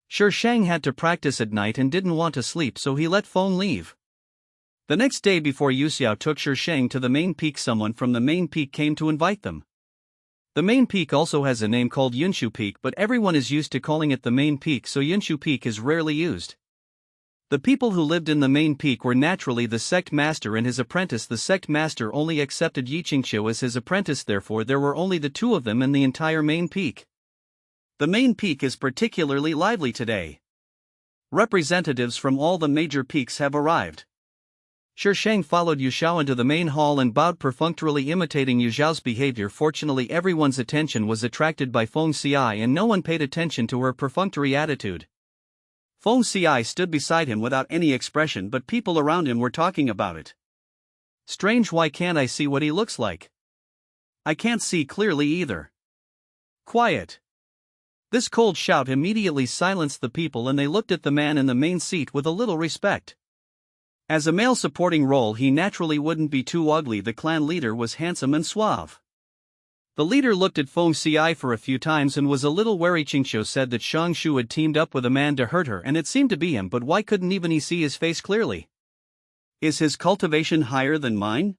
A: Sure Shang had to practice at night and didn't want to sleep, so he let Feng leave. The next day, before Yu Xiao took Sure Shang to the main peak, someone from the main peak came to invite them. The main peak also has a name called Yunshu Peak, but everyone is used to calling it the main peak, so Yunshu Peak is rarely used. The people who lived in the main peak were naturally the sect master and his apprentice. The sect master only accepted Yi Qingxiu as his apprentice, therefore there were only the two of them in the entire main peak. The main peak is particularly lively today. Representatives from all the major peaks have arrived. Sure Shang followed Yu Xiao into the main hall and bowed perfunctorily, imitating Yu Xiao's behavior. Fortunately, everyone's attention was attracted by Feng Xiai and no one paid attention to her perfunctory attitude. Feng Xiai stood beside him without any expression, but people around him were talking about it. Strange, why can't I see what he looks like? I can't see clearly either. Quiet. This cold shout immediately silenced the people and they looked at the man in the main seat with a little respect. As a male supporting role, he naturally wouldn't be too ugly. The clan leader was handsome and suave. The leader looked at Feng Xiai for a few times and was a little wary. Qingqiu said that Shang Shu had teamed up with a man to hurt her, and it seemed to be him, but why couldn't even he see his face clearly?
B: Is his cultivation higher than mine?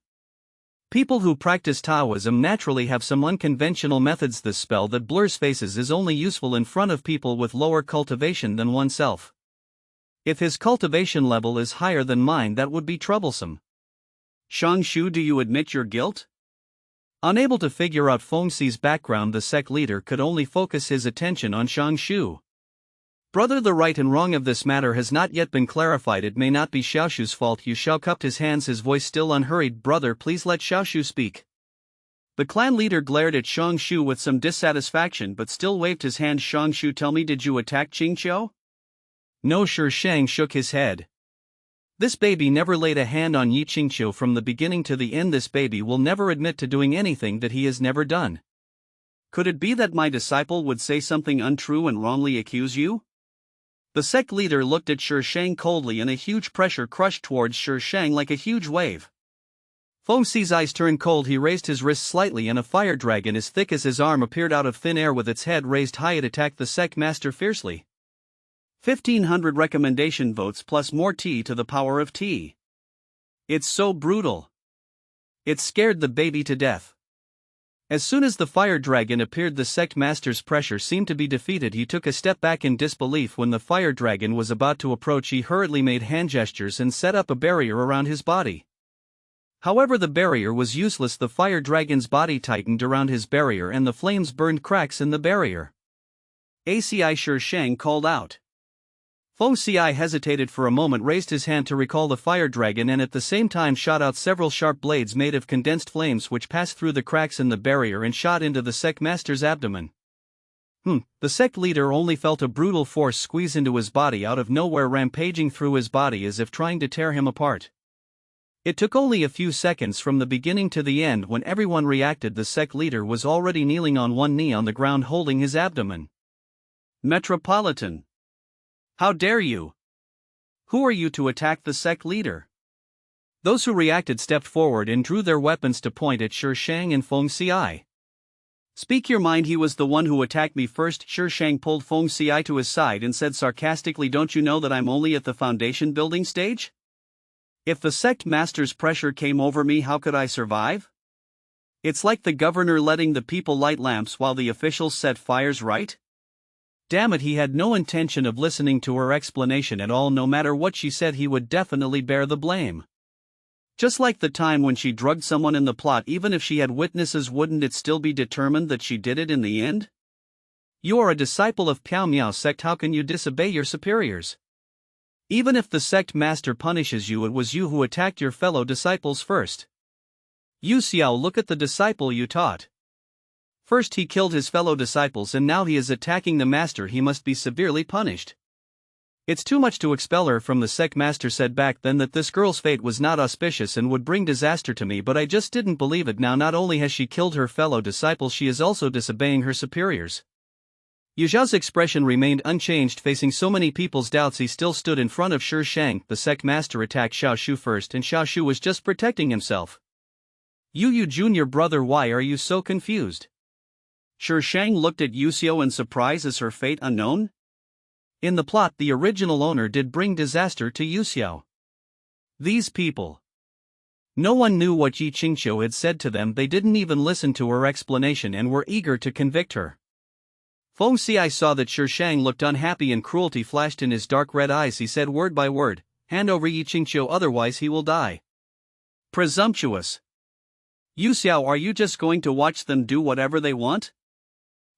A: People who practice Taoism naturally have some unconventional methods. This spell that blurs faces is only useful in front of people with lower cultivation than oneself. If his cultivation level is higher than mine, that would be troublesome.
B: Shang Shu, do you admit your guilt?
A: Unable to figure out Feng Xi's background, the sect leader could only focus his attention on Shang Shu. Brother, the right and wrong of this matter has not yet been clarified. It may not be Xiaoshu's fault. Yu Xiao cupped his hands, his voice still unhurried. Brother, please let Xiaoshu speak.
B: The clan leader glared at Shang Shu with some dissatisfaction but still waved his hand. Shang Shu, tell me, did you attack Qingqiu?
A: No. Shi Shang shook his head. This baby never laid a hand on Yi Qingqiu from the beginning to the end. This baby will never admit to doing anything that he has never done.
B: Could it be that my disciple would say something untrue and wrongly accuse you? The sect leader looked at Shi Shang coldly, and a huge pressure crushed towards Shi Shang like a huge wave.
A: Feng Xi's eyes turned cold. He raised his wrist slightly, and a fire dragon as thick as his arm appeared out of thin air with its head raised high. It attacked the sect master fiercely.
B: 1,500 recommendation votes plus more T to the power of T. It's so brutal.
A: It scared the baby to death. As soon as the fire dragon appeared, the sect master's pressure seemed to be defeated. He took a step back in disbelief. When the fire dragon was about to approach, he hurriedly made hand gestures and set up a barrier around his body. However, the barrier was useless. The fire dragon's body tightened around his barrier and the flames burned cracks in the barrier.
B: ACI, Shi Shang called out.
A: Feng Xiai hesitated for a moment, raised his hand to recall the fire dragon, and at the same time shot out several sharp blades made of condensed flames which passed through the cracks in the barrier and shot into the sect master's abdomen. The sect leader only felt a brutal force squeeze into his body out of nowhere, rampaging through his body as if trying to tear him apart. It took only a few seconds from the beginning to the end. When everyone reacted, the sect leader was already kneeling on one knee on the ground holding his abdomen.
B: Metropolitan. How dare you? Who are you to attack the sect leader?
A: Those who reacted stepped forward and drew their weapons to point at Shi Shang and Feng Xiai.
B: Speak your mind. He was the one who attacked me first. Shi Shang pulled Feng Xiai to his side and said sarcastically, don't you know that I'm only at the foundation building stage? If the sect master's pressure came over me, how could I survive? It's like the governor letting the people light lamps while the officials set fires, right?
A: Damn it, he had no intention of listening to her explanation at all. No matter what she said, he would definitely bear the blame.
B: Just like the time when she drugged someone in the plot, even if she had witnesses, wouldn't it still be determined that she did it in the end?
A: You are a disciple of Piao Miao sect. How can you disobey your superiors? Even if the sect master punishes you, it was you who attacked your fellow disciples first. Yu Xiao, look at the disciple you taught. First he killed his fellow disciples and now he is attacking the master. He must be severely punished. It's too much to expel her from the sect. Master said back then that this girl's fate was not auspicious and would bring disaster to me, but I just didn't believe it. Now not only has she killed her fellow disciples, she is also disobeying her superiors. Yu Zhao's expression remained unchanged. Facing so many people's doubts, he still stood in front of Shi Shang. The sect master attacked Xiao Shu first and Xiao Shu was just protecting himself. Yu junior brother, why are you so confused?
B: Shi Shang looked at Yu Xiao in surprise. Is her fate unknown?
A: In the plot, the original owner did bring disaster to Yu Xiao. These people. No one knew what Yi Qingqiu had said to them. They didn't even listen to her explanation and were eager to convict her. Feng Xiai saw that Shi Shang looked unhappy and cruelty flashed in his dark red eyes. He said word by word, hand over Yi Qingqiu, otherwise he will die.
B: Presumptuous. Yu Xiao, are you just going to watch them do whatever they want?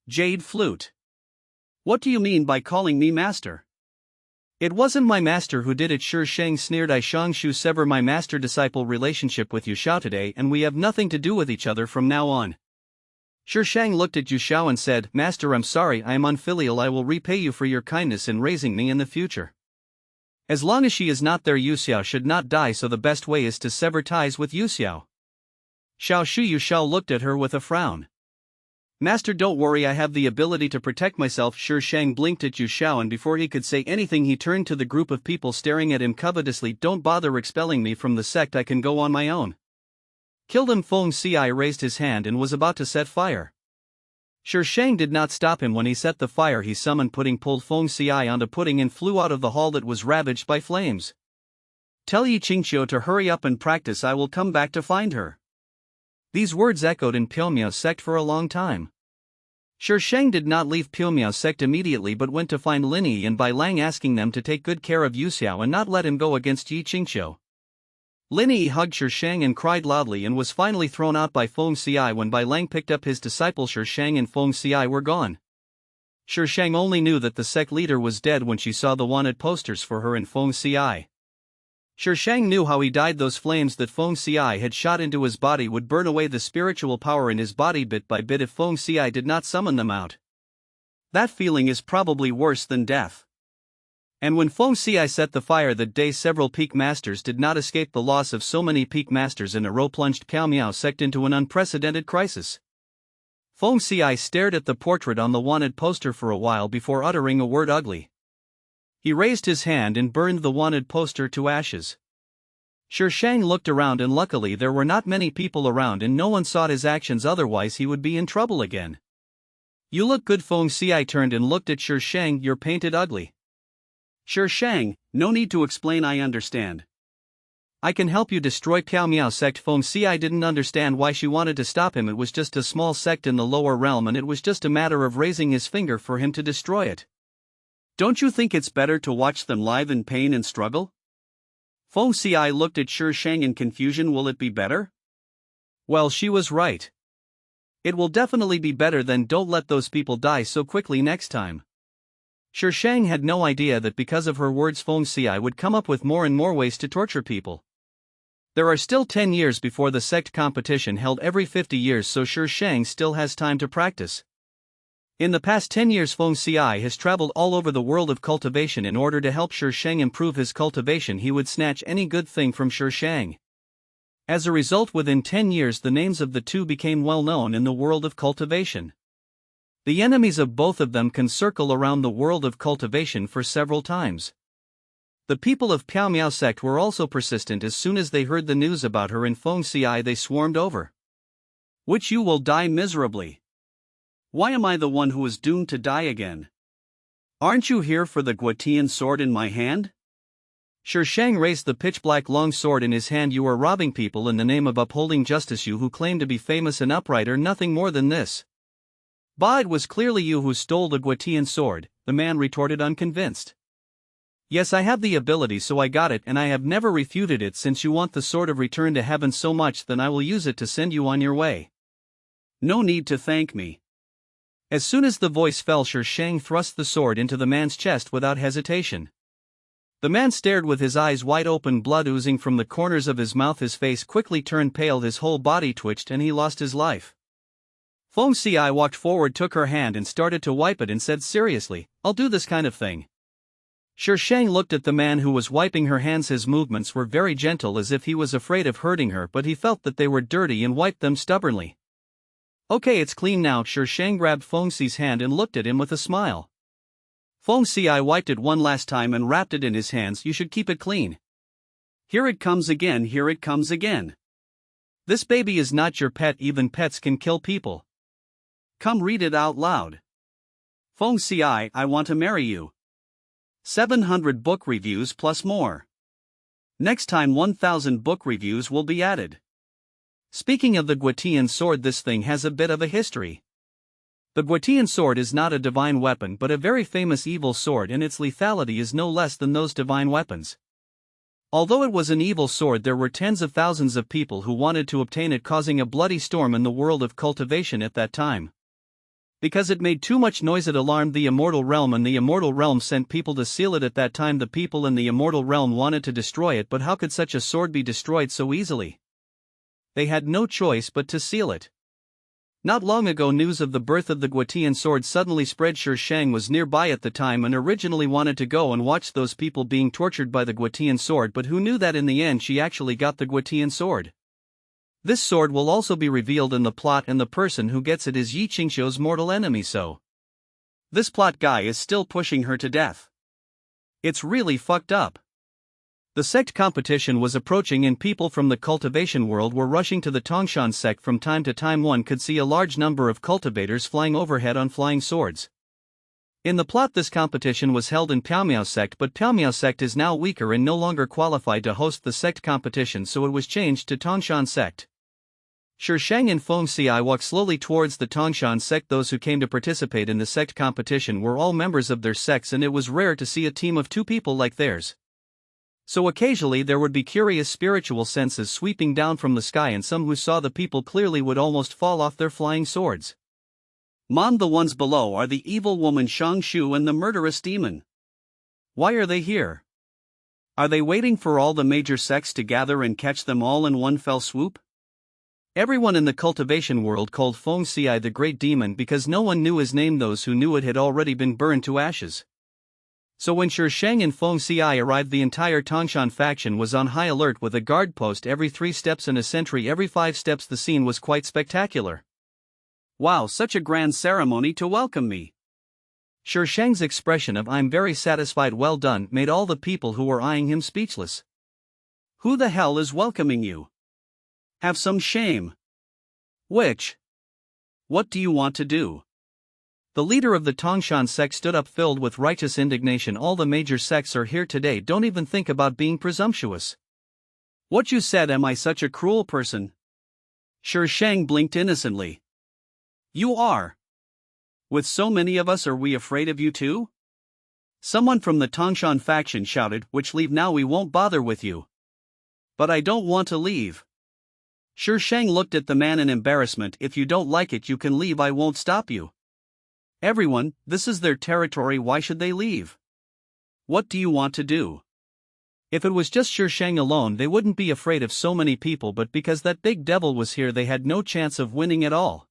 B: Jade flute. What do you mean by calling me master?
A: It wasn't my master who did it, Shi Shang sneered. I Shang Shu sever my master-disciple relationship with Yu Xiao today, and we have nothing to do with each other from now on. Shi Shang looked at Yu Xiao and said, Master, I'm sorry, I am unfilial. I will repay you for your kindness in raising me in the future. As long as she is not there, Yu Xiao should not die, so the best way is to sever ties with Yu Xiao. Xiao Shu. Yu Xiao looked at her with a frown. Master, don't worry, I have the ability to protect myself. Shi Shang blinked at Yu Xiao and before he could say anything he turned to the group of people staring at him covetously. Don't bother expelling me from the sect, I can go on my own. Killed him. Feng Ci raised his hand and was about to set fire. Shi Shang did not stop him when he set the fire. He summoned Pudding, pulled Feng Ci onto Pudding and flew out of the hall that was ravaged by flames. Tell Yi Qingqiu to hurry up and practice. I will come back to find her. These words echoed in Piaomiao sect for a long time. Shi Shang did not leave Piaomiao sect immediately but went to find Lin Yi and Bai Lang, asking them to take good care of Yu Xiao and not let him go against Yi Qingqiu. Lin Yi hugged Shi Shang and cried loudly and was finally thrown out by Feng Ci when Bai Lang picked up his disciple. Shi Shang and Feng Ci were gone. Shi Shang only knew that the sect leader was dead when she saw the wanted posters for her and Feng Ci. Shi Shang knew how he died. Those flames that Feng Ci had shot into his body would burn away the spiritual power in his body bit by bit if Feng Ci did not summon them out. That feeling is probably worse than death. And when Feng Ci set the fire that day, several peak masters did not escape. The loss of so many peak masters in a row plunged Piaomiao sect into an unprecedented crisis. Feng Ci stared at the portrait on the wanted poster for a while before uttering a word: ugly. He raised his hand and burned the wanted poster to ashes. Shi Shang looked around and luckily there were not many people around and no one saw his actions, otherwise he would be in trouble again. You look good. Feng Ci turned and looked at Shi Shang. You're painted ugly. Shi Shang, no need to explain, I understand. I can help you destroy Piaomiao sect. Feng Ci didn't understand why she wanted to stop him. It was just a small sect in the lower realm and it was just a matter of raising his finger for him to destroy it. Don't you think it's better to watch them live in pain and struggle? Feng Ci looked at Shi Shang in confusion. Will it be better? Well, she was right. It will definitely be better. Then don't let those people die so quickly next time. Shi Shang had no idea that because of her words Feng Ci would come up with more and more ways to torture people. There are still 10 years before the sect competition held every 50 years, so Shi Shang still has time to practice. In the past 10 years Feng Ci has traveled all over the world of cultivation. In order to help Shi Shang improve his cultivation, he would snatch any good thing from Shi Shang. As a result, within 10 years the names of the two became well known in the world of cultivation. The enemies of both of them can circle around the world of cultivation for several times. The people of Piaomiao sect were also persistent. As soon as they heard the news about her and Feng Ci, they swarmed over. Which you will die miserably. Why am I the one who is doomed to die again? Aren't you here for the Guotian sword in my hand? Shi Shang raised the pitch-black long sword in his hand. You are robbing people in the name of upholding justice. You who claim to be famous and upright are nothing more than this. Bah, it was clearly you who stole the Guotian sword, the man retorted, unconvinced. Yes, I have the ability, so I got it, and I have never refuted it. Since you want the sword of return to heaven so much, then I will use it to send you on your way. No need to thank me. As soon as the voice fell, Shi Shang thrust the sword into the man's chest without hesitation. The man stared with his eyes wide open, blood oozing from the corners of his mouth. His face quickly turned pale, his whole body twitched, and he lost his life. Feng Ci walked forward, took her hand and started to wipe it and said seriously, I'll do this kind of thing. Shi Shang looked at the man who was wiping her hands. His movements were very gentle, as if he was afraid of hurting her, but he felt that they were dirty and wiped them stubbornly. Okay, it's clean now. Shi Shang grabbed Feng Ci's hand and looked at him with a smile. Feng Ci wiped it one last time and wrapped it in his hands. You should keep it clean. Here it comes again, here it comes again. This baby is not your pet. Even pets can kill people. Come, read it out loud. Feng Ci, I want to marry you. 700 book reviews plus more. Next time 1000 book reviews will be added. Speaking of the Guotian sword, this thing has a bit of a history. The Guotian sword is not a divine weapon but a very famous evil sword, and its lethality is no less than those divine weapons. Although it was an evil sword, there were tens of thousands of people who wanted to obtain it, causing a bloody storm in the world of cultivation at that time. Because it made too much noise, it alarmed the immortal realm, and the immortal realm sent people to seal it. At that time the people in the immortal realm wanted to destroy it, but how could such a sword be destroyed so easily? They had no choice but to seal it. Not long ago, news of the birth of the Guotian sword suddenly spread. Shi Shang was nearby at the time and originally wanted to go and watch those people being tortured by the Guotian sword, but who knew that in the end she actually got the Guotian sword. This sword will also be revealed in the plot, and the person who gets it is Yi Qingqiu's mortal enemy, so this plot guy is still pushing her to death. It's really fucked up. The sect competition was approaching and people from the cultivation world were rushing to the Tongshan sect from time to time. One could see a large number of cultivators flying overhead on flying swords. In the plot, this competition was held in Piaomiao sect, but Piaomiao sect is now weaker and no longer qualified to host the sect competition, so it was changed to Tongshan sect. Shishang and Feng Xi walked slowly towards the Tongshan sect. Those who came to participate in the sect competition were all members of their sects, and it was rare to see a team of two people like theirs. So occasionally there would be curious spiritual senses sweeping down from the sky, and some who saw the people clearly would almost fall off their flying swords.
B: The ones below are the evil woman Shang Shu and the murderous demon.
A: Why are they here?
B: Are they waiting for all the major sects to gather and catch them all in one fell swoop?
A: Everyone in the cultivation world called Feng Xi the Great Demon because no one knew his name. Those who knew it had already been burned to ashes. So when Shishang and Feng Xi arrived, the entire Tongshan faction was on high alert with a guard post every 3 steps and a sentry every 5 steps. The scene was quite spectacular.
B: Wow, such a grand ceremony to welcome me.
A: Shishang's expression of "I'm very satisfied, well done" made all the people who were eyeing him speechless.
B: Who the hell is welcoming you? Have some shame.
A: Which?
B: What do you want to do?
A: The leader of the Tongshan sect stood up, filled with righteous indignation. All the major sects are here today. Don't even think about being presumptuous.
B: What you said? Am I such a cruel person?
A: Shishang blinked innocently.
B: You are. With so many of us, are we afraid of you too?
A: Someone from the Tongshan faction shouted, "Which leave now, we won't bother with you."
B: But I don't want to leave.
A: Shishang looked at the man in embarrassment. "If you don't like it, you can leave. I won't stop you.
B: Everyone, this is their territory. Why should they leave? What do you want to do?"
A: If it was just Shishang alone, they wouldn't be afraid of so many people, but because that big devil was here, they had no chance of winning at all.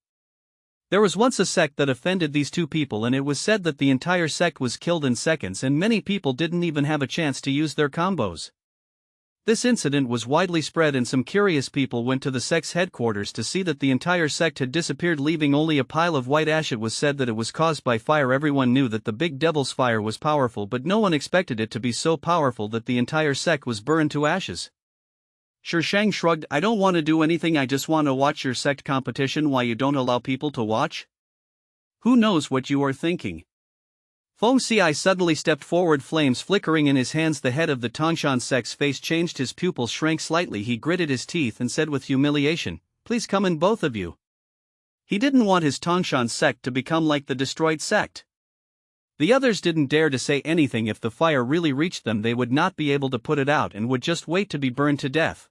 A: There was once a sect that offended these two people, and it was said that the entire sect was killed in seconds, and many people didn't even have a chance to use their combos. This incident was widely spread, and some curious people went to the sect's headquarters to see that the entire sect had disappeared, leaving only a pile of white ash. It was said that it was caused by fire. Everyone knew that the big devil's fire was powerful, but no one expected it to be so powerful that the entire sect was burned to ashes.
B: Shishang shrugged. "I don't want to do anything. I just want to watch your sect competition. Why you don't allow people to watch? Who knows what you are thinking?"
A: Feng Xi suddenly stepped forward, flames flickering in his hands. The head of the Tongshan sect's face changed. His pupils shrank slightly. He gritted his teeth and said with humiliation, "Please come in, both of you."
B: He didn't want his Tongshan sect to become like the destroyed sect.
A: The others didn't dare to say anything. If the fire really reached them, they would not be able to put it out and would just wait to be burned to death.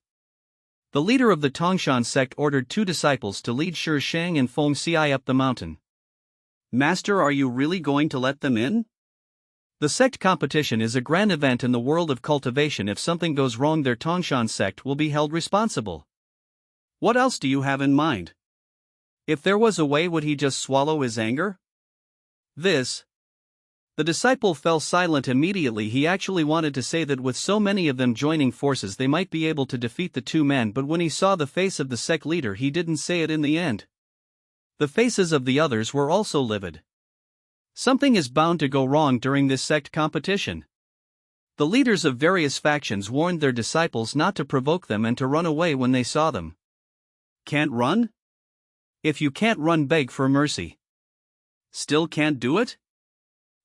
A: The leader of the Tongshan sect ordered 2 disciples to lead Shishang and Feng Xi up the mountain.
B: "Master, are you really going to let them in?"
A: The sect competition is a grand event in the world of cultivation. If something goes wrong, their Tongshan sect will be held responsible.
B: What else do you have in mind?
A: If there was a way, would he just swallow his anger? The disciple fell silent immediately. He actually wanted to say that with so many of them joining forces, they might be able to defeat the 2 men, but when he saw the face of the sect leader, he didn't say it in the end. The faces of the others were also livid. Something is bound to go wrong during this sect competition. The leaders of various factions warned their disciples not to provoke them and to run away when they saw them.
B: Can't run?
A: If you can't run, beg for mercy.
B: Still can't do it?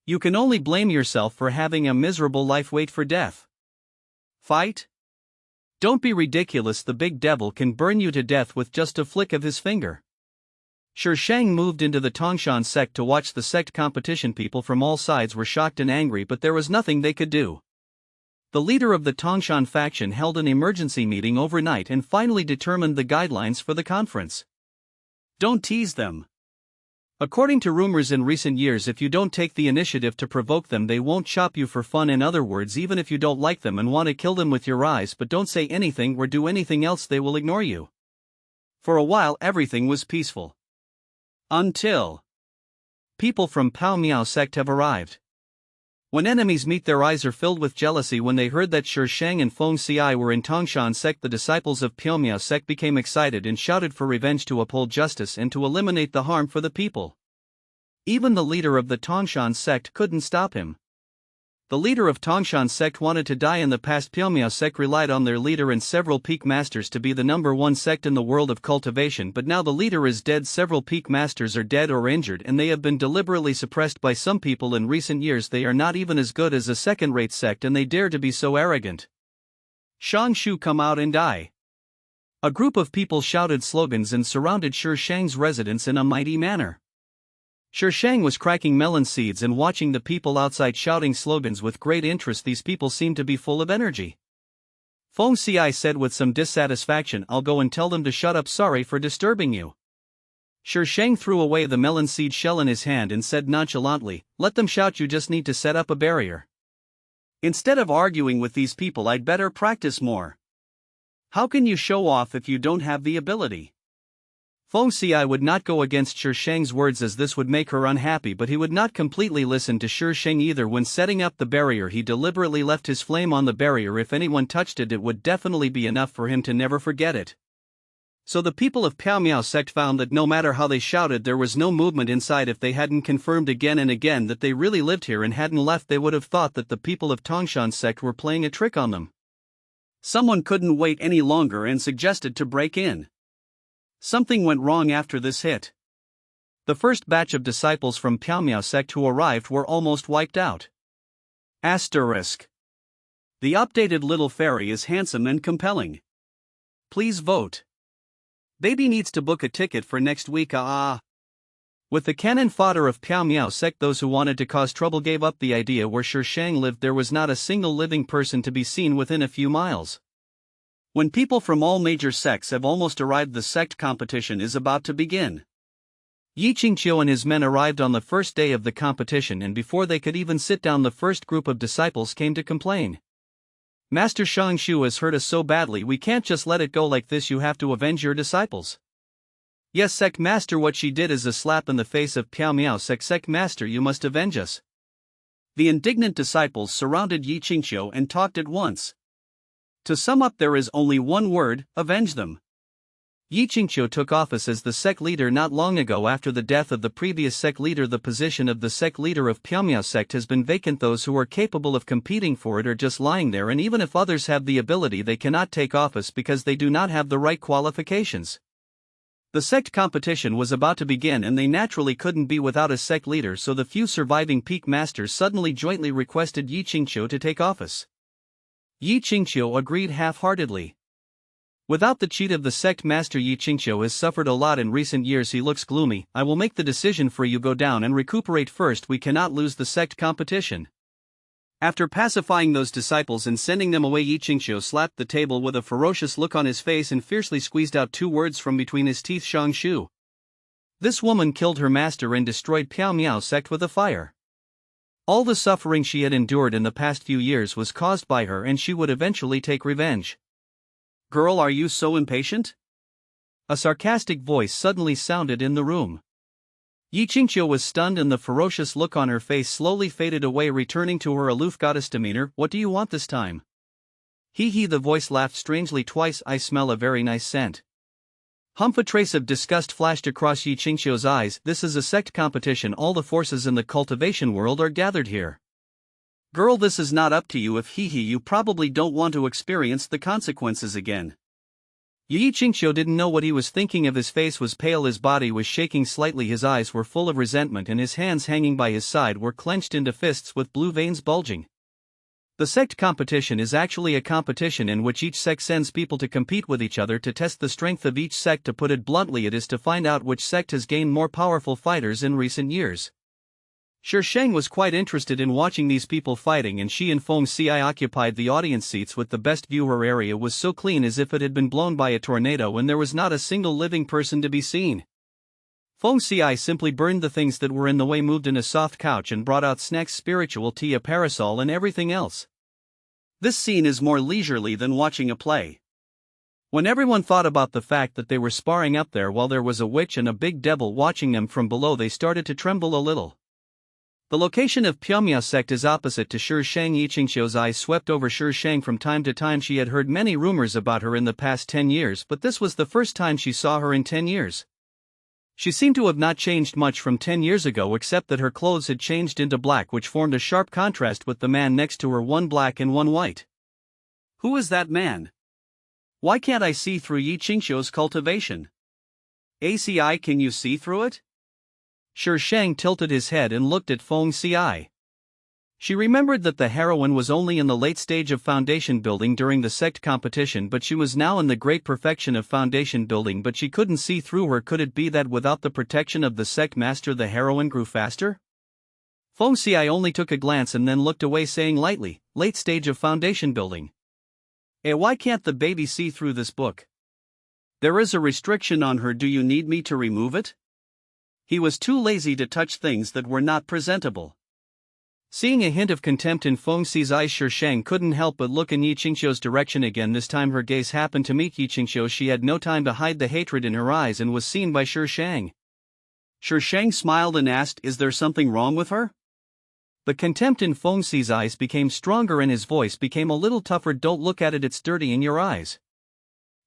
A: You can only blame yourself for having a miserable life. Wait for death.
B: Fight?
A: Don't be ridiculous. The big devil can burn you to death with just a flick of his finger. Shishang moved into the Tongshan sect to watch the sect competition. People from all sides were shocked and angry, but there was nothing they could do. The leader of the Tongshan faction held an emergency meeting overnight and finally determined the guidelines for the conference.
B: Don't tease them.
A: According to rumors in recent years, if you don't take the initiative to provoke them, they won't chop you for fun. In other words, even if you don't like them and want to kill them with your eyes but don't say anything or do anything else, they will ignore you. For a while everything was peaceful. Until people from Piaomiao sect have arrived. When enemies meet, their eyes are filled with jealousy. When they heard that Shishang and Feng Xi were in Tongshan sect, the disciples of Piaomiao sect became excited and shouted for revenge, to uphold justice and to eliminate the harm for the people. Even the leader of the Tongshan sect couldn't stop him. The leader of Tongshan sect wanted to die. In the past, Pyongmyao sect relied on their leader and several peak masters to be the #1 sect in the world of cultivation, but now the leader is dead, several peak masters are dead or injured, and they have been deliberately suppressed by some people in recent years. They are not even as good as a second-rate sect, and they dare to be so arrogant. Shang Shu, come out and die. A group of people shouted slogans and surrounded Shi Shang's residence in a mighty manner. Shi Shang was cracking melon seeds and watching the people outside shouting slogans with great interest. These people seemed to be full of energy. Feng Ci said with some dissatisfaction, "I'll go and tell them to shut up, sorry for disturbing you." Shi Shang threw away the melon seed shell in his hand and said nonchalantly, "Let them shout, you just need to set up a barrier. Instead of arguing with these people, I'd better practice more. How can you show off if you don't have the ability?" Feng Ci would not go against Shi Shang's words as this would make her unhappy, but he would not completely listen to Shi Shang either. When setting up the barrier, he deliberately left his flame on the barrier. If anyone touched it, it would definitely be enough for him to never forget it. So the people of Pyongmyao sect found that no matter how they shouted, there was no movement inside. If they hadn't confirmed again and again that they really lived here and hadn't left, they would have thought that the people of Tongshan sect were playing a trick on them. Someone couldn't wait any longer and suggested to break in. Something went wrong after this hit. The first batch of disciples from Pyongmyao sect who arrived were almost wiped out. Asterisk. The updated little fairy is handsome and compelling. Please vote. Baby needs to book a ticket for next week. With the cannon fodder of Pyongmyao sect, those who wanted to cause trouble gave up the idea. Where Shi Shang lived, there was not a single living person to be seen within a few miles. When people from all major sects have almost arrived, the sect competition is about to begin. Yi Qingqiu and his men arrived on the first day of the competition, and before they could even sit down, the first group of disciples came to complain. "Master Shang Shu has hurt us so badly, we can't just let it go like this. You have to avenge your disciples." "Yes, sect master, what she did is a slap in the face of Pyongmyao sect. Sect master, you must avenge us." The indignant disciples surrounded Yi Qingqiu and talked at once. To sum up, there is only one word: avenge them. Yi Qingqiu took office as the sect leader not long ago after the death of the previous sect leader. The position of the sect leader of Pyongmyao sect has been vacant. Those who are capable of competing for it are just lying there, and even if others have the ability, they cannot take office because they do not have the right qualifications. The sect competition was about to begin, and they naturally couldn't be without a sect leader, so the few surviving peak masters suddenly jointly requested Yi Qingqiu to take office. Yi Qingqiu agreed half-heartedly. Without the cheat of the sect master, Yi Qingqiu has suffered a lot in recent years. He looks gloomy. "I will make the decision for you. Go down and recuperate first. We cannot lose the sect competition." After pacifying those disciples and sending them away, Yi Qingqiu slapped the table with a ferocious look on his face and fiercely squeezed out two words from between his teeth: "Shang Shu." This woman killed her master and destroyed Pyongmyao sect with a fire. All the suffering she had endured in the past few years was caused by her, and she would eventually take revenge. "Girl, are you so impatient?" A sarcastic voice suddenly sounded in the room. Yi Qingqiu was stunned, and the ferocious look on her face slowly faded away, returning to her aloof goddess demeanor. "What do you want this time?" "Hee hee," the voice laughed strangely twice. "I smell a very nice scent." A trace of disgust flashed across Yi Qingqiu's eyes. "This is a sect competition. All the forces in the cultivation world are gathered here. Girl, this is not up to you. If you probably don't want to experience the consequences again." Yi Qingqiu didn't know what he was thinking of. His face was pale, his body was shaking slightly, his eyes were full of resentment, and his hands hanging by his side were clenched into fists with blue veins bulging. The sect competition is actually a competition in which each sect sends people to compete with each other to test the strength of each sect. To put it bluntly, it is to find out which sect has gained more powerful fighters in recent years. Shi Shang was quite interested in watching these people fighting, and she and Feng Ci occupied the audience seats with the best view. Her area was so clean as if it had been blown by a tornado, and there was not a single living person to be seen. Feng Ci simply burned the things that were in the way, moved in a soft couch, and brought out snacks, spiritual tea, a parasol, and everything else. This scene is more leisurely than watching a play. When everyone thought about the fact that they were sparring up there while there was a witch and a big devil watching them from below, they started to tremble a little. The location of Pyongmyao sect is opposite to Shi Shang. Yi Qingqiu's eyes swept over Shi Shang from time to time. She had heard many rumors about her in the past 10 years, but this was the first time she saw her in 10 years. She seemed to have not changed much from 10 years ago, except that her clothes had changed into black, which formed a sharp contrast with the man next to her, one black and one white.
B: Who is that man? Why can't I see through Yi Qingxiu's cultivation? ACI, can you see through it?
A: Shi Shang tilted his head and looked at Feng Ci. She remembered that the heroine was only in the late stage of foundation building during the sect competition, but she was now in the great perfection of foundation building, but she couldn't see through her. Could it be that without the protection of the sect master the heroine grew faster? Feng Ci only took a glance and then looked away, saying lightly, late stage of foundation building.
B: Why can't the baby see through this book? There is a restriction on her. Do you need me to remove it? He was too lazy to touch things that were not presentable.
A: Seeing a hint of contempt in Feng Ci's eyes, Shi Shang couldn't help but look in Yi Qingxiu's direction again. This time her gaze happened to meet Yi Qingxiu. She had no time to hide the hatred in her eyes and was seen by Shi Shang.
B: Shi Shang smiled and asked, is there something wrong with her?
A: The contempt in Feng Ci's eyes became stronger and his voice became a little tougher. Don't look at it, it's dirty in your eyes.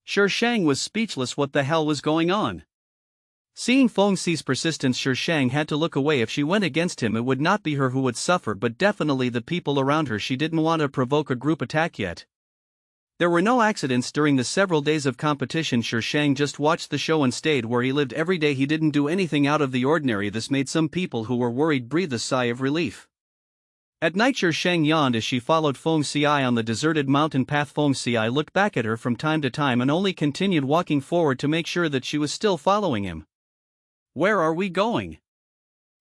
B: Shi Shang was speechless. What the hell was going on?
A: Seeing Feng Ci's persistence, Shi Shang had to look away. If she went against him, it would not be her who would suffer, but definitely the people around her. She didn't want to provoke a group attack yet. There were no accidents during the several days of competition. Shi Shang just watched the show and stayed where he lived every day. He didn't do anything out of the ordinary. This made some people who were worried breathe a sigh of relief. At night, Shi Shang yawned as she followed Feng Ci on the deserted mountain path. Feng Ci looked back at her from time to time and only continued walking forward to make sure that she was still following him.
B: Where are we going?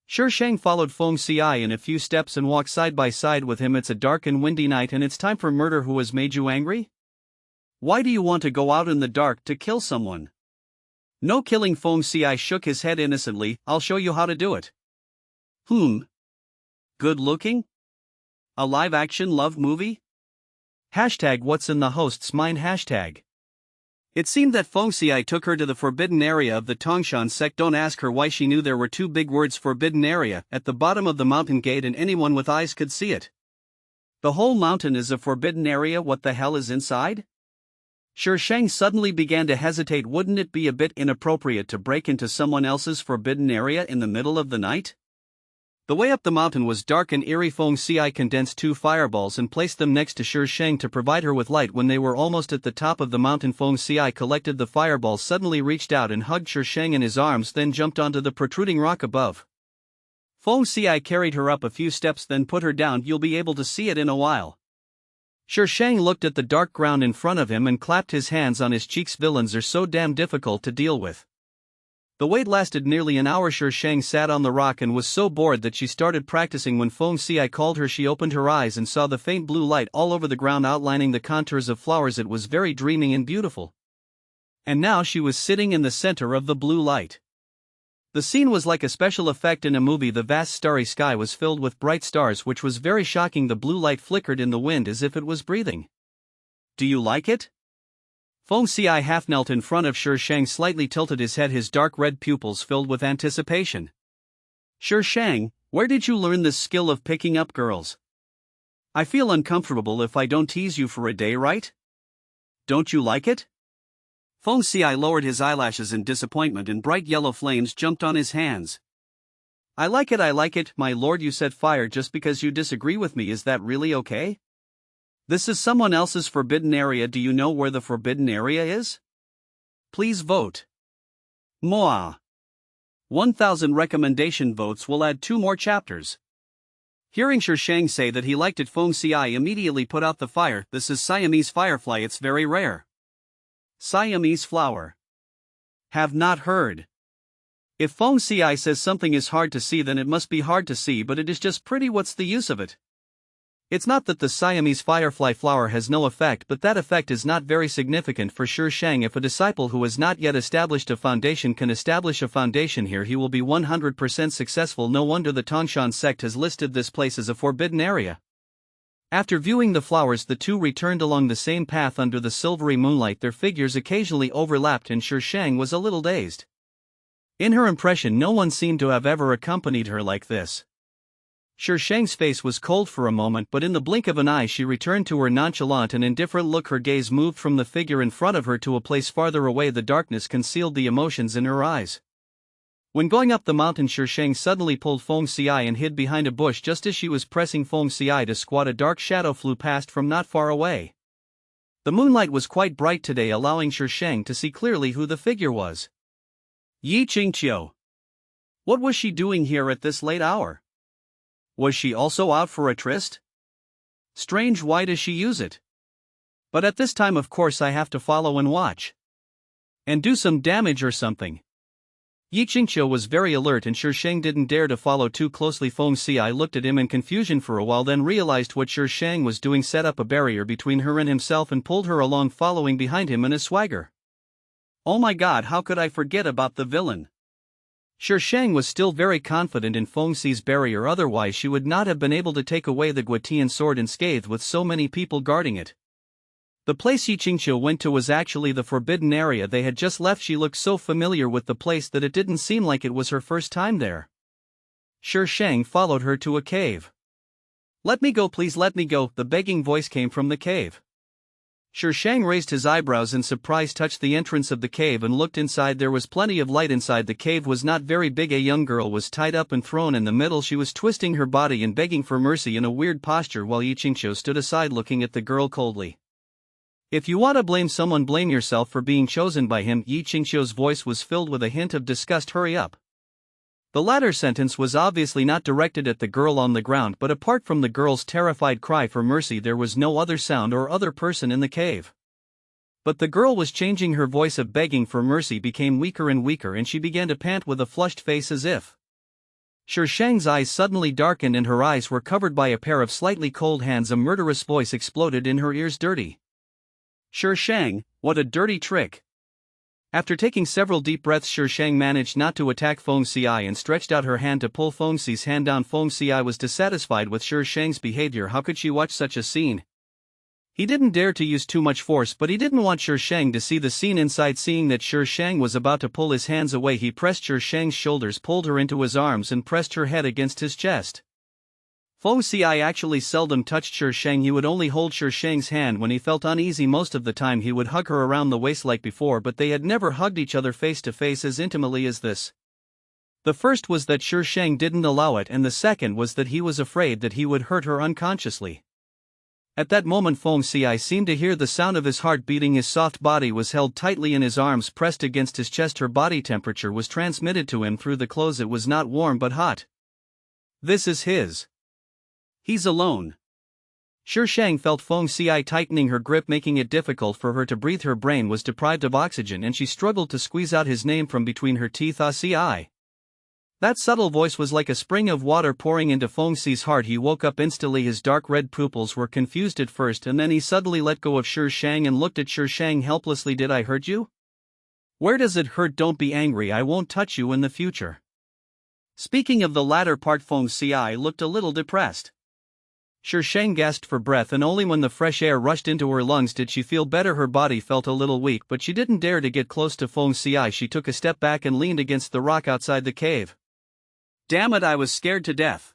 A: Shi Shang followed Feng Ci in a few steps and walked side by side with him. It's a dark and windy night and it's time for murder. Who has made you angry?
B: Why do you want to go out in the dark to kill someone?
A: No killing. Feng Ci shook his head innocently. I'll show you how to do it.
B: Good looking? A live action love movie?
A: Hashtag what's in the host's mind. Hashtag.
B: It seemed that Feng Ci took her to the forbidden area of the Tongshan sect. Don't ask her why. She knew there were two big words, forbidden area, at the bottom of the mountain gate, and anyone with eyes could see it.
A: The whole mountain is a forbidden area. What the hell is inside?
B: Shi Shang suddenly began to hesitate. Wouldn't it be a bit inappropriate to break into someone else's forbidden area in the middle of the night?
A: The way up the mountain was dark and eerie. Feng Ci condensed two fireballs and placed them next to Shi Shang to provide her with light. When they were almost at the top of the mountain, Feng Ci collected the fireballs, suddenly reached out and hugged Shi Shang in his arms, then jumped onto the protruding rock above.
B: Feng Ci carried her up a few steps, then put her down. You'll be able to see it in a while.
A: Shi Shang looked at the dark ground in front of him and clapped his hands on his cheeks. Villains are so damn difficult to deal with. The wait lasted nearly an hour. Shi Shang sat on the rock and was so bored that she started practicing. When Feng Ci called her, she opened her eyes and saw the faint blue light all over the ground outlining the contours of flowers. It was very dreamy and beautiful. And now she was sitting in the center of the blue light. The scene was like a special effect in a movie. The vast starry sky was filled with bright stars, which was very shocking. The blue light flickered in the wind as if it was breathing.
B: Do you like it?
A: Feng Ci half knelt in front of Shi Shang, slightly tilted his head, his dark red pupils filled with anticipation.
B: Shi Shang, where did you learn this skill of picking up girls? I feel uncomfortable if I don't tease you for a day, right? Don't you like it? Feng Ci lowered his eyelashes in disappointment and bright yellow flames jumped on his hands.
A: I like it, my lord. You set fire just because you disagree with me. Is that really okay?
B: This is someone else's forbidden area. Do you know where the forbidden area is? Please vote. Moa. 1,000 recommendation votes will add 2 more chapters.
A: Hearing Shi Shang say that he liked it, Feng Ci immediately put out the fire. This is Siamese firefly. It's very rare.
B: Siamese flower. Have not heard.
A: If Feng Ci says something is hard to see, then it must be hard to see, but it is just pretty. What's the use of it? It's not that the Siamese firefly flower has no effect, but that effect is not very significant for Shi Shang. If a disciple who has not yet established a foundation can establish a foundation here, he will be 100% successful. No wonder the Tongshan sect has listed this place as a forbidden area. After viewing the flowers, the two returned along the same path under the silvery moonlight. Their figures occasionally overlapped and Shi Shang was a little dazed. In her impression, no one seemed to have ever accompanied her like this. Shi Shang's face was cold for a moment, but in the blink of an eye she returned to her nonchalant and indifferent look. Her gaze moved from the figure in front of her to a place farther away. The darkness concealed the emotions in her eyes. When going up the mountain, Shang suddenly pulled Feng Ci and hid behind a bush. Just as she was pressing Feng Ci to squat, a dark shadow flew past from not far away. The moonlight was quite bright today, allowing Shang to see clearly who the figure was.
B: Yi Qingqiu. What was she doing here at this late hour? Was she also out for a tryst? Strange, why does she use it? But at this time, of course, I have to follow and watch. And do some damage or something. Yi Qingqiu was very alert, and Shang didn't dare to follow too closely. Feng Ci looked at him in confusion for a while, then realized what Shang was doing, set up a barrier between her and himself and pulled her along, following behind him in a swagger. Oh my god, how could I forget about the villain? Shang was still very confident in Feng Ci's barrier, otherwise she would not have been able to take away the Guotian sword unscathed with so many people guarding it. The place Yi Qingqiu went to was actually the forbidden area they had just left. She looked so familiar with the place that it didn't seem like it was her first time there. Shang followed her to a cave. "Let me go, please, let me go," the begging voice came from the cave. Shang raised his eyebrows in surprise, touched the entrance of the cave and looked inside. There was plenty of light inside. The cave was not very big. A young girl was tied up and thrown in the middle. She was twisting her body and begging for mercy in a weird posture, while Yi Qingqiu stood aside looking at the girl coldly. "If you want to blame someone, blame yourself for being chosen by him." Yi Qingqiu's voice was filled with a hint of disgust. "Hurry up." The latter sentence was obviously not directed at the girl on the ground, but apart from the girl's terrified cry for mercy, there was no other sound or other person in the cave. But the girl was changing. Her voice of begging for mercy became weaker and weaker, and she began to pant with a flushed face as if. Shang's eyes suddenly darkened and her eyes were covered by a pair of slightly cold hands. A murderous voice exploded in her ears. "Dirty. Shang, what a dirty trick." After taking several deep breaths, Shang managed not to attack Feng Ci and stretched out her hand to pull Feng Ci's hand down. Feng Ci was dissatisfied with Shang's behavior. How could she watch such a scene? He didn't dare to use too much force, but he didn't want Shang to see the scene inside. Seeing that Shang was about to pull his hands away, he pressed Shang's shoulders, pulled her into his arms and pressed her head against his chest. Feng Ci actually seldom touched Shang. He would only hold Shang's hand when he felt uneasy. Most of the time he would hug her around the waist like before, but they had never hugged each other face to face as intimately as this. The first was that Shang didn't allow it, and the second was that he was afraid that he would hurt her unconsciously. At that moment Feng Ci seemed to hear the sound of his heart beating. His soft body was held tightly in his arms, pressed against his chest. Her body temperature was transmitted to him through the clothes. It was not warm but hot. This is his. He's alone. Shang felt Feng Ci tightening her grip, making it difficult for her to breathe. Her brain was deprived of oxygen and she struggled to squeeze out his name from between her teeth. Ci. That subtle voice was like a spring of water pouring into Feng Ci's heart. He woke up instantly. His dark red pupils were confused at first, and then he suddenly let go of Shang and looked at Shang helplessly. "Did I hurt you? Where does it hurt? Don't be angry. I won't touch you in the future." Speaking of the latter part, Feng Ci looked a little depressed. Shang gasped for breath, and only when the fresh air rushed into her lungs did she feel better. Her body felt a little weak, but she didn't dare to get close to Feng Ci. She took a step back and leaned against the rock outside the cave. "Damn it, I was scared to death.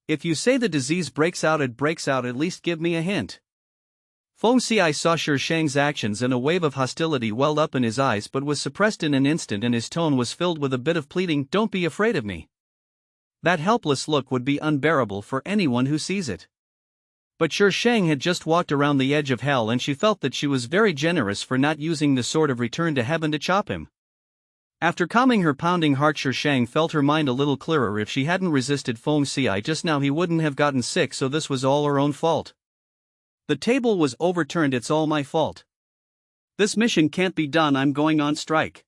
B: If you say the disease breaks out, it breaks out. At least give me a hint." Feng Ci saw Shang's actions and a wave of hostility welled up in his eyes, but was suppressed in an instant, and his tone was filled with a bit of pleading. "Don't be afraid of me." That helpless look would be unbearable for anyone who sees it. But Shang had just walked around the edge of hell, and she felt that she was very generous for not using the sword of return to heaven to chop him. After calming her pounding heart, Shang felt her mind a little clearer. If she hadn't resisted Feng Ci just now, he wouldn't have gotten sick, so this was all her own fault. The table was overturned. It's all my fault. This mission can't be done. I'm going on strike.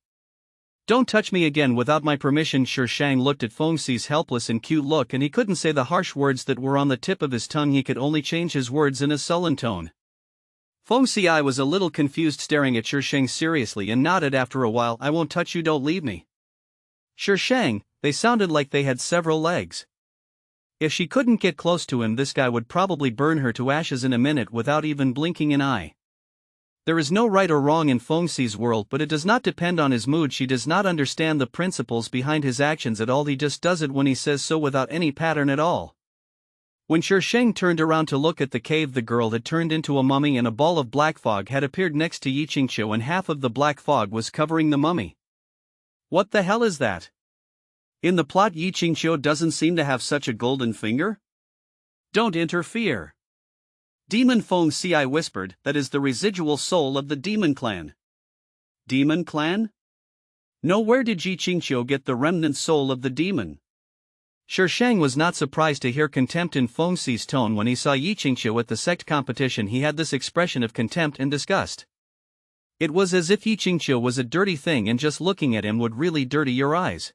B: Don't touch me again without my permission. Shang looked at Feng Ci's helpless and cute look, and he couldn't say the harsh words that were on the tip of his tongue. He could only change his words in a sullen tone. Feng Ci was a little confused, staring at Shang seriously, and nodded after a while. "I won't touch you, don't leave me." Shang, they sounded like they had several legs. If she couldn't get close to him, this guy would probably burn her to ashes in a minute without even blinking an eye. There is no right or wrong in Feng Ci's world, but it does not depend on his mood. She does not understand the principles behind his actions at all. He just does it when he says so, without any pattern at all. When Shang turned around to look at the cave, the girl had turned into a mummy, and a ball of black fog had appeared next to Yi Qingqiu, and half of the black fog was covering the mummy. "What the hell is that?" In the plot, Yi Qingqiu doesn't seem to have such a golden finger? Don't interfere. Demon Feng Ci whispered, that is the residual soul of the demon clan. Demon clan? No, where did Yi Qingqiu get the remnant soul of the demon?
A: Shi Shang was not surprised to hear contempt in Feng Xi's tone when he saw Yi Qingqiu at the sect competition. He had this expression of contempt and disgust. It was as if Yi Qingqiu was a dirty thing and just looking at him would really dirty your eyes.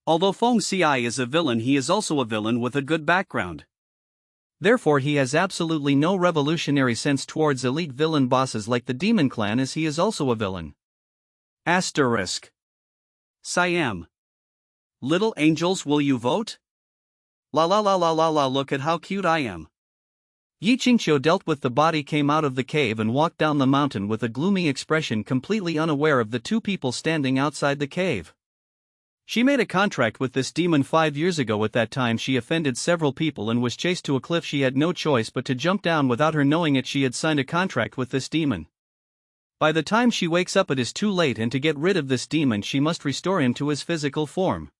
B: Although Feng Ci is a villain, he is also a villain with a good background.
A: Therefore he has absolutely no revolutionary sense towards elite villain bosses like the Demon Clan, as he is also a villain.
B: Asterisk. Siam. Little angels, will you vote? La la la la la la, look at how cute I am.
A: Yi Qingqiu dealt with the body, came out of the cave and walked down the mountain with a gloomy expression, completely unaware of the two people standing outside the cave. She made a contract with this demon 5 years ago. At that time she offended several people and was chased to a cliff. She had no choice but to jump down without her knowing it. She had signed a contract with this demon. By the time she wakes up it is too late, and to get rid of this demon she must restore him to his physical form.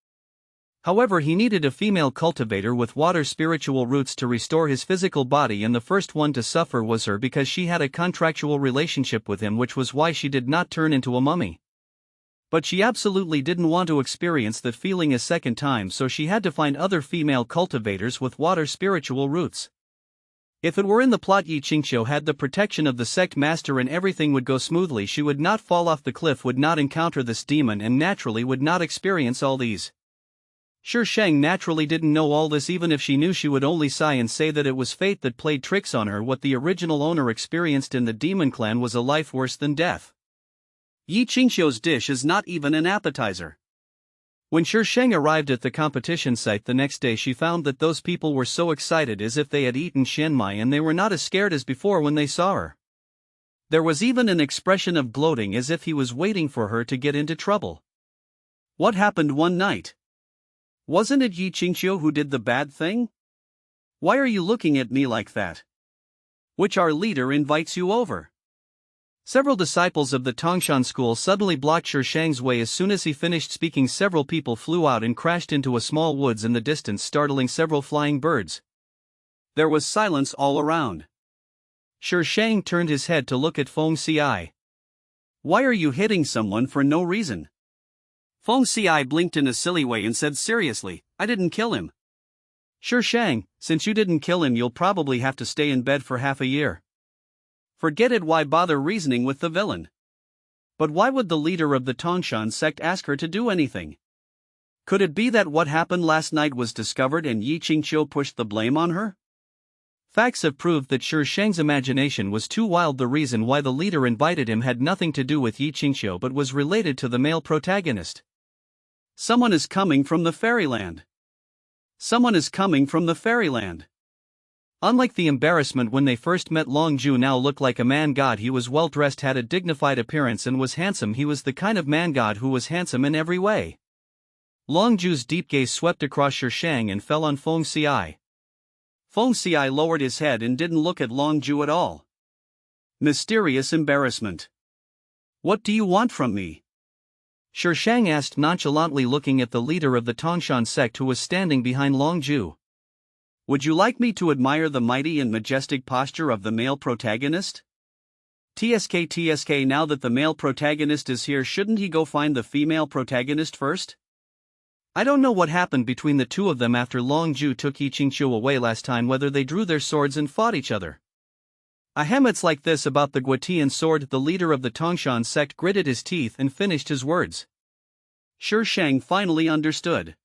A: However, he needed a female cultivator with water spiritual roots to restore his physical body, and the first one to suffer was her, because she had a contractual relationship with him, which was why she did not turn into a mummy. But she absolutely didn't want to experience that feeling a second time, so she had to find other female cultivators with water spiritual roots. If it were in the plot Yi Qingqiu had the protection of the sect master and everything would go smoothly, she would not fall off the cliff, would not encounter this demon, and naturally would not experience all these. Shi Shang naturally didn't know all this. Even if she knew, she would only sigh and say that it was fate that played tricks on her. What the original owner experienced in the demon clan was a life worse than death.
B: Yi Qingqiu's dish is not even an appetizer.
A: When Shi Shang arrived at the competition site the next day, she found that those people were so excited as if they had eaten shenmai, and they were not as scared as before when they saw her. There was even an expression of gloating, as if he was waiting for her to get into trouble.
B: What happened one night? Wasn't it Yi Qingqiu who did the bad thing? Why are you looking at me like that? Which our leader invites you over?
A: Several disciples of the Tongshan school suddenly blocked Shi Shang's way. As soon as he finished speaking, several people flew out and crashed into a small woods in the distance, startling several flying birds.
B: There was silence all around.
A: Shi Shang turned his head to look at Feng Ci.
B: Why are you hitting someone for no reason? Feng Ci blinked in a silly way and said seriously, I didn't kill him.
A: Shi Shang, since you didn't kill him, you'll probably have to stay in bed for half a year.
B: Forget it, why bother reasoning with the villain? But why would the leader of the Tongshan sect ask her to do anything? Could it be that what happened last night was discovered and Yi Qingqiu pushed the blame on her?
A: Facts have proved that Shi Shang's imagination was too wild. The reason why the leader invited him had nothing to do with Yi Qingqiu but was related to the male protagonist.
B: Someone is coming from the fairyland. Someone is coming from the fairyland.
A: Unlike the embarrassment when they first met, Long Ju now looked like a man god. He was well dressed, had a dignified appearance, and was handsome. He was the kind of man god who was handsome in every way. Long Ju's deep gaze swept across Shi Shang and fell on Feng Ci.
B: Feng Ci lowered his head and didn't look at Long Ju at all. Mysterious embarrassment. What do you want from me?
A: Shi Shang asked nonchalantly, looking at the leader of the Tongshan sect who was standing behind Long Ju.
B: Would you like me to admire the mighty and majestic posture of the male protagonist? TSK, now that the male protagonist is here, shouldn't he go find the female protagonist first?
A: I don't know what happened between the two of them after Long Ju took Yi Qingqiu away last time, whether they drew their swords and fought each other. Ahem, it's like this about the Guotian sword. The leader of the Tongshan sect gritted his teeth and finished his words.
B: Shi Shang finally understood.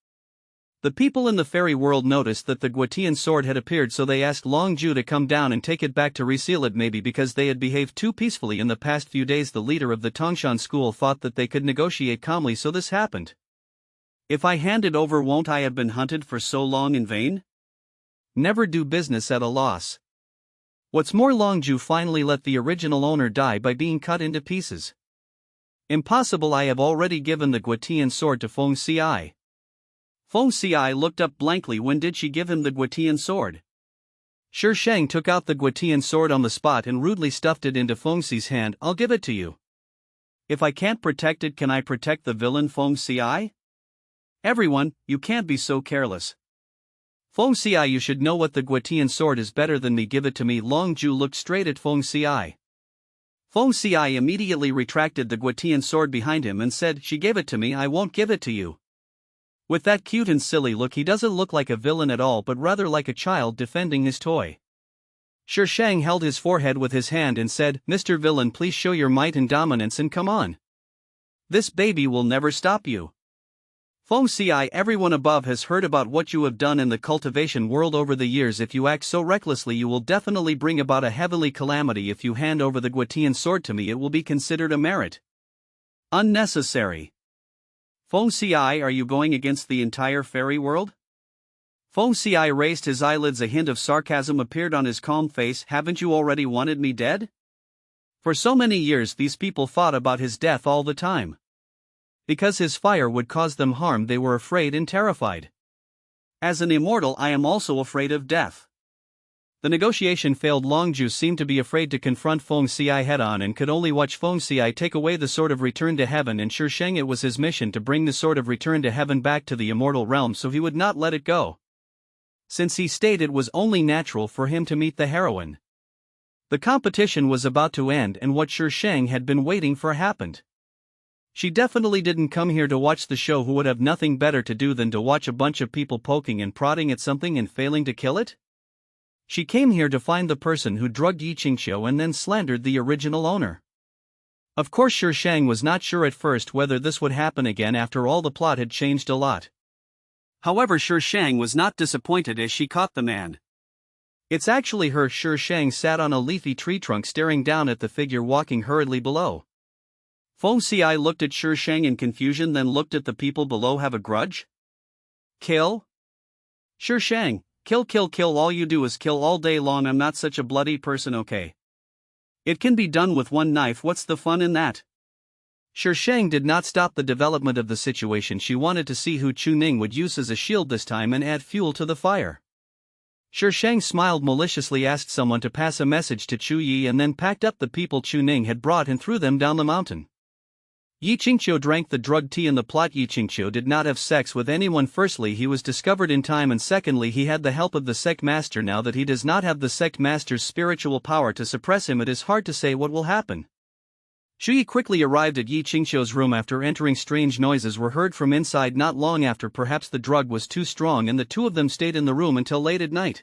A: The people in the fairy world noticed that the Guotian sword had appeared, so they asked Long Ju to come down and take it back to reseal it. Maybe because they had behaved too peacefully in the past few days, the leader of the Tongshan school thought that they could negotiate calmly, so this happened.
B: If I hand it over, won't I have been hunted for so long in vain?
A: Never do business at a loss. What's more, Long Ju finally let the original owner die by being cut into pieces. Impossible, I have already given the Guotian sword to Feng Ci.
B: Feng Ci looked up blankly. When did she give him the Guotian sword?
A: Shi Shang took out the Guotian sword on the spot and rudely stuffed it into Feng Ci's hand. I'll give it to you.
B: If I can't protect it, can I protect the villain Feng Ci? Everyone, you can't be so careless.
A: Feng Xiai, you should know what the Guetian sword is better than me, give it to me. Long Ju looked straight at Feng Xiai.
B: Feng Xiai immediately retracted the Guetian sword behind him and said, she gave it to me, I won't give it to you.
A: With that cute and silly look, he doesn't look like a villain at all but rather like a child defending his toy. Shi Shang held his forehead with his hand and said, Mr. Villain, please show your might and dominance and come on. This baby will never stop you. Feng Xiai, everyone above has heard about what you have done in the cultivation world over the years. If you act so recklessly, you will definitely bring about a heavenly calamity. If you hand over the Guetian sword to me, it will be considered a merit.
B: Unnecessary. Feng Xiai, are you going against the entire fairy world?
A: Feng Xiai raised his eyelids. A hint of sarcasm appeared on his calm face. Haven't you already wanted me dead? For so many years these people fought about his death all the time. Because his fire would cause them harm, they were afraid and terrified.
B: As an immortal, I am also afraid of death.
A: The negotiation failed. Long Ju seemed to be afraid to confront Feng Xiai head-on and could only watch Feng Xiai take away the Sword of Return to Heaven, and Shi Shang, it was his mission to bring the Sword of Return to Heaven back to the immortal realm, so he would not let it go. Since he stayed, it was only natural for him to meet the heroine. The competition was about to end and what Shi Shang had been waiting for happened. She definitely didn't come here to watch the show. Who would have nothing better to do than to watch a bunch of people poking and prodding at something and failing to kill it? She came here to find the person who drugged Yi Qingqiu and then slandered the original owner. Of course, Shi Shang was not sure at first whether this would happen again. After all, the plot had changed a lot.
B: However, Shi Shang was not disappointed as she caught the man.
A: It's actually her. Shi Shang sat on a leafy tree trunk staring down at the figure walking hurriedly below.
B: Feng Xiai looked at Shi Shang in confusion, then looked at the people below. Have a grudge?
A: Kill?
B: Shi Shang, kill, kill, kill. All you do is kill all day long. I'm not such a bloody person, okay? It can be done with one knife. What's the fun in that?
A: Shi Shang did not stop the development of the situation. She wanted to see who Chu Ning would use as a shield this time and add fuel to the fire. Shi Shang smiled maliciously, asked someone to pass a message to Chu Yi, and then packed up the people Chu Ning had brought and threw them down the mountain. Yi Qingqiu drank the drugged tea in the plot. Yi Qingqiu did not have sex with anyone. Firstly, he was discovered in time, and secondly, he had the help of the sect master. Now that he does not have the sect master's spiritual power to suppress him, it is hard to say what will happen. Shu Yi quickly arrived at Yi Qingqiu's room after entering. Strange noises were heard from inside not long after. Perhaps the drug was too strong and the two of them stayed in the room until late at night.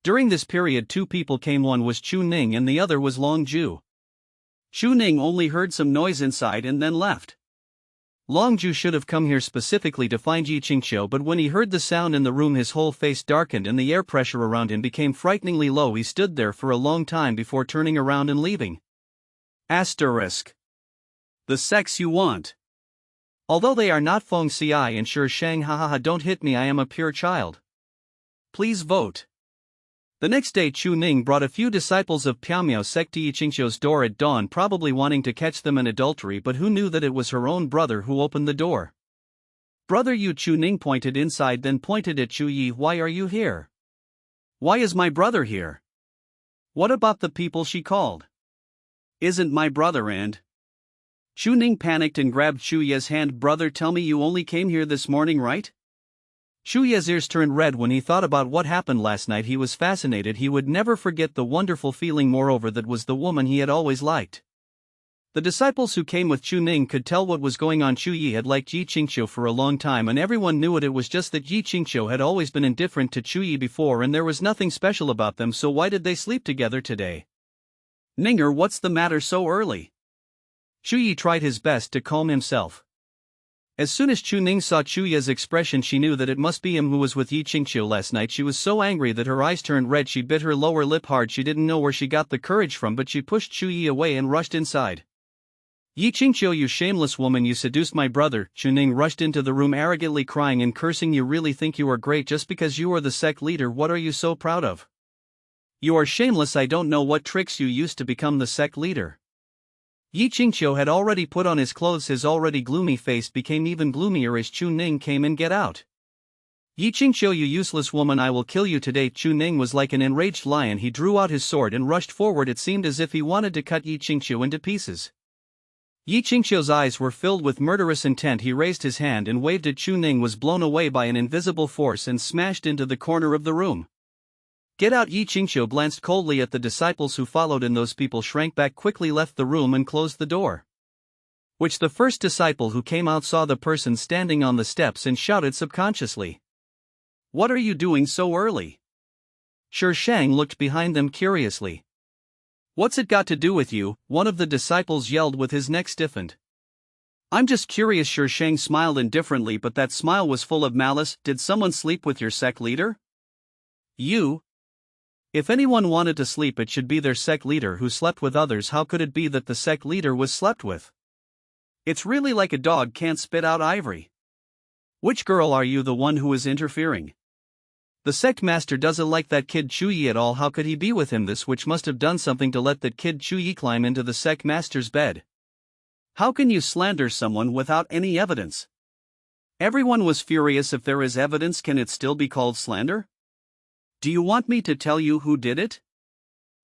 A: During this period, two people came. One was Chu Ning and the other was Long Ju. Chu Ning only heard some noise inside and then left. Long Ju should have come here specifically to find Yi Qingqiu, but when he heard the sound in the room, his whole face darkened and the air pressure around him became frighteningly low. He stood there for a long time before turning around and leaving.
B: Asterisk. The sex you want.
A: Although they are not Feng Xiai and Shi Shang, hahaha, don't hit me, I am a pure child. Please vote. The next day, Chu Ning brought a few disciples of Piaomiao sect to Yi Qingqiu's door at dawn, probably wanting to catch them in adultery, but who knew that it was her own brother who opened the door. Brother Yu. Chu Ning pointed inside, then pointed at Chu Yi. Why are you here?
B: Why is my brother here?
A: What about the people she called?
B: Isn't my brother and... Chu Ning panicked and grabbed Chu Ye's hand. Brother, tell me you only came here this morning, right?
A: Chu Ye's ears turned red when he thought about what happened last night. He was fascinated. He would never forget the wonderful feeling. Moreover, that was the woman he had always liked. The disciples who came with Chu Ning could tell what was going on. Chu Yi had liked Yi Qingqiu for a long time and everyone knew it. It was just that Yi Qingqiu had always been indifferent to Chu Yi before and there was nothing special about them, so why did they sleep together today?
B: Ninger, what's the matter so early?
A: Chu Yi tried his best to calm himself. As soon as Chu Ning saw Chu Ye's expression, she knew that it must be him who was with Yi Qingqiu last night. She was so angry that her eyes turned red. She bit her lower lip hard. She didn't know where she got the courage from, but she pushed Chu Yi away and rushed inside. Yi Qingqiu, you shameless woman, you seduced my brother. Chu Ning rushed into the room arrogantly crying and cursing. You really think you are great just because you are the sect leader? What are you so proud of? You are shameless. I don't know what tricks you used to become the sect leader. Yi Qingqiu had already put on his clothes. His already gloomy face became even gloomier as Chu Ning came in. Get out. Yi Qingqiu, you useless woman, I will kill you today. Chu Ning was like an enraged lion. He drew out his sword and rushed forward. It seemed as if he wanted to cut Yi Qingqiu into pieces. Yi Qingqiu's eyes were filled with murderous intent. He raised his hand and waved it. Chu Ning was blown away by an invisible force and smashed into the corner of the room. Get out! Yi Qingqiu glanced coldly at the disciples who followed, and those people shrank back, quickly left the room and closed the door. Which the first disciple who came out saw the person standing on the steps and shouted subconsciously, "What are you doing so early?" Shi Shang looked behind them curiously. "What's it got to do with you?" one of the disciples yelled with his neck stiffened. "I'm just curious." Shi Shang smiled indifferently, but that smile was full of malice. "Did someone sleep with your sect leader?" "You? If anyone wanted to sleep, it should be their sect leader who slept with others. How could it be that the sect leader was slept with? It's really like a dog can't spit out ivory. Which girl are you, the one who is interfering? The sect master doesn't like that kid Chu Yi at all. How could he be with him? This witch must have done something to let that kid Chu Yi climb into the sect master's bed. How can you slander someone without any evidence?" Everyone was furious. If there is evidence, can it still be called slander? Do you want me to tell you who did it?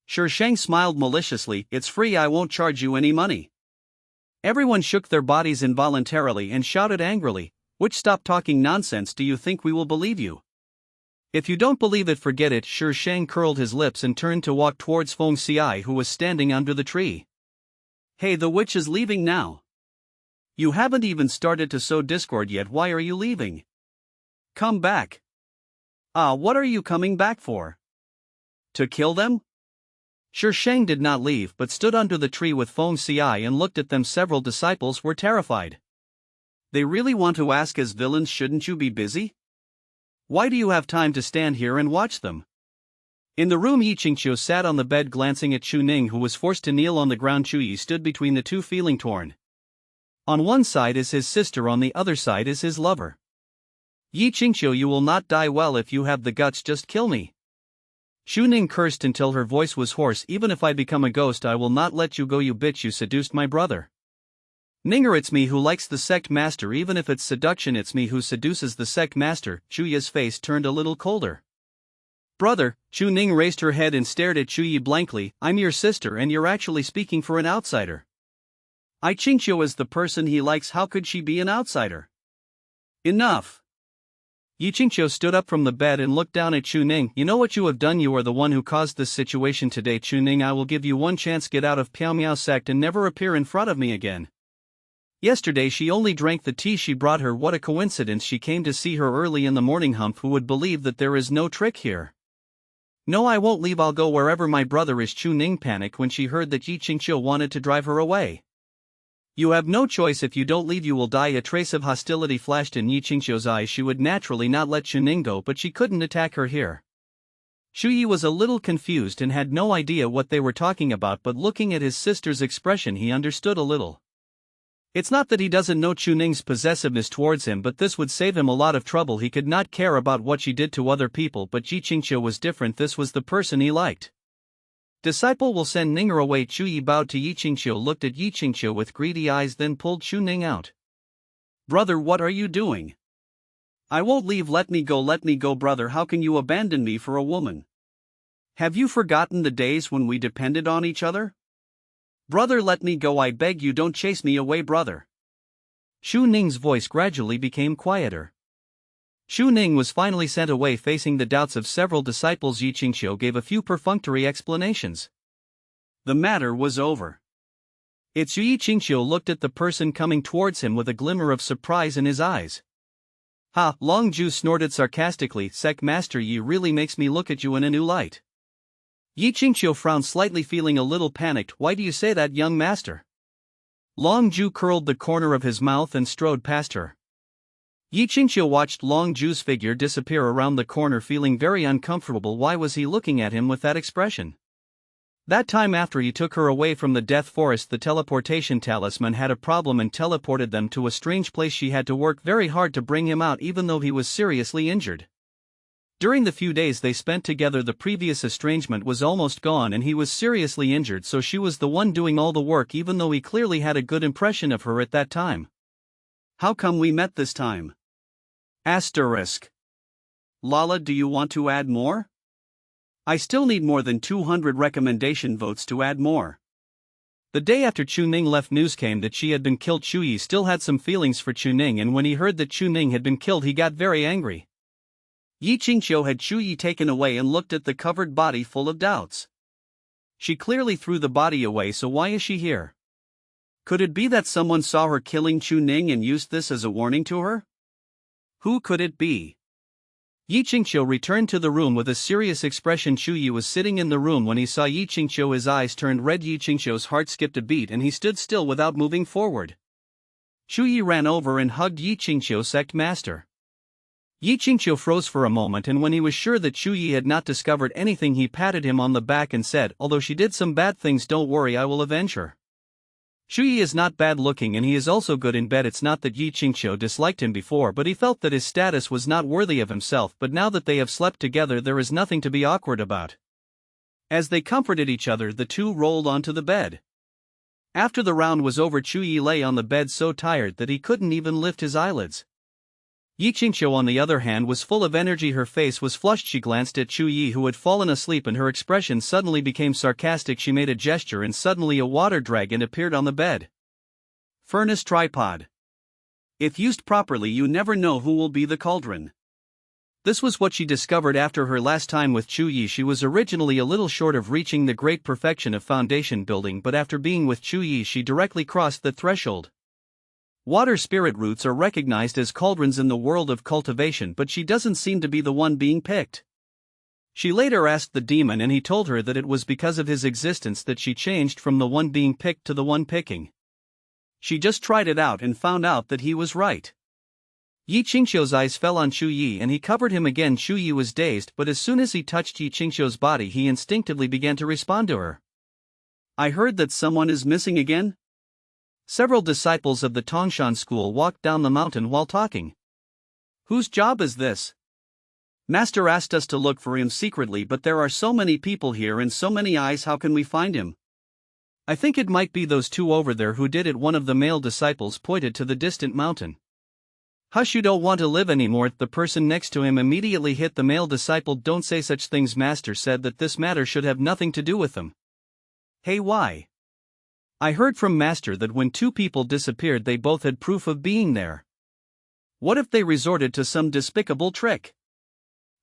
A: Shi Shang smiled maliciously. "It's free. I won't charge you any money." Everyone shook their bodies involuntarily and shouted angrily, "Witch, stop talking nonsense. Do you think we will believe you? If you don't believe it, forget it." Shi Shang curled his lips and turned to walk towards Feng Xiai, who was standing under the tree. "Hey, the witch is leaving now. You haven't even started to sow discord yet. Why are you leaving? Come back." What are you coming back for? To kill them?" Shi Shang did not leave but stood under the tree with Feng Xiai and looked at them. Several disciples were terrified. "They really want to ask as villains. Shouldn't you be busy? Why do you have time to stand here and watch them?" In the room, Yi Qingqiu sat on the bed glancing at Chu Ning, who was forced to kneel on the ground. Chu Yi stood between the two, feeling torn. On one side is his sister, on the other side is his lover. "Yi Qingqiu, you will not die. Well, if you have the guts, just kill me." Chu Ning cursed until her voice was hoarse. "Even if I become a ghost, I will not let you go, you bitch. You seduced my brother. Ninger, it's me who likes the sect master. Even if it's seduction, it's me who seduces the sect master." Chu Yi's face turned a little colder. "Brother," Chu Ning raised her head and stared at Chu Yi blankly. "I'm your sister and you're actually speaking for an outsider. Yi Qingqiu is the person he likes. How could she be an outsider?" "Enough." Yi Qingqiu stood up from the bed and looked down at Chu Ning. "You know what you have done? You are the one who caused this situation today. Chu Ning, I will give you one chance. Get out of Piao Miao sect and never appear in front of me again. Yesterday she only drank the tea she brought her. What a coincidence, she came to see her early in the morning. Humph, who would believe that there is no trick here? No, I won't leave. I'll go wherever my brother is." Chu Ning panicked when she heard that Yi Qingqiu wanted to drive her away. "You have no choice. If you don't leave, you will die." A trace of hostility flashed in Yi Qingqiu's eyes. She would naturally not let Chu Ning go, but she couldn't attack her here. Chu Yi was a little confused and had no idea what they were talking about, but looking at his sister's expression, he understood a little. It's not that he doesn't know Chu Ning's possessiveness towards him, but this would save him a lot of trouble. He could not care about what she did to other people, but Yi Qingqiu was different. This was the person he liked. "Disciple will send Ninger away." Chu Yi bowed to Yi Qingqiu, looked at Yi Qingqiu with greedy eyes, then pulled Chu Ning out. "Brother, what are you doing? I won't leave. Let me go. Let me go, brother. How can you abandon me for a woman? Have you forgotten the days when we depended on each other? Brother, let me go. I beg you, don't chase me away, brother." Chu Ning's voice gradually became quieter. Chu Ning was finally sent away. Facing the doubts of several disciples, Yi Qingqiu gave a few perfunctory explanations. The matter was over. It's Yi Qingqiu looked at the person coming towards him with a glimmer of surprise in his eyes. "Ha!" Long Ju snorted sarcastically. "Sect Master Yi really makes me look at you in a new light." Yi Qingqiu frowned slightly, feeling a little panicked. "Why do you say that, young master?" Long Ju curled the corner of his mouth and strode past her. Yi Qingqiu watched Long Ju's figure disappear around the corner, feeling very uncomfortable. Why was he looking at him with that expression? That time after he took her away from the Death Forest, the teleportation talisman had a problem and teleported them to a strange place. She had to work very hard to bring him out, even though he was seriously injured. During the few days they spent together, the previous estrangement was almost gone and he was seriously injured, so she was the one doing all the work, even though he clearly had a good impression of her at that time. "How come we met this time?" Asterisk. Lala, do you want to add more? I still need more than 200 recommendation votes to add more. The day after Chu Ning left, news came that she had been killed. Chu Yi still had some feelings for Chu Ning, and when he heard that Chu Ning had been killed he got very angry.
B: Yi Qingqiu had Chu Yi taken away and looked at the covered body full of doubts. She clearly threw the body away, so why is she here? Could it be that someone saw her killing Chu Ning and used this as a warning to her? Who could it be?
A: Yi Qingqiu returned to the room with a serious expression. Chu Yi was sitting in the room when he saw Yi Qingqiu. His eyes turned red. Yi Qingqiu's heart skipped a beat and he stood still without moving forward. Chu Yi ran over and hugged Yi Qingqiu. Sect master. Yi Qingqiu froze for a moment, and when he was sure that Chu Yi had not discovered anything he patted him on the back and said, although she did some bad things, don't worry, I will avenge her. Chu Yi is not bad looking and he is also good in bed. It's not that Yi Qingqiu disliked him before, but he felt that his status was not worthy of himself, but now that they have slept together there is nothing to be awkward about. As they comforted each other, the two rolled onto the bed. After the round was over, Chu Yi lay on the bed so tired that he couldn't even lift his eyelids. Yi Qingqiu on the other hand was full of energy. Her face was flushed. She glanced at Chu Yi, who had fallen asleep, and her expression suddenly became sarcastic. She made a gesture and suddenly a water dragon appeared on the bed.
B: Furnace tripod. If used properly, you never know who will be the cauldron.
A: This was what she discovered after her last time with Chu Yi. She was originally a little short of reaching the great perfection of foundation building, but after being with Chu Yi she directly crossed the threshold. Water spirit roots are recognized as cauldrons in the world of cultivation, but she doesn't seem to be the one being picked. She later asked the demon and he told her that it was because of his existence that she changed from the one being picked to the one picking. She just tried it out and found out that he was right. Yi Qingqiu's eyes fell on Chu Yi and he covered him again. Chu Yi was dazed, but as soon as he touched Yi Qingqiu's body he instinctively began to respond to her.
B: I heard that someone is missing again?
A: Several disciples of the Tongshan school walked down the mountain while talking.
B: Whose job is this? Master asked us to look for him secretly, but there are so many people here and so many eyes, how can we find him?
A: I think it might be those two over there who did it. One of the male disciples pointed to the distant mountain. Hush, you don't want to live anymore. The person next to him immediately hit the male disciple. Don't say such things. Master said that this matter should have nothing to do with them.
B: Hey, why?
A: I heard from Master that when two people disappeared they both had proof of being there.
B: What if they resorted to some despicable trick?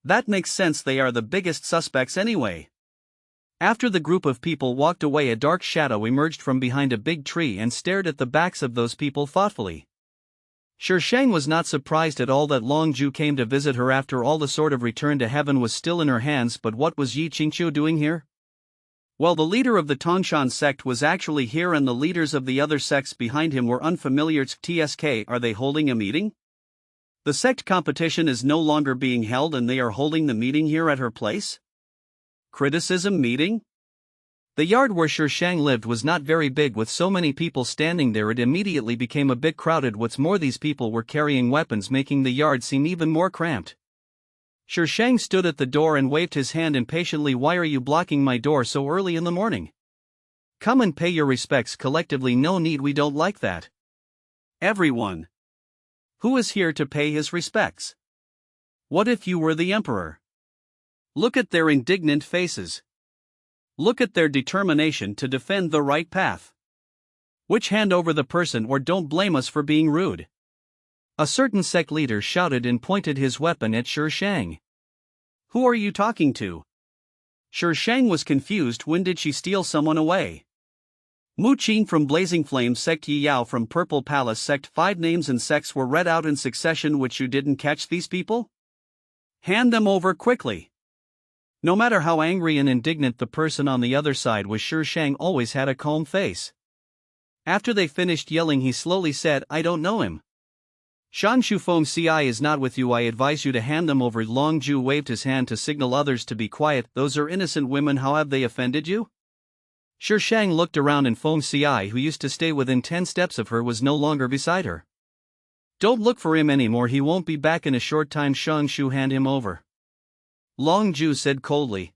B: That makes sense, they are the biggest suspects anyway.
A: After the group of people walked away, a dark shadow emerged from behind a big tree and stared at the backs of those people thoughtfully. Shang was not surprised at all that Long Ju came to visit her after all. The sword of return to heaven was still in her hands, but what was Yi Qingqiu doing here?
B: Well, the leader of the Tongshan sect was actually here and the leaders of the other sects behind him were unfamiliar. TSK, are they holding a meeting? The sect competition is no longer being held and they are holding the meeting here at her place? Criticism meeting?
A: The yard where Shang lived was not very big. With so many people standing there it immediately became a bit crowded. What's more, these people were carrying weapons, making the yard seem even more cramped. Shang stood at the door and waved his hand impatiently. Why are you blocking my door so early in the morning? Come and pay your respects collectively. No need, we don't like that.
B: Everyone. Who is here to pay his respects? What if you were the emperor? Look at their indignant faces. Look at their determination to defend the right path. Which hand over the person or don't blame us for being rude.
A: A certain sect leader shouted and pointed his weapon at Shang.
B: Who are you talking to? Shang was confused. When did she steal someone away? Mu Qin from Blazing Flame sect, Yi Yao from Purple Palace sect. 5 names and sects were read out in succession. Which you didn't catch these people? Hand them over quickly.
A: No matter how angry and indignant the person on the other side was, Shang always had a calm face. After they finished yelling he slowly said, I don't know him. Shan Shufeng Ci is not with you. I advise you to hand them over. Long Ju waved his hand to signal others to be quiet. Those are innocent women. How have they offended you? Shang looked around and Feng Ci, who used to stay within 10 steps of her, was no longer beside her. Don't look for him anymore. He won't be back in a short time. Shang Shu, hand him over. Long Ju said coldly.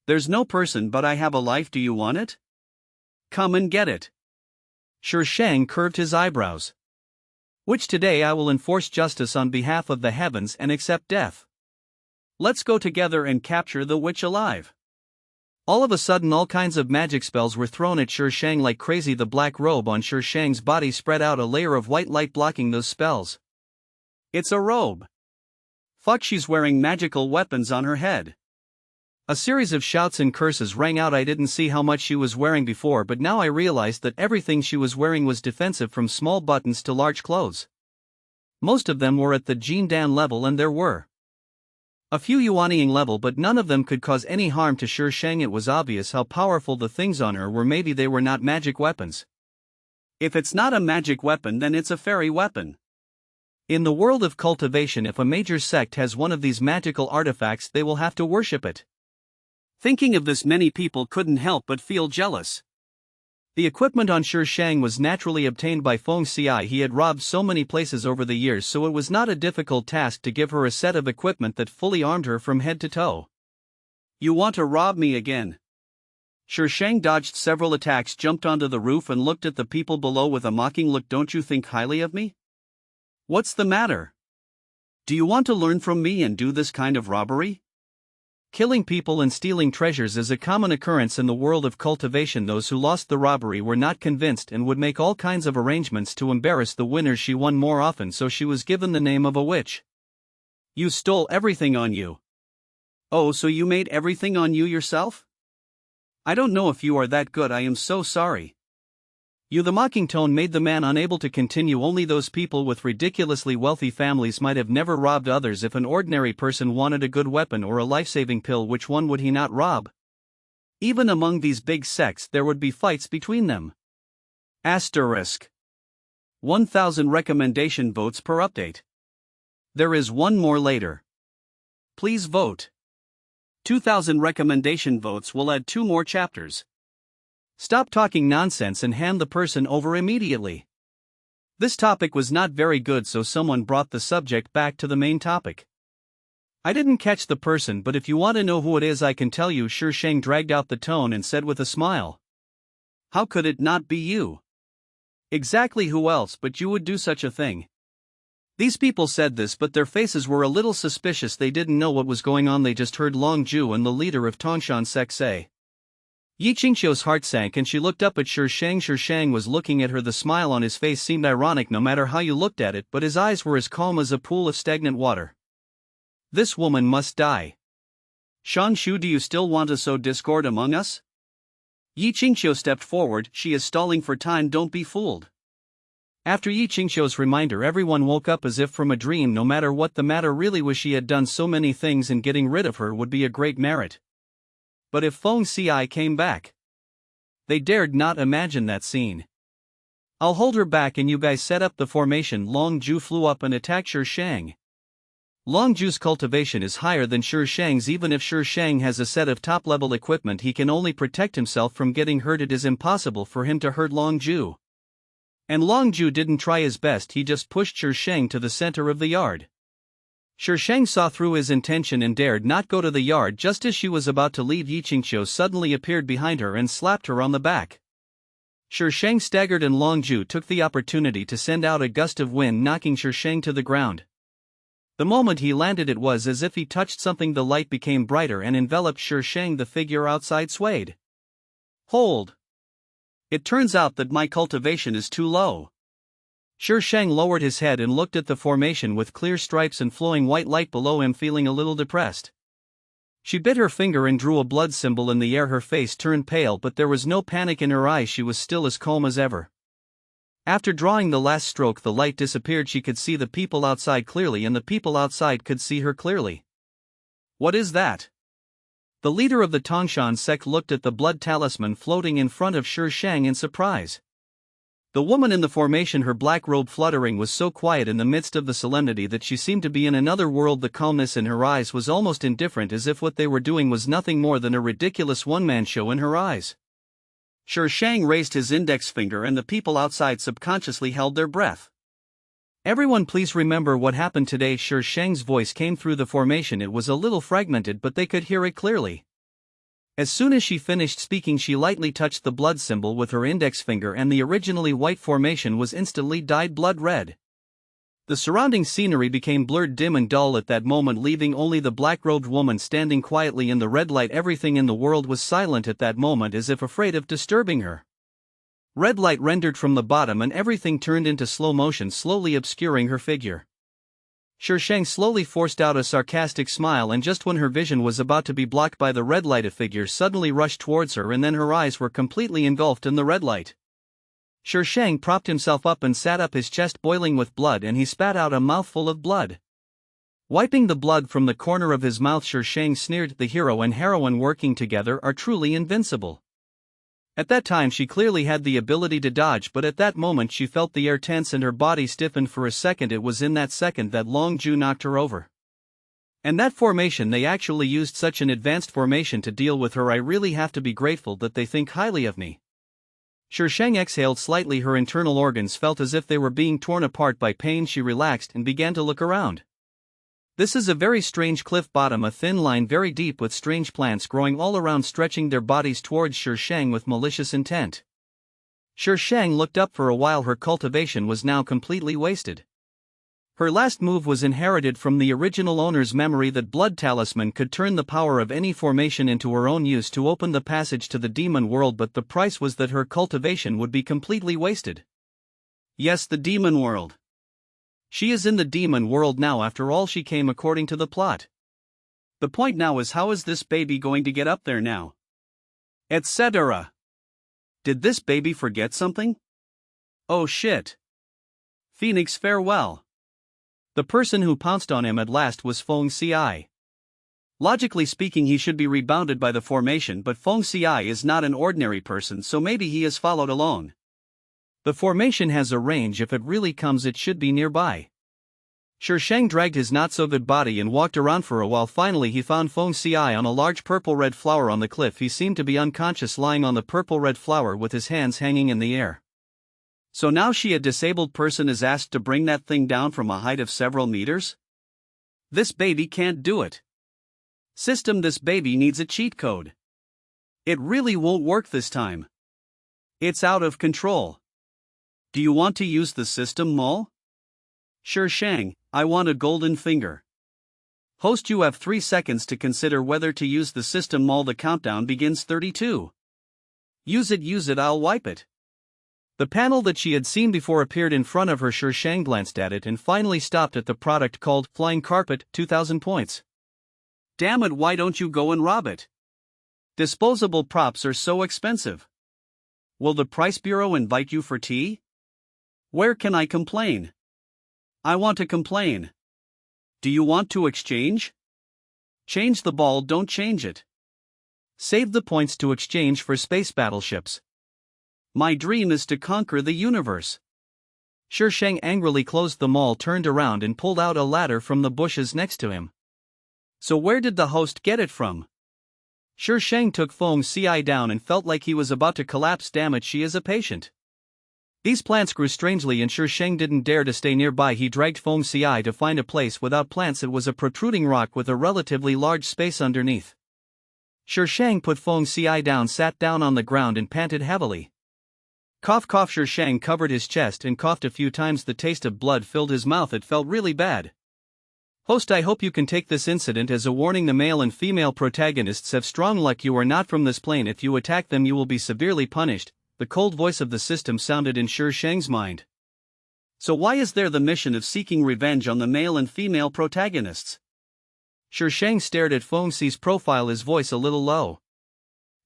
B: There's no person, but I have a life. Do you want it? Come and get it.
A: Shang curved his eyebrows. Which today I will enforce justice on behalf of the heavens and accept death.
B: Let's go together and capture the witch alive.
A: All of a sudden all kinds of magic spells were thrown at Shi Shang like crazy. The black robe on Shi Shang's body spread out a layer of white light blocking those spells.
B: It's a robe. Fuck, she's wearing magical weapons on her head.
A: A series of shouts and curses rang out. I didn't see how much she was wearing before, but now I realized that everything she was wearing was defensive, from small buttons to large clothes. Most of them were at the Jean Dan level, and there were a few Yuanying level, but none of them could cause any harm to Shi Shang. It was obvious how powerful the things on her were. Maybe they were not magic weapons.
B: If it's not a magic weapon, then it's a fairy weapon.
A: In the world of cultivation, if a major sect has one of these magical artifacts, they will have to worship it.
B: Thinking of this, many people couldn't help but feel jealous.
A: The equipment on Shi Shang was naturally obtained by Feng Xi. He had robbed so many places over the years, so it was not a difficult task to give her a set of equipment that fully armed her from head to toe.
B: You want to rob me again? Shi Shang dodged several attacks, jumped onto the roof, and looked at the people below with a mocking look. Don't you think highly of me? What's the matter? Do you want to learn from me and do this kind of robbery?
A: Killing people and stealing treasures is a common occurrence in the world of cultivation. Those who lost the robbery were not convinced and would make all kinds of arrangements to embarrass the winners. She won more often, so she was given the name of a witch.
B: You stole everything on you. Oh, so you made everything on you yourself? I don't know if you are that good. I am so sorry.
A: The mocking tone made the man unable to continue. Only those people with ridiculously wealthy families might have never robbed others. If an ordinary person wanted a good weapon or a life-saving pill, which one would he not rob? Even among these big sects there would be fights between them.
B: Asterisk. 1,000 recommendation votes per update.
A: There is one more later.
B: Please vote. 2,000 recommendation votes will add 2 more chapters.
A: Stop talking nonsense and hand the person over immediately. This topic was not very good, so someone brought the subject back to the main topic. I didn't catch the person, but if you want to know who it is, I can tell you. Shi Shang dragged out the tone and said with a smile.
B: How could it not be you?
A: Exactly, who else but you would do such a thing? These people said this, but their faces were a little suspicious. They didn't know what was going on. They just heard Long Ju and the leader of Tongshan sect say. Yi Qingqiu's heart sank and she looked up at Shi Shang. Shi Shang was looking at her. The smile on his face seemed ironic no matter how you looked at it, but his eyes were as calm as a pool of stagnant water. This woman must die.
B: Shan Shu, do you still want to sow discord among us? Yi Qingqiu stepped forward. She is stalling for time, don't be fooled.
A: After Yi Qingqiu's reminder, everyone woke up as if from a dream. No matter what the matter really was, she had done so many things, and getting rid of her would be a great merit. But if Feng Xi came back? They dared not imagine that scene. I'll hold her back and you guys set up the formation. Long Ju flew up and attacked Shi Shang. Long Ju's cultivation is higher than Shi Shang's. Even if Shi Shang has a set of top-level equipment, he can only protect himself from getting hurt. It is impossible for him to hurt Long Ju. And Long Ju didn't try his best, he just pushed Shi Shang to the center of the yard. Shi Shang saw through his intention and dared not go to the yard. Just as she was about to leave, Yi Qingqiu suddenly appeared behind her and slapped her on the back. Shi Shang staggered and Long Ju took the opportunity to send out a gust of wind, knocking Shi Shang to the ground. The moment he landed, it was as if he touched something. The light became brighter and enveloped Shi Shang. The figure outside swayed. Hold! It turns out that my cultivation is too low. Shi Shang lowered his head and looked at the formation with clear stripes and flowing white light below him, feeling a little depressed. She bit her finger and drew a blood symbol in the air. Her face turned pale, but there was no panic in her eyes. She was still as calm as ever. After drawing the last stroke, the light disappeared. She could see the people outside clearly, and the people outside could see her clearly. What is that? The leader of the Tongshan sect looked at the blood talisman floating in front of Shi Shang in surprise. The woman in the formation, her black robe fluttering, was so quiet in the midst of the solemnity that she seemed to be in another world. The calmness in her eyes was almost indifferent, as if what they were doing was nothing more than a ridiculous one-man show in her eyes. Shi Shang raised his index finger and the people outside subconsciously held their breath. Everyone, please remember what happened today. Shi Shang's voice came through the formation. It was a little fragmented, but they could hear it clearly. As soon as she finished speaking, she lightly touched the blood symbol with her index finger and the originally white formation was instantly dyed blood red. The surrounding scenery became blurred, dim and dull at that moment, leaving only the black-robed woman standing quietly in the red light. Everything in the world was silent at that moment, as if afraid of disturbing her. Red light rendered from the bottom and everything turned into slow motion, slowly obscuring her figure. Shang slowly forced out a sarcastic smile, and just when her vision was about to be blocked by the red light, a figure suddenly rushed towards her, and then her eyes were completely engulfed in the red light. Shang propped himself up and sat up, his chest boiling with blood, and he spat out a mouthful of blood. Wiping the blood from the corner of his mouth, Shang sneered, "The hero and heroine working together are truly invincible." At that time she clearly had the ability to dodge, but at that moment she felt the air tense and her body stiffened for a second. It was in that second that Long Ju knocked her over. And that formation, they actually used such an advanced formation to deal with her. I really have to be grateful that they think highly of me. Shang exhaled slightly, her internal organs felt as if they were being torn apart by pain. She relaxed and began to look around. This is a very strange cliff bottom, a thin line very deep with strange plants growing all around, stretching their bodies towards Shang with malicious intent. Shang looked up for a while. Her cultivation was now completely wasted. Her last move was inherited from the original owner's memory. That blood talisman could turn the power of any formation into her own use to open the passage to the demon world, but the price was that her cultivation would be completely wasted. Yes, the demon world. She is in the demon world now. After all, she came according to the plot. The point now is, how is this baby going to get up there now? Etc. Did this baby forget something? Oh shit. Phoenix, farewell. The person who pounced on him at last was Feng Ci. Logically speaking, he should be rebounded by the formation, but Feng Ci is not an ordinary person, so maybe he is followed along. The formation has a range. If it really comes, it should be nearby. Shang dragged his not-so-good body and walked around for a while. Finally he found Feng Ci on a large purple-red flower on the cliff. He seemed to be unconscious, lying on the purple-red flower with his hands hanging in the air. So now she, a disabled person, is asked to bring that thing down from a height of several meters? This baby can't do it. System, this baby needs a cheat code. It really won't work this time. It's out of control. Do you want to use the system, Mol? Shang, I want a golden finger. Host, you have 3 seconds to consider whether to use the system, Mol. The countdown begins. 32. Use it, I'll wipe it. The panel that she had seen before appeared in front of her. Shang glanced at it and finally stopped at the product called Flying Carpet, 2,000 points. Damn it, why don't you go and rob it? Disposable props are so expensive. Will the Price Bureau invite you for tea? Where can I complain? I want to complain. Do you want to exchange? Change the ball, don't change it. Save the points to exchange for space battleships. My dream is to conquer the universe. Shang angrily closed the mall, turned around and pulled out a ladder from the bushes next to him. So where did the host get it from? Shang took Feng Ci down and felt like he was about to collapse. Damn it, she is a patient. These plants grew strangely and Shang didn't dare to stay nearby. He dragged Feng Ci to find a place without plants. It was a protruding rock with a relatively large space underneath. Shang put Feng Ci down, sat down on the ground and panted heavily. Cough cough. Shang covered his chest and coughed a few times. The taste of blood filled his mouth. It felt really bad. Host, I hope you can take this incident as a warning. The male and female protagonists have strong luck. You are not from this plane. If you attack them you will be severely punished. The cold voice of the system sounded in Shang's mind. So why is there the mission of seeking revenge on the male and female protagonists? Shang stared at Feng Ci's profile, his voice a little low.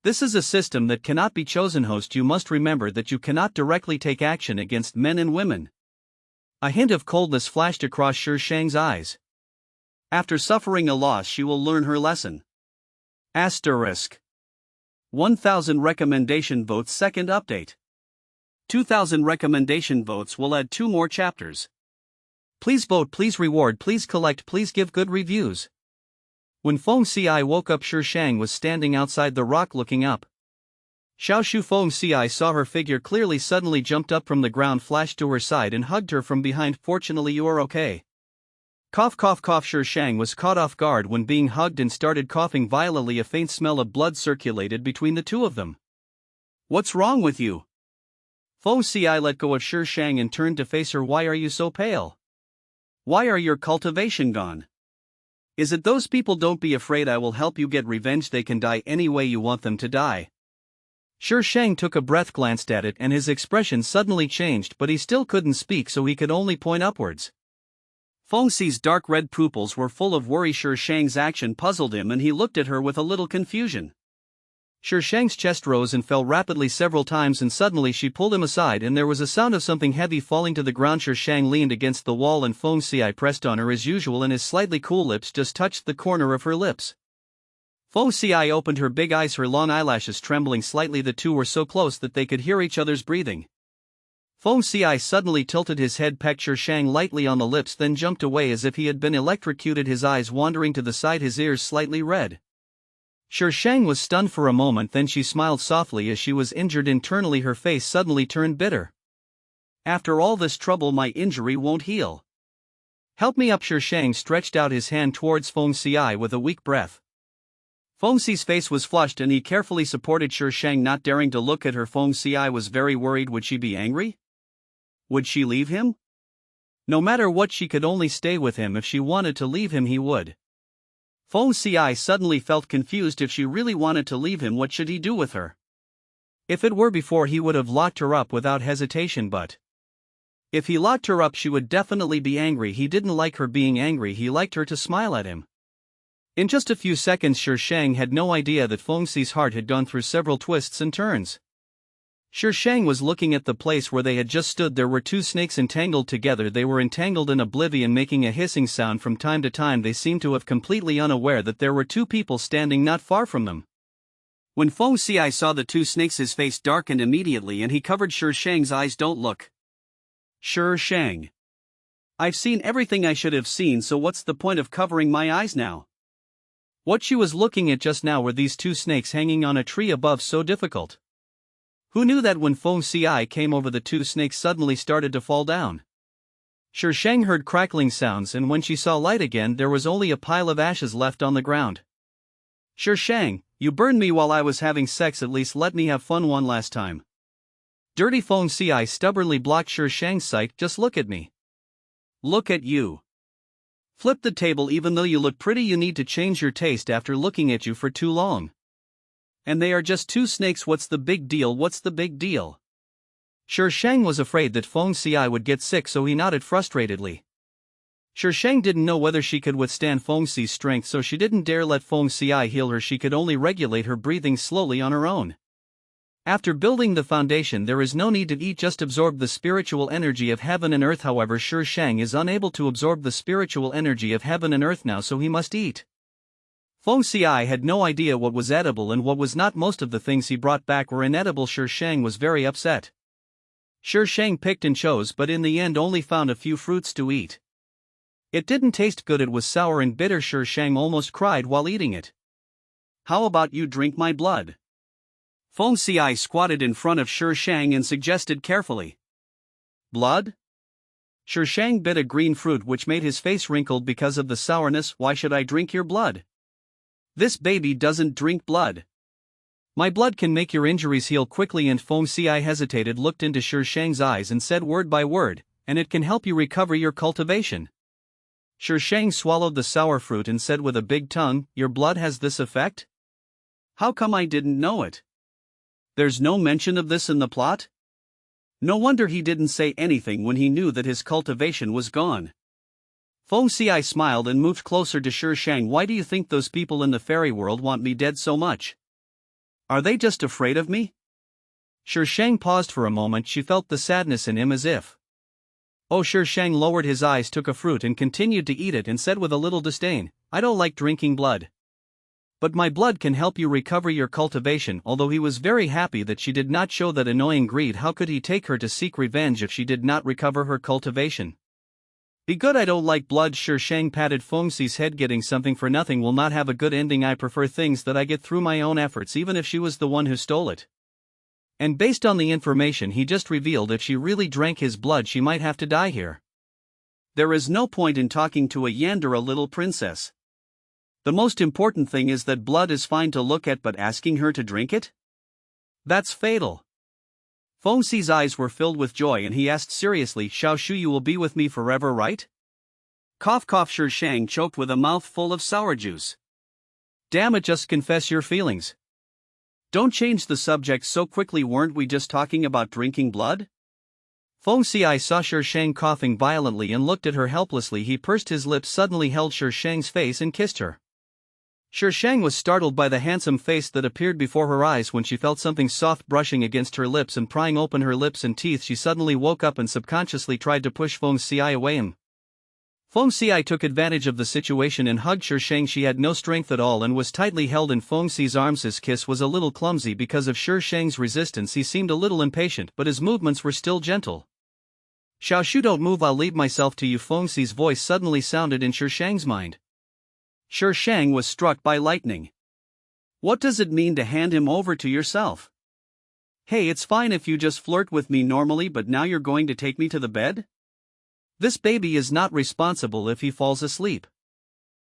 A: This is a system that cannot be chosen. Host, you must remember that you cannot directly take action against men and women. A hint of coldness flashed across Shang's eyes. After suffering a loss she will learn her lesson. Asterisk. 1,000 recommendation votes. Second update. 2,000 recommendation votes will add 2 more chapters. Please vote, please reward, please collect, please give good reviews. When Feng Ci woke up, Shang was standing outside the rock looking up. Xiaoshu. Feng Ci saw her figure clearly, suddenly jumped up from the ground, flashed to her side and hugged her from behind. Fortunately you are okay. Cough cough cough. Shang was caught off guard when being hugged and started coughing violently. A faint smell of blood circulated between the two of them. What's wrong with you? Feng Ci let go of Shang and turned to face her. Why are you so pale?
B: Why are your cultivation gone? Is it those people? Don't be afraid, I will help you get revenge. They can die any way you want them to die.
A: Sure Shang took a breath, glanced at it, and his expression suddenly changed, but he still couldn't speak, so he could only point upwards.
B: Feng Xi's dark red pupils were full of worry. Sure Shang's action puzzled him and he looked at her with a little confusion.
A: Sure Shang's chest rose and fell rapidly several times, and suddenly she pulled him aside and there was a sound of something heavy falling to the ground. Sure Shang leaned against the wall and Feng Xi pressed on her as usual, and his slightly cool lips just touched the corner of her lips. Feng Xi opened her big eyes, her long eyelashes trembling slightly. The two were so close that they could hear each other's breathing. Feng Xi suddenly tilted his head, pecked Sure Shang lightly on the lips, then jumped away as if he had been electrocuted, his eyes wandering to the side, his ears slightly red. Sure Shang was stunned for a moment, then she smiled softly as she was injured internally. Her face suddenly turned bitter.
B: After all this trouble, my injury won't heal.
A: Help me up. Sure Shang stretched out his hand towards Feng Xi with a weak breath.
B: Feng Xi's face was flushed and he carefully supported Sure Shang, not daring to look at her. Feng Xi was very worried. Would she be angry? Would she leave him?
A: No matter what, she could only stay with him. If she wanted to leave him, he would.
B: Feng Xi suddenly felt confused. If she really wanted to leave him, what should he do with her?
A: If it were before, he would have locked her up without hesitation, but if he locked her up, she would definitely be angry. He didn't like her being angry, he liked her to smile at him. In just a few seconds, Sure Shang had no idea that Feng Xi's heart had gone through several twists and turns. Sure Shang was looking at the place where they had just stood. There were two snakes entangled together. They were entangled in oblivion, making a hissing sound from time to time. They seemed to have completely unaware that there were two people standing not far from them.
B: When Feng Xi saw the two snakes, his face darkened immediately and he covered Sure Shang's eyes. Don't look.
A: Sure Shang.
B: I've seen everything I should have seen, so what's the point of covering my eyes now?
A: What she was looking at just now were these two snakes hanging on a tree above. So difficult. Who knew that when Feng Xi came over, the two snakes suddenly started to fall down? Sure Shang heard crackling sounds, and when she saw light again, there was only a pile of ashes left on the ground.
B: Sure Shang, you burned me while I was having sex. At least let me have fun one last time.
A: Dirty Feng Xi stubbornly blocked Sure Shang's sight. Just look at me.
B: Look at you. Flip the table. Even though you look pretty, you need to change your taste after looking at you for too long. And they are just two snakes. What's the big deal? What's the big deal?
A: Sure Shang was afraid that Feng Xi would get sick, so he nodded frustratedly. Sure Shang didn't know whether she could withstand Feng Xi's strength, so she didn't dare let Feng Xi heal her. She could only regulate her breathing slowly on her own. After building the foundation, there is no need to eat, just absorb the spiritual energy of heaven and earth. However, Sure Shang is unable to absorb the spiritual energy of heaven and earth now, so he must eat. Feng Xi had no idea what was edible and what was not. Most of the things he brought back were inedible. Sure Shang was very upset. Sure Shang picked and chose, but in the end only found a few fruits to eat. It didn't taste good, it was sour and bitter. Sure Shang almost cried while eating it.
B: How about you drink my blood? Feng Xi squatted in front of Sure Shang and suggested carefully.
A: Blood?
B: Sure Shang bit a green fruit which made his face wrinkled because of the sourness. Why should I drink your blood? This baby doesn't drink blood.
A: My blood can make your injuries heal quickly. And Feng Xi hesitated, looked into Sure Shang's eyes and said word by word, and it can help you recover your cultivation. Sure Shang swallowed the sour fruit and said with a big tongue, your blood has this effect?
B: How come I didn't know it? There's no mention of this in the plot? No wonder he didn't say anything when he knew that his cultivation was gone. Feng Xi smiled and moved closer to Sure Shang. Why do you think those people in the fairy world want me dead so much? Are they just afraid of me?
A: Sure Shang paused for a moment. She felt the sadness in him, as if. Oh, Sure Shang lowered his eyes, took a fruit and continued to eat it, and said with a little disdain, I don't like drinking blood. But my blood can help you recover your cultivation. Although he was very happy that she did not show that annoying greed, how could he take her to seek revenge if she did not recover her cultivation? Be good. I don't like blood. Sure Shang patted Feng Xi's head. Getting something for nothing will not have a good ending. I prefer things that I get through my own efforts, even if she was the one who stole it. And based on the information he just revealed, if she really drank his blood, she might have to die here.
B: There is no point in talking to a Yandere little princess. The most important thing is that blood is fine to look at, but asking her to drink it? That's fatal. Feng Xi's eyes were filled with joy and he asked seriously, Xiao Shu, you will be with me forever, right? Cough cough. Sure Shang choked with a mouthful of sour juice.
A: Damn it, just confess your feelings.
B: Don't change the subject so quickly, weren't we just talking about drinking blood?
A: Feng Xiai saw Sure Shang coughing violently and looked at her helplessly. He pursed his lips, suddenly held Sure Shang's face and kissed her. Sure Shang was startled by the handsome face that appeared before her eyes. When she felt something soft brushing against her lips and prying open her lips and teeth, she suddenly woke up and subconsciously tried to push Feng Xiai away. Feng Xiai took advantage of the situation and hugged Sure Shang. She had no strength at all and was tightly held in Feng Xi's arms. His kiss was a little clumsy because of Sure Shang's resistance. He seemed a little impatient, but his movements were still gentle. Xiao Shu, don't move, I'll leave myself to you. Feng Xi's voice suddenly sounded in Sure Shang's mind.
B: Sure Shang was struck by lightning. What does it mean to hand him over to yourself? Hey, it's fine if you just flirt with me normally, but now you're going to take me to the bed?
A: This baby is not responsible if he falls asleep.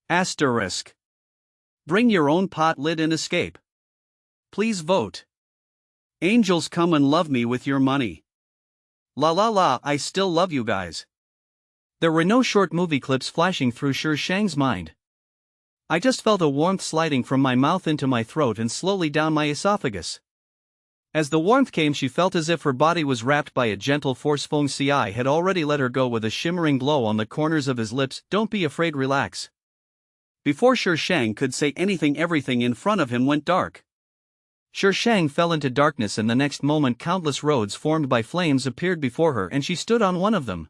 B: Asterisk. Bring your own pot lid and escape. Please vote. Angels, come and love me with your money. La la la, I still love you guys.
A: There were no short movie clips flashing through Sure Shang's mind. I just felt a warmth sliding from my mouth into my throat and slowly down my esophagus. As the warmth came, she felt as if her body was wrapped by a gentle force. Feng Xiai had already let her go with a shimmering glow on the corners of his lips. Don't be afraid, relax.
B: Before Sure Shang could say anything, everything in front of him went dark.
A: Sure Shang fell into darkness, and the next moment countless roads formed by flames appeared before her and she stood on one of them.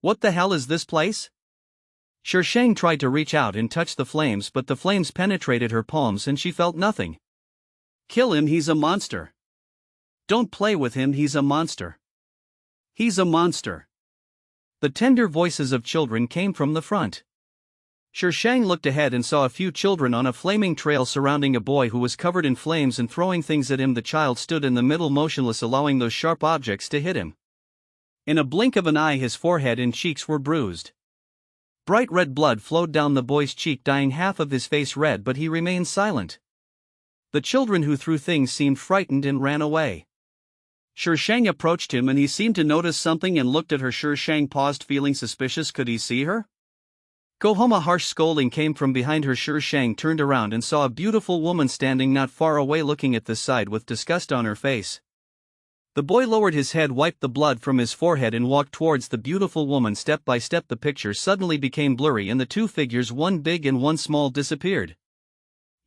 B: What the hell is this place?
A: Sure Shang tried to reach out and touch the flames, but the flames penetrated her palms and she felt nothing.
B: Kill him, he's a monster. Don't play with him, he's a monster. He's a monster.
A: The tender voices of children came from the front. Sure Shang looked ahead and saw a few children on a flaming trail surrounding a boy who was covered in flames and throwing things at him. The child stood in the middle motionless, allowing those sharp objects to hit him. In a blink of an eye, his forehead and cheeks were bruised. Bright red blood flowed down the boy's cheek, dyeing half of his face red, but he remained silent. The children who threw things seemed frightened and ran away.
B: Sure Shang approached him and he seemed to notice something and looked at her. Sure Shang paused, feeling suspicious. Could he see her?
A: Go home. A harsh scolding came from behind her. Sure Shang turned around and saw a beautiful woman standing not far away, looking at the side with disgust on her face. The boy lowered his head, wiped the blood from his forehead and walked towards the beautiful woman. Step by step the picture suddenly became blurry and the two figures, one big and one small, disappeared.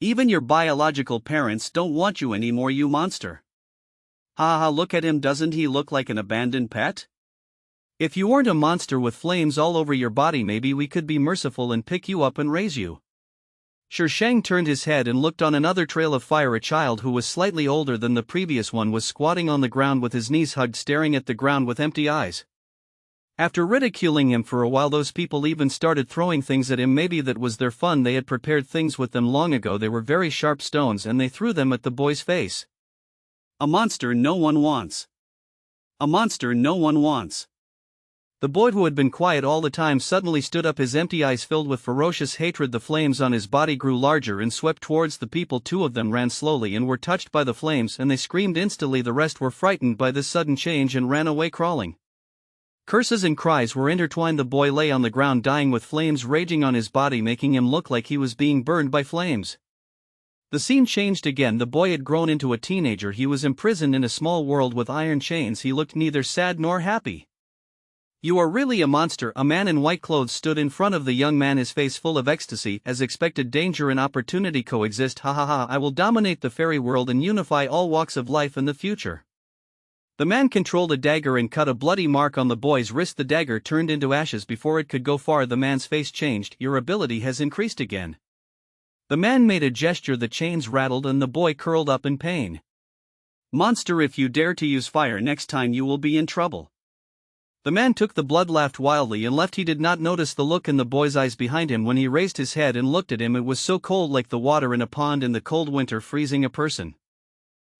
B: Even your biological parents don't want you anymore, you monster. Ha ha, look at him, doesn't he look like an abandoned pet?
A: If you weren't a monster with flames all over your body, maybe we could be merciful and pick you up and raise you. Sure Shang turned his head and looked on another trail of fire. A child who was slightly older than the previous one was squatting on the ground with his knees hugged, staring at the ground with empty eyes. After ridiculing him for a while, those people even started throwing things at him. Maybe that was their fun. They had prepared things with them long ago. They were very sharp stones and they threw them at the boy's face.
B: A monster no one wants. A monster no one wants.
A: The boy, who had been quiet all the time, suddenly stood up, his empty eyes filled with ferocious hatred. The flames on his body grew larger and swept towards the people. Two of them ran slowly and were touched by the flames, and they screamed instantly. The rest were frightened by this sudden change and ran away crawling. Curses and cries were intertwined. The boy lay on the ground dying with flames raging on his body, making him look like he was being burned by flames. The scene changed again. The boy had grown into a teenager. He was imprisoned in a small world with iron chains. He looked neither sad nor happy. You are really a monster. A man in white clothes stood in front of the young man, his face full of ecstasy. As expected, danger and opportunity coexist. Ha ha ha, I will dominate the fairy world and unify all walks of life in the future. The man controlled a dagger and cut a bloody mark on the boy's wrist. The dagger turned into ashes before it could go far. The man's face changed. Your ability has increased again. The man made a gesture. The chains rattled and the boy curled up in pain.
B: Monster, if you dare to use fire next time, you will be in trouble.
A: The man took the blood, laughed wildly and left. He did not notice the look in the boy's eyes behind him. When he raised his head and looked at him, it was so cold, like the water in a pond in the cold winter, freezing a person.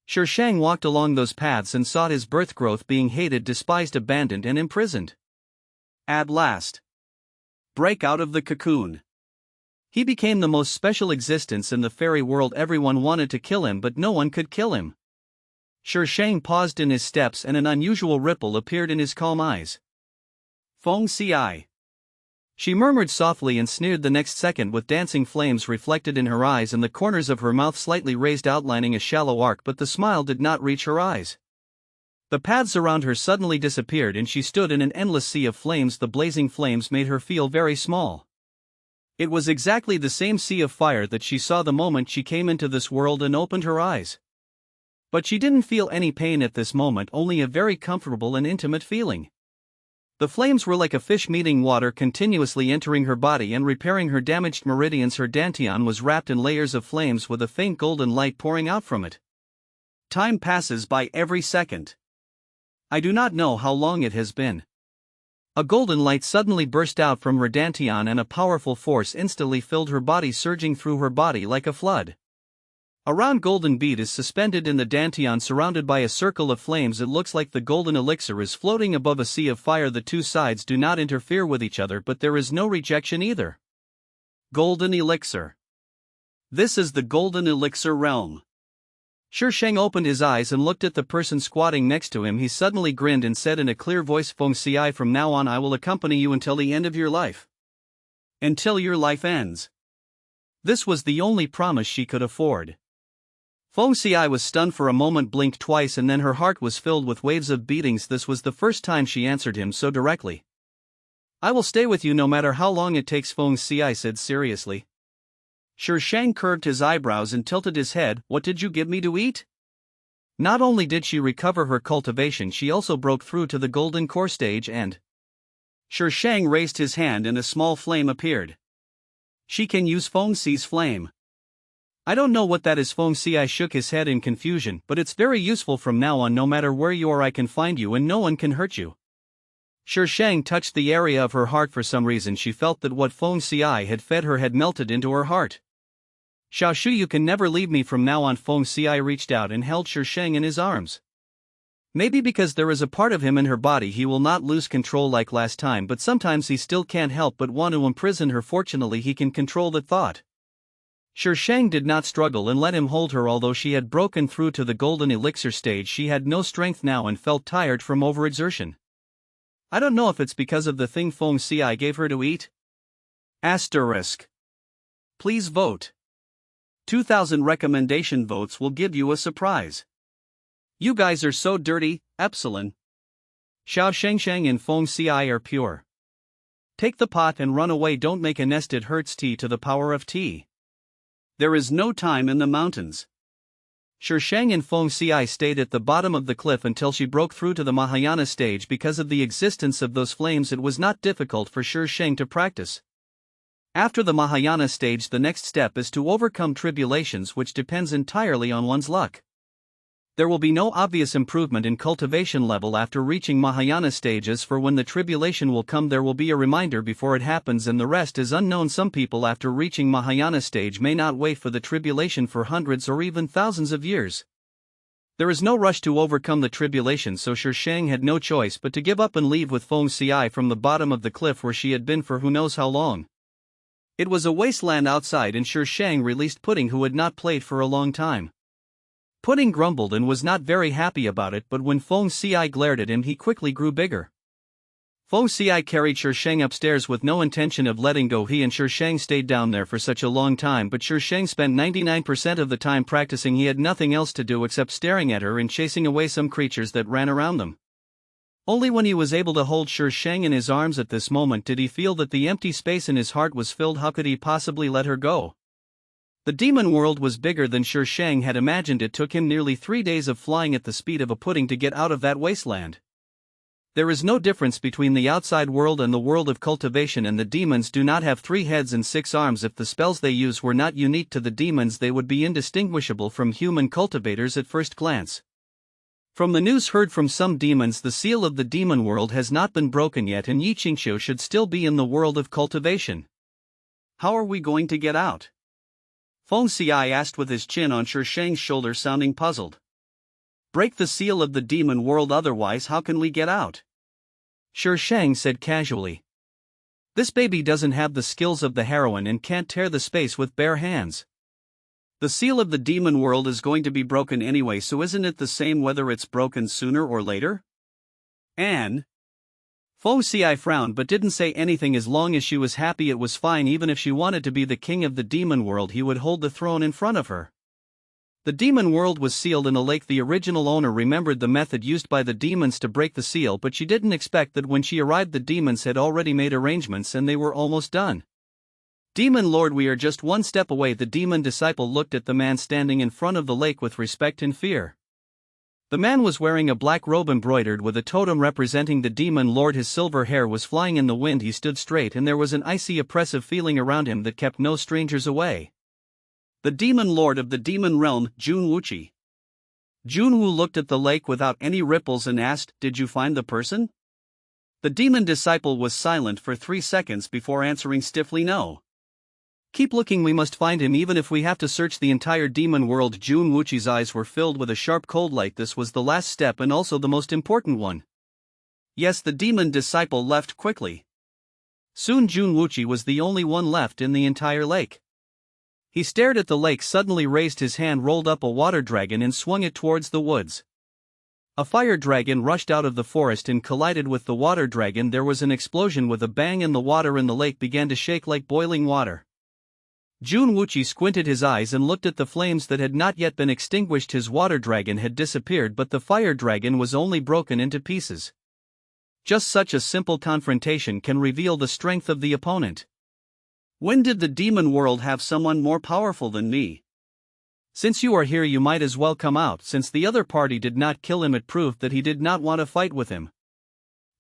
A: Sure Shang walked along those paths and saw his birth growth being hated, despised, abandoned and imprisoned.
B: At last. Break out of the cocoon.
A: He became the most special existence in the fairy world. Everyone wanted to kill him, but no one could kill him. Sure Shang paused in his steps and an unusual ripple appeared in his calm eyes.
B: Feng Xiai.
A: She murmured softly and sneered the next second with dancing flames reflected in her eyes and the corners of her mouth slightly raised outlining a shallow arc, but the smile did not reach her eyes. The paths around her suddenly disappeared and she stood in an endless sea of flames. The blazing flames made her feel very small. It was exactly the same sea of fire that she saw the moment she came into this world and opened her eyes. But she didn't feel any pain at this moment, only a very comfortable and intimate feeling. The flames were like a fish meeting water, continuously entering her body and repairing her damaged meridians. Her dantian was wrapped in layers of flames with a faint golden light pouring out from it. Time passes by every second. I do not know how long it has been. A golden light suddenly burst out from her dantian and a powerful force instantly filled her body, surging through her body like a flood. A round golden bead is suspended in the dantian surrounded by a circle of flames. It looks like the golden elixir is floating above a sea of fire. The two sides do not interfere with each other, but there is no rejection either. Golden elixir. This is the golden elixir realm. Sheng opened his eyes and looked at the person squatting next to him. He suddenly grinned and said in a clear voice, Feng Xi, from now on I will accompany you until the end of your life. Until your life ends. This was the only promise she could afford. Feng Xi was stunned for a moment, blinked twice, and then her heart was filled with waves of beatings. This was the first time she answered him so directly. I will stay with you no matter how long it takes, Feng Xi said seriously. Sheng curved his eyebrows and tilted his head. What did you give me to eat? Not only did she recover her cultivation, she also broke through to the golden core stage and... Sheng raised his hand and a small flame appeared. She can use Feng Xi's flame. I don't know what that is. Feng Xi shook his head in confusion, but it's very useful from now on. No matter where you are I can find you and no one can hurt you. Sheng touched the area of her heart. For some reason she felt that what Feng Xi had fed her had melted into her heart. Xiao Shu, you can never leave me from now on. Feng Xi reached out and held Sheng in his arms. Maybe because there is a part of him in her body he will not lose control like last time, but sometimes he still can't help but want to imprison her. Fortunately he can control that thought. Sheng did not struggle and let him hold her. Although she had broken through to the golden elixir stage, she had no strength now and felt tired from overexertion. I don't know if it's because of the thing Feng Xi gave her to eat. Asterisk. Please vote. 2,000 recommendation votes will give you a surprise. You guys are so dirty, Epsilon. Xiao Sheng and Feng Xi are pure. Take the pot and run away. Don't make a nest, it hurts. T to the power of T. There is no time in the mountains. Sheng and Feng Xi stayed at the bottom of the cliff until she broke through to the Mahayana stage. Because of the existence of those flames, it was not difficult for Sheng to practice. After the Mahayana stage, the next step is to overcome tribulations, which depends entirely on one's luck. There will be no obvious improvement in cultivation level after reaching Mahayana stages, for when the tribulation will come there will be a reminder before it happens, and the rest is unknown. Some people after reaching Mahayana stage may not wait for the tribulation for hundreds or even thousands of years. There is no rush to overcome the tribulation, so Sheng had no choice but to give up and leave with Feng Xi from the bottom of the cliff where she had been for who knows how long. It was a wasteland outside and Sheng released Pudding, who had not played for a long time. Pudding grumbled and was not very happy about it, but when Feng Xi glared at him he quickly grew bigger. Feng Xi carried Sheng upstairs with no intention of letting go. He and Sheng stayed down there for such a long time, but Sheng spent 99% of the time practicing. He had nothing else to do except staring at her and chasing away some creatures that ran around them. Only when he was able to hold Sheng in his arms at this moment did he feel that the empty space in his heart was filled. How could he possibly let her go? The demon world was bigger than Sheng had imagined. It took him nearly 3 days of flying at the speed of a pudding to get out of that wasteland. There is no difference between the outside world and the world of cultivation, and the demons do not have 3 heads and 6 arms. If the spells they use were not unique to the demons, they would be indistinguishable from human cultivators at first glance. From the news heard from some demons, the seal of the demon world has not been broken yet, and Yi Qingqiu should still be in the world of cultivation. How are we going to get out? Feng Xi asked with his chin on Sheng's shoulder, sounding puzzled. Break the seal of the demon world, otherwise how can we get out? Sheng said casually. This baby doesn't have the skills of the heroine and can't tear the space with bare hands. The seal of the demon world is going to be broken anyway, so isn't it the same whether it's broken sooner or later?
B: Feng Xiai frowned but didn't say anything. As long as she was happy it was fine. Even if she wanted to be the king of the demon world, he would hold the throne in front of her. The demon world was sealed in a lake. The original owner remembered the method used by the demons to break the seal, but she didn't expect that when she arrived the demons had already made arrangements and they were almost done. Demon Lord, we are just one step away. The demon disciple looked at the man standing in front of the lake with respect and fear. The man was wearing a black robe embroidered with a totem representing the demon lord. His silver hair was flying in the wind. He stood straight and there was an icy oppressive feeling around him that kept no strangers away. The demon lord of the demon realm, Jun Wuqi. Junwu looked at the lake without any ripples and asked, "Did you find the person?" The demon disciple was silent for 3 seconds before answering stiffly, "No."
A: "Keep looking, we must find him even if we have to search the entire demon world." Jun Wuqi's eyes were filled with a sharp cold light. This was the last step and also the most important one.
B: Yes, the demon disciple left quickly.
A: Soon Jun Wuqi was the only one left in the entire lake. He stared at the lake, suddenly raised his hand, rolled up a water dragon and swung it towards the woods. A fire dragon rushed out of the forest and collided with the water dragon. There was an explosion with a bang and the water in the lake began to shake like boiling water. Jun Wuqi squinted his eyes and looked at the flames that had not yet been extinguished. His water dragon had disappeared, but the fire dragon was only broken into pieces. Just such a simple confrontation can reveal the strength of the opponent.
B: When did the demon world have someone more powerful than me?
A: Since you are here, you might as well come out. Since the other party did not kill him, it proved that he did not want to fight with him.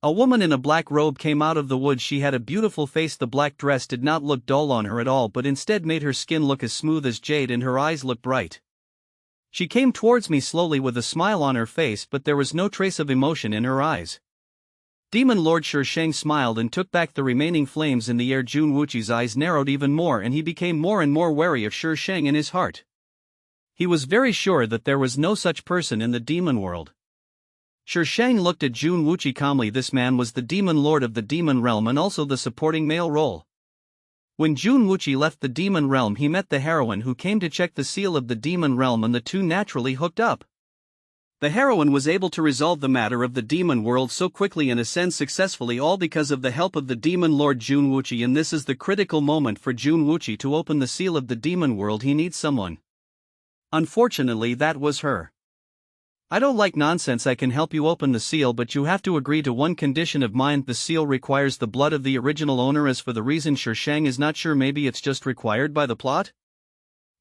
A: A woman in a black robe came out of the woods. She had a beautiful face. The black dress did not look dull on her at all, but instead made her skin look as smooth as jade and her eyes looked bright. She came towards me slowly with a smile on her face, but there was no trace of emotion in her eyes. Demon Lord Shang smiled and took back the remaining flames in the air. Jun Wuqi's eyes narrowed even more and he became more and more wary of Shang in his heart. He was very sure that there was no such person in the demon world. Shang looked at Jun Wuqi calmly. This man was the demon lord of the demon realm and also the supporting male role. When Jun Wuqi left the demon realm, he met the heroine who came to check the seal of the demon realm and the two naturally hooked up. The heroine was able to resolve the matter of the demon world so quickly and ascend successfully, all because of the help of the demon lord Jun Wuqi. And this is the critical moment for Jun Wuqi to open the seal of the demon world. He needs someone. Unfortunately, that was her. "I don't like nonsense. I can help you open the seal, but you have to agree to one condition of mine. The seal requires the blood of the original owner. As for the reason, Shang is not sure. Maybe it's just required by the plot?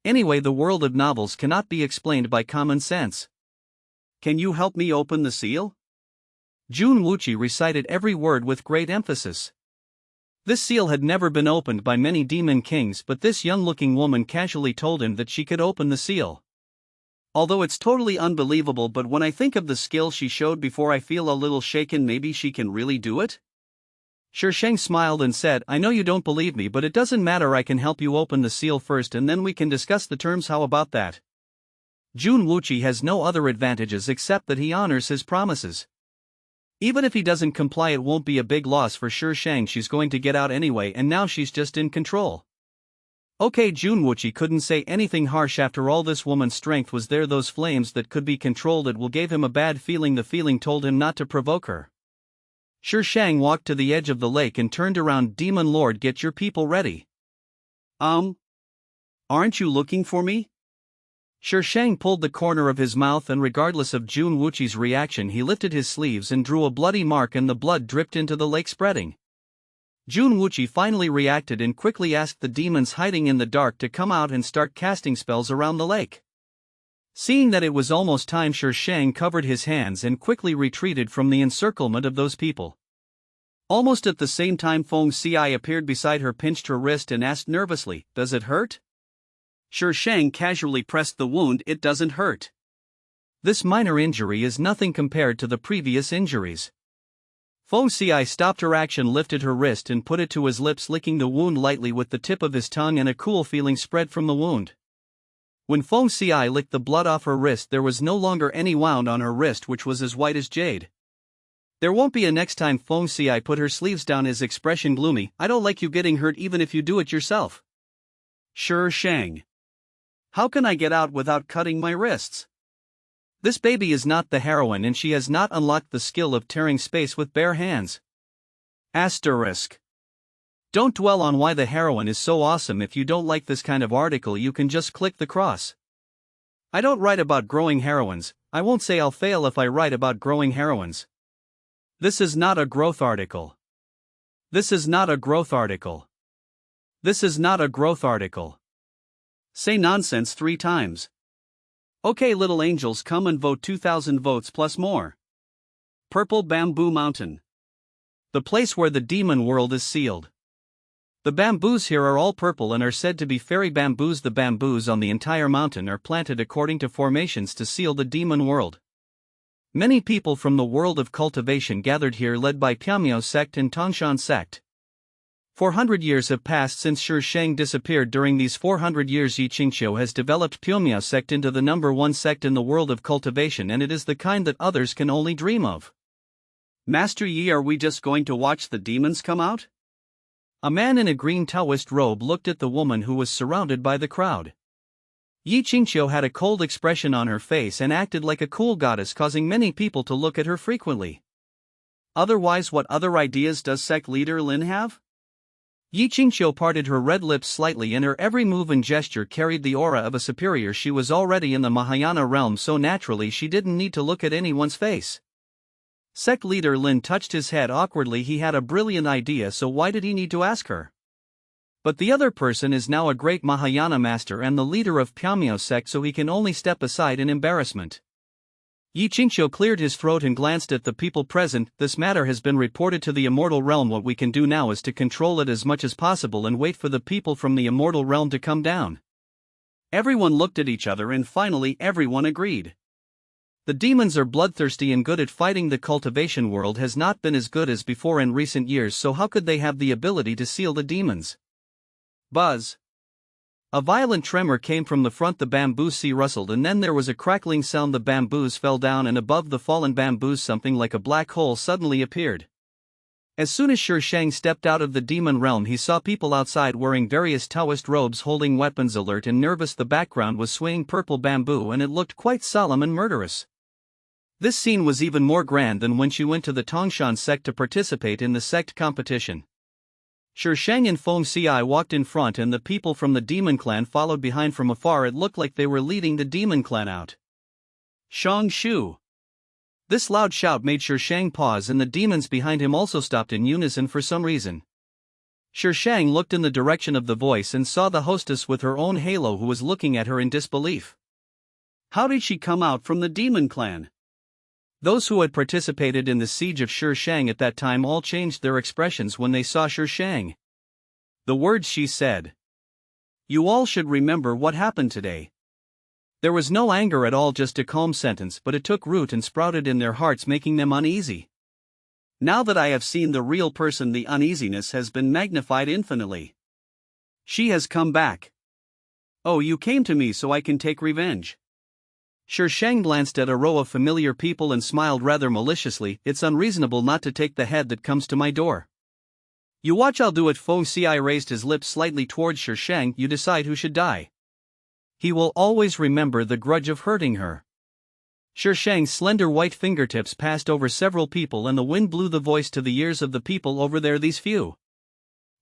A: Anyway, the world of novels cannot be explained by common sense.
B: Can you help me open the seal?"
A: Jun Wuqi recited every word with great emphasis. This seal had never been opened by many demon kings, but this young-looking woman casually told him that she could open the seal.
B: Although it's totally unbelievable, but when I think of the skill she showed before, I feel a little shaken. Maybe she can really do it?
A: Shang smiled and said, "I know you don't believe me, but it doesn't matter. I can help you open the seal first and then we can discuss the terms. How about that?" Jun Wuqi has no other advantages except that he honors his promises. Even if he doesn't comply, it won't be a big loss for Shang. She's going to get out anyway, and now she's just in control. Okay, Jun Wuqi couldn't say anything harsh. After all, this woman's strength was there, those flames that could be controlled. It will gave him a bad feeling. The feeling told him not to provoke her. Shang walked to the edge of the lake and turned around. "Demon Lord, get your people ready."
B: Aren't you looking for me?"
A: Shang pulled the corner of his mouth and regardless of Jun Wuqi's reaction, he lifted his sleeves and drew a bloody mark and the blood dripped into the lake, spreading. Jun Wuqi finally reacted and quickly asked the demons hiding in the dark to come out and start casting spells around the lake. Seeing that it was almost time, Shang covered his hands and quickly retreated from the encirclement of those people. Almost at the same time, Feng Xiai appeared beside her, pinched her wrist and asked nervously, "Does it hurt?"
B: Shang casually pressed the wound. "It doesn't hurt.
A: This minor injury is nothing compared to the previous injuries." Feng Xiai stopped her action, lifted her wrist and put it to his lips, licking the wound lightly with the tip of his tongue, and a cool feeling spread from the wound. When Feng Xiai licked the blood off her wrist, there was no longer any wound on her wrist, which was as white as jade. "There won't be a next time." Feng Xiai put her sleeves down, his expression gloomy. "I don't like you getting hurt even if you do it yourself."
B: Shang. How can I get out without cutting my wrists?
A: This baby is not the heroine and she has not unlocked the skill of tearing space with bare hands. Asterisk. Don't dwell on why the heroine is so awesome. If you don't like this kind of article, you can just click the cross. I don't write about growing heroines. I won't say I'll fail if I write about growing heroines. This is not a growth article. This is not a growth article. This is not a growth article. Say nonsense 3 times. Okay, little angels, come and vote 2,000 votes plus more. Purple Bamboo Mountain. The place where the demon world is sealed. The bamboos here are all purple and are said to be fairy bamboos. The bamboos on the entire mountain are planted according to formations to seal the demon world. Many people from the world of cultivation gathered here, led by Pyamyo sect and Tongshan sect. 400 years have passed since Shisheng disappeared. During these 400 years, Yi Qingqiu has developed Pyamyo sect into the #1 sect in the world of cultivation, and it is the kind that others can only dream of.
B: Master Yi, are we just going to watch the demons come out?
A: A man in a green Taoist robe looked at the woman who was surrounded by the crowd. Yi Qingqiu had a cold expression on her face and acted like a cool goddess, causing many people to look at her frequently.
B: Otherwise, what other ideas does sect leader Lin have?
A: Yi Qingqiu parted her red lips slightly, and her every move and gesture carried the aura of a superior. She was already in the Mahayana realm so naturally she didn't need to look at anyone's face. Sect leader Lin touched his head awkwardly. He had a brilliant idea, so why did he need to ask her? But the other person is now a great Mahayana master and the leader of Pyamyo sect, so he can only step aside in embarrassment. Yi Qingqiu cleared his throat and glanced at the people present. This matter has been reported to the immortal realm. What we can do now is to control it as much as possible and wait for the people from the immortal realm to come down.
B: Everyone looked at each other and finally everyone agreed.
A: The demons are bloodthirsty and good at fighting. The cultivation world has not been as good as before in recent years, so how could they have the ability to seal the demons?
B: Buzz.
A: A violent tremor came from the front. The bamboo sea rustled and then there was a crackling sound. The bamboos fell down, and above the fallen bamboos something like a black hole suddenly appeared. As soon as Shisheng stepped out of the demon realm, he saw people outside wearing various Taoist robes holding weapons, alert and nervous. The background was swaying purple bamboo and it looked quite solemn and murderous. This scene was even more grand than when she went to the Tongshan sect to participate in the sect competition. Shisheng and Feng Xi walked in front and the people from the demon clan followed behind. From afar it looked like they were leading the demon clan out.
B: Shang Shu.
A: This loud shout made Shisheng pause, and the demons behind him also stopped in unison for some reason. Shisheng looked in the direction of the voice and saw the hostess with her own halo, who was looking at her in disbelief.
B: How did she come out from the demon clan?
A: Those who had participated in the siege of Shisheng at that time all changed their expressions when they saw Shisheng. The words she said.
B: You all should remember what happened today.
A: There was no anger at all, just a calm sentence, but it took root and sprouted in their hearts, making them uneasy.
B: Now that I have seen the real person, the uneasiness has been magnified infinitely. She has come back. Oh, you came to me so I can take revenge.
A: Shisheng glanced at a row of familiar people and smiled rather maliciously. It's unreasonable not to take the head that comes to my door. You watch, I'll do it. Feng Xi raised his lips slightly towards Shisheng. You decide who should die. He will always remember the grudge of hurting her. Shisheng's slender white fingertips passed over several people and the wind blew the voice to the ears of the people over there. These few.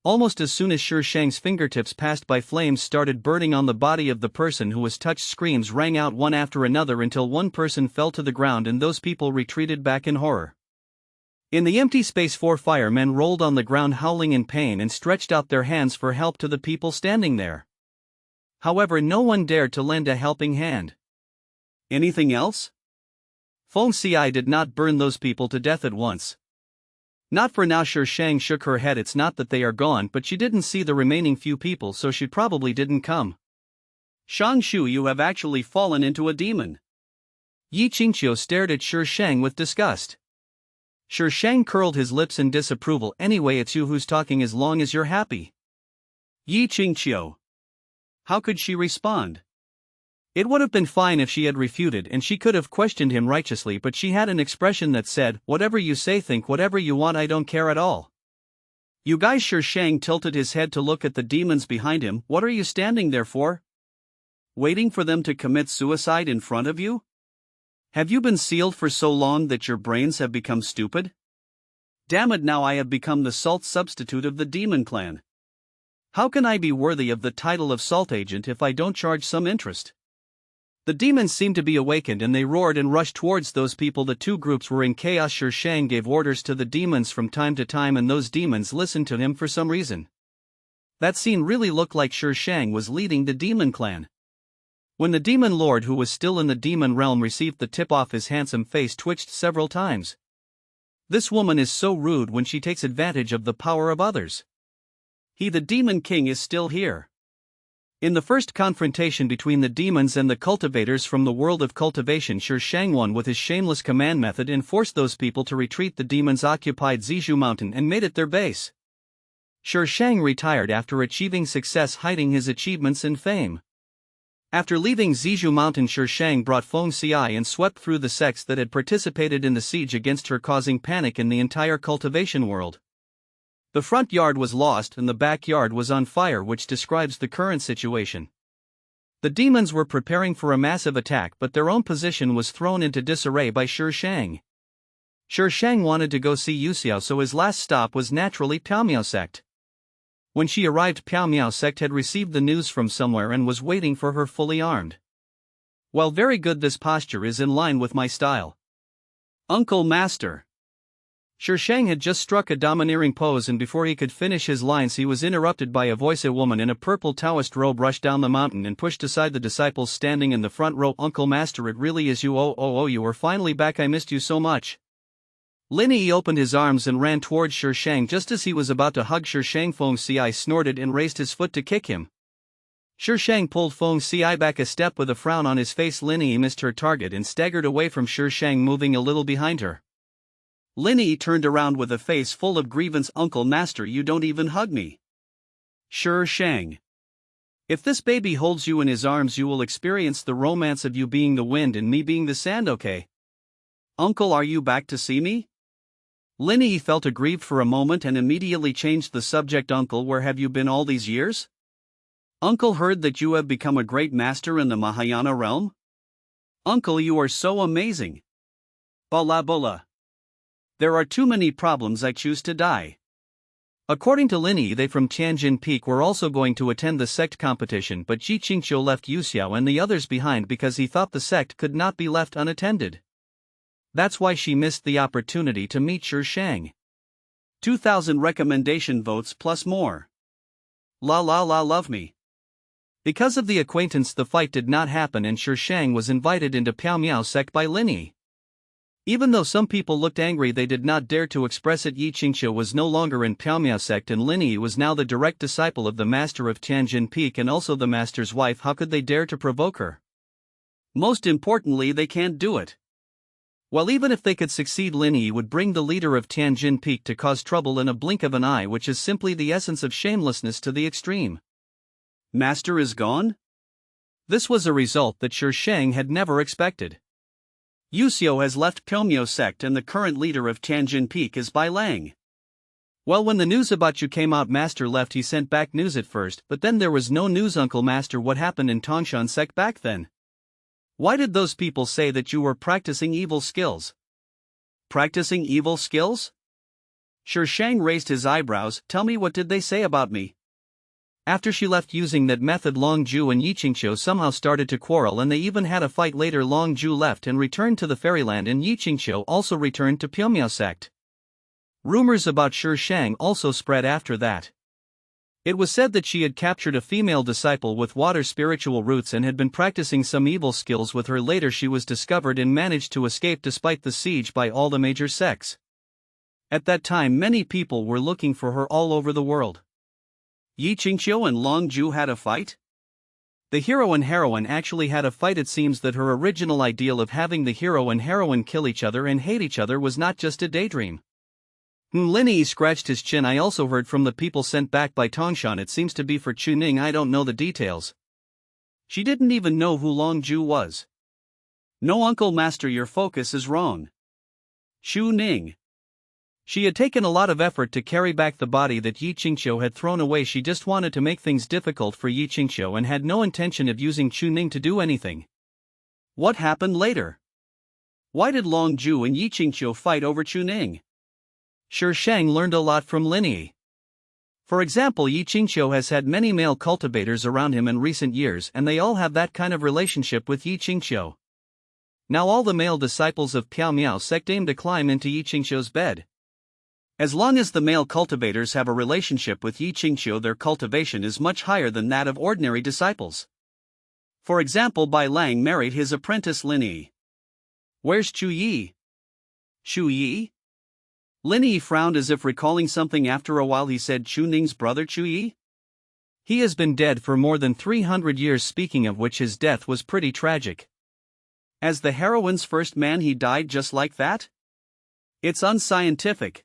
A: Almost as soon as Shisheng's fingertips passed by, flames started burning on the body of the person who was touched. Screams rang out one after another until one person fell to the ground and those people retreated back in horror. In the empty space, 4 firemen rolled on the ground howling in pain and stretched out their hands for help to the people standing there. However, no one dared to lend a helping hand.
B: Anything else?
A: Feng Xi did not burn those people to death at once. Not for now. Shisheng shook her head. It's not that they are gone, but she didn't see the remaining few people, so she probably didn't come.
B: Shang Shu, you have actually fallen into a demon.
A: Yi Qingqiu stared at Shisheng with disgust. Shisheng curled his lips in disapproval. Anyway, it's you who's talking, as long as you're happy.
B: Yi Qingqiu. How could she respond?
A: It would have been fine if she had refuted and she could have questioned him righteously, but she had an expression that said, whatever you say, think whatever you want, I don't care at all.
B: You guys. Shisheng tilted his head to look at the demons behind him. What are you standing there for? Waiting for them to commit suicide in front of you? Have you been sealed for so long that your brains have become stupid? Damn it, now I have become the salt substitute of the demon clan. How can I be worthy of the title of salt agent if I don't charge some interest? The demons seemed to be awakened and they roared and rushed towards those people. The two groups were in chaos. Sure Shang gave orders to the demons from time to time and those demons listened to him for some reason. That scene really looked like Sure Shang was leading the demon clan. When the demon lord who was still in the demon realm received the tip-off, his handsome face twitched several times. This woman is so rude when she takes advantage of the power of others. He, the demon king, is still here. In the first confrontation between the demons and the cultivators from the world of cultivation, Sure Shang won with his shameless command method and forced those people to retreat. The demons occupied Zizhu Mountain and made it their base. Sure Shang retired after achieving success, hiding his achievements and fame. After leaving Zizhu Mountain, Sure Shang brought Feng Xiai and swept through the sects that had participated in the siege against her, causing panic in the entire cultivation world. The front yard was lost and the backyard was on fire, which describes the current situation. The demons were preparing for a massive attack, but their own position was thrown into disarray by Sure Shang. Sure Shang wanted to go see Yu Xiao, so his last stop was naturally Piaomiao sect. When she arrived, Piaomiao sect had received the news from somewhere and was waiting for her fully armed. Well, very good, this posture is in line with my style. Uncle Master. Sure Shang had just struck a domineering pose, and before he could finish his lines he was interrupted by a voice. A woman in a purple Taoist robe rushed down the mountain and pushed aside the disciples standing in the front row. Uncle Master, it really is you. Oh, you are finally back. I missed you so much. Lin Yi opened his arms and ran towards Sure Shang. Just as he was about to hug Sure Shang, Feng Xiai snorted and raised his foot to kick him. Sure Shang pulled Feng Xiai back a step with a frown on his face. Lin Yi missed her target and staggered away from Sure Shang, moving a little behind her. Lin Yi turned around with a face full of grievance. Uncle Master, you don't even hug me. Sure Shang. If this baby holds you in his arms, you will experience the romance of you being the wind and me being the sand, okay? Uncle, are you back to see me? Lin Yi felt aggrieved for a moment and immediately changed the subject. Uncle, where have you been all these years? Uncle heard that you have become a great master in the Mahayana realm. Uncle, you are so amazing. Bala bola. There are too many problems, I choose to die. According to Lin Yi, they from Tianjin Peak were also going to attend the sect competition, but Ji Qingqiu left Yu Xiao and the others behind because he thought the sect could not be left unattended. That's why she missed the opportunity to meet Sure Shang. 2,000 recommendation votes plus more. La love me. Because of the acquaintance, the fight did not happen and Sure Shang was invited into Piaomiao sect by Lin Yi. Even though some people looked angry, they did not dare to express it. Yi Qingqiu was no longer in Piaomiao sect and Lin Yi was now the direct disciple of the master of Tianjin Peak and also the master's wife. How could they dare to provoke her? Most importantly, they can't do it. Well, even if they could succeed, Lin Yi would bring the leader of Tianjin Peak to cause trouble in a blink of an eye, which is simply the essence of shamelessness to the extreme. Master is gone? This was a result that Sure Shang had never expected. Yu Xiao has left Piaomiao sect and the current leader of Tianjin Peak is Bai Lang. Well, when the news about you came out, Master left. He sent back news at first, but then there was no news. Uncle Master, what happened in Tongshan sect back then? Why did those people say that you were practicing evil skills? Practicing evil skills? Sure Shang raised his eyebrows. Tell me, what did they say about me? After she left using that method, Long Ju and Yi Qingqiu somehow started to quarrel and they even had a fight. Later, Long Ju left and returned to the fairyland and Yi Qingqiu also returned to Piaomiao sect. Rumors about Sure Shang also spread after that. It was said that she had captured a female disciple with water spiritual roots and had been practicing some evil skills with her. Later she was discovered and managed to escape despite the siege by all the major sects. At that time many people were looking for her all over the world. Yi Qingqiu and Long Ju had a fight? The hero and heroine actually had a fight. It seems that her original ideal of having the hero and heroine kill each other and hate each other was not just a daydream. Lin Yi scratched his chin. I also heard from the people sent back by Tongshan. It seems to be for Chu Ning. I don't know the details. She didn't even know who Long Ju was. No, Uncle Master, your focus is wrong. Chu Ning. She had taken a lot of effort to carry back the body that Yi Qingqiu had thrown away. She just wanted to make things difficult for Yi Qingqiu and had no intention of using Chu Ning to do anything. What happened later? Why did Long Ju and Yi Qingqiu fight over Chu Ning?
A: Shi Shang learned a lot from Linyi. For example, Yi Qingqiu has had many male cultivators around him in recent years, and they all have that kind of relationship with Yi Qingqiu. Now all the male disciples of Piao Miao sect aim to climb into Yi Qingqiu's bed. As long as the male cultivators have a relationship with Yi Qingqiu, their cultivation is much higher than that of ordinary disciples. For example, Bai Lang married his apprentice Lin Yi. Where's Chu Yi? Chu Yi? Lin Yi frowned as if recalling something. After a while he said, Chu Ning's brother Chu Yi? He has been dead for more than 300 years, speaking of which his death was pretty tragic. As the heroine's first man, he died just like that? It's unscientific.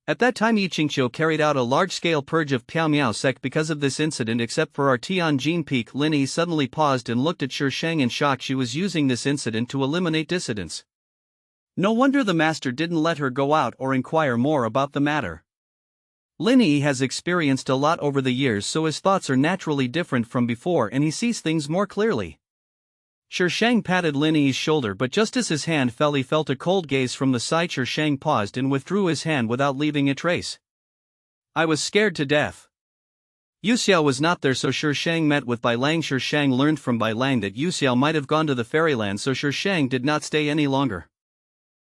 A: At that time Yi Qingqiu carried out a large-scale purge of Piao Miao sect because of this incident. Except for our Tianjin peak, Lin Yi suddenly paused and looked at Shi Shang in shock. She was using this incident to eliminate dissidents. No wonder the master didn't let her go out or inquire more about the matter. Lin Yi has experienced a lot over the years, so his thoughts are naturally different from before and he sees things more clearly. Shi Shang patted Lin Yi's shoulder, but just as his hand fell he felt a cold gaze from the side. Shi Shang paused and withdrew his hand without leaving a trace. I was scared to death. Yu Xiao was not there, so Shi Shang met with Bai Lang. Shi Shang learned from Bai Lang that Yu Xiao might have gone to the fairyland, so Shi Shang did not stay any longer.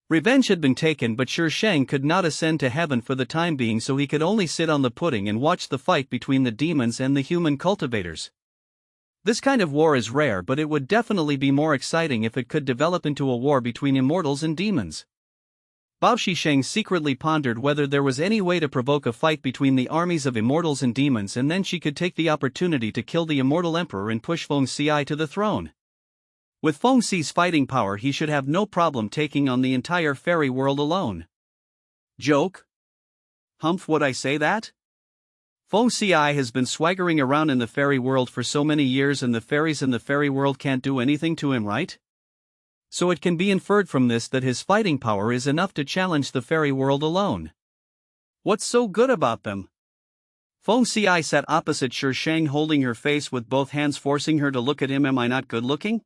A: Revenge had been taken, but Shi Shang could not ascend to heaven for the time being, so he could only sit on the pudding and watch the fight between the demons and the human cultivators. This kind of war is rare, but it would definitely be more exciting if it could develop into a war between immortals and demons. Bao Shisheng secretly pondered whether there was any way to provoke a fight between the armies of immortals and demons, and then she could take the opportunity to kill the immortal emperor and push Feng Xi to the throne. With Feng Xi's fighting power, he should have no problem taking on the entire fairy world alone. Joke? Humph, would I say that? Feng Xi has been swaggering around in the fairy world for so many years, and the fairies in the fairy world can't do anything to him, right? So it can be inferred from this that his fighting power is enough to challenge the fairy world alone. What's so good about them? Feng Xi sat opposite Shi Shang, holding her face with both hands, forcing her to look at him. Am I not good looking?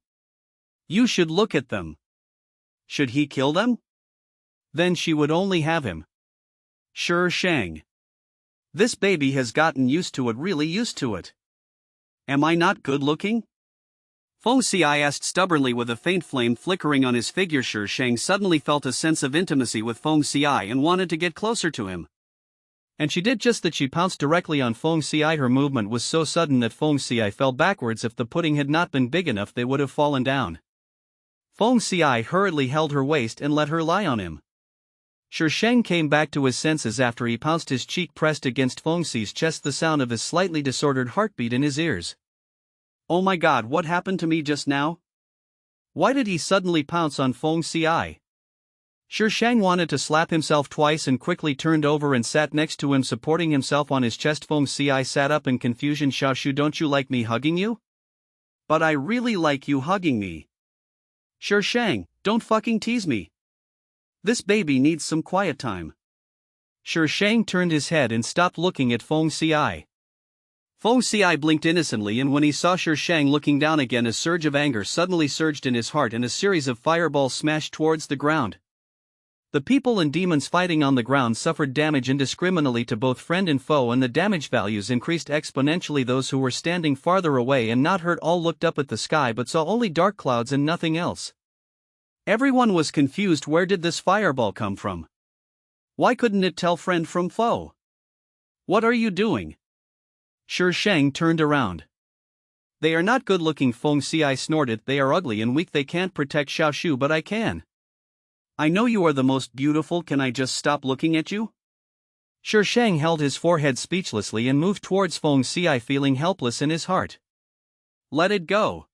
A: You should look at them. Should he kill them? Then she would only have him. Shi Shang. This baby has gotten used to it, really used to it. Am I not good looking? Feng Xi asked stubbornly, with a faint flame flickering on his figure. Shi Shang suddenly felt a sense of intimacy with Feng Xi and wanted to get closer to him. And she did just that. She pounced directly on Feng Xi. Her movement was so sudden that Feng Xi fell backwards. If the pudding had not been big enough, they would have fallen down. Feng Xi hurriedly held her waist and let her lie on him. Shi Shang came back to his senses after he pounced, his cheek pressed against Feng Xi's chest, the sound of his slightly disordered heartbeat in his ears. Oh my god, what happened to me just now? Why did he suddenly pounce on Feng Xi? Shi Shang wanted to slap himself twice and quickly turned over and sat next to him, supporting himself on his chest. Feng Xi sat up in confusion. Xiaoshu, don't you like me hugging you? But I really like you hugging me. Shi Shang, don't fucking tease me. This baby needs some quiet time. Shi Shang turned his head and stopped looking at Feng Xi. Feng Xi blinked innocently, and when he saw Shi Shang looking down again, a surge of anger suddenly surged in his heart and a series of fireballs smashed towards the ground. The people and demons fighting on the ground suffered damage indiscriminately to both friend and foe, and the damage values increased exponentially. Those who were standing farther away and not hurt all looked up at the sky but saw only dark clouds and nothing else. Everyone was confused. Where did this fireball come from? Why couldn't it tell friend from foe? What are you doing? Shi Shang turned around. They are not good looking, Feng Xi snorted. They are ugly and weak. They can't protect Xiaoshu, but I can. I know you are the most beautiful. Can I just stop looking at you? Shi Shang held his forehead speechlessly and moved towards Feng Xi, feeling helpless in his heart. Let it go.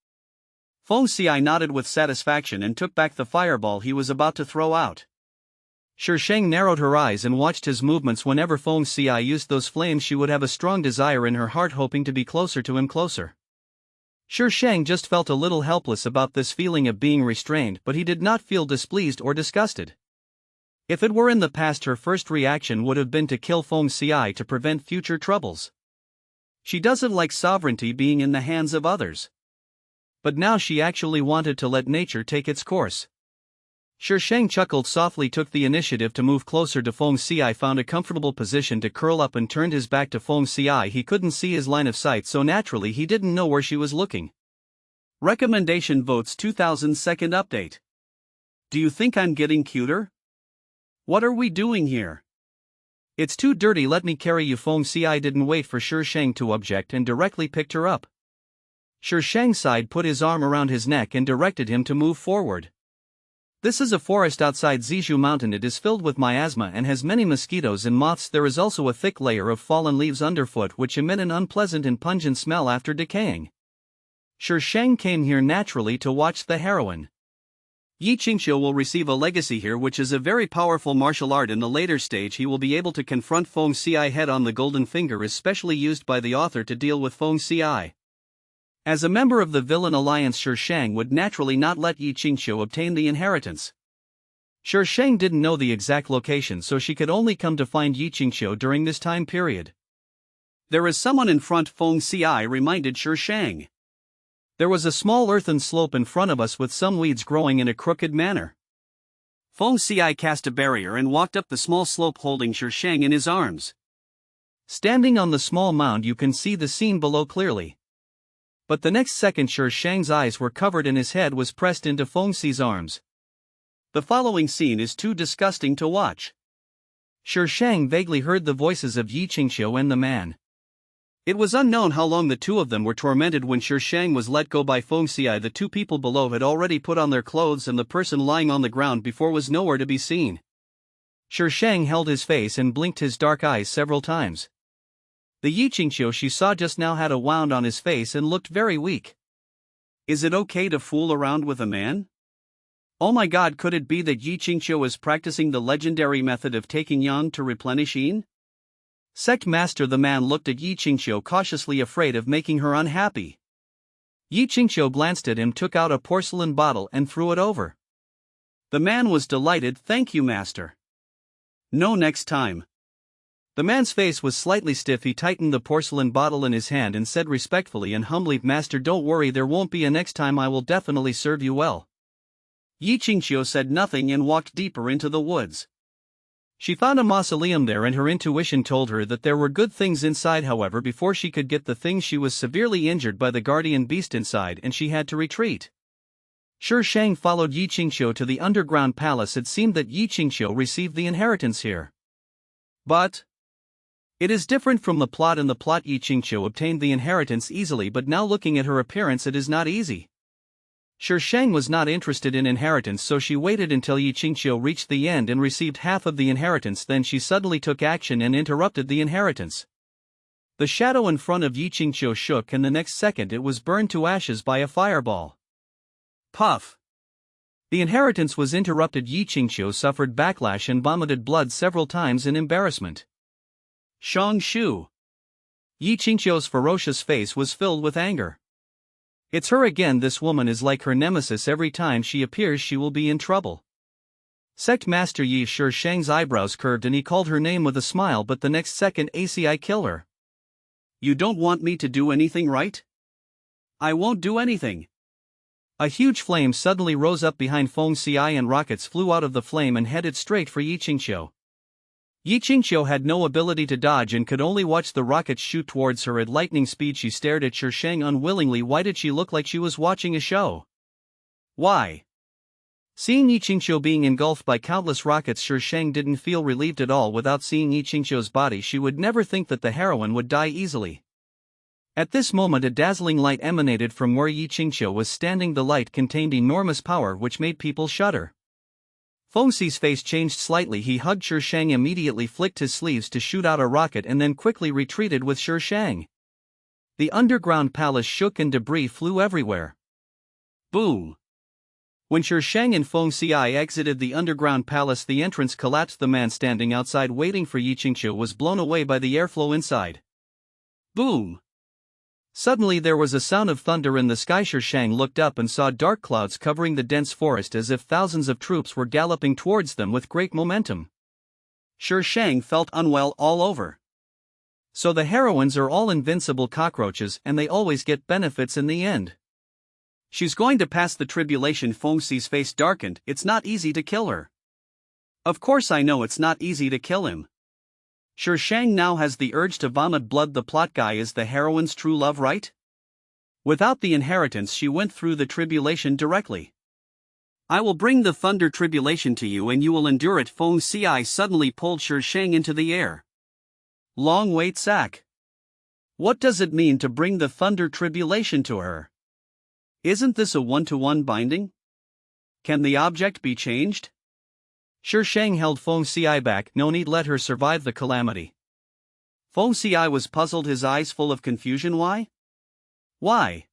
A: Feng Xi nodded with satisfaction and took back the fireball he was about to throw out. Shi Shang narrowed her eyes and watched his movements. Whenever Feng Xi used those flames, she would have a strong desire in her heart, hoping to be closer to him, closer. Shi Shang just felt a little helpless about this feeling of being restrained, but he did not feel displeased or disgusted. If it were in the past, her first reaction would have been to kill Feng Xi to prevent future troubles. She doesn't like sovereignty being in the hands of others. But now she actually wanted to let nature take its course. Shang chuckled softly, took the initiative to move closer to Feng Ci, found a comfortable position to curl up and turned his back to Feng Ci. He couldn't see his line of sight, so naturally he didn't know where she was looking.
B: Recommendation votes 2000 second update. Do you think I'm getting cuter? What are we doing here?
A: It's too dirty, let me carry you. Feng Ci didn't wait for Shang to object and directly picked her up. Shang sighed, put his arm around his neck and directed him to move forward. This is a forest outside Zizhu Mountain. It is filled with miasma and has many mosquitoes and moths. There is also a thick layer of fallen leaves underfoot which emit an unpleasant and pungent smell after decaying. Shang came here naturally to watch the heroine.
B: Yi Qingqiu will receive a legacy here, which is a very powerful martial art. In the later stage he will be able to confront Feng Ci head on. The golden finger is specially used by the author to deal with Feng Ci. As a member of the villain alliance, Shang would naturally not let Yi Qingqiu obtain the inheritance. Shang didn't know the exact location, so she could only come to find Yi Qingqiu during this time period. There is someone in front, Feng Ci reminded Shang.
A: There was a small earthen slope in front of us with some weeds growing in a crooked manner.
B: Feng Ci cast a barrier and walked up the small slope holding Shang in his arms.
A: Standing on the small mound you can see the scene below clearly. But the next second Shang's eyes were covered and his head was pressed into Feng Ci's arms.
B: The following scene is too disgusting to watch.
A: Shang vaguely heard the voices of Yi Qingqiu and the man.
B: It was unknown how long the two of them were tormented when Shang was let go by Feng Ci. The two people below had already put on their clothes and the person lying on the ground before was nowhere to be seen.
A: Shang held his face and blinked his dark eyes several times. The Yi Qingqiu she saw just now had a wound on his face and looked very weak.
B: Is it okay to fool around with a man? Oh my god, could it be that Yi Qingqiu is practicing the legendary method of taking yang to replenish yin?
A: Sect Master, the man looked at Yi Qingqiu cautiously, afraid of making her unhappy. Yi Qingqiu glanced at him, took out a porcelain bottle and threw it over.
B: The man was delighted. Thank you, master. No, next time.
A: The man's face was slightly stiff. He tightened the porcelain bottle in his hand and said respectfully and humbly, Master, don't worry, there won't be a next time. I will definitely serve you well.
B: Yi Qingqiu said nothing and walked deeper into the woods.
A: She found a mausoleum there and her intuition told her that there were good things inside. However, before she could get the things, she was severely injured by the guardian beast inside and she had to retreat. Shang followed Yi Qingqiu to the underground palace. It seemed that Yi Qingqiu received the inheritance here. But it is different from the plot. In the plot, Yi Qingqiu obtained the inheritance easily, but now looking at her appearance it is not easy. Shang was not interested in inheritance, so she waited until Yi Qingqiu reached the end and received half of the inheritance. Then she suddenly took action and interrupted the inheritance. The shadow in front of Yi Qingqiu shook and the next second it was burned to ashes by a fireball.
B: Puff!
A: The inheritance was interrupted. Yi Qingqiu suffered backlash and vomited blood several times in embarrassment.
B: Shang Shu!
A: Yi Qingqiu's ferocious face was filled with anger. It's her again. This woman is like her nemesis. Every time she appears she will be in trouble. Sect Master Yi. Shang's eyebrows curved and he called her name with a smile, but the next second I kill her.
B: You don't want me to do anything, right? I won't do anything.
A: A huge flame suddenly rose up behind Feng Ci and rockets flew out of the flame and headed straight for Yi Qingqiu. Yi Qingqiu had no ability to dodge and could only watch the rockets shoot towards her at lightning speed. She stared at Shang unwillingly. Why did she look like she was watching a show? Why? Seeing Yi Qingqiu being engulfed by countless rockets, Shang didn't feel relieved at all. Without seeing Yi Qingqiu's body, she would never think that the heroine would die easily. At this moment a dazzling light emanated from where Yi Qingqiu was standing. The light contained enormous power which made people shudder. Feng Ci's face changed slightly. He hugged Shang, immediately flicked his sleeves to shoot out a rocket and then quickly retreated with Shang. The underground palace shook and debris flew everywhere.
B: Boom!
A: When Shang and Feng Ci exited the underground palace, the entrance collapsed. The man standing outside waiting for Yi Qingqiu was blown away by the airflow inside.
B: Boom!
A: Suddenly there was a sound of thunder in the sky. Shang looked up and saw dark clouds covering the dense forest as if thousands of troops were galloping towards them with great momentum.
B: Shang felt unwell all over.
A: So the heroines are all invincible cockroaches and they always get benefits in the end.
B: She's going to pass the tribulation. Feng Xi's face darkened. It's not easy to kill her. Of course I know it's not easy to kill him. Sure, Shang now has the urge to vomit blood. The plot guy is the heroine's true love, right? Without the inheritance she went through the tribulation directly. I will bring the thunder tribulation to you and you will endure it. Feng Xi suddenly pulled Sure Shang into the air. Long wait sack. What does it mean to bring the thunder tribulation to her? Isn't this a one-to-one binding? Can the object be changed?
A: Sure Shang held Feng Xi back. No need, let her survive the calamity.
B: Feng Xi was puzzled, his eyes full of confusion. Why? Why?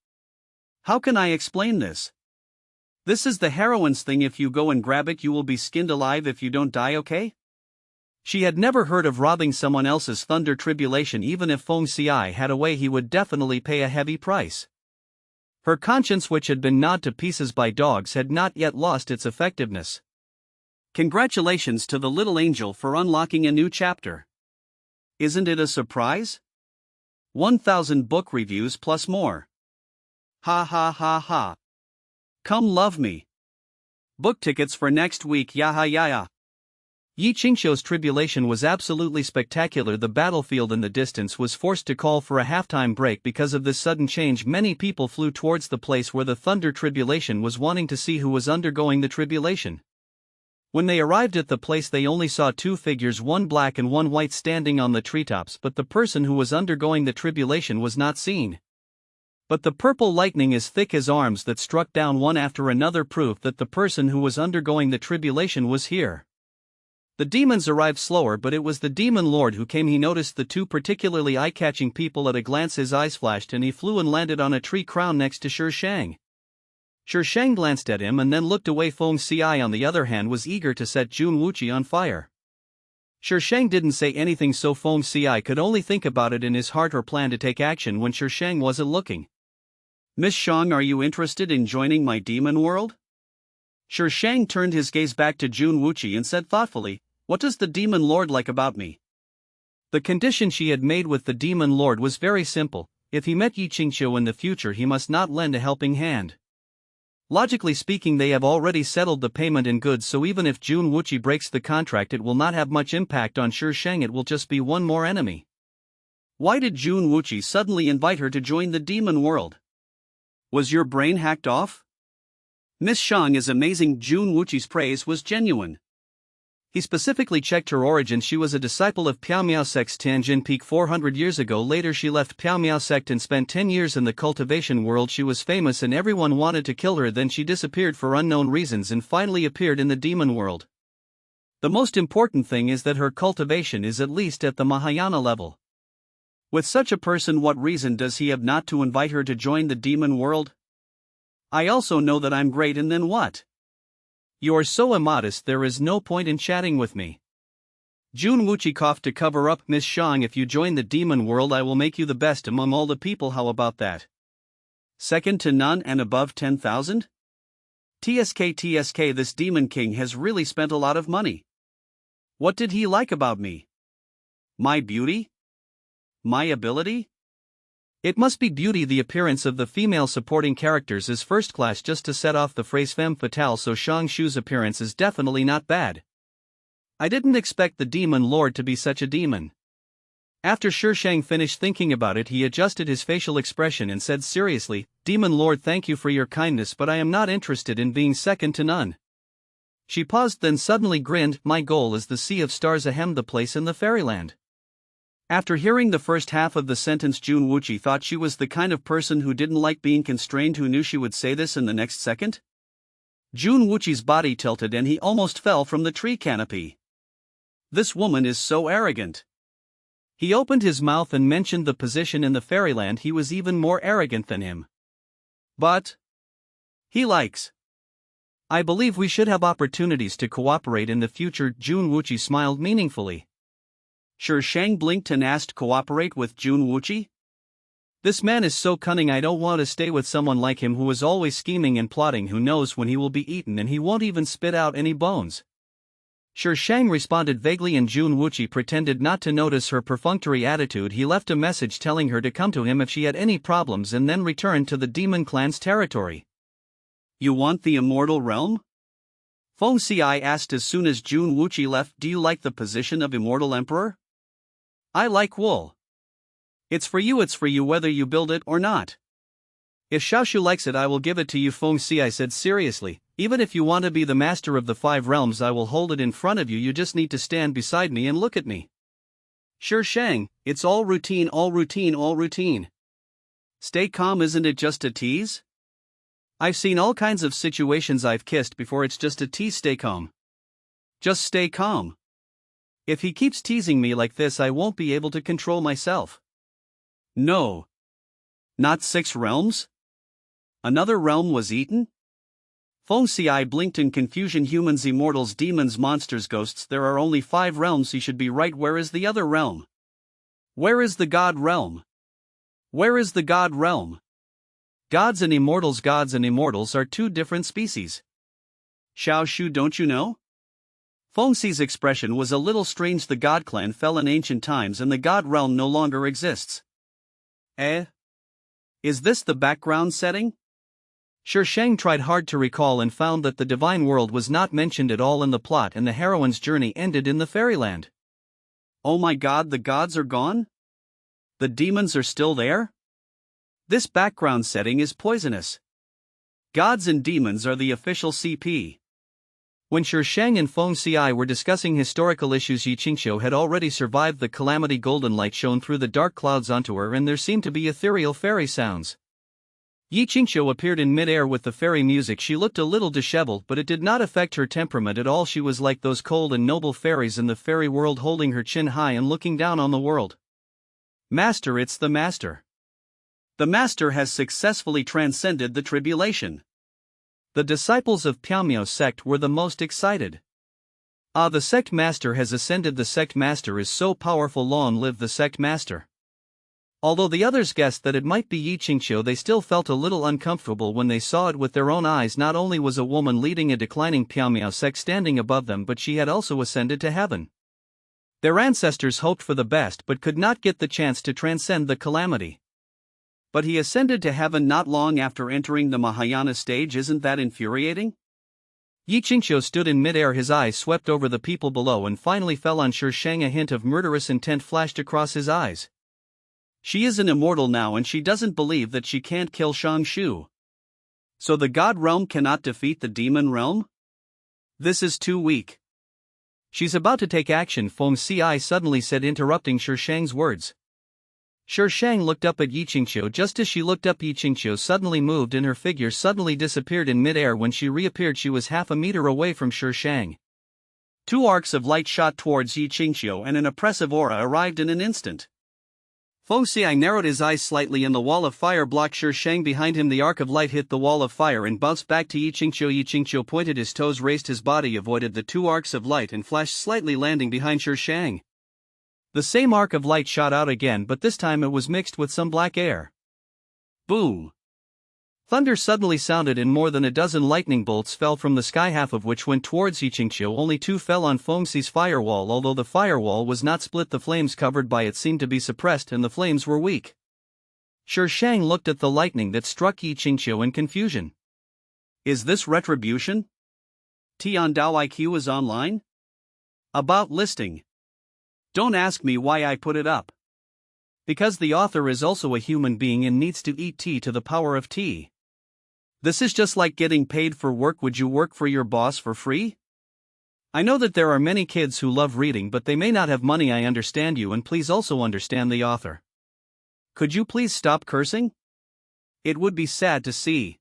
B: How can I explain this? This is the heroine's thing. If you go and grab it, you will be skinned alive if you don't die, okay?
A: She had never heard of robbing someone else's thunder tribulation. Even if Feng Xi had a way, he would definitely pay a heavy price. Her conscience, which had been gnawed to pieces by dogs, had not yet lost its effectiveness.
B: Congratulations to the little angel for unlocking a new chapter. Isn't it a surprise? 1,000 book reviews plus more. Ha ha ha ha. Come love me. Book tickets for next week. Yaha yaya.
A: Yi Qingqiu's tribulation was absolutely spectacular. The battlefield in the distance was forced to call for a halftime break because of this sudden change. Many people flew towards the place where the thunder tribulation was, wanting to see who was undergoing the tribulation. When they arrived at the place, they only saw two figures, one black and one white, standing on the treetops, but the person who was undergoing the tribulation was not seen. But the purple lightning as thick as arms that struck down one after another proved that the person who was undergoing the tribulation was here. The demons arrived slower, but it was the demon lord who came. He noticed the two particularly eye-catching people at a glance. His eyes flashed and he flew and landed on a tree crown next to Sure Shang. Sure Shang glanced at him and then looked away. Feng Xi, on the other hand, was eager to set Jun Wuqi on fire. Sure Shang didn't say anything, so Feng Xi could only think about it in his heart or plan to take action when Sure Shang wasn't looking.
B: Miss Shang, are you interested in joining my demon world? Sure Shang turned his gaze back to Jun Wuqi and said thoughtfully, what does the demon lord like about me?
A: The condition she had made with the demon lord was very simple. If he met Yi Qingqiu in the future, he must not lend a helping hand. Logically speaking, they have already settled the payment in goods, so even if Jun Wuqi breaks the contract, it will not have much impact on Sure Shang. It will just be one more enemy.
B: Why did Jun Wuqi suddenly invite her to join the demon world? Was your brain hacked off? Miss Shang is amazing. Jun Wuqi's praise was genuine.
A: He specifically checked her origin. She was a disciple of Piao Miao sect's Tianjin Peak 400 years ago. Later she left Piao Miao sect and spent 10 years in the cultivation world. She was famous and everyone wanted to kill her. Then she disappeared for unknown reasons and finally appeared in the demon world. The most important thing is that her cultivation is at least at the Mahayana level. With such a person, what reason does he have not to invite her to join the demon world? I also know that I'm great, and then what? You're so immodest, there is no point in chatting with me. Jun Wuqi coughed to cover up. Miss Shang, if you join the demon world, I will make you the best among all the people. How about that? Second to none and above 10,000? TSK, this demon king has really spent a lot of money. What did he like about me? My beauty? My ability? It must be beauty. The appearance of the female supporting characters is first class. Just to set off the phrase femme fatale, so Shang Shu's appearance is definitely not bad. I didn't expect the demon lord to be such a demon. After Sure Shang finished thinking about it, he adjusted his facial expression and said seriously, Demon Lord, thank you for your kindness, but I am not interested in being second to none. She paused, then suddenly grinned. My goal is the sea of stars, ahem, the place in the fairyland. After hearing the first half of the sentence, Jun Wuqi thought she was the kind of person who didn't like being constrained. Who knew she would say this in the next second? Jun Wuqi's body tilted and he almost fell from the tree canopy. This woman is so arrogant. He opened his mouth and mentioned the position in the fairyland. He was even more arrogant than him. But he likes. I believe we should have opportunities to cooperate in the future. Jun Wuqi smiled meaningfully. Sure Shang blinked and asked, cooperate with Jun Wuqi? This man is so cunning. I don't want to stay with someone like him who is always scheming and plotting. Who knows when he will be eaten, and he won't even spit out any bones. Sure Shang responded vaguely and Jun Wuqi pretended not to notice her perfunctory attitude. He left a message telling her to come to him if she had any problems and then returned to the demon clan's territory.
B: You want the immortal realm? Feng Xiai asked as soon as Jun Wuqi left. Do you like the position of immortal emperor? I like wool. It's for you whether you build it or not. If Xiaoshu likes it I will give it to you, Feng Xiai said seriously. Even if you want to be the master of the 5 realms I will hold it in front of you, you just need to stand beside me and look at me. Sure Shang, it's all routine. Stay calm, isn't it just a tease? I've seen all kinds of situations I've kissed before, it's just a tease. Stay calm. Just stay calm. If he keeps teasing me like this I won't be able to control myself. No. Not 6 realms? Another realm was eaten? Feng Xiai blinked in confusion. Humans, immortals, demons, monsters, ghosts. There are only 5 realms. He should be right. Where is the other realm? Where is the God realm? Where is the God realm? Gods and immortals are 2 different species. Xiaoshu, don't you know? Feng Xi's expression was a little strange. The God clan fell in ancient times and the God realm no longer exists. Is this the background setting? Sure Shang tried hard to recall and found that the divine world was not mentioned at all in the plot and the heroine's journey ended in the fairyland. Oh my god, the gods are gone? The demons are still there? This background setting is poisonous. Gods and demons are the official CP. When Sure Shang and Feng Xiai were discussing historical issues, Yi Qingqiu had already survived the calamity. Golden light shone through the dark clouds onto her and there seemed to be ethereal fairy sounds. Yi Qingqiu appeared in mid-air with the fairy music. She looked a little disheveled, but it did not affect her temperament at all. She was like those cold and noble fairies in the fairy world, holding her chin high and looking down on the world. Master, it's the master. The master has successfully transcended the tribulation. The disciples of Piaomiao's sect were the most excited. Ah, the sect master has ascended. The sect master is so powerful. Long live the sect master. Although the others guessed that it might be Yi Qingqiu, they still felt a little uncomfortable when they saw it with their own eyes. Not only was a woman leading a declining Piaomiao sect standing above them, but she had also ascended to heaven. Their ancestors hoped for the best but could not get the chance to transcend the calamity. But he ascended to heaven not long after entering the Mahayana stage. Isn't that infuriating? Yi Qingqiu stood in mid-air, his eyes swept over the people below and finally fell on Sure Shang. A hint of murderous intent flashed across his eyes. She is an immortal now and she doesn't believe that she can't kill Shang Shu. So the God realm cannot defeat the demon realm? This is too weak. She's about to take action, Feng Xiai suddenly said, interrupting Sure Shang's words. Sure Shang looked up at Yi Qingqiu. Just as she looked up, Yi Qingqiu suddenly moved and her figure suddenly disappeared in mid-air. When she reappeared, she was half a meter away from Sure Shang. 2 arcs of light shot towards Yi Qingqiu and an oppressive aura arrived in an instant. Feng Xiai narrowed his eyes slightly and the wall of fire blocked Sure Shang behind him. The arc of light hit the wall of fire and bounced back to Yi Qingqiu. Yi Qingqiu pointed his toes, raised his body, avoided the 2 arcs of light and flashed slightly, landing behind Sure Shang. The same arc of light shot out again, but this time it was mixed with some black air. Boom! Thunder suddenly sounded and more than a dozen lightning bolts fell from the sky, half of which went towards Yi Qingqiu. Only 2 fell on Feng Xi's firewall. Although the firewall was not split, the flames covered by it seemed to be suppressed and the flames were weak. Sure Shang looked at the lightning that struck Yi Qingqiu in confusion. Is this retribution? Tian Dao IQ is online? About listing. Don't ask me why I put it up. Because the author is also a human being and needs to eat tea to the power of tea. This is just like getting paid for work. Would you work for your boss for free? I know that there are many kids who love reading but they may not have money. I understand you, and please also understand the author. Could you please stop cursing? It would be sad to see.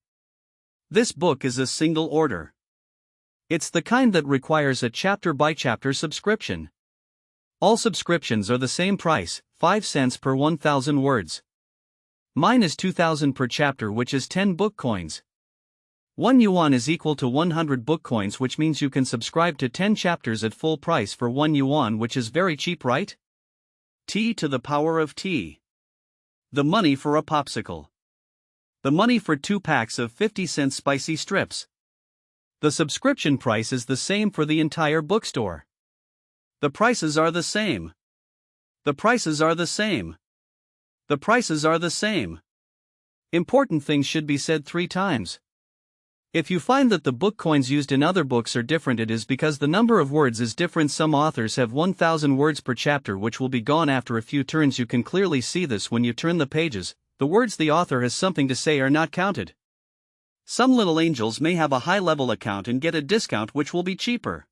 B: This book is a single order. It's the kind that requires a chapter-by-chapter subscription. All subscriptions are the same price, 5 cents per 1,000 words. Mine is 2,000 per chapter, which is 10 book coins. 1 yuan is equal to 100 book coins, which means you can subscribe to 10 chapters at full price for 1 yuan, which is very cheap, right? T to the power of T. The money for a popsicle. The money for 2 packs of 50-cent spicy strips. The subscription price is the same for the entire bookstore. The prices are the same. The prices are the same. The prices are the same. Important things should be said 3 times.
A: If you find that the book coins used in other books are different, it is because the number of words is different. Some authors have 1,000 words per chapter, which will be gone after a few turns. You can clearly see this when you turn the pages. The words the author has something to say are not counted.
B: Some little angels may have a high-level account and get a discount which will be cheaper.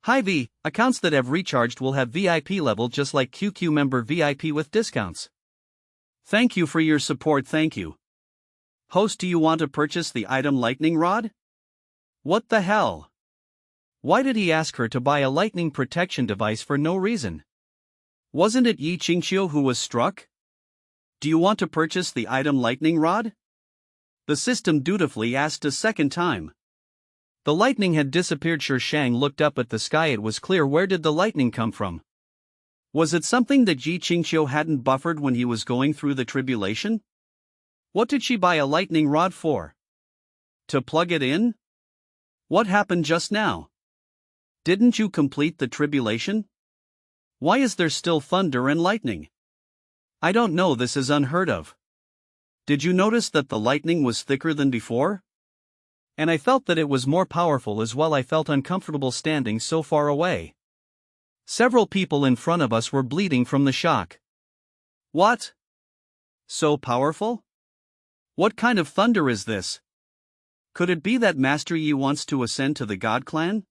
A: High-V accounts that have recharged will have VIP level, just like QQ member VIP with discounts.
B: Thank you for your support. Thank you. Host, do you want to purchase the item lightning rod?
A: What the hell? Why did he ask her to buy a lightning protection device for no reason?
B: Wasn't it Yi Qingqiu who was struck? Do you want to purchase the item lightning rod? The system dutifully asked a second time.
A: The lightning had disappeared. Shi Shang looked up at the sky. It was clear. Where did the lightning come from?
B: Was it something that Yi Qingqiu hadn't buffered when he was going through the tribulation? What did she buy a lightning rod for? To plug it in? What happened just now? Didn't you complete the tribulation? Why is there still thunder and lightning? I don't know, this is unheard of. Did you notice that the lightning was thicker than before?
A: And I felt that it was more powerful as well. I felt uncomfortable standing so far away. Several people in front of us were bleeding from the shock.
B: What? So powerful? What kind of thunder is this? Could it be that Master Yi wants to ascend to the God Clan?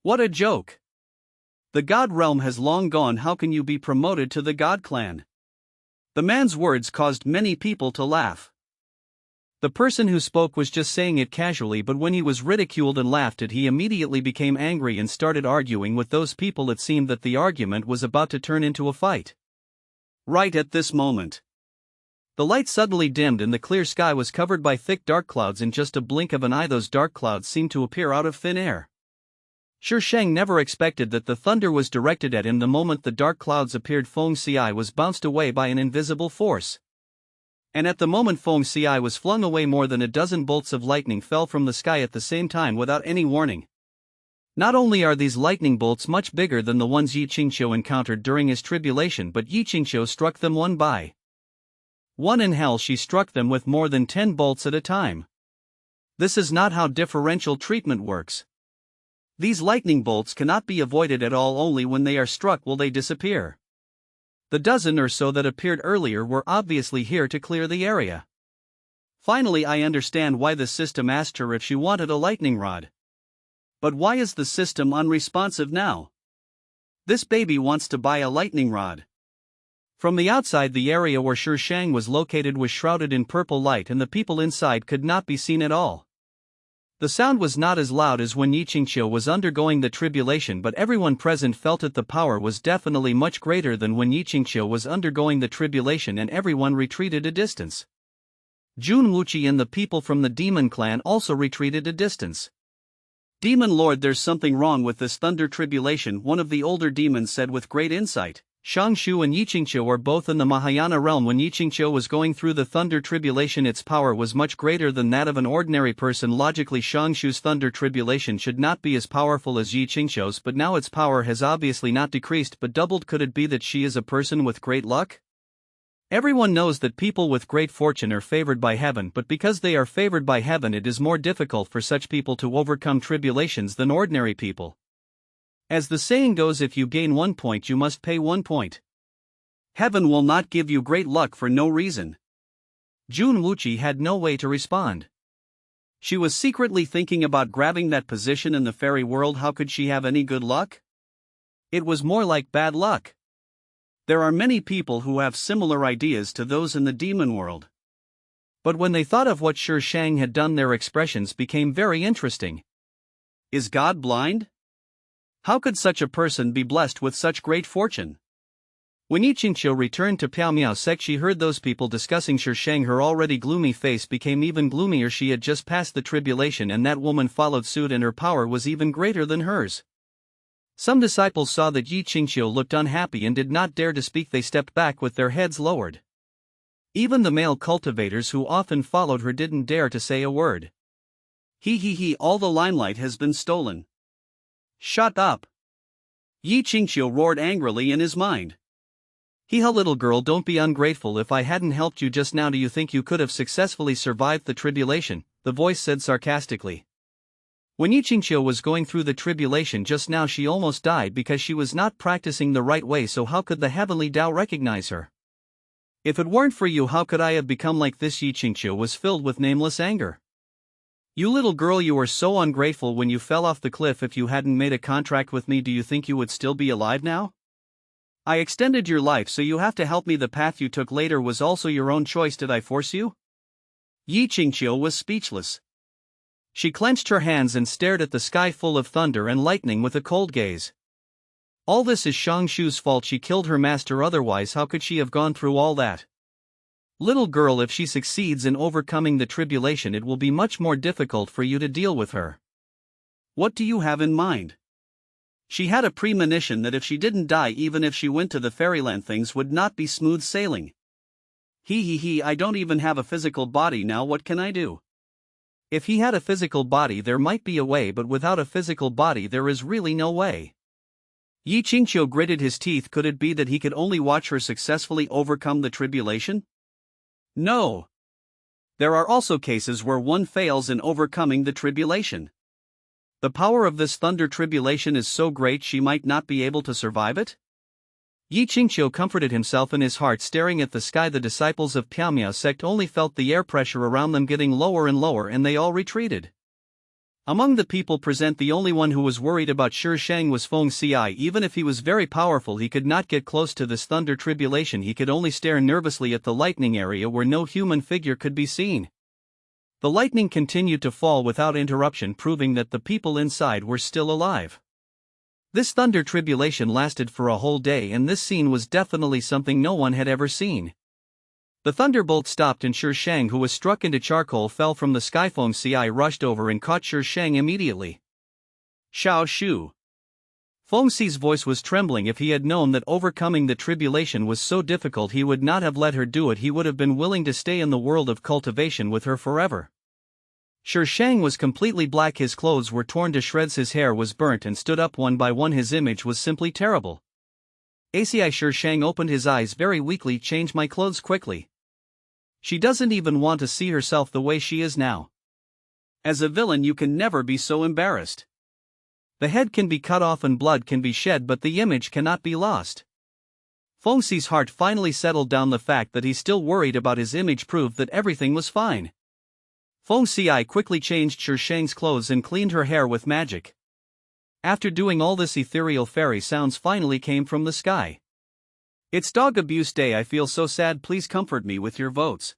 B: What a joke! The God Realm has long gone. How can you be promoted to the God Clan? The man's words caused many people to laugh.
A: The person who spoke was just saying it casually, but when he was ridiculed and laughed at, he immediately became angry and started arguing with those people. It seemed that the argument was about to turn into a fight.
B: Right at this moment,
A: the light suddenly dimmed and the clear sky was covered by thick dark clouds. In just a blink of an eye, those dark clouds seemed to appear out of thin air. Shi Shang never expected that the thunder was directed at him. The moment the dark clouds appeared, Feng Ci was bounced away by an invisible force. And at the moment Feng Ci was flung away, more than a dozen bolts of lightning fell from the sky at the same time without any warning. Not only are these lightning bolts much bigger than the ones Yi Qingqiu encountered during his tribulation, but Yi Qingqiu struck them one by one. In hell, she struck them with more than 10 bolts at a time. This is not how differential treatment works. These lightning bolts cannot be avoided at all. Only when they are struck will they disappear. The dozen or so that appeared earlier were obviously here to clear the area.
B: Finally, I understand why the system asked her if she wanted a lightning rod. But why is the system unresponsive now? This baby wants to buy a lightning rod.
A: From the outside, the area where Shi Shang was located was shrouded in purple light, and the people inside could not be seen at all. The sound was not as loud as when Yi Qingqiu was undergoing the tribulation, but everyone present felt it. The power was definitely much greater than when Yi Qingqiu was undergoing the tribulation, and everyone retreated a distance. Jun Wuqi and the people from the Demon Clan also retreated a distance.
B: Demon Lord, there's something wrong with this thunder tribulation, one of the older demons said with great insight.
A: Shang Shu and Yi Qingqiu are both in the Mahayana realm. When Yi Qingqiu was going through the thunder tribulation, its power was much greater than that of an ordinary person. Logically, Shang Shu's thunder tribulation should not be as powerful as Yi Qingqiu's, but now its power has obviously not decreased but doubled. Could it be that she is a person with great luck? Everyone knows that people with great fortune are favored by heaven, but because they are favored by heaven, it is more difficult for such people to overcome tribulations than ordinary people. As the saying goes, if you gain 1 point, you must pay 1 point.
B: Heaven will not give you great luck for no reason.
A: Jun Wuqi had no way to respond.
B: She was secretly thinking about grabbing that position in the fairy world. How could she have any good luck? It was more like bad luck. There are many people who have similar ideas to those in the demon world.
A: But when they thought of what Shi Shang had done, their expressions became very interesting.
B: Is God blind? How could such a person be blessed with such great fortune?
A: When Yi Qingqiu returned to Piaomiao Sect, she heard those people discussing Shi Shang. Her already gloomy face became even gloomier. She had just passed the tribulation, and that woman followed suit, and her power was even greater than hers. Some disciples saw that Yi Qingqiu looked unhappy and did not dare to speak. They stepped back with their heads lowered. Even the male cultivators who often followed her didn't dare to say a word.
B: He, all the limelight has been stolen. Shut up! Yi Qingqiu roared angrily in his mind.
A: Little girl, don't be ungrateful. If I hadn't helped you just now, do you think you could have successfully survived the tribulation? the voice said sarcastically. When Yiqingqiu was going through the tribulation just now, she almost died because she was not practicing the right way, so how could the heavenly Tao recognize her? If it weren't for you, how could I have become like this? Yiqingqiu was filled with nameless anger. You little girl, you were so ungrateful when you fell off the cliff. If you hadn't made a contract with me, do you think you would still be alive now? I extended your life, so you have to help me. The path you took later was also your own choice. Did I force you? Yiqingqiu was speechless. She clenched her hands and stared at the sky full of thunder and lightning with a cold gaze. All this is Shang Shu's fault. She killed her master, otherwise how could she have gone through all that? Little girl, if she succeeds in overcoming the tribulation, it will be much more difficult for you to deal with her. What do you have in mind? She had a premonition that if she didn't die, even if she went to the fairyland, things would not be smooth sailing. I don't even have a physical body now, what can I do? If he had a physical body there might be a way, but without a physical body there is really no way. Yiqingqiu gritted his teeth. Could it be that he could only watch her successfully overcome the tribulation? No. There are also cases where one fails in overcoming the tribulation. The power of this thunder tribulation is so great she might not be able to survive it? Yiqingqiu comforted himself in his heart, staring at the sky. The disciples of Piaomiao sect only felt the air pressure around them getting lower and lower, and they all retreated. Among the people present, the only one who was worried about Shi Shang was Feng Ci. Even if he was very powerful, he could not get close to this thunder tribulation. He could only stare nervously at the lightning area where no human figure could be seen. The lightning continued to fall without interruption, proving that the people inside were still alive. This thunder tribulation lasted for a whole day, and this scene was definitely something no one had ever seen. The thunderbolt stopped and Shi Shang, who was struck into charcoal, fell from the sky. Feng Ci rushed over and caught Shi Shang immediately. Xiao Shu. Feng Ci's voice was trembling. If he had known that overcoming the tribulation was so difficult, he would not have let her do it. He would have been willing to stay in the world of cultivation with her forever. Shi Shang was completely black, his clothes were torn to shreds, his hair was burnt and stood up one by one. His image was simply terrible. ACI Shi Shang opened his eyes very weakly. Change my clothes quickly. She doesn't even want to see herself the way she is now. As a villain you can never be so embarrassed. The head can be cut off and blood can be shed, but the image cannot be lost. Feng Ci's heart finally settled down. The fact that he's still worried about his image proved that everything was fine. Feng Ci quickly changed Shi Shang's clothes and cleaned her hair with magic. After doing all this, ethereal fairy sounds finally came from the sky. It's dog abuse day. I feel so sad. Please comfort me with your votes.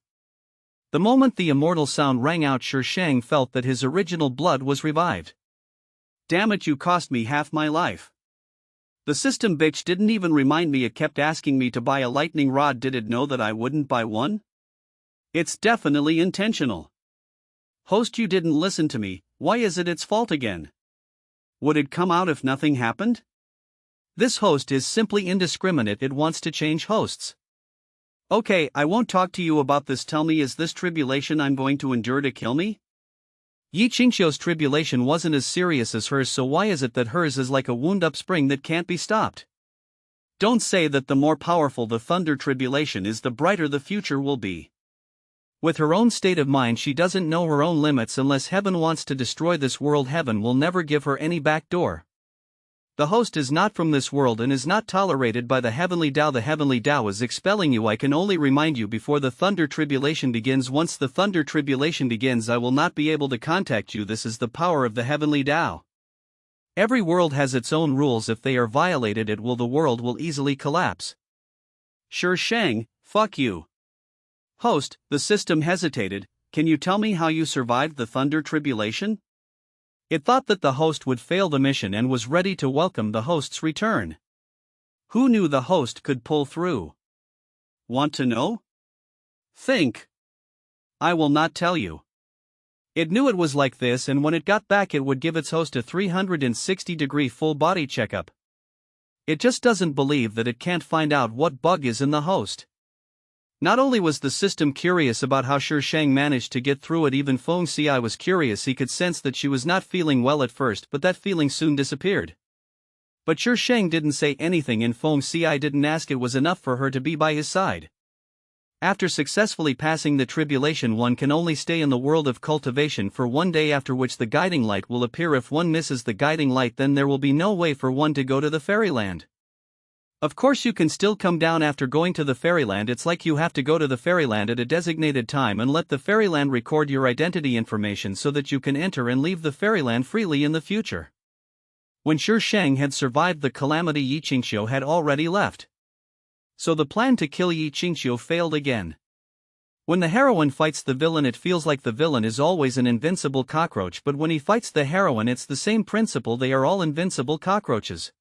A: The moment the immortal sound rang out, Shi Shang felt that his original blood was revived. Damn it, you cost me half my life. The system bitch didn't even remind me. It kept asking me to buy a lightning rod. Did it know that I wouldn't buy one? It's definitely intentional. Host, you didn't listen to me. Why is it its fault again? Would it come out if nothing happened? This host is simply indiscriminate. It wants to change hosts. Okay, I won't talk to you about this. Tell me, is this tribulation I'm going to endure to kill me? Yiqingqiu's tribulation wasn't as serious as hers, so why is it that hers is like a wound-up spring that can't be stopped? Don't say that the more powerful the thunder tribulation is, the brighter the future will be. With her own state of mind, she doesn't know her own limits. Unless heaven wants to destroy this world, heaven will never give her any back door. The host is not from this world and is not tolerated by the heavenly Tao. The heavenly Tao is expelling you. I can only remind you before the thunder tribulation begins. Once the thunder tribulation begins, I will not be able to contact you. This is the power of the heavenly Tao. Every world has its own rules. If they are violated, the world will easily collapse. Shi Shang, fuck you. Host, the system hesitated. Can you tell me how you survived the thunder tribulation? It thought that the host would fail the mission and was ready to welcome the host's return. Who knew the host could pull through? Want to know? Think. I will not tell you. It knew it was like this, and when it got back it would give its host a 360-degree full body checkup. It just doesn't believe that it can't find out what bug is in the host. Not only was the system curious about how Shi Shang managed to get through it, even Feng Ci was curious. He could sense that she was not feeling well at first, but that feeling soon disappeared. But Shi Shang didn't say anything and Feng Ci didn't ask. It was enough for her to be by his side. After successfully passing the tribulation, one can only stay in the world of cultivation for one day, after which the guiding light will appear. If one misses the guiding light, then there will be no way for one to go to the fairyland. Of course, you can still come down after going to the fairyland. It's like you have to go to the fairyland at a designated time and let the fairyland record your identity information so that you can enter and leave the fairyland freely in the future. When Shi Shang had survived the calamity, Yi Qingxiu had already left. So the plan to kill Yi Qingxiu failed again. When the heroine fights the villain, it feels like the villain is always an invincible cockroach, but when he fights the heroine, it's the same principle. They are all invincible cockroaches.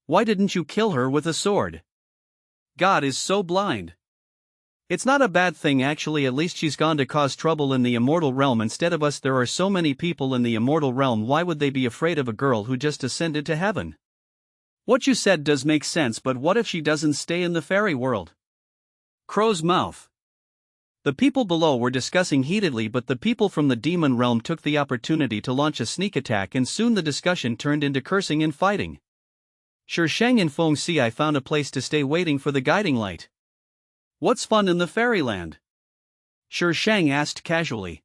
A: Why didn't you kill her with a sword? God is so blind. It's not a bad thing actually, at least she's gone to cause trouble in the immortal realm instead of us. There are so many people in the immortal realm, why would they be afraid of a girl who just ascended to heaven? What you said does make sense, but what if she doesn't stay in the fairy world? Crow's mouth. The people below were discussing heatedly, but the people from the demon realm took the opportunity to launch a sneak attack, and soon the discussion turned into cursing and fighting. Shi Shang and Feng Xi found a place to stay waiting for the guiding light. What's fun in the fairyland? Shi Shang asked casually.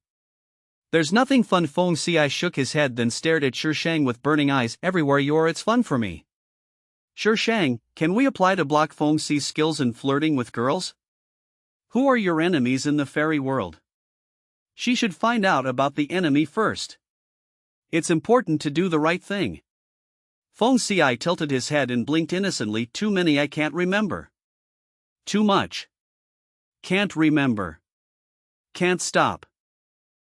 A: There's nothing fun. Feng Xi shook his head, then stared at Shi Shang with burning eyes. Everywhere you are, it's fun for me. Shi Shang, can we apply to block Feng Xi's skills in flirting with girls? Who are your enemies in the fairy world? She should find out about the enemy first. It's important to do the right thing. Feng Xi tilted his head and blinked innocently. Too many, I can't remember. Too much. Can't remember. Can't stop.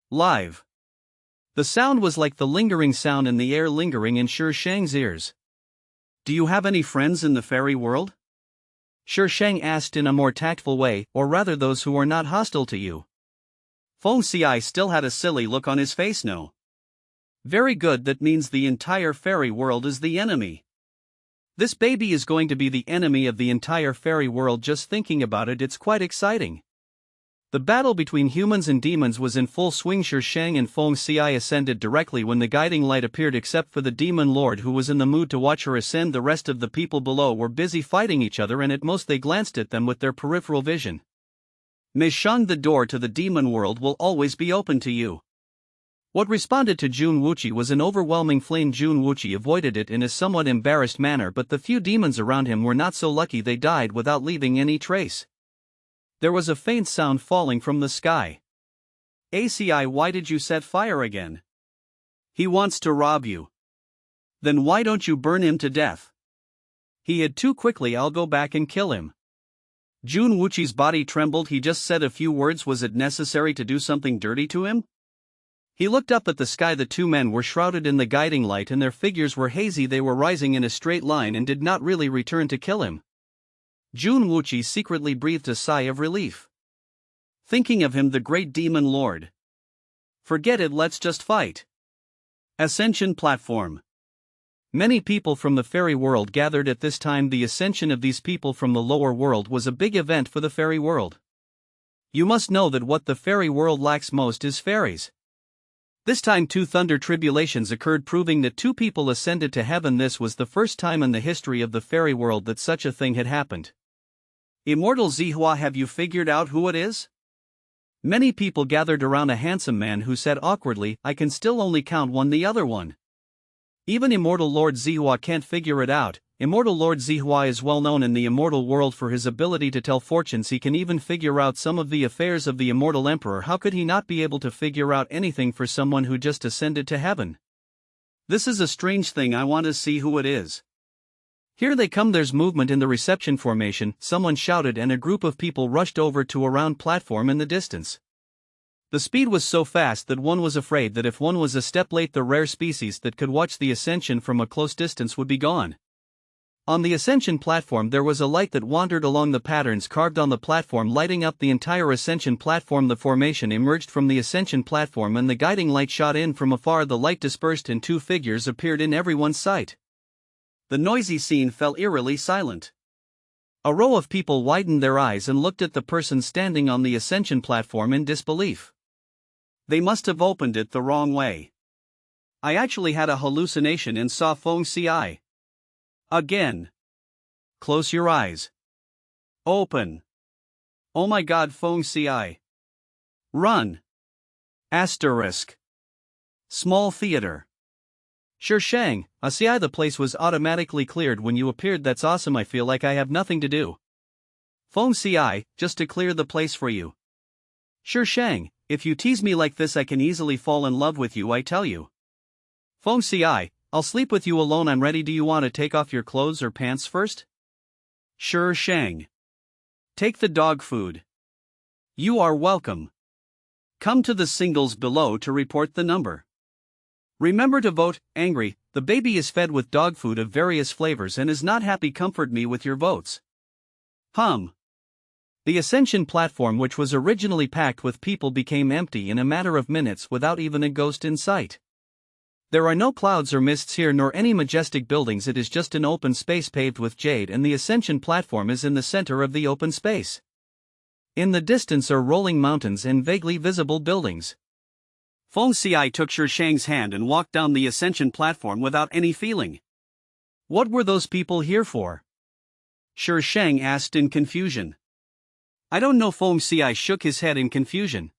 A: Live. The sound was like the lingering sound in the air, lingering in Shi Shang's ears. Do you have any friends in the fairy world? Shi Shang asked in a more tactful way, or rather those who are not hostile to you. Feng Xi still had a silly look on his face. No. Very good, that means the entire fairy world is the enemy. This baby is going to be the enemy of the entire fairy world. Just thinking about it, it's quite exciting. The battle between humans and demons was in full swing. Shi Shang and Feng Xi ascended directly when the guiding light appeared, except for the demon lord who was in the mood to watch her ascend. The rest of the people below were busy fighting each other, and at most they glanced at them with their peripheral vision. Miss Shang, the door to the demon world will always be open to you. What responded to Jun Wuqi was an overwhelming flame. Jun Wuqi avoided it in a somewhat embarrassed manner, but the few demons around him were not so lucky. They died without leaving any trace. There was a faint sound falling from the sky. ACI, why did you set fire again? He wants to rob you. Then why don't you burn him to death? He hid too quickly. I'll go back and kill him. Jun Wuqi's body trembled. He just said a few words. Was it necessary to do something dirty to him? He looked up at the sky. The two men were shrouded in the guiding light and their figures were hazy. They were rising in a straight line and did not really return to kill him. Jun Wuqi secretly breathed a sigh of relief. Thinking of him, the great demon lord. Forget it, let's just fight. Ascension platform. Many people from the fairy world gathered at this time. The ascension of these people from the lower world was a big event for the fairy world. You must know that what the fairy world lacks most is fairies. This time 2 thunder tribulations occurred, proving that 2 people ascended to heaven. This was the first time in the history of the fairy world that such a thing had happened. Immortal Zihua, have you figured out who it is? Many people gathered around a handsome man who said awkwardly, I can still only count one. The other one. Even Immortal Lord Zihua can't figure it out. Immortal Lord Zihua is well known in the immortal world for his ability to tell fortunes. He can even figure out some of the affairs of the immortal emperor. How could he not be able to figure out anything for someone who just ascended to heaven? This is a strange thing. I want to see who it is. Here they come. There's movement in the reception formation, someone shouted, and a group of people rushed over to a round platform in the distance. The speed was so fast that one was afraid that if one was a step late, the rare species that could watch the ascension from a close distance would be gone. On the ascension platform there was a light that wandered along the patterns carved on the platform, lighting up the entire ascension platform. The formation emerged from the ascension platform and the guiding light shot in from afar. The light dispersed and 2 figures appeared in everyone's sight. The noisy scene fell eerily silent. A row of people widened their eyes and looked at the person standing on the ascension platform in disbelief. They must have opened it the wrong way. I actually had a hallucination and saw Feng Xi. Again. Close your eyes. Open.
B: Oh my god, Feng Ci. Run! Asterisk. Small theater.
A: Sure Shang, I the place was automatically cleared when you appeared. That's awesome. I feel like I have nothing to do.
B: Feng Ci, just to clear the place for you.
A: Sure Shang, if you tease me like this I can easily fall in love with you, I tell you.
B: Feng Ci, I'll sleep with you alone. I'm ready. Do you want to take off your clothes or pants first?
A: Sure Shang.
B: Take the dog food. You are welcome. Come to the singles below to report the number.
A: Remember to vote. Angry, the baby is fed with dog food of various flavors and is not happy. Comfort me with your votes. The Ascension platform, which was originally packed with people, became empty in a matter of minutes without even a ghost in sight. There are no clouds or mists here nor any majestic buildings. It is just an open space paved with jade, and the Ascension platform is in the center of the open space. In the distance are rolling mountains and vaguely visible buildings.
B: Feng Ci took Sure Shang's hand and walked down the Ascension platform without any feeling.
A: What were those people here for?
B: Sure Shang asked in confusion.
A: I don't know. Feng Ci shook his head in confusion.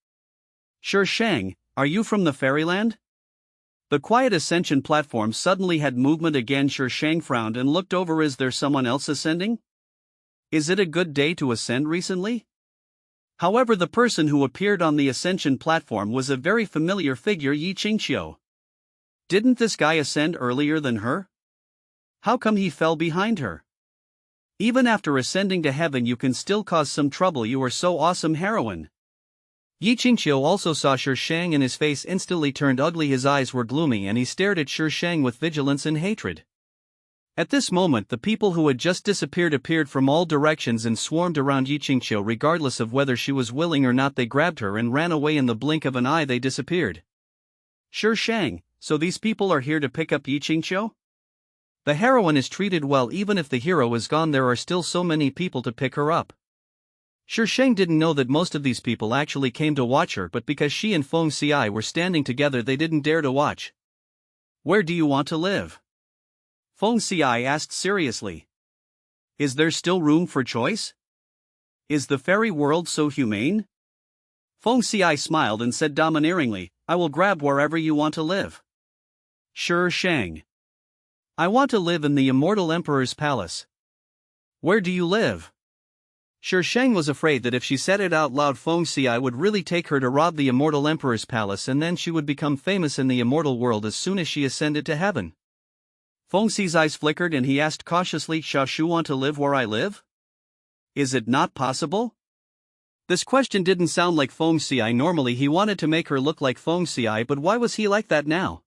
B: Sure Shang, are you from the fairyland?
A: The quiet Ascension platform suddenly had movement again. Sure Shang frowned and looked over. Is there someone else ascending? Is it a good day to ascend recently? However, the person who appeared on the Ascension platform was a very familiar figure, Yi Qingqiu. Didn't this guy ascend earlier than her? How come he fell behind her? Even after ascending to heaven you can still cause some trouble. You are so awesome, heroine. Yi Qingqiu also saw Sure Shang and his face instantly turned ugly. His eyes were gloomy and he stared at Sure Shang with vigilance and hatred. At this moment the people who had just disappeared appeared from all directions and swarmed around Yi Qingqiu. Regardless of whether she was willing or not, they grabbed her and ran away. In the blink of an eye they disappeared. Sure Shang, so these people are here to pick up Yi Qingqiu? The heroine is treated well. Even if the hero is gone there are still so many people to pick her up. Sure Shang didn't know that most of these people actually came to watch her, but because she and Feng Ci were standing together they didn't dare to watch. Where do you want to live? Feng Ci asked seriously. Is there still room for choice? Is the fairy world so humane? Feng Ci smiled and said domineeringly, I will grab wherever you want to live. Sure Shang. I want to live in the Immortal Emperor's palace. Where do you live? Sure Shang was afraid that if she said it out loud Feng Ci would really take her to rob the Immortal Emperor's palace, and then she would become famous in the immortal world as soon as she ascended to heaven. Feng Ci's eyes flickered and he asked cautiously, Shall you want to live where I live? Is it not possible? This question didn't sound like Feng Ci. Normally he wanted to make her look like Feng Ci, but why was he like that now?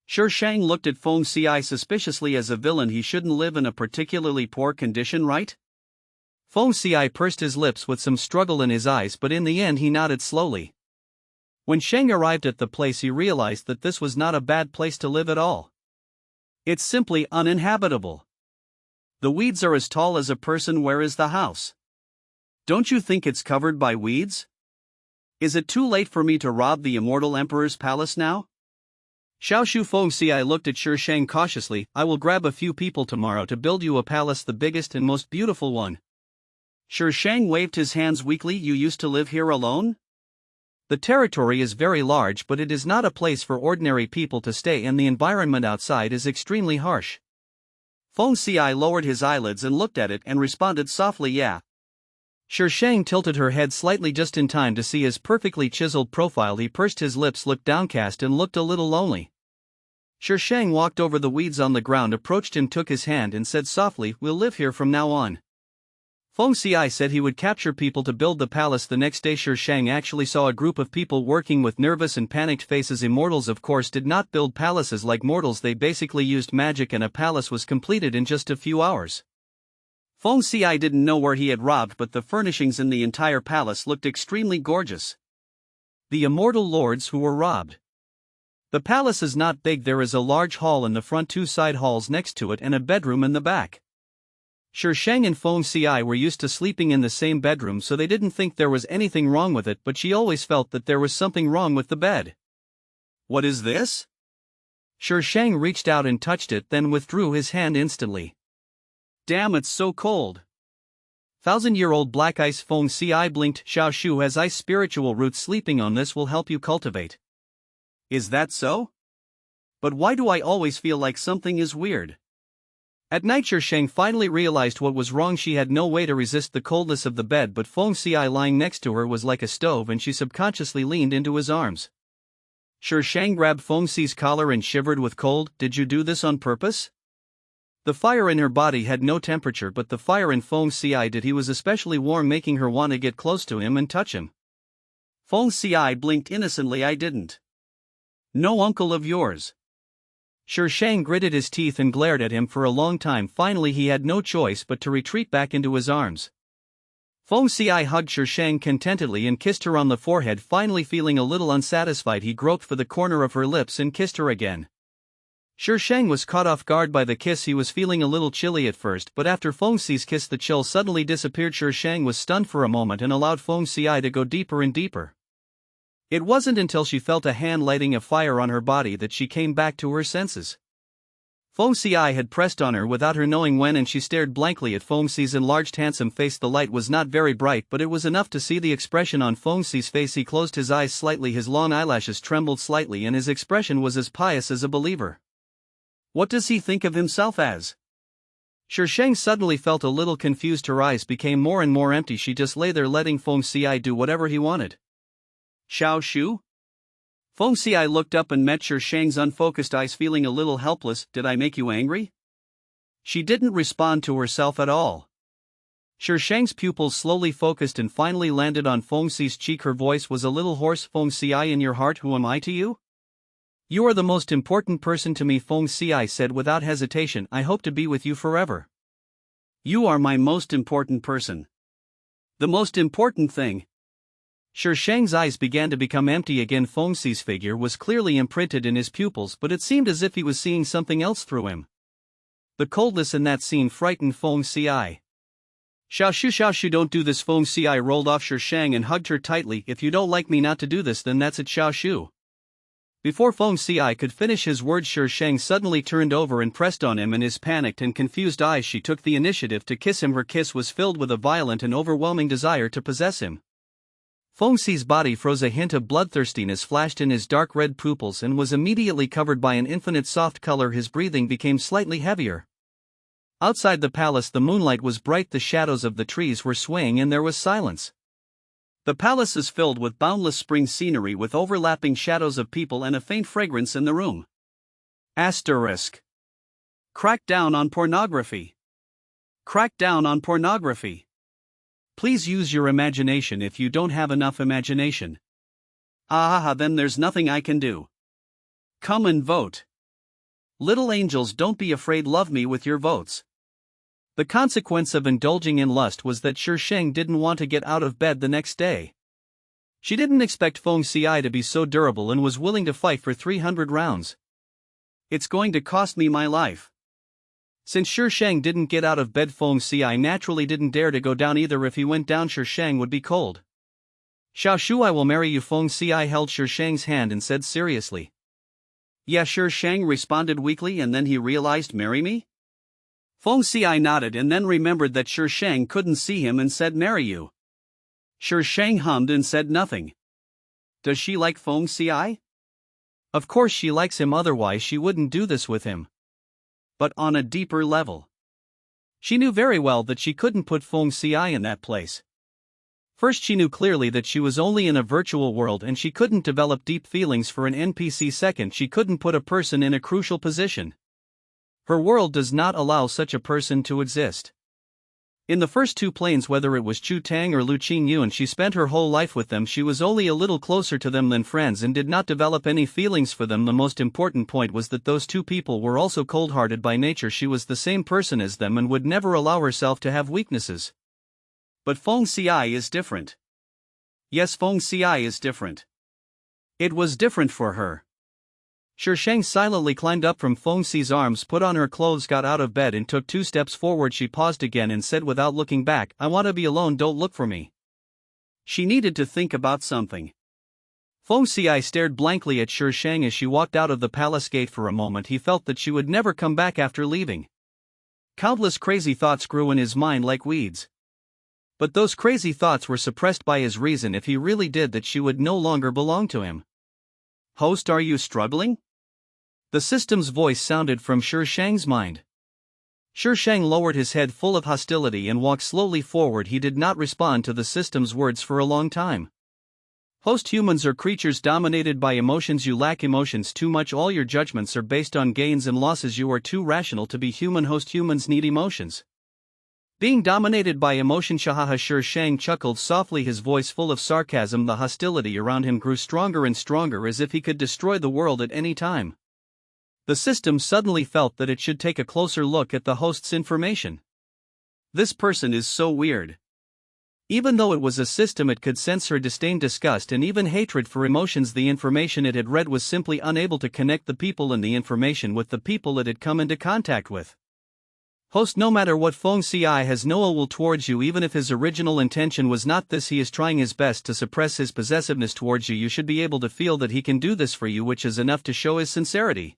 A: Sure Shang looked at Feng Ci suspiciously. As a villain he shouldn't live in a particularly poor condition, right? Feng Ci pursed his lips with some struggle in his eyes, but in the end he nodded slowly. When Shang arrived at the place he realized that this was not a bad place to live at all. It's simply uninhabitable. The weeds are as tall as a person. Where is the house? Don't you think it's covered by weeds? Is it too late for me to rob the Immortal Emperor's palace now? Xiaoshu. Feng Ci looked at Sure Shang cautiously. I will grab a few people tomorrow to build you a palace, the biggest and most beautiful one. Sure Shang waved his hands weakly. You used to live here alone? The territory is very large, but it is not a place for ordinary people to stay, and the environment outside is extremely harsh. Feng Ci lowered his eyelids and looked at it and responded softly, yeah. Sure Shang tilted her head slightly just in time to see his perfectly chiseled profile. He pursed his lips, looked downcast and looked a little lonely. Sure Shang walked over the weeds on the ground, approached him, took his hand and said softly, We'll live here from now on. Feng Ci said he would capture people to build the palace. The next day Sure Shang actually saw a group of people working with nervous and panicked faces. Immortals of course did not build palaces like mortals, they basically used magic, and a palace was completed in just a few hours. Feng Ci didn't know where he had robbed, but the furnishings in the entire palace looked extremely gorgeous. The immortal lords who were robbed. The palace is not big. There is a large hall in the front, 2 side halls next to it, and a bedroom in the back. Sure Shang and Feng Ci were used to sleeping in the same bedroom, so they didn't think there was anything wrong with it, but she always felt that there was something wrong with the bed. What is this? Sure Shang reached out and touched it, then withdrew his hand instantly. Damn, it's so cold. Thousand-year-old black ice Feng Ci blinked. Xiao Shu has ice spiritual roots. Sleeping on this will help you cultivate.
B: Is that so? But why do I always feel like something is weird?
A: At night Shang finally realized what was wrong. She had no way to resist the coldness of the bed, but Feng Ci lying next to her was like a stove and she subconsciously leaned into his arms. Shang grabbed Feng Ci's collar and shivered with cold. Did you do this on purpose? The fire in her body had no temperature, but the fire in Feng Ci did. He was especially warm, making her want to get close to him and touch him.
B: Feng Ci blinked innocently. I didn't. No uncle of yours.
A: Shang gritted his teeth and glared at him for a long time. Finally he had no choice but to retreat back into his arms. Feng Ci hugged Shang contentedly and kissed her on the forehead. Finally feeling a little unsatisfied, he groped for the corner of her lips and kissed her again. Shang was caught off guard by the kiss. He was feeling a little chilly at first, but after Feng Ci's kiss the chill suddenly disappeared. Shang was stunned for a moment and allowed Feng Ci to go deeper and deeper. It wasn't until she felt a hand lighting a fire on her body that she came back to her senses. Feng Ci had pressed on her without her knowing when, and she stared blankly at Feng Ci's enlarged handsome face. The light was not very bright, but it was enough to see the expression on Feng Ci's face. He closed his eyes slightly, his long eyelashes trembled slightly, and his expression was as pious as a believer.
B: What does he think of himself as?
A: Shang suddenly felt a little confused. Her eyes became more and more empty. She just lay there letting Feng Ci do whatever he wanted.
B: Xiao Shu? Feng Ci looked up and met Shang's unfocused eyes, feeling a little helpless. Did I make you angry?
A: She didn't respond to herself at all. Shang's pupils slowly focused and finally landed on Feng Ci's cheek. Her voice was a little hoarse. Feng Ci, in your heart, who am I to you? You are the most important person to me, Feng Ci said without hesitation. I hope to be with you forever.
B: You are my most important person. The most important thing.
A: Shang's eyes began to become empty again. Feng Ci's figure was clearly imprinted in his pupils, but it seemed as if he was seeing something else through him. The coldness in that scene frightened Feng Ci. Xiao Shu, don't do this. Feng Ci rolled off Shang and hugged her tightly. If you don't like me not to do this, then that's it, Xiao Shu. Before Feng Ci could finish his words, Shang suddenly turned over and pressed on him. In his panicked and confused eyes she took the initiative to kiss him. Her kiss was filled with a violent and overwhelming desire to possess him. Feng Ci's body froze. A hint of bloodthirstiness flashed in his dark red pupils and was immediately covered by an infinite soft color. His breathing became slightly heavier. Outside the palace the moonlight was bright, the shadows of the trees were swaying and there was silence.
B: The palace is filled with boundless spring scenery with overlapping shadows of people and a faint fragrance in the room.
A: Asterisk.
B: Crack down on pornography. Crack down on pornography.
A: Please use your imagination if you don't have enough imagination.
B: Then there's nothing I can do. Come and vote. Little angels, don't be afraid, love me with your votes.
A: The consequence of indulging in lust was that Shang didn't want to get out of bed the next day. She didn't expect Feng Ci to be so durable and was willing to fight for 300 rounds.
B: It's going to cost me my life.
A: Since Shang didn't get out of bed, Feng Ci naturally didn't dare to go down either. If he went down, Shang would be cold. Xiao Shu, I will marry you. Feng Ci held Shang's hand and said seriously.
B: Yeah, Shang responded weakly, and then he realized, marry me? Feng Ci nodded and then remembered that Shang couldn't see him and said, marry you. Shang hummed and said nothing. Does she like Feng Ci?
A: Of course she likes him, otherwise she wouldn't do this with him.
B: But on a deeper level.
A: She knew very well that she couldn't put Feng Ci in that place. First, she knew clearly that she was only in a virtual world and she couldn't develop deep feelings for an NPC. Second, she couldn't put a person in a crucial position. Her world does not allow such a person to exist. In the first two planes, whether it was Chu Tang or Lu Qingyun, she spent her whole life with them. She was only a little closer to them than friends and did not develop any feelings for them. The most important point was that those two people were also cold-hearted by nature. She was the same person as them and would never allow herself to have weaknesses.
B: But Feng Ci is different. Yes, Feng Ci is different. It was different for her.
A: Shang silently climbed up from Feng Ci's arms, put on her clothes, got out of bed and took 2 steps forward. She paused again and said without looking back, I want to be alone, don't look for me.
B: She needed to think about something.
A: Feng Ci stared blankly at Shang as she walked out of the palace gate. For a moment he felt that she would never come back after leaving. Countless crazy thoughts grew in his mind like weeds. But those crazy thoughts were suppressed by his reason. If he really did that, she would no longer belong to him.
B: Host, are you struggling?
A: The system's voice sounded from Shi Shang's mind. Shi Shang lowered his head full of hostility and walked slowly forward. He did not respond to the system's words for a long time. Host, humans are creatures dominated by emotions. You lack emotions too much. All your judgments are based on gains and losses. You are too rational to be human. Host, humans need emotions. Being dominated by emotion. Shahaha. Shi Shang chuckled softly, his voice full of sarcasm. The hostility around him grew stronger and stronger, as if he could destroy the world at any time. The system suddenly felt that it should take a closer look at the host's information.
B: This person is so weird.
A: Even though it was a system, it could sense her disdain, disgust, and even hatred for emotions. The information it had read was simply unable to connect the people in the information with the people it had come into contact with. Host, no matter what Feng Ci has no ill will towards you, even if his original intention was not this. He is trying his best to suppress his possessiveness towards you. You should be able to feel that he can do this for you, which is enough to show his sincerity.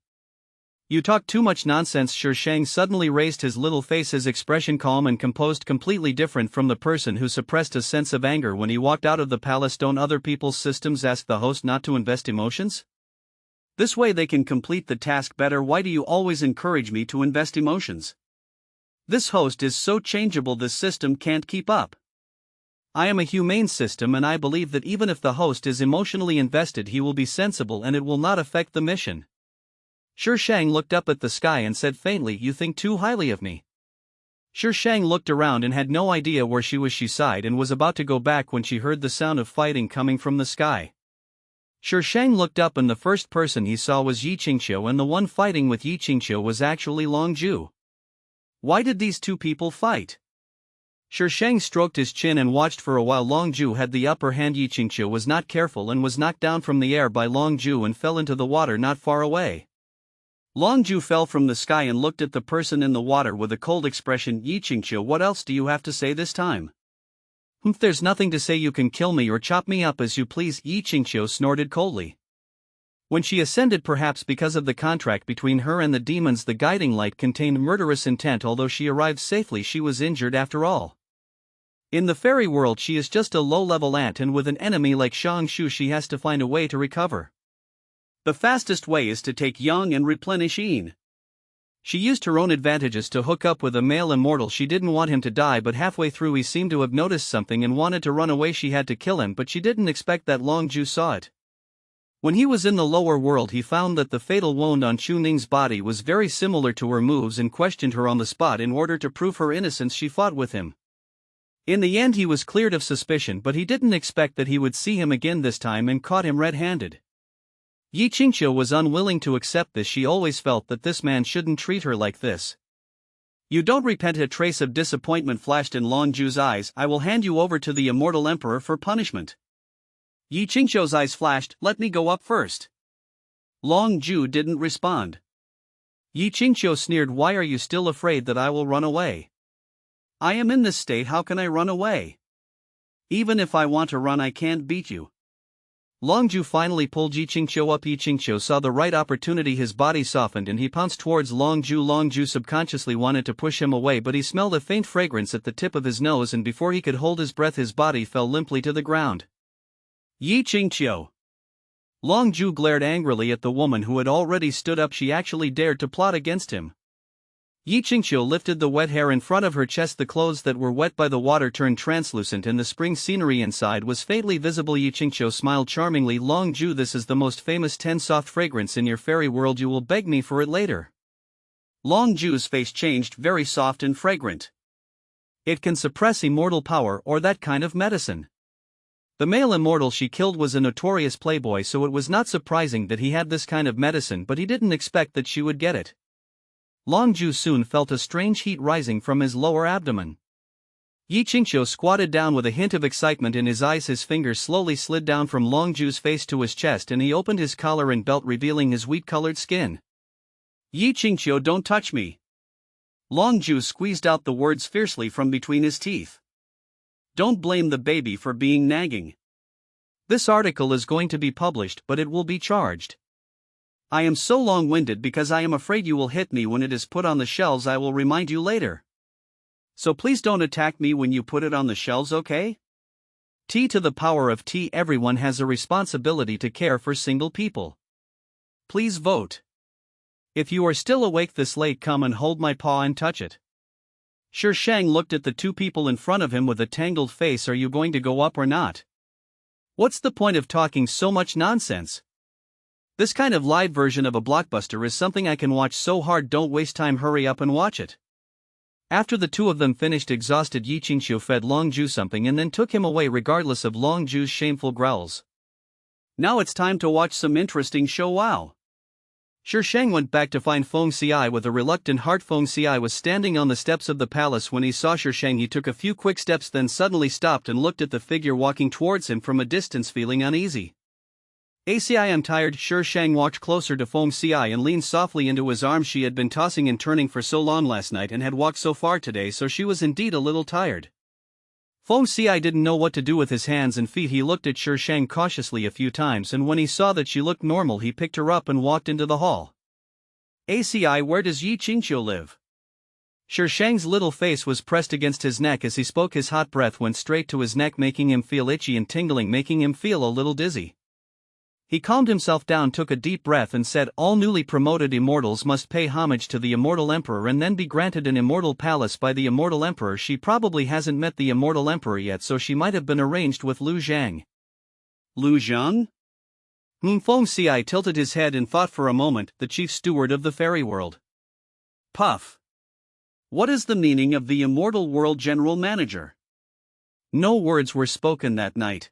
A: You talk too much nonsense. Shi Shang suddenly raised his little face, his expression calm and composed, completely different from the person who suppressed a sense of anger when he walked out of the palace. Don't other people's systems ask the host not to invest emotions?
B: This way they can complete the task better. Why do you always encourage me to invest emotions? This host is so changeable, this system can't keep up.
A: I am a humane system, and I believe that even if the host is emotionally invested, he will be sensible and it will not affect the mission. Shi Shang looked up at the sky and said faintly, "You think too highly of me." Shi Shang looked around and had no idea where she was. She sighed and was about to go back when she heard the sound of fighting coming from the sky. Shi Shang looked up and the first person he saw was Yi Qingqiu, and the one fighting with Yi Qingqiu was actually Long Ju.
B: Why did these two people fight?
A: Shi Shang stroked his chin and watched for a while. Long Ju had the upper hand. Yi Qingqiu was not careful and was knocked down from the air by Long Ju and fell into the water not far away.
B: Long Ju fell from the sky and looked at the person in the water with a cold expression. Yi Qingqiu, what else do you have to say this time?
A: There's nothing to say. You can kill me or chop me up as you please, Yi Qingqiu snorted coldly. When she ascended, perhaps because of the contract between her and the demons, the guiding light contained murderous intent. Although she arrived safely, she was injured after all. In the fairy world, she is just a low-level ant, and with an enemy like Shang Shu, she has to find a way to recover.
B: The fastest way is to take young and replenish Yin.
A: She used her own advantages to hook up with a male immortal. She didn't want him to die, but halfway through he seemed to have noticed something and wanted to run away. She had to kill him, but she didn't expect that Long Ju saw it. When he was in the lower world, he found that the fatal wound on Chu Ning's body was very similar to her moves and questioned her on the spot. In order to prove her innocence, she fought with him. In the end, he was cleared of suspicion, but he didn't expect that he would see him again this time and caught him red-handed. Yi Qingqiu was unwilling to accept this. She always felt that this man shouldn't treat her like this.
B: You don't repent? A trace of disappointment flashed in Long Ju's eyes. I will hand you over to the immortal emperor for punishment. Yi Qingqiu's eyes flashed. Let me go up first. Long Ju didn't respond.
A: Yi Qingqiu sneered. Why are you still afraid that I will run away?
B: I am in this state. How can I run away? Even if I want to run, I can't beat you.
A: Long Ju finally pulled Yi Qingqiu up. Yi Qingqiu saw the right opportunity. His body softened and he pounced towards Long Ju. Long Ju subconsciously wanted to push him away, but he smelled a faint fragrance at the tip of his nose, and before he could hold his breath, his body fell limply to the ground.
B: Yi Qingqiu.
A: Long Ju glared angrily at the woman who had already stood up. She actually dared to plot against him. Yi Qingqiu lifted the wet hair in front of her chest. The clothes that were wet by the water turned translucent and the spring scenery inside was faintly visible. Yi Qingqiu smiled charmingly. Long Ju, this is the most famous 10 soft fragrance in your fairy world. You will beg me for it later.
B: Long Ju's face changed, very soft and fragrant.
A: It can suppress immortal power or that kind of medicine. The male immortal she killed was a notorious playboy, so it was not surprising that he had this kind of medicine, but he didn't expect that she would get it. Long Ju soon felt a strange heat rising from his lower abdomen. Yi Qingqiu squatted down with a hint of excitement in his eyes. His fingers slowly slid down from Long Ju's face to his chest, and he opened his collar and belt, revealing his wheat-colored skin.
B: Yi Qingqiu, don't touch me. Long Ju squeezed out the words fiercely from between his teeth. Don't blame the baby for being nagging.
A: This article is going to be published, but it will be charged.
B: I am so long-winded because I am afraid you will hit me when it is put on the shelves. I will remind you later. So please don't attack me when you put it on the shelves, okay?
A: T to the power of T. Everyone has a responsibility to care for single people. Please vote. If you are still awake this late, come and hold my paw and touch it.
B: Shi Shang looked at the two people in front of him with a tangled face. Are you going to go up or not?
A: What's the point of talking so much nonsense? This kind of live version of a blockbuster is something I can watch so hard. Don't waste time, hurry up and watch it. After the two of them finished, exhausted, Yi Qingqiu fed Long Ju something and then took him away regardless of Long Ju's shameful growls.
B: Now it's time to watch some interesting show. Wow.
A: Shi Shang went back to find Feng Xiai with a reluctant heart. Feng Xiai was standing on the steps of the palace. When he saw Shi Shang, he took a few quick steps, then suddenly stopped and looked at the figure walking towards him from a distance, feeling uneasy. "I am tired." Shi Shang walked closer to Feng Xiai and leaned softly into his arms. She had been tossing and turning for so long last night and had walked so far today, so she was indeed a little tired. Feng Xiai didn't know what to do with his hands and feet. He looked at Shi Shang cautiously a few times, and when he saw that she looked normal, he picked her up and walked into the hall. "ACI, where does Yi Qingqiu live?" Shi Shang's little face was pressed against his neck as he spoke. His hot breath went straight to his neck, making him feel itchy and tingling, making him feel a little dizzy. He calmed himself down, took a deep breath and said, "All newly promoted immortals must pay homage to the immortal emperor and then be granted an immortal palace by the immortal emperor." She probably hasn't met the immortal emperor yet, so she might have been arranged with Lu Zhang.
B: Lu Zhang?
A: Feng Xiai tilted his head and thought for a moment. The chief steward of the fairy world.
B: Puff. What is the meaning of the immortal world general manager?
A: No words were spoken that night.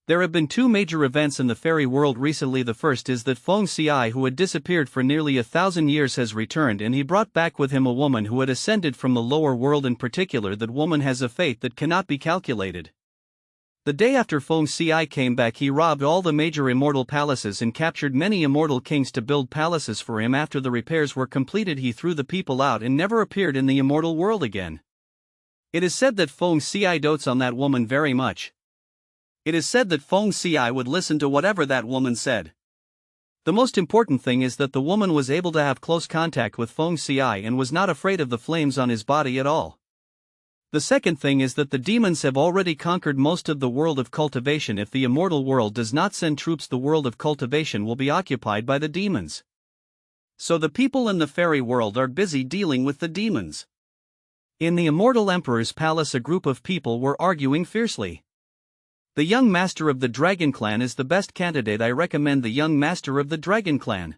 A: There have been two major events in the fairy world recently. The first is that Feng Xiai, who had disappeared for nearly 1,000 years, has returned, and he brought back with him a woman who had ascended from the lower world. In particular, that woman has a fate that cannot be calculated. The day after Feng Xiai came back, he robbed all the major immortal palaces and captured many immortal kings to build palaces for him. After the repairs were completed, he threw the people out and never appeared in the immortal world again. It is said that Feng Xiai dotes on that woman very much. It is said that Feng Xiai would listen to whatever that woman said. The most important thing is that the woman was able to have close contact with Feng Xiai and was not afraid of the flames on his body at all. The second thing is that the demons have already conquered most of the world of cultivation. If the immortal world does not send troops, the world of cultivation will be occupied by the demons. So the people in the fairy world are busy dealing with the demons. In the immortal emperor's palace, a group of people were arguing fiercely. "The young master of the Dragon Clan is the best candidate. I recommend the young master of the Dragon Clan."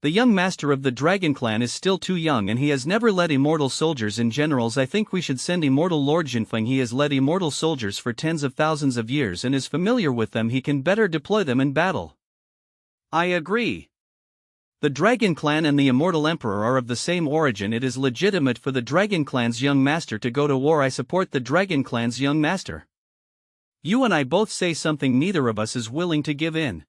A: "The young master of the Dragon Clan is still too young and he has never led immortal soldiers and generals. I think we should send immortal Lord Jinfeng. He has led immortal soldiers for tens of thousands of years and is familiar with them. He can better deploy them in battle."
B: "I agree.
A: The Dragon Clan and the immortal emperor are of the same origin. It is legitimate for the Dragon Clan's young master to go to war. I support the Dragon Clan's young master." "You and I both say something. Neither of us is willing to give in."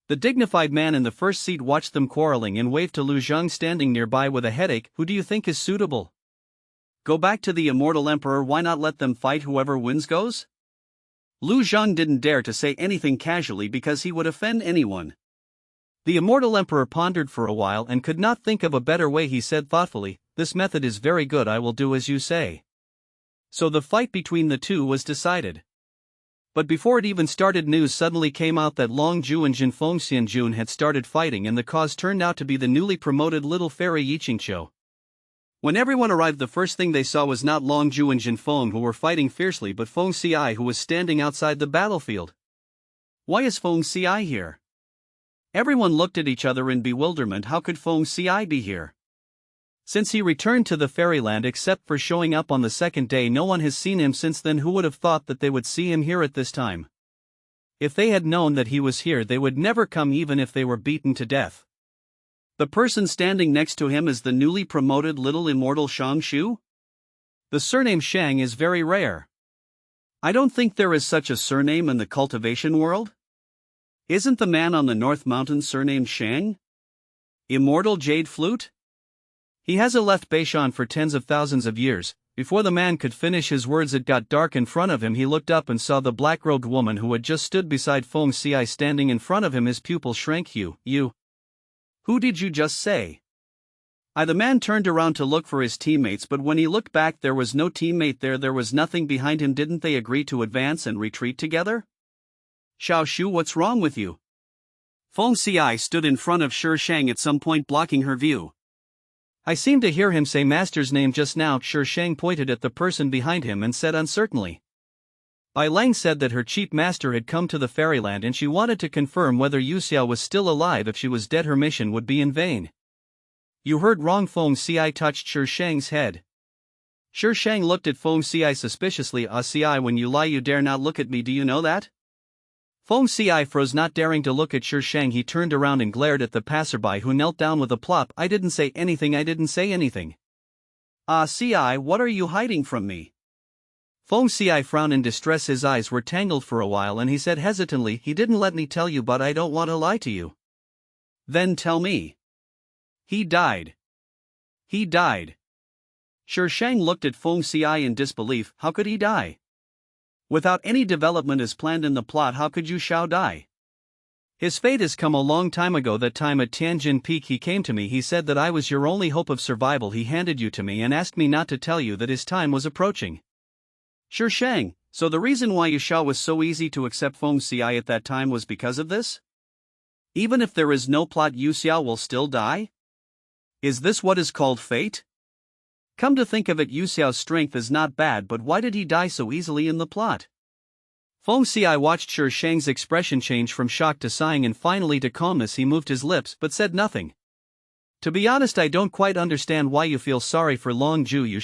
A: The dignified man in the first seat watched them quarreling and waved to Lu Zhang standing nearby with a headache. "Who do you think is suitable?"
B: "Go back to the immortal emperor. Why not let them fight? Whoever wins goes?" Lu Zhang didn't dare to say anything casually because he would offend anyone.
A: The immortal emperor pondered for a while and could not think of a better way. He said thoughtfully, "This method is very good. I will do as you say." So the fight between the two was decided. But before it even started, news suddenly came out that Long Ju and Jinfeng Xianjun had started fighting, and the cause turned out to be the newly promoted little fairy Yi Qingqiu. When everyone arrived, the first thing they saw was not Long Ju and Jinfeng, who were fighting fiercely, but Feng Xiai, who was standing outside the battlefield. "Why is Feng Xiai here?" Everyone looked at each other in bewilderment. How could Feng Xiai be here? Since he returned to the fairyland, except for showing up on the second day, no one has seen him since then. Who would have thought that they would see him here at this time? If they had known that he was here, they would never come, even if they were beaten to death.
B: The person standing next to him is the newly promoted little immortal Shang Shu?
A: The surname Shang is very rare.
B: I don't think there is such a surname in the cultivation world. Isn't the man on the North Mountain surnamed Shang? Immortal Jade Flute?
A: He hasn't left Beishan for tens of thousands of years. Before the man could finish his words, it got dark in front of him. He looked up and saw the black-robed woman who had just stood beside Feng Xiai standing in front of him. His pupil shrank. You.
B: Who did you just say?" The man turned around to look for his teammates, but when he looked back there was no teammate there was nothing behind him. Didn't they agree to advance and retreat together? Xiao Shu, what's wrong with you? Feng Ci stood in front of Shi Shang at some point, blocking her view.
A: I seemed to hear him say master's name just now. Shi Shang pointed at the person behind him and said uncertainly. Bai Lang said that her cheap master had come to the fairyland and she wanted to confirm whether Yu Xiao was still alive. If she was dead her mission would be in vain. You heard wrong. Feng Ci touched Shi Shang's head. Shi Shang looked at Feng Ci suspiciously. Ci, when you lie you dare not look at me, do you know that? Feng Ci froze, not daring to look at Shi Shang. He turned around and glared at the passerby who knelt down with a plop. I didn't say anything. Ci, what are you hiding from me? Feng Ci frowned in distress. His eyes were tangled for a while and he said hesitantly, he didn't let me tell you, but I don't want to lie to you.
B: Then tell me. He died. He died. Shi Shang looked at Feng Ci in disbelief. How could he die? Without any development as planned in the plot, how could Yu Xiao die?
A: His fate has come a long time ago. That time at Tianjin Peak he came to me. He said that I was your only hope of survival. He handed you to me and asked me not to tell you that his time was approaching.
B: Shi Shang, so the reason why Yu Xiao was so easy to accept Feng Ci at that time was because of this? Even if there is no plot, Yu Xiao will still die? Is this what is called fate? Come to think of it, Yu Xiao's strength is not bad, but why did he die so easily in the plot?
A: Feng Ci watched Shi Shang's expression change from shock to sighing and finally to calmness. He moved his lips but said nothing. To be honest, I don't quite understand why you feel sorry for Long Ju. You